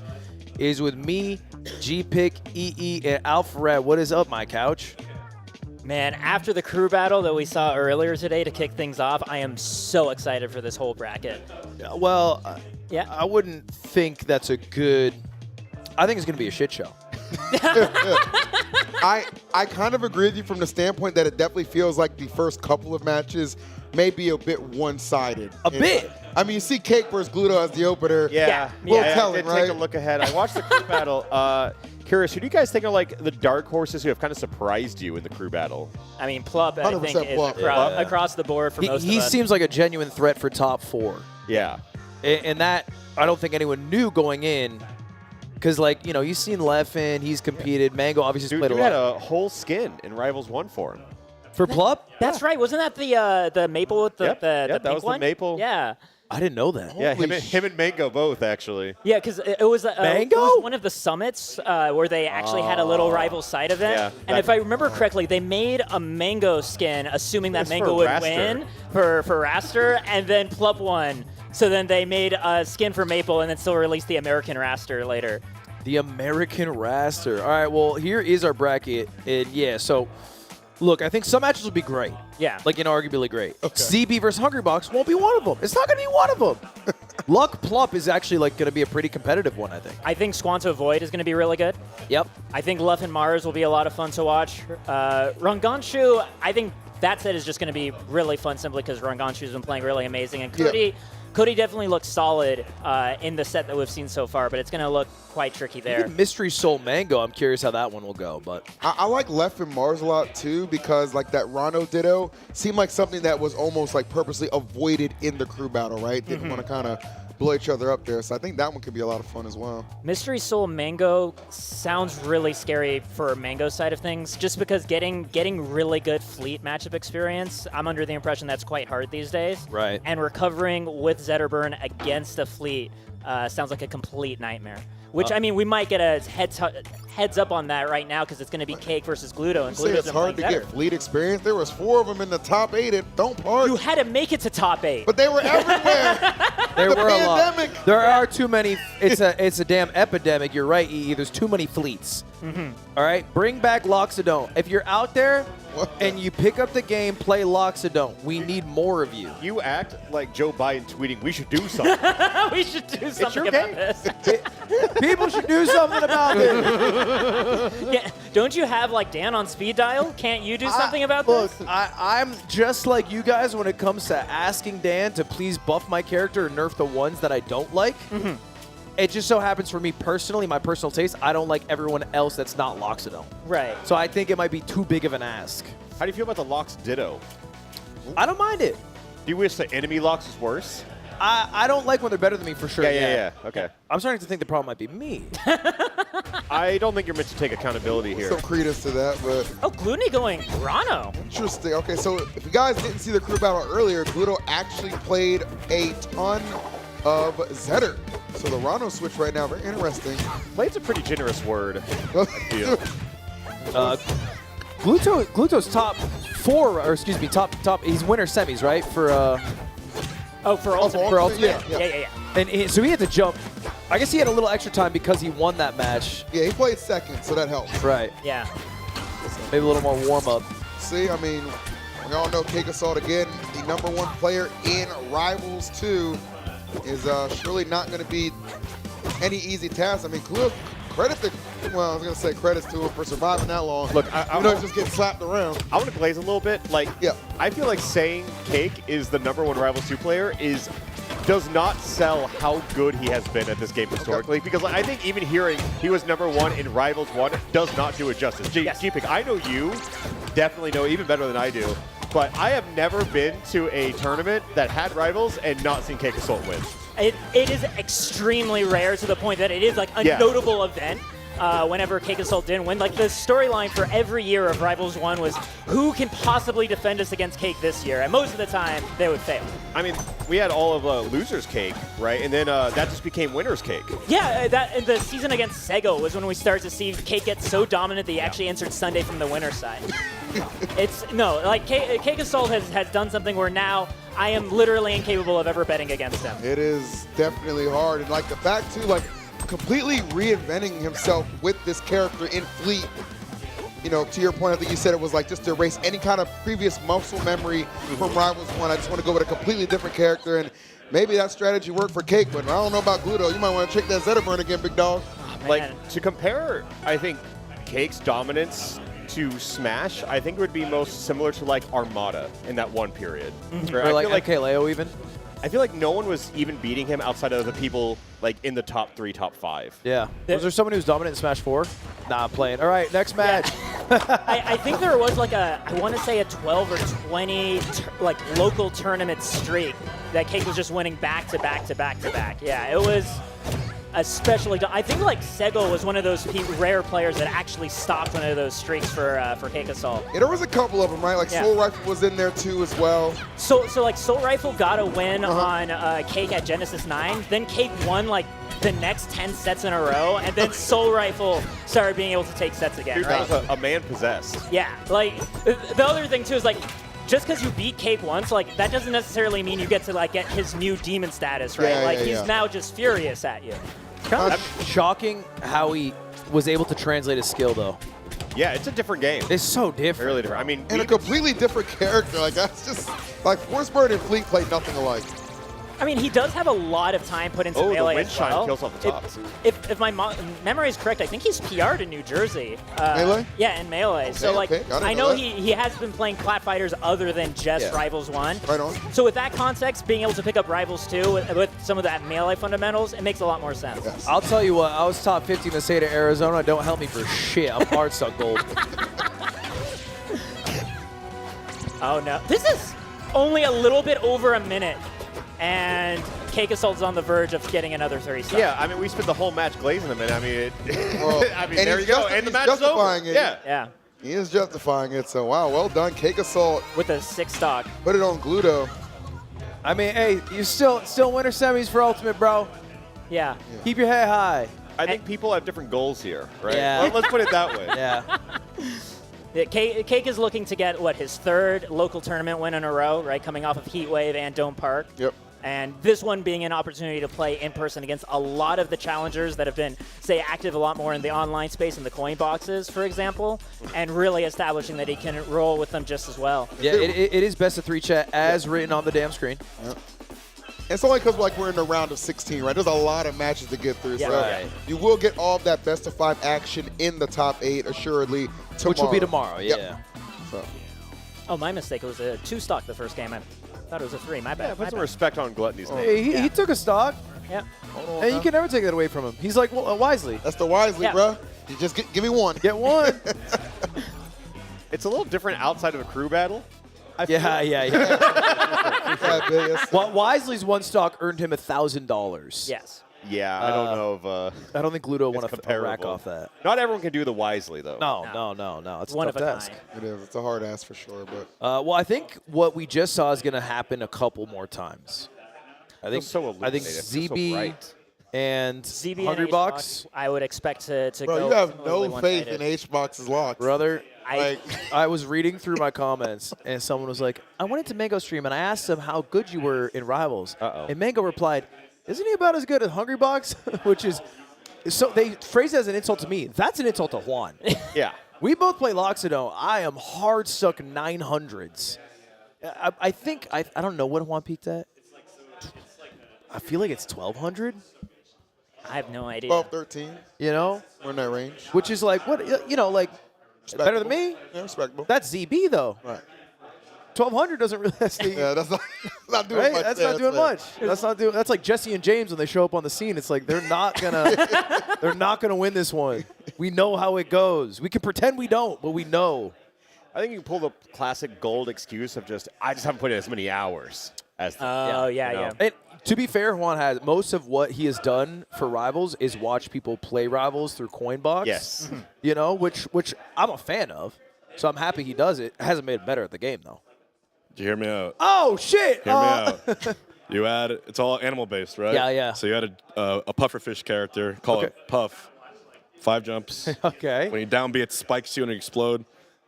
is with me, G-Pick, EE, and Alfred. What is up, my couch? Man, after the crew battle that we saw earlier today to kick things off, I am so excited for this whole bracket. Well, yeah, I wouldn't think that's a good... I think it's going to be a shit show. I kind of agree with you from the standpoint that it definitely feels like the first couple of matches may be a bit one-sided. A bit? I mean, you see Cake versus Gluto as the opener. Yeah. Will I Telling, did right? take a look ahead. I watched the crew battle. Curious, who do you guys think are like the dark horses who have kind of surprised you in the crew battle? I mean, Plup, I think, is Plup. across the board for most of us. He seems like a genuine threat for top 4. Yeah. And that, I don't think anyone knew going in. Because, like, you know, you've seen Leffen, he's competed. MANG0 obviously played a lot. Dude had a whole skin in Rivals 1 for him. For Plup? That's right. Wasn't that the maple with the Yep, that pink was one? the maple. Yeah. I didn't know that. Yeah, him and MANG0 both, actually. Yeah, because it was one of the summits where they actually had a little rival side event. Yeah, and if I remember correctly, they made a MANG0 skin, assuming that It was MANG0 for would Raster. win for Raster, and then Plup won. So then they made a skin for Maple and then still released the American Raster later. The American Raster. All right, well, here is our bracket. And, yeah, so, look, I think some matches will be great. Yeah. Like, inarguably great. ZB versus Hungrybox won't be one of them. It's not going to be one of them. Luck Plup is actually, like, going to be a pretty competitive one, I think. I think Squanto Void is going to be really good. Yep. I think Luff and Mars will be a lot of fun to watch. Ranganshu, I think that set is just going to be really fun simply because Ranganshu's been playing really amazing. And Cody definitely looks solid in the set that we've seen so far, but it's going to look quite tricky there. Even Mystery Soul MANG0, I'm curious how that one will go. But I like Left and Mars a lot, too, because, like, that Rano Ditto seemed like something that was almost, like, purposely avoided in the crew battle, right? Didn't want to kind of blow each other up there. So I think that one could be a lot of fun as well. Mystery Soul MANG0 sounds really scary for MANG0 side of things, just because getting really good fleet matchup experience, I'm under the impression that's quite hard these days. Right. And recovering with Zetterburn against a fleet sounds like a complete nightmare. Which, I mean, we might get a heads up on that right now because it's going to be Cake versus Gluto. And You say Gluto's it's hard to get fleet experience. There was 4 of them in the top 8 at Don't Park. You had to make it to top 8. But they were everywhere. There The were a lot. pandemic. There are too many. It's a damn epidemic. You're right, EE. There's too many fleets. All right? Bring back Loxodon. If you're out there and you pick up the game, play Loxodon. We need more of you. You act like Joe Biden tweeting, we should do something. We should do something your about game. this. People should do something about this. Yeah, don't you have like Dan on speed dial? Can't you do something about Look, this? I'm just like you guys when it comes to asking Dan to please buff my character or nerf the ones that I don't like. It just so happens for me personally, my personal taste, I don't like everyone else that's not Loxodon. Right. So I think it might be too big of an ask. How do you feel about the Lox Ditto? I don't mind it. Do you wish the enemy Lox was worse? I don't like when they're better than me for sure. Yeah. Okay. I'm starting to think the problem might be me. I don't think you're meant to take accountability here. Some credence to that, but Oh, Gloomy going Rano. interesting. Okay, so if you guys didn't see the crew battle earlier, Gluto actually played a ton of Zetter. So the Rano switch right now, very interesting. Played's a pretty generous word, I feel. Gluto's top 4, or excuse me, top. He's winner semis, right? For for Ultimate. For Ultimate. Yeah. And so he had to jump. I guess he had a little extra time because he won that match. Yeah, he played second, so that helps. Right. Yeah. Maybe a little more warm up. See, I mean, we all know Cakeassault again, the #1 player in Rivals 2, is surely not going to be any easy task. I mean, credits to him for surviving that long. Look, he's just getting slapped around. I want to glaze a little bit. Like, I feel like saying Cake is the #1 Rivals 2 player does not sell how good he has been at this game historically. Because like, I think even hearing he was #1 in Rivals 1 does not do it justice. G-Pick, I know you definitely know even better than I do. But I have never been to a tournament that had Rivals and not seen Cakeassault win. It is extremely rare to the point that it is like a Yeah. notable event. whenever Cakeassault didn't win. Like, the storyline for every year of Rivals 1 was, who can possibly defend us against Cake this year? And most of the time, they would fail. I mean, we had all of Loser's Cake, right? And then that just became Winner's Cake. Yeah, the season against Sego was when we started to see Cake get so dominant that he actually answered Sunday from the winner's side. Cakeassault has done something where now I am literally incapable of ever betting against him. It is definitely hard. And like the fact too, like completely reinventing himself with this character in Fleet. You know, to your point, I think you said it was like just to erase any kind of previous muscle memory from Rivals 1. I just want to go with a completely different character, and maybe that strategy worked for Cake, but I don't know about Gluto. You might want to check that Zetterburn again, big dog. Like, to compare, I think, Cake's dominance to Smash, I think it would be most similar to like Armada in that one period. Or like MKLeo even? I feel like no one was even beating him outside of the people like in the top 3, top 5. Yeah. Was there someone who's dominant in Smash 4? Nah, I'm playing. All right, next match. I think there was like I want to say a 12 or 20 local tournament streak that Cake was just winning back to back to back to back. Yeah, it was especially. I think like Sego was one of those rare players that actually stopped one of those streaks for Cakeassault. Yeah, there was a couple of them, right? Like Soul Rifle was in there too as well. So like Soul Rifle got a win on Cake at Genesis 9. Then Cake won like the next 10 sets in a row, and then Soul Rifle started being able to take sets again. Dude, right? that was a man possessed. Yeah, like the other thing too is like, just because you beat Cake once, like that doesn't necessarily mean you get to like get his new demon status, right? Yeah, he's now just furious at you. Kind of shocking how he was able to translate his skill, though. Yeah, it's a different game. It's so different. Really different. I mean, and a completely different character. Like that's just like Forceburn and Fleet played nothing alike. I mean, he does have a lot of time put into melee as well. Kills off the top. If my memory is correct, I think he's PR'd in New Jersey. Melee? Yeah, in Melee. Okay, so, like, I know that. he has been playing plat fighters other than just Rivals 1. Right on. So with that context, being able to pick up Rivals 2 with some of that Melee fundamentals, it makes a lot more sense. Yes. I'll tell you what, I was top 50 in the state of Arizona. Don't help me for shit. I'm hard stuck gold. Oh, no. This is only a little bit over a minute. And Cakeassault's on the verge of getting another 30 seconds. Yeah, I mean, we spent the whole match glazing him, and I mean, I mean, and there you go, and the match is over. It. Yeah. He is justifying it, so wow, well done, Cakeassault. With a 6 stock. Put it on Gluto. I mean, hey, you still winter semis for Ultimate, bro. Yeah. Keep your head high. I think people have different goals here, right? Yeah. Let's put it that way. Yeah. Yeah, Cake is looking to get, his 3rd local tournament win in a row, right? Coming off of Heatwave and Dome Park. Yep. And this one being an opportunity to play in person against a lot of the challengers that have been, say, active a lot more in the online space in the coin boxes, for example, and really establishing that he can roll with them just as well. Yeah, it is best of 3 chat as written on the damn screen. Yep. It's only because we're in the round of 16, right? There's a lot of matches to get through. Yeah, so right. You will get all of that best of 5 action in the top 8, assuredly, tomorrow. Which will be tomorrow, yeah. Yep. So. Oh, my mistake. It was a 2 stock the first game. I thought it was a 3. My bad. Yeah, put some respect on Gluttony's name. Hey, he took a stock. Yeah. And you can never take that away from him. He's like Wisely. That's the Wisely, bro. You just give me one. Get one. It's a little different outside of a crew battle. Yeah. Well, Wisely's 1 stock earned him $1,000. Yes. Yeah, I don't know if I don't think Gluto won a comparable. rack off that. Not everyone can do the Wisely, though. No. It's one a of a tough task. kind. It is. It's a hard ask for sure. But well, I think what we just saw is going to happen a couple more times. I think ZB and Hungrybox. I would expect to bro, go. you have no faith in H-Box's locks. Brother, Like, I was reading through my comments, and someone was like, I went into MANG0 stream, and I asked him how good you were in Rivals. And MANG0 replied, isn't he about as good as Hungrybox? Which is, so they phrase it as an insult to me. That's an insult to Juan. Yeah. We both play Loxodon. I am hard stuck 900s. I think, I don't know what Juan peaked at. I feel like it's 1,200. I have no idea. 12, 13. You know? We're in that range. Which is like, what, you know, like, better than me? Yeah, respectable. That's ZB, though. Right. 1,200 doesn't really. That's that's not doing right? much. That's not doing much. That's not doing. That's like Jesse and James when they show up on the scene. It's like they're not gonna win this one. We know how it goes. We can pretend we don't, but we know. I think you can pull the classic gold excuse of I just haven't put in as many hours as. Oh, yeah. And To be fair, Juan has most of what he has done for Rivals is watch people play Rivals through Coinbox. Yes. You know, which I'm a fan of. So I'm happy he does it. It hasn't made it better at the game, though. Did you hear me out? Oh, shit. Hear me out. You add, it's all animal-based, right? Yeah, yeah. So you add a pufferfish character, call it Puff. 5 jumps. Okay. When you down B, it spikes you and you explode.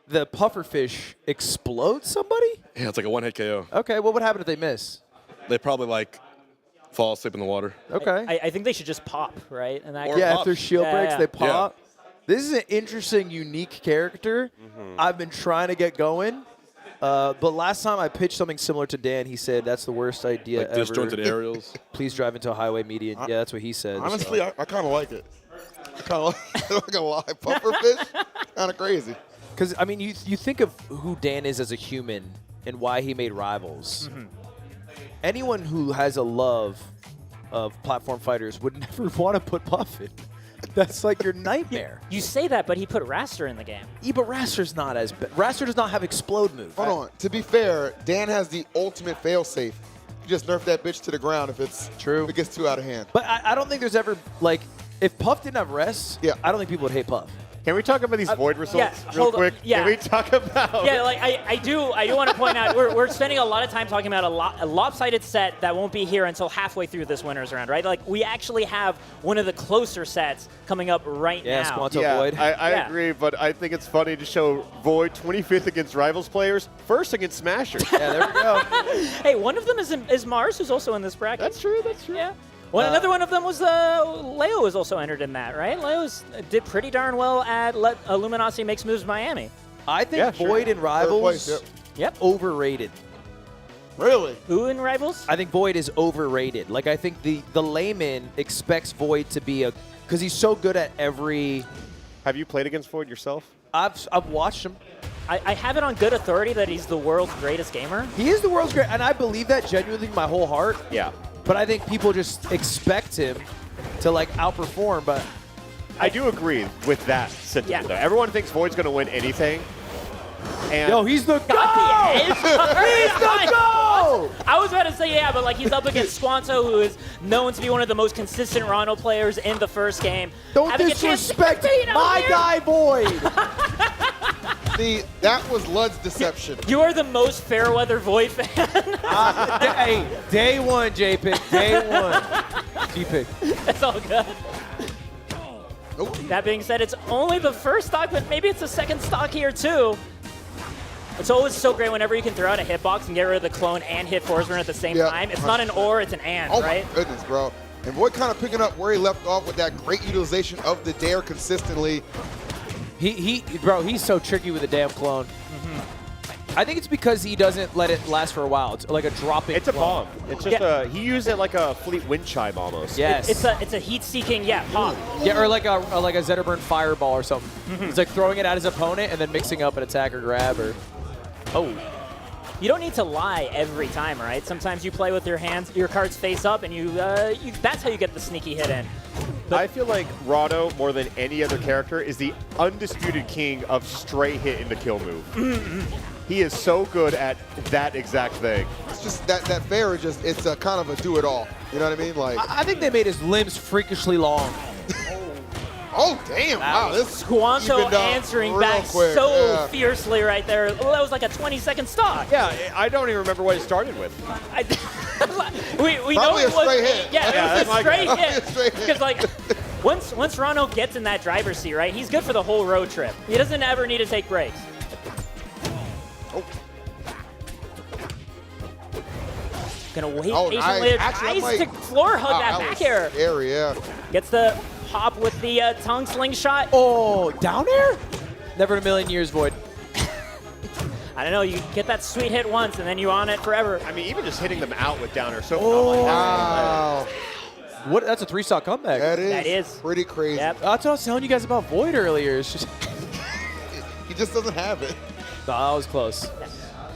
The pufferfish explodes somebody? Yeah, it's like a one-hit KO. Okay, what would happen if they miss? They probably, like, fall asleep in the water. Okay. I think they should just pop, right? And that If their shield breaks, they pop. Yeah. This is an interesting, unique character. I've been trying to get going. But last time I pitched something similar to Dan, he said that's the worst idea Like ever. disjointed aerials. Please drive into a highway median. Yeah, that's what he said. Honestly, I kind of like it. I kind of like, not gonna lie, pufferfish, kind of crazy. Because, I mean, you think of who Dan is as a human and why he made Rivals. Anyone who has a love of platform fighters would never want to put Puff in. That's like your nightmare. You say that, but he put Raster in the game. Yeah, but Raster's not as bad. Raster does not have explode move. Hold on. To be fair, Dan has the ultimate failsafe. You just nerf that bitch to the ground if it's true. If it gets too out of hand. But I don't think there's ever, like, if Puff didn't have rest, I don't think people would hate Puff. Can we talk about these void results real quick? Yeah. Can we talk about? Yeah, like I do want to point out we're spending a lot of time talking about a lopsided set that won't be here until halfway through this winners round, right? Like we actually have one of the closer sets coming up right now. Squanto Void. I agree, but I think it's funny to show Void 25th against Rivals players, first against Smashers. Yeah, there we go. Hey, one of them is Mars, who's also in this bracket. That's true. That's true. Yeah. Well, another one of them was Leo was also entered in that, right? Leo did pretty darn well at Luminosity Makes Moves Miami. I think Void and Rivals, overrated. Really? Who in Rivals? I think Void is overrated. Like, I think the layman expects Void to be because he's so good at every... Have you played against Void yourself? I've watched him. I have it on good authority that he's the world's greatest gamer. He is the world's greatest, and I believe that genuinely with my whole heart. Yeah. But I think people just expect him to, like, outperform, but... I do agree with that sentiment, though. Everyone thinks Void's going to win anything. And Yo, he's the GOAT! He's the GOAT! I was about to say, yeah, but, like, he's up against Squanto, who is known to be one of the most consistent Rono players in the first game. Don't disrespect my guy, Void! See, that was Lud's deception. You are the most Fairweather Void fan. Hey, day one, J-Pick. Day one. G-Pick. That's all good. That being said, it's only the first stock, but maybe it's the second stock here, too. It's always so great whenever you can throw out a hitbox and get rid of the clone and hit Forsburn at the same time. It's not an or, it's an and, right? Oh, my goodness, bro. And Void kind of picking up where he left off with that great utilization of the dare consistently. Bro, he's so tricky with the damn clone. I think it's because he doesn't let it last for a while. It's like a dropping. It's a clone. bomb. It's just he used it like a fleet wind chime almost. Yes. It's a heat-seeking, pop. Yeah, or like a Zetterburn fireball or something. It's like throwing it at his opponent and then mixing up an attack or grab or... Oh. You don't need to lie every time, right? Sometimes you play with your hands, your cards face up, and you that's how you get the sneaky hit in. But I feel like Rado, more than any other character, is the undisputed king of straight hit into kill move. He is so good at that exact thing. It's just that fair is just, it's a kind of a do-it-all. You know what I mean? Like I think they made his limbs freakishly long. Oh, damn. Wow, this Squanto answering back so fiercely right there. Well, that was like a 20-second stock. Yeah, I don't even remember what it started with. we know it was straight hit. Yeah, it was a straight hit. Straight hit. Because, like, once Rano gets in that driver's seat, right, he's good for the whole road trip. He doesn't ever need to take breaks. Gonna wait patiently. Tries to floor hug that back air. Scary, yeah. Gets the hop with the tongue slingshot. Oh, down air? Never in a million years, Void. I don't know. You get that sweet hit once, and then you on it forever. I mean, even just hitting them out with downer. So wow. That's a 3-stock comeback. That is. That is pretty crazy. Yep. That's what I was telling you guys about Void earlier. It's just he just doesn't have it. No, that was close.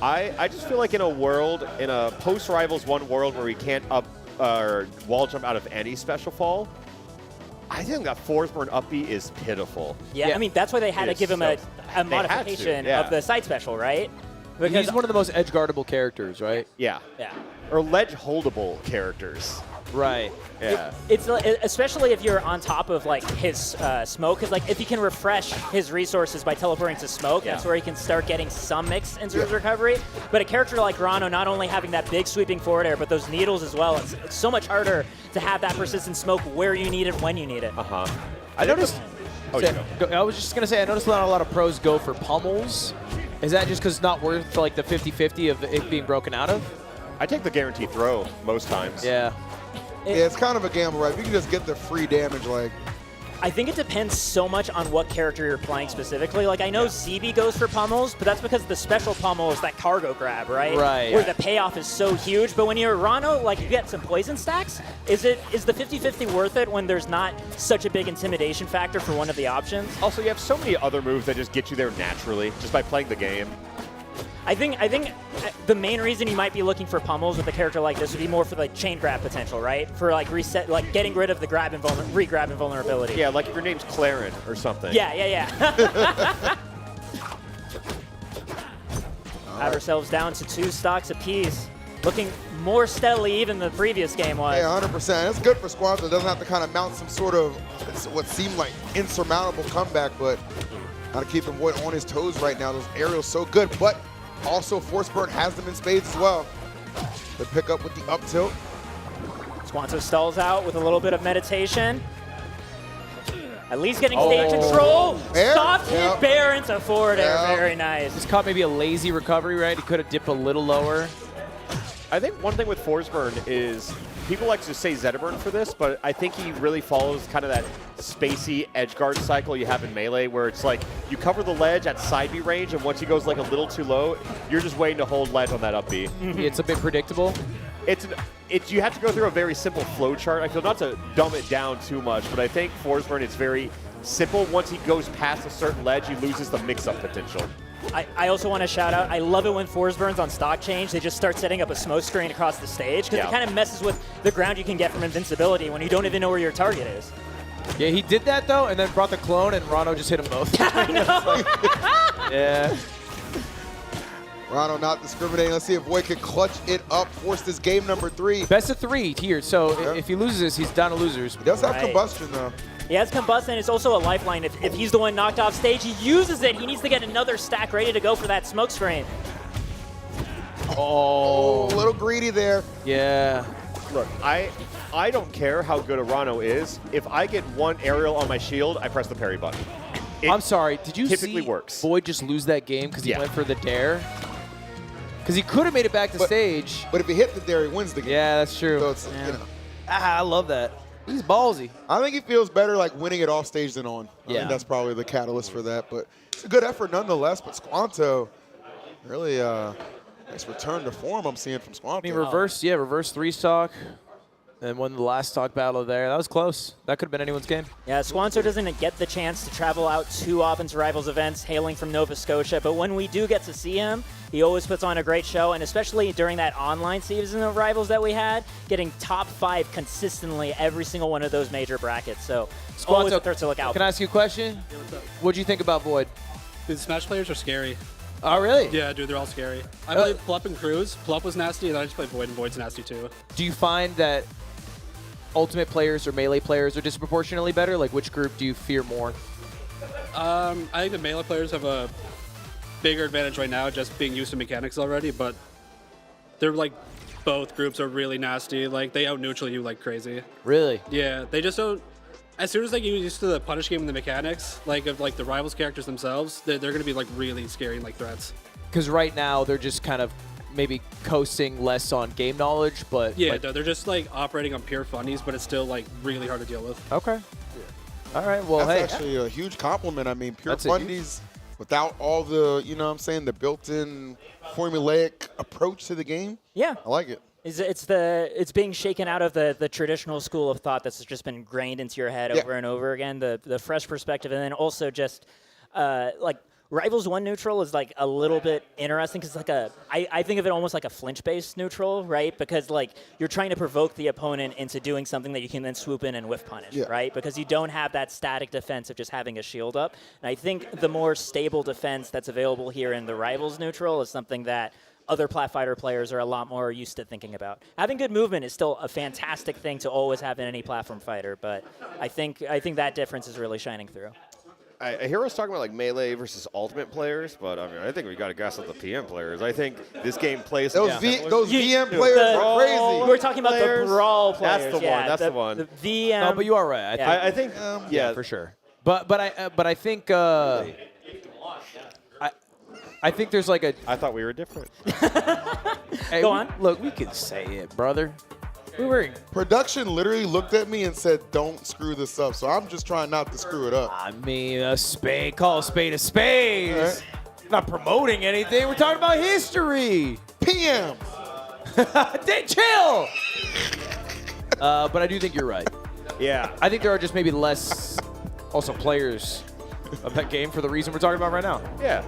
I just feel like in a post-Rivals 1 world where we can't wall jump out of any special fall, I think that Forsburn up B is pitiful. Yeah, I mean, that's why they had to give him a modification of the side special, right? He's one of the most edge-guardable characters, right? Yeah. Yeah. Or ledge-holdable characters. Right. Yeah. It's especially if you're on top of like his smoke, because like if he can refresh his resources by teleporting to smoke, that's where he can start getting some mix into his recovery. But a character like Rano, not only having that big sweeping forward air, but those needles as well, it's so much harder to have that persistent smoke where you need it, when you need it. I noticed. I was just gonna say I noticed not a lot of pros go for pummels. Is that just because it's not worth like the 50-50 of it being broken out of? I take the guaranteed throw most times. Yeah. Yeah, it's kind of a gamble, right? If you can just get the free damage, like. I think it depends so much on what character you're playing specifically. Like, I know ZB goes for pummels, but that's because the special pummel is that cargo grab, right? Right. Where the payoff is so huge. But when you're Rano, like, you get some poison stacks. Is the 50-50 worth it when there's not such a big intimidation factor for one of the options? Also, you have so many other moves that just get you there naturally, just by playing the game. I think the main reason you might be looking for pummels with a character like this would be more for like chain grab potential, right? For like reset, like getting rid of the grab and re-grab invulnerability. Yeah, like if your name's Claren or something. Yeah. Have ourselves down to 2 stocks apiece. Looking more steadily even than the previous game was. Yeah, 100%. That's good for squads that doesn't have to kind of mount some sort of what seemed like insurmountable comeback, but got to keep him on his toes right now. Those aerials so good, but also Force Burn has them in spades as well. The pick up with the up tilt. Squanto stalls out with a little bit of meditation. At least getting stage control. Soft hit Bear into forward air. Very nice. Just caught maybe a lazy recovery, right? He could have dipped a little lower. I think one thing with Forsburn is people like to say Zetaburn for this, but I think he really follows kind of that spacey edge guard cycle you have in Melee where it's like you cover the ledge at side B range, and once he goes like a little too low, you're just waiting to hold ledge on that up B. It's a bit predictable. You have to go through a very simple flow chart. I feel not to dumb it down too much, but I think Forsburn is very simple. Once he goes past a certain ledge, he loses the mix-up potential. I also want to shout out, I love it when Forsburns on stock change, they just start setting up a smoke screen across the stage, because it kind of messes with the ground you can get from invincibility when you don't even know where your target is. Yeah, he did that though, and then brought the clone, and Rano just hit him both. I know. Yeah. Rano not discriminating. Let's see if Void can clutch it up, force this game number 3. Best of 3 here, so if he loses this, he's down to losers. He does have combustion though. He has combustion. It's also a lifeline. If he's the one knocked off stage, he uses it. He needs to get another stack ready to go for that smoke screen. Oh, a little greedy there. Yeah. Look, I don't care how good a Rano is. If I get one aerial on my shield, I press the parry button. I'm sorry, did you typically see works. Void just lose that game because he went for the dare? Because he could have made it back to stage. But if he hit the dare, he wins the game. Yeah, that's true. So it's, you know. I love that. He's ballsy. I think he feels better like winning it off stage than on. I think that's probably the catalyst for that. But it's a good effort nonetheless. But Squanto, really nice return to form I'm seeing from Squanto. I mean, reverse 3-stock. And won the last stock battle there. That was close. That could have been anyone's game. Yeah, Squanto doesn't get the chance to travel out too often to Rivals events, hailing from Nova Scotia. But when we do get to see him, he always puts on a great show. And especially during that online season of Rivals that we had, getting top 5 consistently every single one of those major brackets. So always a threat to look out for. Can I ask you a question? Yeah, what's up? What'd you think about Void? Dude, Smash players are scary. Oh, really? Yeah, dude, they're all scary. I played Plup and Cruz. Plup was nasty, and then I just played Void, and Void's nasty too. Do you find that Ultimate players or Melee players are disproportionately better? Like, which group do you fear more? I think the Melee players have a bigger advantage right now, just being used to mechanics already, but they're like, both groups are really nasty. Like, they out-neutral you like crazy. Really? Yeah, they just don't... As soon as they get used to the punish game and the mechanics, like, of like the Rivals characters themselves, they're going to be like really scary like threats. Because right now, they're just kind of maybe coasting less on game knowledge, but... Yeah, like, they're just like operating on pure funnies, but it's still like really hard to deal with. Okay. All right, well, that's actually a huge compliment. I mean, pure fundies without all the, you know what I'm saying, the built-in formulaic approach to the game. Yeah. I like it. It's being shaken out of the traditional school of thought that's just been ingrained into your head over and over again, the fresh perspective, and then also just like Rivals 1 neutral is like a little bit interesting because like I think of it almost like a flinch-based neutral, right? Because like you're trying to provoke the opponent into doing something that you can then swoop in and whiff punish, right? Because you don't have that static defense of just having a shield up. And I think the more stable defense that's available here in the Rivals neutral is something that other Plat Fighter players are a lot more used to thinking about. Having good movement is still a fantastic thing to always have in any platform fighter, but I think that difference is really shining through. I hear us talking about like melee versus ultimate players, but I mean, I think we got to gas up the PM players. I think this game plays those VM players are crazy. We're talking about the brawl players. That's the one. That's the one. The VM. No, but you are right. I think yeah, for sure. But I think I think there's like a. I thought we were different. Hey, Go on. Look, we can say it, brother. We were. Production literally looked at me and said, "Don't screw this up." So I'm just trying not to screw it up. I mean, a spade. Call a spade a spade. Right. Not promoting anything. We're talking about history. PM. Chill. But I do think you're right. Yeah. I think there are just maybe less also players of that game for the reason we're talking about right now. Yeah.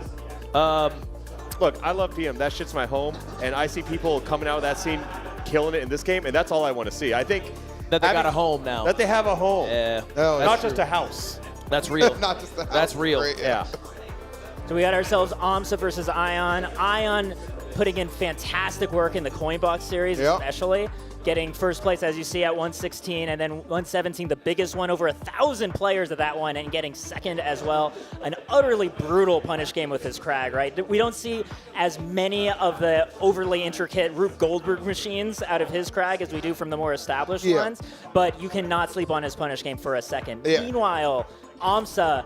Look, I love PM. That shit's my home, and I see people coming out of that scene killing it in this game, and that's all I want to see. I think that they got a home now. That they have a home. Yeah. No, not just a house. That's real. Not just a house. That's real. Great, yeah. So we got ourselves AMSA versus Ion. Ion putting in fantastic work in the Coinbox series, especially. Getting first place, as you see, at 116, and then 117, the biggest one, over 1,000 players at that one, and getting second as well. An utterly brutal punish game with his Krag, right? We don't see as many of the overly intricate Rube Goldberg machines out of his Krag as we do from the more established ones, but you cannot sleep on his punish game for a second. Meanwhile, AMSA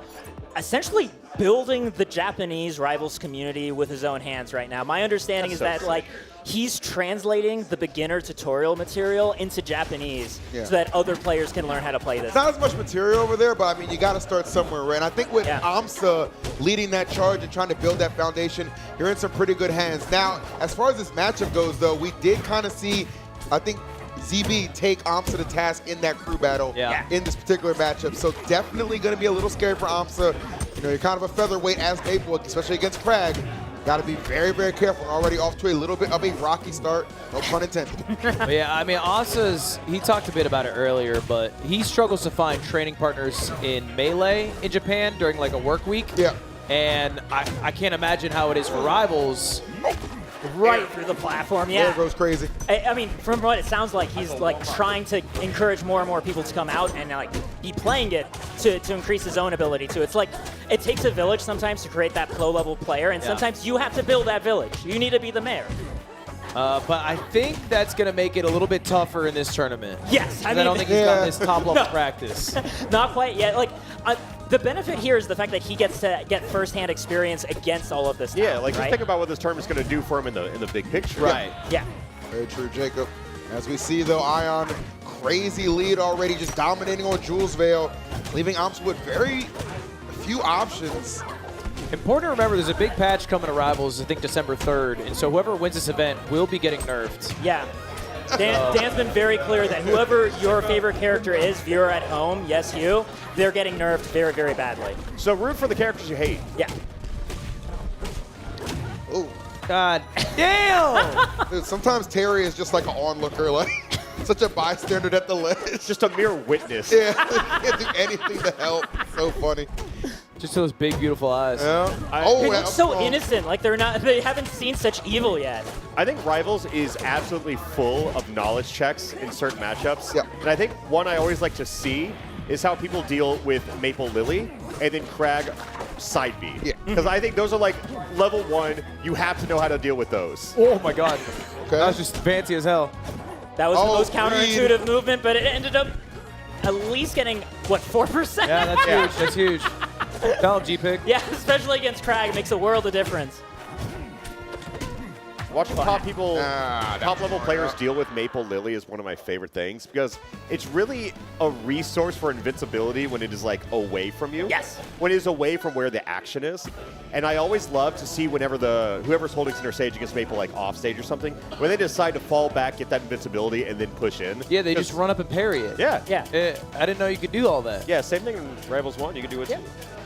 essentially building the Japanese Rivals community with his own hands right now. My understanding is that like he's translating the beginner tutorial material into Japanese so that other players can learn how to play this. Not as much material over there, but I mean, you got to start somewhere, right? And I think with AMSA leading that charge and trying to build that foundation, you're in some pretty good hands. Now, as far as this matchup goes, though, we did kind of see, I think, ZB take AMSA to task in that crew battle in this particular matchup. So definitely going to be a little scary for AMSA. You know, you're kind of a featherweight as Maple, especially against Krag. Got to be very, very careful. Already off to a little bit of a rocky start. No pun intended. Yeah, I mean, AMSA's, he talked a bit about it earlier, but he struggles to find training partners in Melee in Japan during like a work week. Yeah. And I can't imagine how it is for Rivals. Right through the platform, Air goes crazy. I mean, from what it sounds like, he's like trying to encourage more and more people to come out and like be playing it to increase his own ability too. It's like it takes a village sometimes to create that low-level player, and sometimes you have to build that village. You need to be the mayor. But I think that's going to make it a little bit tougher in this tournament. Yes, I don't think he's gotten this top-level practice. Not quite yet. Like, the benefit here is the fact that he gets to get first-hand experience against all of this stuff. Yeah, like just think about what this tournament's going to do for him in the big picture. Right. Yeah. Very true, Jacob. As we see, though, Ion, crazy lead already, just dominating on Jules Vale, leaving AMSA with very few options. Important to remember, there's a big patch coming to Rivals, I think December 3rd, and so whoever wins this event will be getting nerfed. Yeah. Dan's been very clear that whoever your favorite character is, viewer at home, yes, you, they're getting nerfed very, very badly. So root for the characters you hate. Yeah. Oh. God damn! Dude, sometimes Terry is just like an onlooker, like such a bystander at the ledge. Just a mere witness. Yeah, he can't do anything to help. So funny. Just those big, beautiful eyes. Yeah. They look so innocent, like they haven't seen such evil yet. I think Rivals is absolutely full of knowledge checks in certain matchups. Yeah. And I think one I always like to see is how people deal with Maple Lily and then Krag side B. Yeah. Because I think those are like level 1. You have to know how to deal with those. Oh my God. Okay. That was just fancy as hell. That was the most counterintuitive movement, but it ended up at least getting, what, 4%? Yeah, that's huge. That's huge. Tell him, G-Pick. Yeah, especially against Krag, it makes a world of difference. Watching top level players deal with Maple Lily is one of my favorite things because it's really a resource for invincibility when it is like away from you. Yes. When it is away from where the action is. And I always love to see whenever whoever's holding center stage against Maple like off stage or something, when they decide to fall back, get that invincibility, and then push in. Yeah, they just run up and parry it. Yeah. Yeah. I didn't know you could do all that. Yeah, same thing in Rivals 1. You can do it too.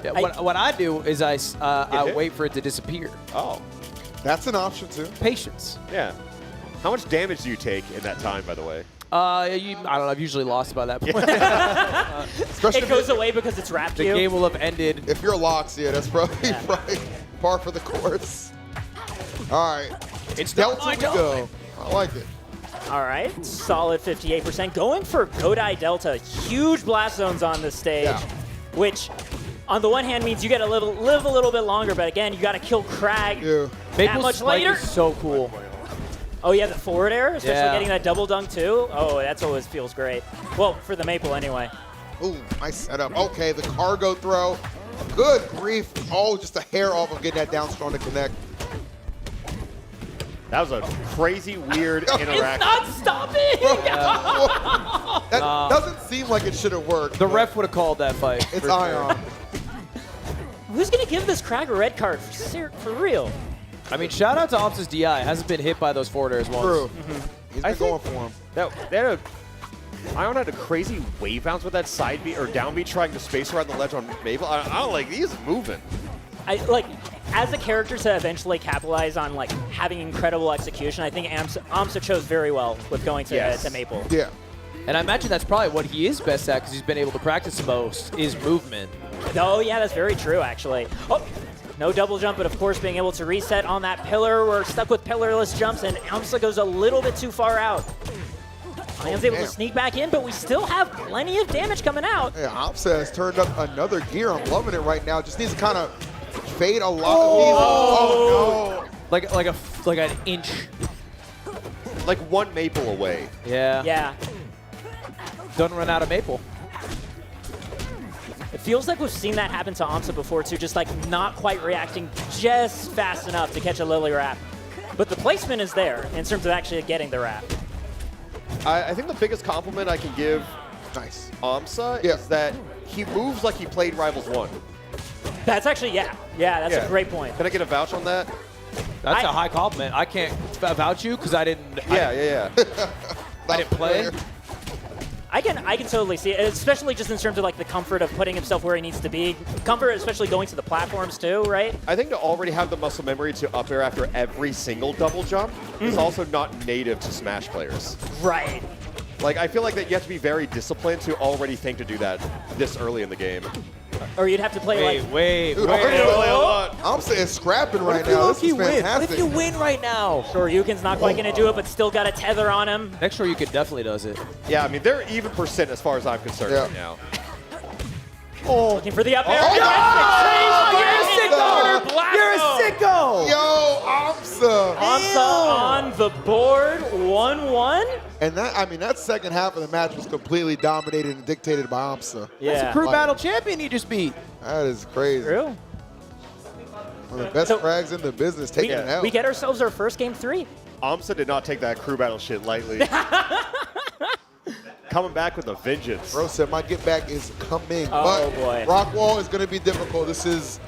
Yeah, what I do is I wait for it to disappear. Oh. That's an option too. Patience. Yeah. How much damage do you take in that time, by the way? I don't know. I've usually lost by that point. It goes away because it's wrapped the you. game will have ended. If you're locks, yeah, that's probably par for the course. All right. It's Delta we go. I like it. All right, solid 58%. Going for Godai Delta. Huge blast zones on this stage, which on the one hand means you get to live a little bit longer, but again, you got to kill Crag that Maple's much spike later. is so cool. Oh yeah, the forward air, especially Yeah. getting that double dunk too. Oh, that's always feels great. Well, for the Maple anyway. Ooh, nice setup. Okay, the cargo throw. Good grief. Oh, just a hair off of getting that down strong to connect. That was a crazy, weird interaction. It's not stopping! That doesn't seem like it should have worked. The ref would have called that fight. It's for Ion. Who's going to give this Crag a red card for real? I mean, shout out to Omsa's DI. Hasn't been hit by those forward airs once. True. He's been going for him. Ion had a crazy wave bounce with that side beat or down beat trying to space around the ledge on Maple. I don't like, he's moving. As a character to eventually capitalize on like having incredible execution, I think Amsa chose very well with going to Maple. Yeah. And I imagine that's probably what he is best at because he's been able to practice the most is movement. Oh yeah, that's very true actually. Oh, no double jump, but of course being able to reset on that pillar. We're stuck with pillarless jumps, and Amsa goes a little bit too far out. Ion's able to sneak back in, but we still have plenty of damage coming out. Yeah, Amsa has turned up another gear. I'm loving it right now. Just needs to kind of fade a lot of these. Oh no! Like an inch. Like one Maple away. Yeah. Yeah. Don't run out of Maple. It feels like we've seen that happen to Amsa before too, just like not quite reacting just fast enough to catch a Lily wrap. But the placement is there in terms of actually getting the wrap. I think the biggest compliment I can give Amsa is that he moves like he played Rivals 1. That's actually, that's a great point. Can I get a vouch on that? That's a high compliment. I can't vouch you because I didn't. Yeah. I didn't play. I can totally see it, especially just in terms of like the comfort of putting himself where he needs to be. Comfort, especially going to the platforms too, right? I think to already have the muscle memory to up air after every single double jump is also not native to Smash players. Right. Like, I feel like that you have to be very disciplined to already think to do that this early in the game. Or you'd have to play Wait. Amsa is scrapping right now. This is fantastic. What if you win right now? Sure, Yukin's not quite going to do it, but still got a tether on him. Next sure Yukin definitely does it. Yeah, I mean, they're even percent as far as I'm concerned right now. Looking for the up air. You're a sicko! Yo, Amsa! Amsa on the board, 1-1. And that second half of the match was completely dominated and dictated by Amsa. Yeah. That's a crew battle champion you just beat. That is crazy. True. One of the best frags in the business, taking it out. We get ourselves our first game 3. Amsa did not take that crew battle shit lightly. Coming back with a vengeance. Bro said my get back is coming. Oh, but boy. Rockwall is going to be difficult. This is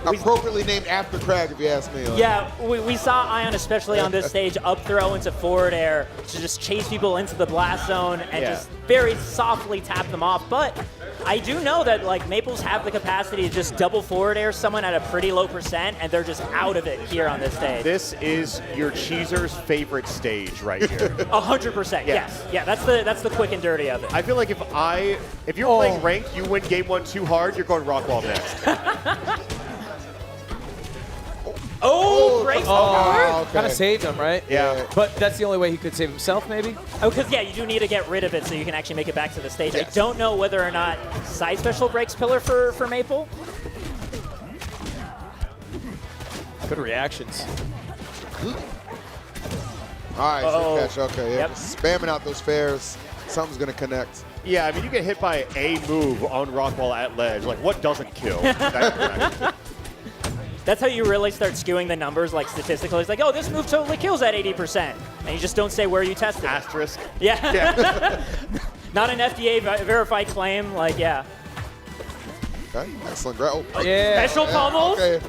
appropriately named after Crag, if you ask me. Yeah, we saw Ion, especially on this stage, up throw into forward air to just chase people into the blast zone and just very softly tap them off. But I do know that like Maples have the capacity to just double forward air someone at a pretty low percent, and they're just out of it here on this stage. This is your cheeser's favorite stage right here. 100%, yes. Yeah, that's the quick and dirty of it. I feel like if you're playing ranked, you win game 1 too hard, you're going Rockwall next. Breaks the wow, okay. Kind of saved him, right? Yeah. But that's the only way he could save himself, maybe? Oh, because, you do need to get rid of it so you can actually make it back to the stage. Yes. I don't know whether or not side special breaks pillar for Maple. Good reactions. All right, so catch. Okay, yeah. Spamming out those fares. Something's going to connect. Yeah, I mean, you get hit by a move on Rockwall at ledge. Like, what doesn't kill? That's how you really start skewing the numbers, like statistically. It's like, oh, this move totally kills at 80%. And you just don't say where you tested it. Asterisk. Yeah. Not an FDA verified claim, like, yeah. Okay, excellent grab. Oh, Yeah. Special pummels. Okay.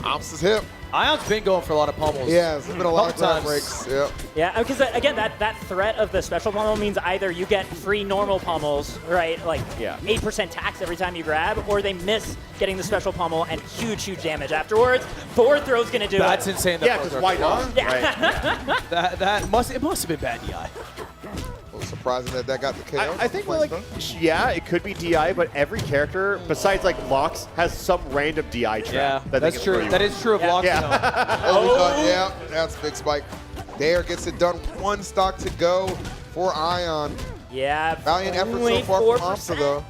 Ops is hip. Ion's been going for a lot of pummels. Yeah, there's been a lot of grab times. breaks. Yep. Yeah, because again, that threat of the special pummel means either you get free normal pummels, right, like 8% tax every time you grab, or they miss getting the special pummel and huge damage afterwards. Forward throw's gonna do That's it. insane. Yeah, because why not? Yeah. Right. That must have been bad DI. A little surprising that got the KO. I think, like, yeah, it could be DI, but every character, besides, like, Lux, has some random DI trap. Yeah, that that's true. That is true of Lux. Yeah, that's big spike. Dare gets it done. 1 stock to go for Ion. Yeah. Valiant effort so far from Amsa, though.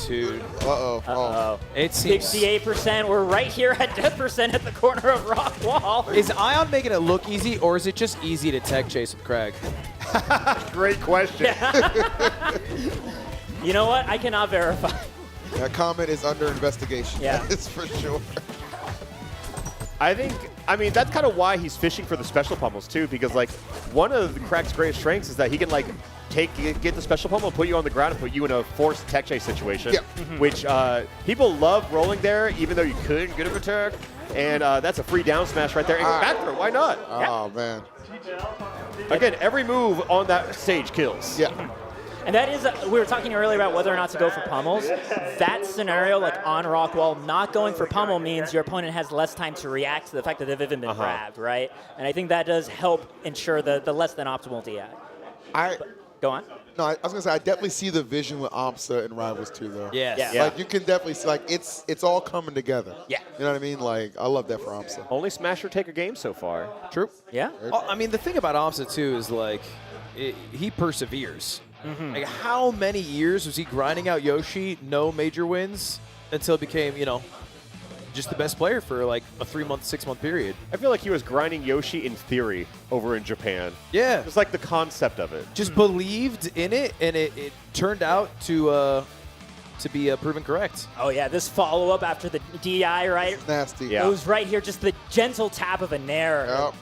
Dude. Uh-oh. It seems 68%. We're right here at death percent at the corner of Rock Wall. Is Ion making it look easy, or is it just easy to tech chase with Craig? Great question. You know what? I cannot verify. That comment is under investigation. Yeah. That's for sure. I mean, that's kind of why he's fishing for the special pummels, too, because, like, one of the Crack's greatest strengths is that he can, like, get the special pummel, put you on the ground, and put you in a forced tech chase situation, which people love rolling there, even though you couldn't get a attack. And that's a free down smash right there. And back throw, why not? Oh, man. Again, every move on that stage kills. Yeah. And that is, we were talking earlier about whether or not to go for pummels. That scenario, like on Rockwall, not going for pummel means your opponent has less time to react to the fact that they've even been grabbed, right? And I think that does help ensure the less than optimal DI. Go on. No, I was gonna say I definitely see the vision with Amsa and Rivals too, though. Yes. Yeah. Like you can definitely see, like it's all coming together. Yeah. You know what I mean? Like I love that for Amsa. Only Smasher take a game so far. True. Yeah. I mean, the thing about Amsa too is like he perseveres. Like how many years was he grinding out Yoshi, no major wins, until it became, you know, just the best player for like a 3-month, 6-month period. I feel like he was grinding Yoshi in theory over in Japan. Yeah. It was like the concept of it. Just believed in it, and it turned out to be proven correct. Oh, yeah, this follow-up after the DI, right? Nasty. It was right here, just the gentle tap of a nair. Yep.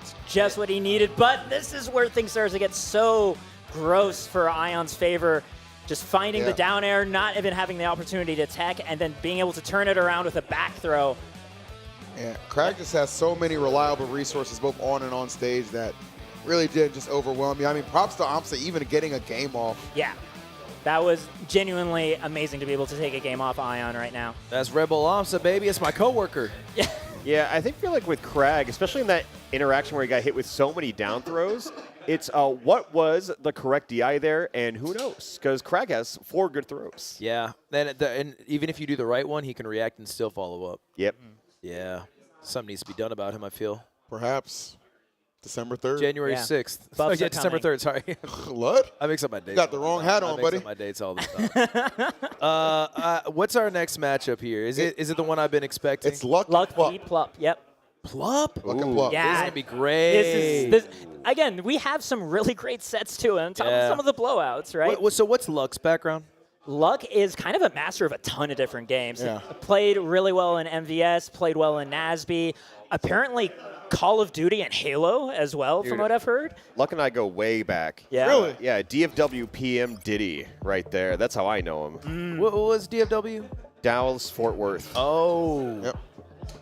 It's just what he needed, but this is where things start to get so gross for Ion's favor. Just finding the down air, not even having the opportunity to tech, and then being able to turn it around with a back throw. Yeah, Craig just has so many reliable resources, both on and on stage, that really did just overwhelm me. I mean, props to Amsa even getting a game off. Yeah, that was genuinely amazing to be able to take a game off Ion right now. That's Rebel Amsa, baby. It's my coworker. Yeah. Yeah, I feel like with Craig, especially in that interaction where he got hit with so many down throws, it's what was the correct DI there, and who knows? Because Craig has 4 good throws. Yeah, and even if you do the right one, he can react and still follow up. Yep. Yeah, something needs to be done about him, I feel. Perhaps December 3rd. January 6th. Oh, yeah, December 3rd, sorry. What? I mix up my dates. You got the wrong hat on, buddy. I mix up my dates all the time. What's our next matchup here? Is it the one I've been expecting? It's Luck Plup. Plup, yep. Plup? Luck and Plup. Yeah. This is going to be great. This, again, we have some really great sets too, on top of some of the blowouts, right? So what's Luck's background? Luck is kind of a master of a ton of different games. Yeah. Played really well in MVS, played well in NASB, apparently Call of Duty and Halo as well, from what I've heard. Luck and I go way back. Yeah. Really? Yeah, DFW PM Diddy right there. That's how I know him. What was DFW? Dallas, Fort Worth. Oh. Yep.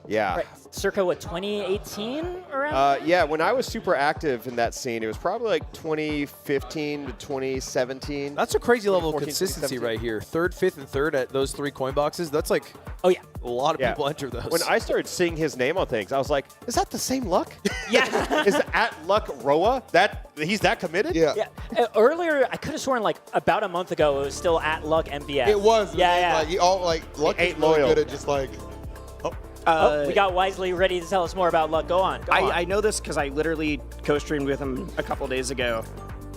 Yeah. Right. Circa, what, 2018 around? Yeah, when I was super active in that scene, it was probably like 2015 to 2017. That's a crazy level of 14, consistency 2017. right here. 3rd, 5th, and 3rd at those 3 coin boxes. That's like a lot of people enter those. When I started seeing his name on things, I was like, is that the same Luck? Yeah. Is at Luck Roa? He's that committed? Yeah. Earlier, I could have sworn like about a month ago it was still at Luck MVS. It was. Yeah. Like Luck ain't is really loyal. good at just like. We got Wisely ready to tell us more about Luck. Go on. I know this because I literally co-streamed with him a couple days ago.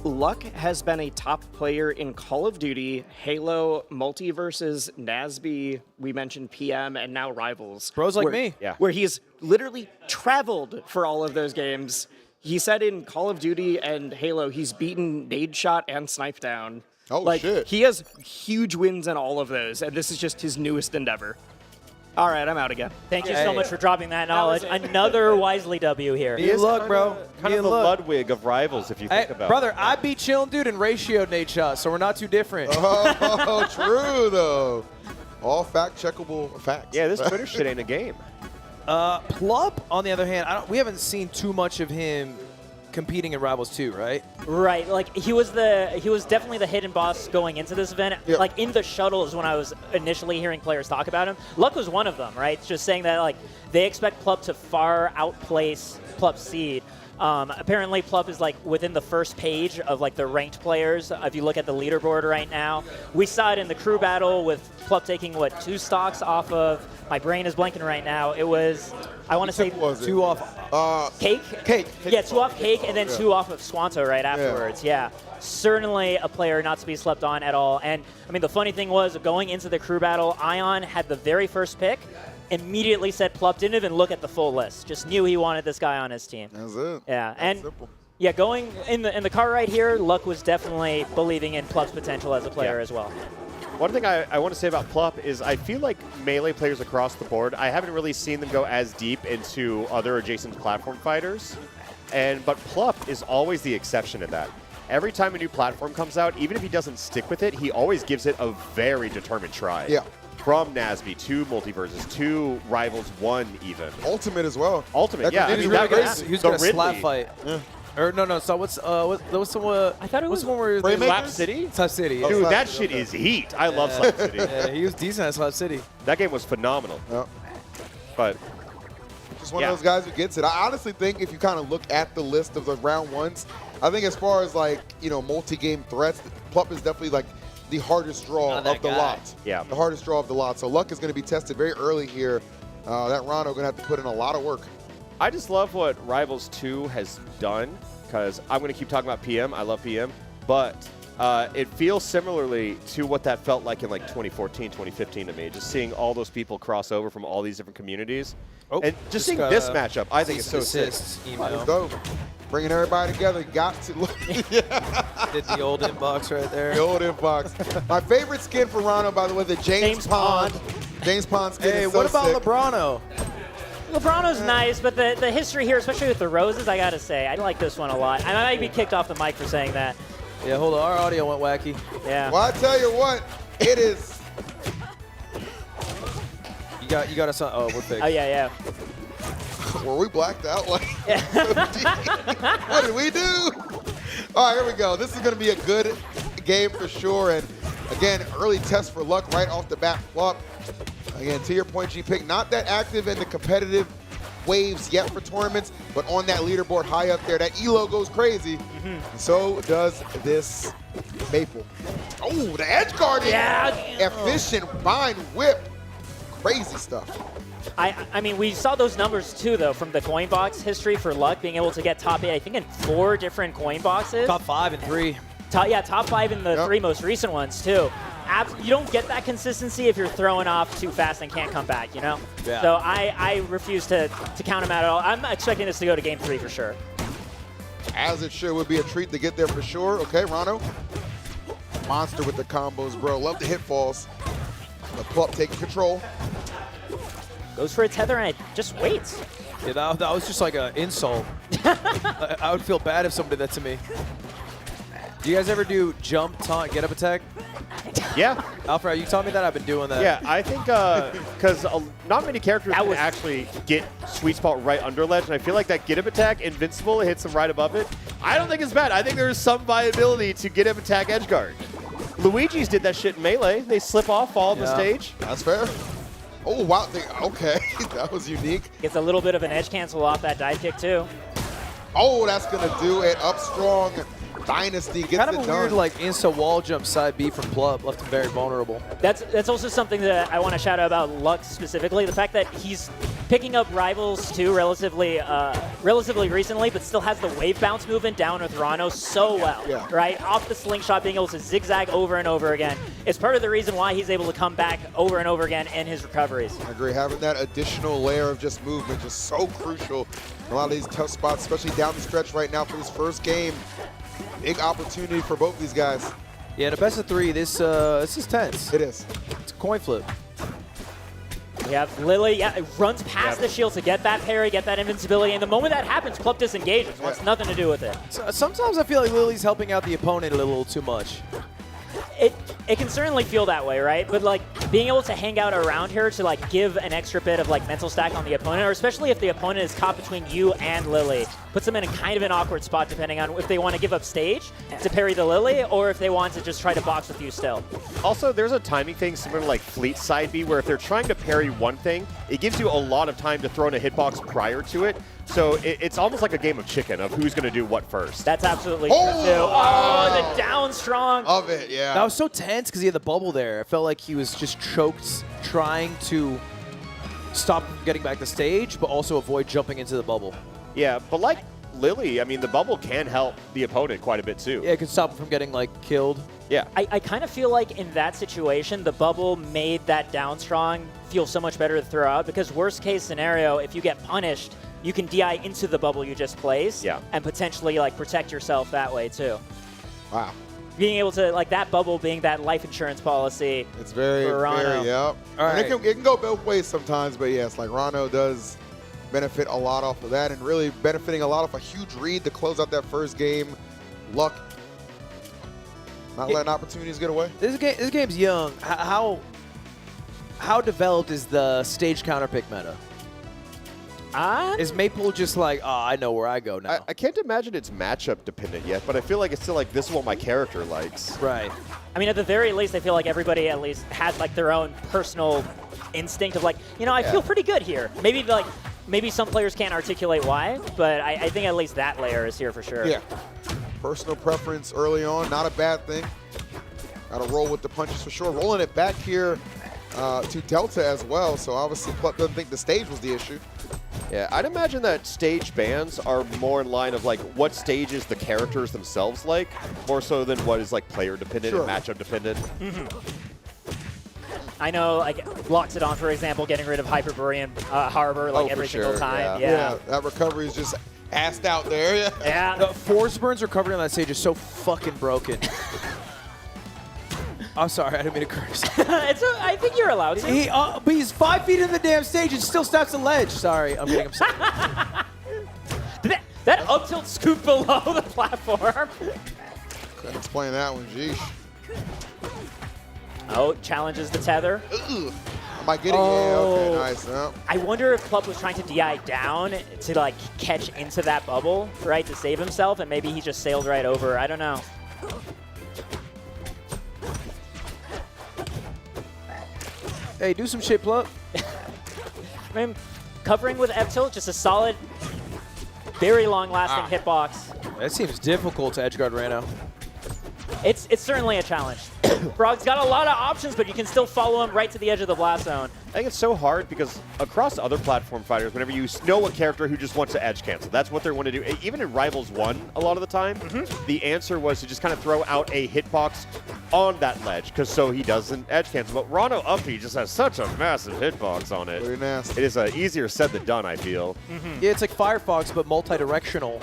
Luck has been a top player in Call of Duty, Halo, Multiverses, NASB, we mentioned PM, and now Rivals. Bros like me. Yeah. Where he's literally traveled for all of those games. He said in Call of Duty and Halo, he's beaten Nade Shot and Snipe Down. Oh, shit. He has huge wins in all of those, and this is just his newest endeavor. All right, I'm out again. Thank you so much for dropping that knowledge. Another Wisely W here. He is luck, bro. Kind of the Ludwig of Rivals, if you think about brother, it. I beat Chillin' Dude and ratioed Nate shots, so we're not too different. Oh, true, though. All fact-checkable facts. Yeah, this Twitter shit ain't a game. Plup, on the other hand, we haven't seen too much of him competing in Rivals 2, right? Right, like he was definitely the hidden boss going into this event. Yep. Like in the shuttles when I was initially hearing players talk about him. Luck was one of them, right? Just saying that like they expect Plup to far outplace Plup Seed. Apparently Plup is like within the first page of like the ranked players. If you look at the leaderboard right now, we saw it in the crew battle with Plup taking 2 stocks off of. My brain is blanking right now. It was, I want to say 2 off Cake. Cake. Yeah, 2 off Cake and then 2 off of Swanto right afterwards. Yeah. Certainly a player not to be slept on at all. And I mean, the funny thing was going into the crew battle, Ion had the very first pick. Immediately said Plup, didn't even look at the full list. Just knew he wanted this guy on his team. That's it. Yeah, That's and simple. yeah, going in the car right here, Luck was definitely believing in Plup's potential as a player as well. One thing I want to say about Plup is I feel like Melee players across the board, I haven't really seen them go as deep into other adjacent platform fighters. But Plup is always the exception to that. Every time a new platform comes out, even if he doesn't stick with it, he always gives it a very determined try. Yeah. From Nasby to Multiverses to Rivals 1 even. Ultimate as well. Ultimate, yeah. He was going to slap fight. Yeah. Or no. So what's the one? I thought it was one where Slap City? Slap City. Yeah. Dude, that shit is heat. I love Slap City. Yeah, he was decent at Slap City. That game was phenomenal. Yep. But just one of those guys who gets it. I honestly think if you kind of look at the list of the round ones, I think as far as like, multi-game threats, Plup is definitely like the hardest draw of the lot. Yeah. The hardest draw of the lot. So Luck is going to be tested very early here. That Rano going to have to put in a lot of work. I just love what Rivals 2 has done, because I'm going to keep talking about PM. I love PM. But it feels similarly to what that felt like in like 2014, 2015 to me. Just seeing all those people cross over from all these different communities. Oh, and just seeing this matchup, I think it's so sick. Let's go. Bringing everybody together. Got to look. Did the old inbox right there. The old inbox. My favorite skin for Rano, by the way, the James Pond. James Pond skin is so what about sick. Lebrano? Lebrano's nice, but the history here, especially with the roses, I gotta say, I like this one a lot. I might be kicked off the mic for saying that. Yeah, hold on, our audio went wacky. Yeah. Well, I tell you what, it is. You got us on. Oh, we're fixed. Oh yeah. Were we blacked out? Like, what did we do? All right, here we go. This is going to be a good game for sure. And again, early test for Luck right off the bat. Plup. Again, to your point, G-Pick, not that active in the competitive waves yet for tournaments, but on that leaderboard high up there, that ELO goes crazy. And so does this Maple. Oh, the edge guarding. Yeah. Efficient bind whip. Crazy stuff. I mean, we saw those numbers too, though, from the coin box history for Luck, being able to get top 8, I think, in 4 different coin boxes. Top 5 and 3. Top 5 in the 3 most recent ones, too. You don't get that consistency if you're throwing off too fast and can't come back, Yeah. So I refuse to count him out at all. I'm expecting this to go to game 3 for sure. As it sure would be a treat to get there for sure. Okay, Rano. Monster with the combos, bro. Love the hit falls. The Plup taking control. Goes for a tether and it just waits. Yeah, that was just like an insult. I would feel bad if somebody did that to me. Do you guys ever do jump, taunt, get up attack? Yeah. Alfred, you taught me that? I've been doing that. Yeah, I think because not many characters can actually get sweet spot right under ledge, and I feel like that get up attack, invincible, it hits them right above it. I don't think it's bad. I think there's some viability to get up attack edge guard. Luigi's did that shit in Melee. They slip off, fall on the stage. That's fair. Oh, wow. Okay. That was unique. Gets a little bit of an edge cancel off that dive kick, too. Oh, that's going to do it. Up strong. Dynasty gets kind of it a done. weird, like, insta wall jump side B from Plup. Left him very vulnerable. That's also something that I want to shout out about Lux specifically. The fact that he's picking up Rivals 2 relatively recently, but still has the wave bounce movement down with Rano so well, right? Off the slingshot, being able to zigzag over and over again. It's part of the reason why he's able to come back over and over again in his recoveries. I agree. Having that additional layer of just movement just so crucial in a lot of these tough spots, especially down the stretch right now for this first game. Big opportunity for both these guys. Yeah, the best of 3, this is tense. It is. It's a coin flip. We have Lily, runs past the shield to get that parry, get that invincibility, and the moment that happens, Club disengages. Wants nothing to do with it. Sometimes I feel like Lily's helping out the opponent a little too much. It can certainly feel that way, right? But like being able to hang out around her to like give an extra bit of like mental stack on the opponent, or especially if the opponent is caught between you and Lily, puts them in a kind of an awkward spot depending on if they want to give up stage to parry the Lily or if they want to just try to box with you still. Also, there's a timing thing similar to like Fleet side B where if they're trying to parry one thing, it gives you a lot of time to throw in a hitbox prior to it. So it's almost like a game of chicken of who's going to do what first. That's absolutely true, too. Oh, the down strong. Of it, yeah. That was so tense because he had the bubble there. I felt like he was just choked trying to stop from getting back to stage, but also avoid jumping into the bubble. Yeah, but like Lily, I mean, the bubble can help the opponent quite a bit, too. Yeah, it can stop him from getting, like, killed. Yeah. I kind of feel like in that situation, the bubble made that down strong feel so much better to throw out because worst case scenario, if you get punished, you can DI into the bubble you just placed and potentially like protect yourself that way too. Wow. Being able to, like that bubble being that life insurance policy. It's very, very, All right. It can go both ways sometimes, but yes, like Rano does benefit a lot off of that and really benefiting a lot off a huge read to close out that first game. Luck. Not letting opportunities get away. This game's young. How developed is the stage counter pick meta? Is Maple just like, oh, I know where I go now? I can't imagine it's matchup dependent yet, but I feel like it's still like, this is what my character likes. Right. I mean, at the very least, I feel like everybody at least has like their own personal instinct of like, you know, I feel pretty good here. Maybe some players can't articulate why, but I think at least that layer is here for sure. Yeah. Personal preference early on, not a bad thing. Got to roll with the punches for sure. Rolling it back here to Delta as well, so obviously Pluck doesn't think the stage was the issue. Yeah, I'd imagine that stage bans are more in line of like what stages the characters themselves like, more so than what is like player dependent and matchup dependent. I know, like Loxodon, for example, getting rid of Hyperborean Harbor like every single time. Yeah, that recovery is just assed out there. Yeah. Forsburn's recovery on that stage is so fucking broken. I'm sorry, I didn't mean to curse. I think you're allowed to. But he's 5 feet in the damn stage and still steps the ledge. Sorry, I'm getting upset. that up tilt scoop below the platform. Couldn't explain that one, geesh. Oh, challenges the tether. Am I getting it? Yeah, okay, nice. Yeah. I wonder if Club was trying to DI down to like catch into that bubble, right, to save himself, and maybe he just sailed right over. I don't know. Hey, do some shit, Pluck. I mean, covering with F-tilt, just a solid, very long-lasting hitbox. That seems difficult to edgeguard Rano. It's certainly a challenge. Brog's got a lot of options, but you can still follow him right to the edge of the blast zone. I think it's so hard because across other platform fighters, whenever you know a character who just wants to edge cancel, that's what they want to do. Even in Rivals 1, a lot of the time, the answer was to just kind of throw out a hitbox on that ledge, because so he doesn't edge cancel. But Rano Uppy just has such a massive hitbox on it. Very nasty. It is easier said than done, I feel. Yeah, it's like Firefox, but multi-directional.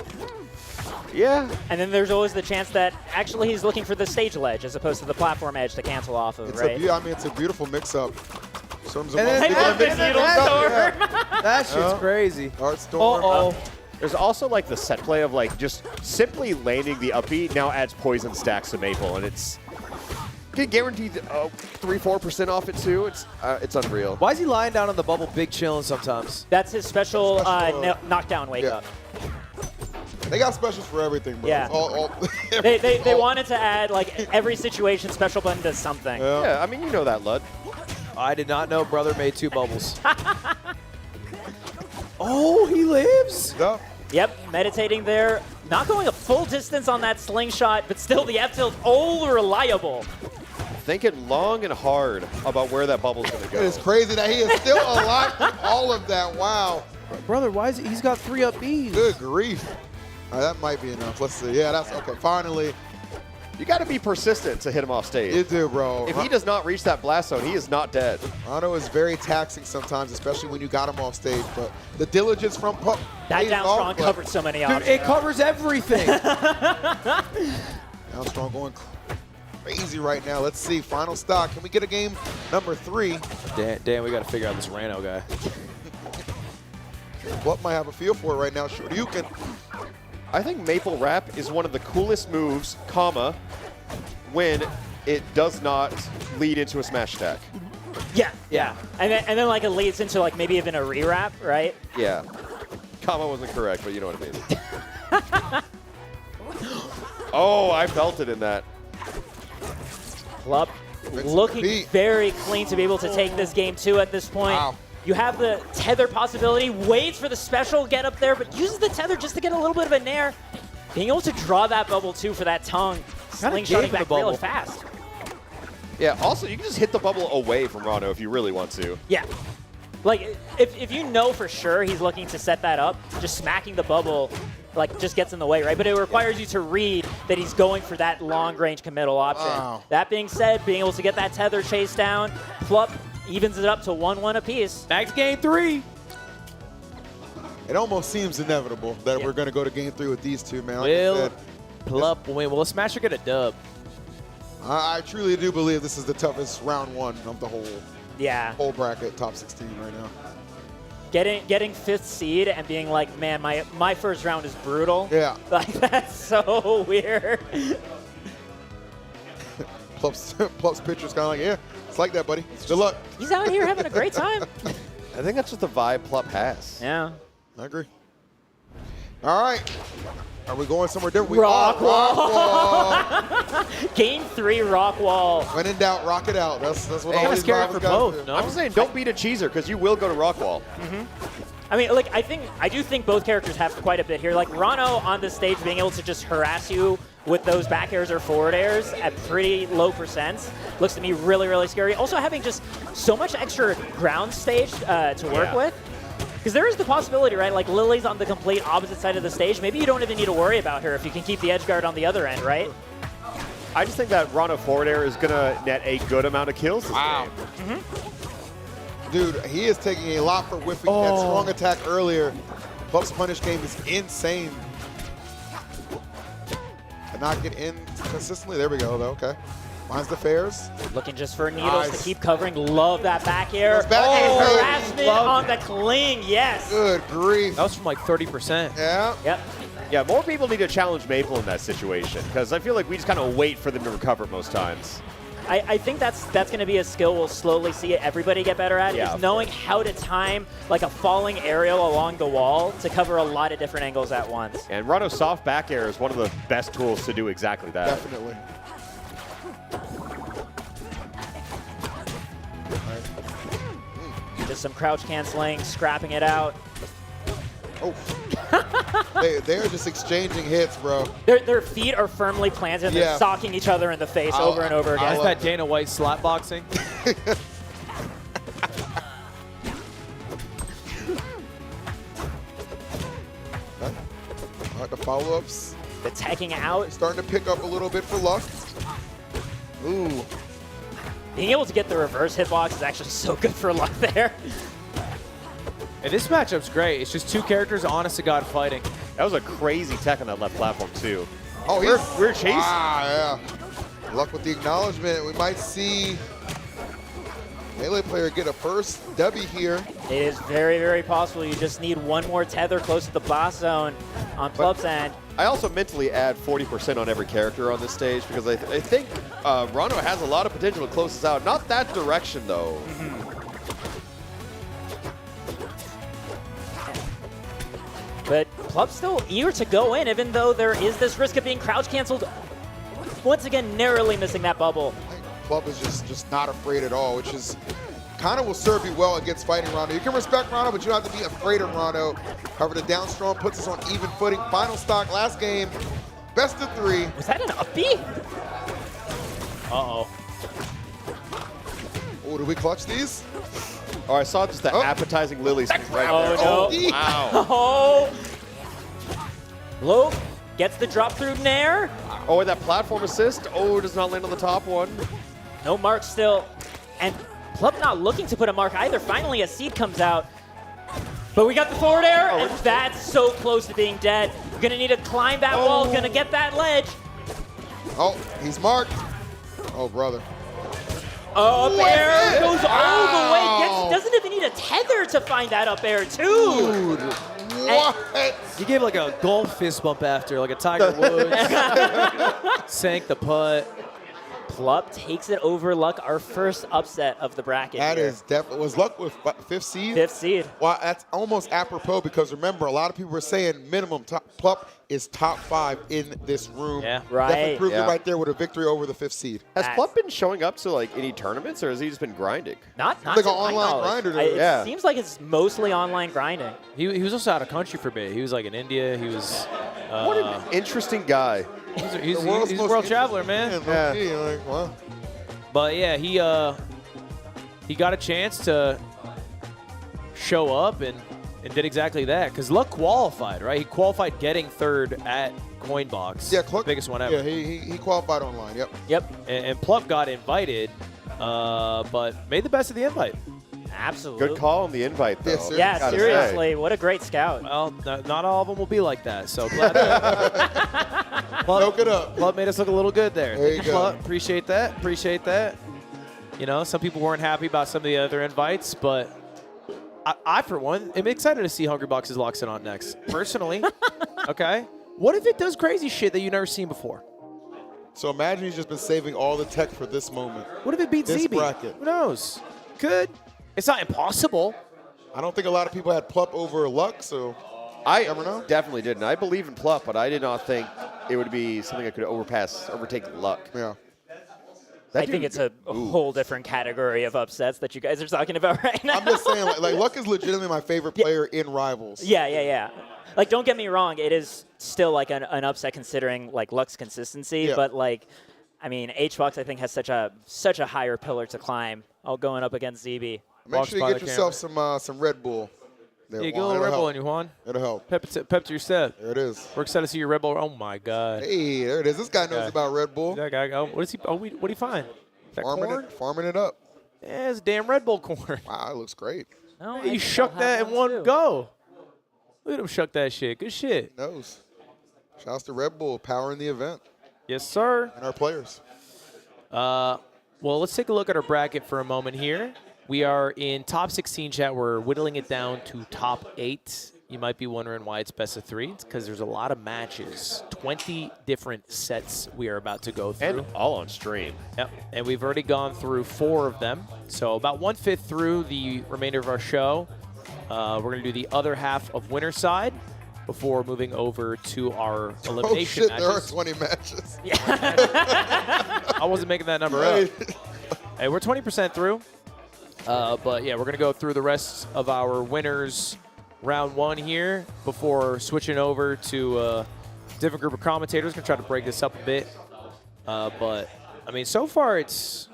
Yeah. And then there's always the chance that actually he's looking for the stage ledge as opposed to the platform edge to cancel off of, right? I mean, it's a beautiful mix-up. That shit's crazy. There's also like the set play of like just simply landing the up B now adds poison stacks to Maple, and it's guaranteed 3-4% off it too. It's unreal. Why is he lying down on the bubble, big chilling sometimes? That's his special knockdown wake up. They got specials for everything, bro. Yeah. They wanted to add like every situation special button does something. Yeah, I mean you know that, Lud. I did not know brother made 2 bubbles. Oh, he lives? Yep, meditating there. Not going a full distance on that slingshot, but still the F-tilt reliable. Thinking long and hard about where that bubble's going to go. It is crazy that he is still alive from all of that. Wow. Brother, why is he's got 3 up Bs? Good grief. All right, that might be enough. Let's see. Yeah, that's okay. Finally. You got to be persistent to hit him off stage. You do, bro. If he does not reach that blast zone, he is not dead. Rano is very taxing sometimes, especially when you got him off stage. But the diligence from Puck. That down strong covered so many options. Dude, it covers everything. Down strong going crazy right now. Let's see, final stock. Can we get a game number 3? Dan, we got to figure out this Rano guy. What might have a feel for it right now? Shoryuken. I think Maple Wrap is one of the coolest moves, comma, when it does not lead into a smash attack. Yeah. And then like it leads into like maybe even a rewrap, right? Yeah. Comma wasn't correct, but you know what I mean. Oh, I felt it in that. Plup looking very clean to be able to take this game 2 at this point. Wow. You have the tether possibility, waits for the special get up there, but uses the tether just to get a little bit of a nair. Being able to draw that bubble too for that tongue, slingshotting back really fast. Yeah, also, you can just hit the bubble away from Rano if you really want to. Yeah. Like, if you know for sure he's looking to set that up, just smacking the bubble, like, just gets in the way, right? But it requires you to read that he's going for that long-range committal option. Wow. That being said, being able to get that tether chase down, Plup evens it up to 1-1 apiece. Back to game 3. It almost seems inevitable that we're going to go to game 3 with these two, man. Like Will Plup win? Will Smasher get a dub? I truly do believe this is the toughest round 1 of the whole bracket, top 16 right now. Getting 5th seed and being like, man, my first round is brutal. Yeah. Like, that's so weird. Plup's picture's kind of like, yeah, it's like that, buddy. Good luck. He's out here having a great time. I think that's just the vibe Plup has. Yeah. I agree. All right. Are we going somewhere different? Rock Rock wall. Game 3, rock wall. When in doubt, rock it out. That's what all these scared rivals for gotta both. do. I'm just saying, don't beat a cheeser because you will go to rock wall. I mean, like, I do think both characters have quite a bit here. Like, Rano on this stage being able to just harass you with those back airs or forward airs at pretty low percents looks to me really, really scary. Also having just so much extra ground stage to work with. Because there is the possibility, right? Like, Lily's on the complete opposite side of the stage. Maybe you don't even need to worry about her if you can keep the edge guard on the other end, right? I just think that Rano forward air is going to net a good amount of kills this game. Dude, he is taking a lot for whiffing that strong attack earlier. Plup's punish game is insane. Cannot get in consistently. There we go, though. Okay. Finds the fairs. Looking just for needles to keep covering. Love that back air. Back harassment on the cling. Yes. Good grief. That was from like 30%. Yeah. Yep. Yeah, more people need to challenge Maple in that situation because I feel like we just kind of wait for them to recover most times. I think that's going to be a skill we'll slowly see everybody get better at, is knowing how to time like a falling aerial along the wall to cover a lot of different angles at once. And Rano's soft back air is one of the best tools to do exactly that. Definitely. Just some crouch canceling, scrapping it out. Oh. They're just exchanging hits, bro. Their feet are firmly planted. They're socking each other in the face over and over again. That's that Dana White slap boxing. The follow-ups. The tagging out. Starting to pick up a little bit for Luck. Ooh. Being able to get the reverse hitbox is actually so good for Luck there. And this matchup's great. It's just two characters, honest to God, fighting. That was a crazy tech on that left platform, too. Oh, we're chasing. Ah, yeah. Luck with the acknowledgement. We might see Melee player get a first W here. It is very, very possible. You just need one more tether close to the boss zone on Plup's end. I also mentally add 40% on every character on this stage because I think Rano has a lot of potential to close this out. Not that direction, though. But Plup's still eager to go in, even though there is this risk of being crouch canceled. Once again, narrowly missing that bubble. Plup is just not afraid at all, which is kind of will serve you well against fighting Rano. You can respect Rano, but you don't have to be afraid of Rano. However, the down strong puts us on even footing. Final stock, last game, best of 3. Was that an up B? Uh-oh. Oh, did we clutch these? Oh, I saw just the appetizing lilies right there. Oh, no. Wow. Oh. Low gets the drop through Nair. Oh, and that platform assist. Oh, does not land on the top one. No mark still. And Plup not looking to put a mark either. Finally, a seed comes out. But we got the forward air, and that's so close to being dead. We're going to need to climb that wall. Going to get that ledge. Oh, he's marked. Oh, brother. Oh, up air goes all the way. Doesn't even need a tether to find that up air, too. Dude, what? You gave like a golf fist bump after, like a Tiger Woods. Sank the putt. Plup takes it over Luck, our first upset of the bracket. That here. is definitely. Was Luck with 5th seed? 5th seed. Well, that's almost apropos because remember, a lot of people were saying minimum Plup is top 5 in this room. Yeah, right. Definitely proved it right there with a victory over the 5th seed. Has Plup been showing up to like any tournaments, or has he just been grinding? Not like to an my online knowledge. grinder. It seems like it's mostly online grinding. He was also out of country for a bit. He was like in India. He was. What an interesting guy. He's a world traveler, man. Yeah. Like, wow. But yeah, he got a chance to show up and did exactly that. Because Luck qualified, right? He qualified getting 3rd at Coinbox. Yeah, biggest one ever. Yeah, he qualified online. Yep. And Plup got invited, but made the best of the invite. Absolutely. Good call on the invite, though. Yes, sir. Yeah, seriously. What a great scout. Well, not all of them will be like that. So glad that Soak it up. Plup made us look a little good there. There you go. Plup, appreciate that. Appreciate that. You know, some people weren't happy about some of the other invites, but I for one, am excited to see Hungrybox's locks in on next. Personally, okay. What if it does crazy shit that you've never seen before? So imagine he's just been saving all the tech for this moment. What if it beats this ZB? bracket? Who knows? Could. It's not impossible. I don't think a lot of people had Plup over Luck, so I never know. Definitely didn't. I believe in Plup, but I did not think it would be something that could overtake Luck. Yeah. I think it's a whole different category of upsets that you guys are talking about right now. I'm just saying, like Luck is legitimately my favorite player in Rivals. Yeah. Like, don't get me wrong, it is still like an upset considering like Luck's consistency, but like, I mean, HBox I think has such a higher pillar to climb. All going up against ZB. Make sure you get yourself some Red Bull. There, Yeah, get a little Red Bull on you, Juan. It'll help. Pep to your step. There it is. We're excited to see your Red Bull. Oh my God. Hey, there it is. This guy knows about Red Bull. That guy. Oh, what is he? Oh, what do you find? That corn? Farming it up. Yeah, it's damn Red Bull corn. Wow, it looks great. No, He shucked that in one go. Look at him shuck that shit. Good shit. He knows. Shouts to Red Bull powering the event. Yes, sir. And our players. Well, let's take a look at our bracket for a moment here. We are in top 16 chat. We're whittling it down to top 8. You might be wondering why it's best of 3. It's because there's a lot of matches. 20 different sets we are about to go through. And all on stream. Yep. And we've already gone through 4 of them. So about 1/5 through the remainder of our show. We're going to do the other half of winner's side before moving over to our elimination matches. There are 20 matches. I wasn't making that number up. Hey, we're 20% through. But yeah, we're going to go through the rest of our winners round 1 here before switching over to a different group of commentators. Going to try to break this up a bit. But, I mean, so far it's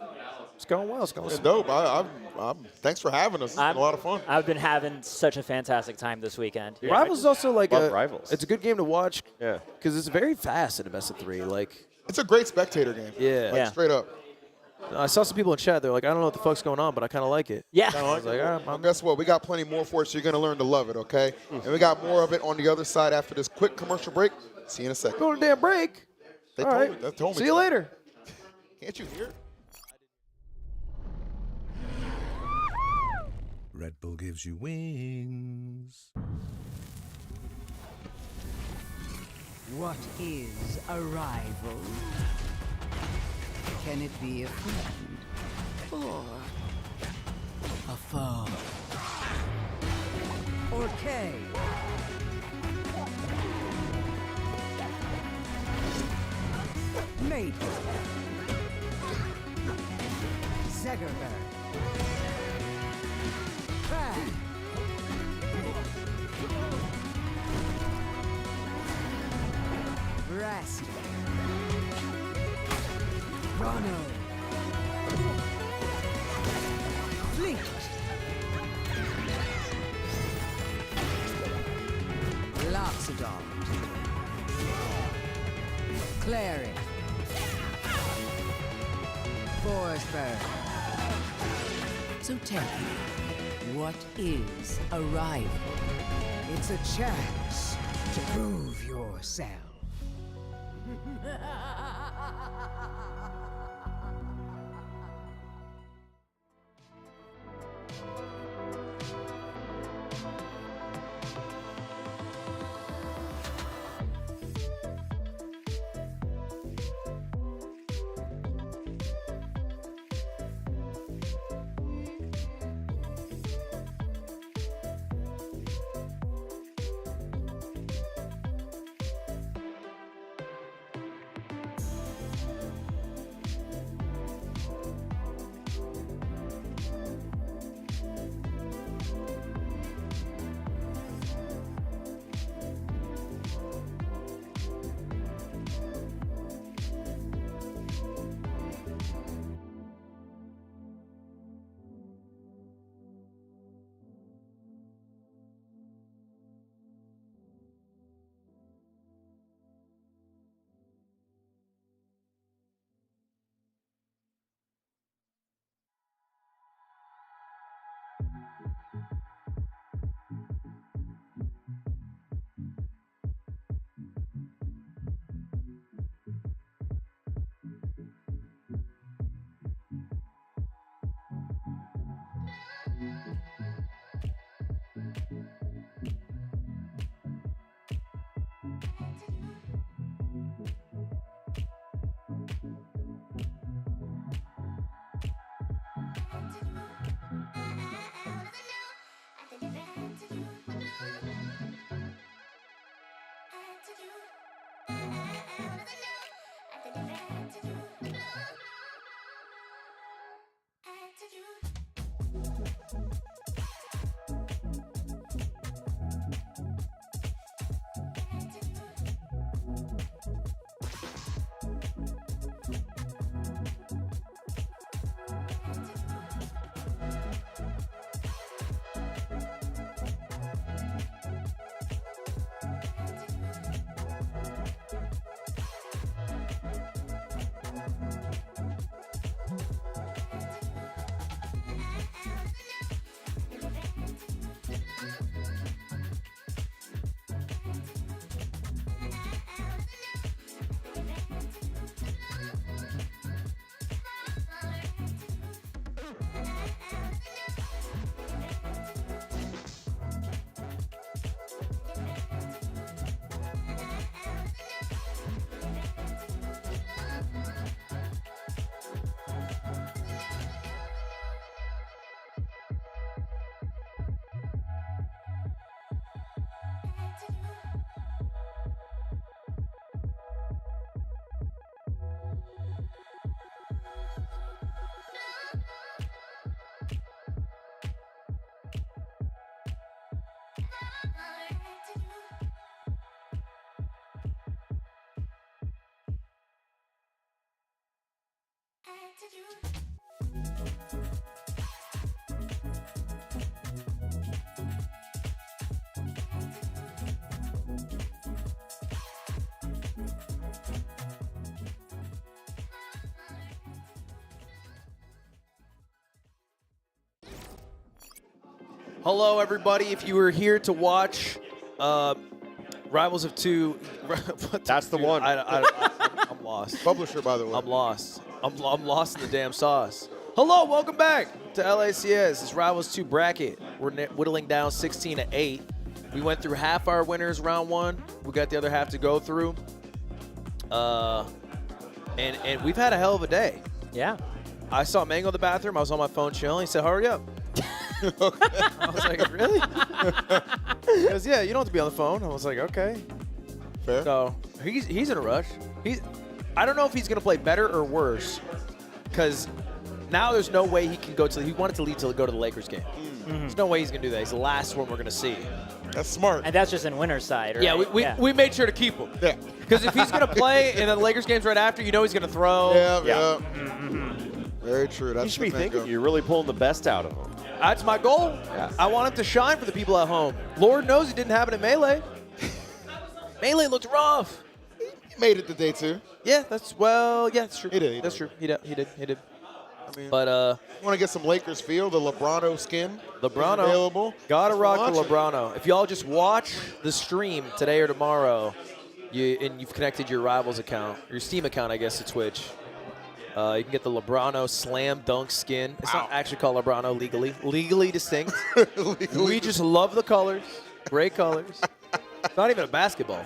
going well. It's going dope. Thanks for having us. It's been a lot of fun. I've been having such a fantastic time this weekend. Yeah, Rivals is also like Rivals. It's a good game to watch. Yeah. Because it's very fast in a best of 3. Like, it's a great spectator game. Yeah. Like, straight up. I saw some people in chat. They're like, I don't know what the fuck's going on, but I kind of like it. Yeah. I was like, well, guess what? We got plenty more for it, so you're going to learn to love it, okay? And we got more of it on the other side after this quick commercial break. See you in a second. Go to a damn break. They All told right. me. They told me See you later. Can't you hear it? Red Bull gives you wings. What is a rival? Can it be a friend or a foe? Or K? Maple. Zegerberg. Crab. Rest. Rono. Fleet. Loxodon. Clary. Forsberg. So tell me, what is a rival? It's a chance to prove yourself. Hello, everybody. If you were here to watch Rivals of Two, that's the one. I'm lost. Publisher, by the way. I'm lost. I'm lost in the damn sauce. Hello, welcome back to LACS. It's Rivals 2 bracket. We're whittling down 16-8. We went through half our winners round 1. We got the other half to go through. And we've had a hell of a day. Yeah. I saw MANG0 in the bathroom. I was on my phone chilling. He said, hurry up. I was like, really? He goes, yeah, you don't have to be on the phone. I was like, okay. Fair. So he's in a rush. I don't know if he's going to play better or worse, because now there's no way he can go to. He wanted to leave to go to the Lakers game. There's no way he's going to do that. He's the last one we're going to see. That's smart. And that's just in winner's side, right? Yeah, we made sure to keep him. Yeah. Because if he's going to play and then the Lakers game's right after, you know he's going to throw. Yeah. Very true. That's you should be thinking you're really pulling the best out of him. That's my goal. Yeah. I want him to shine for the people at home. Lord knows he didn't have it in Melee. Melee looked rough. He made it to day 2. Yeah, that's true. He did. That's true. He did. I mean, but you want to get some Lakers feel? The Lebrano skin. Lebrano available. Gotta rock the Lebrano. If y'all just watch the stream today or tomorrow, you've connected your Rivals account, your Steam account, I guess, to Twitch. You can get the Lebrano Slam Dunk skin. It's not actually called Lebrano legally distinct. We just love the colors. Great colors. It's not even a basketball.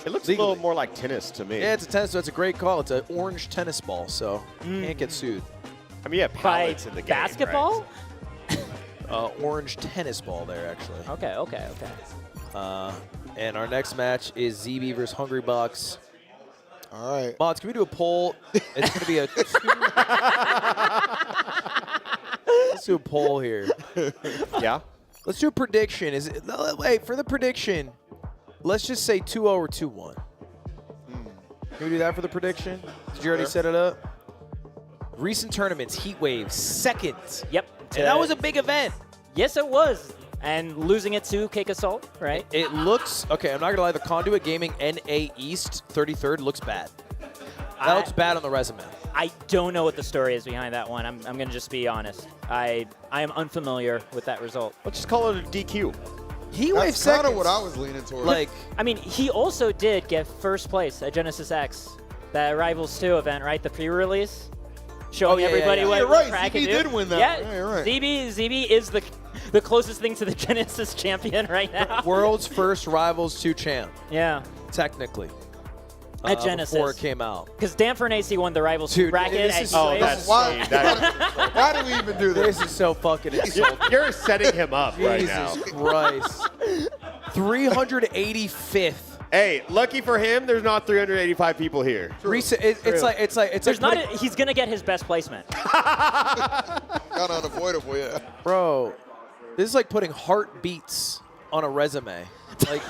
It looks a little more like tennis to me. Yeah, it's a tennis, so it's a great call. It's an orange tennis ball, so can't get sued. I mean, yeah, pallets in the game. Basketball? Right? Orange tennis ball there, actually. Okay. And our next match is ZB versus Hungrybox. All right. Mods, can we do a poll? It's going to be a Let's do a poll here. Yeah? Let's do a prediction. Wait, for the prediction, let's just say 2-0 or 2-1. Can we do that for the prediction? Did you already set it up? Recent tournaments, Heatwave, 2nd. Yep. And that was a big event. Yes, it was. And losing it to Cakeassault, right? It looks, okay, I'm not going to lie, the Conduit Gaming NA East 33rd looks bad. That looks bad on the resume. I don't know what the story is behind that one. I'm going to just be honest. I am unfamiliar with that result. Let's just call it a DQ. Heatwave That's kind of what I was leaning towards. I mean, he also did get first place at Genesis X, that Rivals 2 event, right? The pre-release. showing everybody what You're right. Craig ZB can do. did win that. Yeah, You're right. ZB is the closest thing to the Genesis champion right now. World's first Rivals 2 champ. Yeah. Technically. At Genesis. Before it came out. Because Dan Fernacey won the Rivals 2 bracket. Why do we even do this? This is so fucking insulting. You're setting him up right now. Jesus Christ. 385th. Hey, lucky for him, there's not 385 people here. It's like he's gonna get his best placement. Kind of unavoidable, yeah. Bro, this is like putting heartbeats on a resume. Like,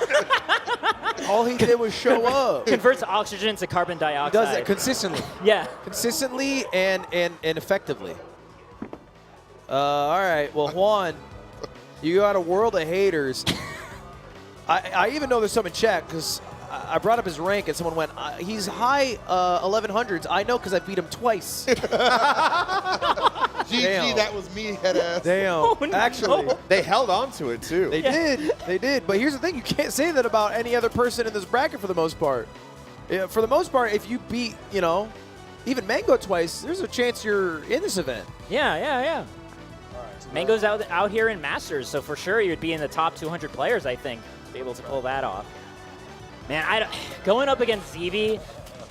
all he did was show up. Converts oxygen to carbon He dioxide. does it consistently. Yeah. Consistently and effectively. All right. Well, Juan, you got a world of haters. I even know there's some in chat because I brought up his rank and someone went, he's high 1100s. I know because I beat him twice. GG, that was me, head ass. Damn. Oh, no. Actually. They held on to it, too. They did. They did. But here's the thing. You can't say that about any other person in this bracket for the most part. Yeah, for the most part, if you beat, even MANG0 twice, there's a chance you're in this event. Yeah. MANG0's out here in Masters, so for sure you'd be in the top 200 players, I think, to be able to pull that off. Man, going up against ZB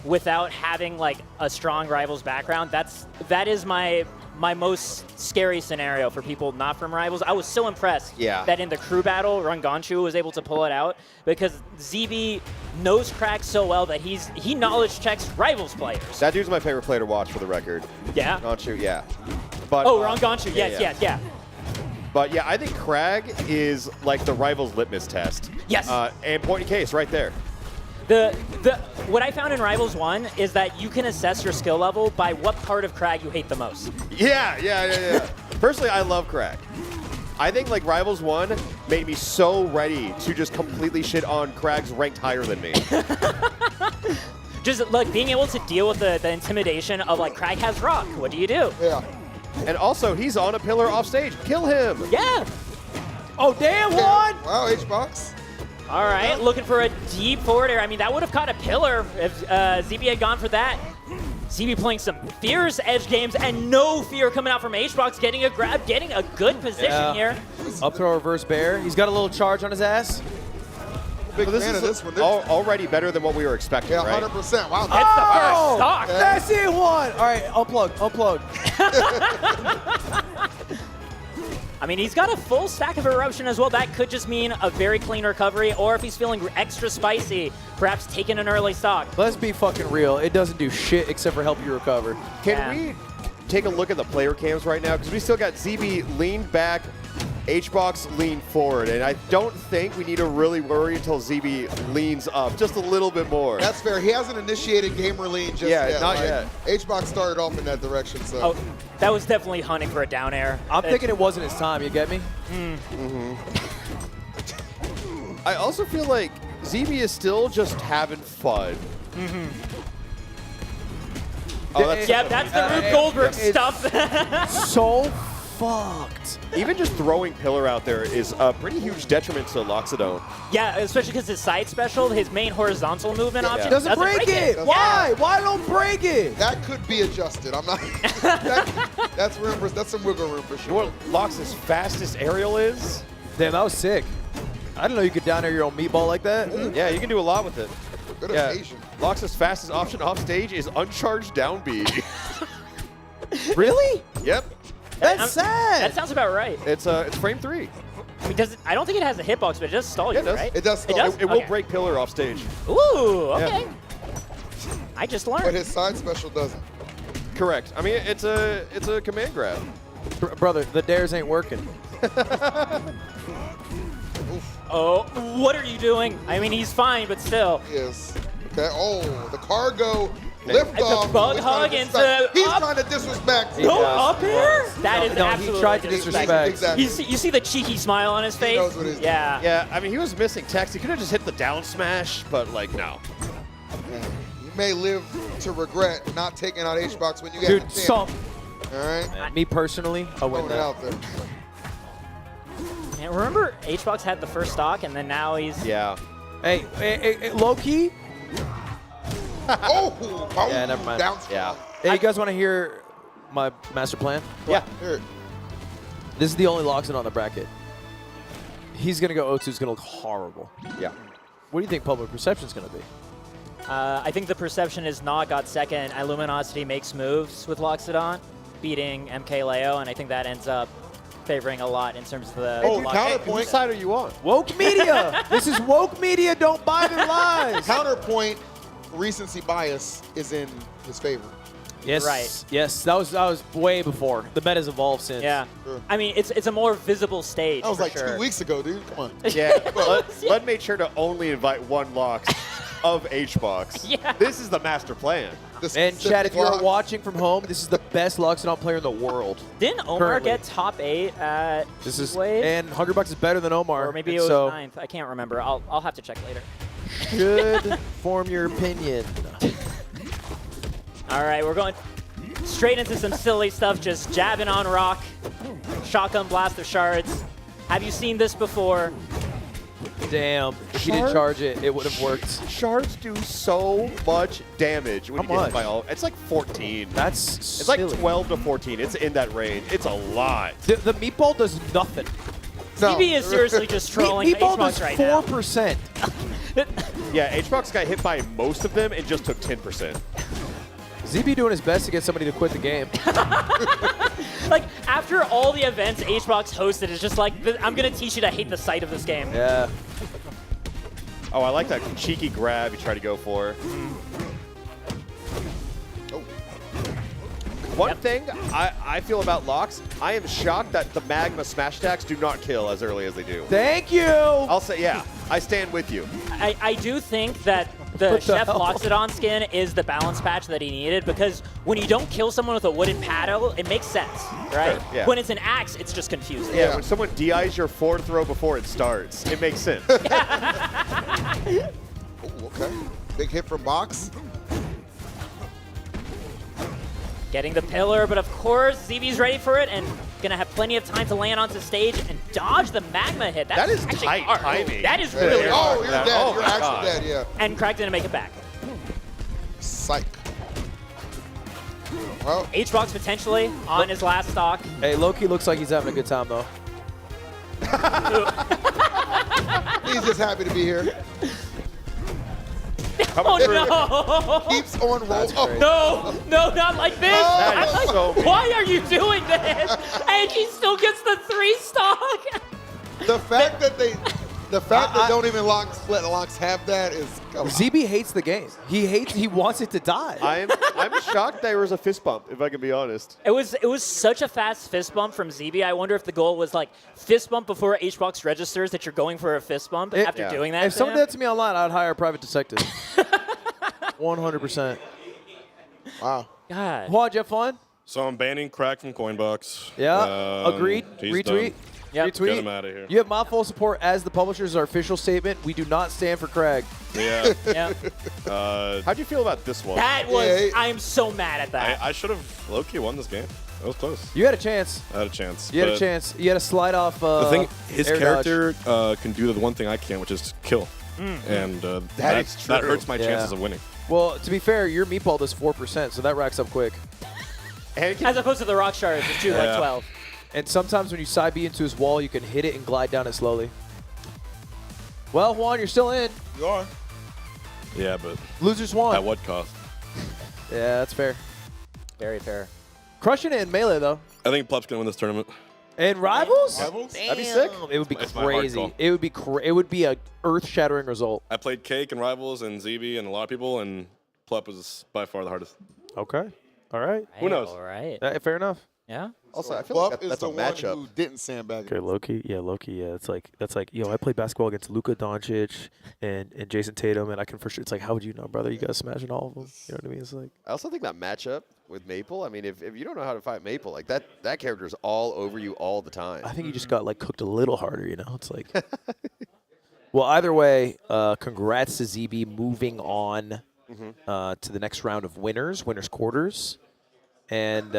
without having like a strong Rivals background, that is my most scary scenario for people not from Rivals. I was so impressed that in the crew battle, Ranganshu was able to pull it out because ZB knows Crack so well that he knowledge checks Rivals players. That dude's my favorite player to watch, for the record. Yeah? Ranganshu, yeah. But, Ranganshu, yes. But yeah, I think Crag is like the Rivals litmus test. Yes. And point in case, right there. What I found in Rivals 1 is that you can assess your skill level by what part of Crag you hate the most. Yeah. Personally, I love Crag. I think like Rivals 1 made me so ready to just completely shit on Crag's ranked higher than me. Just like being able to deal with the intimidation of like Crag has rock. What do you do? Yeah. And also, he's on a pillar off stage. Kill him. Yeah. Oh, damn, Juan. Wow, H-Box. All right, looking for a deep forward air. I mean, that would have caught a pillar if ZB had gone for that. ZB playing some fierce edge games and no fear coming out from H-Box, getting a grab, getting a good position here. Up throw reverse bear. He's got a little charge on his ass. Big so this fan is of this one. already better than what we were expecting, Yeah, right? 100%. Wow. That's the first stock. That's it, Juan. All right, unplug. I mean, he's got a full stack of Eruption as well. That could just mean a very clean recovery, or if he's feeling extra spicy, perhaps taking an early stock. Let's be fucking real. It doesn't do shit except for help you recover. Can we take a look at the player cams right now? Because we still got ZB leaned back, H-Box leaned forward, and I don't think we need to really worry until ZB leans up just a little bit more. That's fair. He hasn't initiated gamer lean just yet. Not yet. H-Box started off in that direction, so. Oh, that was definitely hunting for a down air. I'm thinking it wasn't his time, you get me? I also feel like ZB is still just having fun. Oh, that's that's the Rube Goldberg stuff. So fucked. Even just throwing Pillar out there is a pretty huge detriment to Loxodon. Yeah, especially because his side special, his main horizontal movement option Doesn't break it. Why? Why don't break it? That could be adjusted. I'm not. That's room. That's some wiggle room for sure. You know what Lox's fastest aerial is? Damn, that was sick. I didn't know you could down air your own meatball like that. Yeah, you can do a lot with it. Good occasion. Lox's fastest option off stage is uncharged down B. Really? Yep. That's sad. That sounds about right. It's frame 3. I mean, I don't think it has a hitbox, but it does stall you, it does. right? It does stall. It does? It will break Pillar off stage. Ooh, okay. Yeah. I just learned. But his side special doesn't. Correct. I mean, it's a command grab. Brother, the dares ain't working. Oh, what are you doing? I mean, he's fine, but still. Yes. Okay. Oh, the cargo lift off. The bug hug into. He's trying to disrespect. No up here? That is absolutely. He tried to disrespect. Exactly. You see the cheeky smile on his face? He knows what he's doing. Yeah, I mean, he was missing text. He could have just hit the down smash, but, like, no. You may live to regret not taking out H-Box when you get Dude, the chance. stop. All right. Me personally, I win Throwing it that. out there. Man, remember H-Box had the first stock, and then now he's. Yeah. Hey, low key. Oh, Yeah, never mind. Down yeah. Hey, you guys want to hear my master plan? Yeah. This is the only Loxodon on the bracket. He's going to go O2. It's going to look horrible. Yeah. What do you think public perception is going to be? I think the perception is Nog got second. Luminosity makes moves with Loxodon, beating MK Leo, and I think that ends up favoring a lot in terms of the. Counterpoint. Whose side are you on? Woke media. This is woke media. Don't buy their lies. Counterpoint. Recency bias is in his favor. Yes. Right. Yes. That was way before. The meta's evolved since. Yeah. Sure. I mean, it's a more visible stage. That was for like sure. 2 weeks ago, dude. Come on. Yeah. Lud made sure to only invite one Lox of HBox. Yeah. This is the master plan. And Chad, if you're watching from home, this is the best Loxodon player in the world. Didn't Omar currently. get top 8 at This is Wave? and Hungrybox is better than Omar. Or maybe and it was so 9th. I can't remember. I'll have to check later. should form your opinion. All right, we're going straight into some silly stuff, just jabbing on rock. Shotgun blaster shards. Have you seen this before? Damn. If he didn't charge it, it would have worked. Shards do so much damage when How you get hit much? by all. It's like 14. That's It's silly. like 12 to 14. It's in that range. It's a lot. The meatball does nothing. CB is seriously just trolling Meatball HBox does right now. 4%. Yeah, HBox got hit by most of them and just took 10%. ZB doing his best to get somebody to quit the game. Like, after all the events HBox hosted, it's just like, I'm going to teach you to hate the sight of this game. Yeah. Oh, I like that cheeky grab you try to go for. One thing I feel about Lox, I am shocked that the Magma smash attacks do not kill as early as they do. Thank you. I'll say, yeah, I stand with you. I do think that the What the Chef hell? Loxodon skin is the balance patch that he needed, because when you don't kill someone with a wooden paddle, it makes sense, right? Sure, yeah. When it's an axe, it's just confusing. Yeah, when someone DIs your forward throw before it starts, it makes sense. Ooh, okay. Big hit from Box. Getting the pillar, but of course, ZB's ready for it and gonna have plenty of time to land onto stage and dodge the magma hit. That's That is actually tight hard. timing. That is really Oh, hard. you're dead. Oh You're my actually God. dead, yeah. And Crack didn't make it back. Psych. Well, HBox potentially on his last stock. Hey, Loki looks like he's having a good time, though. he's just happy to be here. Oh no! Keeps on rolling. No, no, not like this. That is I'm like, so mean. why are you doing this? And he still gets the 3 stock. The fact that they don't even let Lox have that is. Come on. ZB hates the game. He wants it to die. I'm shocked there was a fist bump, if I can be honest. It was such a fast fist bump from ZB. I wonder if the goal was like fist bump before HBox registers that you're going for a fist bump after doing that. If someone did that to me online, I'd hire a private detective. 100%. Wow. God. Juan, did you have fun? So I'm banning Crack from Coinbox. Yeah. Agreed. He's Retweet. Yep. Get Retweet. him out of here. You have my full support as the publisher's our official statement. We do not stand for Craig. Yeah. Yeah. How'd you feel about this one? That was. I'm so mad at that. I should have low-key won this game. That was close. You had a chance. I had a chance. You had a but chance. You had a slide off. The thing, his air character can do the one thing I can't, which is kill. And that is true. hurts my Yeah. chances of winning. Well, to be fair, your meatball does 4%, so that racks up quick. As opposed to the rock shards, which do like Yeah. 12. And sometimes when you side B into his wall, you can hit it and glide down it slowly. Well, Juan, you're still in. You are. Yeah, but Losers won. at what cost? Yeah, that's fair. Very fair. Crushing it in Melee, though. I think Plup's gonna win this tournament. And Rivals? Rivals? Damn. That'd be sick. It would be It's my hard crazy. call. It would be it would be a earth-shattering result. I played Cake and Rivals and ZB and a lot of people, and Plup was by far the hardest. Okay. All right. Who knows? All right. Fair enough. Yeah. Also, I feel Fluff like is that's the a one matchup. who didn't sandbag. Okay, Loki. Yeah, that's like I played basketball against Luka Doncic and Jason Tatum, and I can for sure. It's like, how would you know, brother? You guys smashing all of them. You know what I mean? It's like I also think that matchup with Maple, I mean, if you don't know how to fight Maple, like that character is all over you all the time. I think you just got like cooked a little harder. You know, it's like. Well, either way, congrats to ZB moving on to the next round of winners quarters, and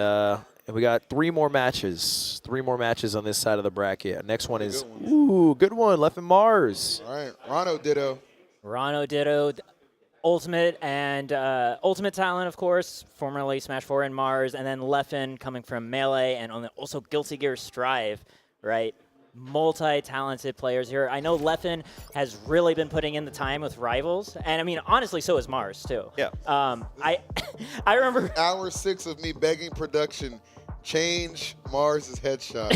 we got 3 more matches. 3 more matches on this side of the bracket. Next one is good one, Left and Mars. All right, Rano Ditto. Rano Ditto. Ultimate and Ultimate Talent, of course, formerly Smash 4 and Mars, and then Leffen coming from Melee, and also Guilty Gear Strive, right? Multi-talented players here. I know Leffen has really been putting in the time with Rivals, and I mean, honestly, so is Mars, too. Yeah. I remember... Hour 6 of me begging production, change Mars's headshot.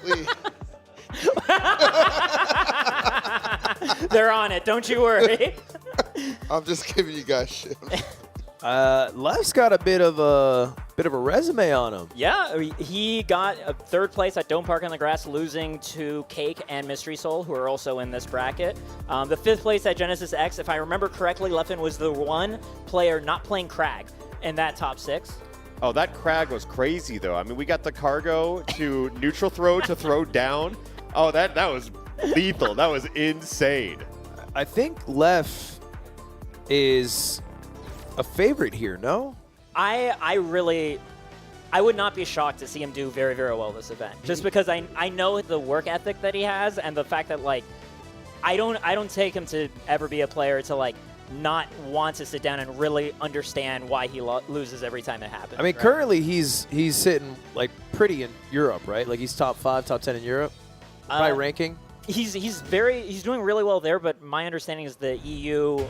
Please. They're on it, don't you worry. I'm just giving you guys shit. Lef's got a bit of a resume on him. Yeah, he got a 3rd place at Dome Park on the Grass, losing to Cake and Mystery Soul, who are also in this bracket. The 5th place at Genesis X, if I remember correctly, Leffen was the one player not playing Crag in that top 6. Oh, that Crag was crazy, though. I mean, we got the cargo to neutral throw to throw down. Oh, that was lethal. That was insane. I think Lef is a favorite here, no? I would not be shocked to see him do very, very well this event. Just because I know the work ethic that he has and the fact that, like, I don't take him to ever be a player to, like, not want to sit down and really understand why he loses every time it happens. I mean, right? currently he's sitting, like, pretty in Europe, right? Like, he's top 5, top 10 in Europe by ranking. He's doing really well there, but my understanding is the EU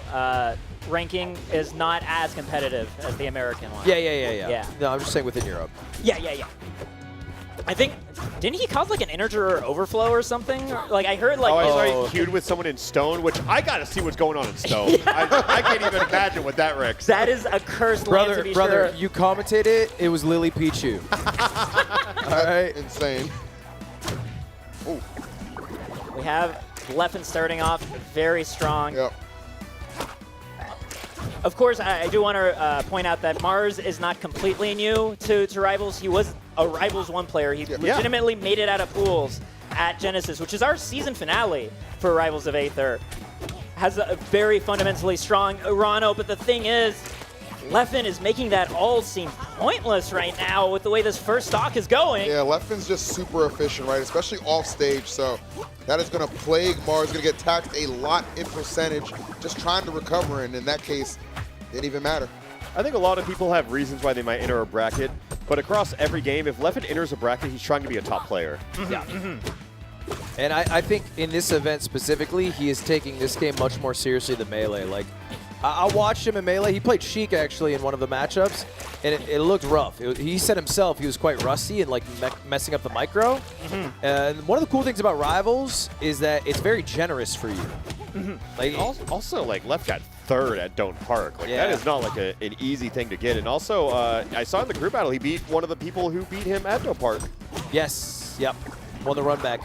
ranking is not as competitive as the American one. Yeah. No, I'm just saying within Europe. Yeah. I think, didn't he cause like an integer overflow or something? Like I heard like. Oh, I saw he queued with someone in Stone, which I gotta see what's going on in Stone. I can't even imagine what that wrecks. That is a cursed land to be brother, sure. you commentated it was Lily Pichu. All right. Insane. Ooh. We have Leffen starting off very strong. Yep. Of course, I do want to point out that Mars is not completely new to Rivals. He was a Rivals 1 player. He legitimately made it out of pools at Genesis, which is our season finale for Rivals of Aether. Has a very fundamentally strong Urano, but the thing is, Leffen is making that all seem pointless right now with the way this first stock is going. Yeah, Leffen's just super efficient, right? Especially off stage, so that is going to plague Mars. Going to get taxed a lot in percentage just trying to recover, and in that case, it didn't even matter. I think a lot of people have reasons why they might enter a bracket, but across every game, if Leffen enters a bracket, he's trying to be a top player. Yeah. And I think in this event specifically, he is taking this game much more seriously than Melee. Like, I watched him in Melee. He played Sheik actually in one of the matchups, and it looked rough. He said himself he was quite rusty and like messing up the micro. And one of the cool things about Rivals is that it's very generous for you. Like also, like Left got 3rd at Don't Park. Like that is not like an easy thing to get. And also, I saw in the group battle he beat one of the people who beat him at Don't Park. Yes. Yep. Won the run back.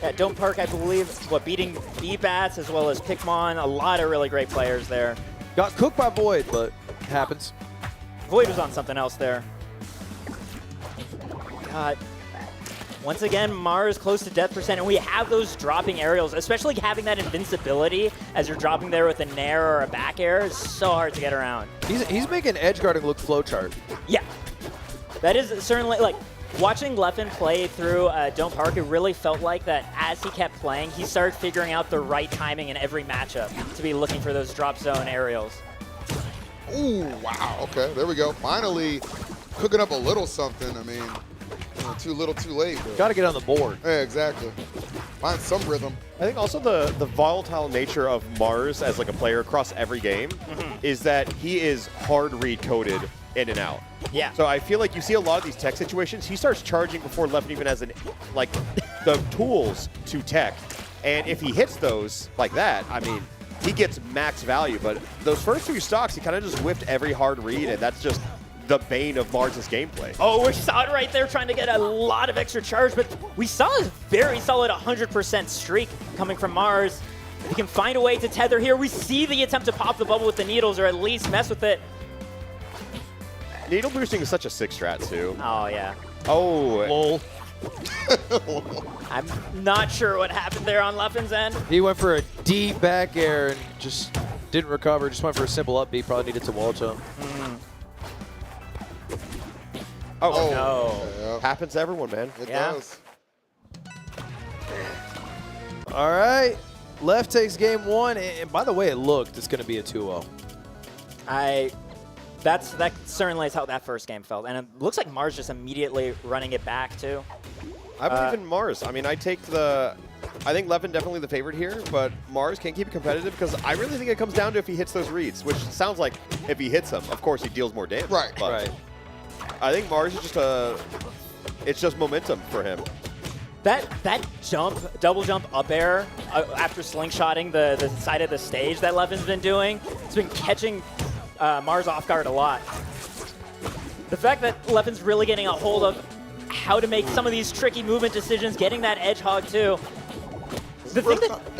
At Dome Park, I believe, beating B-Bats as well as Pikmon. A lot of really great players there. Got cooked by Void, but it happens. Void was on something else there. God. Once again, Mars close to death percent, and we have those dropping aerials, especially having that invincibility as you're dropping there with a nair or a back air is so hard to get around. He's making edge guarding look flowchart. Yeah. That is certainly, like, watching Leffen play through Dome Park, it really felt like that as he kept playing, he started figuring out the right timing in every matchup to be looking for those drop zone aerials. Ooh, wow. Okay, there we go. Finally cooking up a little something. I mean, too little, too late. Got to get on the board. Yeah, exactly. Find some rhythm. I think also the volatile nature of Mars as like a player across every game is that he is hard read coded in and out. Yeah. So I feel like you see a lot of these tech situations, he starts charging before Leffen even has the tools to tech. And if he hits those like that, I mean, he gets max value. But those first 2 stocks, he kind of just whiffed every hard read, and that's just the bane of Mars' gameplay. Oh, we saw it right there trying to get a lot of extra charge, but we saw a very solid 100% streak coming from Mars. If he can find a way to tether here, we see the attempt to pop the bubble with the needles or at least mess with it. Needle boosting is such a sick strat, too. Oh, yeah. Oh. Lol. I'm not sure what happened there on Leffen's end. He went for a deep back air and just didn't recover. Just went for a simple upbeat. Probably needed to wall jump. Oh, no. Yeah. Happens to everyone, man. It does. All right. Left takes game 1, and by the way, it looked it's going to be a 2-0. That certainly is how that first game felt, and it looks like Mars just immediately running it back too. I believe in Mars. I mean, I think Levin definitely the favorite here, but Mars can keep it competitive because I really think it comes down to if he hits those reads, which sounds like if he hits them, of course he deals more damage. Right. But I think Mars is just it's just momentum for him. That jump, double jump up air after slingshotting the side of the stage that Levin's been doing, it's been catching Mars off guard a lot. The fact that Levin's really getting a hold of how to make some of these tricky movement decisions, getting that edge hog too. The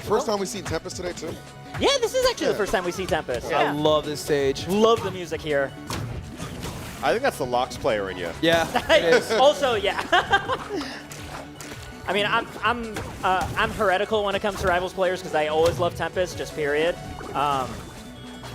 first time we've seen Tempest today too? Yeah, this is actually the first time we see Tempest. I love this stage. Love the music here. I think that's the Lox player in you. Yeah, it is. Also, yeah. I mean, I'm heretical when it comes to Rivals players because I always love Tempest, just period.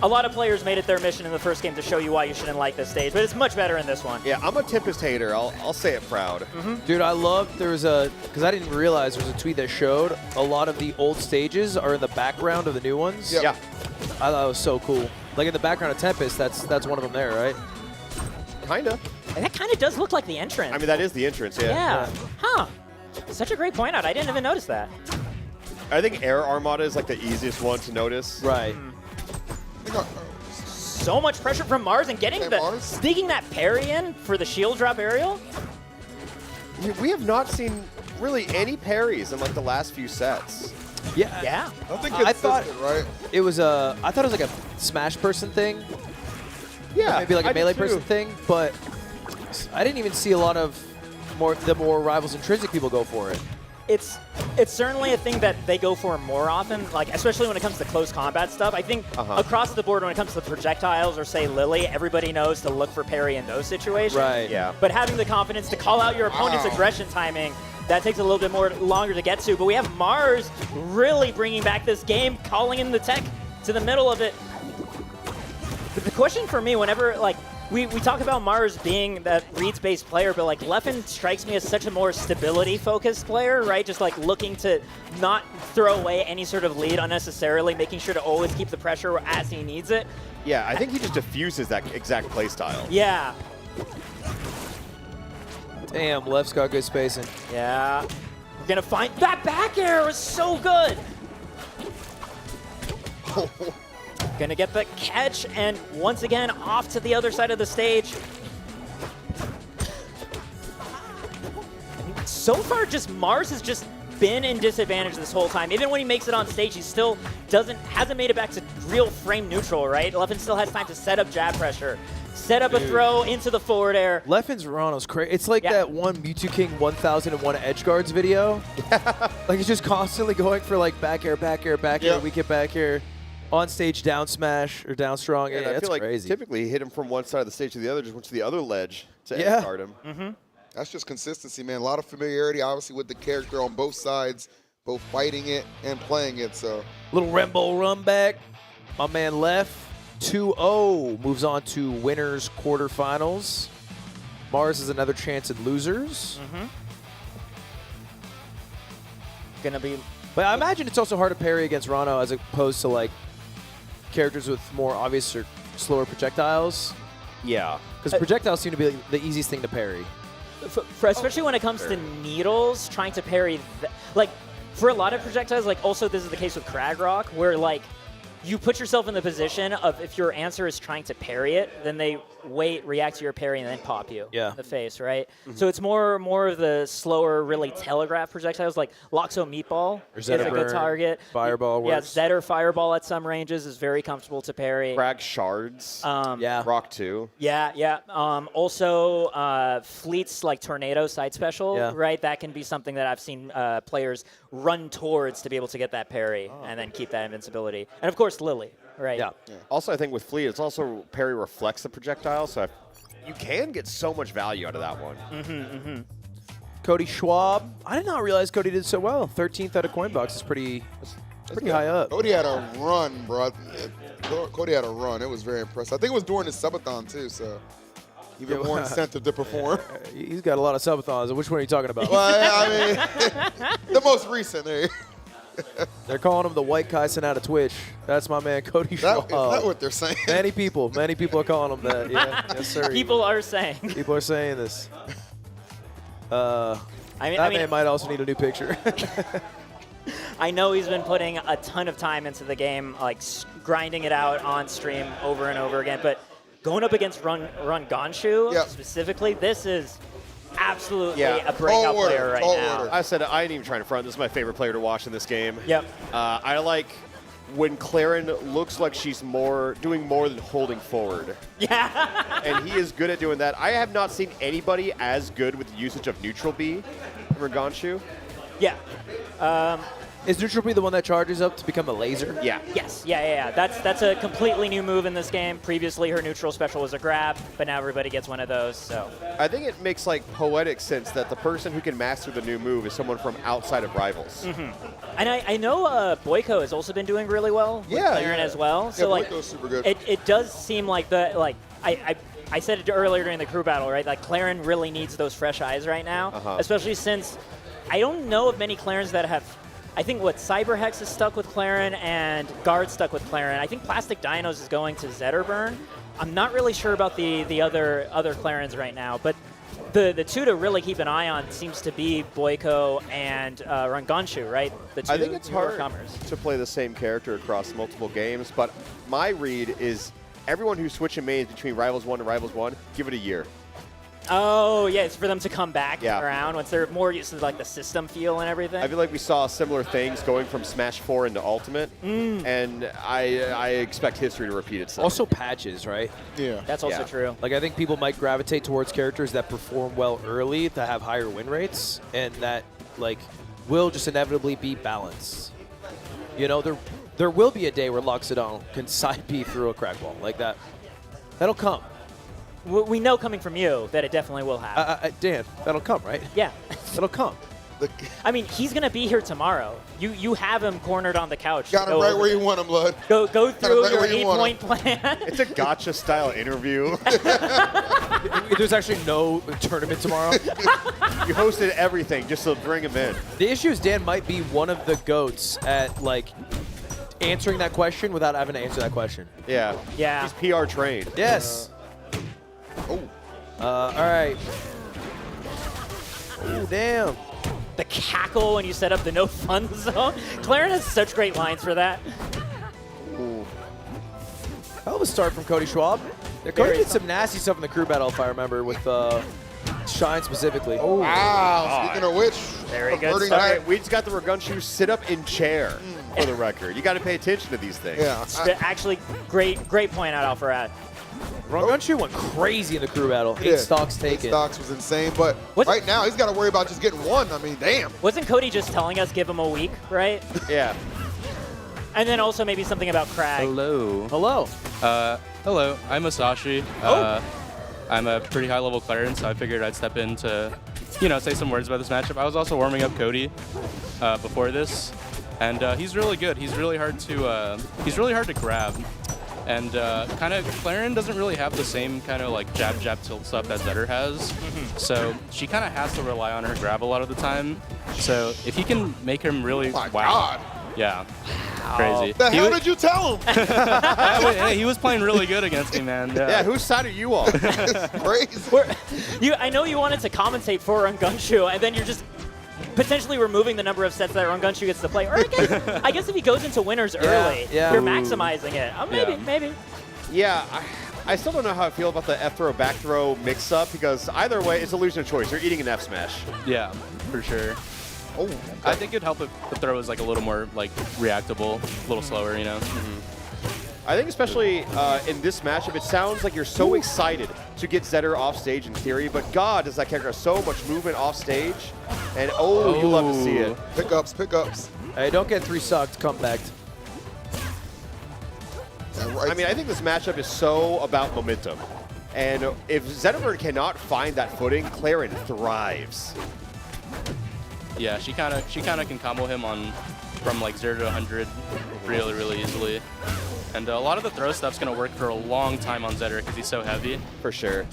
A lot of players made it their mission in the first game to show you why you shouldn't like this stage, but it's much better in this one. Yeah, I'm a Tempest hater. I'll say it proud. Dude, I love because I didn't realize there was a tweet that showed a lot of the old stages are in the background of the new ones. Yeah. I thought it was so cool. Like in the background of Tempest, that's one of them there, right? Kinda. And that kind of does look like the entrance. I mean, that is the entrance, yeah. Yeah. Huh. Such a great point out. I didn't even notice that. I think Air Armada is like the easiest one to notice. Right. So much pressure from Mars and getting sneaking that parry in for the shield drop aerial. We have not seen really any parries in like the last few sets. Yeah. Yeah. I thought it was I thought it was like a smash person thing. Yeah. Maybe like a I did melee too. person thing, but I didn't even see a lot of the more Rivals intrinsic people go for it. It's certainly a thing that they go for more often, like especially when it comes to close combat stuff. I think across the board when it comes to projectiles or say Lily, everybody knows to look for parry in those situations. Right. Yeah. But having the confidence to call out your opponent's aggression timing, that takes a little bit more longer to get to. But we have Mars really bringing back this game, calling in the tech to the middle of it. But the question for me, whenever like we talk about Mars being that reads-based player, but like Leffen strikes me as such a more stability-focused player, right? Just like looking to not throw away any sort of lead unnecessarily, making sure to always keep the pressure as he needs it. Yeah, I think he just diffuses that exact play style. Yeah. Damn, left's got good spacing. Yeah. We're gonna find that back air was so good. Gonna get the catch, and once again, off to the other side of the stage. So far, just Mars has just been in disadvantage this whole time. Even when he makes it on stage, he still hasn't made it back to real frame neutral, right? Leffen still has time to set up jab pressure, set up a throw into the forward air. Leffen's Rano's crazy. It's like that one Mewtwo King 1001 edge guards video. Like he's just constantly going for like back air, we get back air. On stage down smash or down strong. And Yeah, I that's feel like crazy. typically he hit him from one side of the stage to the other, just went to the other ledge to edge guard him. That's just consistency, man. A lot of familiarity, obviously, with the character on both sides, both fighting it and playing it. So Little Rembo run back. My man left 2-0 moves on to winners quarterfinals. Mars has another chance at losers. Gonna be. But I imagine it's also hard to parry against Rano as opposed to like characters with more obvious or slower projectiles. Yeah. Because projectiles seem to be like, the easiest thing to parry. Especially when it comes to needles, trying to parry, like for a lot of projectiles, like also this is the case with Cragrock, where like you put yourself in the position of if your answer is trying to parry it, then they wait, react to your parry, and then pop you in the face, right? So it's more of the slower, really telegraph projectiles, like Loxo Meatball is a good target. Fireball works. Yeah, Zetter Fireball at some ranges is very comfortable to parry. Frag Shards. Rock 2. Yeah. Also, Fleet's like Tornado side special, right? That can be something that I've seen players run towards to be able to get that parry and then keep that invincibility. And of course, Lily, right? Yeah. Also, I think with Fleet, it's also parry reflects the projectile, so you can get so much value out of that one. Cody Schwab. I did not realize Cody did so well. 13th out of Coinbox is pretty high up. Cody had a run, bro. Cody had a run. It was very impressive. I think it was during his subathon, too, so even more incentive to perform. He's got a lot of subathons. Which one are you talking about? Well, I mean, the most recent. They're calling him the white Kaisen out of Twitch. That's my man, Cody Schwab. Is that what they're saying? Many people are calling him that. Yeah, yes, sir. People are saying. People are saying this. I mean, that man might also need a new picture. I know he's been putting a ton of time into the game, like grinding it out on stream over and over again. But going up against Run Gonshu specifically, this is absolutely a breakout player right now. I said I ain't even trying to front. This is my favorite player to watch in this game. Yep. I like when Claren looks like she's doing more than holding forward. Yeah. And he is good at doing that. I have not seen anybody as good with the usage of neutral B from Gonshu. Yeah. Is neutral B the one that charges up to become a laser? Yeah. Yes. Yeah. That's a completely new move in this game. Previously, her neutral special was a grab, but now everybody gets one of those. So I think it makes like poetic sense that the person who can master the new move is someone from outside of Rivals. And I know Boyko has also been doing really well with Claren as well. So like, Boyko's super good. It does seem like I said it earlier during the crew battle, right? Like Claren really needs those fresh eyes right now, especially since I don't know of many Clarens that have. I think Cyberhex is stuck with Claren and Guard stuck with Claren. I think Plastic Dinos is going to Zetterburn. I'm not really sure about the other Clarens right now, but the two to really keep an eye on seems to be Boyko and Rangonshu, right? The two I think it's hard newcomers. to play the same character across multiple games, but my read is everyone who's switching mains between Rivals 1 and Rivals 1, give it a year. Oh, yeah, it's for them to come back Yeah. around once they're more used to like the system feel and everything. I feel like we saw similar things going from Smash 4 into Ultimate, and I expect history to repeat itself. Also patches, right? Yeah. That's also true. Like, I think people might gravitate towards characters that perform well early to have higher win rates, and that, like, will just inevitably be balanced. You know, there will be a day where Loxodon can side B through a crack wall like that. That'll come. We know coming from you that it definitely will happen. Dan, that'll come, right? Yeah. It'll come. I mean, he's going to be here tomorrow. You have him cornered on the couch. Got him right where you want him, Lud. Go through right your where you want 8-point plan. It's a gotcha style interview. There's actually no tournament tomorrow. You hosted everything just to bring him in. The issue is Dan might be one of the GOATs at, like, answering that question without having to answer that question. Yeah. Yeah. He's PR trained. Yes. All right. Oh, damn. The cackle when you set up the no fun zone. Claren has such great lines for that. Ooh. Hell of a start from Cody Schwab. Yeah, Cody did some nasty stuff in the crew battle, if I remember, with Shine specifically. Oh, wow. Speaking of which, very good. Okay, we just got the Rangonshu sit up in chair for the record. You got to pay attention to these things. Yeah. Actually, great point out, Alfarad. Rangonshu went crazy in the crew battle. 8 stocks taken. 8 stocks was insane, but right now he's got to worry about just getting one. I mean, damn. Wasn't Cody just telling us give him a week, right? Yeah. And then also maybe something about Crag. Hello. Hello. Hello. I'm Masashi. I'm a pretty high-level Claren, so I figured I'd step in to, say some words about this matchup. I was also warming up Cody before this, and he's really good. He's really hard to grab. And kind of Claren doesn't really have the same kind of like jab tilt stuff that Zetter has. So she kind of has to rely on her grab a lot of the time. So if he can make him really God. Yeah. Crazy. The hell did you tell him? Hey, he was playing really good against me, man. Yeah, whose side are you on? Crazy. I know you wanted to commentate for Rangonshu, and then you're just potentially removing the number of sets that Rangonshu gets to play. Or I guess if he goes into winners early, you're maximizing it. Maybe. Yeah, I still don't know how I feel about the F throw, back throw mix-up, because either way, it's illusion of choice. You're eating an F smash. Yeah, for sure. Oh, I think it'd help if the throw was like a little more like reactable, a little slower, I think especially in this matchup, it sounds like you're so excited to get Zetter off stage in theory, but God, does that character have so much movement off stage, and you love to see it. Pickups. Hey, don't get 3 sucked, come back. I mean, I think this matchup is so about momentum, and if Zetterburn cannot find that footing, Claren thrives. Yeah, she kind of can combo him from like 0 to 100 really easily. And a lot of the throw stuff's going to work for a long time on Zetter because he's so heavy. For sure.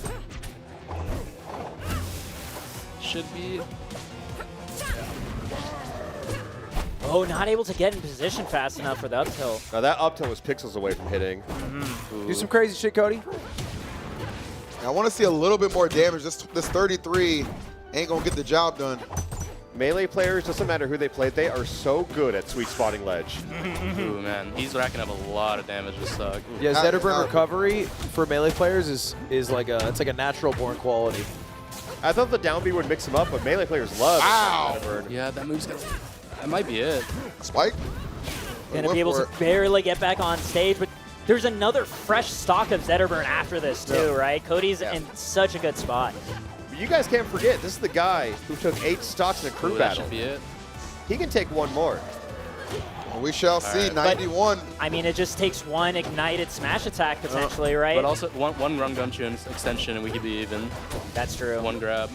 Should be. Oh, not able to get in position fast enough for the up tilt. Now that up tilt was pixels away from hitting. Do some crazy shit, Cody. I want to see a little bit more damage. This 33 ain't going to get the job done. Melee players, doesn't matter who they play, they are so good at sweet spotting ledge. Ooh, man. He's racking up a lot of damage this stock. Yeah, Zetterburn recovery for melee players is like it's like a natural born quality. I thought the down B would mix him up, but melee players love Zetterburn. Yeah, that move's that might be it. Spike? Gonna be able to barely get back on stage, but there's another fresh stock of Zetterburn after this too, right? Cody's in such a good spot. You guys can't forget, this is the guy who took 8 stocks in a crew battle. That should be it. He can take one more. Well, we shall see. 91. But, I mean, it just takes one ignited smash attack potentially, right? But also one run gun extension and we could be even. That's true. One grab.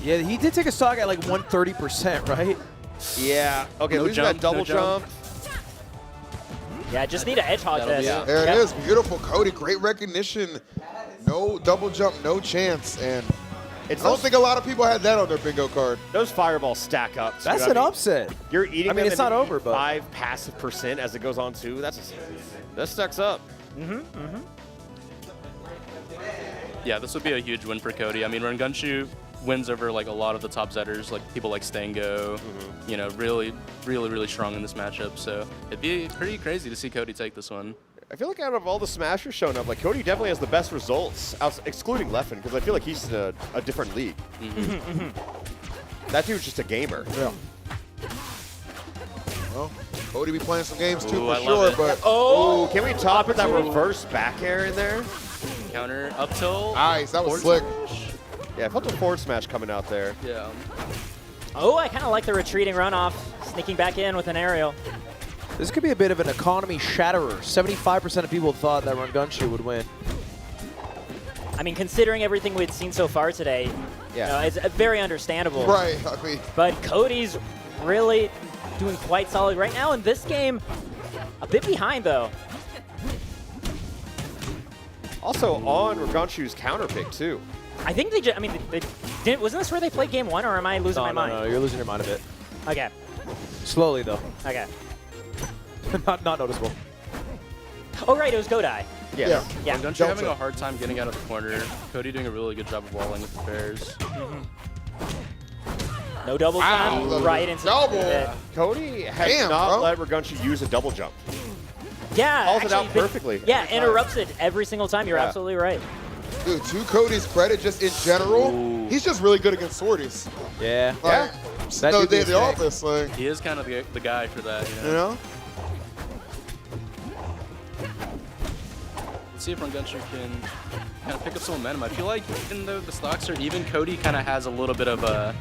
Yeah, he did take a stock at like 130%, right? Yeah. Okay, No losing that double jump. Yeah, just need to edge hog this. There it is. Beautiful, Cody. Great recognition. No double jump, no chance. And I don't think a lot of people had that on their bingo card. Those fireballs stack up. That's an upset. You're eating I mean, them it's not over, but 5 passive % as it goes on too. That stacks up. Yeah, this would be a huge win for Cody. I mean, Rangunshu wins over like a lot of the top Zetters, like people like Stango, you know, really strong in this matchup. So it'd be pretty crazy to see Cody take this one. I feel like out of all the Smashers showing up, like Cody definitely has the best results, excluding Leffen, because I feel like he's in a different league. That dude's just a gamer. Yeah. Well, Cody be playing some games too Ooh, for sure, but can we top with that reverse back air in there? Counter up tilt. Nice, that was slick. Yeah, I felt a forward smash coming out there. Yeah. Oh, I kind of like the retreating runoff, sneaking back in with an aerial. This could be a bit of an economy shatterer. 75% of people thought that Rangunshu would win. I mean, considering everything we'd seen so far today, you know, it's very understandable. Right, I mean. But Cody's really doing quite solid right now in this game. A bit behind, though. Also on Rangunshu's counter pick, too. I think they just, I mean, they didn't, wasn't this where they played game 1, or am I losing my mind? No, you're losing your mind a bit. Okay. Slowly, though. Okay. not noticeable. Oh, right, it was Godai. Yeah. Yeah. Rangunshu having a hard time getting out of the corner. Cody doing a really good job of walling with the bears. No double jump, right into double. Cody has not let Rangunshu use a double jump. Yeah, calls it out actually, perfectly. Yeah, interrupts it every single time. You're absolutely right. Dude, to Cody's credit, just in general, he's just really good against sorties. Yeah. Like, That no dude day is at the big. office. Like, He is kind of the guy for that, you know? Let's see if Rangunshu can kind of pick up some momentum. I feel like even though the stocks are even, Cody kind of has a little bit of a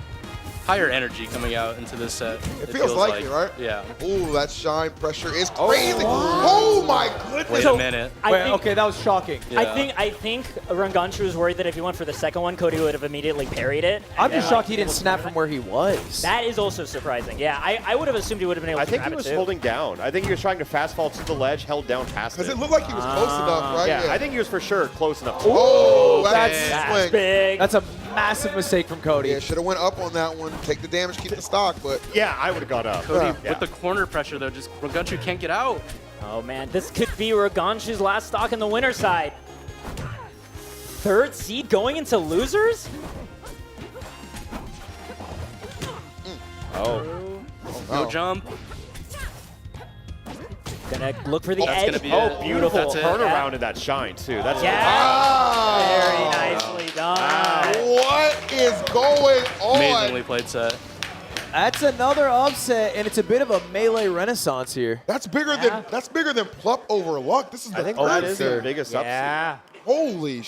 higher energy coming out into this set. It feels like it, right? Yeah. Ooh, that shine pressure is crazy. Oh my goodness. Wait a minute. Okay, that was shocking. Yeah. I think Rangunshu was worried that if he went for the second one, Cody would have immediately parried it. I'm just shocked he didn't snap from where he was. That is also surprising. Yeah, I would have assumed he would have been able I to think grab he was it too. holding down. I think he was trying to fast fall to the ledge, held down past it. Because it looked like he was close enough, right? Yeah, I think he was for sure close enough. Oh, That's swing. big. That's a massive mistake from Cody. Yeah, should have went up on that one. Take the damage, keep the stock, but yeah, I would have gone up. Cody, Yeah. with the corner pressure, though, just Rangunshu can't get out. Oh man, this could be Rangunshu's last stock on the winner side. Third seed going into losers? Oh. No jump. Gonna look for the That's edge. gonna be Oh, it. beautiful That's it. turnaround in that shine, too. That's Very nicely done. what is going on? Amazingly played set. That's another upset, and it's a bit of a melee renaissance here. That's bigger than Plup over Luck. This is the I think third that is seed. their biggest upset. Yeah. Holy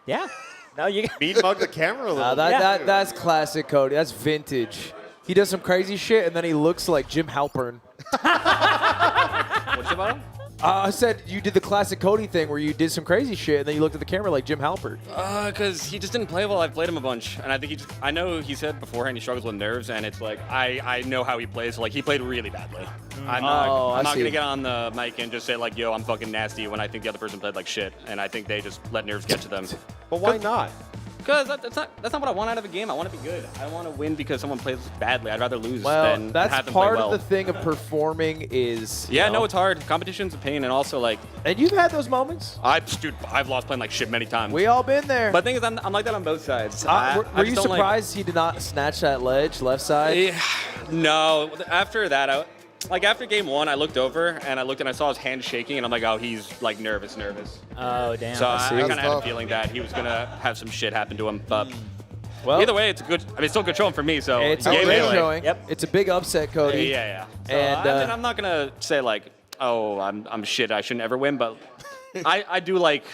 Yeah. No, you Beat mug the camera a little bit. That's classic Cody. That's vintage. He does some crazy shit, and then he looks like Jim Halpern. What's about him? I said you did the classic Cody thing where you did some crazy shit, and then you looked at the camera like Jim Halpern. Because he just didn't play well. I've played him a bunch, and I think I know he said beforehand he struggles with nerves, and it's like I know how he plays. So like he played really badly. I'm not gonna get on the mic and just say like, yo, I'm fucking nasty when I think the other person played like shit, and I think they just let nerves get to them. But why not? Because that's not what I want out of a game. I want to be good. I don't want to win because someone plays badly. I'd rather lose Well, than that's have them play part well. of the thing of performing is. Yeah, you know, no, it's hard. Competition's a pain, and also like. And you've had those moments. I've lost playing like shit many times. We all been there. But the thing is, I'm like that on both sides. Were you surprised he did not snatch that ledge left side? Yeah, no. After that, after game 1, I looked over and I saw his hand shaking, and I'm like, oh, he's like nervous. Oh, damn. So I kind of had a feeling that he was gonna have some shit happen to him. But well, either way, it's a good. I mean, it's still a good showing for me. So it's a great showing. Yep. It's a big upset, Cody. Yeah. So, And I mean, I'm not gonna say like, oh, I'm shit. I shouldn't ever win, but I do like.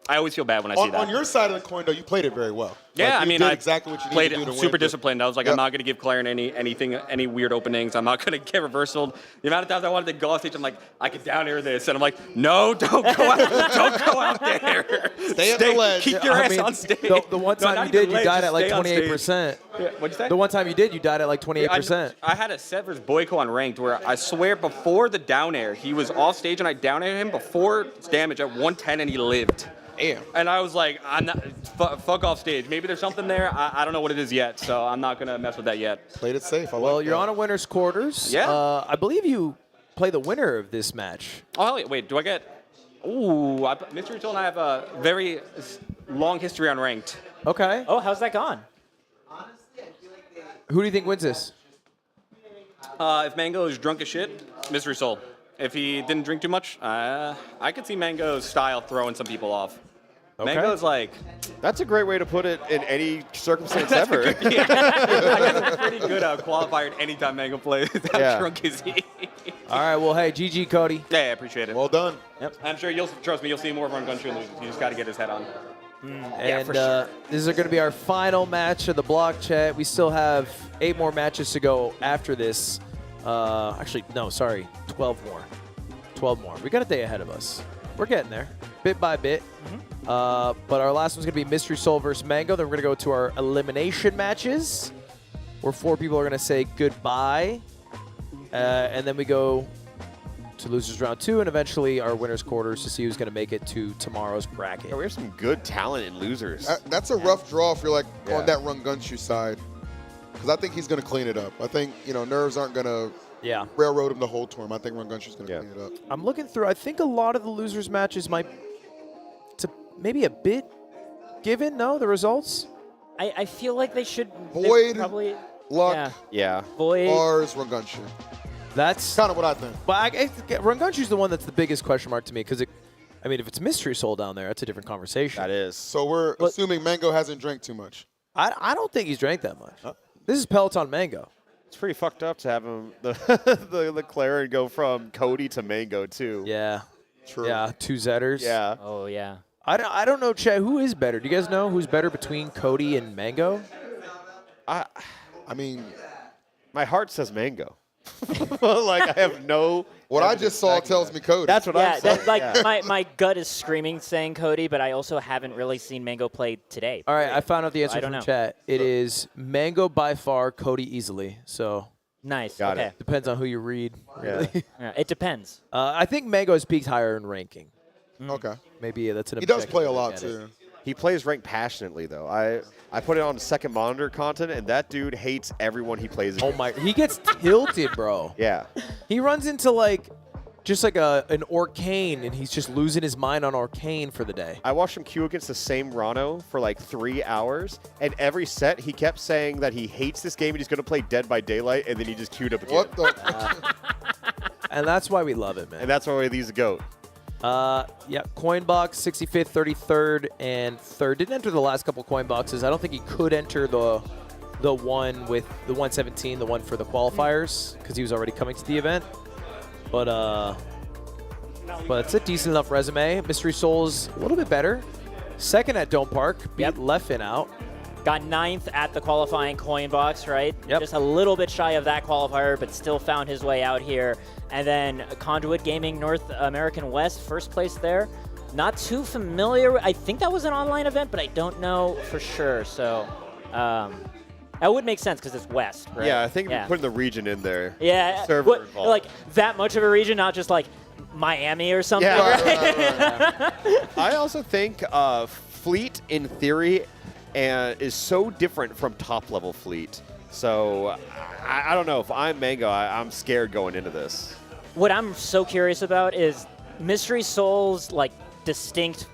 I always feel bad when I see that. On your side of the coin, though, you played it very well. Yeah, Like, I mean, did I exactly what you played needed to do it to super win. disciplined. I was like, I'm not going to give Claren any weird openings. I'm not going to get reversaled. The amount of times I wanted to go off stage, I'm like, I could down air this, and I'm like, no, don't go out there. Stay at the ledge. Keep your ass on stage. The one time you did, you died at like 28%. Yeah, what'd you say? The one time you did, you died at like 28%. I had a set versus Boyko on ranked where I swear before the down air, he was off stage and I down aired him before damage at 110 and he lived. Damn. And I was like, I'm not, fuck off stage. Maybe there's something there. I don't know what it is yet, so I'm not going to mess with that yet. Played it safe. Well, you're on a winner's quarters. Yeah. I believe you play the winner of this match. Oh, wait, do I get... Ooh, Mr. Ritual and I have a very long history on ranked. Okay. Oh, how's that gone? Who do you think wins this? If MANG0 is drunk as shit, Mystery Soul. If he didn't drink too much, I could see MANG0's style throwing some people off. Okay. MANG0's like... That's a great way to put it in any circumstance ever. I guess it's pretty good qualifier anytime MANG0 plays. How drunk is he? All right, well, hey, GG, Cody. Yeah, I appreciate it. Well done. Yep. I'm sure you'll see more of Run Gunshoe loses. You just got to get his head on. And this is going to be our final match of the block chat. We still have 8 more matches to go after this. Actually, no, sorry, 12 more. 12 more. We got a day ahead of us. We're getting there, bit by bit. But our last one's going to be Mystery Soul versus MANG0. Then we're going to go to our elimination matches, where 4 people are going to say goodbye. And then we go to losers round 2, and eventually our winners quarters to see who's going to make it to tomorrow's bracket. Yeah, we have some good talent in losers. That's a rough draw if you're like on that Run Gunshoe side. Because I think he's going to clean it up. I think, nerves aren't going to railroad him the whole tournament. I think Run Gunshoe's going to clean it up. I'm looking through. I think a lot of the losers matches might maybe a bit given, no, the results? I feel like they should. Void, probably, Luck, Void, Bars, Run Gunshoe. That's kind of what I think. But Run Gunshoe's the one that's the biggest question mark to me because, if it's Mystery Soul down there, that's a different conversation. That is. So we're assuming MANG0 hasn't drank too much. I don't think he's drank that much. This is Peloton MANG0. It's pretty fucked up to have him the Claren go from Cody to MANG0 too. Yeah. True. Yeah, 2 Zetters. Yeah. Oh yeah. I don't know, Chad. Who is better? Do you guys know who's better between Cody and MANG0? I mean, my heart says MANG0. Like I have no. What I just saw tells me Cody. That's what I'm saying. My gut is screaming saying Cody, but I also haven't really seen MANG0 play today. All right, I found out the answer I don't from know. chat. It is MANG0 by far, Cody easily. So Nice. Got okay. it. depends on who you read. Really. Yeah, it depends. I think MANGO has peaked higher in ranking. Okay. Maybe that's an. He does objective play a look lot at it. too. He plays ranked passionately though. I put it on second monitor content, and that dude hates everyone he plays against. Oh my! He gets tilted, bro. Yeah. He runs into just like an Arcane, and he's just losing his mind on Arcane for the day. I watched him queue against the same Rano for like 3 hours, and every set he kept saying that he hates this game and he's going to play Dead by Daylight, and then he just queued up again. What the? And that's why we love it, man. And that's why he's a GOAT. Yeah, Coinbox, 65th, 33rd, and 3rd. Didn't enter the last couple coin boxes. I don't think he could enter the one with the 117, the one for the qualifiers, because he was already coming to the event. But it's a decent enough resume. Mystery Soul's a little bit better. Second at Dome Park, beat Leffen out. Got 9th at the qualifying coin box, right? Yep. Just a little bit shy of that qualifier, but still found his way out here. And then Conduit Gaming North American West, first place there. Not too familiar. I think that was an online event, but I don't know for sure. So that would make sense because it's West, right? Yeah, I think we're putting the region in there. Yeah. Server involved. Like that much of a region, not just like Miami or something. Yeah. Right? I also think Fleet, in theory, and is so different from top-level Fleet. So I don't know. If I'm MANG0, I'm scared going into this. What I'm so curious about is Mystery Soul's like distinct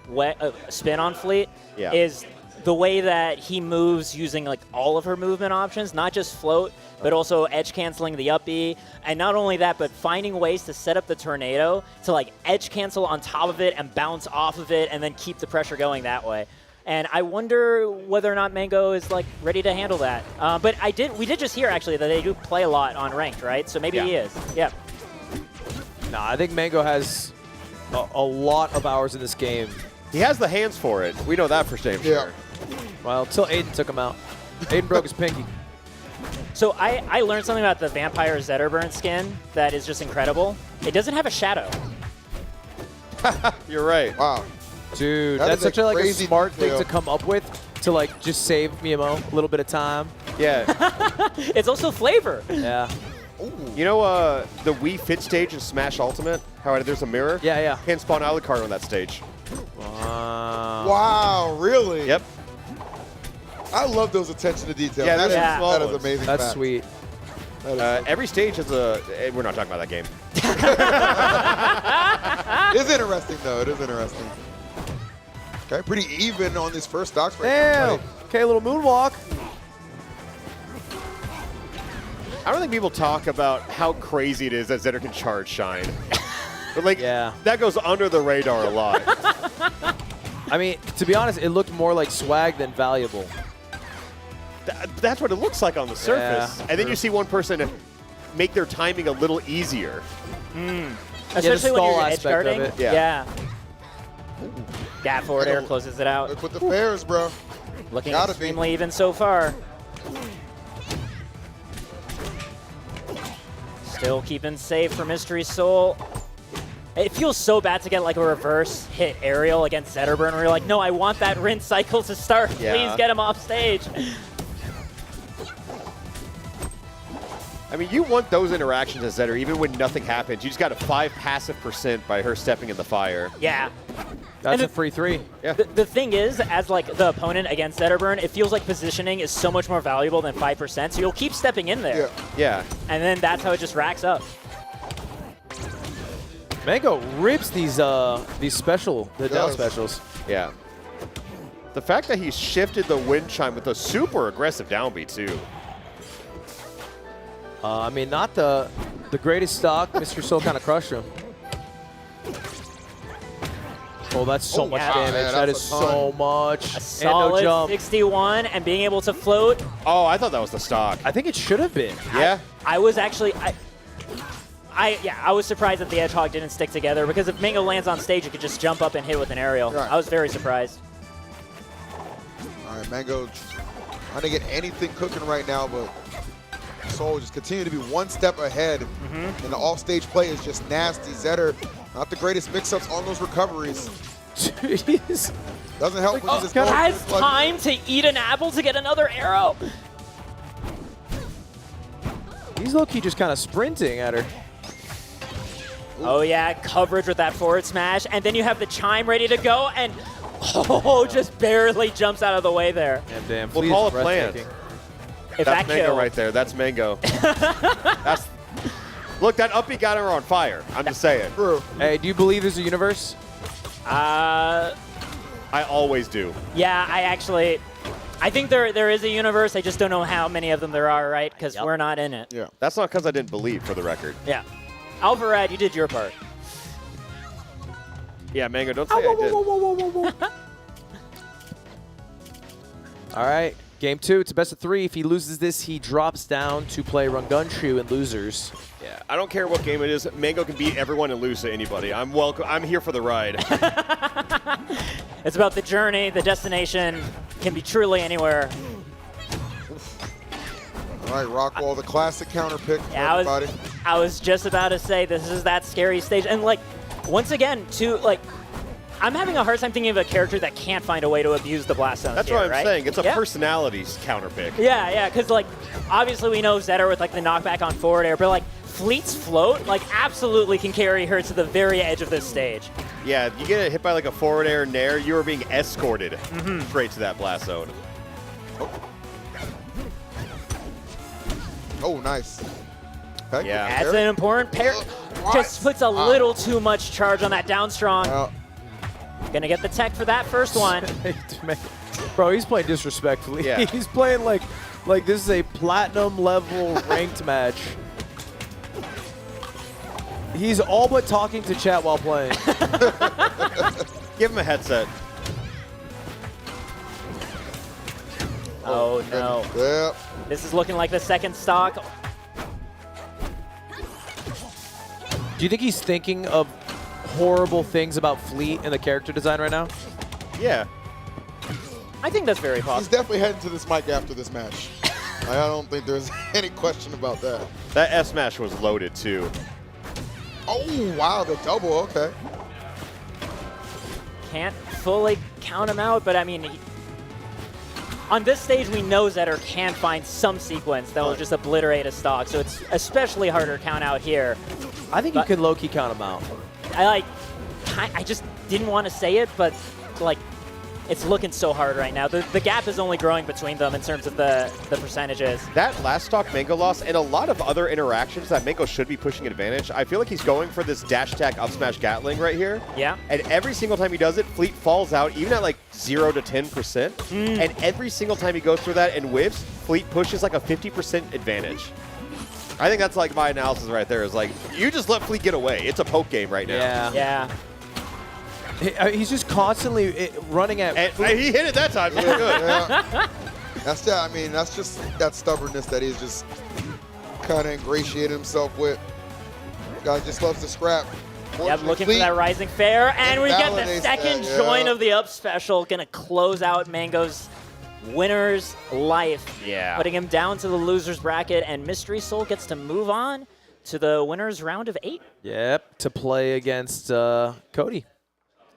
spin on Fleet is the way that he moves using like all of her movement options, not just float, but also edge canceling the up B. And not only that, but finding ways to set up the tornado to like edge cancel on top of it and bounce off of it and then keep the pressure going that way. And I wonder whether or not MANG0 is like ready to handle that. But we did just hear actually that they do play a lot on ranked, right? So maybe he is. Yeah. Nah, I think MANG0 has a lot of hours in this game. He has the hands for it. We know that for damn sure. Well, until Aiden took him out. Aiden broke his pinky. So I learned something about the Vampire Zetterburn skin that is just incredible. It doesn't have a shadow. You're right. Wow. Dude, That that's is such a crazy smart thing detail. to come up with to like just save Miyamoto a little bit of time. Yeah. It's also flavor. Yeah. You know the Wii Fit stage in Smash Ultimate? How there's a mirror? Yeah, yeah. Can't spawn Alucard on that stage. Wow. Wow, really? Yep. I love those attention to detail. Yeah, that, those are small that is ones. amazing. That's fact. sweet. Every stage has a... We're not talking about that game. It's interesting, though. It is interesting. Okay, pretty even on these first stocks. Damn. Okay, a little moonwalk. I don't think people talk about how crazy it is that Zetter can charge Shine. But like, that goes under the radar a lot. I mean, to be honest, it looked more like swag than valuable. That's what it looks like on the surface. Yeah, and then you see one person make their timing a little easier. Especially when you're edge guarding. Yeah. That forward air closes it out. Look with the fairs, bro. Looking Gotta extremely even so far. Still keeping safe for Mystery Soul. It feels so bad to get like a reverse hit aerial against Zetterburn where you're like, no, I want that rinse cycle to start. Yeah. Please get him off stage. I mean, you want those interactions as Zetter, even when nothing happens. You just got a 5 passive % by her stepping in the fire. Yeah. That's a free 3. Yeah. The thing is, as like the opponent against Zetterburn, it feels like positioning is so much more valuable than 5%, so you'll keep stepping in there. Yeah. And then that's how it just racks up. MANG0 rips these down specials. Yeah. The fact that he shifted the wind chime with a super aggressive downbeat too. I mean, not the greatest stock. Mr. Soul kind of crushed him. Oh, that's so much damage. Yeah, that that's is a so ton. much. A And solid no jump. 61 and being able to float. Oh, I thought that was the stock. I think it should have been. Yeah. I was actually, I was surprised that the Edgehog didn't stick together because if MANG0 lands on stage, you could just jump up and hit with an aerial. Right. I was very surprised. All right, MANG0 trying to get anything cooking right now, but Soul just continue to be one step ahead. And the off-stage play is just nasty. Zetter, not the greatest mix-ups on those recoveries. Jeez. Doesn't help when he's just Has time to eat an apple to get another arrow. He's low-key just kind of sprinting at her. Oh yeah, coverage with that forward smash, and then you have the chime ready to go, and just barely jumps out of the way there. Damn, We'll call it planned. If That's that MANG0 kill, right there. That's MANG0. Look, that uppy got her on fire. I'm just saying. Hey, do you believe there's a universe? I always do. Yeah, I think there is a universe. I just don't know how many of them there are, right? Because we're not in it. Yeah. That's not because I didn't believe, for the record. Yeah. Alvarad, you did your part. Yeah, MANG0, don't say I did. All right, game 2. It's a best of 3. If he loses this, he drops down to play Rungunshu in losers. Yeah, I don't care what game it is. MANG0 can beat everyone and lose to anybody. I'm welcome. I'm here for the ride. It's about the journey. The destination can be truly anywhere. All right, Rockwall, the classic counter pick for Yeah, everybody. I was just about to say this is that scary stage. And like, once again, I'm having a hard time thinking of a character that can't find a way to abuse the blast zones. That's here, what I'm right? saying. It's a Yeah. personalities counter pick. Yeah, because like, obviously we know Zetter with like the knockback on forward air, but like Fleet's float, like absolutely can carry her to the very edge of this stage. Yeah, you get hit by like a forward air nair, you are being escorted straight to that blast zone. Oh, nice. Okay. Yeah. That's an important pair. Just puts a little too much charge on that down strong. Gonna get the tech for that first one. Bro, he's playing disrespectfully. Yeah. He's playing like this is a platinum level ranked match. He's all but talking to chat while playing. Give him a headset. Oh no. Yep. This is looking like the second stock. Do you think he's thinking of horrible things about Fleet and the character design right now? Yeah. I think that's very possible. He's definitely heading to this mic after this match. I don't think there's any question about that. That S smash was loaded too. Oh, wow, the double, okay. Can't fully count him out, but I mean, on this stage, we know Zetter can find some sequence that will just obliterate a stock, so it's especially harder to count out here. I think you could low-key count him out. I just didn't want to say it, but like, it's looking so hard right now. The gap is only growing between them in terms of the percentages. That last stock MANG0 loss and a lot of other interactions that MANG0 should be pushing advantage. I feel like he's going for this dash attack up smash Gatling right here. Yeah. And every single time he does it, Fleet falls out, even at like 0 to 10%. And every single time he goes through that and whiffs, Fleet pushes like a 50% advantage. I think that's like my analysis right there is like, you just let Fleet get away. It's a poke game right now. Yeah. He's just constantly running at. And he hit it that time. So good. Yeah. That's that. I mean, that's just that stubbornness that he's just kind of ingratiated himself with. Guy just loves to scrap. Yep, looking for that rising fair, and we get the second join of the up special. Gonna close out MANG0's winner's life. Yeah. Putting him down to the loser's bracket, and Mystery Soul gets to move on to the winner's round of 8. Yep, to play against Cody.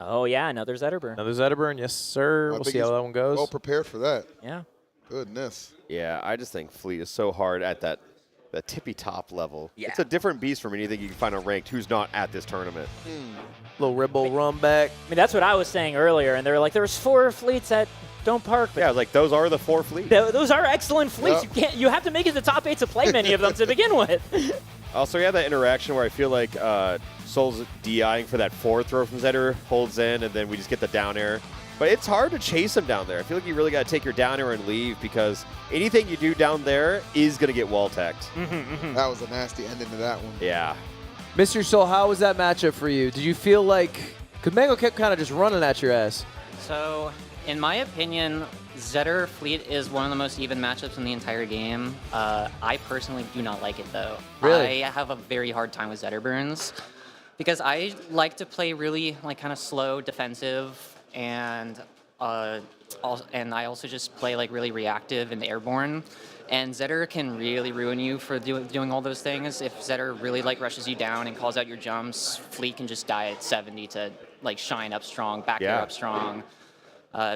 Oh, yeah, another Zetterburn. Another Zetterburn, yes, sir. We'll see how that one goes. Well prepared for that. Yeah. Goodness. Yeah, I just think Fleet is so hard at that tippy top level. Yeah. It's a different beast from anything you can find on ranked who's not at this tournament. Little Ribble run back. I mean, that's what I was saying earlier, and they were like, there was 4 fleets at Don't Park. But yeah, like those are the 4 fleets. Those are excellent fleets. You have to make it to top 8 to play many of them to begin with. Also, we had that interaction where I feel like Soul's DIing for that forward throw from Zetter, holds in, and then we just get the down air. But it's hard to chase him down there. I feel like you really got to take your down air and leave because anything you do down there is going to get wall-tacked. That was a nasty ending to that one. Yeah. Mr. Soul, how was that matchup for you? Did you feel like, because MANG0 kept kind of just running at your ass? So, in my opinion, Zetter Fleet is one of the most even matchups in the entire game. I personally do not like it though. Really? I have a very hard time with Zetterburns because I like to play really like kind of slow defensive and I also just play like really reactive and airborne. And Zetter can really ruin you for doing all those things. If Zetter really like rushes you down and calls out your jumps, Fleet can just die at 70 to like shine up strong, back air up strong.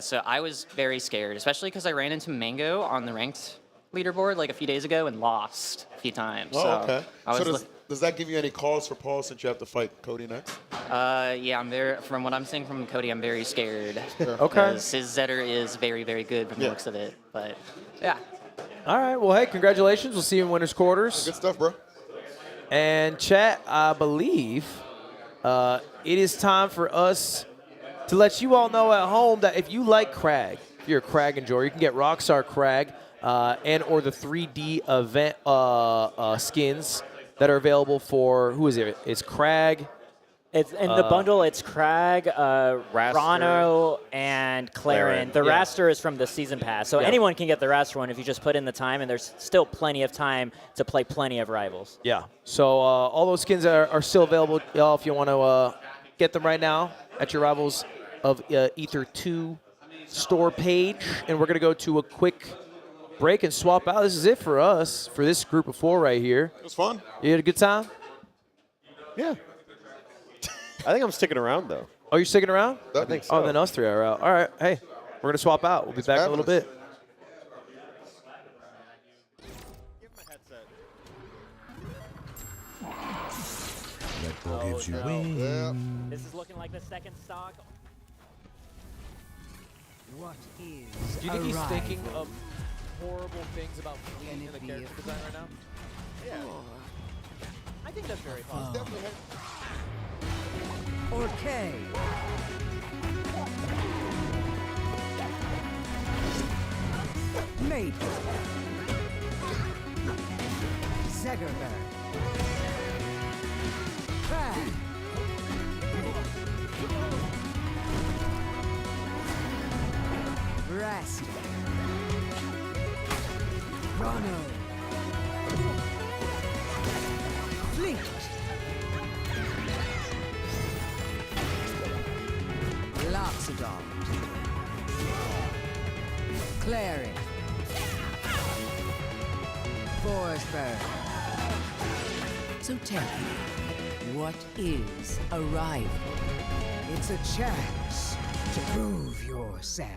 So I was very scared, especially because I ran into MANG0 on the ranked leaderboard like a few days ago and lost a few times. Oh, so okay. So does that give you any cause for pause since you have to fight Cody next? Yeah, from what I'm seeing from Cody, I'm very scared. Sure. Okay. Because his Zetter is very, very good from the looks of it. But yeah. All right, well, hey, congratulations. We'll see you in winner's quarters. Good stuff, bro. And chat, I believe it is time for us to let you all know at home that if you like Crag, if you're a Crag enjoyer, you can get Rockstar Crag and or the 3D event skins that are available for, who is it? It's Crag. It's in the bundle. It's Crag, Rano, and Claren. The Raster is from the season pass, so anyone can get the Raster one if you just put in the time, and there's still plenty of time to play plenty of Rivals. Yeah. So all those skins are still available, y'all, if you want to get them right now at your Rivals of Ether 2 store page. And we're going to go to a quick break and swap out. This is it for us, for this group of 4 right here. It was fun. You had a good time? Yeah. I think I'm sticking around, though. Oh, you're sticking around? I think so. Oh, then us 3 are out. All right. Hey, we're going to swap out. We'll be back in a little bit. Red Bull gives you wings. This is looking like the second stock. What is Do you think he's thinking of horrible things about Fleet in the character design right now? Yeah. I think that's very possible. Or K. Mate. Zegerberg. Crab. Rest. Rono. Fleet. Loxodon. Clary. Forsberg. So tell me, what is a rival? It's a chance to prove yourself.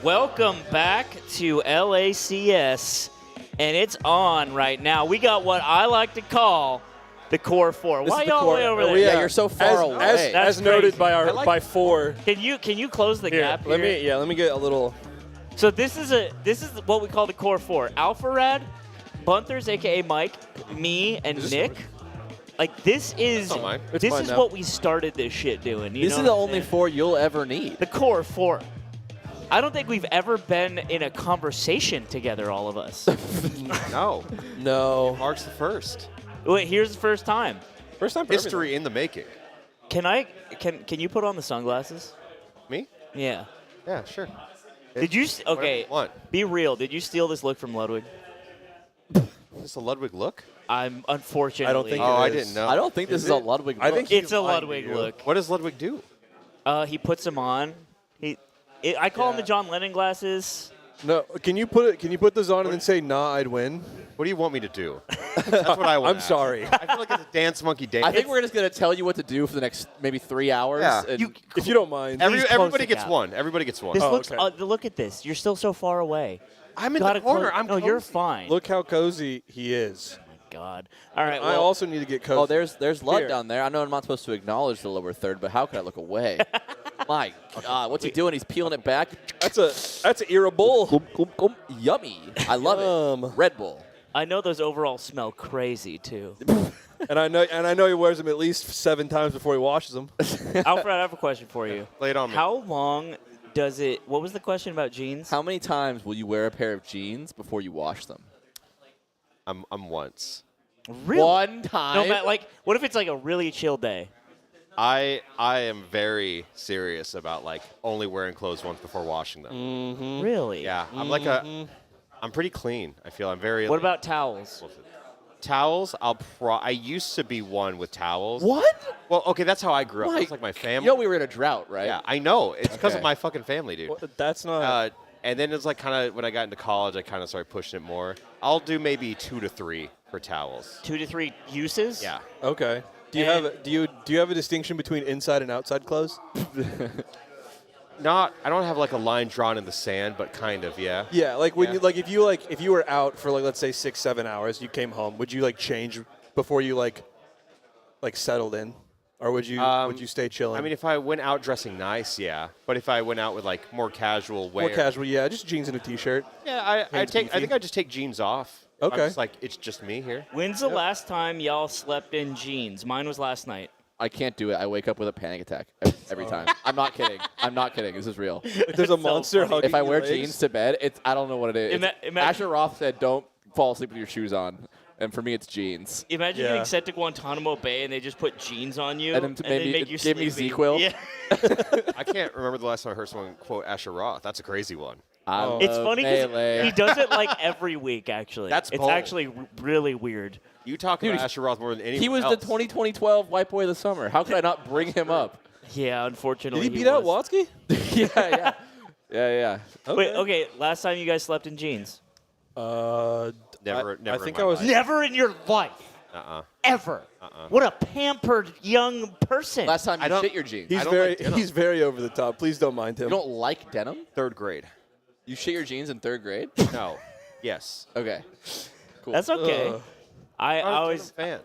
Welcome back to LACS, and it's on right now. We got what I like to call the core four. Why y'all way over there? Yeah, you're so far away. As noted by our by 4. Can you close the gap here? Let me get a little. So this is what we call the core 4. Alpharad, Bunthers, aka Mike, me, and Nick. Like this is what we started this shit doing. This is the only 4 you'll ever need. The core 4. I don't think we've ever been in a conversation together, all of us. No. Mark's the first. Wait, here's the first time. First time for history in the making. Can you put on the sunglasses? Me? Yeah. Yeah, sure. Did you? Be real. Did you steal this look from Ludwig? Is this a Ludwig look? I'm unfortunately. I don't think. I didn't know. I don't think this is a Ludwig look. I think it's a Ludwig look. What does Ludwig do? He puts them on. I call them the John Lennon glasses. No, can you put those on and then say, "Nah, I'd win"? What do you want me to do? That's what I want. I'm sorry. I feel like it's a dance monkey dance. I think we're just going to tell you what to do for the next maybe 3 hours. Yeah. If you don't mind. Everybody gets one. Everybody gets one. This looks. Look at this. You're still so far away. I'm in the corner. I'm no, you're fine. Look how cozy he is. God. All right. I also need to get cozy. Oh, there's Lud down there. I know I'm not supposed to acknowledge the lower third, but how could I look away? My God, what's he doing? He's peeling it back. That's an Era Bull. Yummy. I love it. Red Bull. I know those overalls smell crazy too. and I know he wears them at least 7 times before he washes them. Alfred, I have a question for you. Lay it on me. How long does it? What was the question about jeans? How many times will you wear a pair of jeans before you wash them? I'm once. Really? One time? No, like, what if it's like a really chill day? I am very serious about like only wearing clothes once before washing them. Mm-hmm. Really? Yeah, I'm pretty clean. I feel I'm very. What about towels? Towels? I used to be one with towels. What? Well, okay, that's how I grew up. It's like my family. You know we were in a drought, right? Yeah, I know. It's because of my fucking family, dude. Well, that's not. And then it's like kind of when I got into college, I kind of started pushing it more. I'll do maybe 2 to 3 for towels. 2 to 3 uses? Yeah. Okay. Do you have a distinction between inside and outside clothes? I don't have like a line drawn in the sand, but kind of, yeah. Yeah, like when if you were out for like let's say 6-7 hours, you came home, would you like change before you like settled in, or would you stay chilling? I mean, if I went out dressing nice, yeah. But if I went out with like more casual wear, yeah, just jeans and a t-shirt. Yeah, I think I just take jeans off. Okay. I'm just like it's just me here. When's the last time y'all slept in jeans? Mine was last night. I can't do it. I wake up with a panic attack every time. I'm not kidding. I'm not kidding. This is real. There's a monster hugging If I wear your legs. jeans to bed, I don't know what it is. Asher Roth said, "Don't fall asleep with your shoes on," and for me, it's jeans. Imagine getting sent to Guantanamo Bay and they just put jeans on you and then make you sleepy. me ZQL. Yeah. I can't remember the last time I heard someone quote Asher Roth. That's a crazy one. It's funny because he does it like every week, actually. That's it's bold. actually really weird. You talk about Asher Roth more than anyone He was else. the 2012 White Boy of the Summer. How could I not bring him up? Yeah, unfortunately. Did he beat out Watsky? Yeah. Okay. Wait, okay. Last time you guys slept in jeans? Never. I think I was never in your life. Ever. What a pampered young person. Last time you shit your jeans. He's very over the top. Please don't mind him. You don't like denim? 3rd grade. You shit your jeans in 3rd grade? No. Yes. Okay. Cool. That's okay. I always. Fan.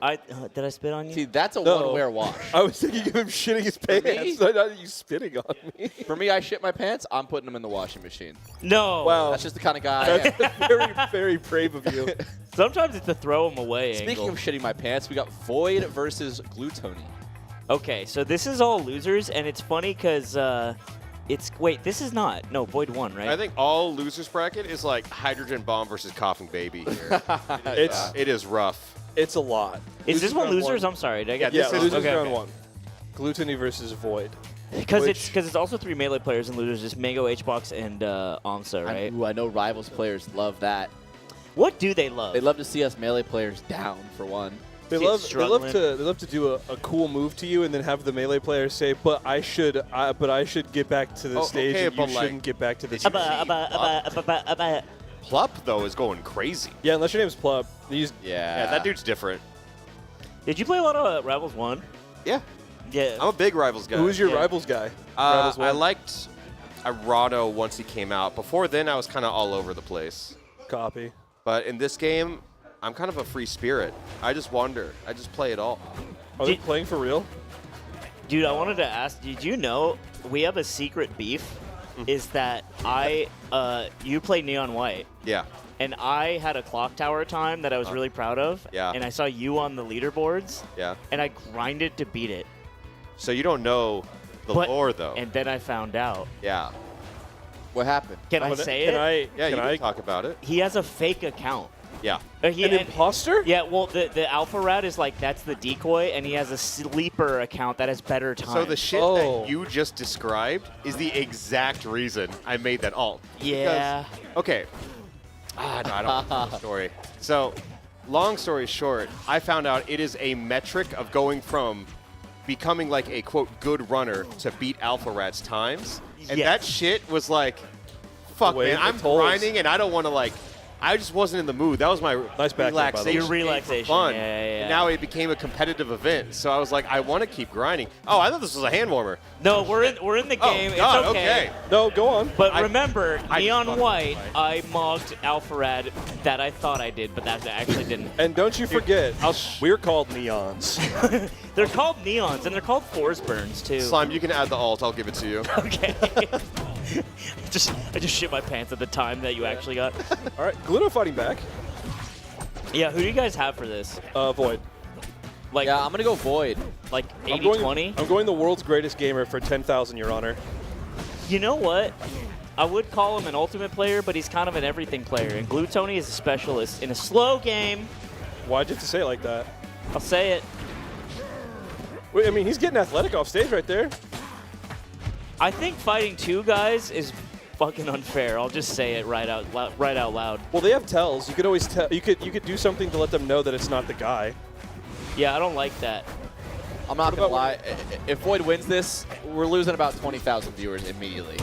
Did I spit on you? See, that's a one-wear wash. I was thinking of him shitting his pants. I thought you spitting on me. For me, I shit my pants. I'm putting them in the washing machine. No. Wow. That's just the kind of guy I am. That's very, very brave of you. Sometimes it's a throw them away Speaking of shitting my pants, we got Void versus Glutoni. Okay, so this is all losers, and it's funny because wait, this is not. No, Void won, right? I think all losers bracket is like Hydrogen Bomb versus Coughing Baby here. It is rough. It's a lot. Is this one losers? I'm sorry. Did I get this this? is round 1. Glutoni versus Void. Because it's also 3 melee players and losers. It's MANG0, HBox, and Amsa, right? I know Rivals players love that. What do they love? They love to see us melee players down, for one. They love to do a cool move to you and then have the melee player say, "But I should get back to the stage, and you shouldn't get back to the stage." Plup though is going crazy. Yeah, unless your name's Plup. Yeah, that dude's different. Did you play a lot of Rivals 1? Yeah. Yeah. I'm a big Rivals guy. Who was your Rivals guy? I liked Rado once he came out. Before then, I was kind of all over the place. Copy. But in this game, I'm kind of a free spirit. I just wander. I just play it all. Are they playing for real? Dude, I wanted to ask, did you know we have a secret beef? Is that you play Neon White. Yeah. And I had a clock tower time that I was really proud of. Yeah. And I saw you on the leaderboards. Yeah. And I grinded to beat it. So you don't know the lore, though. And then I found out. Yeah. What happened? Can I say it? Yeah, you can talk about it. He has a fake account. Yeah. An imposter? Yeah, well, the Alpha Rat is like, that's the decoy, and he has a sleeper account that has better time. So the shit that you just described is the exact reason I made that alt. Yeah. Because, okay. No, I don't know the story. So, long story short, I found out it is a metric of going from becoming like a, quote, good runner to beat Alpha Rat's times. And that shit was like, fuck, man, I'm grinding and I don't want to like, I just wasn't in the mood. That was my relaxation. Your relaxation. Fun. Yeah. And now it became a competitive event. So I was like, I want to keep grinding. Oh, I thought this was a hand warmer. No, we're in the game. God, it's okay. No, go on. But remember, Neon White, I mogged Alpha Rat that I thought I did, but that I actually didn't. And don't you forget, we're called Neons. They're called Neons, and they're called Force Burns, too. Slime, you can add the alt. I'll give it to you. Okay. I just shit my pants at the time that you actually got. All right, Gluto fighting back. Yeah, who do you guys have for this? Void. Like, yeah, I'm going to go Void. Like 80-20? I'm going the world's greatest gamer for 10,000, Your Honor. You know what? I would call him an ultimate player, but he's kind of an everything player. And Glue Tony is a specialist in a slow game. Why'd you have to say it like that? I'll say it. Wait, I mean, he's getting athletic off stage right there. I think fighting two guys is fucking unfair. I'll just say it right out loud. Well, they have tells. You could always tell. You could do something to let them know that it's not the guy. Yeah, I don't like that. I'm not going to lie. If Void wins this, we're losing about 20,000 viewers immediately.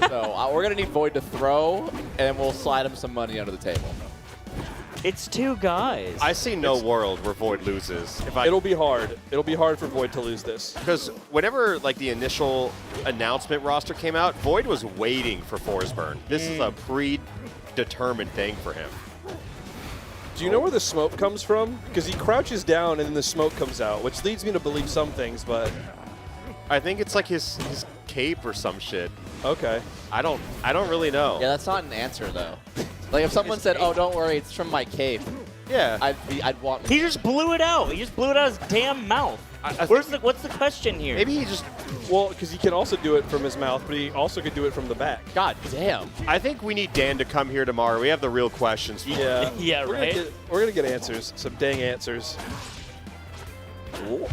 So we're going to need Void to throw, and we'll slide him some money under the table. It's two guys. I see no world where Void loses. It'll be hard. It'll be hard for Void to lose this. Because whenever like the initial announcement roster came out, Void was waiting for Forsburn. This is a predetermined thing for him. Do you know where the smoke comes from? Because he crouches down and then the smoke comes out, which leads me to believe some things, but... I think it's like his cape or some shit. Okay. I don't really know. Yeah, that's not an answer, though. Like, if someone said, oh, don't worry, it's from my cape. Yeah. I'd want... He just blew it out. He just blew it out of his damn mouth. What's the question here? Maybe he just... Well, because he can also do it from his mouth, but he also could do it from the back. God damn. I think we need Dan to come here tomorrow. We have the real questions. Yeah. Yeah, right? We're going to get answers. Some dang answers. Ooh.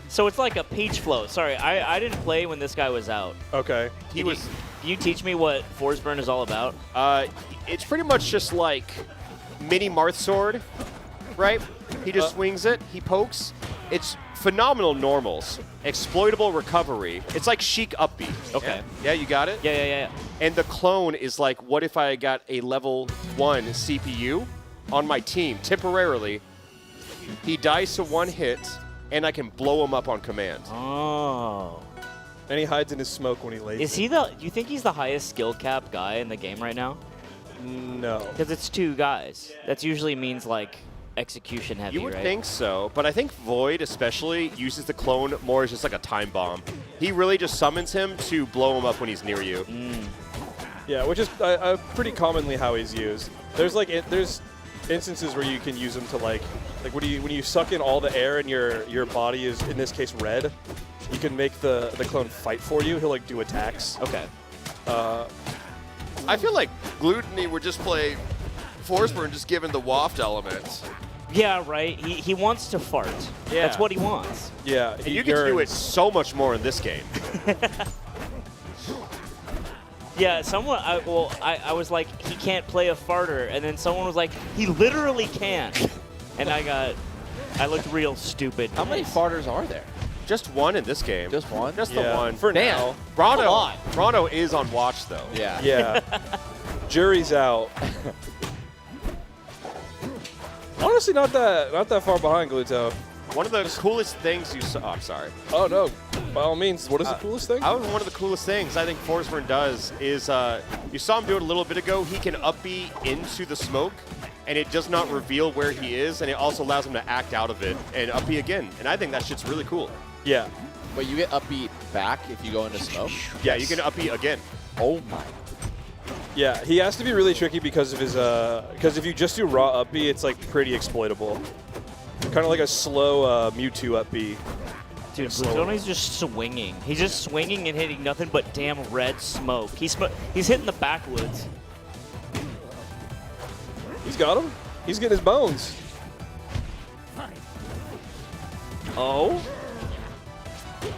So it's like a peach float. Sorry, I didn't play when this guy was out. Okay. Can you teach me what Force Burn is all about? It's pretty much just like mini Marth Sword, right? He just swings it, he pokes. It's phenomenal normals, exploitable recovery. It's like Sheik upbeat. Okay. Yeah, you got it? Yeah. And the clone is like, what if I got a level 1 CPU on my team temporarily? He dies to one hit, and I can blow him up on command. Oh. And he hides in his smoke when he lays. Is he do you think he's the highest skill cap guy in the game right now? No. Because it's two guys. That usually means like execution heavy, You would right? think so, but I think Void especially uses the clone more as just like a time bomb. He really just summons him to blow him up when he's near you. Yeah, which is pretty commonly how he's used. There's there's instances where you can use him to like when you suck in all the air and your body is in this case red, you can make the clone fight for you. He'll like do attacks. Okay. I feel like Gluttony would just play Forsburn just given the waft element. Yeah, right. He wants to fart. Yeah. That's what he wants. Yeah. And you get to do it so much more in this game. Yeah, I was like, he can't play a farter, and then someone was like, he literally can. And I looked real stupid. How many farters are there? Just one in this game. Just one? Just the one. For now. Brano is on watch, though. Yeah. Yeah. Jury's out. Honestly, not that far behind Gluto. One of the coolest things you saw. Oh, I'm sorry. Oh no, By all means, what is the coolest thing? One of the coolest things I think Forsburn does is, you saw him do it a little bit ago, he can up B into the smoke, and it does not reveal where he is, and it also allows him to act out of it and up B again. And I think that shit's really cool. Yeah. But you get up B back if you go into smoke? Yeah, you can up B again. Oh my. Yeah, he has to be really tricky because of his, because if you just do raw up B, it's like pretty exploitable. Kind of like a slow Mewtwo up B. Dude, Plutoni's just swinging. He's just swinging and hitting nothing but damn red smoke. He's hitting the backwoods. He's got him. He's getting his bones. Oh?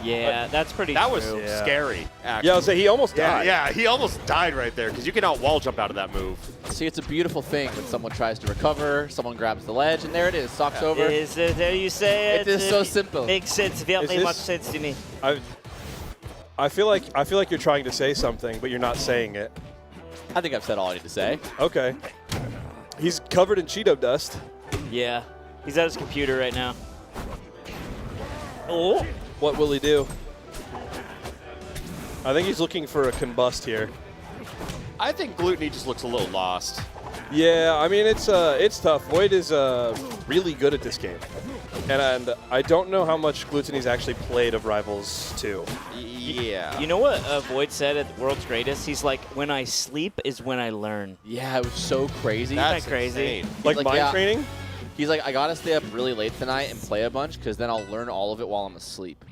Yeah, that's pretty That was true. scary, actually. Yeah, I was saying he almost died. Yeah, he almost died right there because you cannot wall jump out of that move. See, it's a beautiful thing when someone tries to recover, someone grabs the ledge, and there it is, socks over. Is it, there you say It is so simple. Makes sense, very much sense to me. I feel like you're trying to say something, but you're not saying it. I think I've said all I need to say. Okay. He's covered in Cheeto dust. Yeah, he's at his computer right now. Oh. What will he do? I think he's looking for a combust here. I think Gluttony just looks a little lost. Yeah, I mean, it's tough. Void is really good at this game. And I don't know how much Gluttony's actually played of Rivals 2. Yeah. You know what Void said at the World's Greatest? He's like, when I sleep is when I learn. Yeah, it was so crazy. Isn't that crazy? Insane. Like mind training? He's like, I gotta stay up really late tonight and play a bunch because then I'll learn all of it while I'm asleep.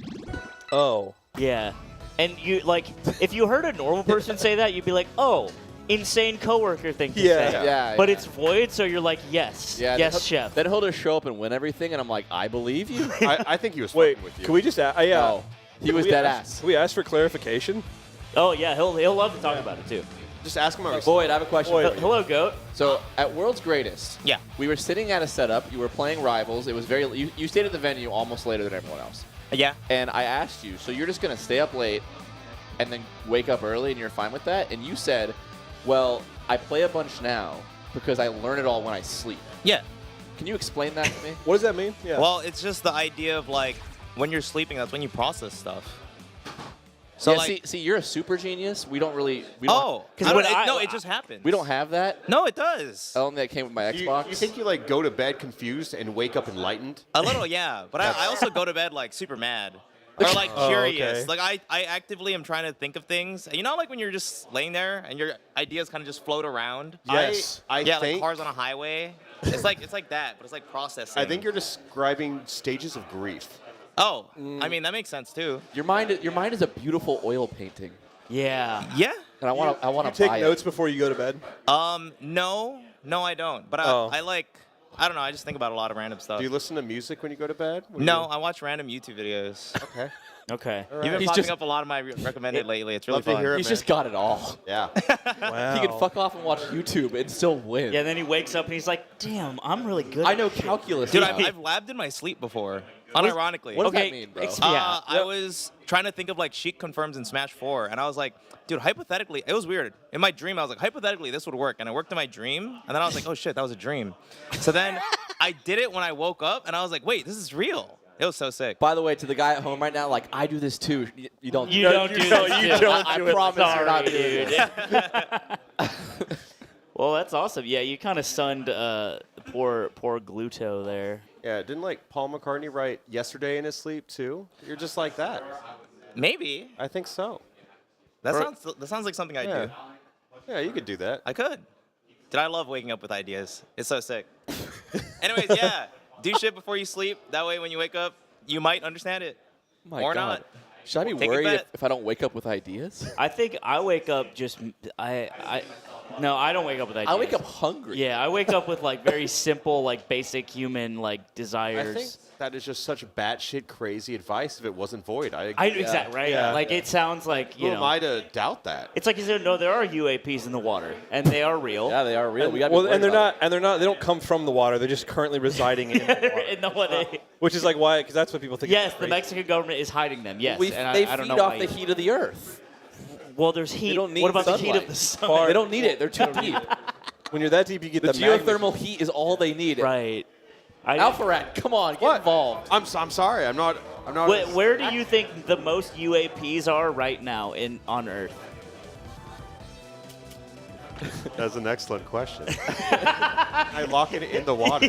Oh. Yeah. And you, like, if you heard a normal person say that, you'd be like, oh, insane coworker thing to say. Yeah. But it's Void, so you're like, yes. Yes, chef. Then he'll just show up and win everything, and I'm like, I believe you. I think he was fucking with you. Can we just ask? Yeah. No, he was dead ass. Can we ask for clarification? Oh, yeah, he'll love to talk about it, too. Just ask him about Void, I have a question. Hello, Goat. So, at World's Greatest, yeah, we were sitting at a setup. You were playing Rivals. It was very. You stayed at the venue almost later than everyone else. Yeah. And I asked you, so you're just going to stay up late and then wake up early and you're fine with that? And you said, well, I play a bunch now because I learn it all when I sleep. Yeah. Can you explain that to me? What does that mean? Yeah. Well, it's just the idea of like when you're sleeping, that's when you process stuff. So yeah, like, see, you're a super genius. We don't really. No, it just happens. We don't have that. No, it does. Only that came with my Xbox. You think you like go to bed confused and wake up enlightened? A little, yeah. But I also go to bed like super mad. Or like curious. Okay. Like I actively am trying to think of things. You know, like when you're just laying there and your ideas kind of just float around. Yes. I yeah, think, like cars on a highway. It's like that, but it's like processing. I think you're describing stages of grief. Oh, I mean that makes sense too. Your mind is a beautiful oil painting. Yeah. Yeah. And I want to take buy notes before you go to bed. No, I don't. But I like. I don't know. I just think about a lot of random stuff. Do you listen to music when you go to bed? No, I watch random YouTube videos. Okay. Okay. Right. You've been popping up a lot of my recommended lately. It's really fun. He's just got it all. Yeah. Wow. He can fuck off and watch YouTube and still win. Yeah, then he wakes up and he's like, damn, I'm really good I at know shit." calculus. Dude, now. I've labbed in my sleep before. Unironically. What does that mean, bro? I was trying to think of like Sheik confirms in Smash 4, and I was like, dude, hypothetically, it was weird. In my dream, I was like, hypothetically, this would work, and it worked in my dream, and then I was like, oh shit, that was a dream. So then I did it when I woke up, and I was like, wait, this is real. It was so sick. By the way, to the guy at home right now, like, I do this too. You don't. You don't do this. I promise you're not doing it. Well, that's awesome. Yeah, you kind of stunned poor Gluto there. Yeah, didn't like Paul McCartney write Yesterday in his sleep too? You're just like that. Maybe. I think so. That sounds like something I do. Yeah, you could do that. I could. Dude, I love waking up with ideas. It's so sick. Anyways, yeah. Do shit before you sleep. That way, when you wake up, you might understand it. My or God. not. Should I be Take a worried bet. if I don't wake up with ideas? I think I wake up just no, I don't wake up with ideas. I wake up hungry. Yeah, I wake up with like very simple, like basic human like desires. I think that is just such batshit crazy advice if it wasn't Void. Exactly, right? Yeah. Like it sounds like, Who am I to doubt that? It's like there are UAPs in the water, and they are real. Yeah, they are real. And they're not. They don't come from the water. They're just currently residing in the water. in the water. Which is like why? Because that's what people think. Yes, the Mexican government is hiding them. Yes, and they I don't feed know off why the heat of the earth. Well, there's heat. They don't need what about sunlight. the heat of the sun? They don't need it. They're too deep. When you're that deep, you get the magma. geothermal heat is all they need. Right. Alpharad, come on, get involved. I'm sorry. I'm not. Where do you think the most UAPs are right now on Earth? That's an excellent question. I lock it in the water.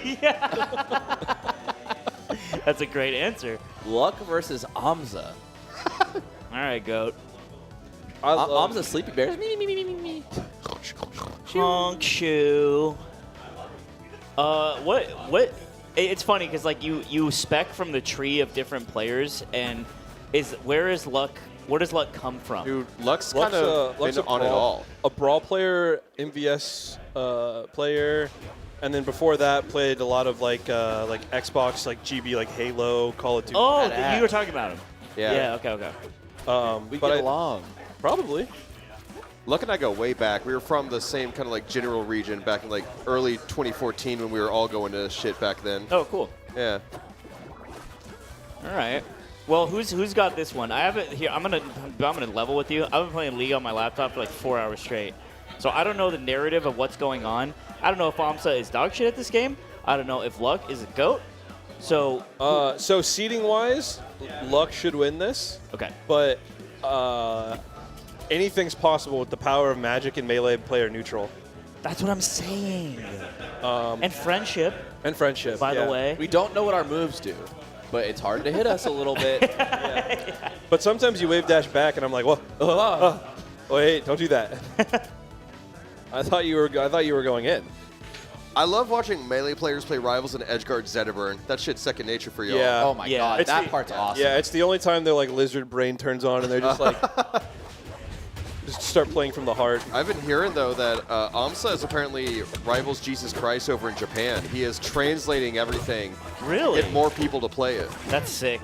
That's a great answer. Luck versus Amza. All right, goat. Amza sleepy bears. Me. Honk shoe. What? It's funny because like you spec from the tree of different players, and where does Luck come from? Dude, Luck's kind of been on it all. A brawl player, MVS player, and then before that played a lot of like Xbox, like GB, like Halo, Call of Duty. Oh, you were talking about him. Yeah. Okay. We get along. Probably. Luck and I go way back. We were from the same kind of like general region back in like early 2014 when we were all going to shit back then. Oh, cool. Yeah. All right. Well, who's got this one? I have it here. I'm gonna level with you. I've been playing League on my laptop for like 4 hours straight, so I don't know the narrative of what's going on. I don't know if Amsa is dog shit at this game. I don't know if Luck is a goat. So. So seeding wise, Luck should win this. Okay. But anything's possible with the power of Magic and Melee player neutral. That's what I'm saying. And friendship. And friendship. By the way. We don't know what our moves do, but it's hard to hit us a little bit. But sometimes you wave dash back, and I'm like, whoa, wait, don't do that. I thought you were going in. I love watching Melee players play Rivals and Edgeguard Zetaburn. That shit's second nature for y'all. Yeah. Oh my god, that part's awesome. Yeah, it's the only time their like lizard brain turns on, and they're just like, just start playing from the heart. I've been hearing though that Amsa is apparently Rivals Jesus Christ over in Japan. He is translating everything. Really? Get more people to play it. That's sick.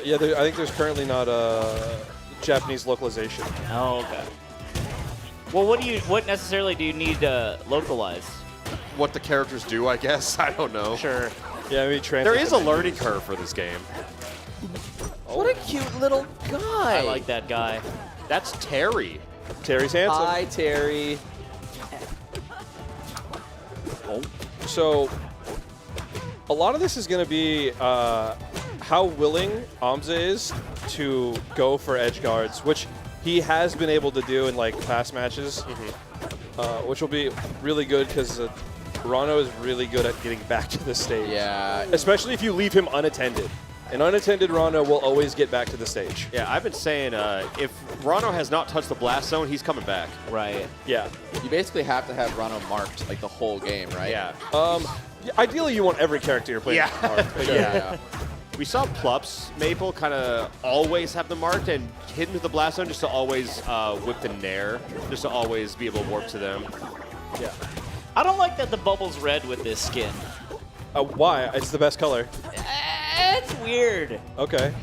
Yeah, I think there's currently not a Japanese localization. Oh, okay. Well, what necessarily do you need to localize? What the characters do, I guess. I don't know. Sure. Yeah, I mean, there is a learning curve for this game. What a cute little guy. I like that guy. That's Terry. Terry's handsome. Hi, Terry. Oh. So, a lot of this is going to be how willing Amza is to go for edge guards, which he has been able to do in like past matches, which will be really good because Rano is really good at getting back to the stage. Yeah. Especially if you leave him unattended. An unattended Rano will always get back to the stage. Yeah, I've been saying if Rano has not touched the blast zone, he's coming back. Right. Yeah. You basically have to have Rano marked like the whole game, right? Yeah. Ideally, you want every character you're playing marked. But Yeah. We saw Plups Maple kind of always have them marked and hit into the blast zone just to always whip the Nair, just to always be able to warp to them. Yeah. I don't like that the bubble's red with this skin. Why? It's the best color. It's weird. Okay.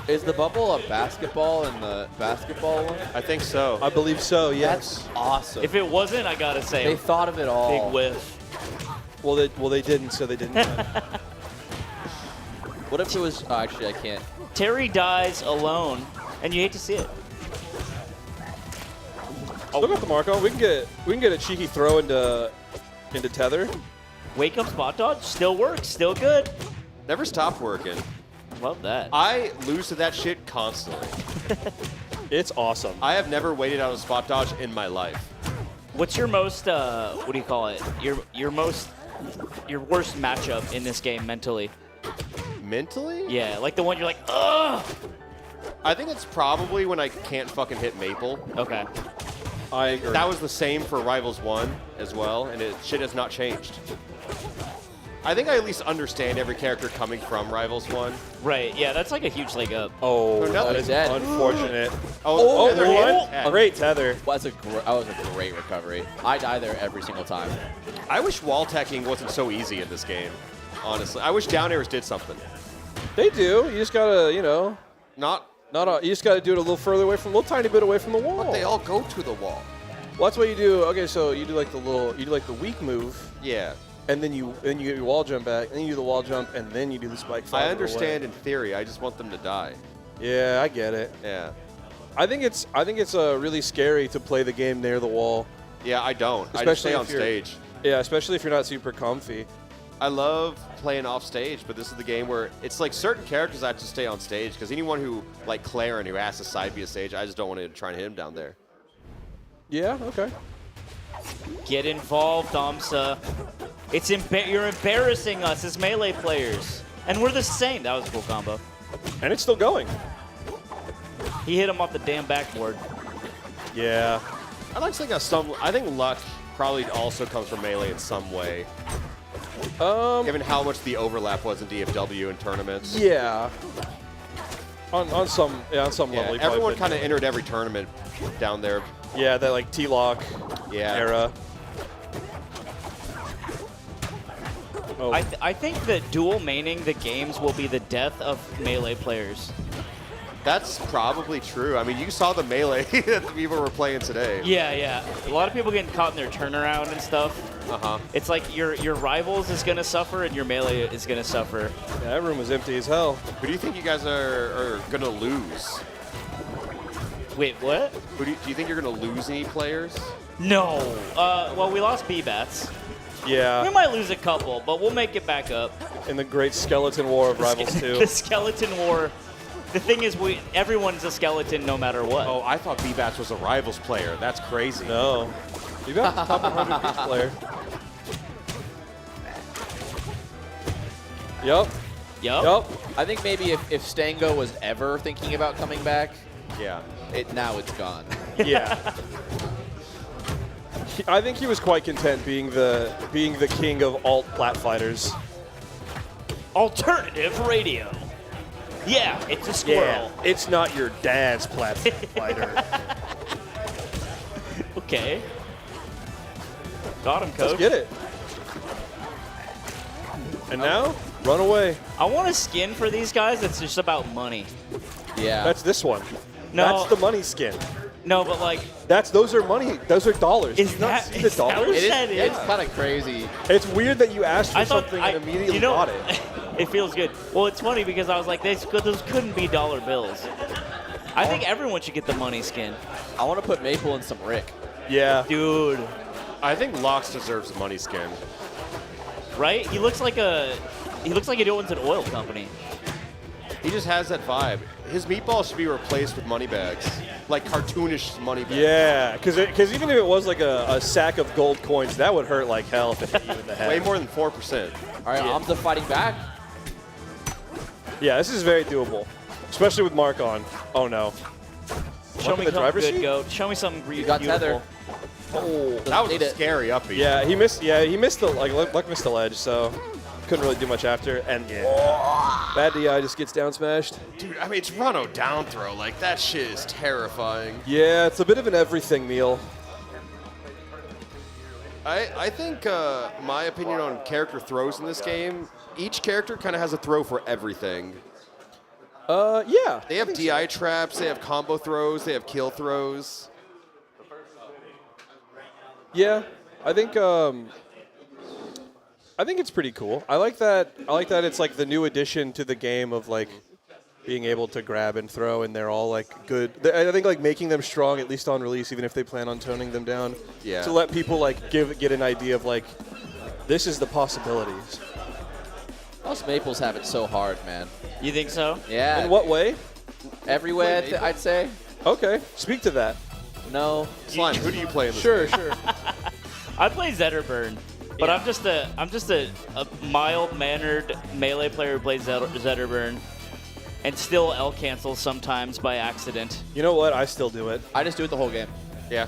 Is the bubble a basketball in the basketball one? I think so. I believe so, yes. That's awesome. If it wasn't, I gotta say, They thought of it all. big whiff. Well, they didn't, so they didn't. What if it was... Oh, actually, I can't. Terry dies alone, and you hate to see it. Still got the mark on. We can get a cheeky throw into tether. Wake up spot dodge still works, still good. Never stopped working. Love that. I lose to that shit constantly. It's awesome. I have never waited out a spot dodge in my life. What's your most what do you call it? Your worst matchup in this game mentally? Mentally? Yeah, like the one you're like, ugh. I think it's probably when I can't fucking hit Maple. Okay. I agree. That was the same for Rivals 1 as well, and shit has not changed. I think I at least understand every character coming from Rivals 1. Right, yeah, that's like a huge leg up. Oh, that is dead. unfortunate. Oh, one? Great tether. That was a great recovery. I die there every single time. I wish wall teching wasn't so easy in this game, honestly. I wish down airs did something. They do. You just gotta, you know, you just gotta do it a little further away from, a little tiny bit away from the wall. But they all go to the wall. Well, that's what you do. Okay, so you do like the weak move. Yeah. And then you get your wall jump back, and then you do the wall jump, and then you do the spike. I understand in theory. I just want them to die. Yeah, I get it. Yeah. I think it's really scary to play the game near the wall. Yeah, I don't. Especially I just stay on if you're- stage. Yeah, especially if you're not super comfy. I love playing off stage, but this is the game where it's like certain characters have to stay on stage because anyone who, like Claren, who has to side B a stage, I just don't want to try and hit him down there. Yeah, okay. Get involved, Amsa. You're embarrassing us as Melee players. And we're the same. That was a cool combo. And it's still going. He hit him off the damn backboard. Yeah. I like saying I think luck probably also comes from Melee in some way. Given how much the overlap was in DFW in tournaments. Yeah. On some level. Everyone kind of entered every tournament down there. Yeah, that like T-Lock era. Oh. I think that dual maining the games will be the death of Melee players. That's probably true. I mean, you saw the Melee that people were playing today. Yeah. A lot of people getting caught in their turnaround and stuff. It's like your Rivals is going to suffer and your Melee is going to suffer. Yeah, that room was empty as hell. Who do you think you guys are going to lose? Wait, what? Do you think you're going to lose any players? No. Well, we lost B-Bats. Yeah. We might lose a couple, but we'll make it back up. In the great skeleton war of Rivals 2. The skeleton war. The thing is, everyone's a skeleton no matter what. Oh, I thought B-Bats was a Rivals player. That's crazy. No. B-Bats is a top 100 Beast player. Yup. I think maybe if Stango was ever thinking about coming back, now it's gone. Yeah. I think he was quite content being the king of alt plat fighters. Alternative radio. Yeah, it's a squirrel. Yeah, it's not your dad's plat fighter. Okay. Got him, coach. Let's get it. And now, run away. I want a skin for these guys that's just about money. Yeah. That's this one. No. That's the money skin. No, but like... Those are money. Those are dollars. Did you not see the dollars? It's kind of crazy. It's weird that you asked for something and immediately bought it. It feels good. Well, it's funny because I was like, those couldn't be dollar bills. I think everyone should get the money skin. I want to put Maple in some Rick. Yeah. Dude. I think Lox deserves a money skin. Right? He looks like he owns an oil company. He just has that vibe. His meatballs should be replaced with money bags. Like cartoonish money bags. Yeah, because even if it was like a sack of gold coins, that would hurt like hell if it hit you in the head. Way more than 4%. All right, Amsa fighting back. Yeah, this is very doable, especially with Mark on. Oh no. Show me the something driver's good, seat? Goat. Show me something You got beautiful. tether. Oh, that was a scary uppie. Yeah, he missed. Yeah, he missed the Luck missed the ledge, so couldn't really do much after. And bad DI just gets down smashed. Dude, I mean, it's Rano down throw. Like, that shit is terrifying. Yeah, it's a bit of an everything meal. I think my opinion on character throws in this game, each character kind of has a throw for everything. Yeah. They have DI traps, they have combo throws, they have kill throws. Yeah, I think it's pretty cool. I like that it's like the new addition to the game of like being able to grab and throw, and they're all like good. I think like making them strong at least on release, even if they plan on toning them down. Yeah. To let people like get an idea of like this is the possibilities. Most Maples have it so hard, man. You think so? Yeah. In what way? Every way, I'd say. Okay, speak to that. No. Slime, who do you play in this Sure, game? sure. I play Zetterburn, but I'm just a mild-mannered Melee player who plays Zetterburn, and still L cancels sometimes by accident. You know what? I still do it. I just do it the whole game. Yeah.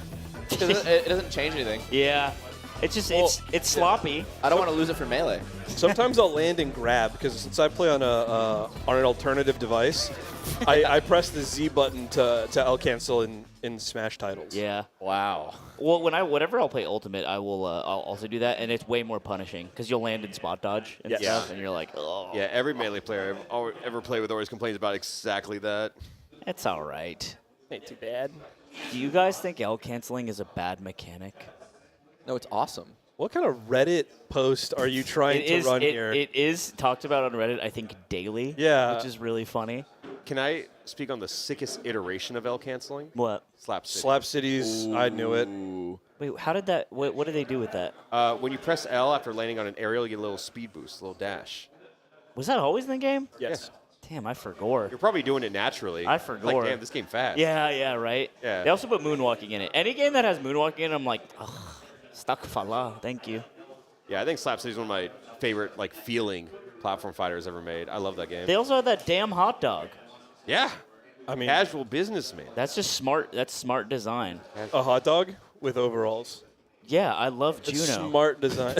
It doesn't change anything. Yeah. It's just it's sloppy. I don't want to lose it for Melee. Sometimes I'll land and grab because since I play on an alternative device, I press the Z button to L cancel in Smash titles. Yeah. Wow. Well, whenever I'll play Ultimate, I'll also do that, and it's way more punishing because you'll land in spot dodge and stuff, and you're like, oh. Yeah, every Melee player I've ever played with always complains about exactly that. It's all right. Ain't too bad. Do you guys think L canceling is a bad mechanic? No, it's awesome. What kind of Reddit post are you trying to run here? It is talked about on Reddit, I think, daily. Yeah. Which is really funny. Can I speak on the sickest iteration of L canceling? What? Slap City. Slap Cities, I knew it. Wait, how did that? What did they do with that? When you press L after landing on an aerial, you get a little speed boost, a little dash. Was that always in the game? Yes. Damn, I forgot. You're probably doing it naturally. I forgot. Like, damn, this game fast. Yeah, right. Yeah. They also put moonwalking in it. Any game that has moonwalking in it, I'm like, ugh, stakfallah, thank you. Yeah, I think Slap City is one of my favorite like feeling platform fighters ever made. I love that game. They also have that damn hot dog. Yeah. I mean, casual businessman. That's just smart. That's smart design. A hot dog with overalls. Yeah, I love It's Juno. smart design.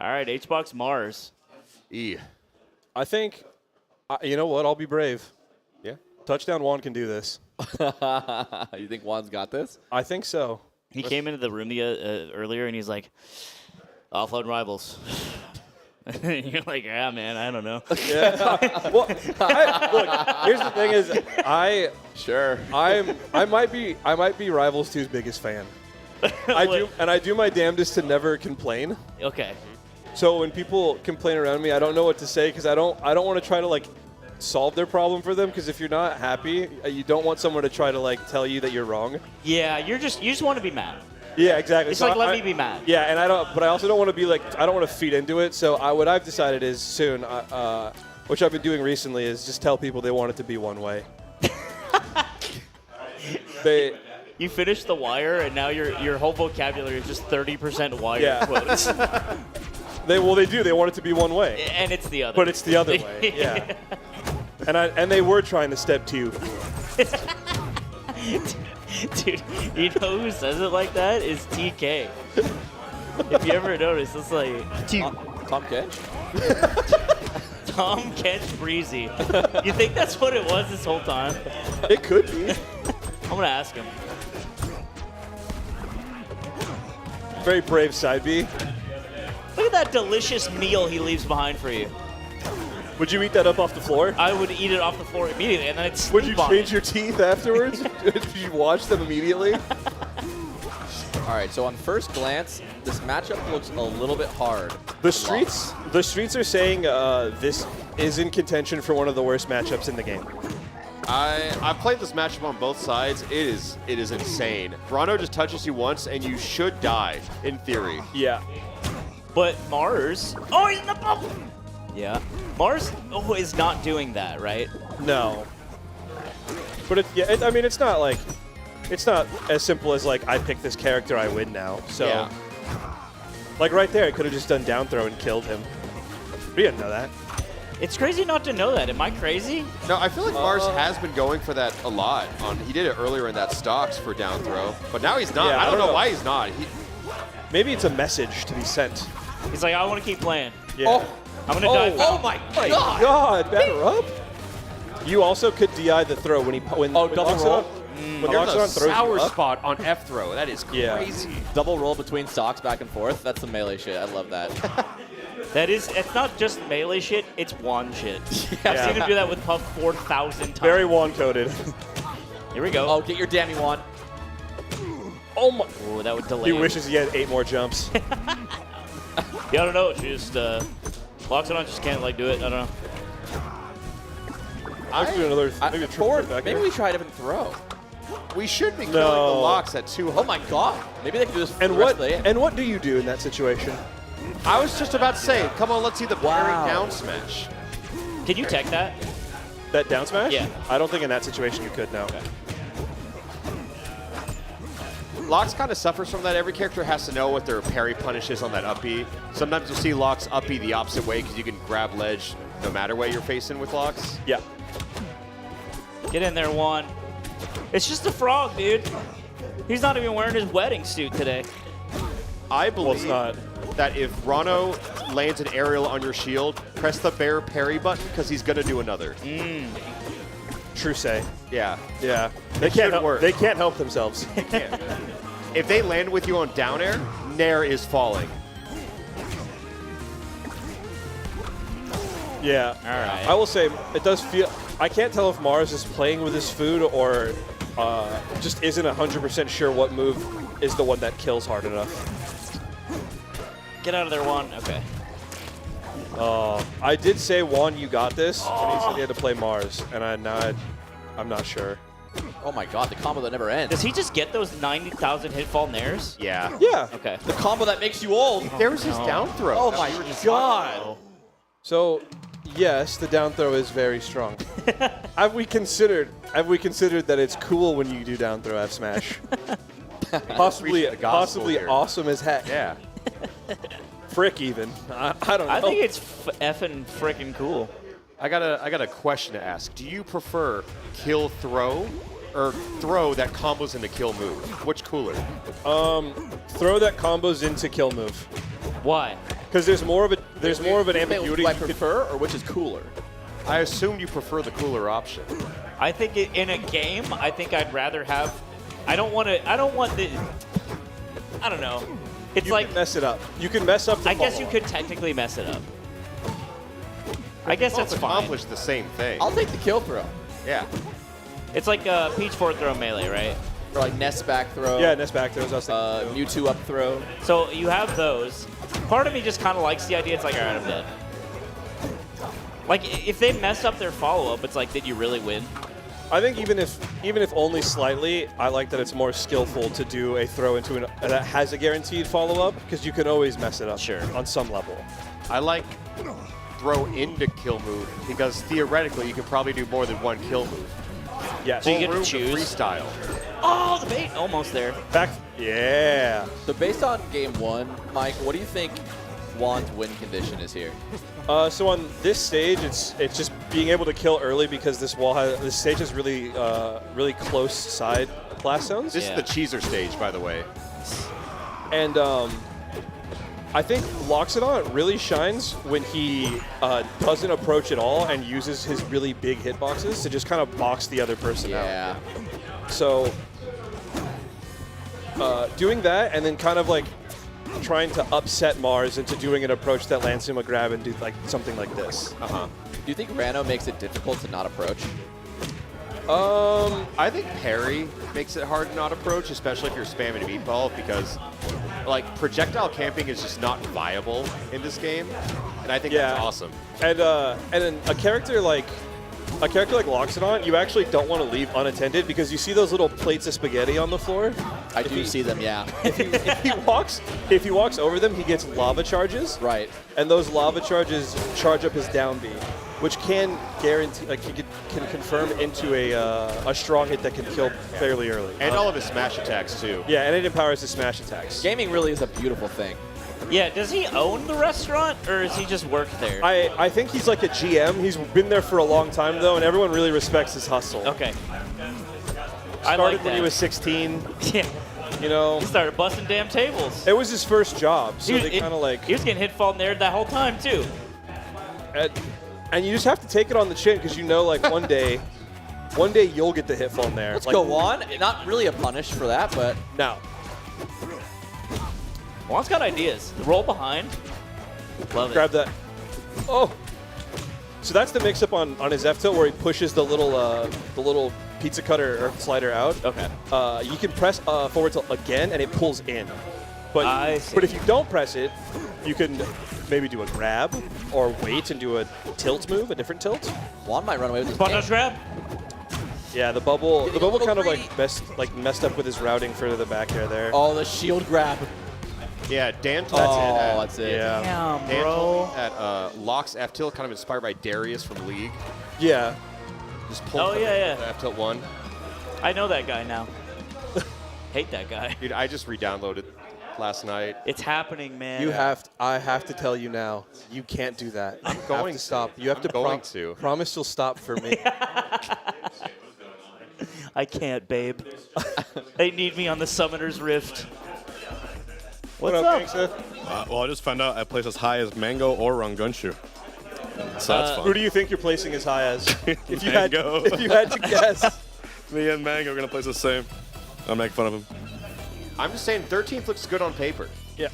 All right, HBox Mars. I think, you know what? I'll be brave. Yeah. Touchdown Juan can do this. You think Juan's got this? I think so. He came into the room earlier and he's like, offload rivals. You're like, yeah, man, I don't know. Yeah. Well, look, here's the thing: is I might be Rivals 2's biggest fan. I do my damnedest to never complain. Okay. So when people complain around me, I don't know what to say because I don't want to try to like solve their problem for them because if you're not happy, you don't want someone to try to like tell you that you're wrong. Yeah, you just want to be mad. Yeah, exactly. It's so like, let me be mad. Yeah, and but I also don't want to be like, I don't want to feed into it. So what I've decided is soon, which I've been doing recently, is just tell people they want it to be one way. You finished The Wire, and now your whole vocabulary is just 30% Wire quotes. They do. They want it to be one way. And it's the other. But it's the other way. Yeah. And they were trying to step to you. Dude, you know who says it like that? Is TK. If you ever notice, it's like Tom Kench? Tom Kench Breezy. You think that's what it was this whole time? It could be. I'm gonna ask him. Very brave side B. Look at that delicious meal he leaves behind for you. Would you eat that up off the floor? I would eat it off the floor immediately, and then it's. Would you change your teeth afterwards? Did you wash them immediately? All right, so on first glance, this matchup looks a little bit hard. The streets are saying this is in contention for one of the worst matchups in the game. I've played this matchup on both sides. It is insane. Rano just touches you once, and you should die, in theory. Yeah. But Mars. Oh, he's in the bubble! Yeah. Mars is not doing that, right? No. But I mean, it's not as simple as like I pick this character, I win now. So, like right there, I could have just done down throw and killed him. We didn't know that. It's crazy not to know that. Am I crazy? No, I feel like Mars has been going for that a lot. He did it earlier in that stocks for down throw, but now he's not. Yeah, I don't know why he's not. Maybe it's a message to be sent. He's like, I want to keep playing. Yeah. I'm gonna die. Oh my God! God, batter up. You also could DI the throw when double roll. There's a sour spot on F throw. That is crazy. Yeah. Double roll between stocks back and forth. That's some melee shit. I love that. It's not just melee shit, it's Juan shit. I've seen him do that with Puff 4,000 times. Very Juan coded. Here we go. Oh, get your dammy Juan. Oh my. Oh, that would delay He him. wishes he had 8 more jumps. Yeah, I don't know. Just locks it on, just can't like do it. I don't know. Maybe we try a different throw. We should be killing the locks at 200. Oh my God! Maybe they can do this for And the rest of the game. and what do you do in that situation? I was just about to say, come on, let's see the parry down smash. Can you tech that? That down smash? Yeah. I don't think in that situation you could, no. Okay. Locks kind of suffers from that. Every character has to know what their parry punish is on that up B. Sometimes you'll see Locks up B the opposite way because you can grab ledge no matter what you're facing with Locks. Yeah. Get in there, Juan. It's just a frog, dude. He's not even wearing his wedding suit today. I believe that if Rano lands an aerial on your shield, press the bear parry button because he's going to do another. True say. Yeah. Yeah. They can't work. They can't help themselves. They can't. If they land with you on down air, Nair is falling. Yeah. All right. I will say, it does feel... I can't tell if Mars is playing with his food or just isn't 100% sure what move is the one that kills hard enough. Get out of there, Juan. Okay. I did say, Juan, you got this, when he said he had to play Mars, and I'm not sure. Oh my god, the combo that never ends. Does he just get those 90,000 hitfall nairs? Yeah. Yeah. Okay. The combo that makes you old. There's his down throw. Oh my god. So, yes, the down throw is very strong. Have we considered that it's cool when you do down throw F smash? possibly here. awesome as heck. Yeah. Frick even. I don't know. I think it's effing freaking cool. I got a question to ask. Do you prefer kill throw or throw that combos into kill move? Which cooler? Throw that combos into kill move. Why? Because there's more of an ambiguity. Do I prefer, or which is cooler? I assume you prefer the cooler option. I think in a game, I think I'd rather have. I don't want the. I don't know. It's you like can mess it up. You can mess up the I guess you follow-up. could technically mess it up. I guess that's fine. Accomplish the same thing. I'll take the kill throw. Yeah. It's like a Peach forward throw melee, right? Or like Nest back throw. Yeah, Nest back throws. I was thinking Mewtwo up throw. So you have those. Part of me just kind of likes the idea. It's like, all right, I'm dead. Like if they mess up their follow-up, it's like, did you really win? I think even if only slightly, I like that it's more skillful to do a throw into that has a guaranteed follow-up, because you can always mess it up on some level. I like throw into kill move because theoretically you could probably do more than one kill move. Yeah. So you get to room choose. Freestyle. Oh, the bait! Almost there. Back. Yeah. So based on game 1, Mike, what do you think Juan's win condition is here? So on this stage, it's just being able to kill early because this stage has really really close side blast zones. This is the cheeser stage, by the way. And I think Loxodon really shines when he doesn't approach at all and uses his really big hitboxes to just kind of box the other person out. So doing that and then kind of like trying to upset Mars into doing an approach that lands him a grab and do like something like this. Do you think Rano makes it difficult to not approach? I think parry makes it hard to not approach, especially if you're spamming a meatball, because like projectile camping is just not viable in this game, and I think that's awesome. And then a character like Loxodon, you actually don't want to leave unattended because you see those little plates of spaghetti on the floor. I do see them, yeah. If he walks over them, he gets lava charges. Right. And those lava charges charge up his down B, which can guarantee, like, he can confirm into a strong hit that can kill fairly early. And all of his smash attacks too. Yeah, and it empowers his smash attacks. Gaming really is a beautiful thing. Yeah, does he own the restaurant, or does he just work there? I think he's like a GM. He's been there for a long time, though, and everyone really respects his hustle. Okay. Started when he was 16. Yeah. You know. He started busting damn tables. It was his first job, so they kind of like... He was getting hit fall there that whole time, too. And you just have to take it on the chin, because you know, like, one day you'll get the hit fall there. Let's go on. Not really a punish for that, but... No. Juan's got ideas. Roll behind. Love it. Grab that. Oh. So that's the mix-up on his F tilt where he pushes the little pizza cutter or slider out. Okay. You can press forward tilt again and it pulls in. But if you don't press it, you can maybe do a grab or wait and do a tilt move, a different tilt. Juan might run away with this. Button grab. Yeah, the bubble kind of like messed up with his routing further the back there. Oh, the shield grab. Yeah, Dan told that's it. Yeah. Damn, Dan bro. told me that Locke's F tilt kind of inspired by Darius from League. Yeah. Just pull Oh, yeah. F tilt 1. I know that guy now. Hate that guy. Dude, I just re-downloaded last night. It's happening, man. I have to tell you now, you can't do that. I'm going to stop. You have to promise you'll stop for me. I can't, babe. They need me on the Summoner's Rift. What's up, up? Gangsta? Well, I just found out I place as high as MANG0 or Rangunshu. So that's fun. Who do you think you're placing as high as? If you MANG0. had to guess. Me and MANG0 are going to place the same. I'll make fun of him. I'm just saying 13th looks good on paper. Yeah.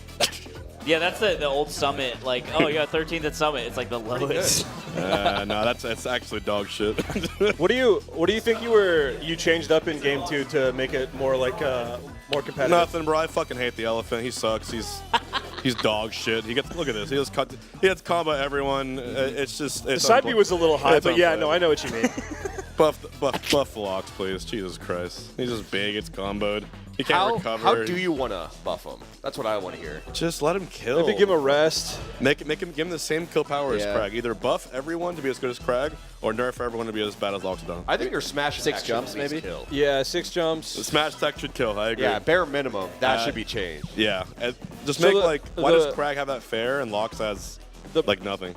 Yeah, that's the old Summit. Like, oh, you got 13th at Summit. It's like the lowest. No, that's actually dog shit. What do you think you changed up in game 2 to make it more like more competitive? Nothing, bro. I fucking hate the elephant. He sucks. He's He's dog shit. He gets look at this. He has combo everyone. It's just The side B was a little high, but yeah, no, I know what you mean. buff Locks, please. Jesus Christ. He's just big. It's comboed. He can't recover. How do you want to buff him? That's what I want to hear. Just let him kill. Maybe give him a rest. Give him the same kill power as Yeah. Crag. Either buff everyone to be as good as Crag, or nerf everyone to be as bad as Loxodon. I think your smash attack should at least kill. Yeah, 6 jumps. The smash attack should kill. I agree. Yeah, bare minimum. That should be changed. Yeah. Just So make why the- does Crag have that fair and Lox has like nothing?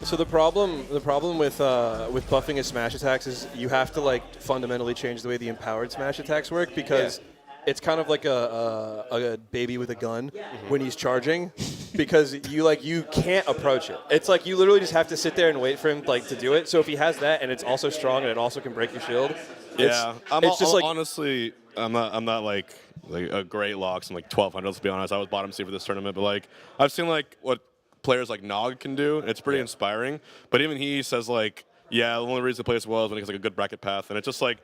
So the problem with buffing his smash attacks is you have to like fundamentally change the way the empowered smash attacks work because it's kind of like a baby with a gun when he's charging because you can't approach it. It's like you literally just have to sit there and wait for him to do it. So if he has that and it's also strong and it also can break your shield, it's just like honestly, I'm not like a great Lox. I'm like 1200. Let's be honest. I was bottom seed for this tournament, but like I've seen like what players like Nog can do. It's pretty inspiring. But even he says like, yeah, the only reason he plays well is when he has like a good bracket path, and it's just like.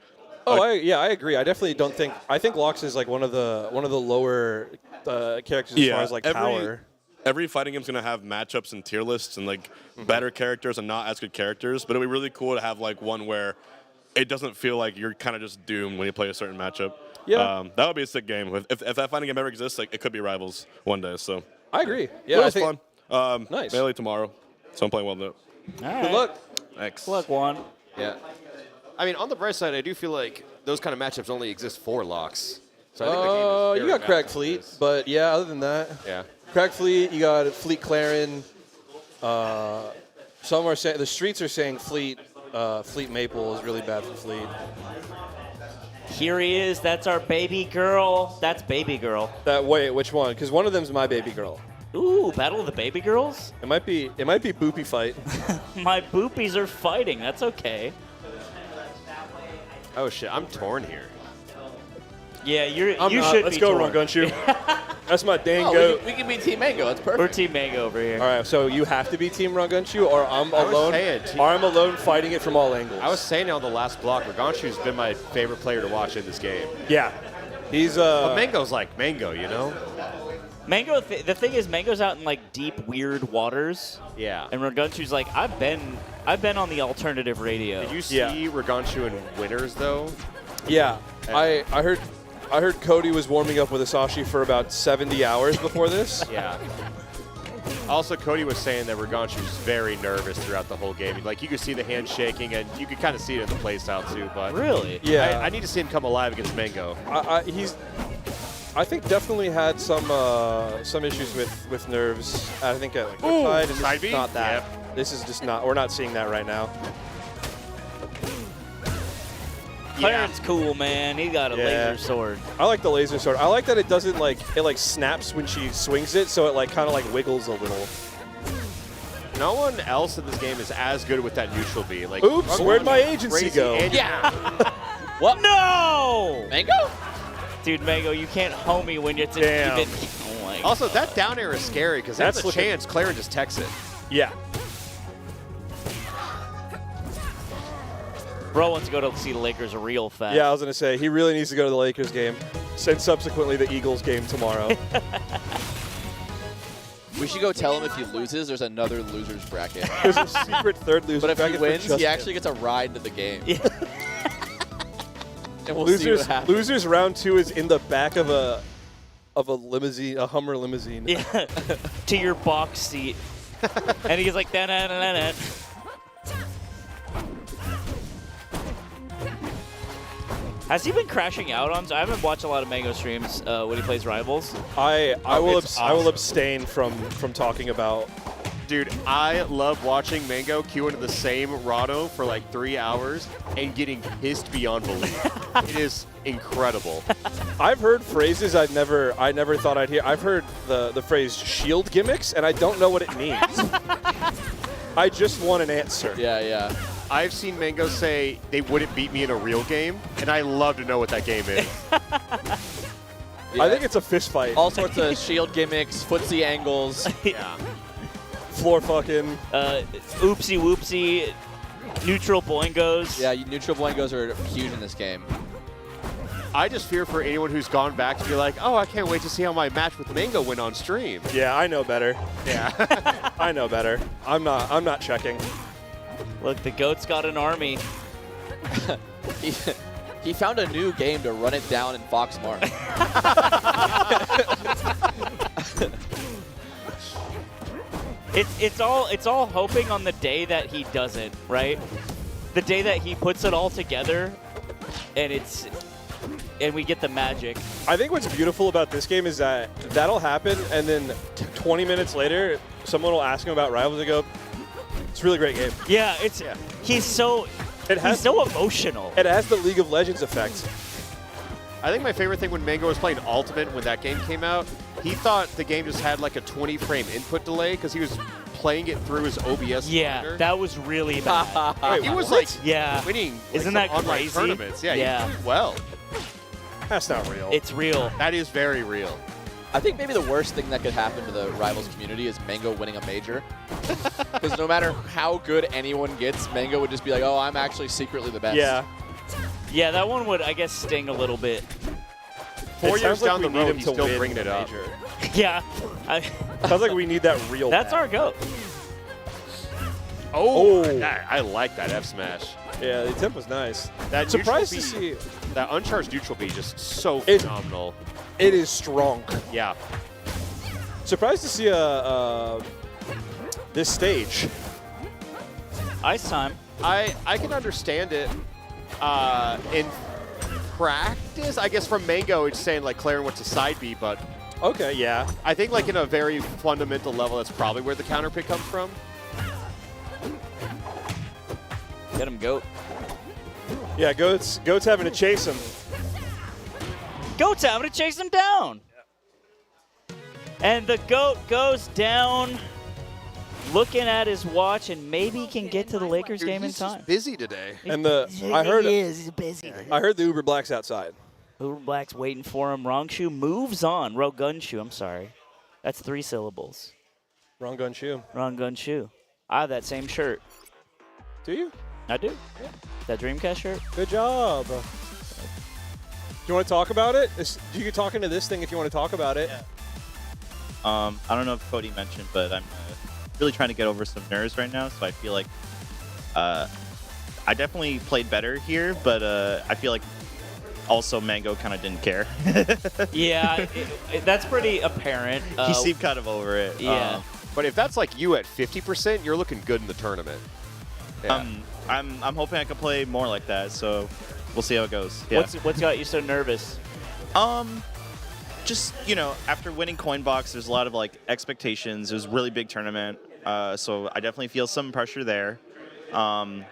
I agree. I definitely don't think. I think Lox is like one of the lower characters as far as like power. Every fighting game's gonna have matchups and tier lists and like better characters and not as good characters. But it'd be really cool to have like one where it doesn't feel like you're kind of just doomed when you play a certain matchup. Yeah. That would be a sick game. If that fighting game ever exists, like it could be Rivals one day. So I agree. Yeah, it was fun. Nice. Melee tomorrow, so I'm playing well though. Good luck. Thanks. Good luck, Juan. Yeah. I mean, on the bright side, I do feel like those kind of matchups only exist for Lox. So I think the game is you very got Crag balanced. Fleet, but yeah, other than that, Yeah. Crag Fleet, you got Fleet Clarin. Some are saying the streets are saying Fleet Maple is really bad for Fleet. Here he is. That's our baby girl. That's baby girl. Wait, which one? Because one of them's my baby girl. Ooh, Battle of the Baby Girls? It might be Boopy Fight. My boopies are fighting. That's okay. Oh shit, I'm torn here. Yeah, you I'm not. should Let's be go, torn. Rungunshu. That's my dang Oh, goat. we can be Team Mango. That's perfect. We're Team Mango over here. All right, so you have to be Team Rungunshu, or I'm I was alone. saying, Or I'm alone fighting it from all angles. I was saying on the last block, Raganshu's been my favorite player to watch in this game. Yeah, he's But Mango's like Mango, you know? Mango, the thing is, Mango's out in like deep, weird waters. Yeah. And Ragunshu's like, I've been on the alternative radio. Did you see Raganshu in Winners though? Yeah, I heard Cody was warming up with Asashi for about 70 hours before this. Yeah. Also, Cody was saying that Raganshu's very nervous throughout the whole game. Like, you could see the hand shaking, and you could kind of see it in the playstyle, too. But really? Yeah. I need to see him come alive against Mango. I think definitely had some issues with nerves. I think at like Riptide, and this side is B? not that. Yep. This is just not. We're not seeing that right now. Clarence cool, man. He got a laser sword. I like the laser sword. I like that it doesn't it snaps when she swings it, so it kind of wiggles a little. No one else in this game is as good with that neutral B. Like, Oops, where'd my agency crazy go? Yeah. What? No! Mango? Dude, Mango, you can't homie when you're Damn. even. Oh my Also, that down air is scary because there's That's a looking- chance Claren just techs it. Yeah. Bro wants to go to see the Lakers real fast. Yeah, I was gonna say he really needs to go to the Lakers game, and subsequently the Eagles game tomorrow. We should go tell him if he loses, there's another loser's bracket. There's a secret third loser But if bracket he for wins, Justin. he actually gets a ride to the game. Yeah. And we'll see what happens. Losers round 2 is in the back of a limousine, a Hummer limousine. Yeah. To your box seat. And he's like, da-da-da-da-da. Has he been crashing out on? I haven't watched a lot of Mango streams when he plays Rivals. I will it's abstain from talking about. Dude, I love watching Mango queue into the same Rado for like 3 hours and getting pissed beyond belief. It is incredible. I've heard phrases I never thought I'd hear. I've heard the phrase shield gimmicks, and I don't know what it means. I just want an answer. Yeah. I've seen Mango say they wouldn't beat me in a real game, and I love to know what that game is. I think it's a fist fight. All sorts of shield gimmicks, footsie angles. Yeah. Floor fucking. Oopsie whoopsie. Neutral boingos. Yeah, neutral boingos are huge in this game. I just fear for anyone who's gone back to be like, oh, I can't wait to see how my match with MANG0 went on stream. Yeah, I know better. Yeah. I know better. I'm not checking. Look, the GOAT's got an army. He found a new game to run it down in Foxmart. It's all hoping on the day that he doesn't, right? The day that he puts it all together, and we get the magic. I think what's beautiful about this game is that that'll happen, and then 20 minutes later, someone will ask him about Rivals and go, "It's a really great game." Yeah, he's so emotional. It has the League of Legends effect. I think my favorite thing when MANG0 was playing Ultimate when that game came out, he thought the game just had like a 20-frame input delay because he was playing it through his OBS monitor. That was really bad. Wait, he was like winning Isn't like, that some online crazy? tournaments. Yeah, Yeah. he was doing well. That's not real. It's real. That is very real. I think maybe the worst thing that could happen to the Rivals community is MANG0 winning a major. Because no matter how good anyone gets, MANG0 would just be like, oh, I'm actually secretly the best. Yeah. Yeah, that one would, I guess, sting a little bit. 4 years sounds like down the we need road, him he's to still win bringing it the up. major. Yeah. Sounds like we need that real That's bad. our GOAT. Oh, I like that F smash. Yeah, the attempt was nice. That Surprised to neutral see. B, that uncharged neutral B, just so phenomenal. It is strong. Yeah. Surprised to see this stage. Ice time. I can understand it in practice. I guess from MANG0, it's saying like Claren went to side B, but okay, yeah. I think like in a very fundamental level, that's probably where the counter pick comes from. Get him, GOAT. Yeah, Goat's having to chase him. GOAT's having to chase him down. And the GOAT goes down, looking at his watch, and maybe can get to the Lakers game in time. Busy today. And I heard he's busy. I heard the Uber Black's outside. Uber Black's waiting for him. Wrong shoe moves on. Gun shoe. I'm sorry. That's 3 syllables. Wrong gun shoe. Wrong gun shoe. I have that same shirt. Do you? I do. Yeah. That Dreamcast shirt. Good job. Do you want to talk about it? You can talk into this thing if you want to talk about it. Yeah. I don't know if Cody mentioned, but I'm really trying to get over some nerves right now, so I feel like I definitely played better here, but I feel like also MANG0 kind of didn't care. Yeah, that's pretty apparent. He seemed kind of over it. Yeah. But if that's like you at 50%, you're looking good in the tournament. Yeah. I'm hoping I can play more like that, so we'll see how it goes. Yeah. What's got you so nervous? Just, you know, after winning Coinbox, there's a lot of like expectations. It was a really big tournament, so I definitely feel some pressure there. But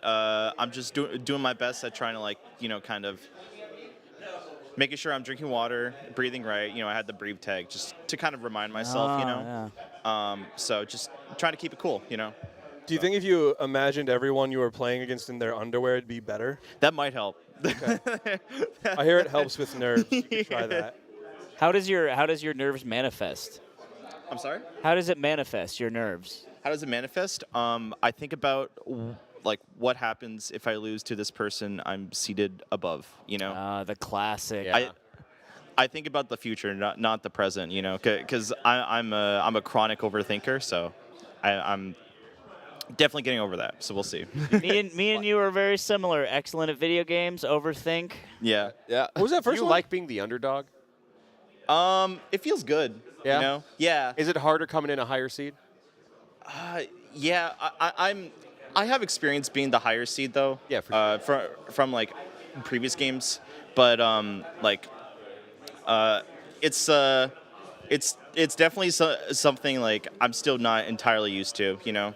I'm just doing my best at trying to, like, you know, kind of making sure I'm drinking water, breathing right. You know, I had the breathe tag just to kind of remind myself, you know. Yeah. So just trying to keep it cool, you know. Do you think if you imagined everyone you were playing against in their underwear, it'd be better? That might help. Okay. I hear it helps with nerves. You could try that. How does your nerves manifest? I'm sorry? How does it manifest, your nerves? How does it manifest? I think about like what happens if I lose to this person I'm seated above, you know? The classic. Yeah. I think about the future, not the present, you know, because I'm a chronic overthinker, so I'm definitely getting over that. So we'll see. me and you are very similar. Excellent at video games. Overthink. Yeah. What was that first one? You like being the underdog? It feels good. Yeah. You know? Yeah. Is it harder coming in a higher seed? Yeah. I have experience being the higher seed though. Yeah. For sure. From like previous games, but it's definitely something like I'm still not entirely used to, you know,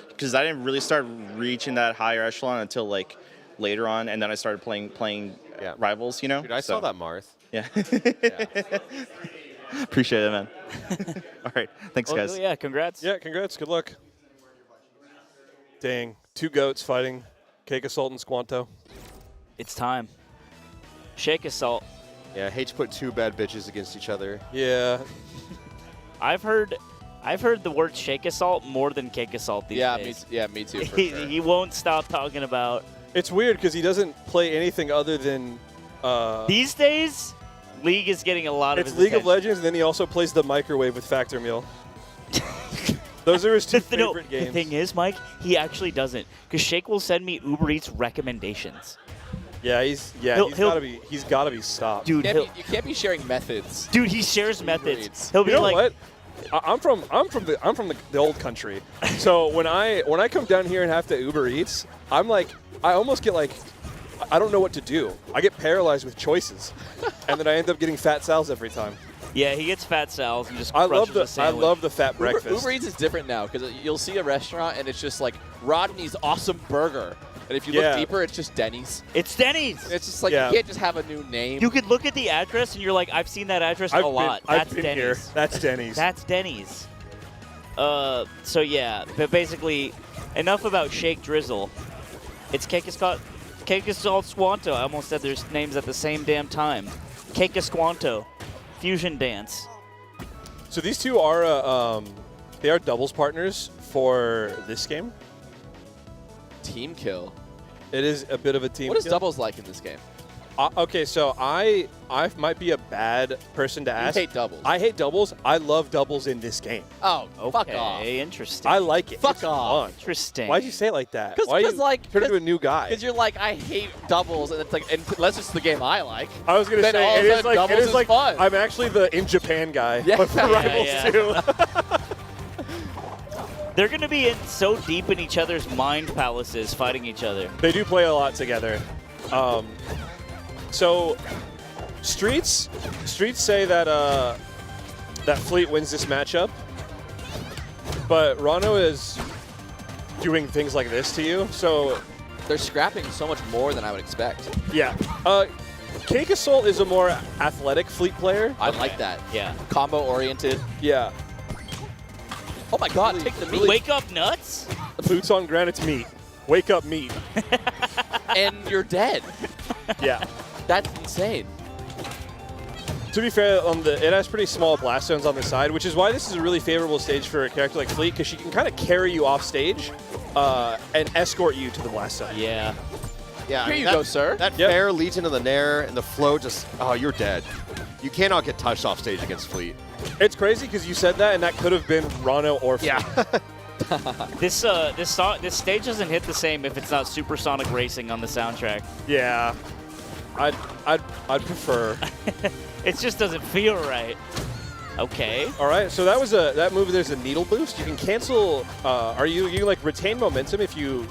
because I didn't really start reaching that higher echelon until like later on, and then I started playing Rivals, you know. Dude, I saw that, Marth. Yeah. Appreciate it, man. All right, thanks, guys. Yeah, congrats. Yeah, congrats. Good luck. Dang, 2 goats fighting Cakeassault and Squanto. It's time. Cakeassault. Yeah, I hate to put 2 bad bitches against each other. Yeah. I've heard the word Cakeassault more than Cakeassault these days. Me too. For he, sure. he won't stop talking about. It's weird because he doesn't play anything other than These days, League is getting a lot of his It's League of attention. Legends, and then he also plays the microwave with Factor Meal. Those are his two favorite games. The thing is, Mike, he actually doesn't, because Shake will send me Uber Eats recommendations. Yeah, he's gotta be stopped. Dude, You can't be sharing methods. Dude, he shares methods. He'll be You know like, what? I'm from the old country. So when I come down here and have to Uber Eats, I'm like, I almost get like, I don't know what to do. I get paralyzed with choices, and then I end up getting fat Sal's every time. yeah, he gets fat Sal's and just I crushes love a sandwich. I love the fat breakfast. Uber Eats is different now because you'll see a restaurant and it's just like Rodney's awesome burger. And if you look deeper, it's just Denny's. It's Denny's. It's just like you can't just have a new name. You could look at the address and you're like, I've seen that address a lot. I've That's been Denny's. here. That's Denny's. That's Denny's. So yeah, but basically, enough about Shake Drizzle. It's Cakeassault Squanto. I almost said their names at the same damn time. Cakeassault Fusion Dance. So these two are they are doubles partners for this game. Team kill. It is a bit of a team. What is kill. doubles like in this game? Okay, so I might be a bad person to ask. hate doubles. I hate doubles. I love doubles in this game. Oh, fuck Okay, off. interesting. I like it. Fuck It's off. fun. Interesting. Why'd you say it like that? Because Why you like turn into a new guy? Because you're like, I hate doubles, and it's like, unless it's the game I like. I was gonna then all say of it a is sudden like doubles is fun. I'm actually the in Japan guy, Yeah. but for Yeah, Rivals too. They're going to be in so deep in each other's mind palaces fighting each other. They do play a lot together. So Streets say that that Fleet wins this matchup, but Rano is doing things like this to you. So they're scrapping so much more than I would expect. Yeah. Cakeassault is a more athletic Fleet player. I like that. Yeah. Combo oriented. Yeah. Oh my God! Take the meat. Wake up, nuts! Boots on ground, it's meat. Wake up, meat. And you're dead. Yeah. That's insane. To be fair, it has pretty small blast zones on the side, which is why this is a really favorable stage for a character like Fleet, because she can kind of carry you off stage and escort you to the blast zone. Yeah. Yeah, Here you go, sir. That fair leads into the Nair, and the flow just, oh, you're dead. You cannot get touched off stage against Fleet. It's crazy because you said that, and that could have been Rano or Fleet. Yeah. This stage doesn't hit the same if it's not Supersonic Racing on the soundtrack. Yeah. I'd prefer. It just doesn't feel right. Okay. All right, so that was that move. There's a needle boost. You can cancel. You like retain momentum if you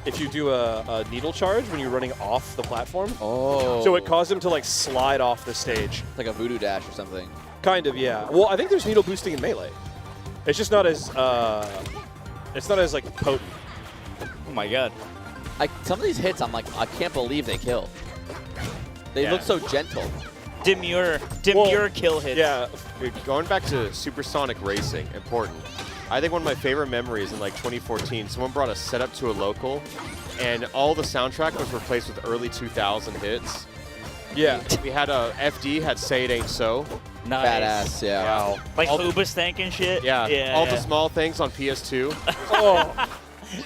do a needle charge when you're running off the platform. Oh. So it caused him to like slide off the stage. Like a voodoo dash or something. Kind of, yeah. Well, I think there's needle boosting in Melee. It's just not as like potent. Oh my God. Some of these hits, I'm like, I can't believe they kill. They look so gentle. Demure kill hits. Yeah. Going back to Supersonic Racing, important. I think one of my favorite memories in like 2014, someone brought a setup to a local, and all the soundtrack was replaced with early 2000 hits. Yeah. We had a FD had Say It Ain't So. Nice. Badass, yeah. Wow. Like Hoobastank and shit? Yeah. All the small things on PS2. Oh.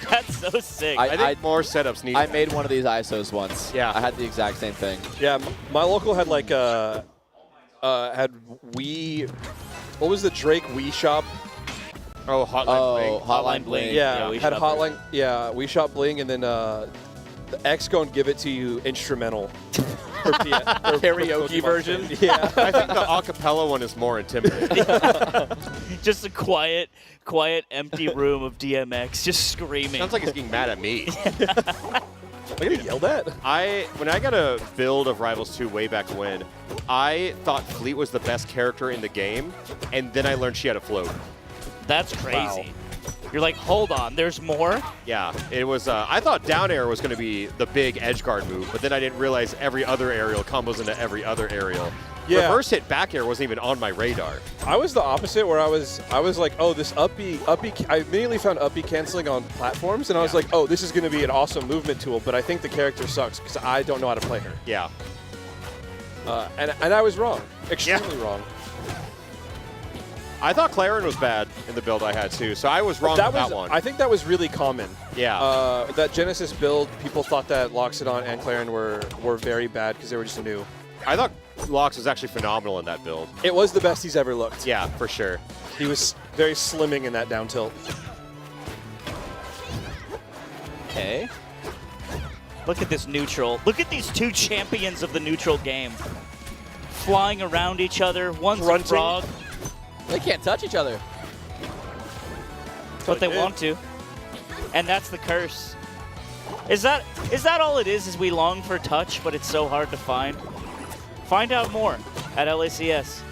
That's so sick. I think more setups needed. I made one of these ISOs once. Yeah. I had the exact same thing. Yeah, my local had like had Wii. What was the Drake Wii shop? Oh, Hotline Bling. Hotline Bling. Yeah, Wii had Shop Hotline. Yeah, Wii Shop Bling, and then the X Go and Give It to You instrumental. For karaoke version. Yeah. I think the acapella one is more intimidating. Just a quiet, empty room of DMX just screaming. Sounds like he's getting mad at me. Am I getting yelled at? When I got a build of Rivals 2 way back when, I thought Fleet was the best character in the game, and then I learned she had a float. That's crazy. Wow. You're like, hold on, there's more? Yeah, it was. I thought down air was going to be the big edge guard move, but then I didn't realize every other aerial combos into every other aerial. Yeah. Reverse hit back air wasn't even on my radar. I was the opposite, where I was like, oh, this up B. I immediately found up B canceling on platforms, and I was like, oh, this is going to be an awesome movement tool, but I think the character sucks because I don't know how to play her. Yeah. And I was wrong, extremely wrong. I thought Claren was bad. in the build I had too. So I was wrong on that one. I think that was really common. Yeah. That Genesis build, people thought that Loxodon and Clarin were very bad because they were just new. I thought Lox was actually phenomenal in that build. It was the best he's ever looked. Yeah, for sure. He was very slimming in that down tilt. Okay. Look at this neutral. Look at these two champions of the neutral game. Flying around each other. One's a frog. They can't touch each other. But they want to. And that's the curse. Is that all it is we long for touch, but it's so hard to find? Find out more at LACS.com.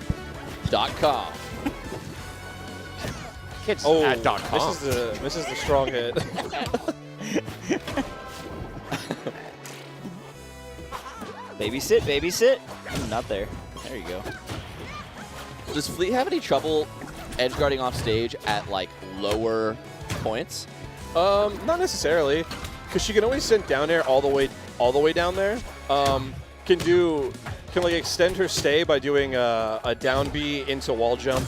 Kids Oh, at .com. This is the strong hit. Babysit, babysit. Not there. There you go. Does Fleet have any trouble edge guarding off stage at like lower points? Not necessarily, because she can always send down air all the way down there. Can like extend her stay by doing a down B into wall jump.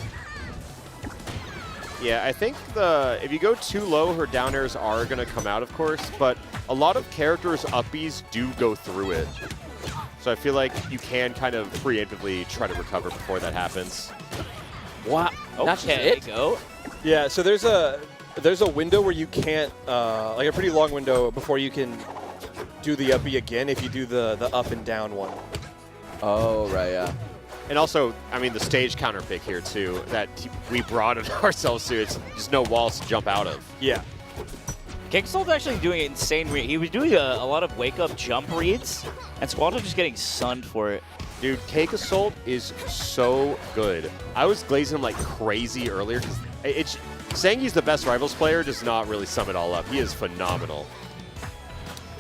Yeah, I think if you go too low, her down airs are going to come out, of course, but a lot of characters' uppies do go through it. So I feel like you can kind of preemptively try to recover before that happens. Wow. That's it? Go. Yeah, so there's a window where you can't, like a pretty long window before you can do the up B again if you do the up and down one. Oh, right, yeah. And also, I mean, the stage counter pick here, too, that we brought it ourselves to. It's just no walls to jump out of. Yeah. Cakeassault's actually doing an insane read. He was doing a lot of wake-up jump reads, and Squanto just getting sunned for it. Dude, Cakeassault is so good. I was glazing him like crazy earlier. Saying he's the best Rivals player does not really sum it all up. He is phenomenal.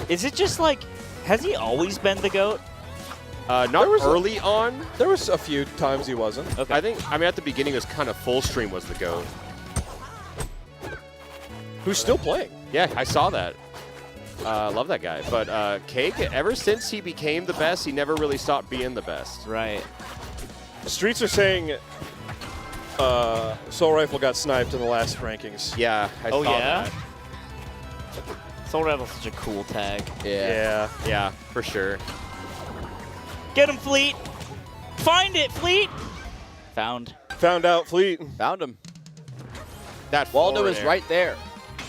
Is it just like, has he always been the GOAT? Not early on. There was a few times he wasn't. Okay. I mean, at the beginning, it was kind of full stream was the GOAT. Who's still playing? Yeah, I saw that. Love that guy. But Cake, ever since he became the best, he never really stopped being the best. Right. Streets are saying Soul Rifle got sniped in the last rankings. Yeah, I saw that. Soul Rifle's such a cool tag. Yeah. Yeah, for sure. Get him, Fleet. Find it, Fleet. Found out, Fleet. Found him. That Waldo is right there.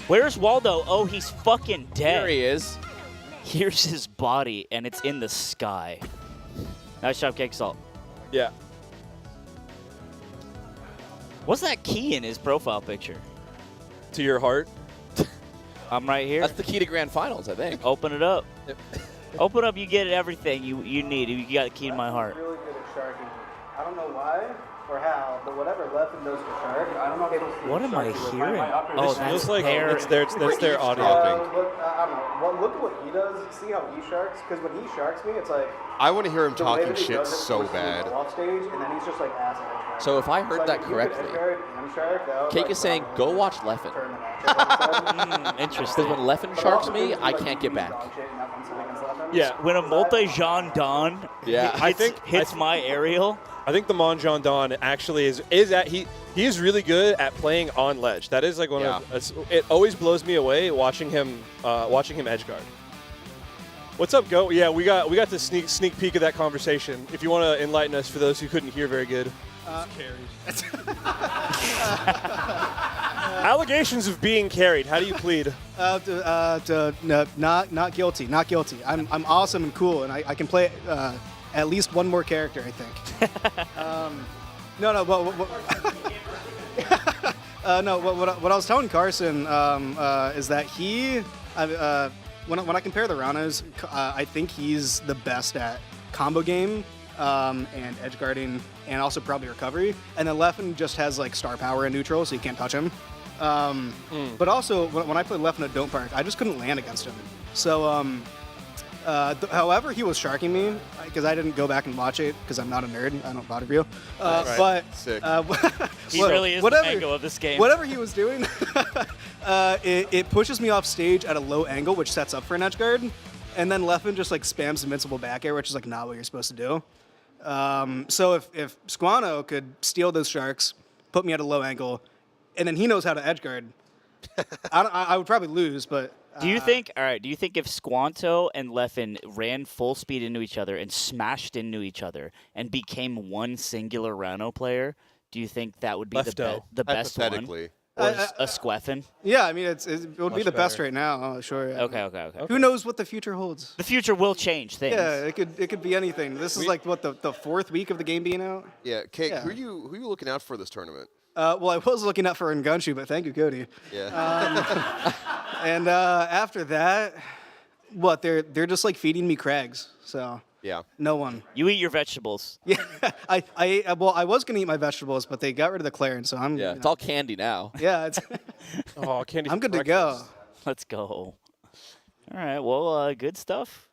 Where's Waldo? Oh, he's fucking dead. There he is. Here's his body, and it's in the sky. Nice job, Cakeassault. Yeah. What's that key in his profile picture? To your heart. I'm right here. That's the key to Grand Finals, I think. Open it up. Open up, you get everything you need. You got the key to my heart. Really good at sharking. I don't know why or how, but whatever Leffen does for shark, I don't know if it's What am I hearing? Oh, This feels like that's their audio. I don't know. Well, look at what he does. See how he sharks? Because when he sharks me, it's like I want to hear him the way talking that he shit does it so pushes me bad. off stage, and then he's just like ass edge. So if I heard Like, that if you could correctly, edge guard and shark, that would, Cake like, is saying, go watch Leffen. Interesting. Because when Leffen sharks me, I can't get back. Yeah. When a multi-Jean Don hits my aerial. I think the Monjon Don actually he is really good at playing on ledge. That is like one of it always blows me away watching him edge guard. What's up, Go? Yeah, we got the sneak peek of that conversation. If you want to enlighten us for those who couldn't hear very good. Allegations of being carried. How do you plead? No, not guilty. Not guilty. I'm awesome and cool, and I can play at least one more character, I think. No, what I was telling Carson is that when I compare the Ranas, I think he's the best at combo game and edge guarding and also probably recovery. And then Leffen just has like star power in neutral, so you can't touch him. But also, when I played Leffen at Don't Park, I just couldn't land against him. So, however he was sharking me, because I didn't go back and watch it because I'm not a nerd. I don't bother you. But Sick. He really is the mango of this game. Whatever he was doing, it pushes me off stage at a low angle, which sets up for an edge guard. And then Leffen just like spams invincible back air, which is like not what you're supposed to do. So if Squano could steal those sharks, put me at a low angle, and then he knows how to edge guard. I would probably lose, but. Do you think? All right. Do you think if Squanto and Leffen ran full speed into each other and smashed into each other and became one singular Rano player, do you think that would be the best one? Or a Squeffen? Yeah, I mean, it would be the best better. right now. Sure. Yeah. Okay. Who knows what the future holds? The future will change things. Yeah, it could be anything. This is like what the fourth week of the game being out. Yeah, Cake. Who are you looking out for this tournament? Well, I was looking out for Ngunshu, but thank you, Cody. Yeah. And after that, what they're just like feeding me Crags. So yeah, no one. You eat your vegetables. Yeah, I was gonna eat my vegetables, but they got rid of the Clarence, so I'm. Yeah, it's all candy now. Yeah, it's. Oh, candy. I'm good to go. Let's go. All right. Well, good stuff.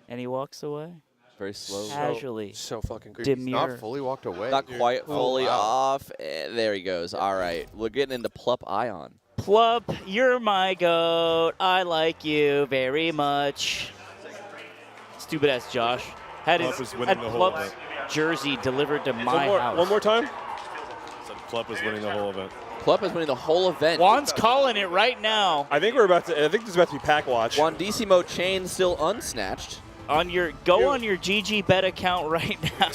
And he walks away. Very slow. Casually. So fucking good. He's not fully walked away. Not quite fully wow. off. There he goes. All right. We're getting into Plup Ion. Plup, you're my goat. I like you very much. Stupid ass Josh had Plup is winning the whole Plup's event. jersey delivered to my house. One more time. Said Plup is winning the whole event. Plup is winning the whole event. Juan's calling it right now. I think this is about to be pack watch. Wandissimo chain still unsnatched. On your GG bet account right now.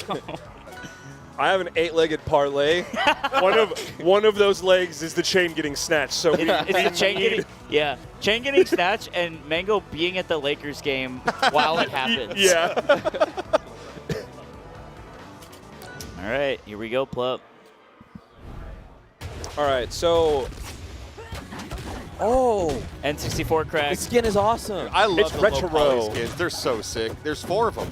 I have an 8-legged parlay. one of those legs is the chain getting snatched. So it's the chain getting snatched and MANG0 being at the Lakers game while it happens. Yeah. All right, here we go, Plup. All right, so. Oh, N64 crack. The skin is awesome. I love It's the retro. low poly skins. They're so sick. There's 4 of them.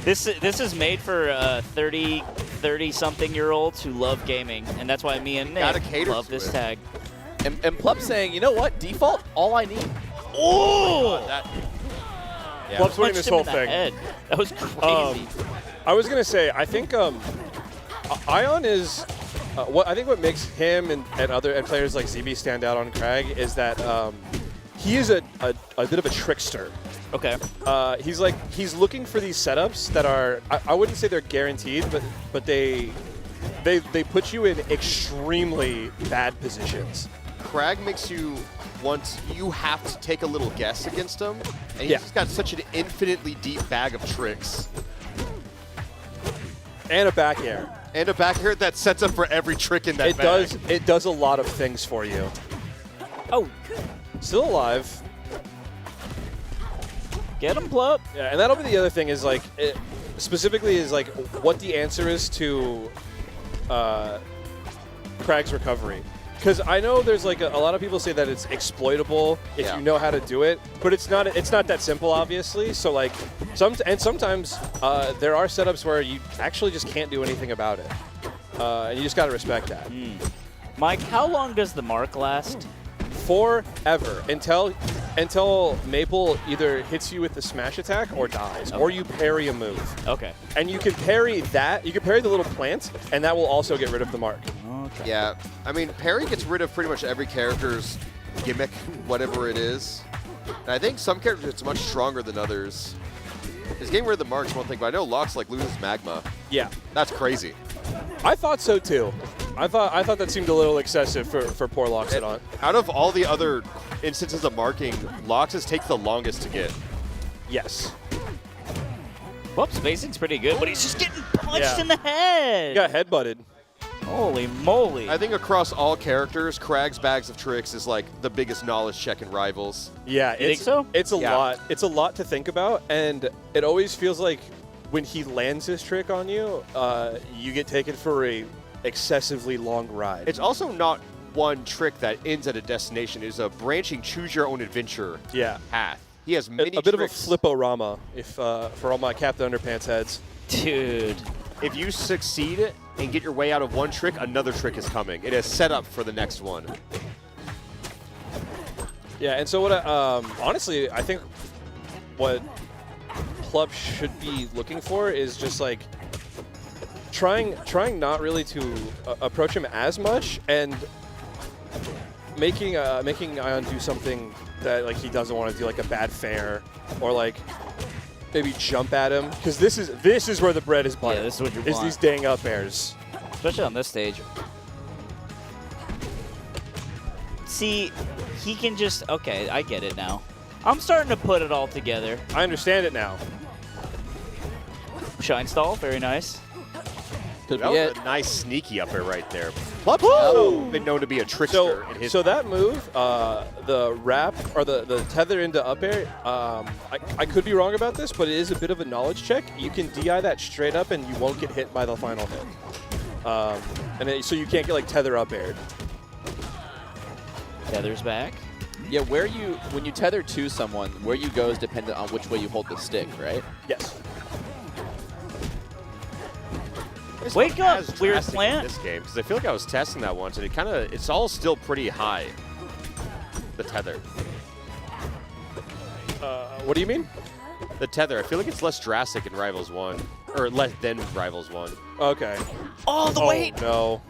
This is made for 30-something-year-olds who love gaming, and that's why me and Nick love this tag. And Plup saying, you know what? Default, all I need. Oh! Yeah. Plup's winning this whole thing. Head. That was crazy. I was gonna say, I think Ion is. What makes him and players like ZB stand out on Crag is that he is a bit of a trickster. Okay. He's looking for these setups that are I wouldn't say they're guaranteed, but they put you in extremely bad positions. Crag makes you you have to take a little guess against him, and he's just got such an infinitely deep bag of tricks. And a back air. And a back air that sets up for every trick in that bag. It does a lot of things for you. Oh. Still alive. Get him, Plup. Yeah, and that'll be the other thing is specifically what the answer is to Crag's recovery. Because I know there's a lot of people say that it's exploitable if you know how to do it, but it's not that simple, obviously. So sometimes there are setups where you actually just can't do anything about it, and you just got to respect that. Mike, how long does the mark last? Forever until Maple either hits you with the smash attack or dies, or you parry a move. Okay. And you can parry that. You can parry the little plant, and that will also get rid of the mark. Okay. Yeah, I mean, parry gets rid of pretty much every character's gimmick, whatever it is. And I think some characters it's much stronger than others. His getting rid of the mark's one thing, but I know Lox loses magma. Yeah. That's crazy. I thought so too. I thought that seemed a little excessive for poor Loxodon. Out of all the other instances of marking, Lox's takes the longest to get. Yes. Well, spacing's pretty good, but he's just getting punched in the head. He got headbutted. Holy moly. I think across all characters, Crag's bags of tricks is the biggest knowledge check in Rivals. Yeah, you think so? It's a lot. It's a lot to think about, and it always feels like when he lands his trick on you, you get taken for a excessively long ride. It's also not one trick that ends at a destination. It's a branching choose-your-own-adventure path. He has many a bit tricks. of a flip-o-rama, for all my Captain Underpants heads. Dude. If you succeed and get your way out of one trick, another trick is coming. It is set up for the next one. Yeah, and so what? Honestly, I think what Plup should be looking for is just trying not really to approach him as much and making Ion do something that he doesn't want to do, like a bad fair or maybe jump at him, because this is where the bread is buttered. Yeah, this is what you want. Is these dang up airs. Especially on this stage. See, he can just... Okay, I get it now. I'm starting to put it all together. I understand it now. Shine stall, very nice. That was a nice sneaky upper right there. Plup's also been known to be a trickster in his. So that move, the wrap or the tether into up air, I could be wrong about this, but it is a bit of a knowledge check. You can DI that straight up and you won't get hit by the final hit. So you can't get like tether up aired. Tether's back. Yeah, when you tether to someone, where you go is dependent on which way you hold the stick, right? Yes. Wake up, weird plant. In this game, because I feel like I was testing that once, and it's all still pretty high. The tether. What do you mean? The tether. I feel like it's less drastic in Rivals 1, or less than Rivals 1. Okay. Oh, the weight! No.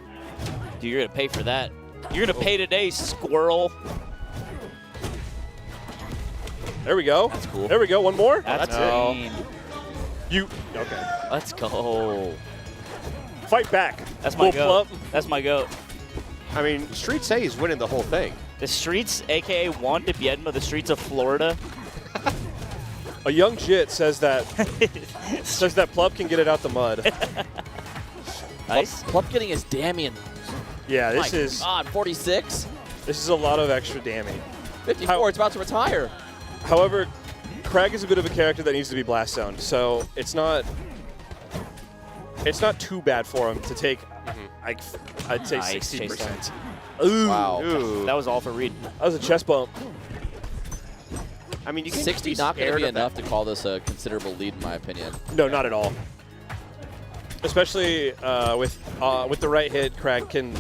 Dude, you're gonna pay for that. You're gonna pay today, squirrel. There we go. That's cool. There we go. One more. That's it. Okay. Let's go. Fight back. That's my goat. Plump. That's my goat. I mean, streets say he's winning the whole thing. The streets, a.k.a. Juan de Biedma, the streets of Florida. A young Jit says that Plump can get it out the mud. Nice. Plump getting his Damien. Yeah, this My is... God, 46? This is a lot of extra damage. 54, it's about to retire. However, Crag is a bit of a character that needs to be blast zoned, so it's not too bad for him to take, I'd say Nice, 60%. Ooh. Wow. Ooh. That was all for Reed. That was a chest bump. I mean, you can 60 be not going to scared be of that. enough to call this a considerable lead, in my opinion. No, not at all. Especially with the right hit, Crag can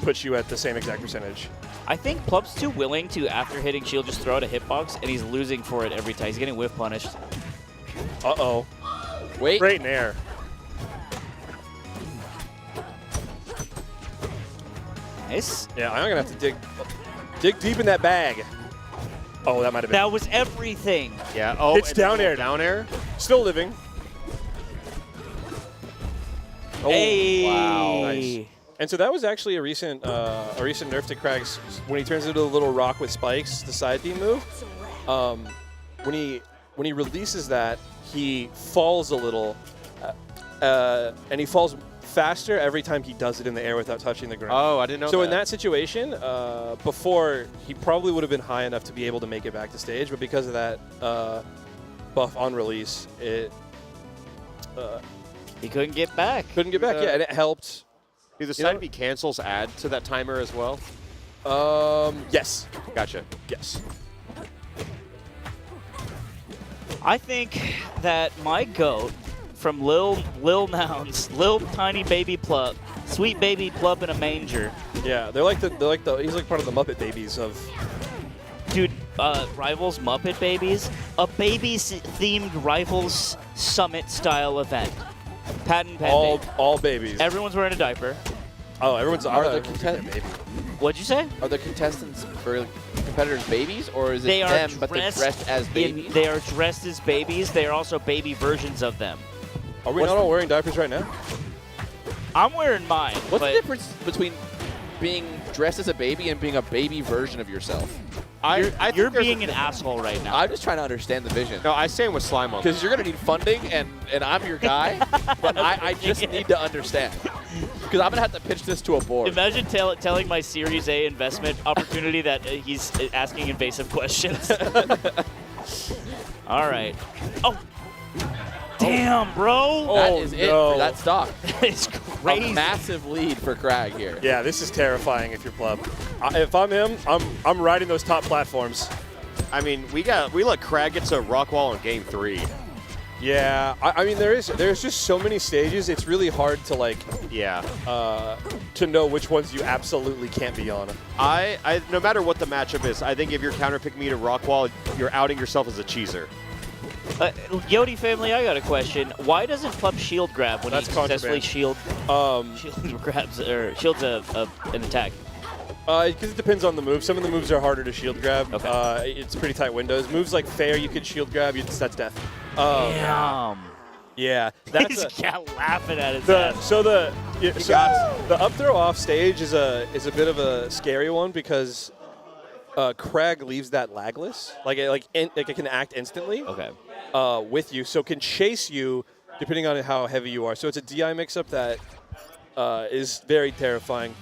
put you at the same exact percentage. I think Plump's too willing to, after hitting shield, just throw out a hitbox, and he's losing for it every time. He's getting whiff punished. Uh-oh. Wait. Great nair. Nice. Yeah, I'm going to have to dig deep in that bag. Oh, that might have been. That was everything. Yeah. Oh, It's down air. Down air. Still living. Oh, hey. Wow. Nice. And so that was actually a recent nerf to Crag's when he turns into a little rock with spikes, the side beam move. When he releases that, he falls a little, and he falls faster every time he does it in the air without touching the ground. Oh, I didn't know So that. in that situation, before, he probably would have been high enough to be able to make it back to stage, but because of that buff on release, he couldn't get back. Couldn't get back, yeah, and it helped. Do the side B cancels add to that timer as well? Yes. Gotcha. Yes. I think that my goat from Lil Nouns, Lil Tiny Baby Plup, Sweet Baby Plup in a Manger. Yeah, he's like part of the Muppet Babies of. Dude, Rivals Muppet Babies, a babies-themed Rivals Summit style event. Patent pending. All babies. Everyone's wearing a diaper. Oh, everyone's baby. What'd you say? Are the contestants for competitors babies, or is it They are them, but they're dressed as babies? They are dressed as babies. They are also baby versions of them. Are we not all wearing diapers right now? I'm wearing mine. What's the difference between being dressed as a baby and being a baby version of yourself? You're being an asshole right now. I'm just trying to understand the vision. No, I stand with Slime on Because you're going to need funding, and I'm your guy, but I just need to understand. Because I'm going to have to pitch this to a board. Imagine telling my Series A investment opportunity that he's asking invasive questions. All right. Oh. Damn, bro. That is it for that stock. It's crazy. A massive lead for Crag here. Yeah, this is terrifying if you're Plub. If I'm him, I'm riding those top platforms. I mean, we let Crag get to rock wall in game 3. Yeah, I mean there's just so many stages. It's really hard to to know which ones you absolutely can't be on. No matter what the matchup is, I think if you're counterpicking me to rock wall, you're outing yourself as a cheeser. Yodi family, I got a question. Why doesn't Plub shield grab when he successfully shields an attack? Because it depends on the move. Some of the moves are harder to shield grab. Okay. It's pretty tight windows. Moves like Fair, you could shield grab. That's death. Damn. Yeah. He's laughing at his ass. So the up throw off stage is a bit of a scary one because Crag leaves that lagless, like it can act instantly. Okay. With you, so can chase you depending on how heavy you are. So it's a DI mix-up that is very terrifying.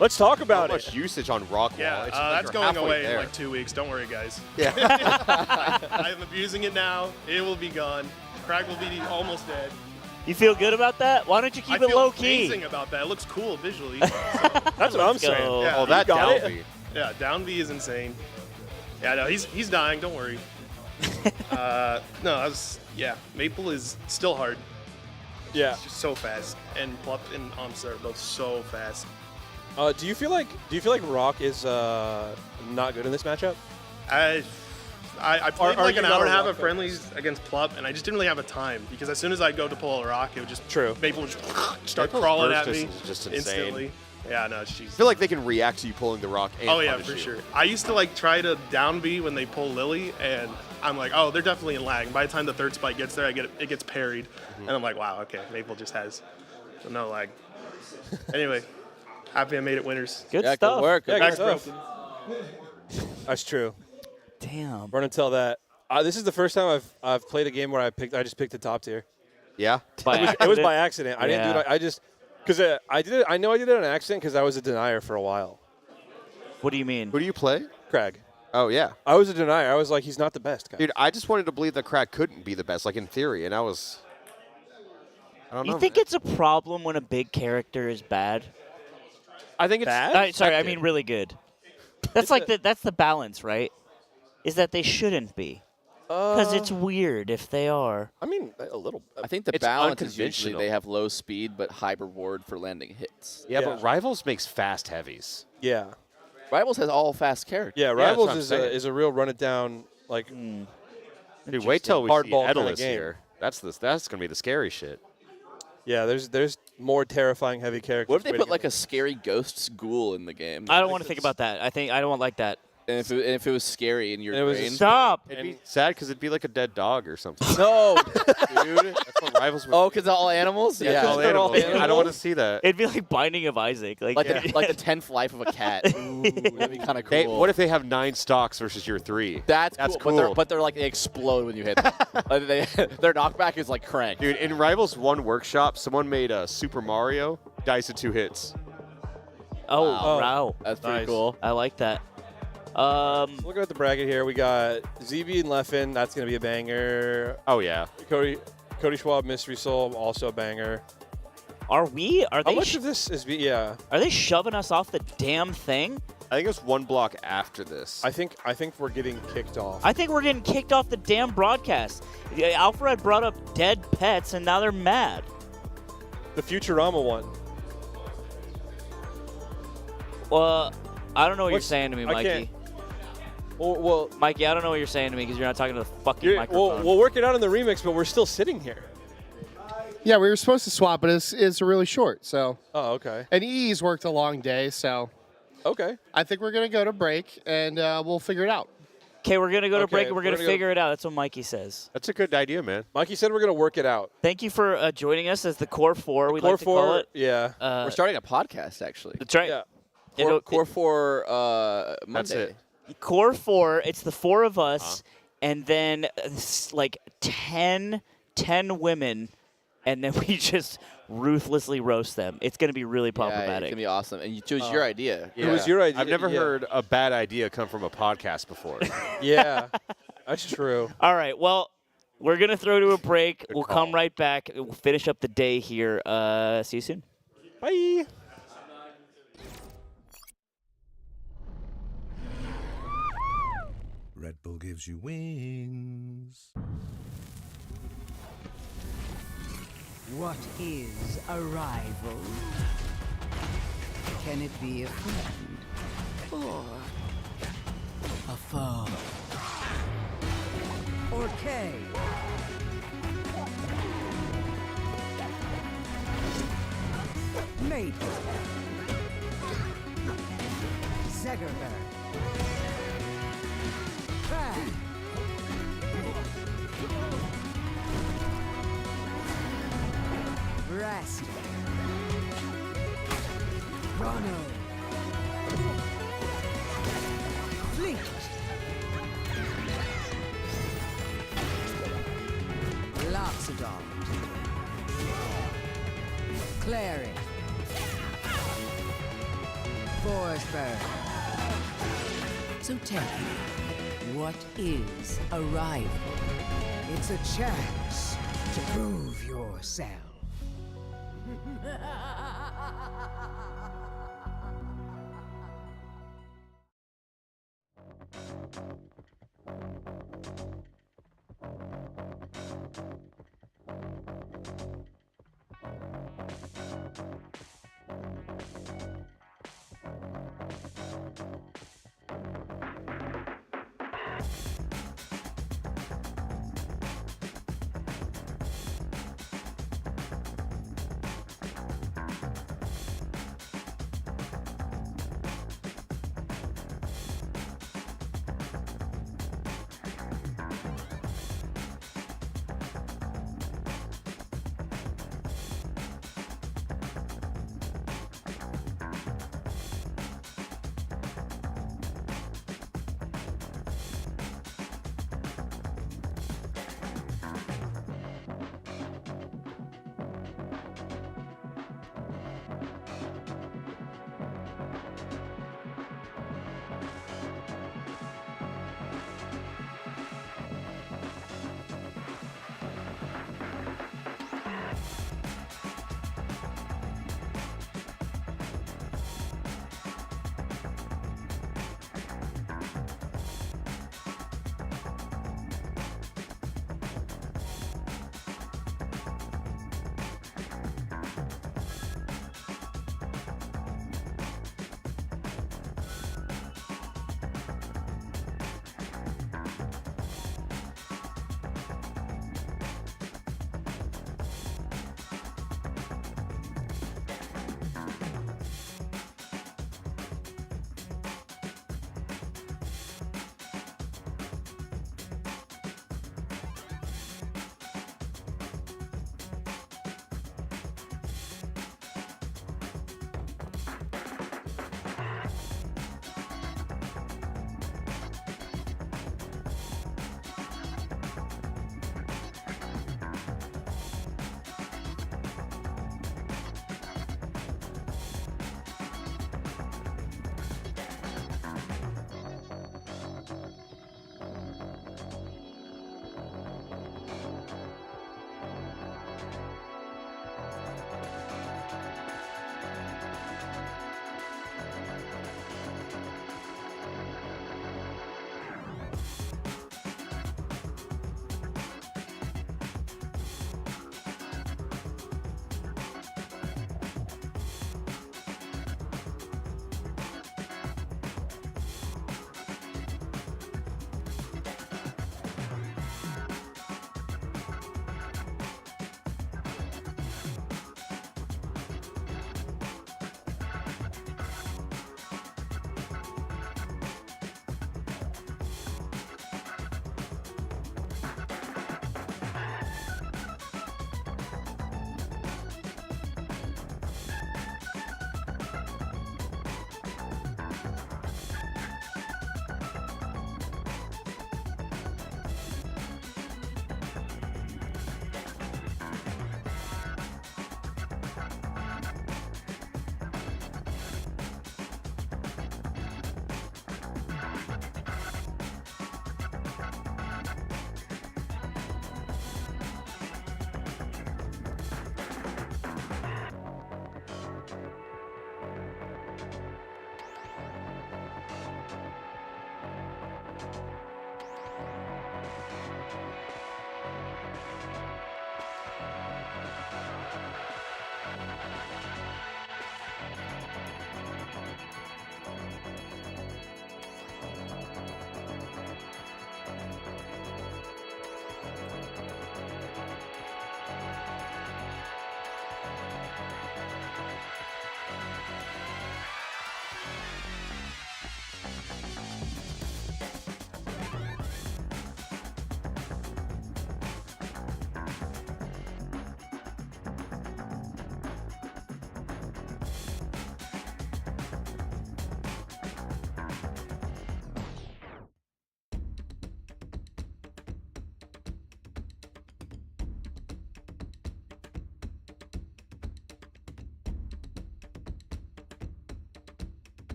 Let's talk about How much usage on Rockwall? Yeah, It's like that's you're going halfway away there. in like 2 weeks. Don't worry, guys. Yeah. I'm abusing it now. It will be gone. Crag will be almost dead. You feel good about that? Why don't you keep I it feel low key? amazing about that. It looks cool visually. That's what I'm saying. Yeah, Oh, that you got down it. B. Yeah, down B is insane. Yeah, no, he's dying. Don't worry. No, Maple is still hard. Yeah. It's just so fast, and Plup and Omsa are both so fast. Do you feel like Rock is not good in this matchup? I played Are like you an not hour a and a half Rock of friendlies against Plup, and I just didn't really have a time because as soon as I'd go to pull a rock, it would just Maple would just start Maple's crawling burst at me is just insane. instantly. Yeah, no, she's. I feel like they can react to you pulling the rock and Oh yeah, punish for you. sure. I used to like try to down B when they pull Lily, and I'm like, oh, they're definitely in lag. By the time the third spike gets there, it gets parried, and I'm like, wow, okay, Maple just has no lag. Anyway, happy I made it winners. Good Yeah, stuff. good work. Good Back's stuff. broken. That's true. Damn. Run and tell that. This is the first time I've played a game where I just picked the top tier. Yeah. It was by accident. I didn't do it. I just because I did it. I know I did it on accident because I was a denier for a while. What do you mean? Who do you play? Crag. Oh yeah. I was a denier. I was like, he's not the best guy. Dude, I just wanted to believe that Crag couldn't be the best, like in theory, and I don't know. You think it's a problem when a big character is bad? I think it's bad. Sorry, I mean really good. That's like that's the balance, right? Is that they shouldn't be. Because it's weird if they are. I mean, a little. I think the It's balance is usually unconventional. they have low speed but high reward for landing hits. Yeah, but Rivals makes fast heavies. Yeah. Rivals has all fast characters. Yeah, that's what Rivals I'm is saying. a real run it down like. Dude, wait till we see Hardball kinda Edalus game. here. That's gonna be the scary shit. Yeah, there's more terrifying heavy characters. What if they waiting put like a scary ghost ghoul in the game? I don't want to think about that. I don't like that. And if it was scary in your And it was brain. Stop. It'd be sad because it'd be like a dead dog or something. No, dude. That's what Rivals would Oh, because all animals? Yeah, all animals. I don't want to see that. It'd be like Binding of Isaac. Like Like the 10th life of a cat. Ooh, that'd be kind of cool. What if they have 9 stocks versus your 3? That's cool. But they're like they explode when you hit them. Like, their knockback is like crank. Dude, in Rivals 1 workshop, someone made a Super Mario dice of 2 hits. Oh, Wow. wow. That's pretty Nice. cool. I like that. Looking at the bracket here, we got ZB and Leffen. That's gonna be a banger. Oh yeah. Cody Schwab, Mystery Soul, also a banger. Are they? How much of this is yeah? Are they shoving us off the damn thing? I think it's 1 block after this. I think we're getting kicked off. I think we're getting kicked off the damn broadcast. Alfred brought up dead pets, and now they're mad. The Futurama one. Well, I don't know what you're What's- saying to me, I Mikey. can't- Well, Mikey, I don't know what you're saying to me because you're not talking to the fucking microphone. we'll work it out in the remix, but we're still sitting here. Yeah, we were supposed to swap, but it's really short. So. Oh, okay. And E's worked a long day, so. Okay. I think we're gonna go to break, and we'll figure it out. Okay, we're gonna go to Okay, break and we're gonna we're gonna go- figure it out. That's what Mikey says. That's a good idea, man. Mikey said we're gonna work it out. Thank you for joining us as the Core 4. We Core like to call 4, it. yeah. We're starting a podcast actually. That's right. Yeah. Core 4 Monday. That's it. Core 4. It's the 4 of us, and then like 10 women, and then we just ruthlessly roast them. It's gonna be really Yeah, it's problematic. gonna be awesome. And it was your idea. It was your idea. I've never yeah. heard a bad idea come from a podcast before. Yeah, that's true. All right. Well, we're gonna throw to a break. We'll call. come right back. We'll finish up the day here. See you soon. Bye. Red Bull gives you wings. What is a rival? Can it be a friend or a foe? Or K? Maple. Zegerberg. Crag. Rascal. Rono. Fleet. Loxodon. Clary. Forest Bird. So tell me, what is a rival? It's a chance to prove yourself.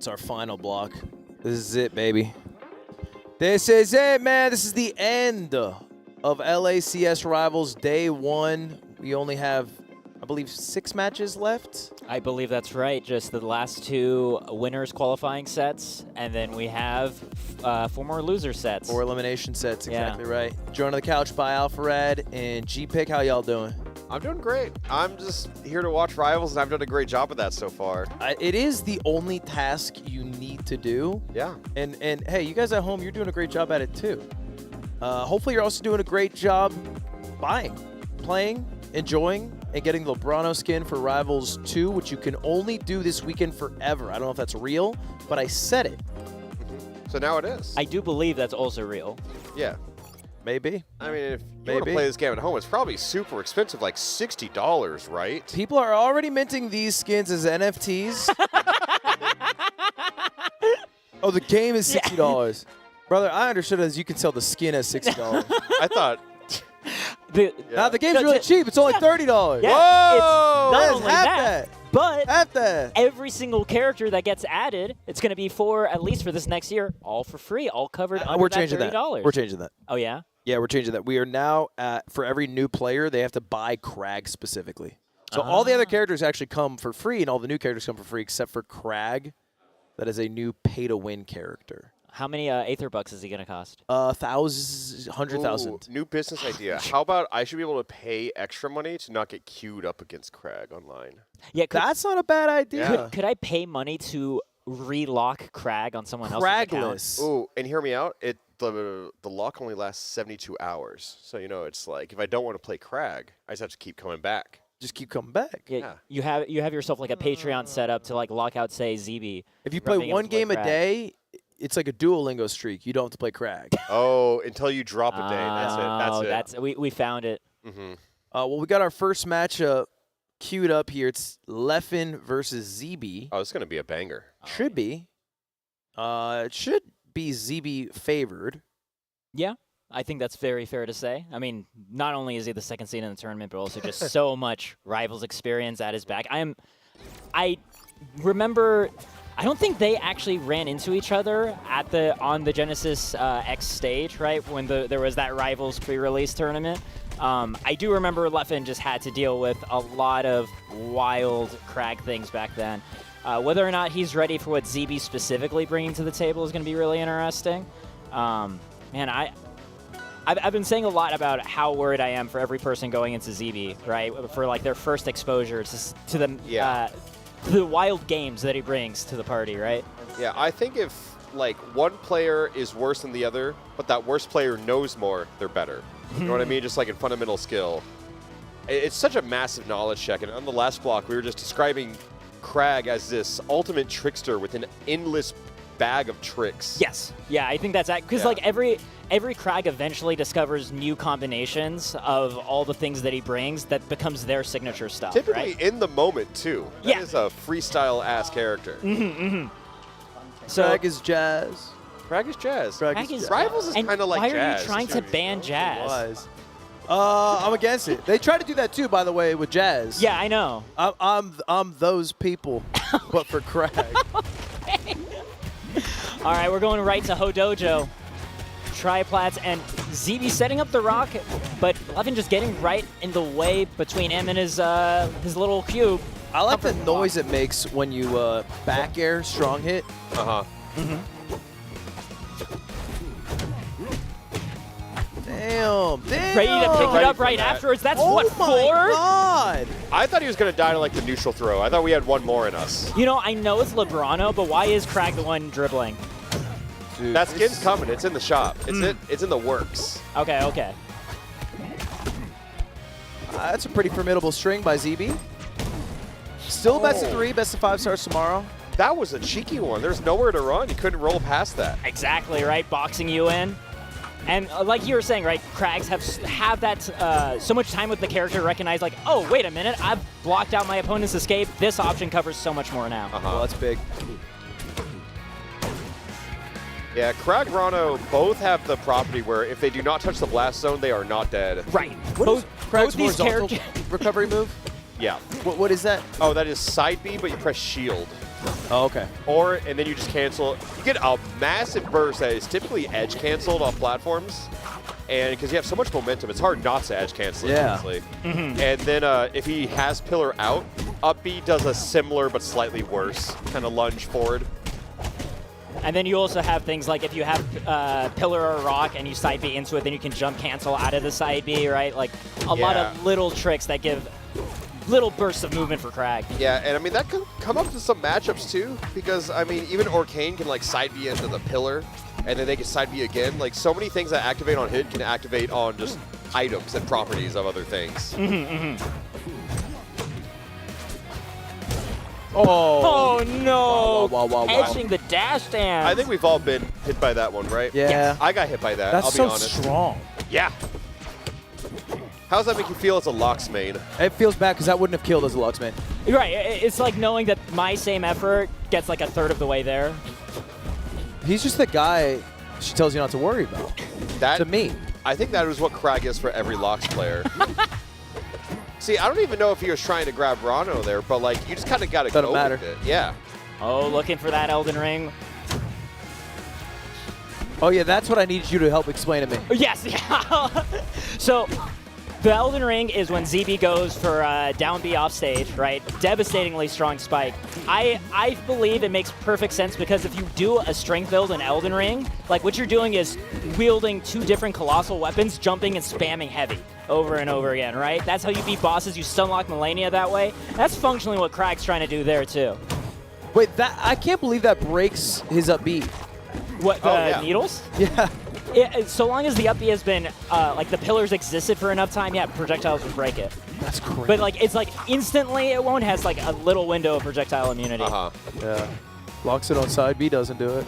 It's our final block. This is it, baby. This is it, man. This is the end of LACS Rivals Day 1. We only have, I believe, 6 matches left. I believe that's right. Just the last 2 winners qualifying sets, and then we have 4 more loser sets. 4 elimination sets, exactly right. Joined on the couch by Alpharad and G-Pick. How y'all doing? I'm doing great. I'm just here to watch Rivals, and I've done a great job of that so far. It is the only task you need to do. Yeah. And hey, you guys at home, you're doing a great job at it too. Hopefully you're also doing a great job buying, playing, enjoying, and getting the Lebrano skin for Rivals 2, which you can only do this weekend forever. I don't know if that's real, but I said it. So now it is. I do believe that's also real. Yeah. Maybe. I mean, if you want to play this game at home, it's probably super expensive, like $60, right? People are already minting these skins as NFTs. Oh, the game is $60. Brother, I understood as you can sell the skin as $60. I thought... the game's really cheap. It's only $30. Yeah, Whoa! it's not only half that, but half that. Every single character that gets added, it's going to be for, at least for this next year, all for free, all covered under We're that changing $30. that. We're changing that. Oh, yeah? Yeah, we're changing that. We are now for every new player, they have to buy Crag specifically. So all the other characters actually come for free, and all the new characters come for free, except for Crag. That is a new pay-to-win character. How many Aether Bucks is he going to cost? 100,000. New business idea. How about I should be able to pay extra money to not get queued up against Crag online? Yeah, that's not a bad idea. Could I pay money to relock Crag on someone else's account? Ooh, and hear me out. The lock only lasts 72 hours. So, you know, it's like if I don't want to play Crag, I just have to keep coming back. Just keep coming back. Yeah. You have yourself like a Patreon set up to like lock out, say, ZB. If you play one game a day, it's like a Duolingo streak. You don't have to play Crag. Oh, until you drop a day. That's it. We found it. Mm-hmm. Well, we got our first matchup queued up here. It's Leffen versus ZB. Oh, it's going to be a banger. Should be. It should be ZB favored. Yeah, I think that's very fair to say. I mean, not only is he the second seed in the tournament, but also just so much Rivals experience at his back. I remember, I don't think they actually ran into each other on the Genesis X stage, right? When there was that Rivals pre-release tournament. I do remember Leffen just had to deal with a lot of wild Crag things back then. Whether or not he's ready for what ZB specifically bringing to the table is going to be really interesting. Man, I've been saying a lot about how worried I am for every person going into ZB, right? For like their first exposure to the wild games that he brings to the party, right? Yeah, I think if like one player is worse than the other, but that worst player knows more, they're better. You know what I mean? Just like in fundamental skill. It's such a massive knowledge check. And on the last block, we were just describing Crag as this ultimate trickster with an endless bag of tricks. Yes. Yeah, I think that's because like every Crag eventually discovers new combinations of all the things that he brings that becomes their signature stuff. Typically right? in the moment too. That is a freestyle ass character. So Crag is jazz. Crag is jazz. Rivals is kind of like why jazz. Are you trying to ban jazz? I'm against it. They tried to do that too, by the way, with jazz. Yeah, I know. I'm those people, but for Crag. All right, we're going right to Hodojo. Triplats and ZB setting up the rock, but Leffen just getting right in the way between him and his little cube. I like the noise it makes when you back air strong hit. Damn. Ready to pick it up right afterwards. That's what, 4? God. I thought he was going to die to like the neutral throw. I thought we had one more in us. You know, I know it's Lebrano, but why is Crag the one dribbling? Dude, that skin's coming. It's in the shop. It's in the works. Okay. That's a pretty formidable string by ZB. Still best of 3, best of 5 starts tomorrow. That was a cheeky one. There's nowhere to run. You couldn't roll past that. Exactly, right? Boxing you in. And like you were saying, right, Crags have that so much time with the character to recognize, like, oh, wait a minute, I've blocked out my opponent's escape. This option covers so much more now. Well, that's big. Yeah, Crag Rano both have the property where if they do not touch the blast zone, they are not dead. Right. Both these characters recovery move. Yeah. What is that? Oh, that is side B, but you press shield. Oh, okay. And then you just cancel. You get a massive burst that is typically edge canceled on platforms. And because you have so much momentum, it's hard not to edge cancel it, honestly. And then if he has pillar out, up B does a similar but slightly worse kind of lunge forward. And then you also have things like if you have pillar or rock and you side B into it, then you can jump cancel out of the side B, right? Like a lot of little tricks that give little bursts of movement for Crag. Yeah, and I mean, that could come up to some matchups too, because I mean, even Orcane can like side B into the pillar, and then they can side B again. Like so many things that activate on hit can activate on just items and properties of other things. Oh no! Wow. Edging the dash dance. I think we've all been hit by that one, right? Yeah. Yes. I got hit by that. That's I'll be so honest. strong. Yeah. How does that make you feel as a Lux main? It feels bad because that wouldn't have killed as a Lux main. Right. It's like knowing that my same effort gets like a third of the way there. He's just the guy she tells you not to worry about. That, to me. I think that is what Crag is for every Lux player. See, I don't even know if he was trying to grab Rano there, but like you just kind of got to go with it. Yeah. Oh, looking for that Elden Ring. Oh yeah, that's what I needed you to help explain to me. Yes. Yeah. So the Elden Ring is when ZB goes for down B off stage, right? Devastatingly strong spike. I believe it makes perfect sense because if you do a strength build in Elden Ring, like what you're doing is wielding 2 different colossal weapons, jumping and spamming heavy over and over again, right? That's how you beat bosses. You stunlock Melania that way. That's functionally what Crag's trying to do there too. Wait, I can't believe that breaks his up B. What, the needles? Yeah. So long as the up B has been, like the pillars existed for enough time, yeah, projectiles would break it. That's crazy. But like, it's like instantly it won't, has like a little window of projectile immunity. Yeah. Locks it on side B doesn't do it.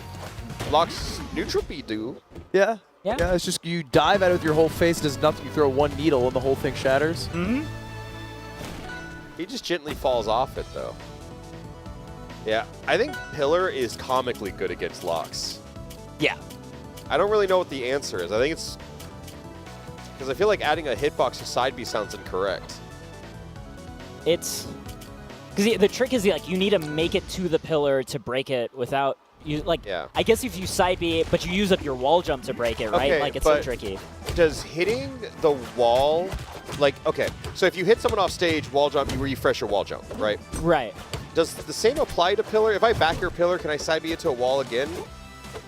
Locks neutral B do. Yeah. Yeah. It's just you dive at it with your whole face, does nothing. You throw 1 needle and the whole thing shatters. He just gently falls off it though. Yeah, I think pillar is comically good against Locks. Yeah. I don't really know what the answer is. I think it's because I feel like adding a hitbox to side B sounds incorrect. It's because the trick is like you need to make it to the pillar to break it without you like. Yeah. I guess if you side B, but you use up your wall jump to break it, right? Okay, Like it's so but tricky. Does hitting the wall, like, okay, so if you hit someone off stage, wall jump, you refresh your wall jump, right? Right. Does the same apply to pillar? If I back your pillar, can I side B into a wall again?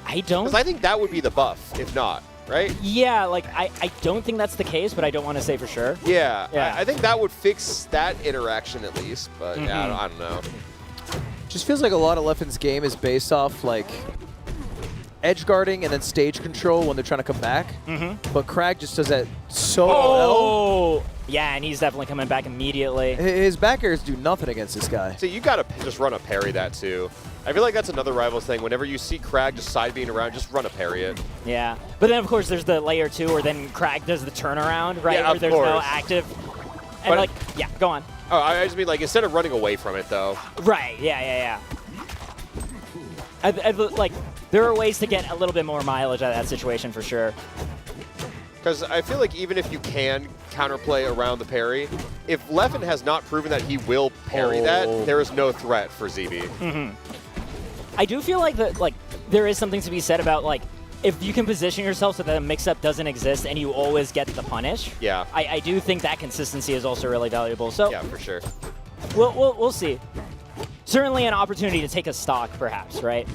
I don't. Because I think that would be the buff, if not, right? Yeah, like I don't think that's the case, but I don't want to say for sure. Yeah, Yeah. I think that would fix that interaction at least, but yeah, I don't know. Just feels like a lot of Leffen's game is based off like edge guarding and then stage control when they're trying to come back. But Crag just does that so well. Yeah, and he's definitely coming back immediately. His back airs do nothing against this guy. So you gotta just run a parry that too. I feel like that's another Rivals thing. Whenever you see Crag just side being around, just run a parry it. Yeah, but then of course there's the layer 2 where then Crag does the turnaround, right? Yeah, where of there's no course. active. And But- like, yeah, go on. Oh, I just mean like instead of running away from it though. Right, yeah. Like, there are ways to get a little bit more mileage out of that situation for sure. Because I feel like even if you can counterplay around the parry, if Leffen has not proven that he will parry that, there is no threat for ZB. I do feel like that, like, there is something to be said about, like, if you can position yourself so that a mix-up doesn't exist and you always get the punish. Yeah. I do think that consistency is also really valuable. So yeah, for sure. We'll see. Certainly an opportunity to take a stock, perhaps, right?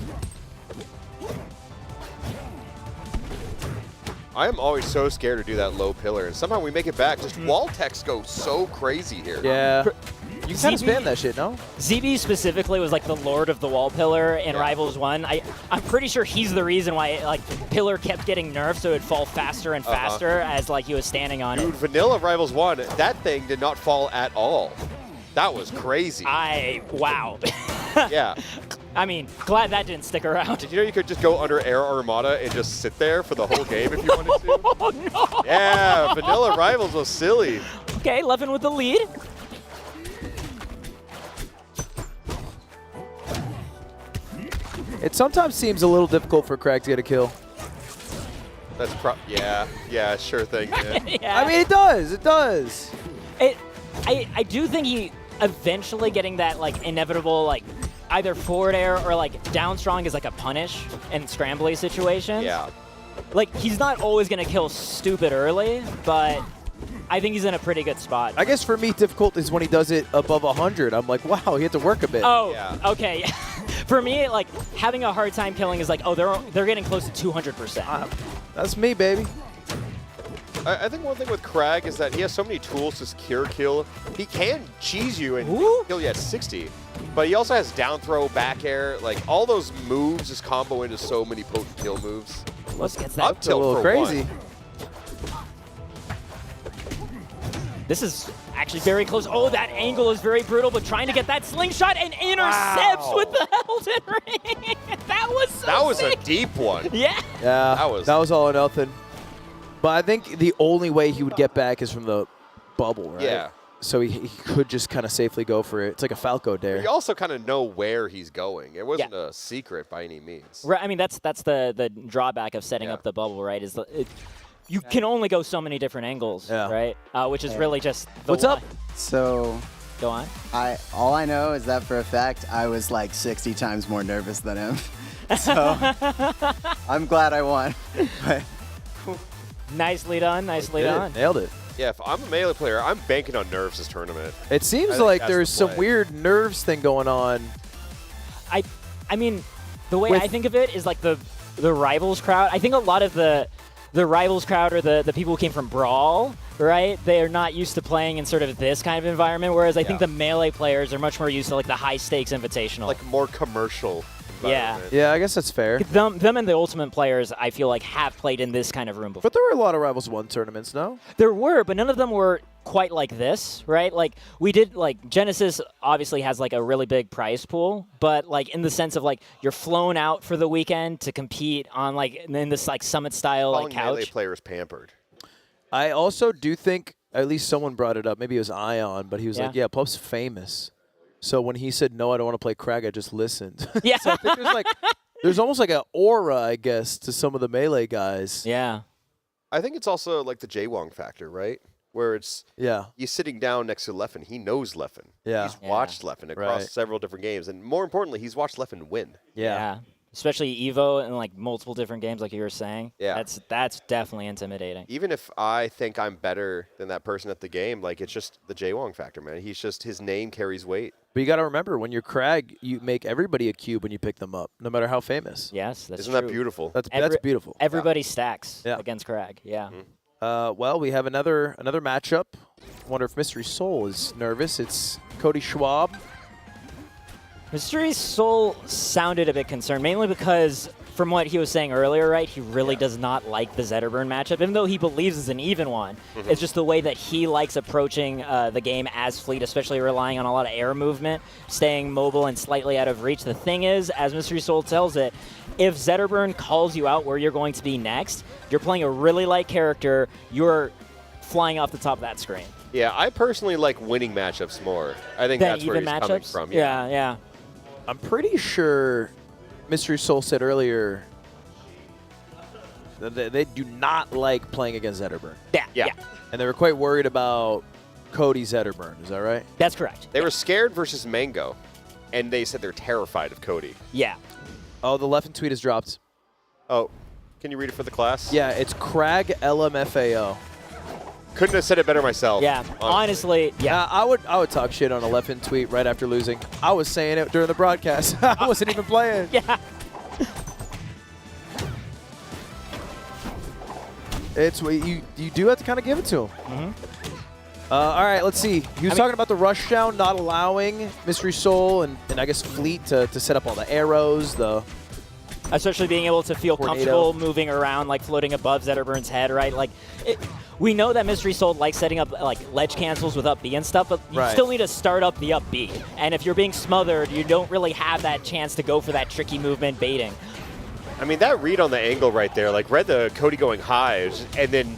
I am always so scared to do that low pillar, and somehow we make it back. Just wall techs go so crazy here. Yeah. You kind of spam that shit, no? ZB specifically was like the lord of the wall pillar in Rivals 1. I'm pretty sure he's the reason why like pillar kept getting nerfed so it'd fall faster and faster as like he was standing on Dude, it. Vanilla Rivals 1, that thing did not fall at all. That was crazy. Wow. Yeah. I mean, glad that didn't stick around. Did you know you could just go under Air Armada and just sit there for the whole game if you wanted to? Oh, no. Yeah, Vanilla Rivals was silly. Okay, Leffen with the lead. It sometimes seems a little difficult for Crag to get a kill. That's yeah, sure thing. Yeah. I mean, it does. I do think he eventually getting that like inevitable like either forward air or like down strong is like a punish in scrambly situations. Yeah. Like, he's not always going to kill stupid early, but I think he's in a pretty good spot. I guess for me, difficult is when he does it above 100. I'm like, wow, he had to work a bit. Oh, okay. For me, like, having a hard time killing is like, oh, they're getting close to 200%. That's me, baby. I think one thing with Crag is that he has so many tools to secure kill. He can cheese you and kill you at 60, but he also has down throw, back air. Like, all those moves just combo into so many potent kill moves. Let's get Up that. tilt a little for crazy. This is actually very close. Oh, that angle is very brutal, but trying to get that slingshot and intercepts with the Elden Ring. That was so That was sick. a deep one. Yeah. Yeah, That was all or nothing. But I think the only way he would get back is from the bubble, right? Yeah. So he could just kind of safely go for it. It's like a Falco dare. You also kind of know where he's going. It wasn't a secret by any means. Right. I mean, that's the drawback of setting up the bubble, right? Is you can only go so many different angles, right? Which is really just the What's up? So go on. All I know is that for a fact I was like 60 times more nervous than him. So I'm glad I won. Nicely done. Nicely done. Nailed it. Yeah, if I'm a Melee player, I'm banking on nerves this tournament. It seems like there's some weird nerves thing going on. I mean, the way I think of it is like the Rivals crowd. I think a lot of the Rivals crowd or the people who came from Brawl, right? They are not used to playing in sort of this kind of environment, whereas I think the Melee players are much more used to like the high-stakes invitational. Like more commercial environment. Yeah, I guess that's fair. Them and the Ultimate players, I feel like, have played in this kind of room before. But there were a lot of Rivals 1 tournaments, no? There were, but none of them were quite like this, right? Like, we did, like, Genesis obviously has, like, a really big prize pool, but, like, in the sense of, like, you're flown out for the weekend to compete on, like, in this, like, Summit-style, like, couch. Melee players pampered. I also do think, at least someone brought it up, maybe it was Ion, but he was like, yeah, Puff's famous. So when he said, no, I don't want to play Crag, I just listened. Yeah. So I think there's, like, there's almost like an aura, I guess, to some of the Melee guys. Yeah. I think it's also like the Jaywong factor, right? Where it's he's sitting down next to Leffen. He knows Leffen. Yeah. He's watched Leffen across several different games. And more importantly, he's watched Leffen win. Yeah. Especially Evo and like multiple different games, like you were saying. Yeah. That's definitely intimidating. Even if I think I'm better than that person at the game, like it's just the Jaywong factor, man. He's just, his name carries weight. But you got to remember, when you're Crag, you make everybody a cube when you pick them up, no matter how famous. Yes, that's Isn't true. that beautiful? That's beautiful. Everybody stacks against Crag. Yeah. Well, we have another matchup. Wonder if Mystery Soul is nervous. It's Cody Schwab. Mystery Soul sounded a bit concerned, mainly because from what he was saying earlier, right, he really does not like the Zetterburn matchup, even though he believes it's an even one. It's just the way that he likes approaching the game as Fleet, especially relying on a lot of air movement, staying mobile and slightly out of reach. The thing is, as Mystery Soul tells it, if Zetterburn calls you out where you're going to be next, you're playing a really light character, you're flying off the top of that screen. Yeah, I personally like winning matchups more. I think that's where he's coming from. Yeah. I'm pretty sure Mystery Soul said earlier that they do not like playing against Zetterburn. Yeah. And they were quite worried about Cody Zetterburn. Is that right? That's correct. They were scared versus MANG0, and they said they're terrified of Cody. Yeah. Oh, the Leffen tweet has dropped. Oh, can you read it for the class? Yeah, it's Crag LMFAO. Couldn't have said it better myself. Yeah, honestly, yeah. I would talk shit on a Leffen tweet right after losing. I was saying it during the broadcast. I wasn't even playing. Yeah. It's you do have to kind of give it to him. All right, let's see. He was talking about the rushdown not allowing Mystery Soul and I guess Fleet to set up all the arrows, especially being able to feel comfortable moving around, like floating above Zetterburn's head, right? Like, we know that Mystery Soul likes setting up like ledge cancels with up B and stuff, but you still need to start up the up B. And if you're being smothered, you don't really have that chance to go for that tricky movement baiting. I mean, that read on the angle right there, like read the Cody going high, and then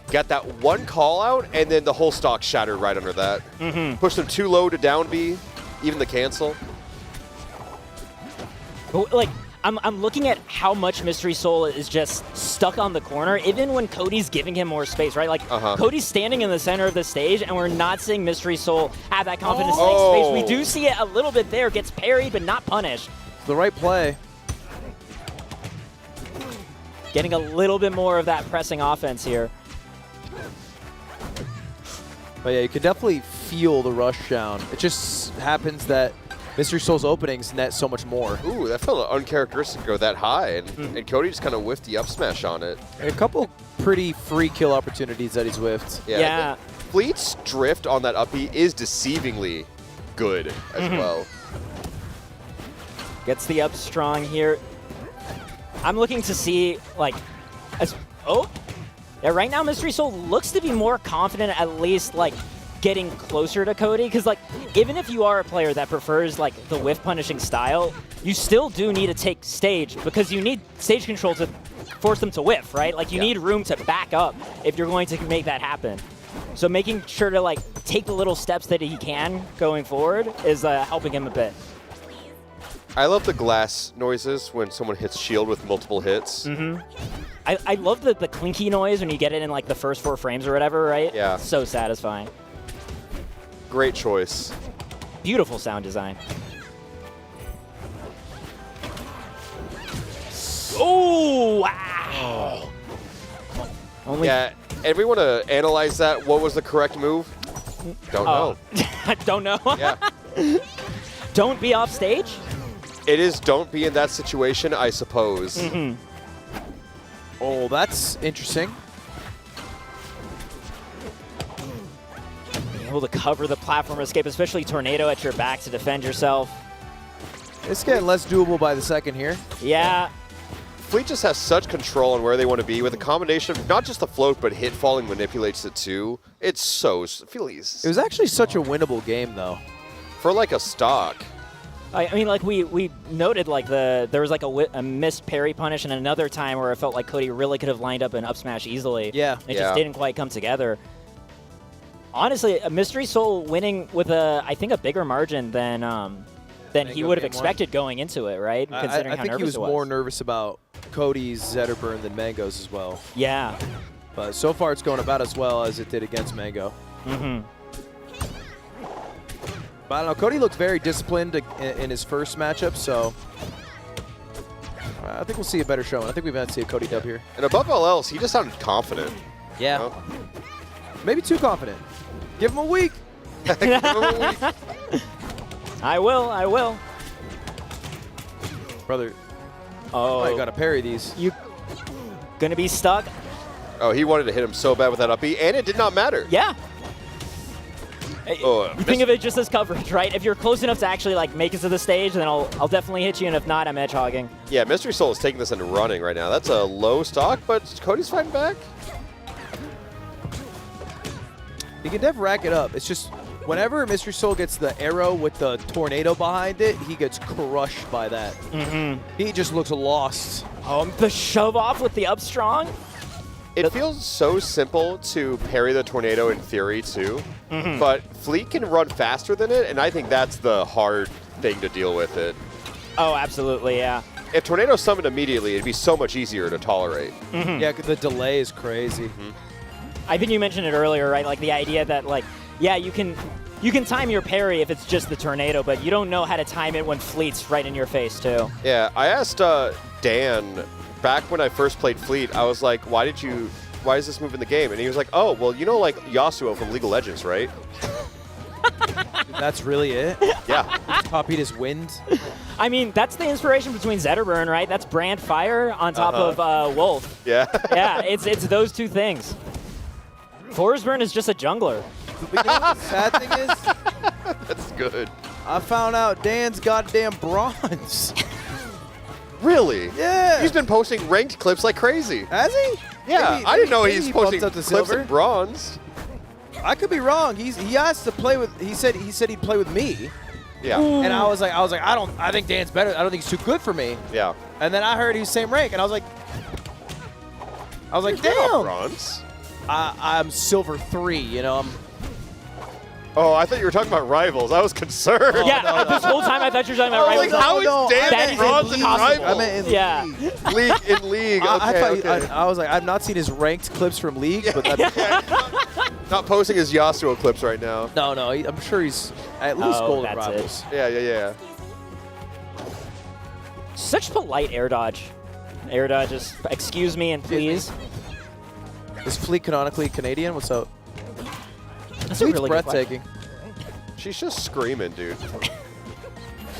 got that one call out, and then the whole stock shattered right under that. Pushed him too low to down B, even the cancel. Like, I'm looking at how much Mystery Soul is just stuck on the corner, even when Cody's giving him more space, right? Like, Cody's standing in the center of the stage, and we're not seeing Mystery Soul have that confidence to make space. We do see it a little bit there, gets parried, but not punished. It's the right play. Getting a little bit more of that pressing offense here. But yeah, you can definitely feel the rush down. It just happens that Mystery Soul's openings net so much more. Ooh, that felt uncharacteristic to go that high, and Cody just kind of whiffed the up smash on it. And a couple pretty free kill opportunities that he's whiffed. Yeah. Fleet's drift on that up B is deceivingly good as well. Gets the up strong here. I'm looking to see, like, yeah, right now Mystery Soul looks to be more confident, at least, like, getting closer to Cody, because, like, even if you are a player that prefers, like, the whiff punishing style, you still do need to take stage, because you need stage control to force them to whiff, right? Like, you need room to back up if you're going to make that happen. So making sure to, like, take the little steps that he can going forward is helping him a bit. I love the glass noises when someone hits shield with multiple hits. I love the clinky noise when you get it in, like, the first 4 frames or whatever, right? Yeah. So satisfying. Great choice. Beautiful sound design. Oh, wow. Yeah, and we want to analyze that. What was the correct move? Don't know. Don't know? Yeah. Don't be off stage? It is don't be in that situation, I suppose. Oh, that's interesting. Being able to cover the platform escape, especially Tornado at your back to defend yourself. It's getting less doable by the second here. Yeah. Fleet just has such control on where they want to be with a combination of not just the float, but hit falling manipulates it too. It's so feelies. It was actually such a winnable game, though. For like a stock. I mean, like, we noted, like, there was, like, a missed parry punish and another time where it felt like Cody really could have lined up an up smash easily. Yeah. It just didn't quite come together. Honestly, a Mystery Soul winning with, I think, a bigger margin than he would have expected going into it, right? Considering I how think nervous he was it was. more nervous about Cody's Zetterburn than Mango's as well. Yeah. But so far, it's going about as well as it did against Mango. But I don't know, Cody looked very disciplined in his first matchup, so I think we'll see a better showing. I think we've had to see a Cody dub here. And above all else, he just sounded confident. Yeah. You know? Maybe too confident. Give him a week. Give him a week. I will. Brother. Oh. I got to parry these. You gonna be stuck? Oh, he wanted to hit him so bad with that up B, and it did not matter. Yeah. Oh, You think of it just as coverage, right? If you're close enough to actually, like, make it to the stage, then I'll definitely hit you, and if not, I'm edge hogging. Yeah, Mystery Soul is taking this and running right now. That's a low stock, but Cody's fighting back. He can definitely rack it up. It's just whenever Mystery Soul gets the arrow with the tornado behind it, he gets crushed by that. He just looks lost. Oh, the shove off with the up strong? It feels so simple to parry the tornado in theory, too. But Fleet can run faster than it, and I think that's the hard thing to deal with it. Oh, absolutely, yeah. If Tornado summoned immediately, it'd be so much easier to tolerate. Yeah, 'cause the delay is crazy. I think you mentioned it earlier, right? Like, the idea that, like, yeah, you can time your parry if it's just the tornado, but you don't know how to time it when Fleet's right in your face, too. Yeah, I asked Dan back when I first played Fleet, I was like, why is this move in the game? And he was like, oh, well, you know, like Yasuo from League of Legends, right? That's really it? Yeah. Copied his wind. I mean, that's the inspiration between Zetterburn, right? That's Brand Fire on top of Wolf. Yeah. Yeah, it's those two things. Forsburn is just a jungler. But you know what the sad thing is? That's good. I found out Dan's goddamn bronze. Really? Yeah. He's been posting ranked clips like crazy. Has he? Yeah, I didn't know he's posting bumped up to clips silver. in bronze. I could be wrong. He asked to play with. He said he'd play with me. Yeah. And I was like, I think Dan's better. I don't think he's too good for me. Yeah. And then I heard he's same rank, and I was like, You're not damn. bronze. I'm silver 3. You know, Oh, I thought you were talking about Rivals. I was concerned. This whole time I thought you were talking about Rivals. Like, how is Dan that Bronze is in impossible. Rivals? I meant in League. In League. Okay, I was like, I've not seen his ranked clips from League, but not posting his Yasuo clips right now. no, I'm sure he's at least gold at that's Rivals. Yeah. Such polite air dodge. Air dodges. Excuse me and please. Is Fleet canonically Canadian? What's up? That's a Fleet's really good breathtaking. She's just screaming, dude.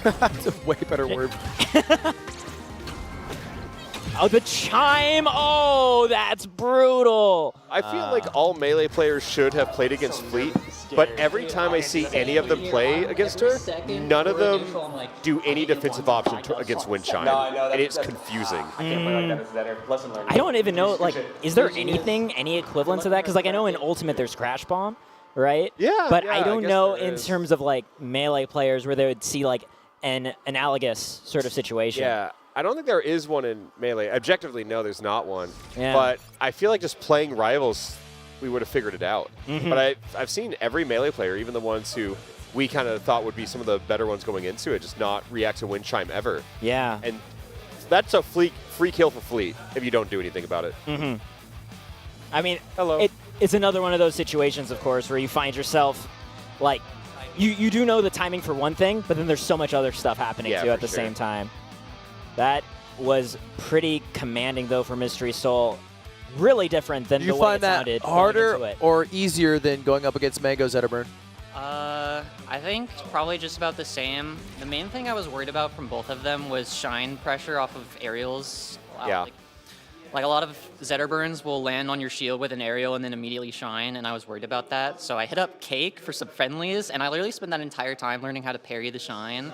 That's a way better word. Oh, the chime! Oh, that's brutal. I feel like all Melee players should have played against Fleet, but every time I see any of them play against her, none of them do any defensive option against Windchime, and it's confusing. I don't even know, like, is there anything, any equivalent to that? Because, like, I know in Ultimate there's Crash Bomb, right? Yeah. But yeah, I don't guess know there in is. terms of, like, Melee players where they would see, like, an analogous sort of situation. Yeah. I don't think there is one in Melee. Objectively, no, there's not one. Yeah. But I feel like just playing Rivals, we would have figured it out. But I've seen every Melee player, even the ones who we kind of thought would be some of the better ones going into it, just not react to Windchime ever. Yeah. And that's a free kill for Fleet if you don't do anything about it. I mean, Hello. It's another one of those situations, of course, where you find yourself, like, you do know the timing for one thing, but then there's so much other stuff happening, too, at the same time. That was pretty commanding, though, for Mystery Soul. Really different than Do you the way find it that sounded. harder or easier than going up against Mango Zetterburn? I think probably just about the same. The main thing I was worried about from both of them was shine pressure off of aerials. Yeah. Like a lot of Zetterburns will land on your shield with an aerial and then immediately shine, and I was worried about that. So I hit up Cake for some friendlies, and I literally spent that entire time learning how to parry the shine.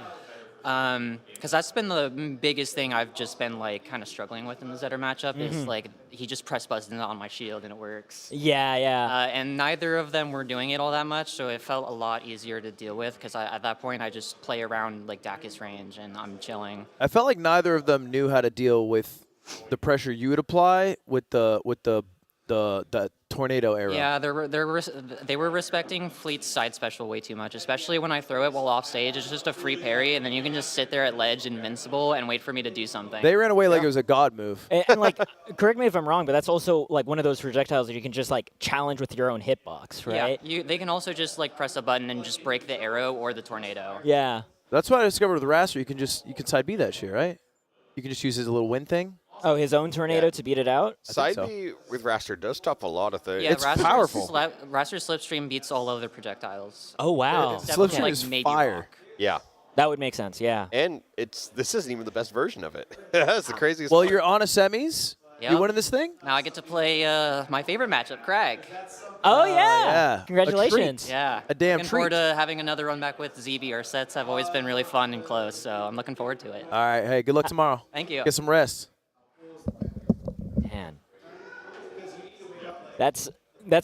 Because that's been the biggest thing I've just been like kind of struggling with in the Zetter matchup is like he just press buttons on my shield and it works. Yeah. And neither of them were doing it all that much, so it felt a lot easier to deal with because at that point I just play around like Dacus range and I'm chilling. I felt like neither of them knew how to deal with the pressure you would apply with the tornado arrow. Yeah, they were respecting Fleet's side special way too much, especially when I throw it while off stage. It's just a free parry, and then you can just sit there at ledge invincible and wait for me to do something. They ran away like it was a god move. And like, correct me if I'm wrong, but that's also like one of those projectiles that you can just like challenge with your own hitbox, right? Yeah, they can also just like press a button and just break the arrow or the tornado. Yeah. That's what I discovered with Raster. You can side B that shit, right? You can just use it as a little win thing. Oh, his own tornado to beat it out? Side B with Raster does stop a lot of things. Yeah, it's powerful. Raster's Slipstream beats all other projectiles. Oh, wow. Slipstream is fire. Yeah. That would make sense, yeah. And this isn't even the best version of it. That's the craziest Well, part. you're on a semis. Yep. You winning this thing? Now I get to play my favorite matchup, Crag. Oh, yeah. Yeah. Congratulations. Yeah. A damn looking forward treat. to having another run back with ZB. Our sets have always been really fun and close, so I'm looking forward to it. All right. Hey, good luck tomorrow. Thank you. Get some rest. Man. That's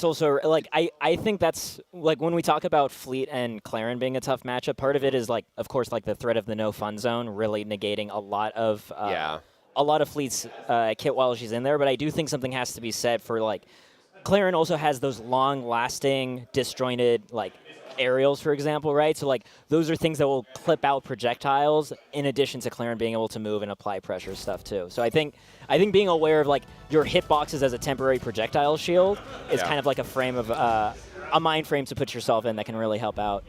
also, like, I think that's, like, when we talk about Fleet and Claren being a tough matchup, part of it is, like, of course, like, the threat of the no fun zone really negating a lot of Fleet's kit while she's in there, but I do think something has to be said for, like, Claren also has those long-lasting, disjointed, like, aerials, for example, right? So, like, those are things that will clip out projectiles in addition to Claren being able to move and apply pressure stuff, too. So I think being aware of, like, your hitboxes as a temporary projectile shield is kind of like a frame of, a mind frame to put yourself in that can really help out.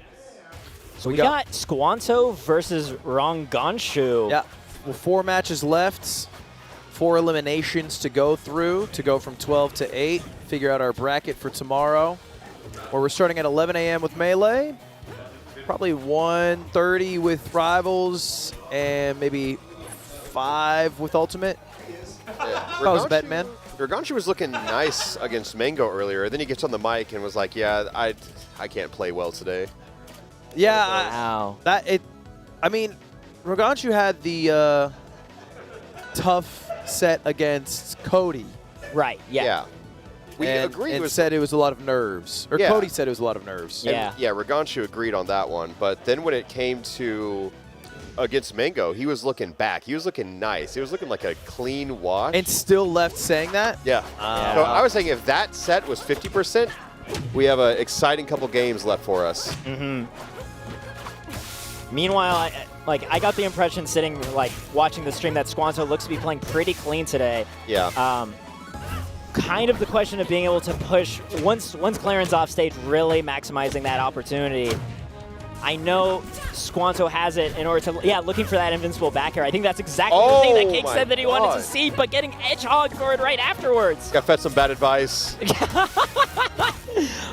So we got Squanto versus Ronganshu. Yeah. Well, 4 matches left. 4 eliminations to go through to go from 12 to 8. Figure out our bracket for tomorrow. Where we're starting at 11 a.m. with Melee. Probably 1:30 with Rivals. And maybe 5 with Ultimate. Yeah. I was betting, man. Ronganshu was looking nice against MANG0 earlier. Then he gets on the mic and was like, yeah, I can't play well today. Yeah. Wow. I mean, Ronganshu had the tough set against Cody. Right, yeah. We agreed and with said it was a lot of nerves. Or Yeah. Cody said it was a lot of nerves. Yeah. Yeah, Ronganshu agreed on that one. But then when it came to against MANG0, he was looking back. He was looking nice. He was looking like a clean wash. And still left saying that? Yeah. So I was saying if that set was 50%, we have an exciting couple games left for us. Meanwhile, I got the impression sitting, watching the stream that Squanto looks to be playing pretty clean today. Yeah. Kind of the question of being able to push, once Clarence off stage, really maximizing that opportunity. I know Squanto has it in order to, looking for that invincible back air. I think that's exactly the thing that Cake said that he wanted to see, but getting edge hog for it right afterwards. Got fed some bad advice.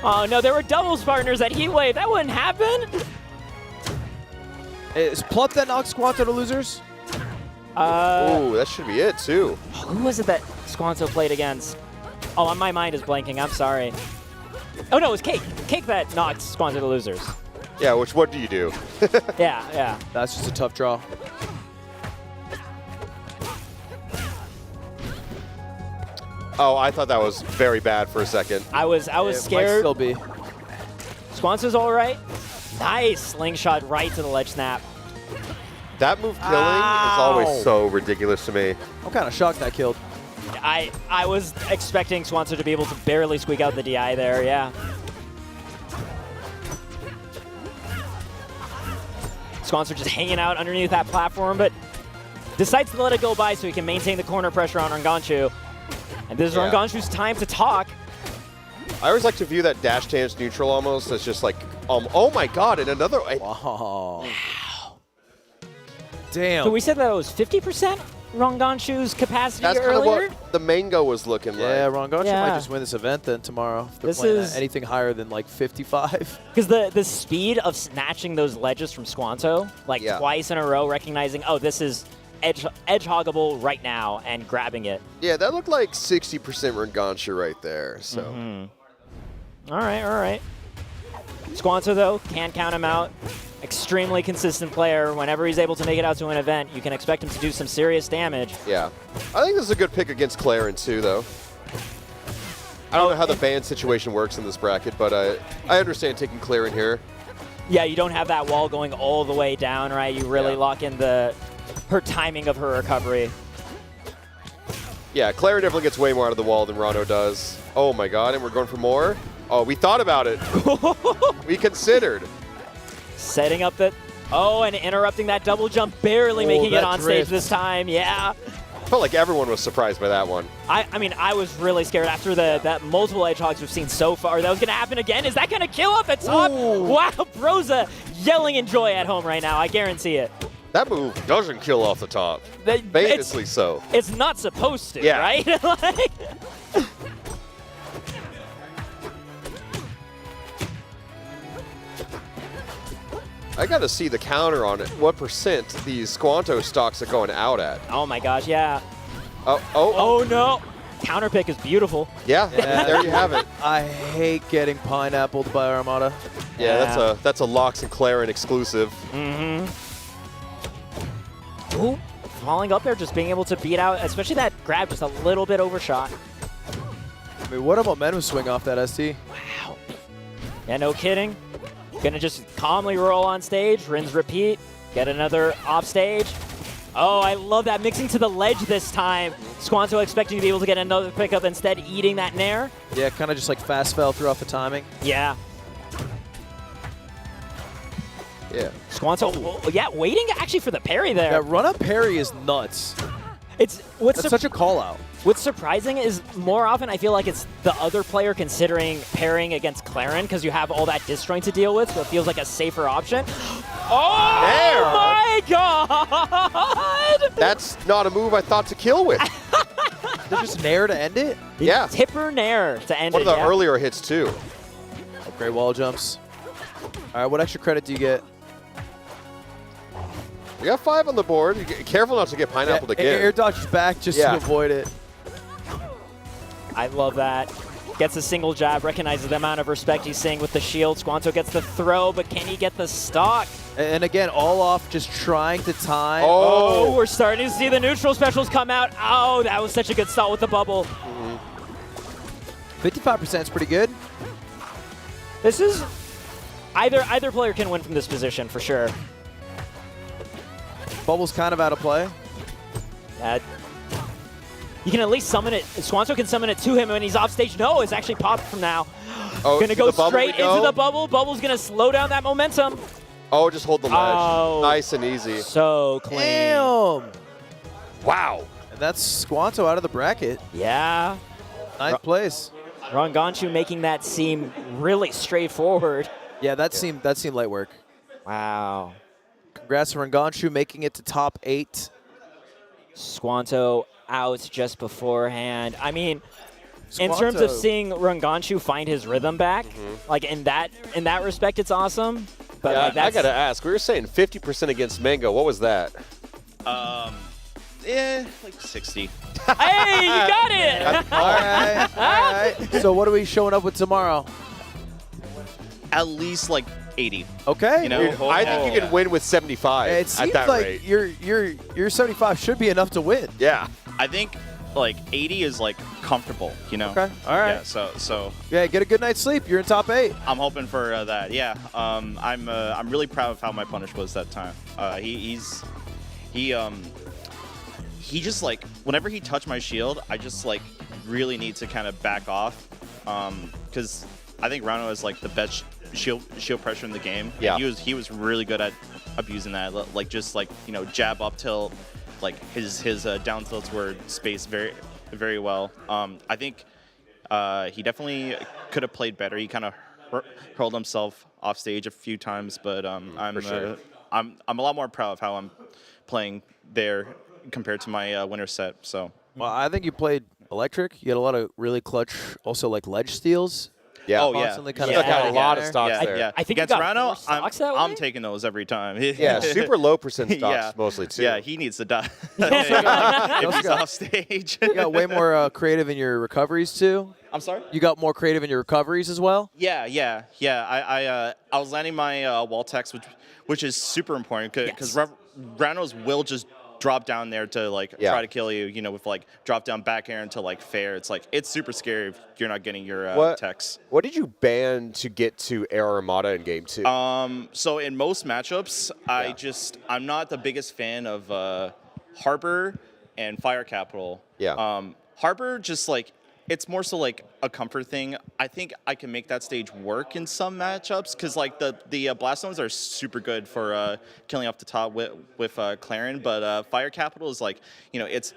Oh no, there were doubles partners at Heat Wave. That wouldn't happen. Is Plup that knocks Squanto to losers? Ooh, that should be it too. Who was it that Squanto played against? Oh, my mind is blanking. I'm sorry. Oh no, it was Cake. Cake that knocked Squanto to losers. Yeah, what do you do? Yeah. That's just a tough draw. Oh, I thought that was very bad for a second. I was scared. Might still be. Squanto's all right. Nice slingshot right to the ledge snap. That move killing is always so ridiculous to me. I'm kind of shocked that killed. I was expecting Squanto to be able to barely squeak out the DI there, yeah. Squanto just hanging out underneath that platform, but decides to let it go by so he can maintain the corner pressure on Ranganchu. And this is Ranganchu's time to talk. I always like to view that dash dance neutral almost as just like, oh my god, and another. Wow. Damn. So we said that it was 50% Ranganchu's capacity That's kind earlier? of what the MANG0 was looking like. Yeah, Ranganchu might just win this event then tomorrow. If they're playing anything higher than like 55. Because the speed of snatching those ledges from Squanto, twice in a row, recognizing, oh, this is edge hoggable right now, and grabbing it. Yeah, that looked like 60% Ranganchu right there. So. All right. Squanto, though, can't count him out. Extremely consistent player. Whenever he's able to make it out to an event, you can expect him to do some serious damage. Yeah. I think this is a good pick against Clarence, too, though. I don't know how the ban situation works in this bracket, but I understand taking Claren here. Yeah, you don't have that wall going all the way down, right? You really lock in her timing of her recovery. Yeah, Claren definitely gets way more out of the wall than Rano does. Oh my god, and we're going for more? Oh, we thought about it. We considered. Setting up and interrupting that double jump, barely making it on stage this time, yeah. Felt like everyone was surprised by that one. I mean, I was really scared after that multiple edge hogs we've seen so far. That was going to happen again. Is that going to kill up at top? Ooh. Wow, Broza yelling in joy at home right now. I guarantee it. That move doesn't kill off the top. Famously so. It's not supposed to, right? I got to see the counter on it. What percent these Squanto stocks are going out at? Oh my gosh, yeah. Oh no. Counter pick is beautiful. Yeah, there you have it. I hate getting pineappled by Armada. Yeah, that's a Lox and Claren exclusive. Ooh, falling up there, just being able to beat out, especially that grab just a little bit overshot. I mean, what a momentum swing off that ST. Wow. Yeah, no kidding. Gonna just calmly roll on stage, rinse, repeat, get another off stage. Oh, I love that, mixing to the ledge this time. Squanto expecting to be able to get another pickup, instead eating that nair. Yeah, kind of just like fast fell through off the timing. Yeah. Yeah. Squanto, waiting actually for the parry there. That run-up parry is nuts. That's such a call-out. What's surprising is more often I feel like it's the other player considering pairing against Claren because you have all that disjoint to deal with, so it feels like a safer option. Oh my god! That's not a move I thought to kill with. Did just nair to end it? Yeah. Tipper nair to end it. One of the earlier hits, too. Oh, great wall jumps. All right, what extra credit do you get? We got 5 on the board. Careful not to get pineappled again. Air dodges back just to avoid it. I love that. Gets a single jab, recognizes the amount of respect he's seeing with the shield. Squanto gets the throw, but can he get the stock? And again, all off just trying to time. Oh, we're starting to see the neutral specials come out. Oh, that was such a good stall with the bubble. 55% is pretty good. This is... Either player can win from this position, for sure. Bubble's kind of out of play. You can at least summon it. Swanso can summon it to him when he's off stage. No, it's actually popped from now. Oh, gonna go the bubble straight we go? into the bubble. Bubble's gonna slow down that momentum. Oh, just hold the ledge. Oh. Nice and easy. So clean. Damn. Wow. And that's Squanto out of the bracket. Yeah. Ninth place. Ranganshu making that seem really straightforward. Yeah, that seemed light work. Wow. Congrats to Ranganshu making it to top 8. Squanto out just beforehand. I mean, in terms of Squanto. seeing Ranganshu find his rhythm back, like in that respect, it's awesome. But Yeah, like I that's, gotta ask. We were saying 50% against MANG0. What was that? Yeah, like 60. Hey, you got it! All right. So what are we showing up with tomorrow? At least like 80. Okay. You know, Dude, I think you can win with 75 It at seems that like rate. your 75 should be enough to win. Yeah. I think like 80 is like comfortable, you know. Okay. All right. Yeah. So Yeah, get a good night's sleep. You're in top 8. I'm hoping for that. Yeah. I'm really proud of how my punish was that time. He just like whenever he touched my shield, I just like really need to kind of back off, because I think Rano is like the best shield pressure in the game. Yeah. And he was really good at abusing that, like just like jab up tilt, like his down tilts were spaced very very well. I think he definitely could have played better. He kind of hurled himself off stage a few times, but I'm a lot more proud of how I'm playing there compared to my winner set. So Well, I think you played electric. You had a lot of really clutch, also like ledge steals. Yeah. Oh, yeah. Constantly kind Stuck of out a lot of stocks there. Yeah. I think you against got Rano, 4 stocks that I'm way? taking those every time. Yeah, super low percent stocks Yeah. mostly too. Yeah, he needs to die. also if he's got- off stage. You got way more creative in your recoveries too. I'm sorry? You got more creative in your recoveries as well. Yeah. I was landing my wall text, which is super important because Rano's will just drop down there to like try to kill you, with like drop down back air into like fair. It's like it's super scary if you're not getting your techs. What did you ban to get to Air Armada in game 2? So in most matchups, I'm not the biggest fan of Harbor and Fire Capital. Yeah. Harbor just like it's more so like a comfort thing. I think I can make that stage work in some matchups because like the Blast Zones are super good for killing off the top with Clarin, but Fire Capital is like it's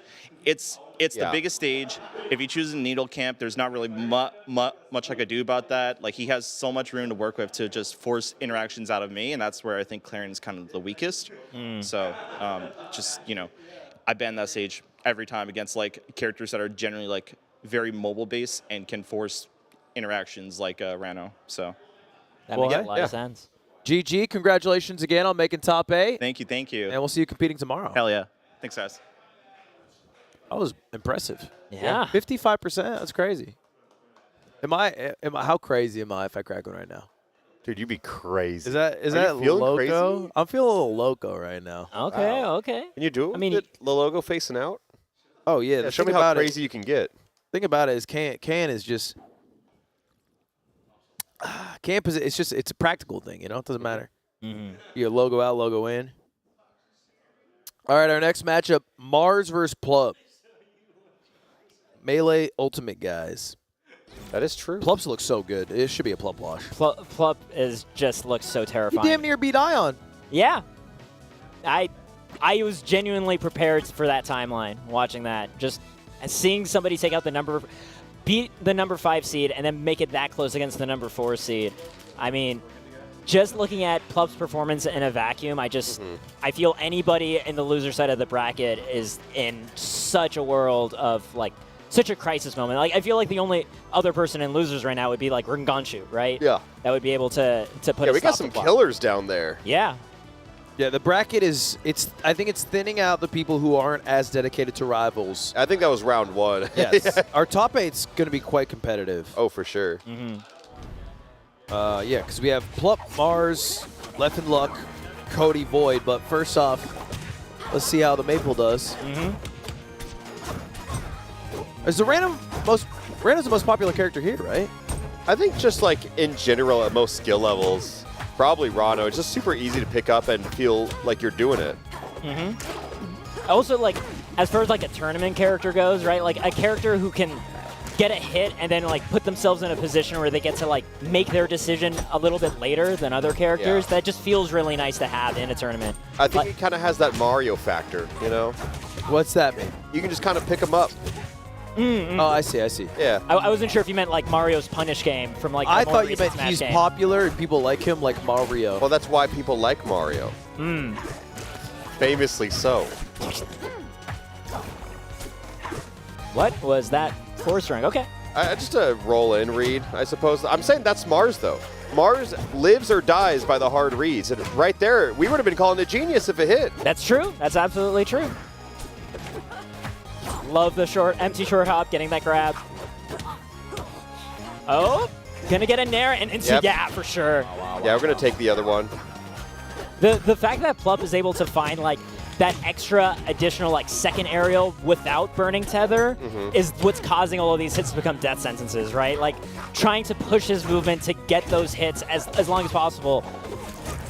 the biggest stage. If he chooses Needle Camp, there's not really much I could do about that. Like he has so much room to work with to just force interactions out of me, and that's where I think Clarin's kind of the weakest. So I ban that stage every time against like characters that are generally like very mobile based and can force interactions like Rano. So that makes a lot of sense. GG, congratulations again on making top 8. Thank you. And we'll see you competing tomorrow. Hell yeah. Thanks, guys. That was impressive. Yeah. 55%. That's crazy. Am I how crazy am I if I crack one right now? Dude, you'd be crazy. Is that Are you feeling loco? crazy? I'm feeling a little loco right now. Okay, okay. Can you do it? I mean, the logo facing out? Oh yeah. The Show thing me how about crazy you can get. Thing about it is can is just it's a practical thing, It doesn't matter. Your logo out, logo in. All right, our next matchup: Mars versus Plup. Melee Ultimate guys. That is true. Plups looks so good. It should be a Plup wash. Plup just looks so You terrifying. damn near beat Ion. Yeah. I was genuinely prepared for that timeline watching that. Just seeing somebody take out beat the number 5 seed and then make it that close against the number 4 seed. I mean, just looking at Plup's performance in a vacuum, I feel anybody in the loser side of the bracket is in such a world of like such a crisis moment. Like I feel like the only other person in losers right now would be like Ranganshu, right? Yeah. That would be able to put Yeah, a we got stop some to Plup. killers down there. Yeah. Yeah, the bracket I think it's thinning out the people who aren't as dedicated to rivals. I think that was round 1. Yes. Our top 8's going to be quite competitive. Oh, for sure. Yeah, because we have Plup, Mars, Left and Luck, Cody, Void. But first off, let's see how the Maple does. Is the Random's the most popular character here, right? I think just like in general at most skill levels, probably Rano. It's just super easy to pick up and feel like you're doing it. Also, like, as far as like a tournament character goes, right? Like a character who can get a hit and then like put themselves in a position where they get to like make their decision a little bit later than other characters. That just feels really nice to have in a tournament. I think he kind of has that Mario factor, you know? What's that mean? You can just kind of pick him up. Oh, I see. Yeah. I wasn't sure if you meant like Mario's Punish game from like. I the more thought you recent meant Smash he's game. popular and people like him like Mario. Well, that's why people like Mario. Famously so. What was that? Force ring. Okay. Just a roll-in read, I suppose. I'm saying that's Mars, though. Mars lives or dies by the hard reads. And right there, we would have been calling it genius if it hit. That's true. That's absolutely true. Love the empty short hop, getting that grab. Oh, gonna get in there and into, yeah, for sure. Yeah, we're gonna take the other one. The fact that Plup is able to find like that extra additional like second aerial without burning tether is what's causing all of these hits to become death sentences, right? Like trying to push his movement to get those hits as long as possible.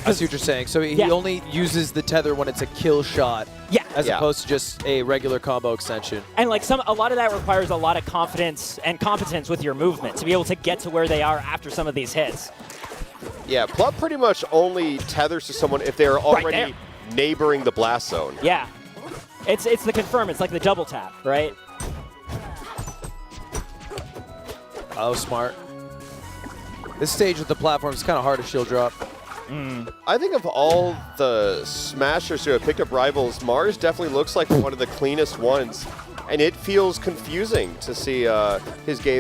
I see what you're saying. So he only uses the tether when it's a kill shot. Yeah. As opposed to just a regular combo extension. And like a lot of that requires a lot of confidence and competence with your movement to be able to get to where they are after some of these hits. Yeah, Plup pretty much only tethers to someone if they are already neighboring the blast zone. Yeah. It's the confirm. It's like the double tap, right? Oh, smart. This stage with the platform is kind of hard to shield drop. I think of all the Smashers who have picked up Rivals, Mars definitely looks like one of the cleanest ones, and it feels confusing to see his game